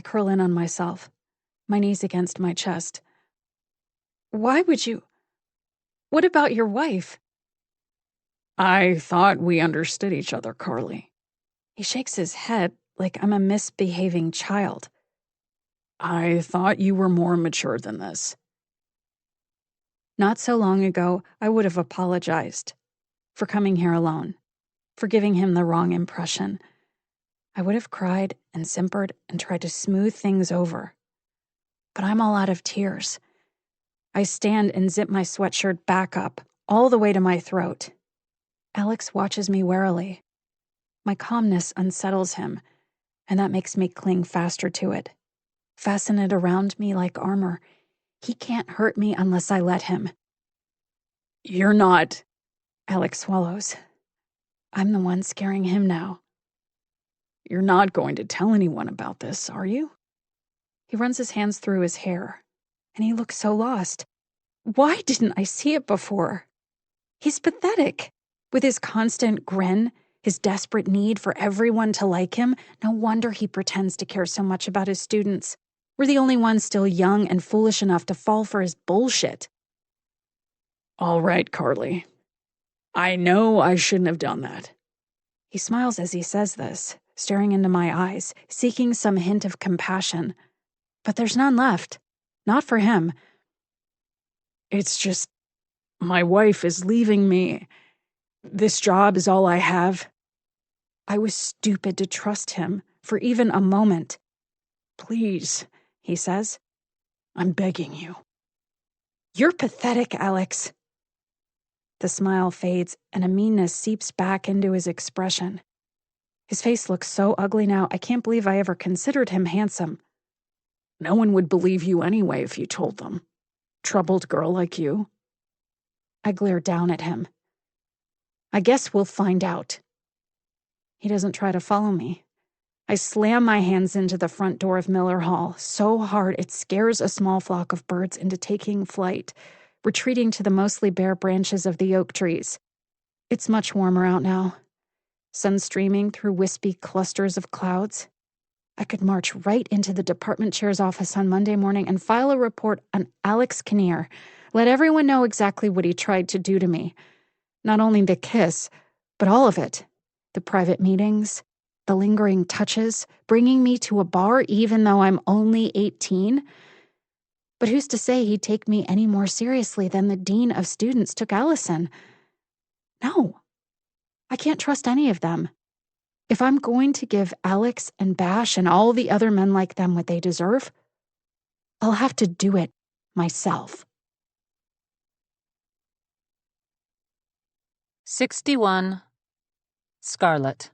curl in on myself, my knees against my chest. Why would you? What about your wife? I thought we understood each other, Carly. He shakes his head like I'm a misbehaving child. I thought you were more mature than this. Not so long ago, I would have apologized for coming here alone, for giving him the wrong impression. I would have cried and simpered and tried to smooth things over. But I'm all out of tears. I stand and zip my sweatshirt back up, all the way to my throat. Alex watches me warily. My calmness unsettles him, and that makes me cling faster to it. Fasten it around me like armor. He can't hurt me unless I let him. You're not. Alex swallows. I'm the one scaring him now. You're not going to tell anyone about this, are you? He runs his hands through his hair, and he looks so lost. Why didn't I see it before? He's pathetic. With his constant grin, his desperate need for everyone to like him, no wonder he pretends to care so much about his students. We're the only ones still young and foolish enough to fall for his bullshit. All right, Carly. I know I shouldn't have done that. He smiles as he says this, staring into my eyes, seeking some hint of compassion. But there's none left. Not for him. It's just, my wife is leaving me. This job is all I have. I was stupid to trust him for even a moment. Please, he says. I'm begging you. You're pathetic, Alex. The smile fades and a meanness seeps back into his expression. His face looks so ugly now, I can't believe I ever considered him handsome. No one would believe you anyway if you told them. Troubled girl like you. I glare down at him. I guess we'll find out. He doesn't try to follow me. I slam my hands into the front door of Miller Hall so hard it scares a small flock of birds into taking flight, retreating to the mostly bare branches of the oak trees. It's much warmer out now. Sun streaming through wispy clusters of clouds. I could march right into the department chair's office on Monday morning and file a report on Alex Kinnear. Let everyone know exactly what he tried to do to me. Not only the kiss, but all of it. The private meetings, the lingering touches, bringing me to a bar even though I'm only 18. But who's to say he'd take me any more seriously than the dean of students took Allison? No, I can't trust any of them. If I'm going to give Alex and Bash and all the other men like them what they deserve, I'll have to do it myself. 61. Scarlett.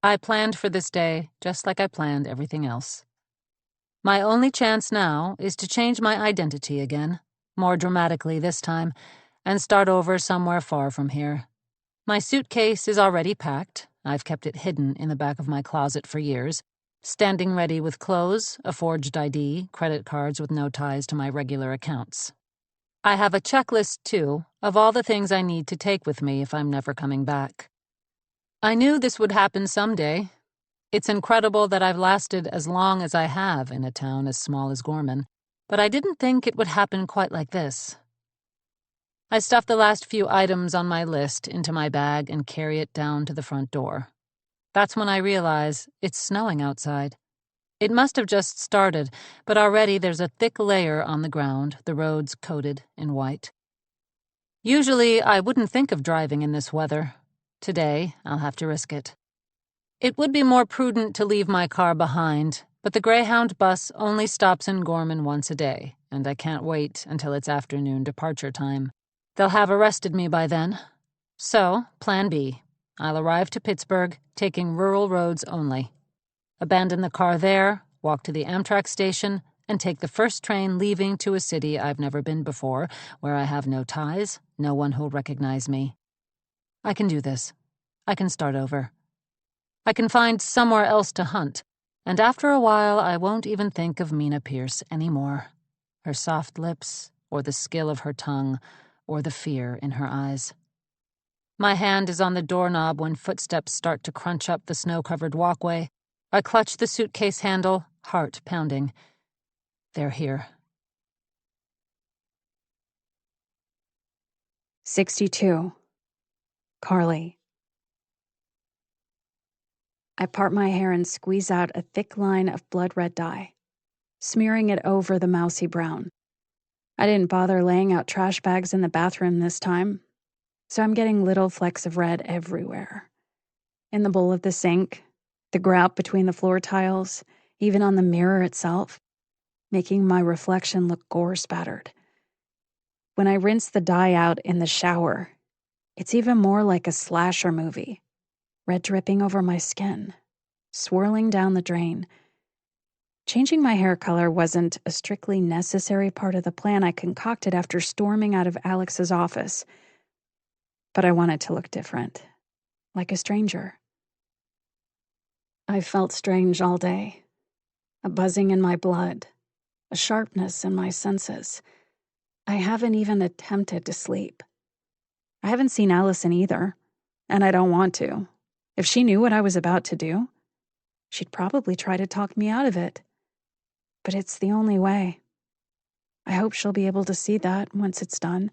I planned for this day just like I planned everything else. My only chance now is to change my identity again, more dramatically this time, and start over somewhere far from here. My suitcase is already packed. I've kept it hidden in the back of my closet for years, standing ready with clothes, a forged ID, credit cards with no ties to my regular accounts. I have a checklist, too, of all the things I need to take with me if I'm never coming back. I knew this would happen someday. It's incredible that I've lasted as long as I have in a town as small as Gorman, but I didn't think it would happen quite like this. I stuff the last few items on my list into my bag and carry it down to the front door. That's when I realize it's snowing outside. It must have just started, but already there's a thick layer on the ground, the roads coated in white. Usually, I wouldn't think of driving in this weather. Today, I'll have to risk it. It would be more prudent to leave my car behind, but the Greyhound bus only stops in Gorman once a day, and I can't wait until it's afternoon departure time. They'll have arrested me by then. So, plan B. I'll arrive to Pittsburgh, taking rural roads only. Abandon the car there, walk to the Amtrak station, and take the first train leaving to a city I've never been before, where I have no ties, no one who'll recognize me. I can do this. I can start over. I can find somewhere else to hunt, and after a while I won't even think of Mina Pierce anymore. Her soft lips, or the skill of her tongue, or the fear in her eyes. My hand is on the doorknob when footsteps start to crunch up the snow-covered walkway. I clutch the suitcase handle, heart pounding. They're here. 62. Carly. I part my hair and squeeze out a thick line of blood-red dye, smearing it over the mousy brown. I didn't bother laying out trash bags in the bathroom this time, so I'm getting little flecks of red everywhere. In the bowl of the sink, the grout between the floor tiles, even on the mirror itself, making my reflection look gore-spattered. When I rinse the dye out in the shower, it's even more like a slasher movie. Red dripping over my skin, swirling down the drain. Changing my hair color wasn't a strictly necessary part of the plan I concocted after storming out of Alex's office. But I wanted to look different, like a stranger. I felt strange all day. A buzzing in my blood, a sharpness in my senses. I haven't even attempted to sleep. I haven't seen Allison either, and I don't want to. If she knew what I was about to do, she'd probably try to talk me out of it. But it's the only way. I hope she'll be able to see that once it's done.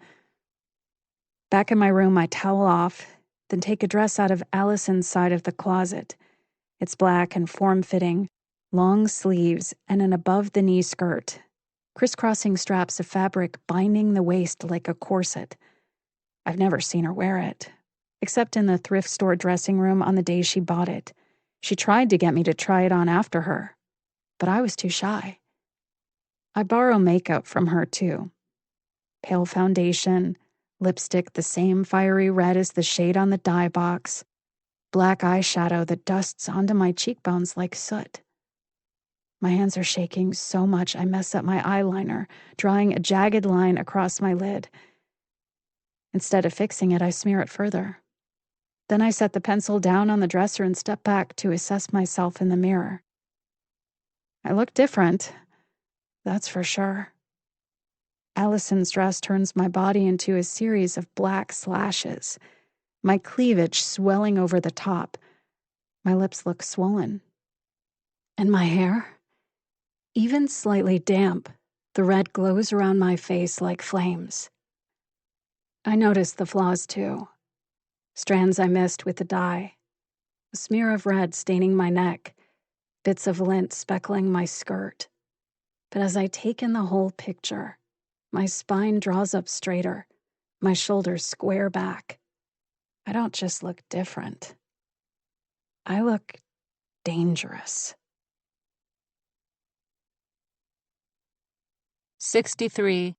Back in my room, I towel off, then take a dress out of Allison's side of the closet. It's black and form-fitting, long sleeves and an above-the-knee skirt, crisscrossing straps of fabric binding the waist like a corset. I've never seen her wear it, except in the thrift store dressing room on the day she bought it. She tried to get me to try it on after her, but I was too shy. I borrow makeup from her, too. Pale foundation, lipstick the same fiery red as the shade on the dye box, black eyeshadow that dusts onto my cheekbones like soot. My hands are shaking so much I mess up my eyeliner, drawing a jagged line across my lid. Instead of fixing it, I smear it further. Then I set the pencil down on the dresser and step back to assess myself in the mirror. I look different, that's for sure. Allison's dress turns my body into a series of black slashes, my cleavage swelling over the top. My lips look swollen. And my hair? Even slightly damp, the red glows around my face like flames. I notice the flaws too. Strands I missed with the dye, a smear of red staining my neck, bits of lint speckling my skirt. But as I take in the whole picture, my spine draws up straighter, my shoulders square back. I don't just look different. I look dangerous. 63.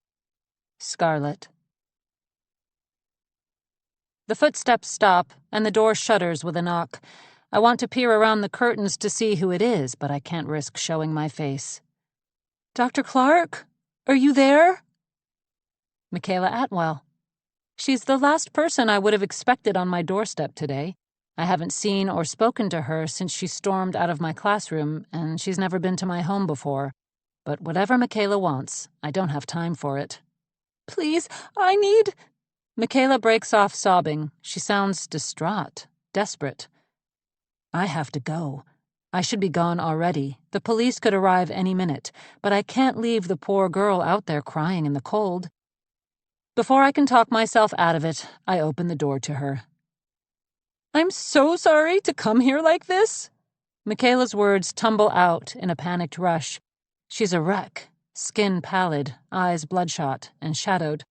Scarlett. The footsteps stop, and the door shutters with a knock. I want to peer around the curtains to see who it is, but I can't risk showing my face. Dr. Clark? Are you there? Michaela Atwell. She's the last person I would have expected on my doorstep today. I haven't seen or spoken to her since she stormed out of my classroom, and she's never been to my home before. But whatever Michaela wants, I don't have time for it. Please, I need... Michaela breaks off sobbing. She sounds distraught, desperate. I have to go. I should be gone already. The police could arrive any minute, but I can't leave the poor girl out there crying in the cold. Before I can talk myself out of it, I open the door to her. I'm so sorry to come here like this. Michaela's words tumble out in a panicked rush. She's a wreck, skin pallid, eyes bloodshot and shadowed.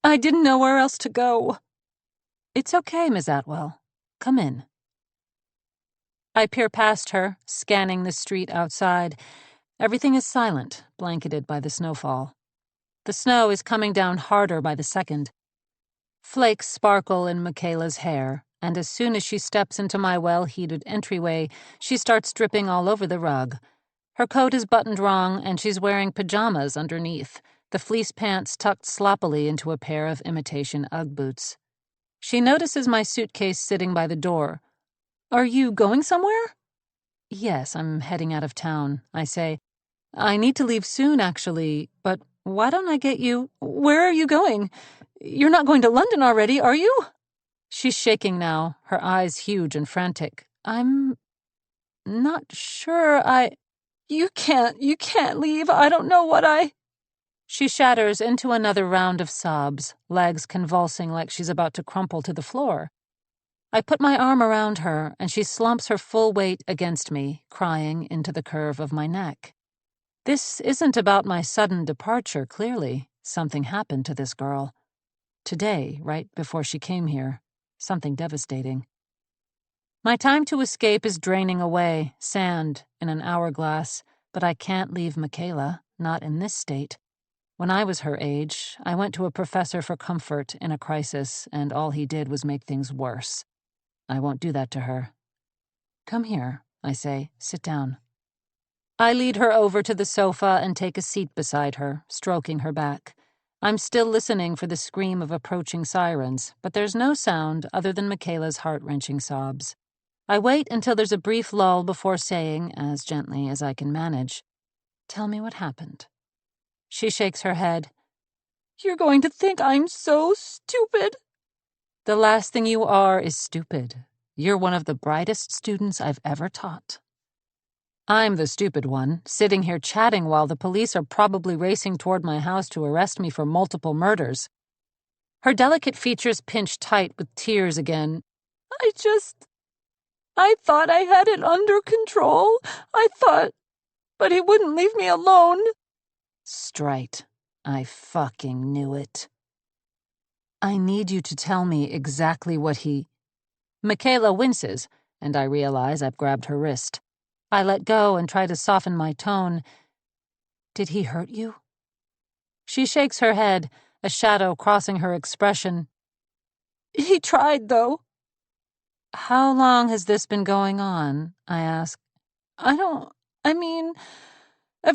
I didn't know where else to go. It's okay, Miss Atwell. Come in. I peer past her, scanning the street outside. Everything is silent, blanketed by the snowfall. The snow is coming down harder by the second. Flakes sparkle in Michaela's hair, and as soon as she steps into my well-heated entryway, she starts dripping all over the rug. Her coat is buttoned wrong, and she's wearing pajamas underneath, the fleece pants tucked sloppily into a pair of imitation Ugg boots. She notices my suitcase sitting by the door. Are you going somewhere? Yes, I'm heading out of town, I say. I need to leave soon, actually, but why don't I get you... Where are you going? You're not going to London already, are you? She's shaking now, her eyes huge and frantic. I'm not sure You can't leave. I don't know what I... She shatters into another round of sobs, legs convulsing like she's about to crumple to the floor. I put my arm around her, and she slumps her full weight against me, crying into the curve of my neck. This isn't about my sudden departure, clearly. Something happened to this girl. Today, right before she came here. Something devastating. My time to escape is draining away, sand in an hourglass, but I can't leave Michaela, not in this state. When I was her age, I went to a professor for comfort in a crisis, and all he did was make things worse. I won't do that to her. Come here, I say. Sit down. I lead her over to the sofa and take a seat beside her, stroking her back. I'm still listening for the scream of approaching sirens, but there's no sound other than Michaela's heart-wrenching sobs. I wait until there's a brief lull before saying, as gently as I can manage, "Tell me what happened." She shakes her head. "You're going to think I'm so stupid." "The last thing you are is stupid. You're one of the brightest students I've ever taught." I'm the stupid one, sitting here chatting while the police are probably racing toward my house to arrest me for multiple murders. Her delicate features pinch tight with tears again. I thought I had it under control. But he wouldn't leave me alone." Straight. I fucking knew it. "I need you to tell me exactly what he—" Michaela winces, and I realize I've grabbed her wrist. I let go and try to soften my tone. "Did he hurt you?" She shakes her head, a shadow crossing her expression. "He tried, though." "How long has this been going on?" I ask. At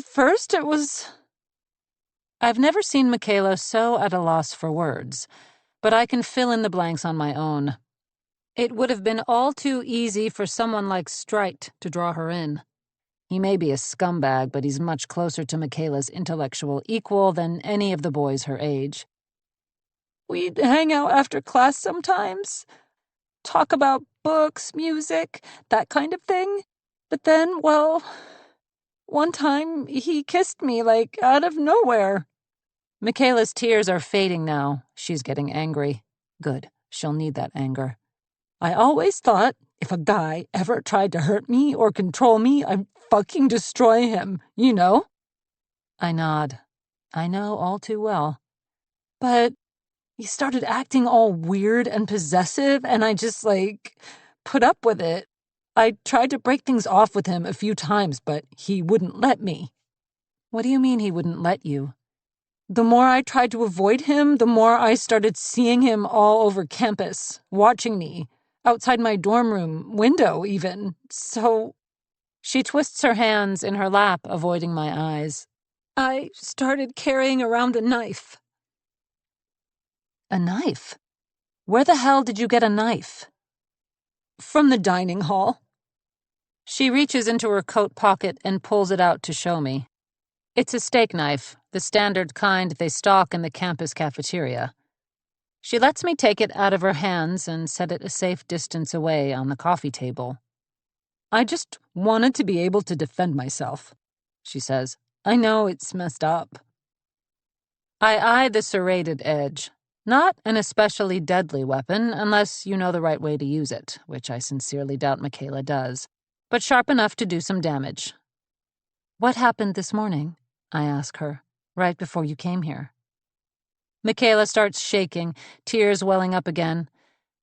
first it was—" I've never seen Michaela so at a loss for words, but I can fill in the blanks on my own. It would have been all too easy for someone like Strite to draw her in. He may be a scumbag, but he's much closer to Michaela's intellectual equal than any of the boys her age. "We'd hang out after class sometimes, talk about books, music, that kind of thing. But then, well, one time he kissed me, like, out of nowhere." Michaela's tears are fading now. She's getting angry. Good. She'll need that anger. "I always thought if a guy ever tried to hurt me or control me, I'd fucking destroy him, you know?" I nod. I know all too well. "But he started acting all weird and possessive, and I just, put up with it. I tried to break things off with him a few times, but he wouldn't let me." "What do you mean he wouldn't let you?" "The more I tried to avoid him, the more I started seeing him all over campus, watching me, outside my dorm room window, even. So—" She twists her hands in her lap, avoiding my eyes. "I started carrying around a knife." "A knife? Where the hell did you get a knife?" "From the dining hall." She reaches into her coat pocket and pulls it out to show me. It's a steak knife, the standard kind they stock in the campus cafeteria. She lets me take it out of her hands and set it a safe distance away on the coffee table. "I just wanted to be able to defend myself," she says. "I know it's messed up." I eye the serrated edge. Not an especially deadly weapon, unless you know the right way to use it, which I sincerely doubt Michaela does, but sharp enough to do some damage. "What happened this morning?" I ask her, "right before you came here?" Michaela starts shaking, tears welling up again.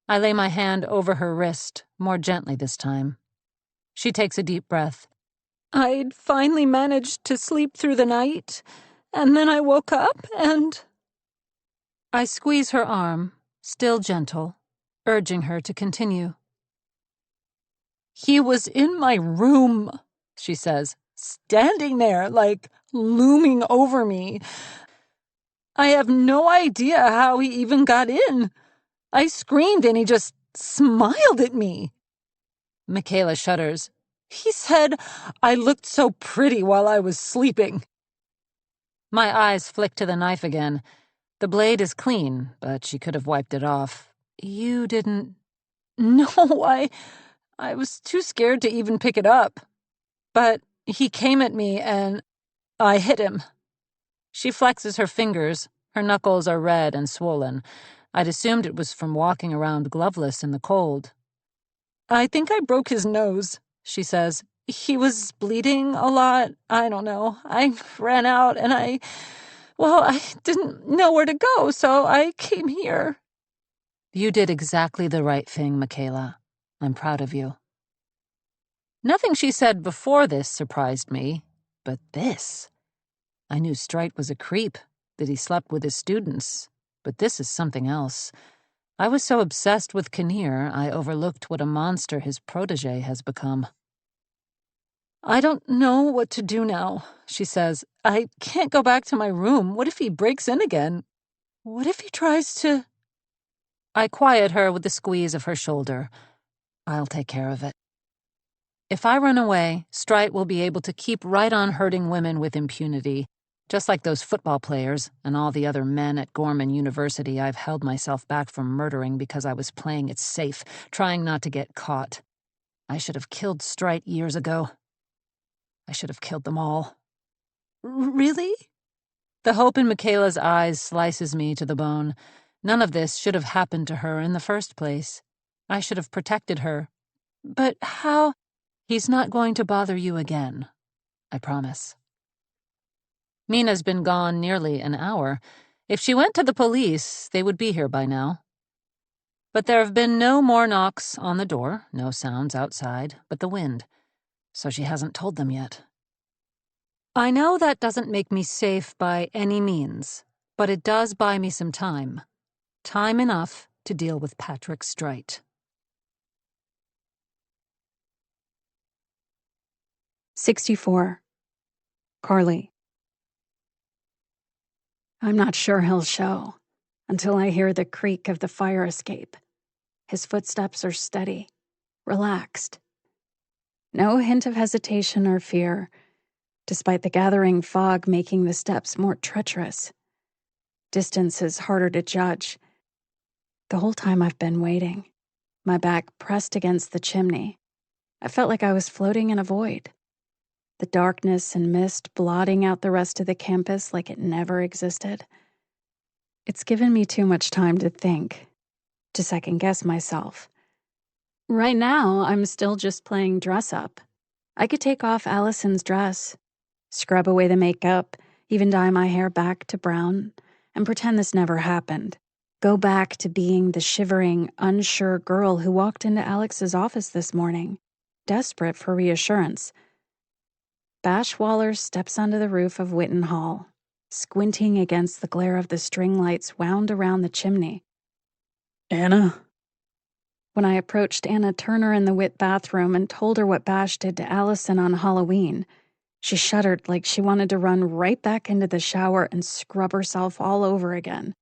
I lay my hand over her wrist, more gently this time. She takes a deep breath. "I'd finally managed to sleep through the night, and then I woke up and—" I squeeze her arm, still gentle, urging her to continue. "He was in my room," she says, "standing there, looming over me. I have no idea how he even got in. I screamed and he just smiled at me." Michaela shudders. "He said I looked so pretty while I was sleeping." My eyes flick to the knife again. The blade is clean, but she could have wiped it off. "You didn't—" "No, I was too scared to even pick it up. But he came at me and I hit him." She flexes her fingers. Her knuckles are red and swollen. I'd assumed it was from walking around gloveless in the cold. "I think I broke his nose," she says. "He was bleeding a lot. I don't know. I ran out and I didn't know where to go, so I came here." You did exactly the right thing, Michaela. I'm proud of you. Nothing she said before this surprised me, but this. I knew Strite was a creep, that he slept with his students, but this is something else. I was so obsessed with Kinnear, I overlooked what a monster his protege has become. "I don't know what to do now," she says. "I can't go back to my room. What if he breaks in again? What if he tries to—" I quiet her with a squeeze of her shoulder. "I'll take care of it. If I run away, Strite will be able to keep right on hurting women with impunity, just like those football players and all the other men at Gorman University I've held myself back from murdering because I was playing it safe, trying not to get caught. I should have killed Strite years ago. I should have killed them all." "Really?" The hope in Michaela's eyes slices me to the bone. None of this should have happened to her in the first place. I should have protected her. "But how—" "He's not going to bother you again. I promise." Mina's been gone nearly an hour. If she went to the police, they would be here by now. But there have been no more knocks on the door, no sounds outside, but the wind. So she hasn't told them yet. I know that doesn't make me safe by any means, but it does buy me some time. Time enough to deal with Patrick Strite. 64. Carly. I'm not sure he'll show until I hear the creak of the fire escape. His footsteps are steady, relaxed. No hint of hesitation or fear, despite the gathering fog making the steps more treacherous. Distance is harder to judge. The whole time I've been waiting, my back pressed against the chimney, I felt like I was floating in a void. The darkness and mist blotting out the rest of the campus like it never existed. It's given me too much time to think, to second-guess myself. Right now, I'm still just playing dress-up. I could take off Allison's dress, scrub away the makeup, even dye my hair back to brown, and pretend this never happened. Go back to being the shivering, unsure girl who walked into Alex's office this morning, desperate for reassurance. Bash Waller steps onto the roof of Witten Hall, squinting against the glare of the string lights wound around the chimney. "Anna?" When I approached Anna Turner in the Witt bathroom and told her what Bash did to Allison on Halloween, she shuddered like she wanted to run right back into the shower and scrub herself all over again.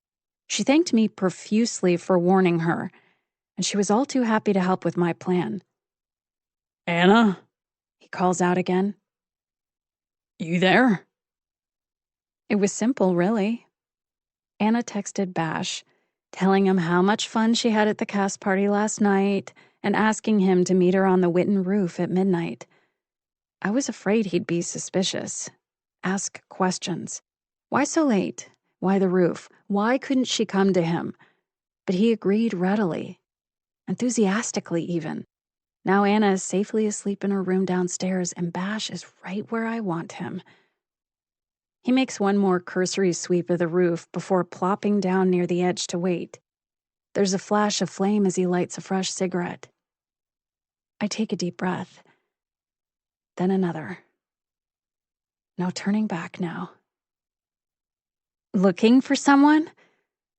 She thanked me profusely for warning her, and she was all too happy to help with my plan. "Anna? He calls out again. You there?" It was simple, really. Anna texted Bash, telling him how much fun she had at the cast party last night and asking him to meet her on the Witten roof at midnight. I was afraid he'd be suspicious, ask questions. Why so late? Why the roof? Why couldn't she come to him? But he agreed readily, enthusiastically even. Now Anna is safely asleep in her room downstairs, and Bash is right where I want him. He makes one more cursory sweep of the roof before plopping down near the edge to wait. There's a flash of flame as he lights a fresh cigarette. I take a deep breath. Then another. No turning back now. "Looking for someone?"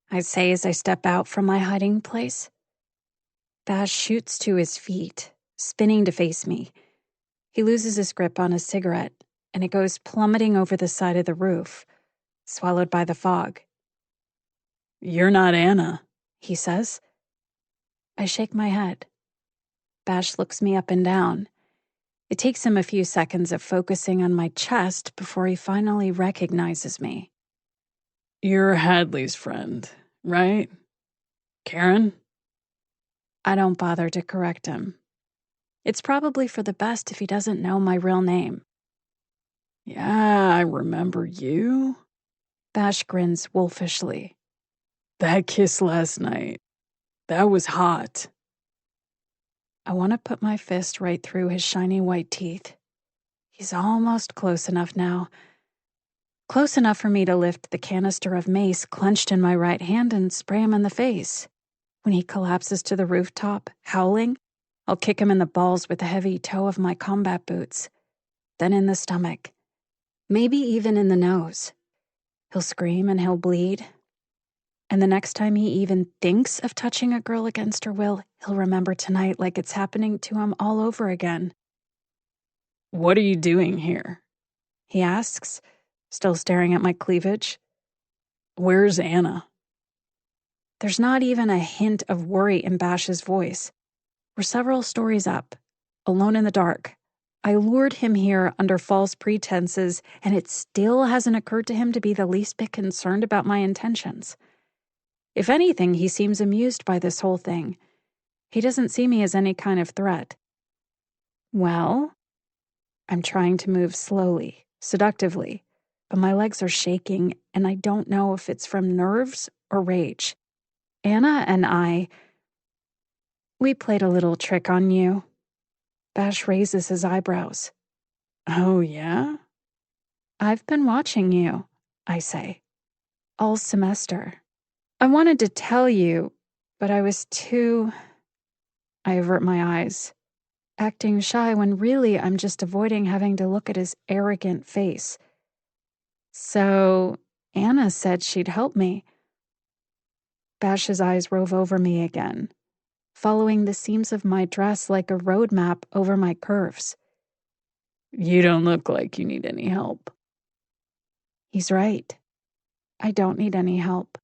I say as I step out from my hiding place. Bash shoots to his feet, spinning to face me. He loses his grip on his cigarette, and it goes plummeting over the side of the roof, swallowed by the fog. "You're not Anna," he says. I shake my head. Bash looks me up and down. It takes him a few seconds of focusing on my chest before he finally recognizes me. "You're Hadley's friend, right? Karen?" I don't bother to correct him. It's probably for the best if he doesn't know my real name. "Yeah, I remember you. Bash grins wolfishly. That kiss last night. That was hot." I want to put my fist right through his shiny white teeth. He's almost close enough now. Close enough for me to lift the canister of mace clenched in my right hand and spray him in the face. When he collapses to the rooftop, howling, I'll kick him in the balls with the heavy toe of my combat boots. Then in the stomach. Maybe even in the nose. He'll scream and he'll bleed. And the next time he even thinks of touching a girl against her will, he'll remember tonight like it's happening to him all over again. "What are you doing here?" he asks, still staring at my cleavage. "Where's Anna?" There's not even a hint of worry in Bash's voice. We're several stories up, alone in the dark. I lured him here under false pretenses, and it still hasn't occurred to him to be the least bit concerned about my intentions. If anything, he seems amused by this whole thing. He doesn't see me as any kind of threat. Well, I'm trying to move slowly, seductively, but my legs are shaking, and I don't know if it's from nerves or rage. Anna and we played a little trick on you. Bash raises his eyebrows. "Oh, yeah?" I've been watching you, I say, all semester. I wanted to tell you, but I was too... I avert my eyes, acting shy when really I'm just avoiding having to look at his arrogant face. So, Anna said she'd help me. Bash's eyes rove over me again, following the seams of my dress like a road map over my curves. "You don't look like you need any help." He's right. I don't need any help.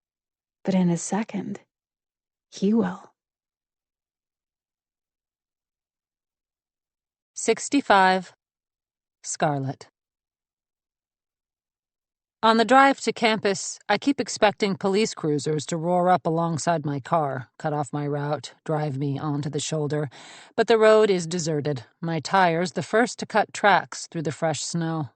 But in a second, he will. 65. Scarlett. On the drive to campus, I keep expecting police cruisers to roar up alongside my car, cut off my route, drive me onto the shoulder. But the road is deserted, my tires the first to cut tracks through the fresh snow.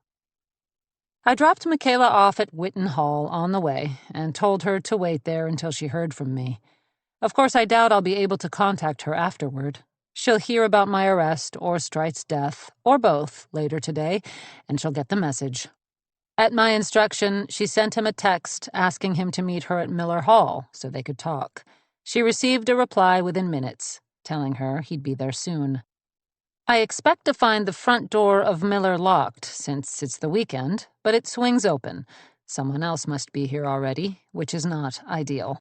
I dropped Michaela off at Whitten Hall on the way and told her to wait there until she heard from me. Of course, I doubt I'll be able to contact her afterward. She'll hear about my arrest or Stright's death, or both, later today, and she'll get the message. At my instruction, she sent him a text asking him to meet her at Miller Hall so they could talk. She received a reply within minutes, telling her he'd be there soon. I expect to find the front door of Miller locked, since it's the weekend, but it swings open. Someone else must be here already, which is not ideal.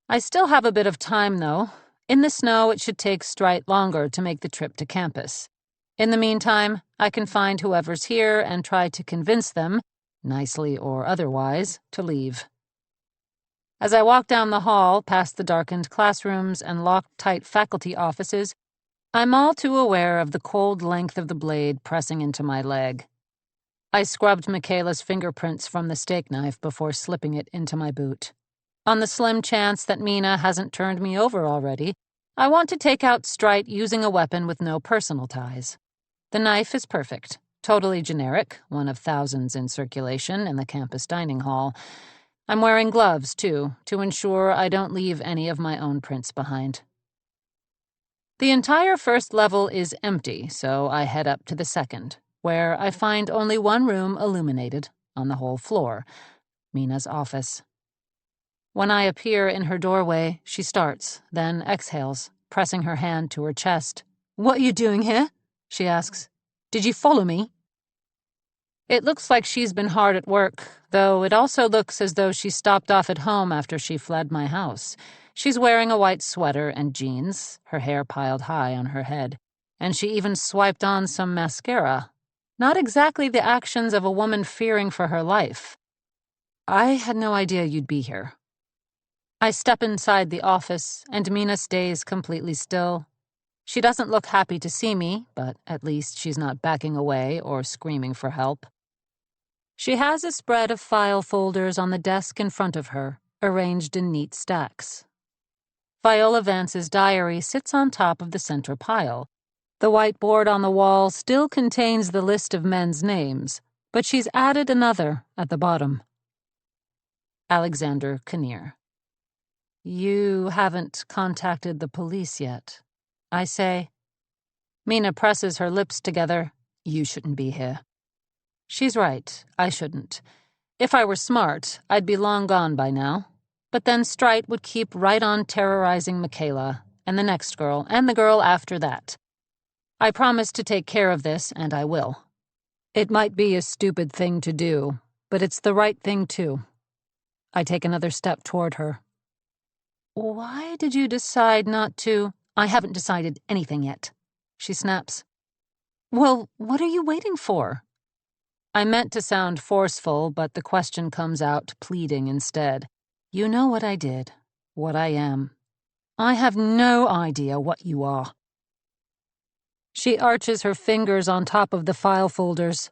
I still have a bit of time, though. In the snow, it should take Strite longer to make the trip to campus. In the meantime, I can find whoever's here and try to convince them, nicely or otherwise, to leave. As I walk down the hall, past the darkened classrooms and locked-tight faculty offices, I'm all too aware of the cold length of the blade pressing into my leg. I scrubbed Michaela's fingerprints from the steak knife before slipping it into my boot. On the slim chance that Mina hasn't turned me over already, I want to take out Strite using a weapon with no personal ties. The knife is perfect, totally generic, one of thousands in circulation in the campus dining hall. I'm wearing gloves, too, to ensure I don't leave any of my own prints behind. The entire first level is empty, so I head up to the second, where I find only one room illuminated on the whole floor, Mina's office. When I appear in her doorway, she starts, then exhales, pressing her hand to her chest. "What are you doing here?" she asks. "Did you follow me?" It looks like she's been hard at work, though it also looks as though she stopped off at home after she fled my house. She's wearing a white sweater and jeans, her hair piled high on her head, and she even swiped on some mascara. Not exactly the actions of a woman fearing for her life. I had no idea you'd be here. I step inside the office, and Mina stays completely still. She doesn't look happy to see me, but at least she's not backing away or screaming for help. She has a spread of file folders on the desk in front of her, arranged in neat stacks. Viola Vance's diary sits on top of the center pile. The whiteboard on the wall still contains the list of men's names, but she's added another at the bottom. Alexander Kinnear. You haven't contacted the police yet, I say. Mina presses her lips together. You shouldn't be here. She's right, I shouldn't. If I were smart, I'd be long gone by now. But then Strite would keep right on terrorizing Michaela, and the next girl, and the girl after that. I promised to take care of this, and I will. It might be a stupid thing to do, But it's the right thing, too. I take another step toward her. Why did you decide not to? I haven't decided anything yet, she snaps. Well, what are you waiting for? I meant to sound forceful, but the question comes out pleading instead. You know what I did, what I am. I have no idea what you are. She arches her fingers on top of the file folders.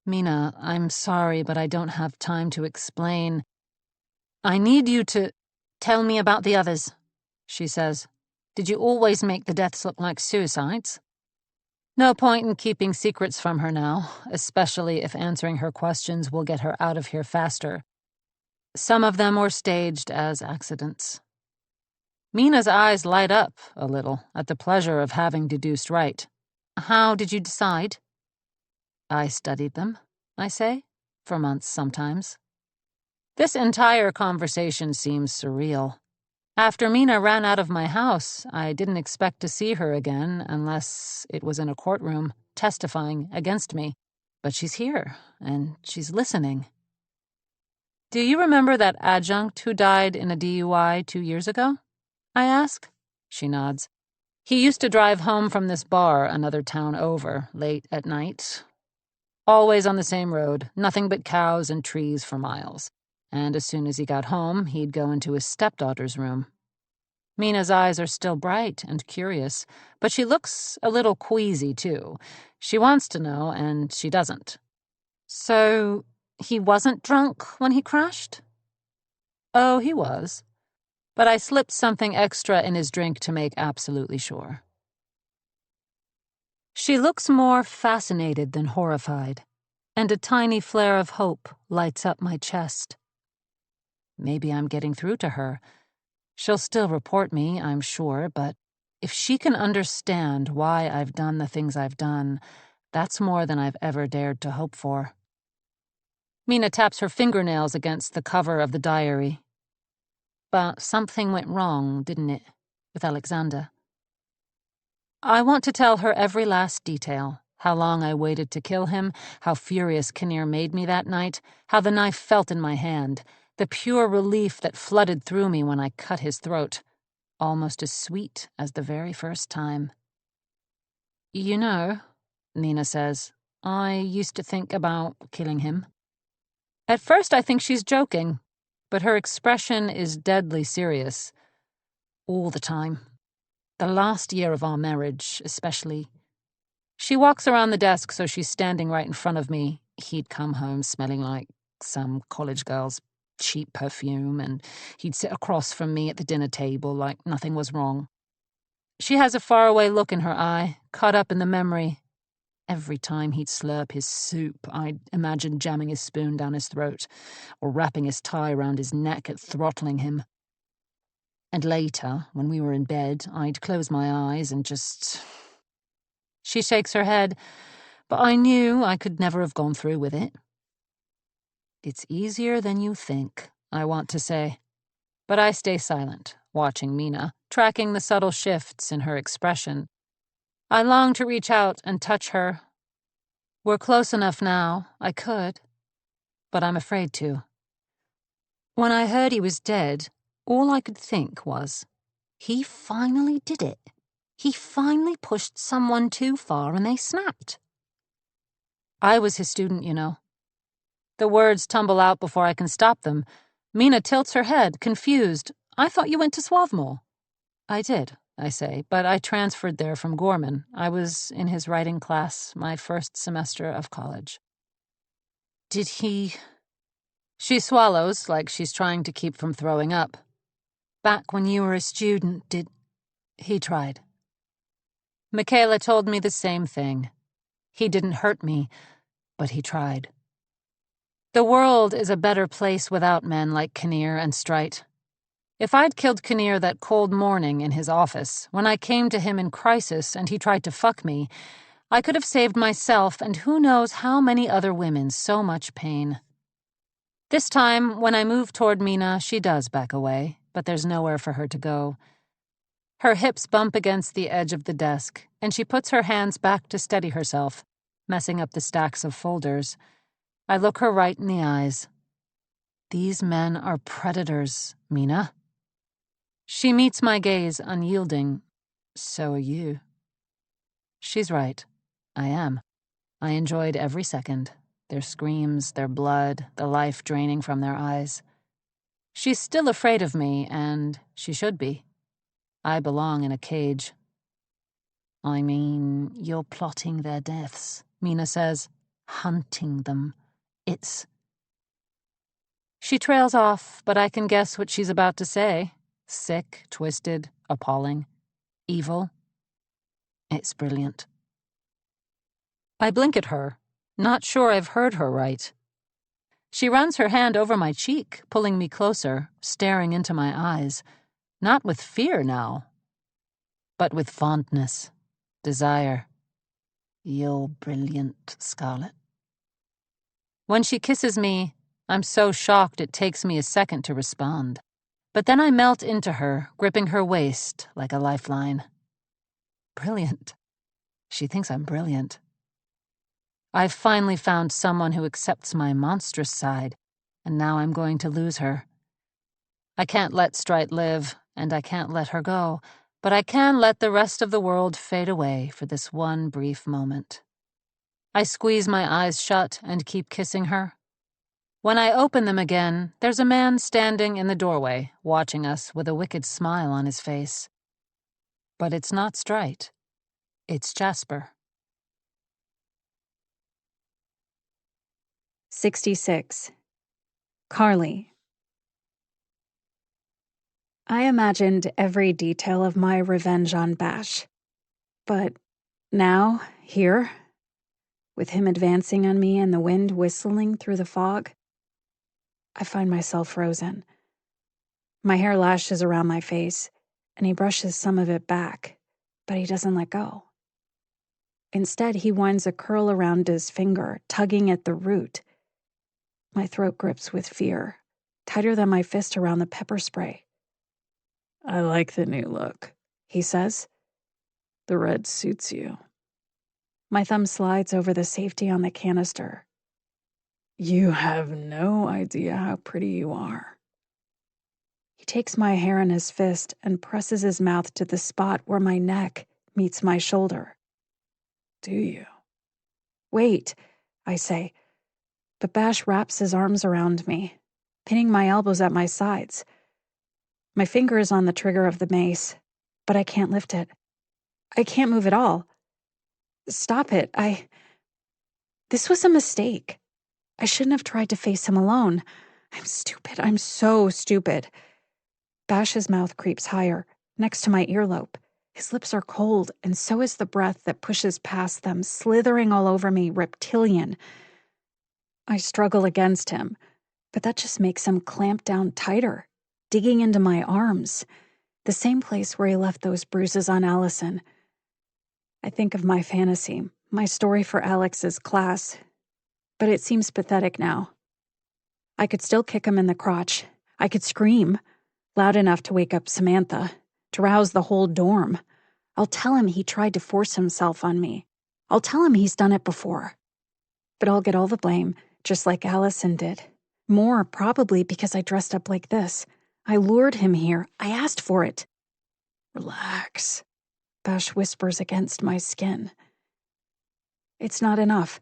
Mina, I'm sorry, but I don't have time to explain. I need you to tell me about the others, she says. Did you always make the deaths look like suicides? No point in keeping secrets from her now, especially if answering her questions will get her out of here faster. Some of them were staged as accidents. Mina's eyes light up a little at the pleasure of having deduced right. How did you decide? I studied them, I say, for months sometimes. This entire conversation seems surreal. After Mina ran out of my house, I didn't expect to see her again unless it was in a courtroom, testifying against me. But she's here, and she's listening. Do you remember that adjunct who died in a DUI 2 years ago? I ask. She nods. He used to drive home from this bar another town over, late at night. Always on the same road, nothing but cows and trees for miles. And as soon as he got home, he'd go into his stepdaughter's room. Mina's eyes are still bright and curious, but she looks a little queasy, too. She wants to know, and she doesn't. So, he wasn't drunk when he crashed? Oh, he was. But I slipped something extra in his drink to make absolutely sure. She looks more fascinated than horrified, and a tiny flare of hope lights up my chest. Maybe I'm getting through to her. She'll still report me, I'm sure, but if she can understand why I've done the things I've done, that's more than I've ever dared to hope for. Mina taps her fingernails against the cover of the diary. But something went wrong, didn't it, with Alexander? I want to tell her every last detail. How long I waited to kill him, how furious Kinnear made me that night, how the knife felt in my hand, the pure relief that flooded through me when I cut his throat, almost as sweet as the very first time. You know, Nina says, I used to think about killing him. At first I think she's joking, but her expression is deadly serious. All the time. The last year of our marriage, especially. She walks around the desk so she's standing right in front of me. He'd come home smelling like some college girl's cheap perfume, and he'd sit across from me at the dinner table like nothing was wrong. She has a faraway look in her eye, caught up in the memory. Every time he'd slurp his soup, I'd imagine jamming his spoon down his throat, or wrapping his tie around his neck and throttling him. And later, when we were in bed, I'd close my eyes and just... She shakes her head, but I knew I could never have gone through with it. It's easier than you think, I want to say. But I stay silent, watching Mina, tracking the subtle shifts in her expression. I long to reach out and touch her. We're close enough now, I could, but I'm afraid to. When I heard he was dead, all I could think was, he finally did it. He finally pushed someone too far and they snapped. I was his student, you know. The words tumble out before I can stop them. Mina tilts her head, confused. I thought you went to Swarthmore. I did, I say, but I transferred there from Gorman. I was in his writing class, my first semester of college. Did he... She swallows, like she's trying to keep from throwing up. Back when you were a student, did... He tried. Michaela told me the same thing. He didn't hurt me, but he tried. The world is a better place without men like Kinnear and Strite. If I'd killed Kinnear that cold morning in his office, when I came to him in crisis and he tried to fuck me, I could have saved myself and who knows how many other women so much pain. This time, when I move toward Mina, she does back away, but there's nowhere for her to go. Her hips bump against the edge of the desk, and she puts her hands back to steady herself, messing up the stacks of folders. I look her right in the eyes. These men are predators, Mina. She meets my gaze unyielding. So are you. She's right. I am. I enjoyed every second. Their screams, their blood, the life draining from their eyes. She's still afraid of me, and she should be. I belong in a cage. I mean, you're plotting their deaths, Mina says. Hunting them. She trails off, but I can guess what she's about to say. Sick, twisted, appalling. Evil. It's brilliant. I blink at her, not sure I've heard her right. She runs her hand over my cheek, pulling me closer, staring into my eyes. Not with fear now, but with fondness, desire. You're brilliant, Scarlett. When she kisses me, I'm so shocked it takes me a second to respond. But then I melt into her, gripping her waist like a lifeline. Brilliant. She thinks I'm brilliant. I've finally found someone who accepts my monstrous side, and now I'm going to lose her. I can't let Strite live, and I can't let her go, but I can let the rest of the world fade away for this one brief moment. I squeeze my eyes shut and keep kissing her. When I open them again, there's a man standing in the doorway, watching us with a wicked smile on his face. But it's not Strite. It's Jasper. 66. Carly. I imagined every detail of my revenge on Bash. But now, here, with him advancing on me and the wind whistling through the fog, I find myself frozen. My hair lashes around my face, and he brushes some of it back, but he doesn't let go. Instead, he winds a curl around his finger, tugging at the root. My throat grips with fear, tighter than my fist around the pepper spray. "I like the new look," he says. "The red suits you." My thumb slides over the safety on the canister. "You have no idea how pretty you are." He takes my hair in his fist and presses his mouth to the spot where my neck meets my shoulder. "Do you?" "Wait," I say. But Bash wraps his arms around me, pinning my elbows at my sides. My finger is on the trigger of the mace, but I can't lift it. I can't move at all. "Stop it. This was a mistake. I shouldn't have tried to face him alone. I'm stupid. I'm so stupid." Bash's mouth creeps higher, next to my earlobe. His lips are cold, and so is the breath that pushes past them, slithering all over me, reptilian. I struggle against him, but that just makes him clamp down tighter, digging into my arms, the same place where he left those bruises on Allison. I think of my fantasy, my story for Alex's class, but it seems pathetic now. I could still kick him in the crotch. I could scream, loud enough to wake up Samantha, to rouse the whole dorm. I'll tell him he tried to force himself on me. I'll tell him he's done it before. But I'll get all the blame, just like Allison did. More, probably, because I dressed up like this. I lured him here. I asked for it. "Relax," Bash whispers against my skin. It's not enough.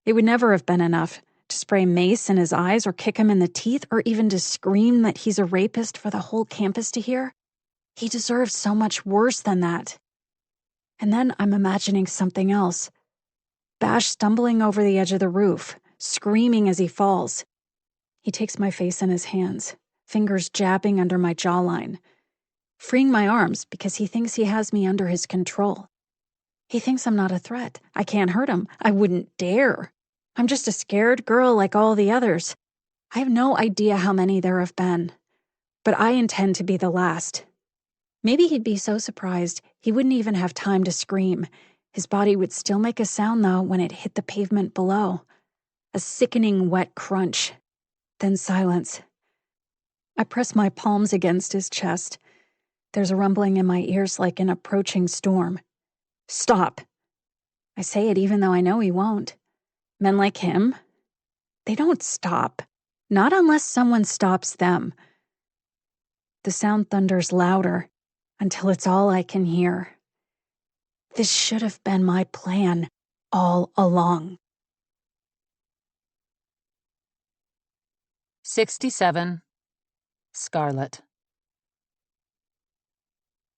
It would never have been enough to spray mace in his eyes or kick him in the teeth or even to scream that he's a rapist for the whole campus to hear. He deserves so much worse than that. And then I'm imagining something else. Bash stumbling over the edge of the roof, screaming as he falls. He takes my face in his hands, fingers jabbing under my jawline, freeing my arms because he thinks he has me under his control. He thinks I'm not a threat. I can't hurt him. I wouldn't dare. I'm just a scared girl like all the others. I have no idea how many there have been, but I intend to be the last. Maybe he'd be so surprised he wouldn't even have time to scream. His body would still make a sound, though, when it hit the pavement below. A sickening wet crunch. Then silence. I press my palms against his chest. There's a rumbling in my ears like an approaching storm. "Stop." I say it even though I know he won't. Men like him, They don't stop. Not unless someone stops them. The sound thunders louder until it's all I can hear. This should have been my plan all along. 67. Scarlett.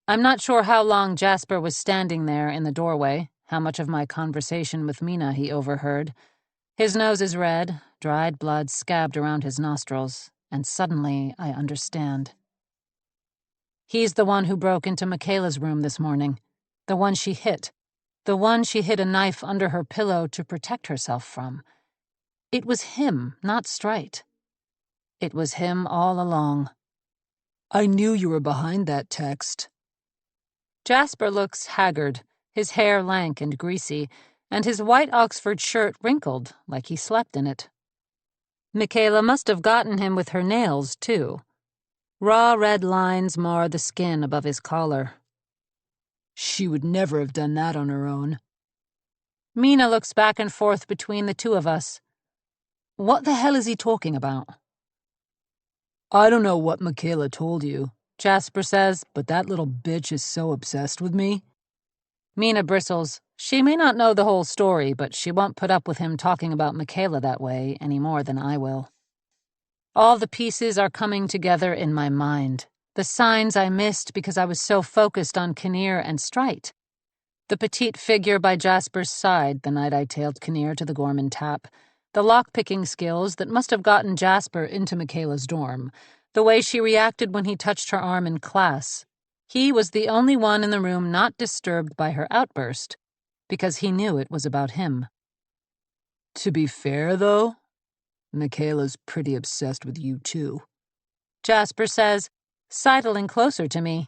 I'm not sure how long Jasper was standing there in the doorway, how much of my conversation with Mina he overheard. His nose is red, dried blood scabbed around his nostrils, and suddenly I understand. He's the one who broke into Michaela's room this morning, the one she hit, the one she hid a knife under her pillow to protect herself from. It was him, not Strite. It was him all along. I knew you were behind that text. Jasper looks haggard, his hair lank and greasy, and his white Oxford shirt wrinkled like he slept in it. Michaela must have gotten him with her nails, too. Raw red lines mar the skin above his collar. She would never have done that on her own. Mina looks back and forth between the two of us. What the hell is he talking about? I don't know what Michaela told you, Jasper says, but that little bitch is so obsessed with me. Mina bristles. She may not know the whole story, but she won't put up with him talking about Michaela that way any more than I will. All the pieces are coming together in my mind. The signs I missed because I was so focused on Kinnear and Strite. The petite figure by Jasper's side the night I tailed Kinnear to the Gorman tap. The lock-picking skills that must have gotten Jasper into Michaela's dorm. The way she reacted when he touched her arm in class. He was the only one in the room not disturbed by her outburst, because he knew it was about him. To be fair, though, Michaela's pretty obsessed with you, too. Jasper says, sidling closer to me.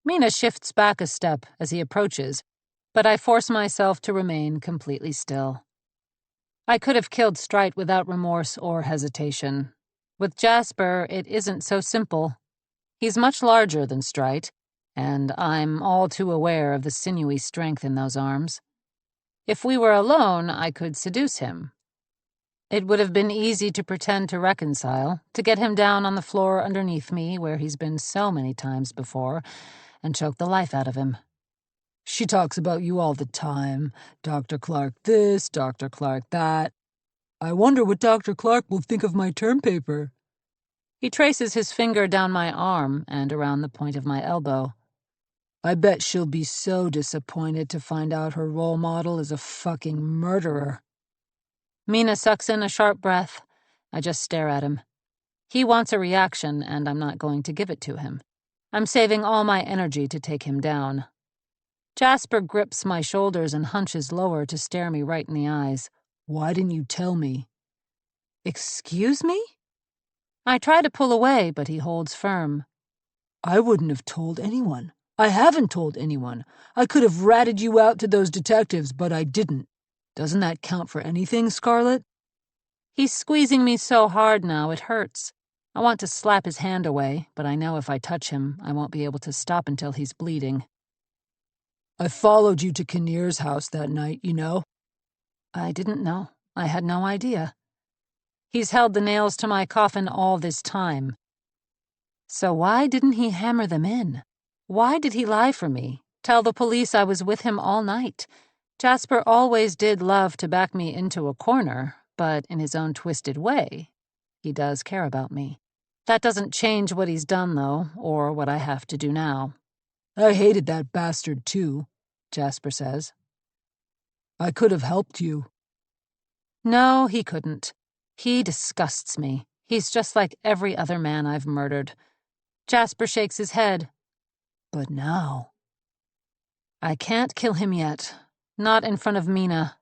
Mina shifts back a step as he approaches, but I force myself to remain completely still. I could have killed Strite without remorse or hesitation. With Jasper, it isn't so simple. He's much larger than Strite, and I'm all too aware of the sinewy strength in those arms. If we were alone, I could seduce him. It would have been easy to pretend to reconcile, to get him down on the floor underneath me where he's been so many times before, and choke the life out of him. She talks about you all the time. Dr. Clark this, Dr. Clark that. I wonder what Dr. Clark will think of my term paper. He traces his finger down my arm and around the point of my elbow. I bet she'll be so disappointed to find out her role model is a fucking murderer. Mina sucks in a sharp breath. I just stare at him. He wants a reaction, and I'm not going to give it to him. I'm saving all my energy to take him down. Jasper grips my shoulders and hunches lower to stare me right in the eyes. Why didn't you tell me? Excuse me? I try to pull away, but he holds firm. I wouldn't have told anyone. I haven't told anyone. I could have ratted you out to those detectives, but I didn't. Doesn't that count for anything, Scarlett? He's squeezing me so hard now it hurts. I want to slap his hand away, but I know if I touch him, I won't be able to stop until he's bleeding. I followed you to Kinnear's house that night, you know. I didn't know. I had no idea. He's held the nails to my coffin all this time. So why didn't he hammer them in? Why did he lie for me? Tell the police I was with him all night? Jasper always did love to back me into a corner, but in his own twisted way, he does care about me. That doesn't change what he's done, though, or what I have to do now. I hated that bastard, too, Jasper says. I could have helped you. No, he couldn't. He disgusts me. He's just like every other man I've murdered. Jasper shakes his head. But now... I can't kill him yet. Not in front of Mina.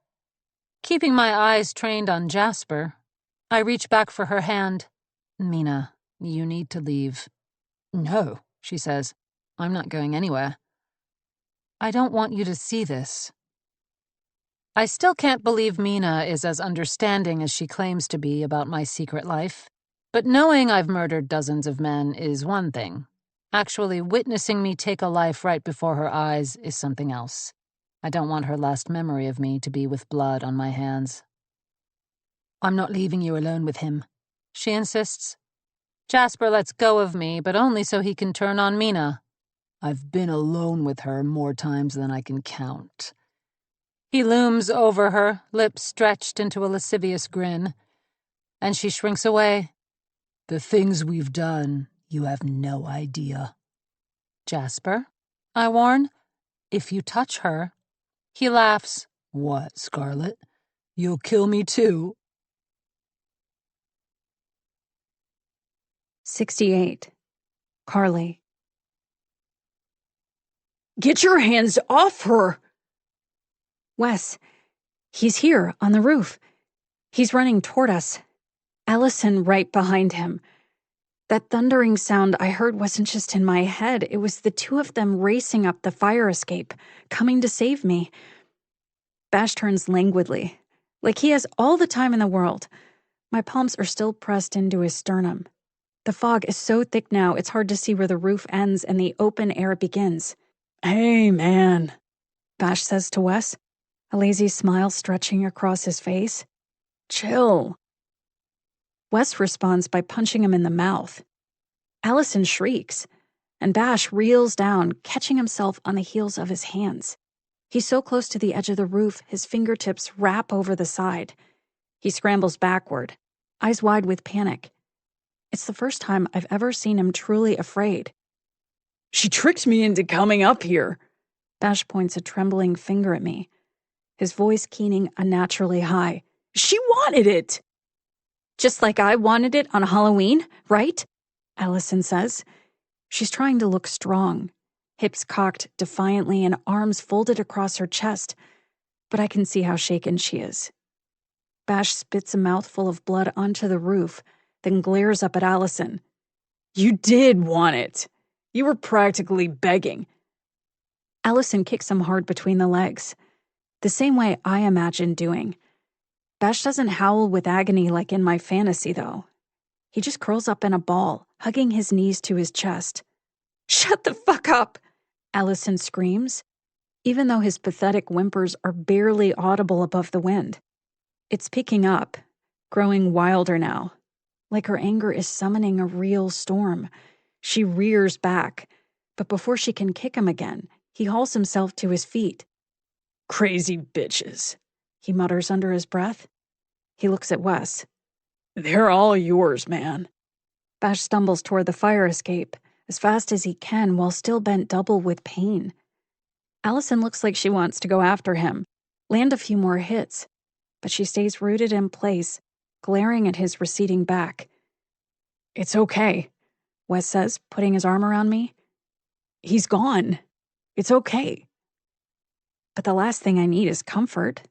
Keeping my eyes trained on Jasper, I reach back for her hand. Mina, you need to leave. No, she says. I'm not going anywhere. I don't want you to see this. I still can't believe Mina is as understanding as she claims to be about my secret life. But knowing I've murdered dozens of men is one thing. Actually witnessing me take a life right before her eyes is something else. I don't want her last memory of me to be with blood on my hands. I'm not leaving you alone with him, she insists. Jasper lets go of me, but only so he can turn on Mina. I've been alone with her more times than I can count. He looms over her, lips stretched into a lascivious grin, and she shrinks away. The things we've done, you have no idea. Jasper, I warn, if you touch her. He laughs. What, Scarlett? You'll kill me too? 68. Carly. Get your hands off her! Wes, he's here on the roof. He's running toward us. Allison right behind him. That thundering sound I heard wasn't just in my head. It was the two of them racing up the fire escape, coming to save me. Bash turns languidly, like he has all the time in the world. My palms are still pressed into his sternum. The fog is so thick now, it's hard to see where the roof ends and the open air begins. Hey, man, Bash says to Wes, a lazy smile stretching across his face. Chill. Wes responds by punching him in the mouth. Allison shrieks, and Bash reels down, catching himself on the heels of his hands. He's so close to the edge of the roof, his fingertips wrap over the side. He scrambles backward, eyes wide with panic. It's the first time I've ever seen him truly afraid. She tricked me into coming up here. Bash points a trembling finger at me, his voice keening unnaturally high. She wanted it! Just like I wanted it on Halloween, right? Allison says. She's trying to look strong, hips cocked defiantly and arms folded across her chest, but I can see how shaken she is. Bash spits a mouthful of blood onto the roof, then glares up at Allison. You did want it. You were practically begging. Allison kicks him hard between the legs, the same way I imagined doing. Bash doesn't howl with agony like in my fantasy, though. He just curls up in a ball, hugging his knees to his chest. Shut the fuck up, Allison screams, even though his pathetic whimpers are barely audible above the wind. It's picking up, growing wilder now, like her anger is summoning a real storm. She rears back, but before she can kick him again, he hauls himself to his feet. Crazy bitches, he mutters under his breath. He looks at Wes. They're all yours, man. Bash stumbles toward the fire escape, as fast as he can while still bent double with pain. Allison looks like she wants to go after him, land a few more hits, but she stays rooted in place, glaring at his receding back. It's okay, Wes says, putting his arm around me. He's gone. It's okay. But the last thing I need is comfort.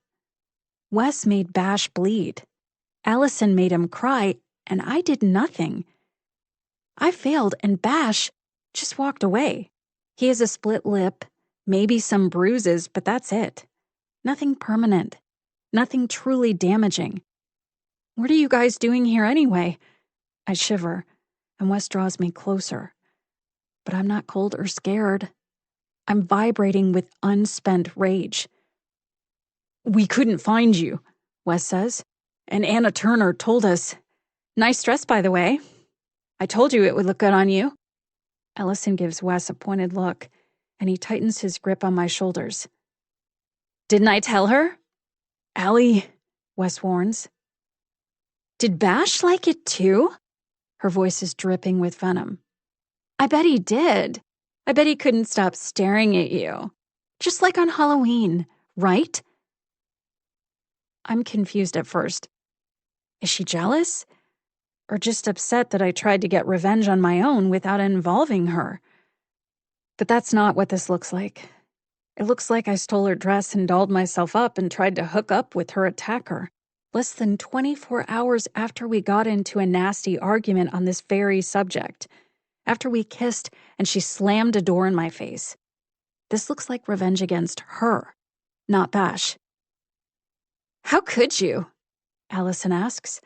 Wes made Bash bleed. Allison made him cry, and I did nothing. I failed, and Bash just walked away. He has a split lip, maybe some bruises, but that's it. Nothing permanent. Nothing truly damaging. What are you guys doing here anyway? I shiver, and Wes draws me closer. But I'm not cold or scared. I'm vibrating with unspent rage. We couldn't find you, Wes says. And Anna Turner told us. Nice dress, by the way. I told you it would look good on you. Allison gives Wes a pointed look, and he tightens his grip on my shoulders. Didn't I tell her? Allie, Wes warns. Did Bash like it too? Her voice is dripping with venom. I bet he did. I bet he couldn't stop staring at you. Just like on Halloween, right? I'm confused at first. Is she jealous? Or just upset that I tried to get revenge on my own without involving her? But that's not what this looks like. It looks like I stole her dress and dolled myself up and tried to hook up with her attacker. Less than 24 hours after we got into a nasty argument on this very subject. After we kissed and she slammed a door in my face. This looks like revenge against her, not Bash. How could you? Allison asks.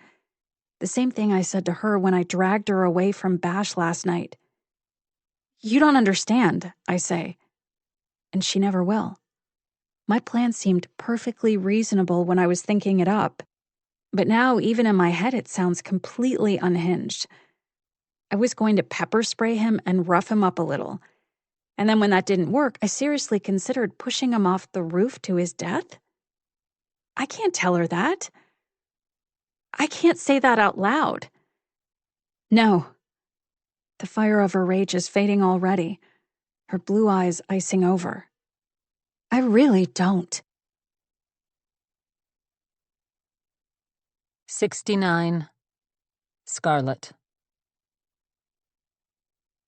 The same thing I said to her when I dragged her away from Bash last night. You don't understand, I say. And she never will. My plan seemed perfectly reasonable when I was thinking it up. But now, even in my head, it sounds completely unhinged. I was going to pepper spray him and rough him up a little. And then when that didn't work, I seriously considered pushing him off the roof to his death. I can't tell her that. I can't say that out loud. No. The fire of her rage is fading already, her blue eyes icing over. I really don't. 69. Scarlett.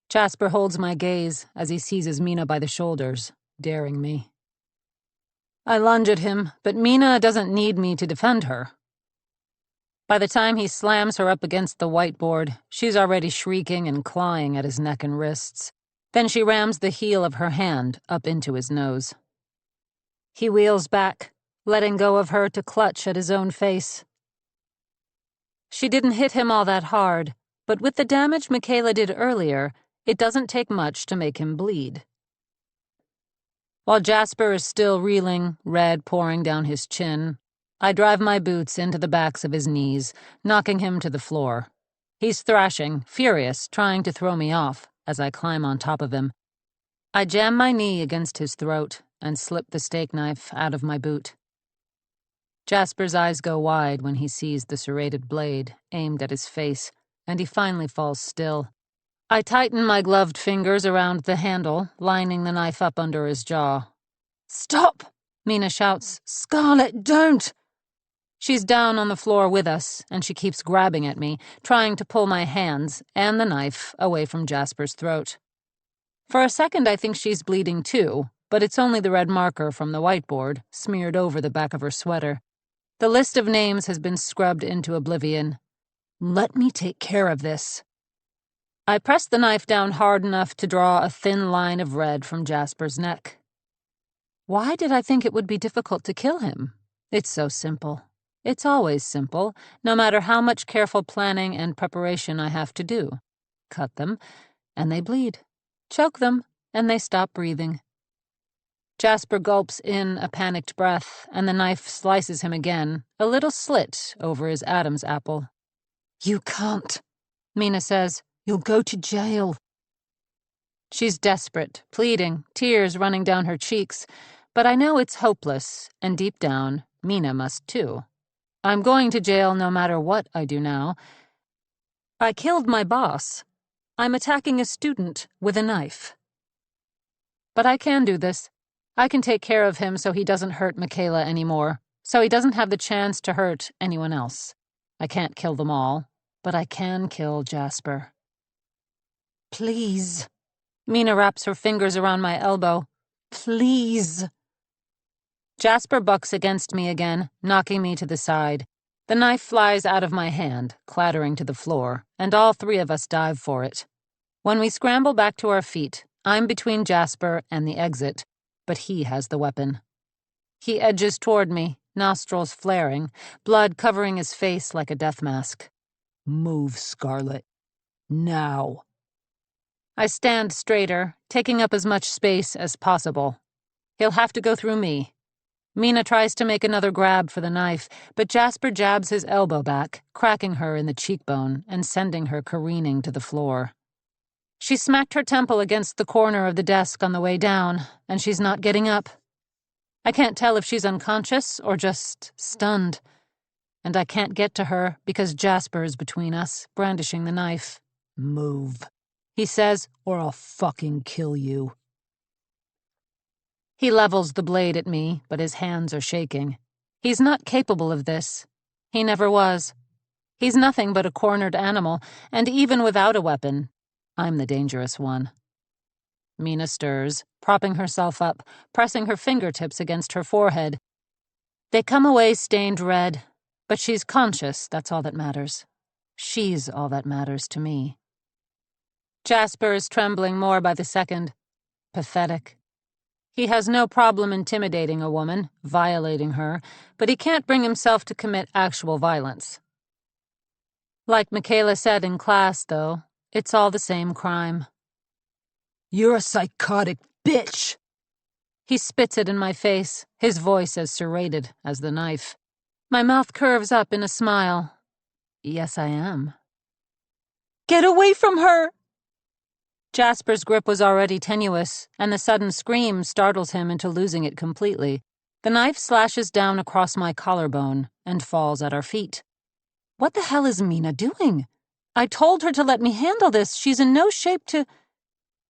Jasper holds my gaze as he seizes Mina by the shoulders, daring me. I lunge at him, but Mina doesn't need me to defend her. By the time he slams her up against the whiteboard, she's already shrieking and clawing at his neck and wrists. Then she rams the heel of her hand up into his nose. He wheels back, letting go of her to clutch at his own face. She didn't hit him all that hard, but with the damage Michaela did earlier, it doesn't take much to make him bleed. While Jasper is still reeling, red pouring down his chin, I drive my boots into the backs of his knees, knocking him to the floor. He's thrashing, furious, trying to throw me off as I climb on top of him. I jam my knee against his throat and slip the steak knife out of my boot. Jasper's eyes go wide when he sees the serrated blade aimed at his face, and he finally falls still. I tighten my gloved fingers around the handle, lining the knife up under his jaw. "Stop!" Mina shouts. "Scarlett, don't!" She's down on the floor with us, and she keeps grabbing at me, trying to pull my hands and the knife away from Jasper's throat. For a second I think she's bleeding too, but it's only the red marker from the whiteboard, smeared over the back of her sweater. The list of names has been scrubbed into oblivion. Let me take care of this. I press the knife down hard enough to draw a thin line of red from Jasper's neck. Why did I think it would be difficult to kill him? It's so simple. It's always simple, no matter how much careful planning and preparation I have to do. Cut them, and they bleed. Choke them, and they stop breathing. Jasper gulps in a panicked breath, and the knife slices him again, a little slit over his Adam's apple. "You can't," Mina says. "You'll go to jail." She's desperate, pleading, tears running down her cheeks, but I know it's hopeless, and deep down, Mina must too. I'm going to jail no matter what I do now. I killed my boss. I'm attacking a student with a knife. But I can do this. I can take care of him so he doesn't hurt Michaela anymore, so he doesn't have the chance to hurt anyone else. I can't kill them all, but I can kill Jasper. "Please." Mina wraps her fingers around my elbow. "Please." Jasper bucks against me again, knocking me to the side. The knife flies out of my hand, clattering to the floor, and all three of us dive for it. When we scramble back to our feet, I'm between Jasper and the exit, but he has the weapon. He edges toward me, nostrils flaring, blood covering his face like a death mask. "Move, Scarlett. Now." I stand straighter, taking up as much space as possible. He'll have to go through me. Mina tries to make another grab for the knife, but Jasper jabs his elbow back, cracking her in the cheekbone and sending her careening to the floor. She smacked her temple against the corner of the desk on the way down, and she's not getting up. I can't tell if she's unconscious or just stunned. And I can't get to her because Jasper is between us, brandishing the knife. "Move," he says, "or I'll fucking kill you." He levels the blade at me, but his hands are shaking. He's not capable of this. He never was. He's nothing but a cornered animal, and even without a weapon, I'm the dangerous one. Mina stirs, propping herself up, pressing her fingertips against her forehead. They come away stained red, but she's conscious, that's all that matters. She's all that matters to me. Jasper is trembling more by the second. Pathetic. He has no problem intimidating a woman, violating her, but he can't bring himself to commit actual violence. Like Michaela said in class, though, it's all the same crime. "You're a psychotic bitch!" He spits it in my face, his voice as serrated as the knife. My mouth curves up in a smile. Yes, I am. Get away from her! Jasper's grip was already tenuous, and the sudden scream startles him into losing it completely. The knife slashes down across my collarbone and falls at our feet. What the hell is Mina doing? I told her to let me handle this. She's in no shape to...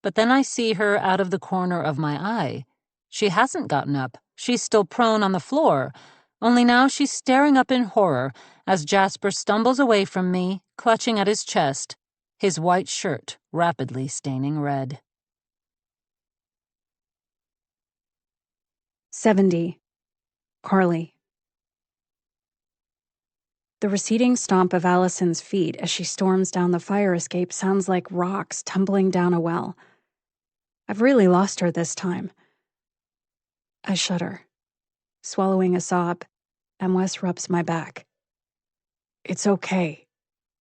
But then I see her out of the corner of my eye. She hasn't gotten up. She's still prone on the floor. Only now she's staring up in horror as Jasper stumbles away from me, clutching at his chest, his white shirt rapidly staining red. 70. Carly. The receding stomp of Allison's feet as she storms down the fire escape sounds like rocks tumbling down a well. I've really lost her this time. I shudder, swallowing a sob, and Wes rubs my back. It's okay,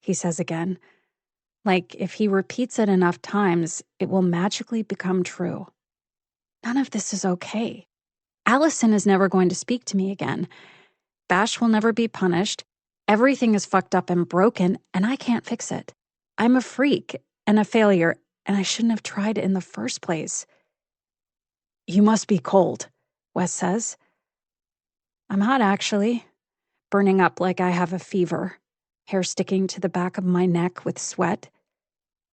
he says again. Like if he repeats it enough times, it will magically become true. None of this is okay. Allison is never going to speak to me again. Bash will never be punished. Everything is fucked up and broken, and I can't fix it. I'm a freak and a failure, and I shouldn't have tried in the first place. You must be cold, Wes says. I'm hot, actually. Burning up like I have a fever, hair sticking to the back of my neck with sweat.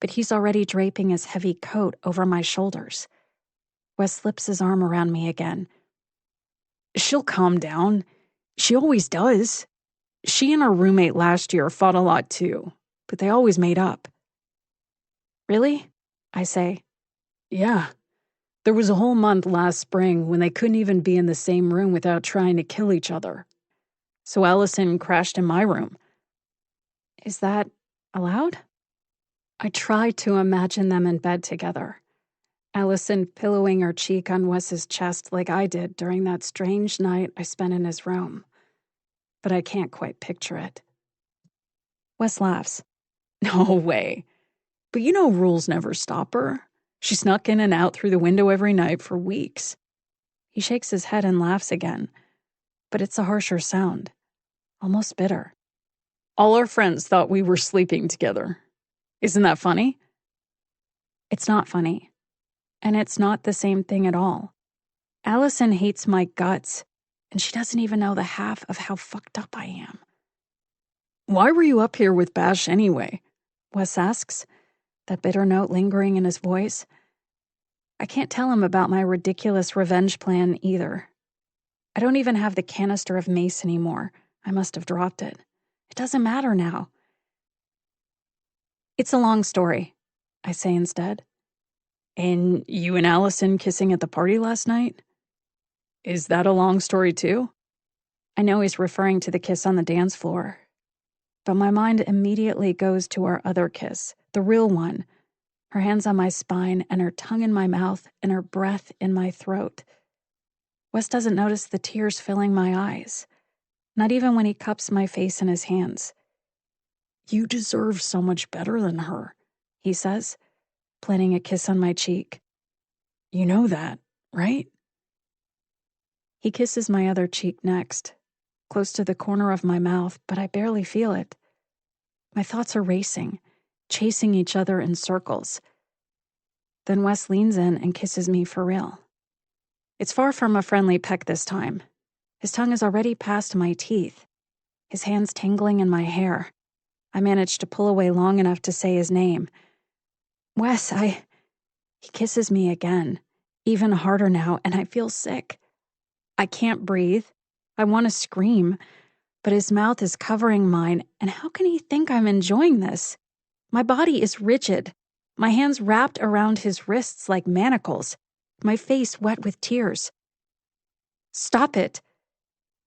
But he's already draping his heavy coat over my shoulders. Wes slips his arm around me again. She'll calm down. She always does. She and her roommate last year fought a lot too, but they always made up. Really? I say. Yeah. There was a whole month last spring when they couldn't even be in the same room without trying to kill each other. So Allison crashed in my room. Is that allowed? I try to imagine them in bed together. Allison pillowing her cheek on Wes's chest like I did during that strange night I spent in his room. But I can't quite picture it. Wes laughs. No way. But you know rules never stop her. She snuck in and out through the window every night for weeks. He shakes his head and laughs again. But it's a harsher sound. Almost bitter. All our friends thought we were sleeping together. Isn't that funny? It's not funny. And it's not the same thing at all. Allison hates my guts, and she doesn't even know the half of how fucked up I am. Why were you up here with Bash anyway? Wes asks, that bitter note lingering in his voice. I can't tell him about my ridiculous revenge plan either. I don't even have the canister of mace anymore. I must have dropped it. It doesn't matter now. It's a long story, I say instead. And you and Allison kissing at the party last night? Is that a long story too? I know he's referring to the kiss on the dance floor. But my mind immediately goes to our other kiss, the real one. Her hands on my spine and her tongue in my mouth and her breath in my throat. Wes doesn't notice the tears filling my eyes. Not even when he cups my face in his hands. You deserve so much better than her, he says, planting a kiss on my cheek. You know that, right? He kisses my other cheek next, close to the corner of my mouth, but I barely feel it. My thoughts are racing, chasing each other in circles. Then Wes leans in and kisses me for real. It's far from a friendly peck this time. His tongue is already past my teeth, his hands tingling in my hair. I manage to pull away long enough to say his name. Wes, He kisses me again, even harder now, and I feel sick. I can't breathe. I want to scream, but his mouth is covering mine, and how can he think I'm enjoying this? My body is rigid, my hands wrapped around his wrists like manacles, my face wet with tears. Stop it.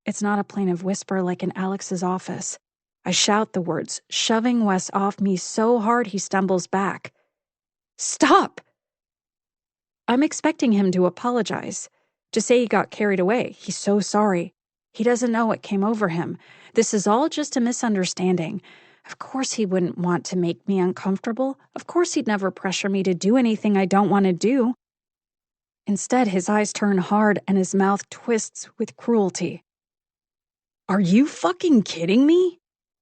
It's not a plaintive whisper like in Alex's office. I shout the words, shoving Wes off me so hard he stumbles back. Stop! I'm expecting him to apologize, to say he got carried away. He's so sorry. He doesn't know what came over him. This is all just a misunderstanding. Of course he wouldn't want to make me uncomfortable. Of course he'd never pressure me to do anything I don't want to do. Instead, his eyes turn hard and his mouth twists with cruelty. Are you fucking kidding me?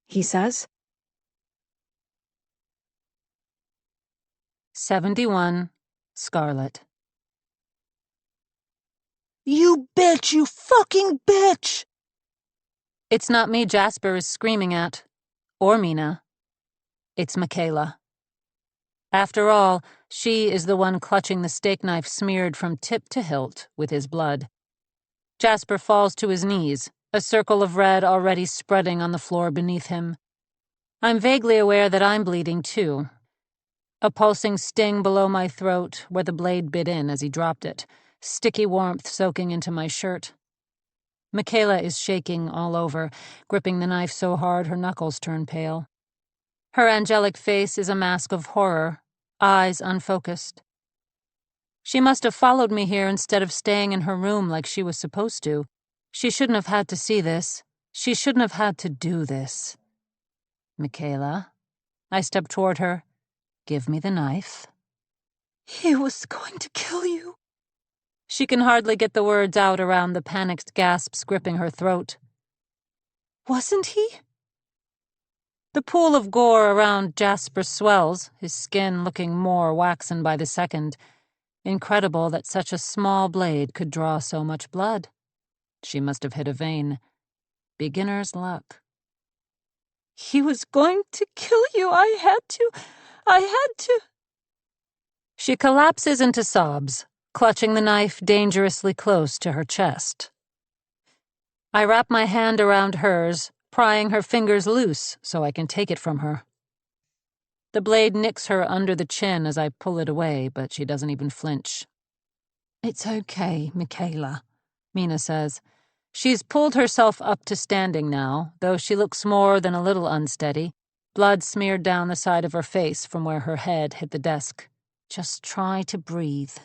He says. 71, Scarlett. You bitch, you fucking bitch! It's not me Jasper is screaming at, or Mina. It's Michaela. After all, she is the one clutching the steak knife smeared from tip to hilt with his blood. Jasper falls to his knees, a circle of red already spreading on the floor beneath him. I'm vaguely aware that I'm bleeding too. A pulsing sting below my throat where the blade bit in as he dropped it, sticky warmth soaking into my shirt. Michaela is shaking all over, gripping the knife so hard her knuckles turn pale. Her angelic face is a mask of horror, eyes unfocused. She must have followed me here instead of staying in her room like she was supposed to. She shouldn't have had to see this. She shouldn't have had to do this. Michaela. I step toward her. Give me the knife. He was going to kill you. She can hardly get the words out around the panicked gasps gripping her throat. Wasn't he? The pool of gore around Jasper swells, his skin looking more waxen by the second. Incredible that such a small blade could draw so much blood. She must have hit a vein. Beginner's luck. He was going to kill you. I had to. She collapses into sobs, clutching the knife dangerously close to her chest. I wrap my hand around hers, prying her fingers loose so I can take it from her. The blade nicks her under the chin as I pull it away, but she doesn't even flinch. It's okay, Michaela, Mina says. She's pulled herself up to standing now, though she looks more than a little unsteady, blood smeared down the side of her face from where her head hit the desk. Just try to breathe.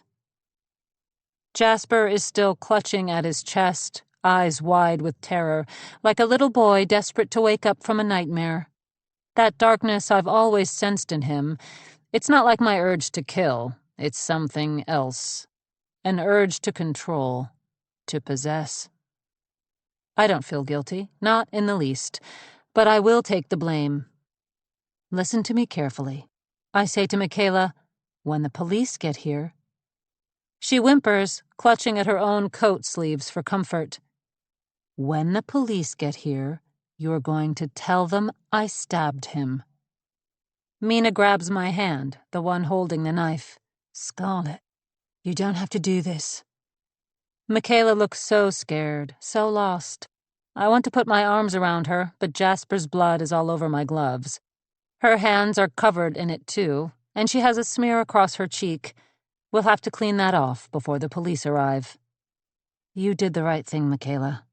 Jasper is still clutching at his chest, eyes wide with terror, like a little boy desperate to wake up from a nightmare. That darkness I've always sensed in him, it's not like my urge to kill, it's something else. An urge to control, to possess. I don't feel guilty, not in the least, but I will take the blame. Listen to me carefully. I say to Michaela, when the police get here. She whimpers, clutching at her own coat sleeves for comfort. When the police get here, you're going to tell them I stabbed him. Mina grabs my hand, the one holding the knife. Scarlett, you don't have to do this. Michaela looks so scared, so lost. I want to put my arms around her, but Jasper's blood is all over my gloves. Her hands are covered in it too, and she has a smear across her cheek. We'll have to clean that off before the police arrive. You did the right thing, Michaela.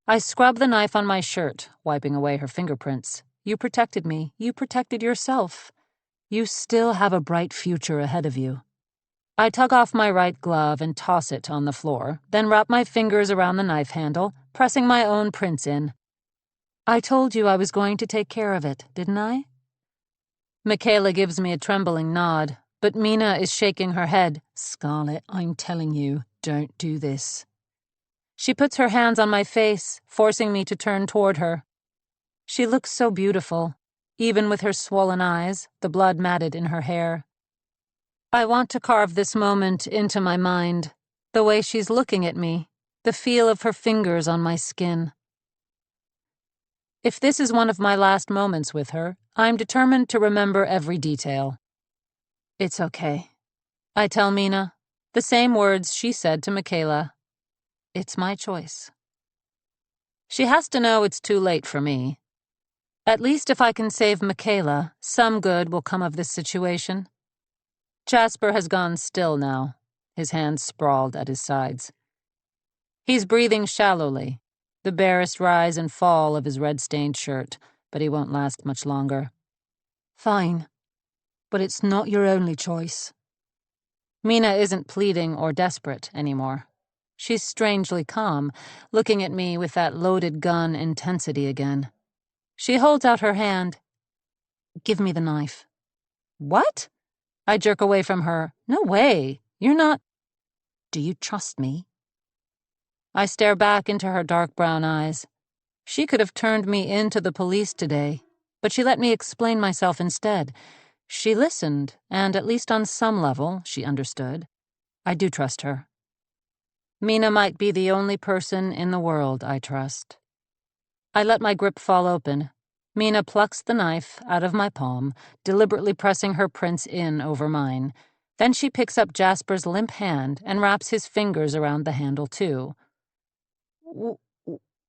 I scrub the knife on my shirt, wiping away her fingerprints. You protected me. You protected yourself. You still have a bright future ahead of you. I tug off my right glove and toss it on the floor, then wrap my fingers around the knife handle, pressing my own prints in. I told you I was going to take care of it, didn't I? Michaela gives me a trembling nod, but Mina is shaking her head. Scarlett, I'm telling you, don't do this. She puts her hands on my face, forcing me to turn toward her. She looks so beautiful, even with her swollen eyes, the blood matted in her hair. I want to carve this moment into my mind, the way she's looking at me, the feel of her fingers on my skin. If this is one of my last moments with her, I'm determined to remember every detail. It's okay. I tell Mina, the same words she said to Michaela. It's my choice. She has to know it's too late for me. At least if I can save Michaela, some good will come of this situation. Jasper has gone still now, his hands sprawled at his sides. He's breathing shallowly, the barest rise and fall of his red-stained shirt, but he won't last much longer. Fine, but it's not your only choice. Mina isn't pleading or desperate anymore. She's strangely calm, looking at me with that loaded gun intensity again. She holds out her hand. Give me the knife. What? I jerk away from her. No way. You're not. Do you trust me? I stare back into her dark brown eyes. She could have turned me in to the police today, but she let me explain myself instead. She listened, and at least on some level, she understood. I do trust her. Mina might be the only person in the world I trust. I let my grip fall open. Mina plucks the knife out of my palm, deliberately pressing her prints in over mine. Then she picks up Jasper's limp hand and wraps his fingers around the handle, too.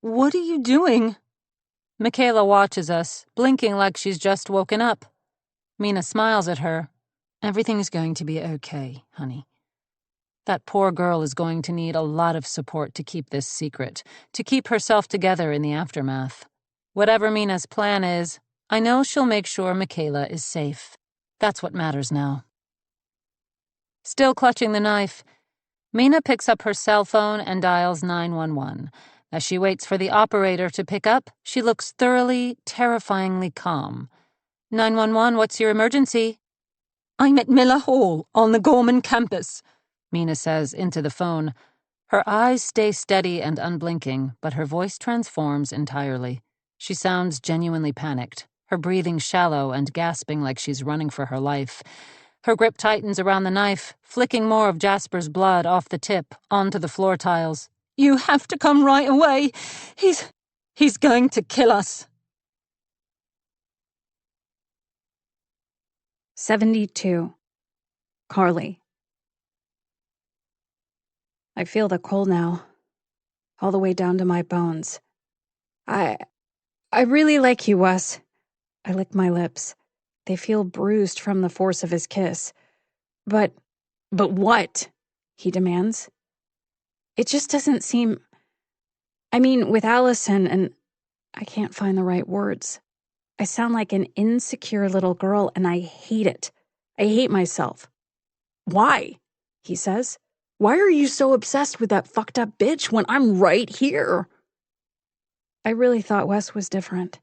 What are you doing? Michaela watches us, blinking like she's just woken up. Mina smiles at her. Everything's going to be okay, honey. That poor girl is going to need a lot of support to keep this secret, to keep herself together in the aftermath. Whatever Mina's plan is, I know she'll make sure Michaela is safe. That's what matters now. Still clutching the knife, Mina picks up her cell phone and dials 911. As she waits for the operator to pick up, she looks thoroughly, terrifyingly calm. 911, what's your emergency? I'm at Miller Hall, on the Gorman campus, Mina says into the phone. Her eyes stay steady and unblinking, but her voice transforms entirely. She sounds genuinely panicked, her breathing shallow and gasping like she's running for her life. Her grip tightens around the knife, flicking more of Jasper's blood off the tip onto the floor tiles. You have to come right away. He's going to kill us. 72. Carly. I feel the cold now, all the way down to my bones. I really like you, Wes. I lick my lips. They feel bruised from the force of his kiss. But what? He demands. It just doesn't seem... I mean, with Allison and... I can't find the right words. I sound like an insecure little girl, and I hate it. I hate myself. Why? He says. Why are you so obsessed with that fucked up bitch when I'm right here? I really thought Wes was different.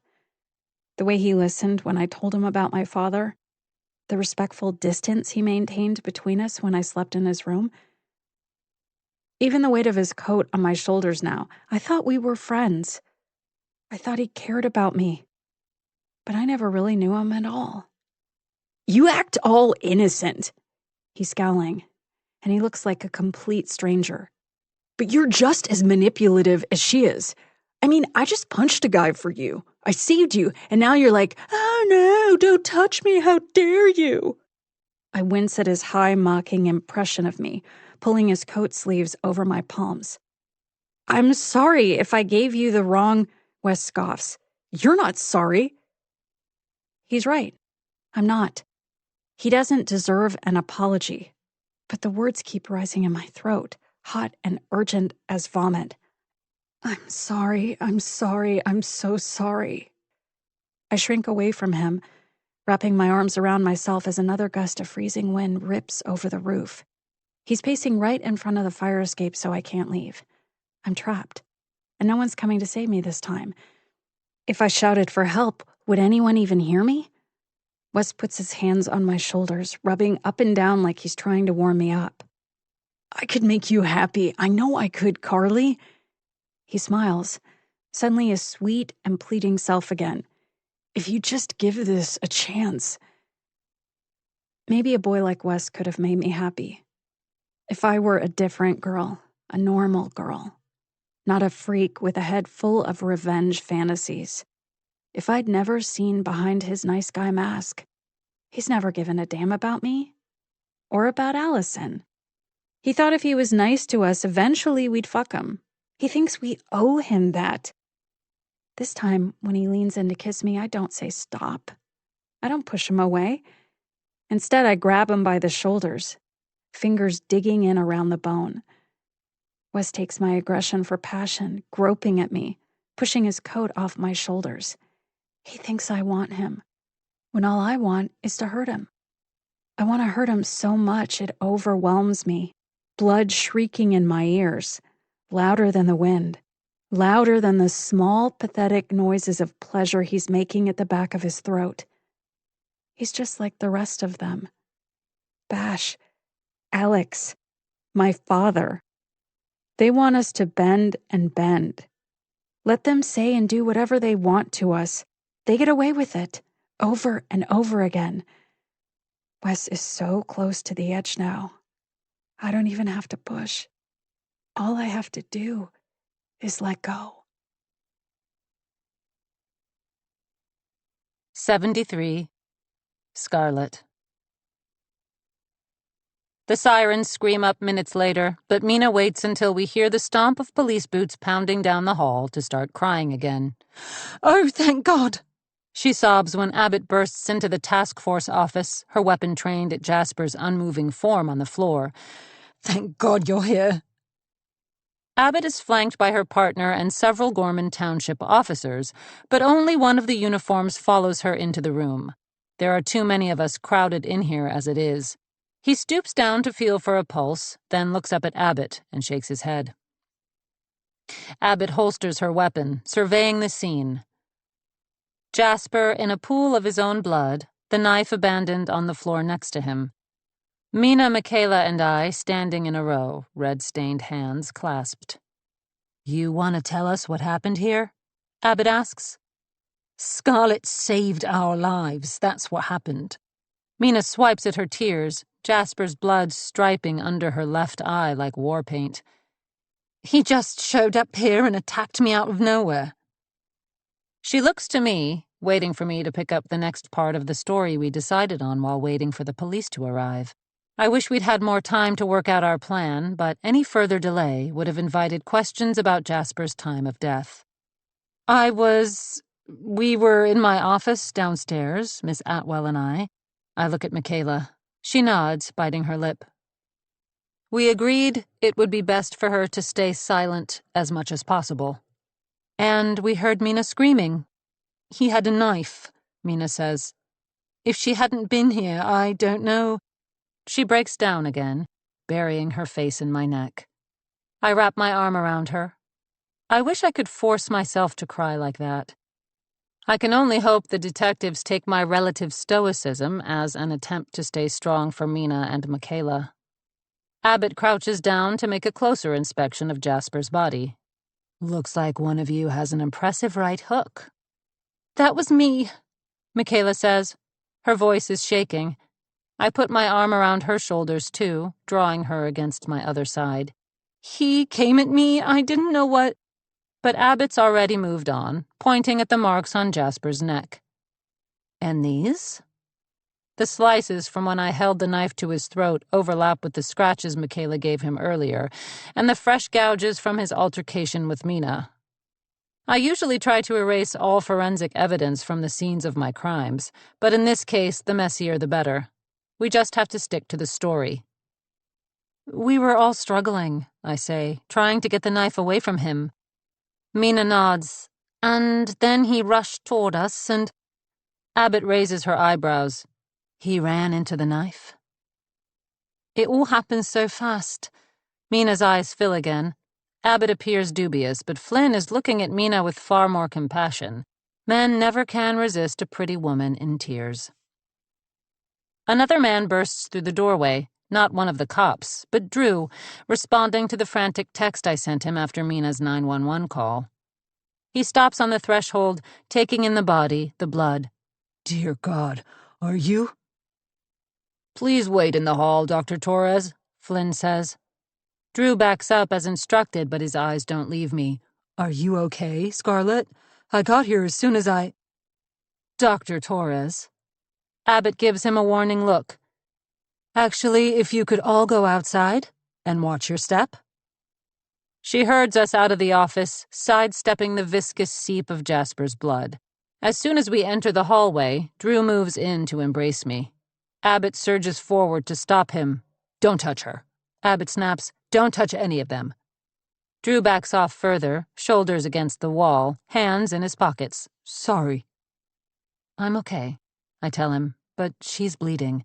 The way he listened when I told him about my father, the respectful distance he maintained between us when I slept in his room. Even the weight of his coat on my shoulders now, I thought we were friends. I thought he cared about me. But I never really knew him at all. You act all innocent. He's scowling, and he looks like a complete stranger. But you're just as manipulative as she is. I mean, I just punched a guy for you. I saved you, and now you're like, oh no, don't touch me, how dare you? I wince at his high, mocking impression of me, pulling his coat sleeves over my palms. I'm sorry if I gave you the wrong... Wes scoffs. You're not sorry. He's right. I'm not. He doesn't deserve an apology. But the words keep rising in my throat, hot and urgent as vomit. I'm sorry, I'm so sorry. I shrink away from him, wrapping my arms around myself as another gust of freezing wind rips over the roof. He's pacing right in front of the fire escape, so I can't leave. I'm trapped, and no one's coming to save me this time. If I shouted for help, would anyone even hear me? Wes puts his hands on my shoulders, rubbing up and down like he's trying to warm me up. I could make you happy. I know I could, Carly. He smiles, suddenly his sweet and pleading self again. If you just give this a chance. Maybe a boy like Wes could have made me happy. If I were a different girl, a normal girl, not a freak with a head full of revenge fantasies. If I'd never seen behind his nice guy mask, he's never given a damn about me. Or about Allison. He thought if he was nice to us, eventually we'd fuck him. He thinks we owe him that. This time, when he leans in to kiss me, I don't say stop. I don't push him away. Instead, I grab him by the shoulders, fingers digging in around the bone. Wes takes my aggression for passion, groping at me, pushing his coat off my shoulders. He thinks I want him, when all I want is to hurt him. I want to hurt him so much it overwhelms me, blood shrieking in my ears, louder than the wind, louder than the small, pathetic noises of pleasure he's making at the back of his throat. He's just like the rest of them. Bash, Alex, my father. They want us to bend and bend. Let them say and do whatever they want to us. They get away with it, over and over again. Wes is so close to the edge now. I don't even have to push. All I have to do is let go. 73. Scarlett. The sirens scream up minutes later, but Mina waits until we hear the stomp of police boots pounding down the hall to start crying again. "Oh, thank God!" she sobs when Abbott bursts into the task force office, her weapon trained at Jasper's unmoving form on the floor. "Thank God you're here." Abbott is flanked by her partner and several Gorman Township officers, but only one of the uniforms follows her into the room. There are too many of us crowded in here as it is. He stoops down to feel for a pulse, then looks up at Abbott and shakes his head. Abbott holsters her weapon, surveying the scene. Jasper in a pool of his own blood, the knife abandoned on the floor next to him. Mina, Michaela, and I standing in a row, red-stained hands clasped. "You want to tell us what happened here?" Abbott asks. "Scarlett saved our lives, that's what happened." Mina swipes at her tears, Jasper's blood striping under her left eye like war paint. "He just showed up here and attacked me out of nowhere." She looks to me, waiting for me to pick up the next part of the story we decided on while waiting for the police to arrive. I wish we'd had more time to work out our plan, but any further delay would have invited questions about Jasper's time of death. We were in my office downstairs, Miss Atwell and I. I look at Michaela. She nods, biting her lip. We agreed it would be best for her to stay silent as much as possible. And we heard Mina screaming. "He had a knife," Mina says. "If she hadn't been here, I don't know." She breaks down again, burying her face in my neck. I wrap my arm around her. I wish I could force myself to cry like that. I can only hope the detectives take my relative stoicism as an attempt to stay strong for Mina and Michaela. Abbott crouches down to make a closer inspection of Jasper's body. "Looks like one of you has an impressive right hook." "That was me," Michaela says. Her voice is shaking. I put my arm around her shoulders, too, drawing her against my other side. "He came at me. I didn't know what—" But Abbott's already moved on, pointing at the marks on Jasper's neck. "And these?" The slices from when I held the knife to his throat overlap with the scratches Michaela gave him earlier, and the fresh gouges from his altercation with Mina. I usually try to erase all forensic evidence from the scenes of my crimes, but in this case, the messier the better. We just have to stick to the story. "We were all struggling," I say, trying to get the knife away from him. Mina nods, and then he rushed toward us and— Abbott raises her eyebrows. "He ran into the knife?" It all happens so fast. Mina's eyes fill again. Abbott appears dubious, but Flynn is looking at Mina with far more compassion. Men never can resist a pretty woman in tears. Another man bursts through the doorway, not one of the cops, but Drew, responding to the frantic text I sent him after Mina's 911 call. He stops on the threshold, taking in the body, the blood. "Dear God, are you—" "Please wait in the hall, Dr. Torres," Flynn says. Drew backs up as instructed, but his eyes don't leave me. "Are you okay, Scarlett? I got here as soon as I—" "Dr. Torres." Abbott gives him a warning look. "Actually, if you could all go outside and watch your step." She herds us out of the office, sidestepping the viscous seep of Jasper's blood. As soon as we enter the hallway, Drew moves in to embrace me. Abbott surges forward to stop him. "Don't touch her." Abbott snaps, "Don't touch any of them." Drew backs off further, shoulders against the wall, hands in his pockets. "Sorry." "I'm okay," I tell him, but she's bleeding.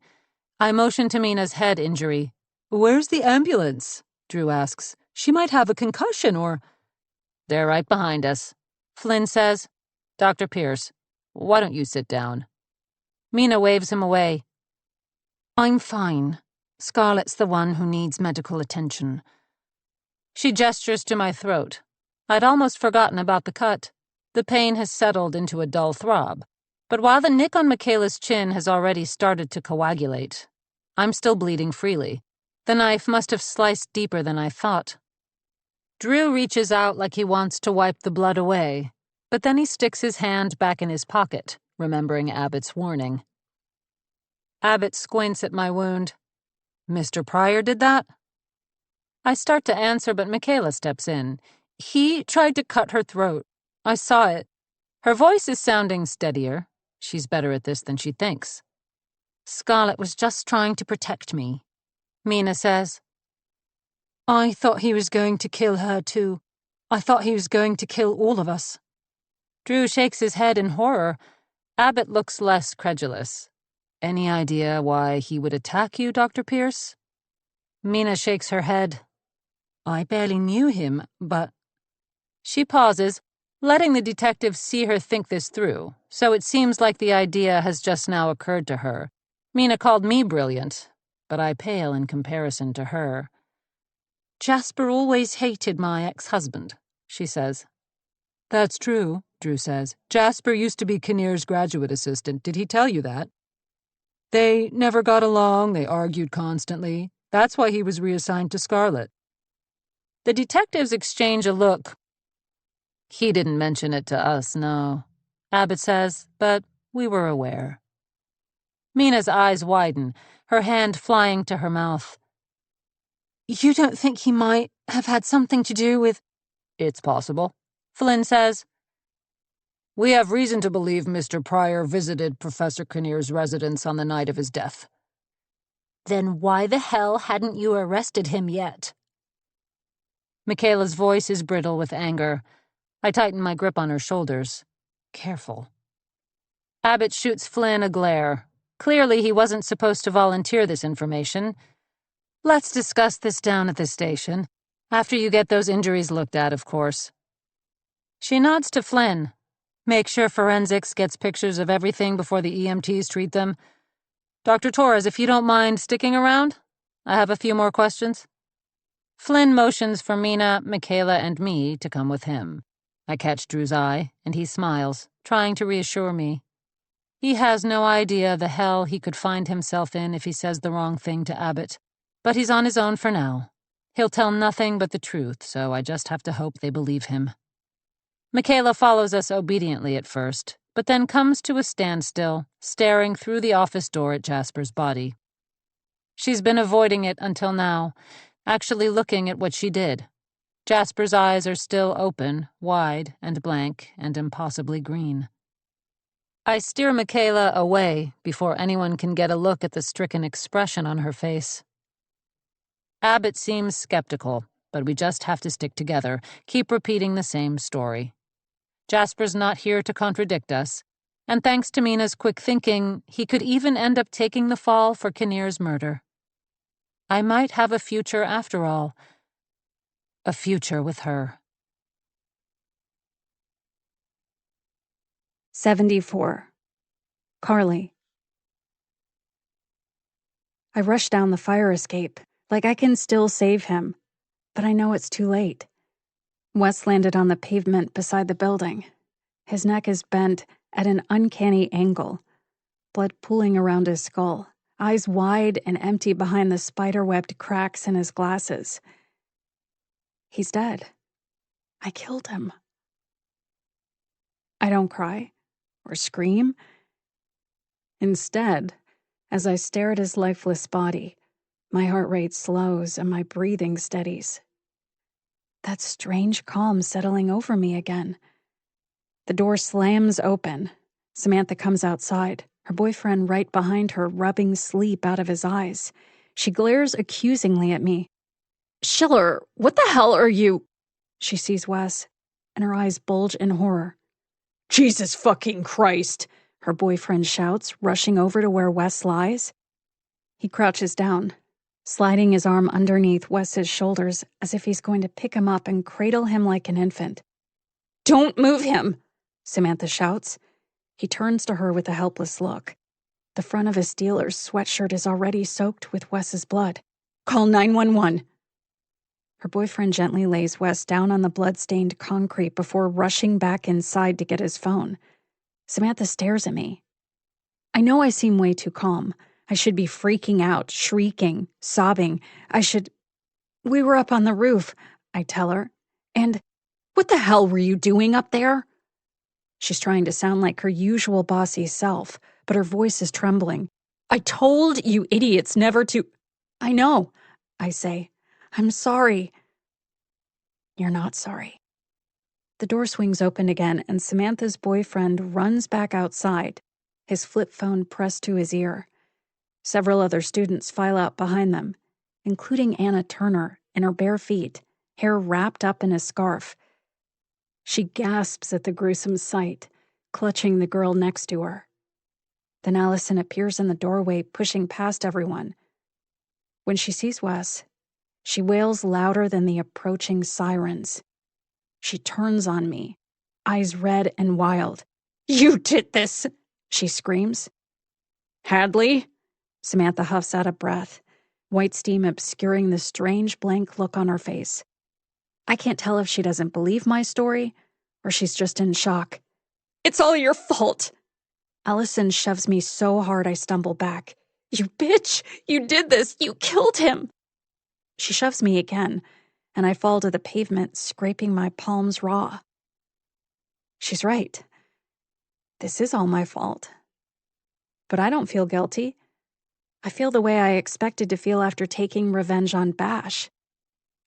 I motion to Mina's head injury. "Where's the ambulance?" Drew asks. "She might have a concussion or—" "They're right behind us," Flynn says. "Dr. Pierce, why don't you sit down?" Mina waves him away. "I'm fine. Scarlett's the one who needs medical attention." She gestures to my throat. I'd almost forgotten about the cut. The pain has settled into a dull throb. But while the nick on Michaela's chin has already started to coagulate, I'm still bleeding freely. The knife must have sliced deeper than I thought. Drew reaches out like he wants to wipe the blood away, but then he sticks his hand back in his pocket, remembering Abbott's warning. Abbott squints at my wound. Mr. Pryor did that? I start to answer, but Michaela steps in. He tried to cut her throat. I saw it. Her voice is sounding steadier. She's better at this than she thinks. Scarlett was just trying to protect me, Mina says. I thought he was going to kill her too. I thought he was going to kill all of us. Drew shakes his head in horror. Abbott looks less credulous. Any idea why he would attack you, Dr. Pierce? Mina shakes her head. I barely knew him, but... She pauses, letting the detective see her think this through, so it seems like the idea has just now occurred to her. Mina called me brilliant, but I pale in comparison to her. Jasper always hated my ex-husband, she says. That's true, Drew says. Jasper used to be Kinnear's graduate assistant. Did he tell you that? They never got along, they argued constantly. That's why he was reassigned to Scarlett. The detectives exchange a look. He didn't mention it to us, no, Abbott says, but we were aware. Mina's eyes widen, her hand flying to her mouth. You don't think he might have had something to do with... It's possible, Flynn says. We have reason to believe Mr. Pryor visited Professor Kinnear's residence on the night of his death. Then why the hell hadn't you arrested him yet? Michaela's voice is brittle with anger. I tighten my grip on her shoulders. Careful. Abbott shoots Flynn a glare. Clearly he wasn't supposed to volunteer this information. Let's discuss this down at the station. After you get those injuries looked at, of course. She nods to Flynn. Make sure forensics gets pictures of everything before the EMTs treat them. Dr. Torres, if you don't mind sticking around, I have a few more questions. Flynn motions for Mina, Michaela, and me to come with him. I catch Drew's eye, and he smiles, trying to reassure me. He has no idea the hell he could find himself in if he says the wrong thing to Abbott, but he's on his own for now. He'll tell nothing but the truth, so I just have to hope they believe him. Michaela follows us obediently at first, but then comes to a standstill, staring through the office door at Jasper's body. She's been avoiding it until now, actually looking at what she did. Jasper's eyes are still open, wide and blank and impossibly green. I steer Michaela away before anyone can get a look at the stricken expression on her face. Abbott seems skeptical, but we just have to stick together, keep repeating the same story. Jasper's not here to contradict us, and thanks to Mina's quick thinking, he could even end up taking the fall for Kinnear's murder. I might have a future after all. A future with her. 74. Carly. I rush down the fire escape, like I can still save him, but I know it's too late. Wes landed on the pavement beside the building. His neck is bent at an uncanny angle, blood pooling around his skull, eyes wide and empty behind the spider-webbed cracks in his glasses. He's dead. I killed him. I don't cry or scream. Instead, as I stare at his lifeless body, my heart rate slows and my breathing steadies. That strange calm settling over me again. The door slams open. Samantha comes outside, her boyfriend right behind her, rubbing sleep out of his eyes. She glares accusingly at me. Schiller, what the hell are you? She sees Wes, and her eyes bulge in horror. Jesus fucking Christ, her boyfriend shouts, rushing over to where Wes lies. He crouches down, sliding his arm underneath Wes's shoulders as if he's going to pick him up and cradle him like an infant. Don't move him, Samantha shouts. He turns to her with a helpless look. The front of his dealer's sweatshirt is already soaked with Wes's blood. Call 911. Her boyfriend gently lays Wes down on the blood-stained concrete before rushing back inside to get his phone. Samantha stares at me. I know I seem way too calm. I should be freaking out, shrieking, sobbing. We were up on the roof, I tell her. And what the hell were you doing up there? She's trying to sound like her usual bossy self, but her voice is trembling. I told you idiots never to. I know, I say. I'm sorry. You're not sorry. The door swings open again, and Samantha's boyfriend runs back outside, his flip phone pressed to his ear. Several other students file out behind them, including Anna Turner in her bare feet, hair wrapped up in a scarf. She gasps at the gruesome sight, clutching the girl next to her. Then Allison appears in the doorway, pushing past everyone. When she sees Wes, she wails louder than the approaching sirens. She turns on me, eyes red and wild. You did this, she screams. Hadley? Samantha huffs out a breath, white steam obscuring the strange blank look on her face. I can't tell if she doesn't believe my story or she's just in shock. It's all your fault. Allison shoves me so hard I stumble back. You bitch! You did this! You killed him! She shoves me again, and I fall to the pavement, scraping my palms raw. She's right. This is all my fault. But I don't feel guilty. I feel the way I expected to feel after taking revenge on Bash.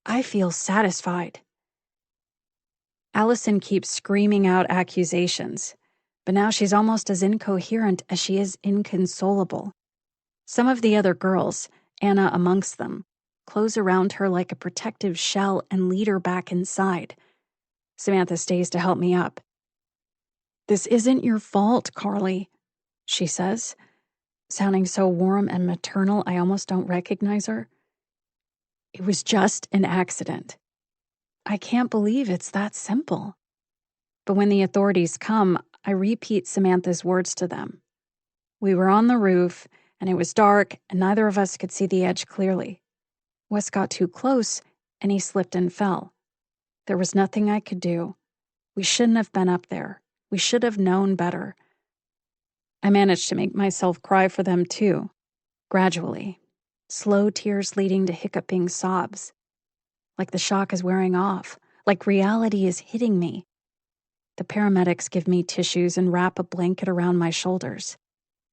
I feel satisfied. Allison keeps screaming out accusations, but now she's almost as incoherent as she is inconsolable. Some of the other girls, Anna amongst them, close around her like a protective shell and lead her back inside. Samantha stays to help me up. This isn't your fault, Carly, she says, sounding so warm and maternal I almost don't recognize her. It was just an accident. I can't believe it's that simple. But when the authorities come, I repeat Samantha's words to them. We were on the roof, and it was dark, and neither of us could see the edge clearly. Wes got too close, and he slipped and fell. There was nothing I could do. We shouldn't have been up there. We should have known better. I managed to make myself cry for them, too, gradually, slow tears leading to hiccuping sobs. Like the shock is wearing off, like reality is hitting me. The paramedics give me tissues and wrap a blanket around my shoulders.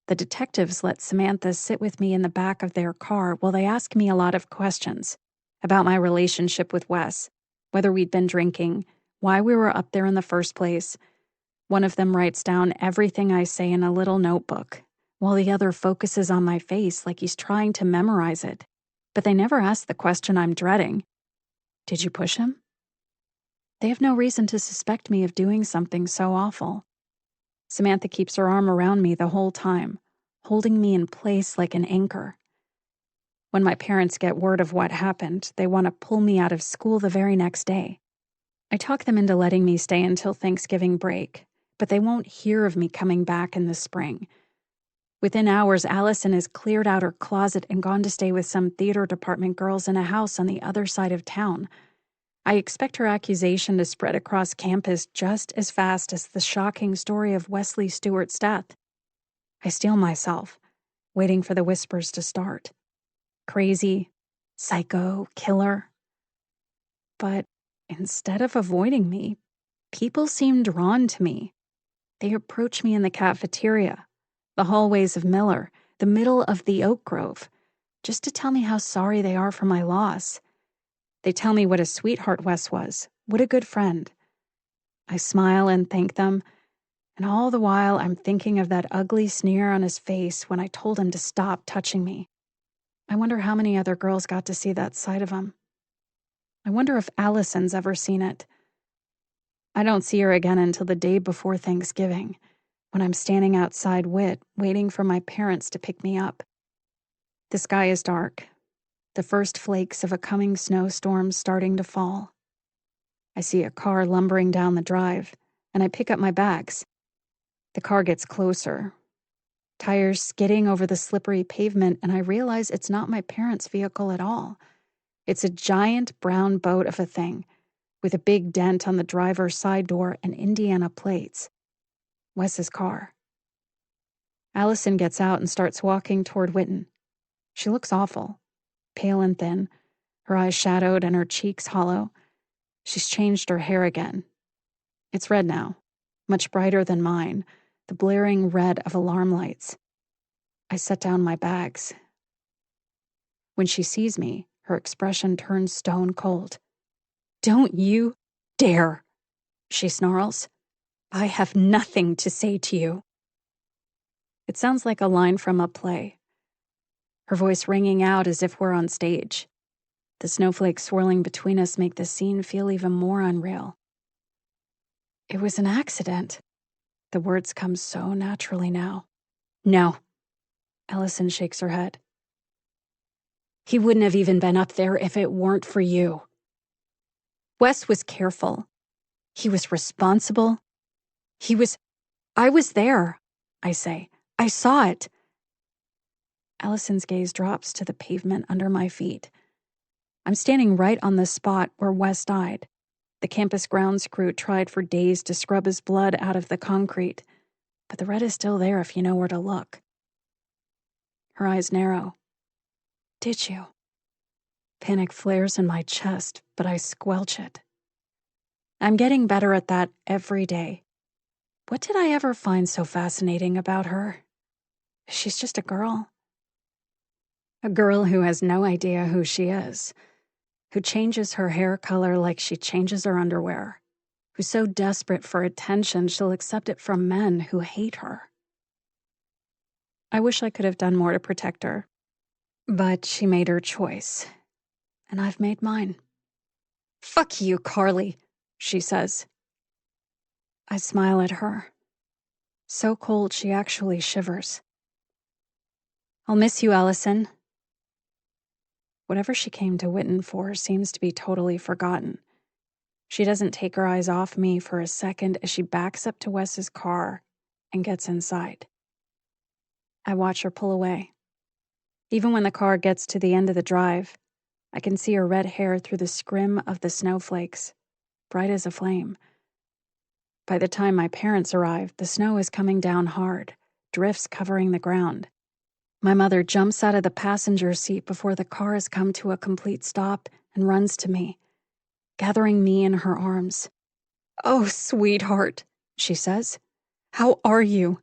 The detectives let Samantha sit with me in the back of their car while they ask me a lot of questions about my relationship with Wes, whether we'd been drinking, why we were up there in the first place. One of them writes down everything I say in a little notebook, while the other focuses on my face like he's trying to memorize it. But they never ask the question I'm dreading. Did you push him? They have no reason to suspect me of doing something so awful. Samantha keeps her arm around me the whole time, holding me in place like an anchor. When my parents get word of what happened, they want to pull me out of school the very next day. I talk them into letting me stay until Thanksgiving break, but they won't hear of me coming back in the spring. Within hours, Allison has cleared out her closet and gone to stay with some theater department girls in a house on the other side of town. I expect her accusation to spread across campus just as fast as the shocking story of Wesley Stewart's death. I steel myself, waiting for the whispers to start. Crazy, psycho, killer. But instead of avoiding me, people seem drawn to me. They approach me in the cafeteria, the hallways of Miller, the middle of the Oak Grove, just to tell me how sorry they are for my loss. They tell me what a sweetheart Wes was, what a good friend. I smile and thank them, and all the while I'm thinking of that ugly sneer on his face when I told him to stop touching me. I wonder how many other girls got to see that side of him. I wonder if Allison's ever seen it. I don't see her again until the day before Thanksgiving, when I'm standing outside WIT, waiting for my parents to pick me up. The sky is dark. The first flakes of a coming snowstorm starting to fall. I see a car lumbering down the drive, and I pick up my bags. The car gets closer, tires skidding over the slippery pavement, and I realize it's not my parents' vehicle at all. It's a giant brown boat of a thing, with a big dent on the driver's side door and Indiana plates. Wes's car. Allison gets out and starts walking toward Witten. She looks awful, pale and thin, her eyes shadowed and her cheeks hollow. She's changed her hair again. It's red now, much brighter than mine, the blaring red of alarm lights. I set down my bags. When she sees me, her expression turns stone cold. "Don't you dare," she snarls. "I have nothing to say to you." It sounds like a line from a play, her voice ringing out as if we're on stage. The snowflakes swirling between us make the scene feel even more unreal. "It was an accident." The words come so naturally now. "No." Allison shakes her head. "He wouldn't have even been up there if it weren't for you. Wes was careful. He was responsible. I was there," I say. "I saw it." Allison's gaze drops to the pavement under my feet. I'm standing right on the spot where Wes died. The campus grounds crew tried for days to scrub his blood out of the concrete, but the red is still there if you know where to look. Her eyes narrow. "Did you?" Panic flares in my chest, but I squelch it. I'm getting better at that every day. What did I ever find so fascinating about her? She's just a girl. A girl who has no idea who she is, who changes her hair color like she changes her underwear, who's so desperate for attention she'll accept it from men who hate her. I wish I could have done more to protect her, but she made her choice, and I've made mine. "Fuck you, Carly," she says. I smile at her. So cold she actually shivers. "I'll miss you, Allison." Whatever she came to Witten for seems to be totally forgotten. She doesn't take her eyes off me for a second as she backs up to Wes's car and gets inside. I watch her pull away. Even when the car gets to the end of the drive, I can see her red hair through the scrim of the snowflakes, bright as a flame. By the time my parents arrive, the snow is coming down hard, drifts covering the ground. My mother jumps out of the passenger seat before the car has come to a complete stop and runs to me, gathering me in her arms. "Oh, sweetheart," she says. "How are you?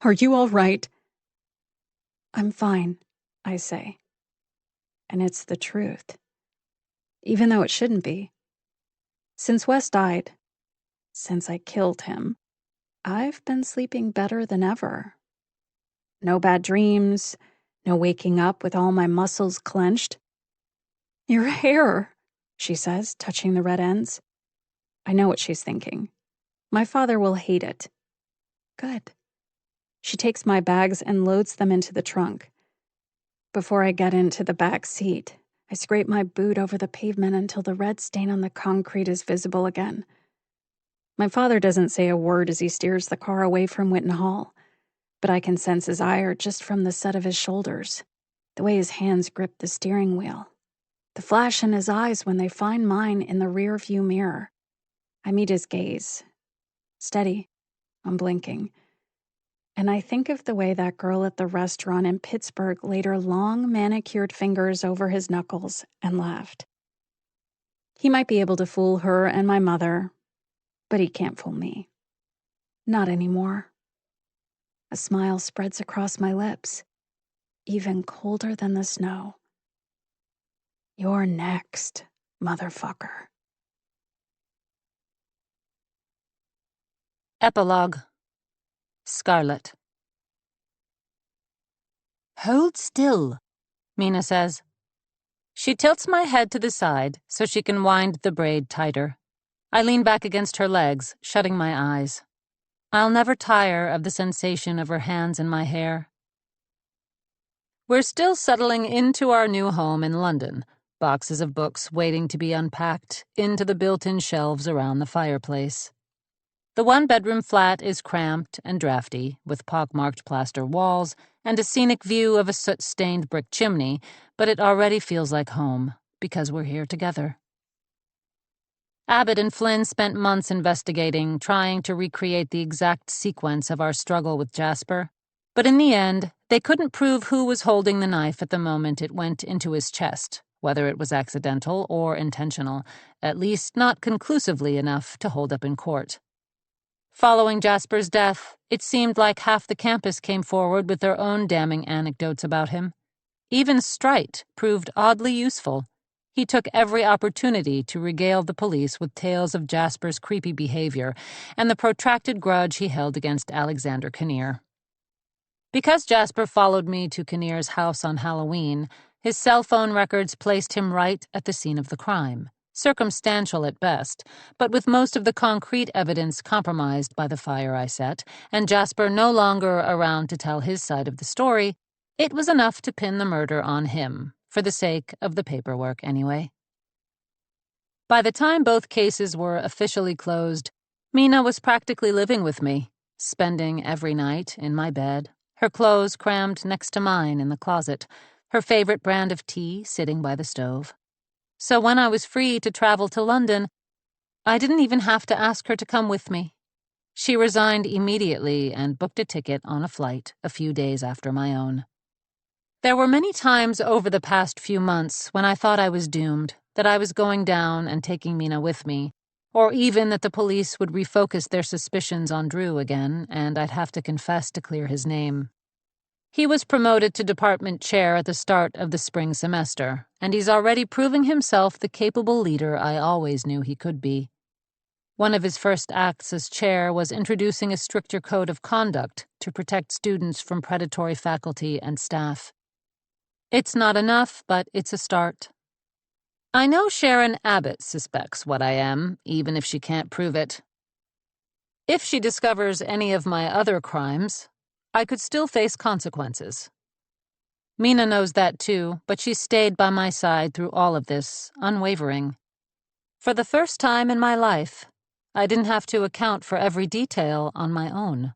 Are you all right?" "I'm fine," I say. And it's the truth. Even though it shouldn't be. Since Wes died, since I killed him, I've been sleeping better than ever. No bad dreams, no waking up with all my muscles clenched. "Your hair," she says, touching the red ends. I know what she's thinking. My father will hate it. Good. She takes my bags and loads them into the trunk. Before I get into the back seat, I scrape my boot over the pavement until the red stain on the concrete is visible again. My father doesn't say a word as he steers the car away from Witten Hall, but I can sense his ire just from the set of his shoulders, the way his hands grip the steering wheel, the flash in his eyes when they find mine in the rear view mirror. I meet his gaze. Steady, unblinking. And I think of the way that girl at the restaurant in Pittsburgh laid her long, manicured fingers over his knuckles and laughed. He might be able to fool her and my mother, but he can't fool me. Not anymore. A smile spreads across my lips, even colder than the snow. "You're next, motherfucker." Epilogue. Scarlett. "Hold still," Mina says. She tilts my head to the side so she can wind the braid tighter. I lean back against her legs, shutting my eyes. I'll never tire of the sensation of her hands in my hair. We're still settling into our new home in London, boxes of books waiting to be unpacked into the built-in shelves around the fireplace. The one-bedroom flat is cramped and drafty, with pockmarked plaster walls and a scenic view of a soot-stained brick chimney, but it already feels like home, because we're here together. Abbott and Flynn spent months investigating, trying to recreate the exact sequence of our struggle with Jasper. But in the end, they couldn't prove who was holding the knife at the moment it went into his chest, whether it was accidental or intentional, at least not conclusively enough to hold up in court. Following Jasper's death, it seemed like half the campus came forward with their own damning anecdotes about him. Even Strite proved oddly useful. He took every opportunity to regale the police with tales of Jasper's creepy behavior and the protracted grudge he held against Alexander Kinnear. Because Jasper followed me to Kinnear's house on Halloween, his cell phone records placed him right at the scene of the crime, circumstantial at best, but with most of the concrete evidence compromised by the fire I set, and Jasper no longer around to tell his side of the story, it was enough to pin the murder on him, for the sake of the paperwork anyway. By the time both cases were officially closed, Mina was practically living with me, spending every night in my bed, her clothes crammed next to mine in the closet, her favorite brand of tea sitting by the stove. So when I was free to travel to London, I didn't even have to ask her to come with me. She resigned immediately and booked a ticket on a flight a few days after my own. There were many times over the past few months when I thought I was doomed, that I was going down and taking Mina with me, or even that the police would refocus their suspicions on Drew again and I'd have to confess to clear his name. He was promoted to department chair at the start of the spring semester, and he's already proving himself the capable leader I always knew he could be. One of his first acts as chair was introducing a stricter code of conduct to protect students from predatory faculty and staff. It's not enough, but it's a start. I know Sharon Abbott suspects what I am, even if she can't prove it. If she discovers any of my other crimes, I could still face consequences. Mina knows that too, but she stayed by my side through all of this, unwavering. For the first time in my life, I didn't have to account for every detail on my own.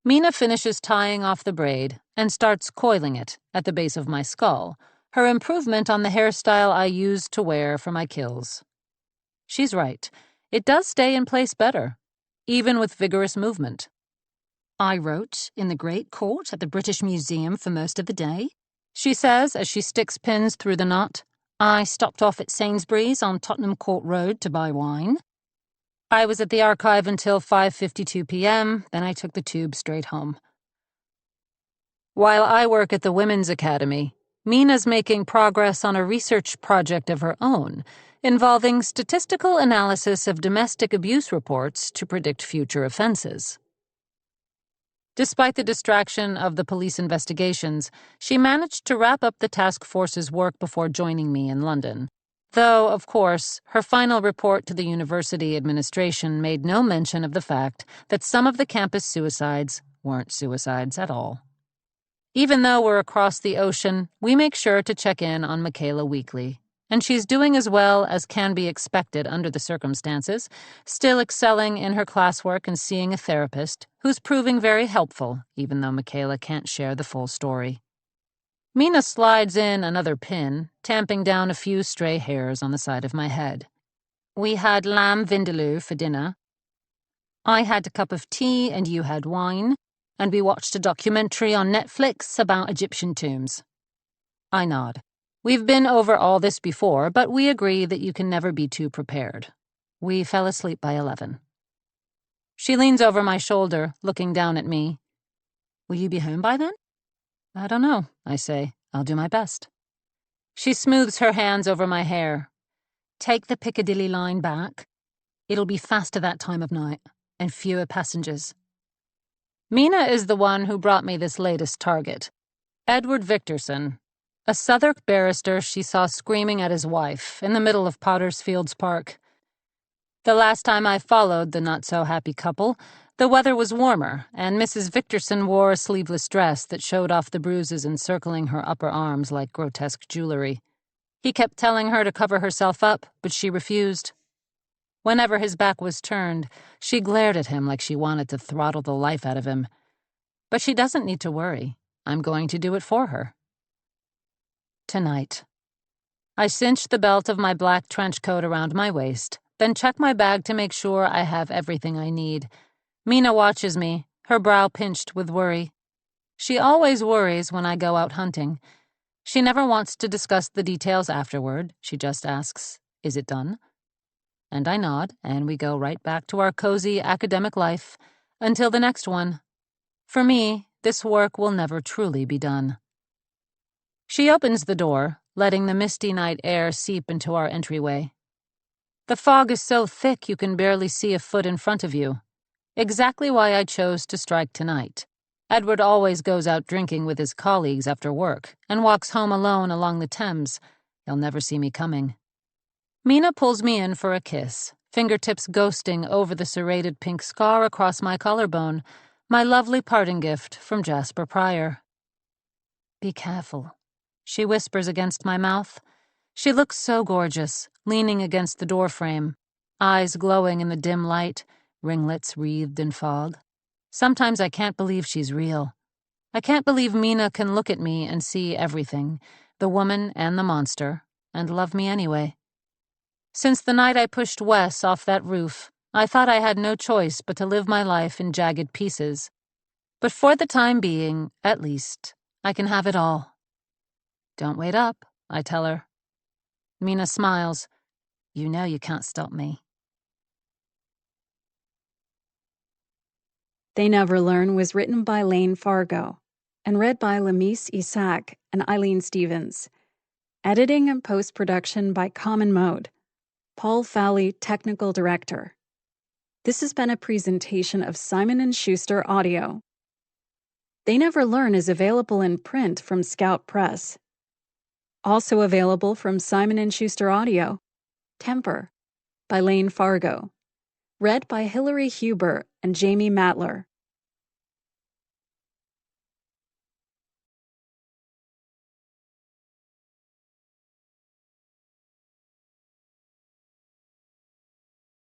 Mina finishes tying off the braid and starts coiling it at the base of my skull, her improvement on the hairstyle I used to wear for my kills. She's right. It does stay in place better, even with vigorous movement. I wrote in the Great Court at the British Museum for most of the day, she says as she sticks pins through the knot. I stopped off at Sainsbury's on Tottenham Court Road to buy wine. I was at the archive until 5:52 p.m., then I took the tube straight home. While I work at the Women's Academy, Mina's making progress on a research project of her own, involving statistical analysis of domestic abuse reports to predict future offenses. Despite the distraction of the police investigations, she managed to wrap up the task force's work before joining me in London. Though, of course, her final report to the university administration made no mention of the fact that some of the campus suicides weren't suicides at all. Even though we're across the ocean, we make sure to check in on Michaela weekly, and she's doing as well as can be expected under the circumstances, still excelling in her classwork and seeing a therapist who's proving very helpful, even though Michaela can't share the full story. Mina slides in another pin, tamping down a few stray hairs on the side of my head. We had lamb vindaloo for dinner. I had a cup of tea and you had wine, and we watched a documentary on Netflix about Egyptian tombs. I nod. We've been over all this before, but we agree that you can never be too prepared. We fell asleep by 11. She leans over my shoulder, looking down at me. Will you be home by then? I don't know, I say. I'll do my best. She smooths her hands over my hair. Take the Piccadilly line back. It'll be faster that time of night, and fewer passengers. Mina is the one who brought me this latest target. Edward Victorson, a Southwark barrister she saw screaming at his wife in the middle of Pottersfields Park. The last time I followed the not-so-happy couple, the weather was warmer, and Mrs. Victorson wore a sleeveless dress that showed off the bruises encircling her upper arms like grotesque jewelry. He kept telling her to cover herself up, but she refused. Whenever his back was turned, she glared at him like she wanted to throttle the life out of him. But she doesn't need to worry. I'm going to do it for her. Tonight. I cinch the belt of my black trench coat around my waist, then check my bag to make sure I have everything I need. Mina watches me, her brow pinched with worry. She always worries when I go out hunting. She never wants to discuss the details afterward. She just asks, "Is it done?" And I nod, and we go right back to our cozy academic life until the next one. For me, this work will never truly be done. She opens the door, letting the misty night air seep into our entryway. The fog is so thick you can barely see a foot in front of you. Exactly why I chose to strike tonight. Edward always goes out drinking with his colleagues after work and walks home alone along the Thames. He'll never see me coming. Mina pulls me in for a kiss, fingertips ghosting over the serrated pink scar across my collarbone, my lovely parting gift from Jasper Pryor. "Be careful," she whispers against my mouth. She looks so gorgeous, leaning against the doorframe, eyes glowing in the dim light, ringlets wreathed in fog. Sometimes I can't believe she's real. I can't believe Mina can look at me and see everything, the woman and the monster, and love me anyway. Since the night I pushed Wes off that roof, I thought I had no choice but to live my life in jagged pieces. But for the time being, at least, I can have it all. "Don't wait up," I tell her. Mina smiles. "You know you can't stop me." They Never Learn was written by Layne Fargo and read by Lamise Isaac and Eileen Stevens. Editing and post-production by Common Mode. Paul Fowley, Technical Director. This has been a presentation of Simon & Schuster Audio. They Never Learn is available in print from Scout Press. Also available from Simon & Schuster Audio, Temper by Layne Fargo. Read by Hilary Huber and Jamie Matler.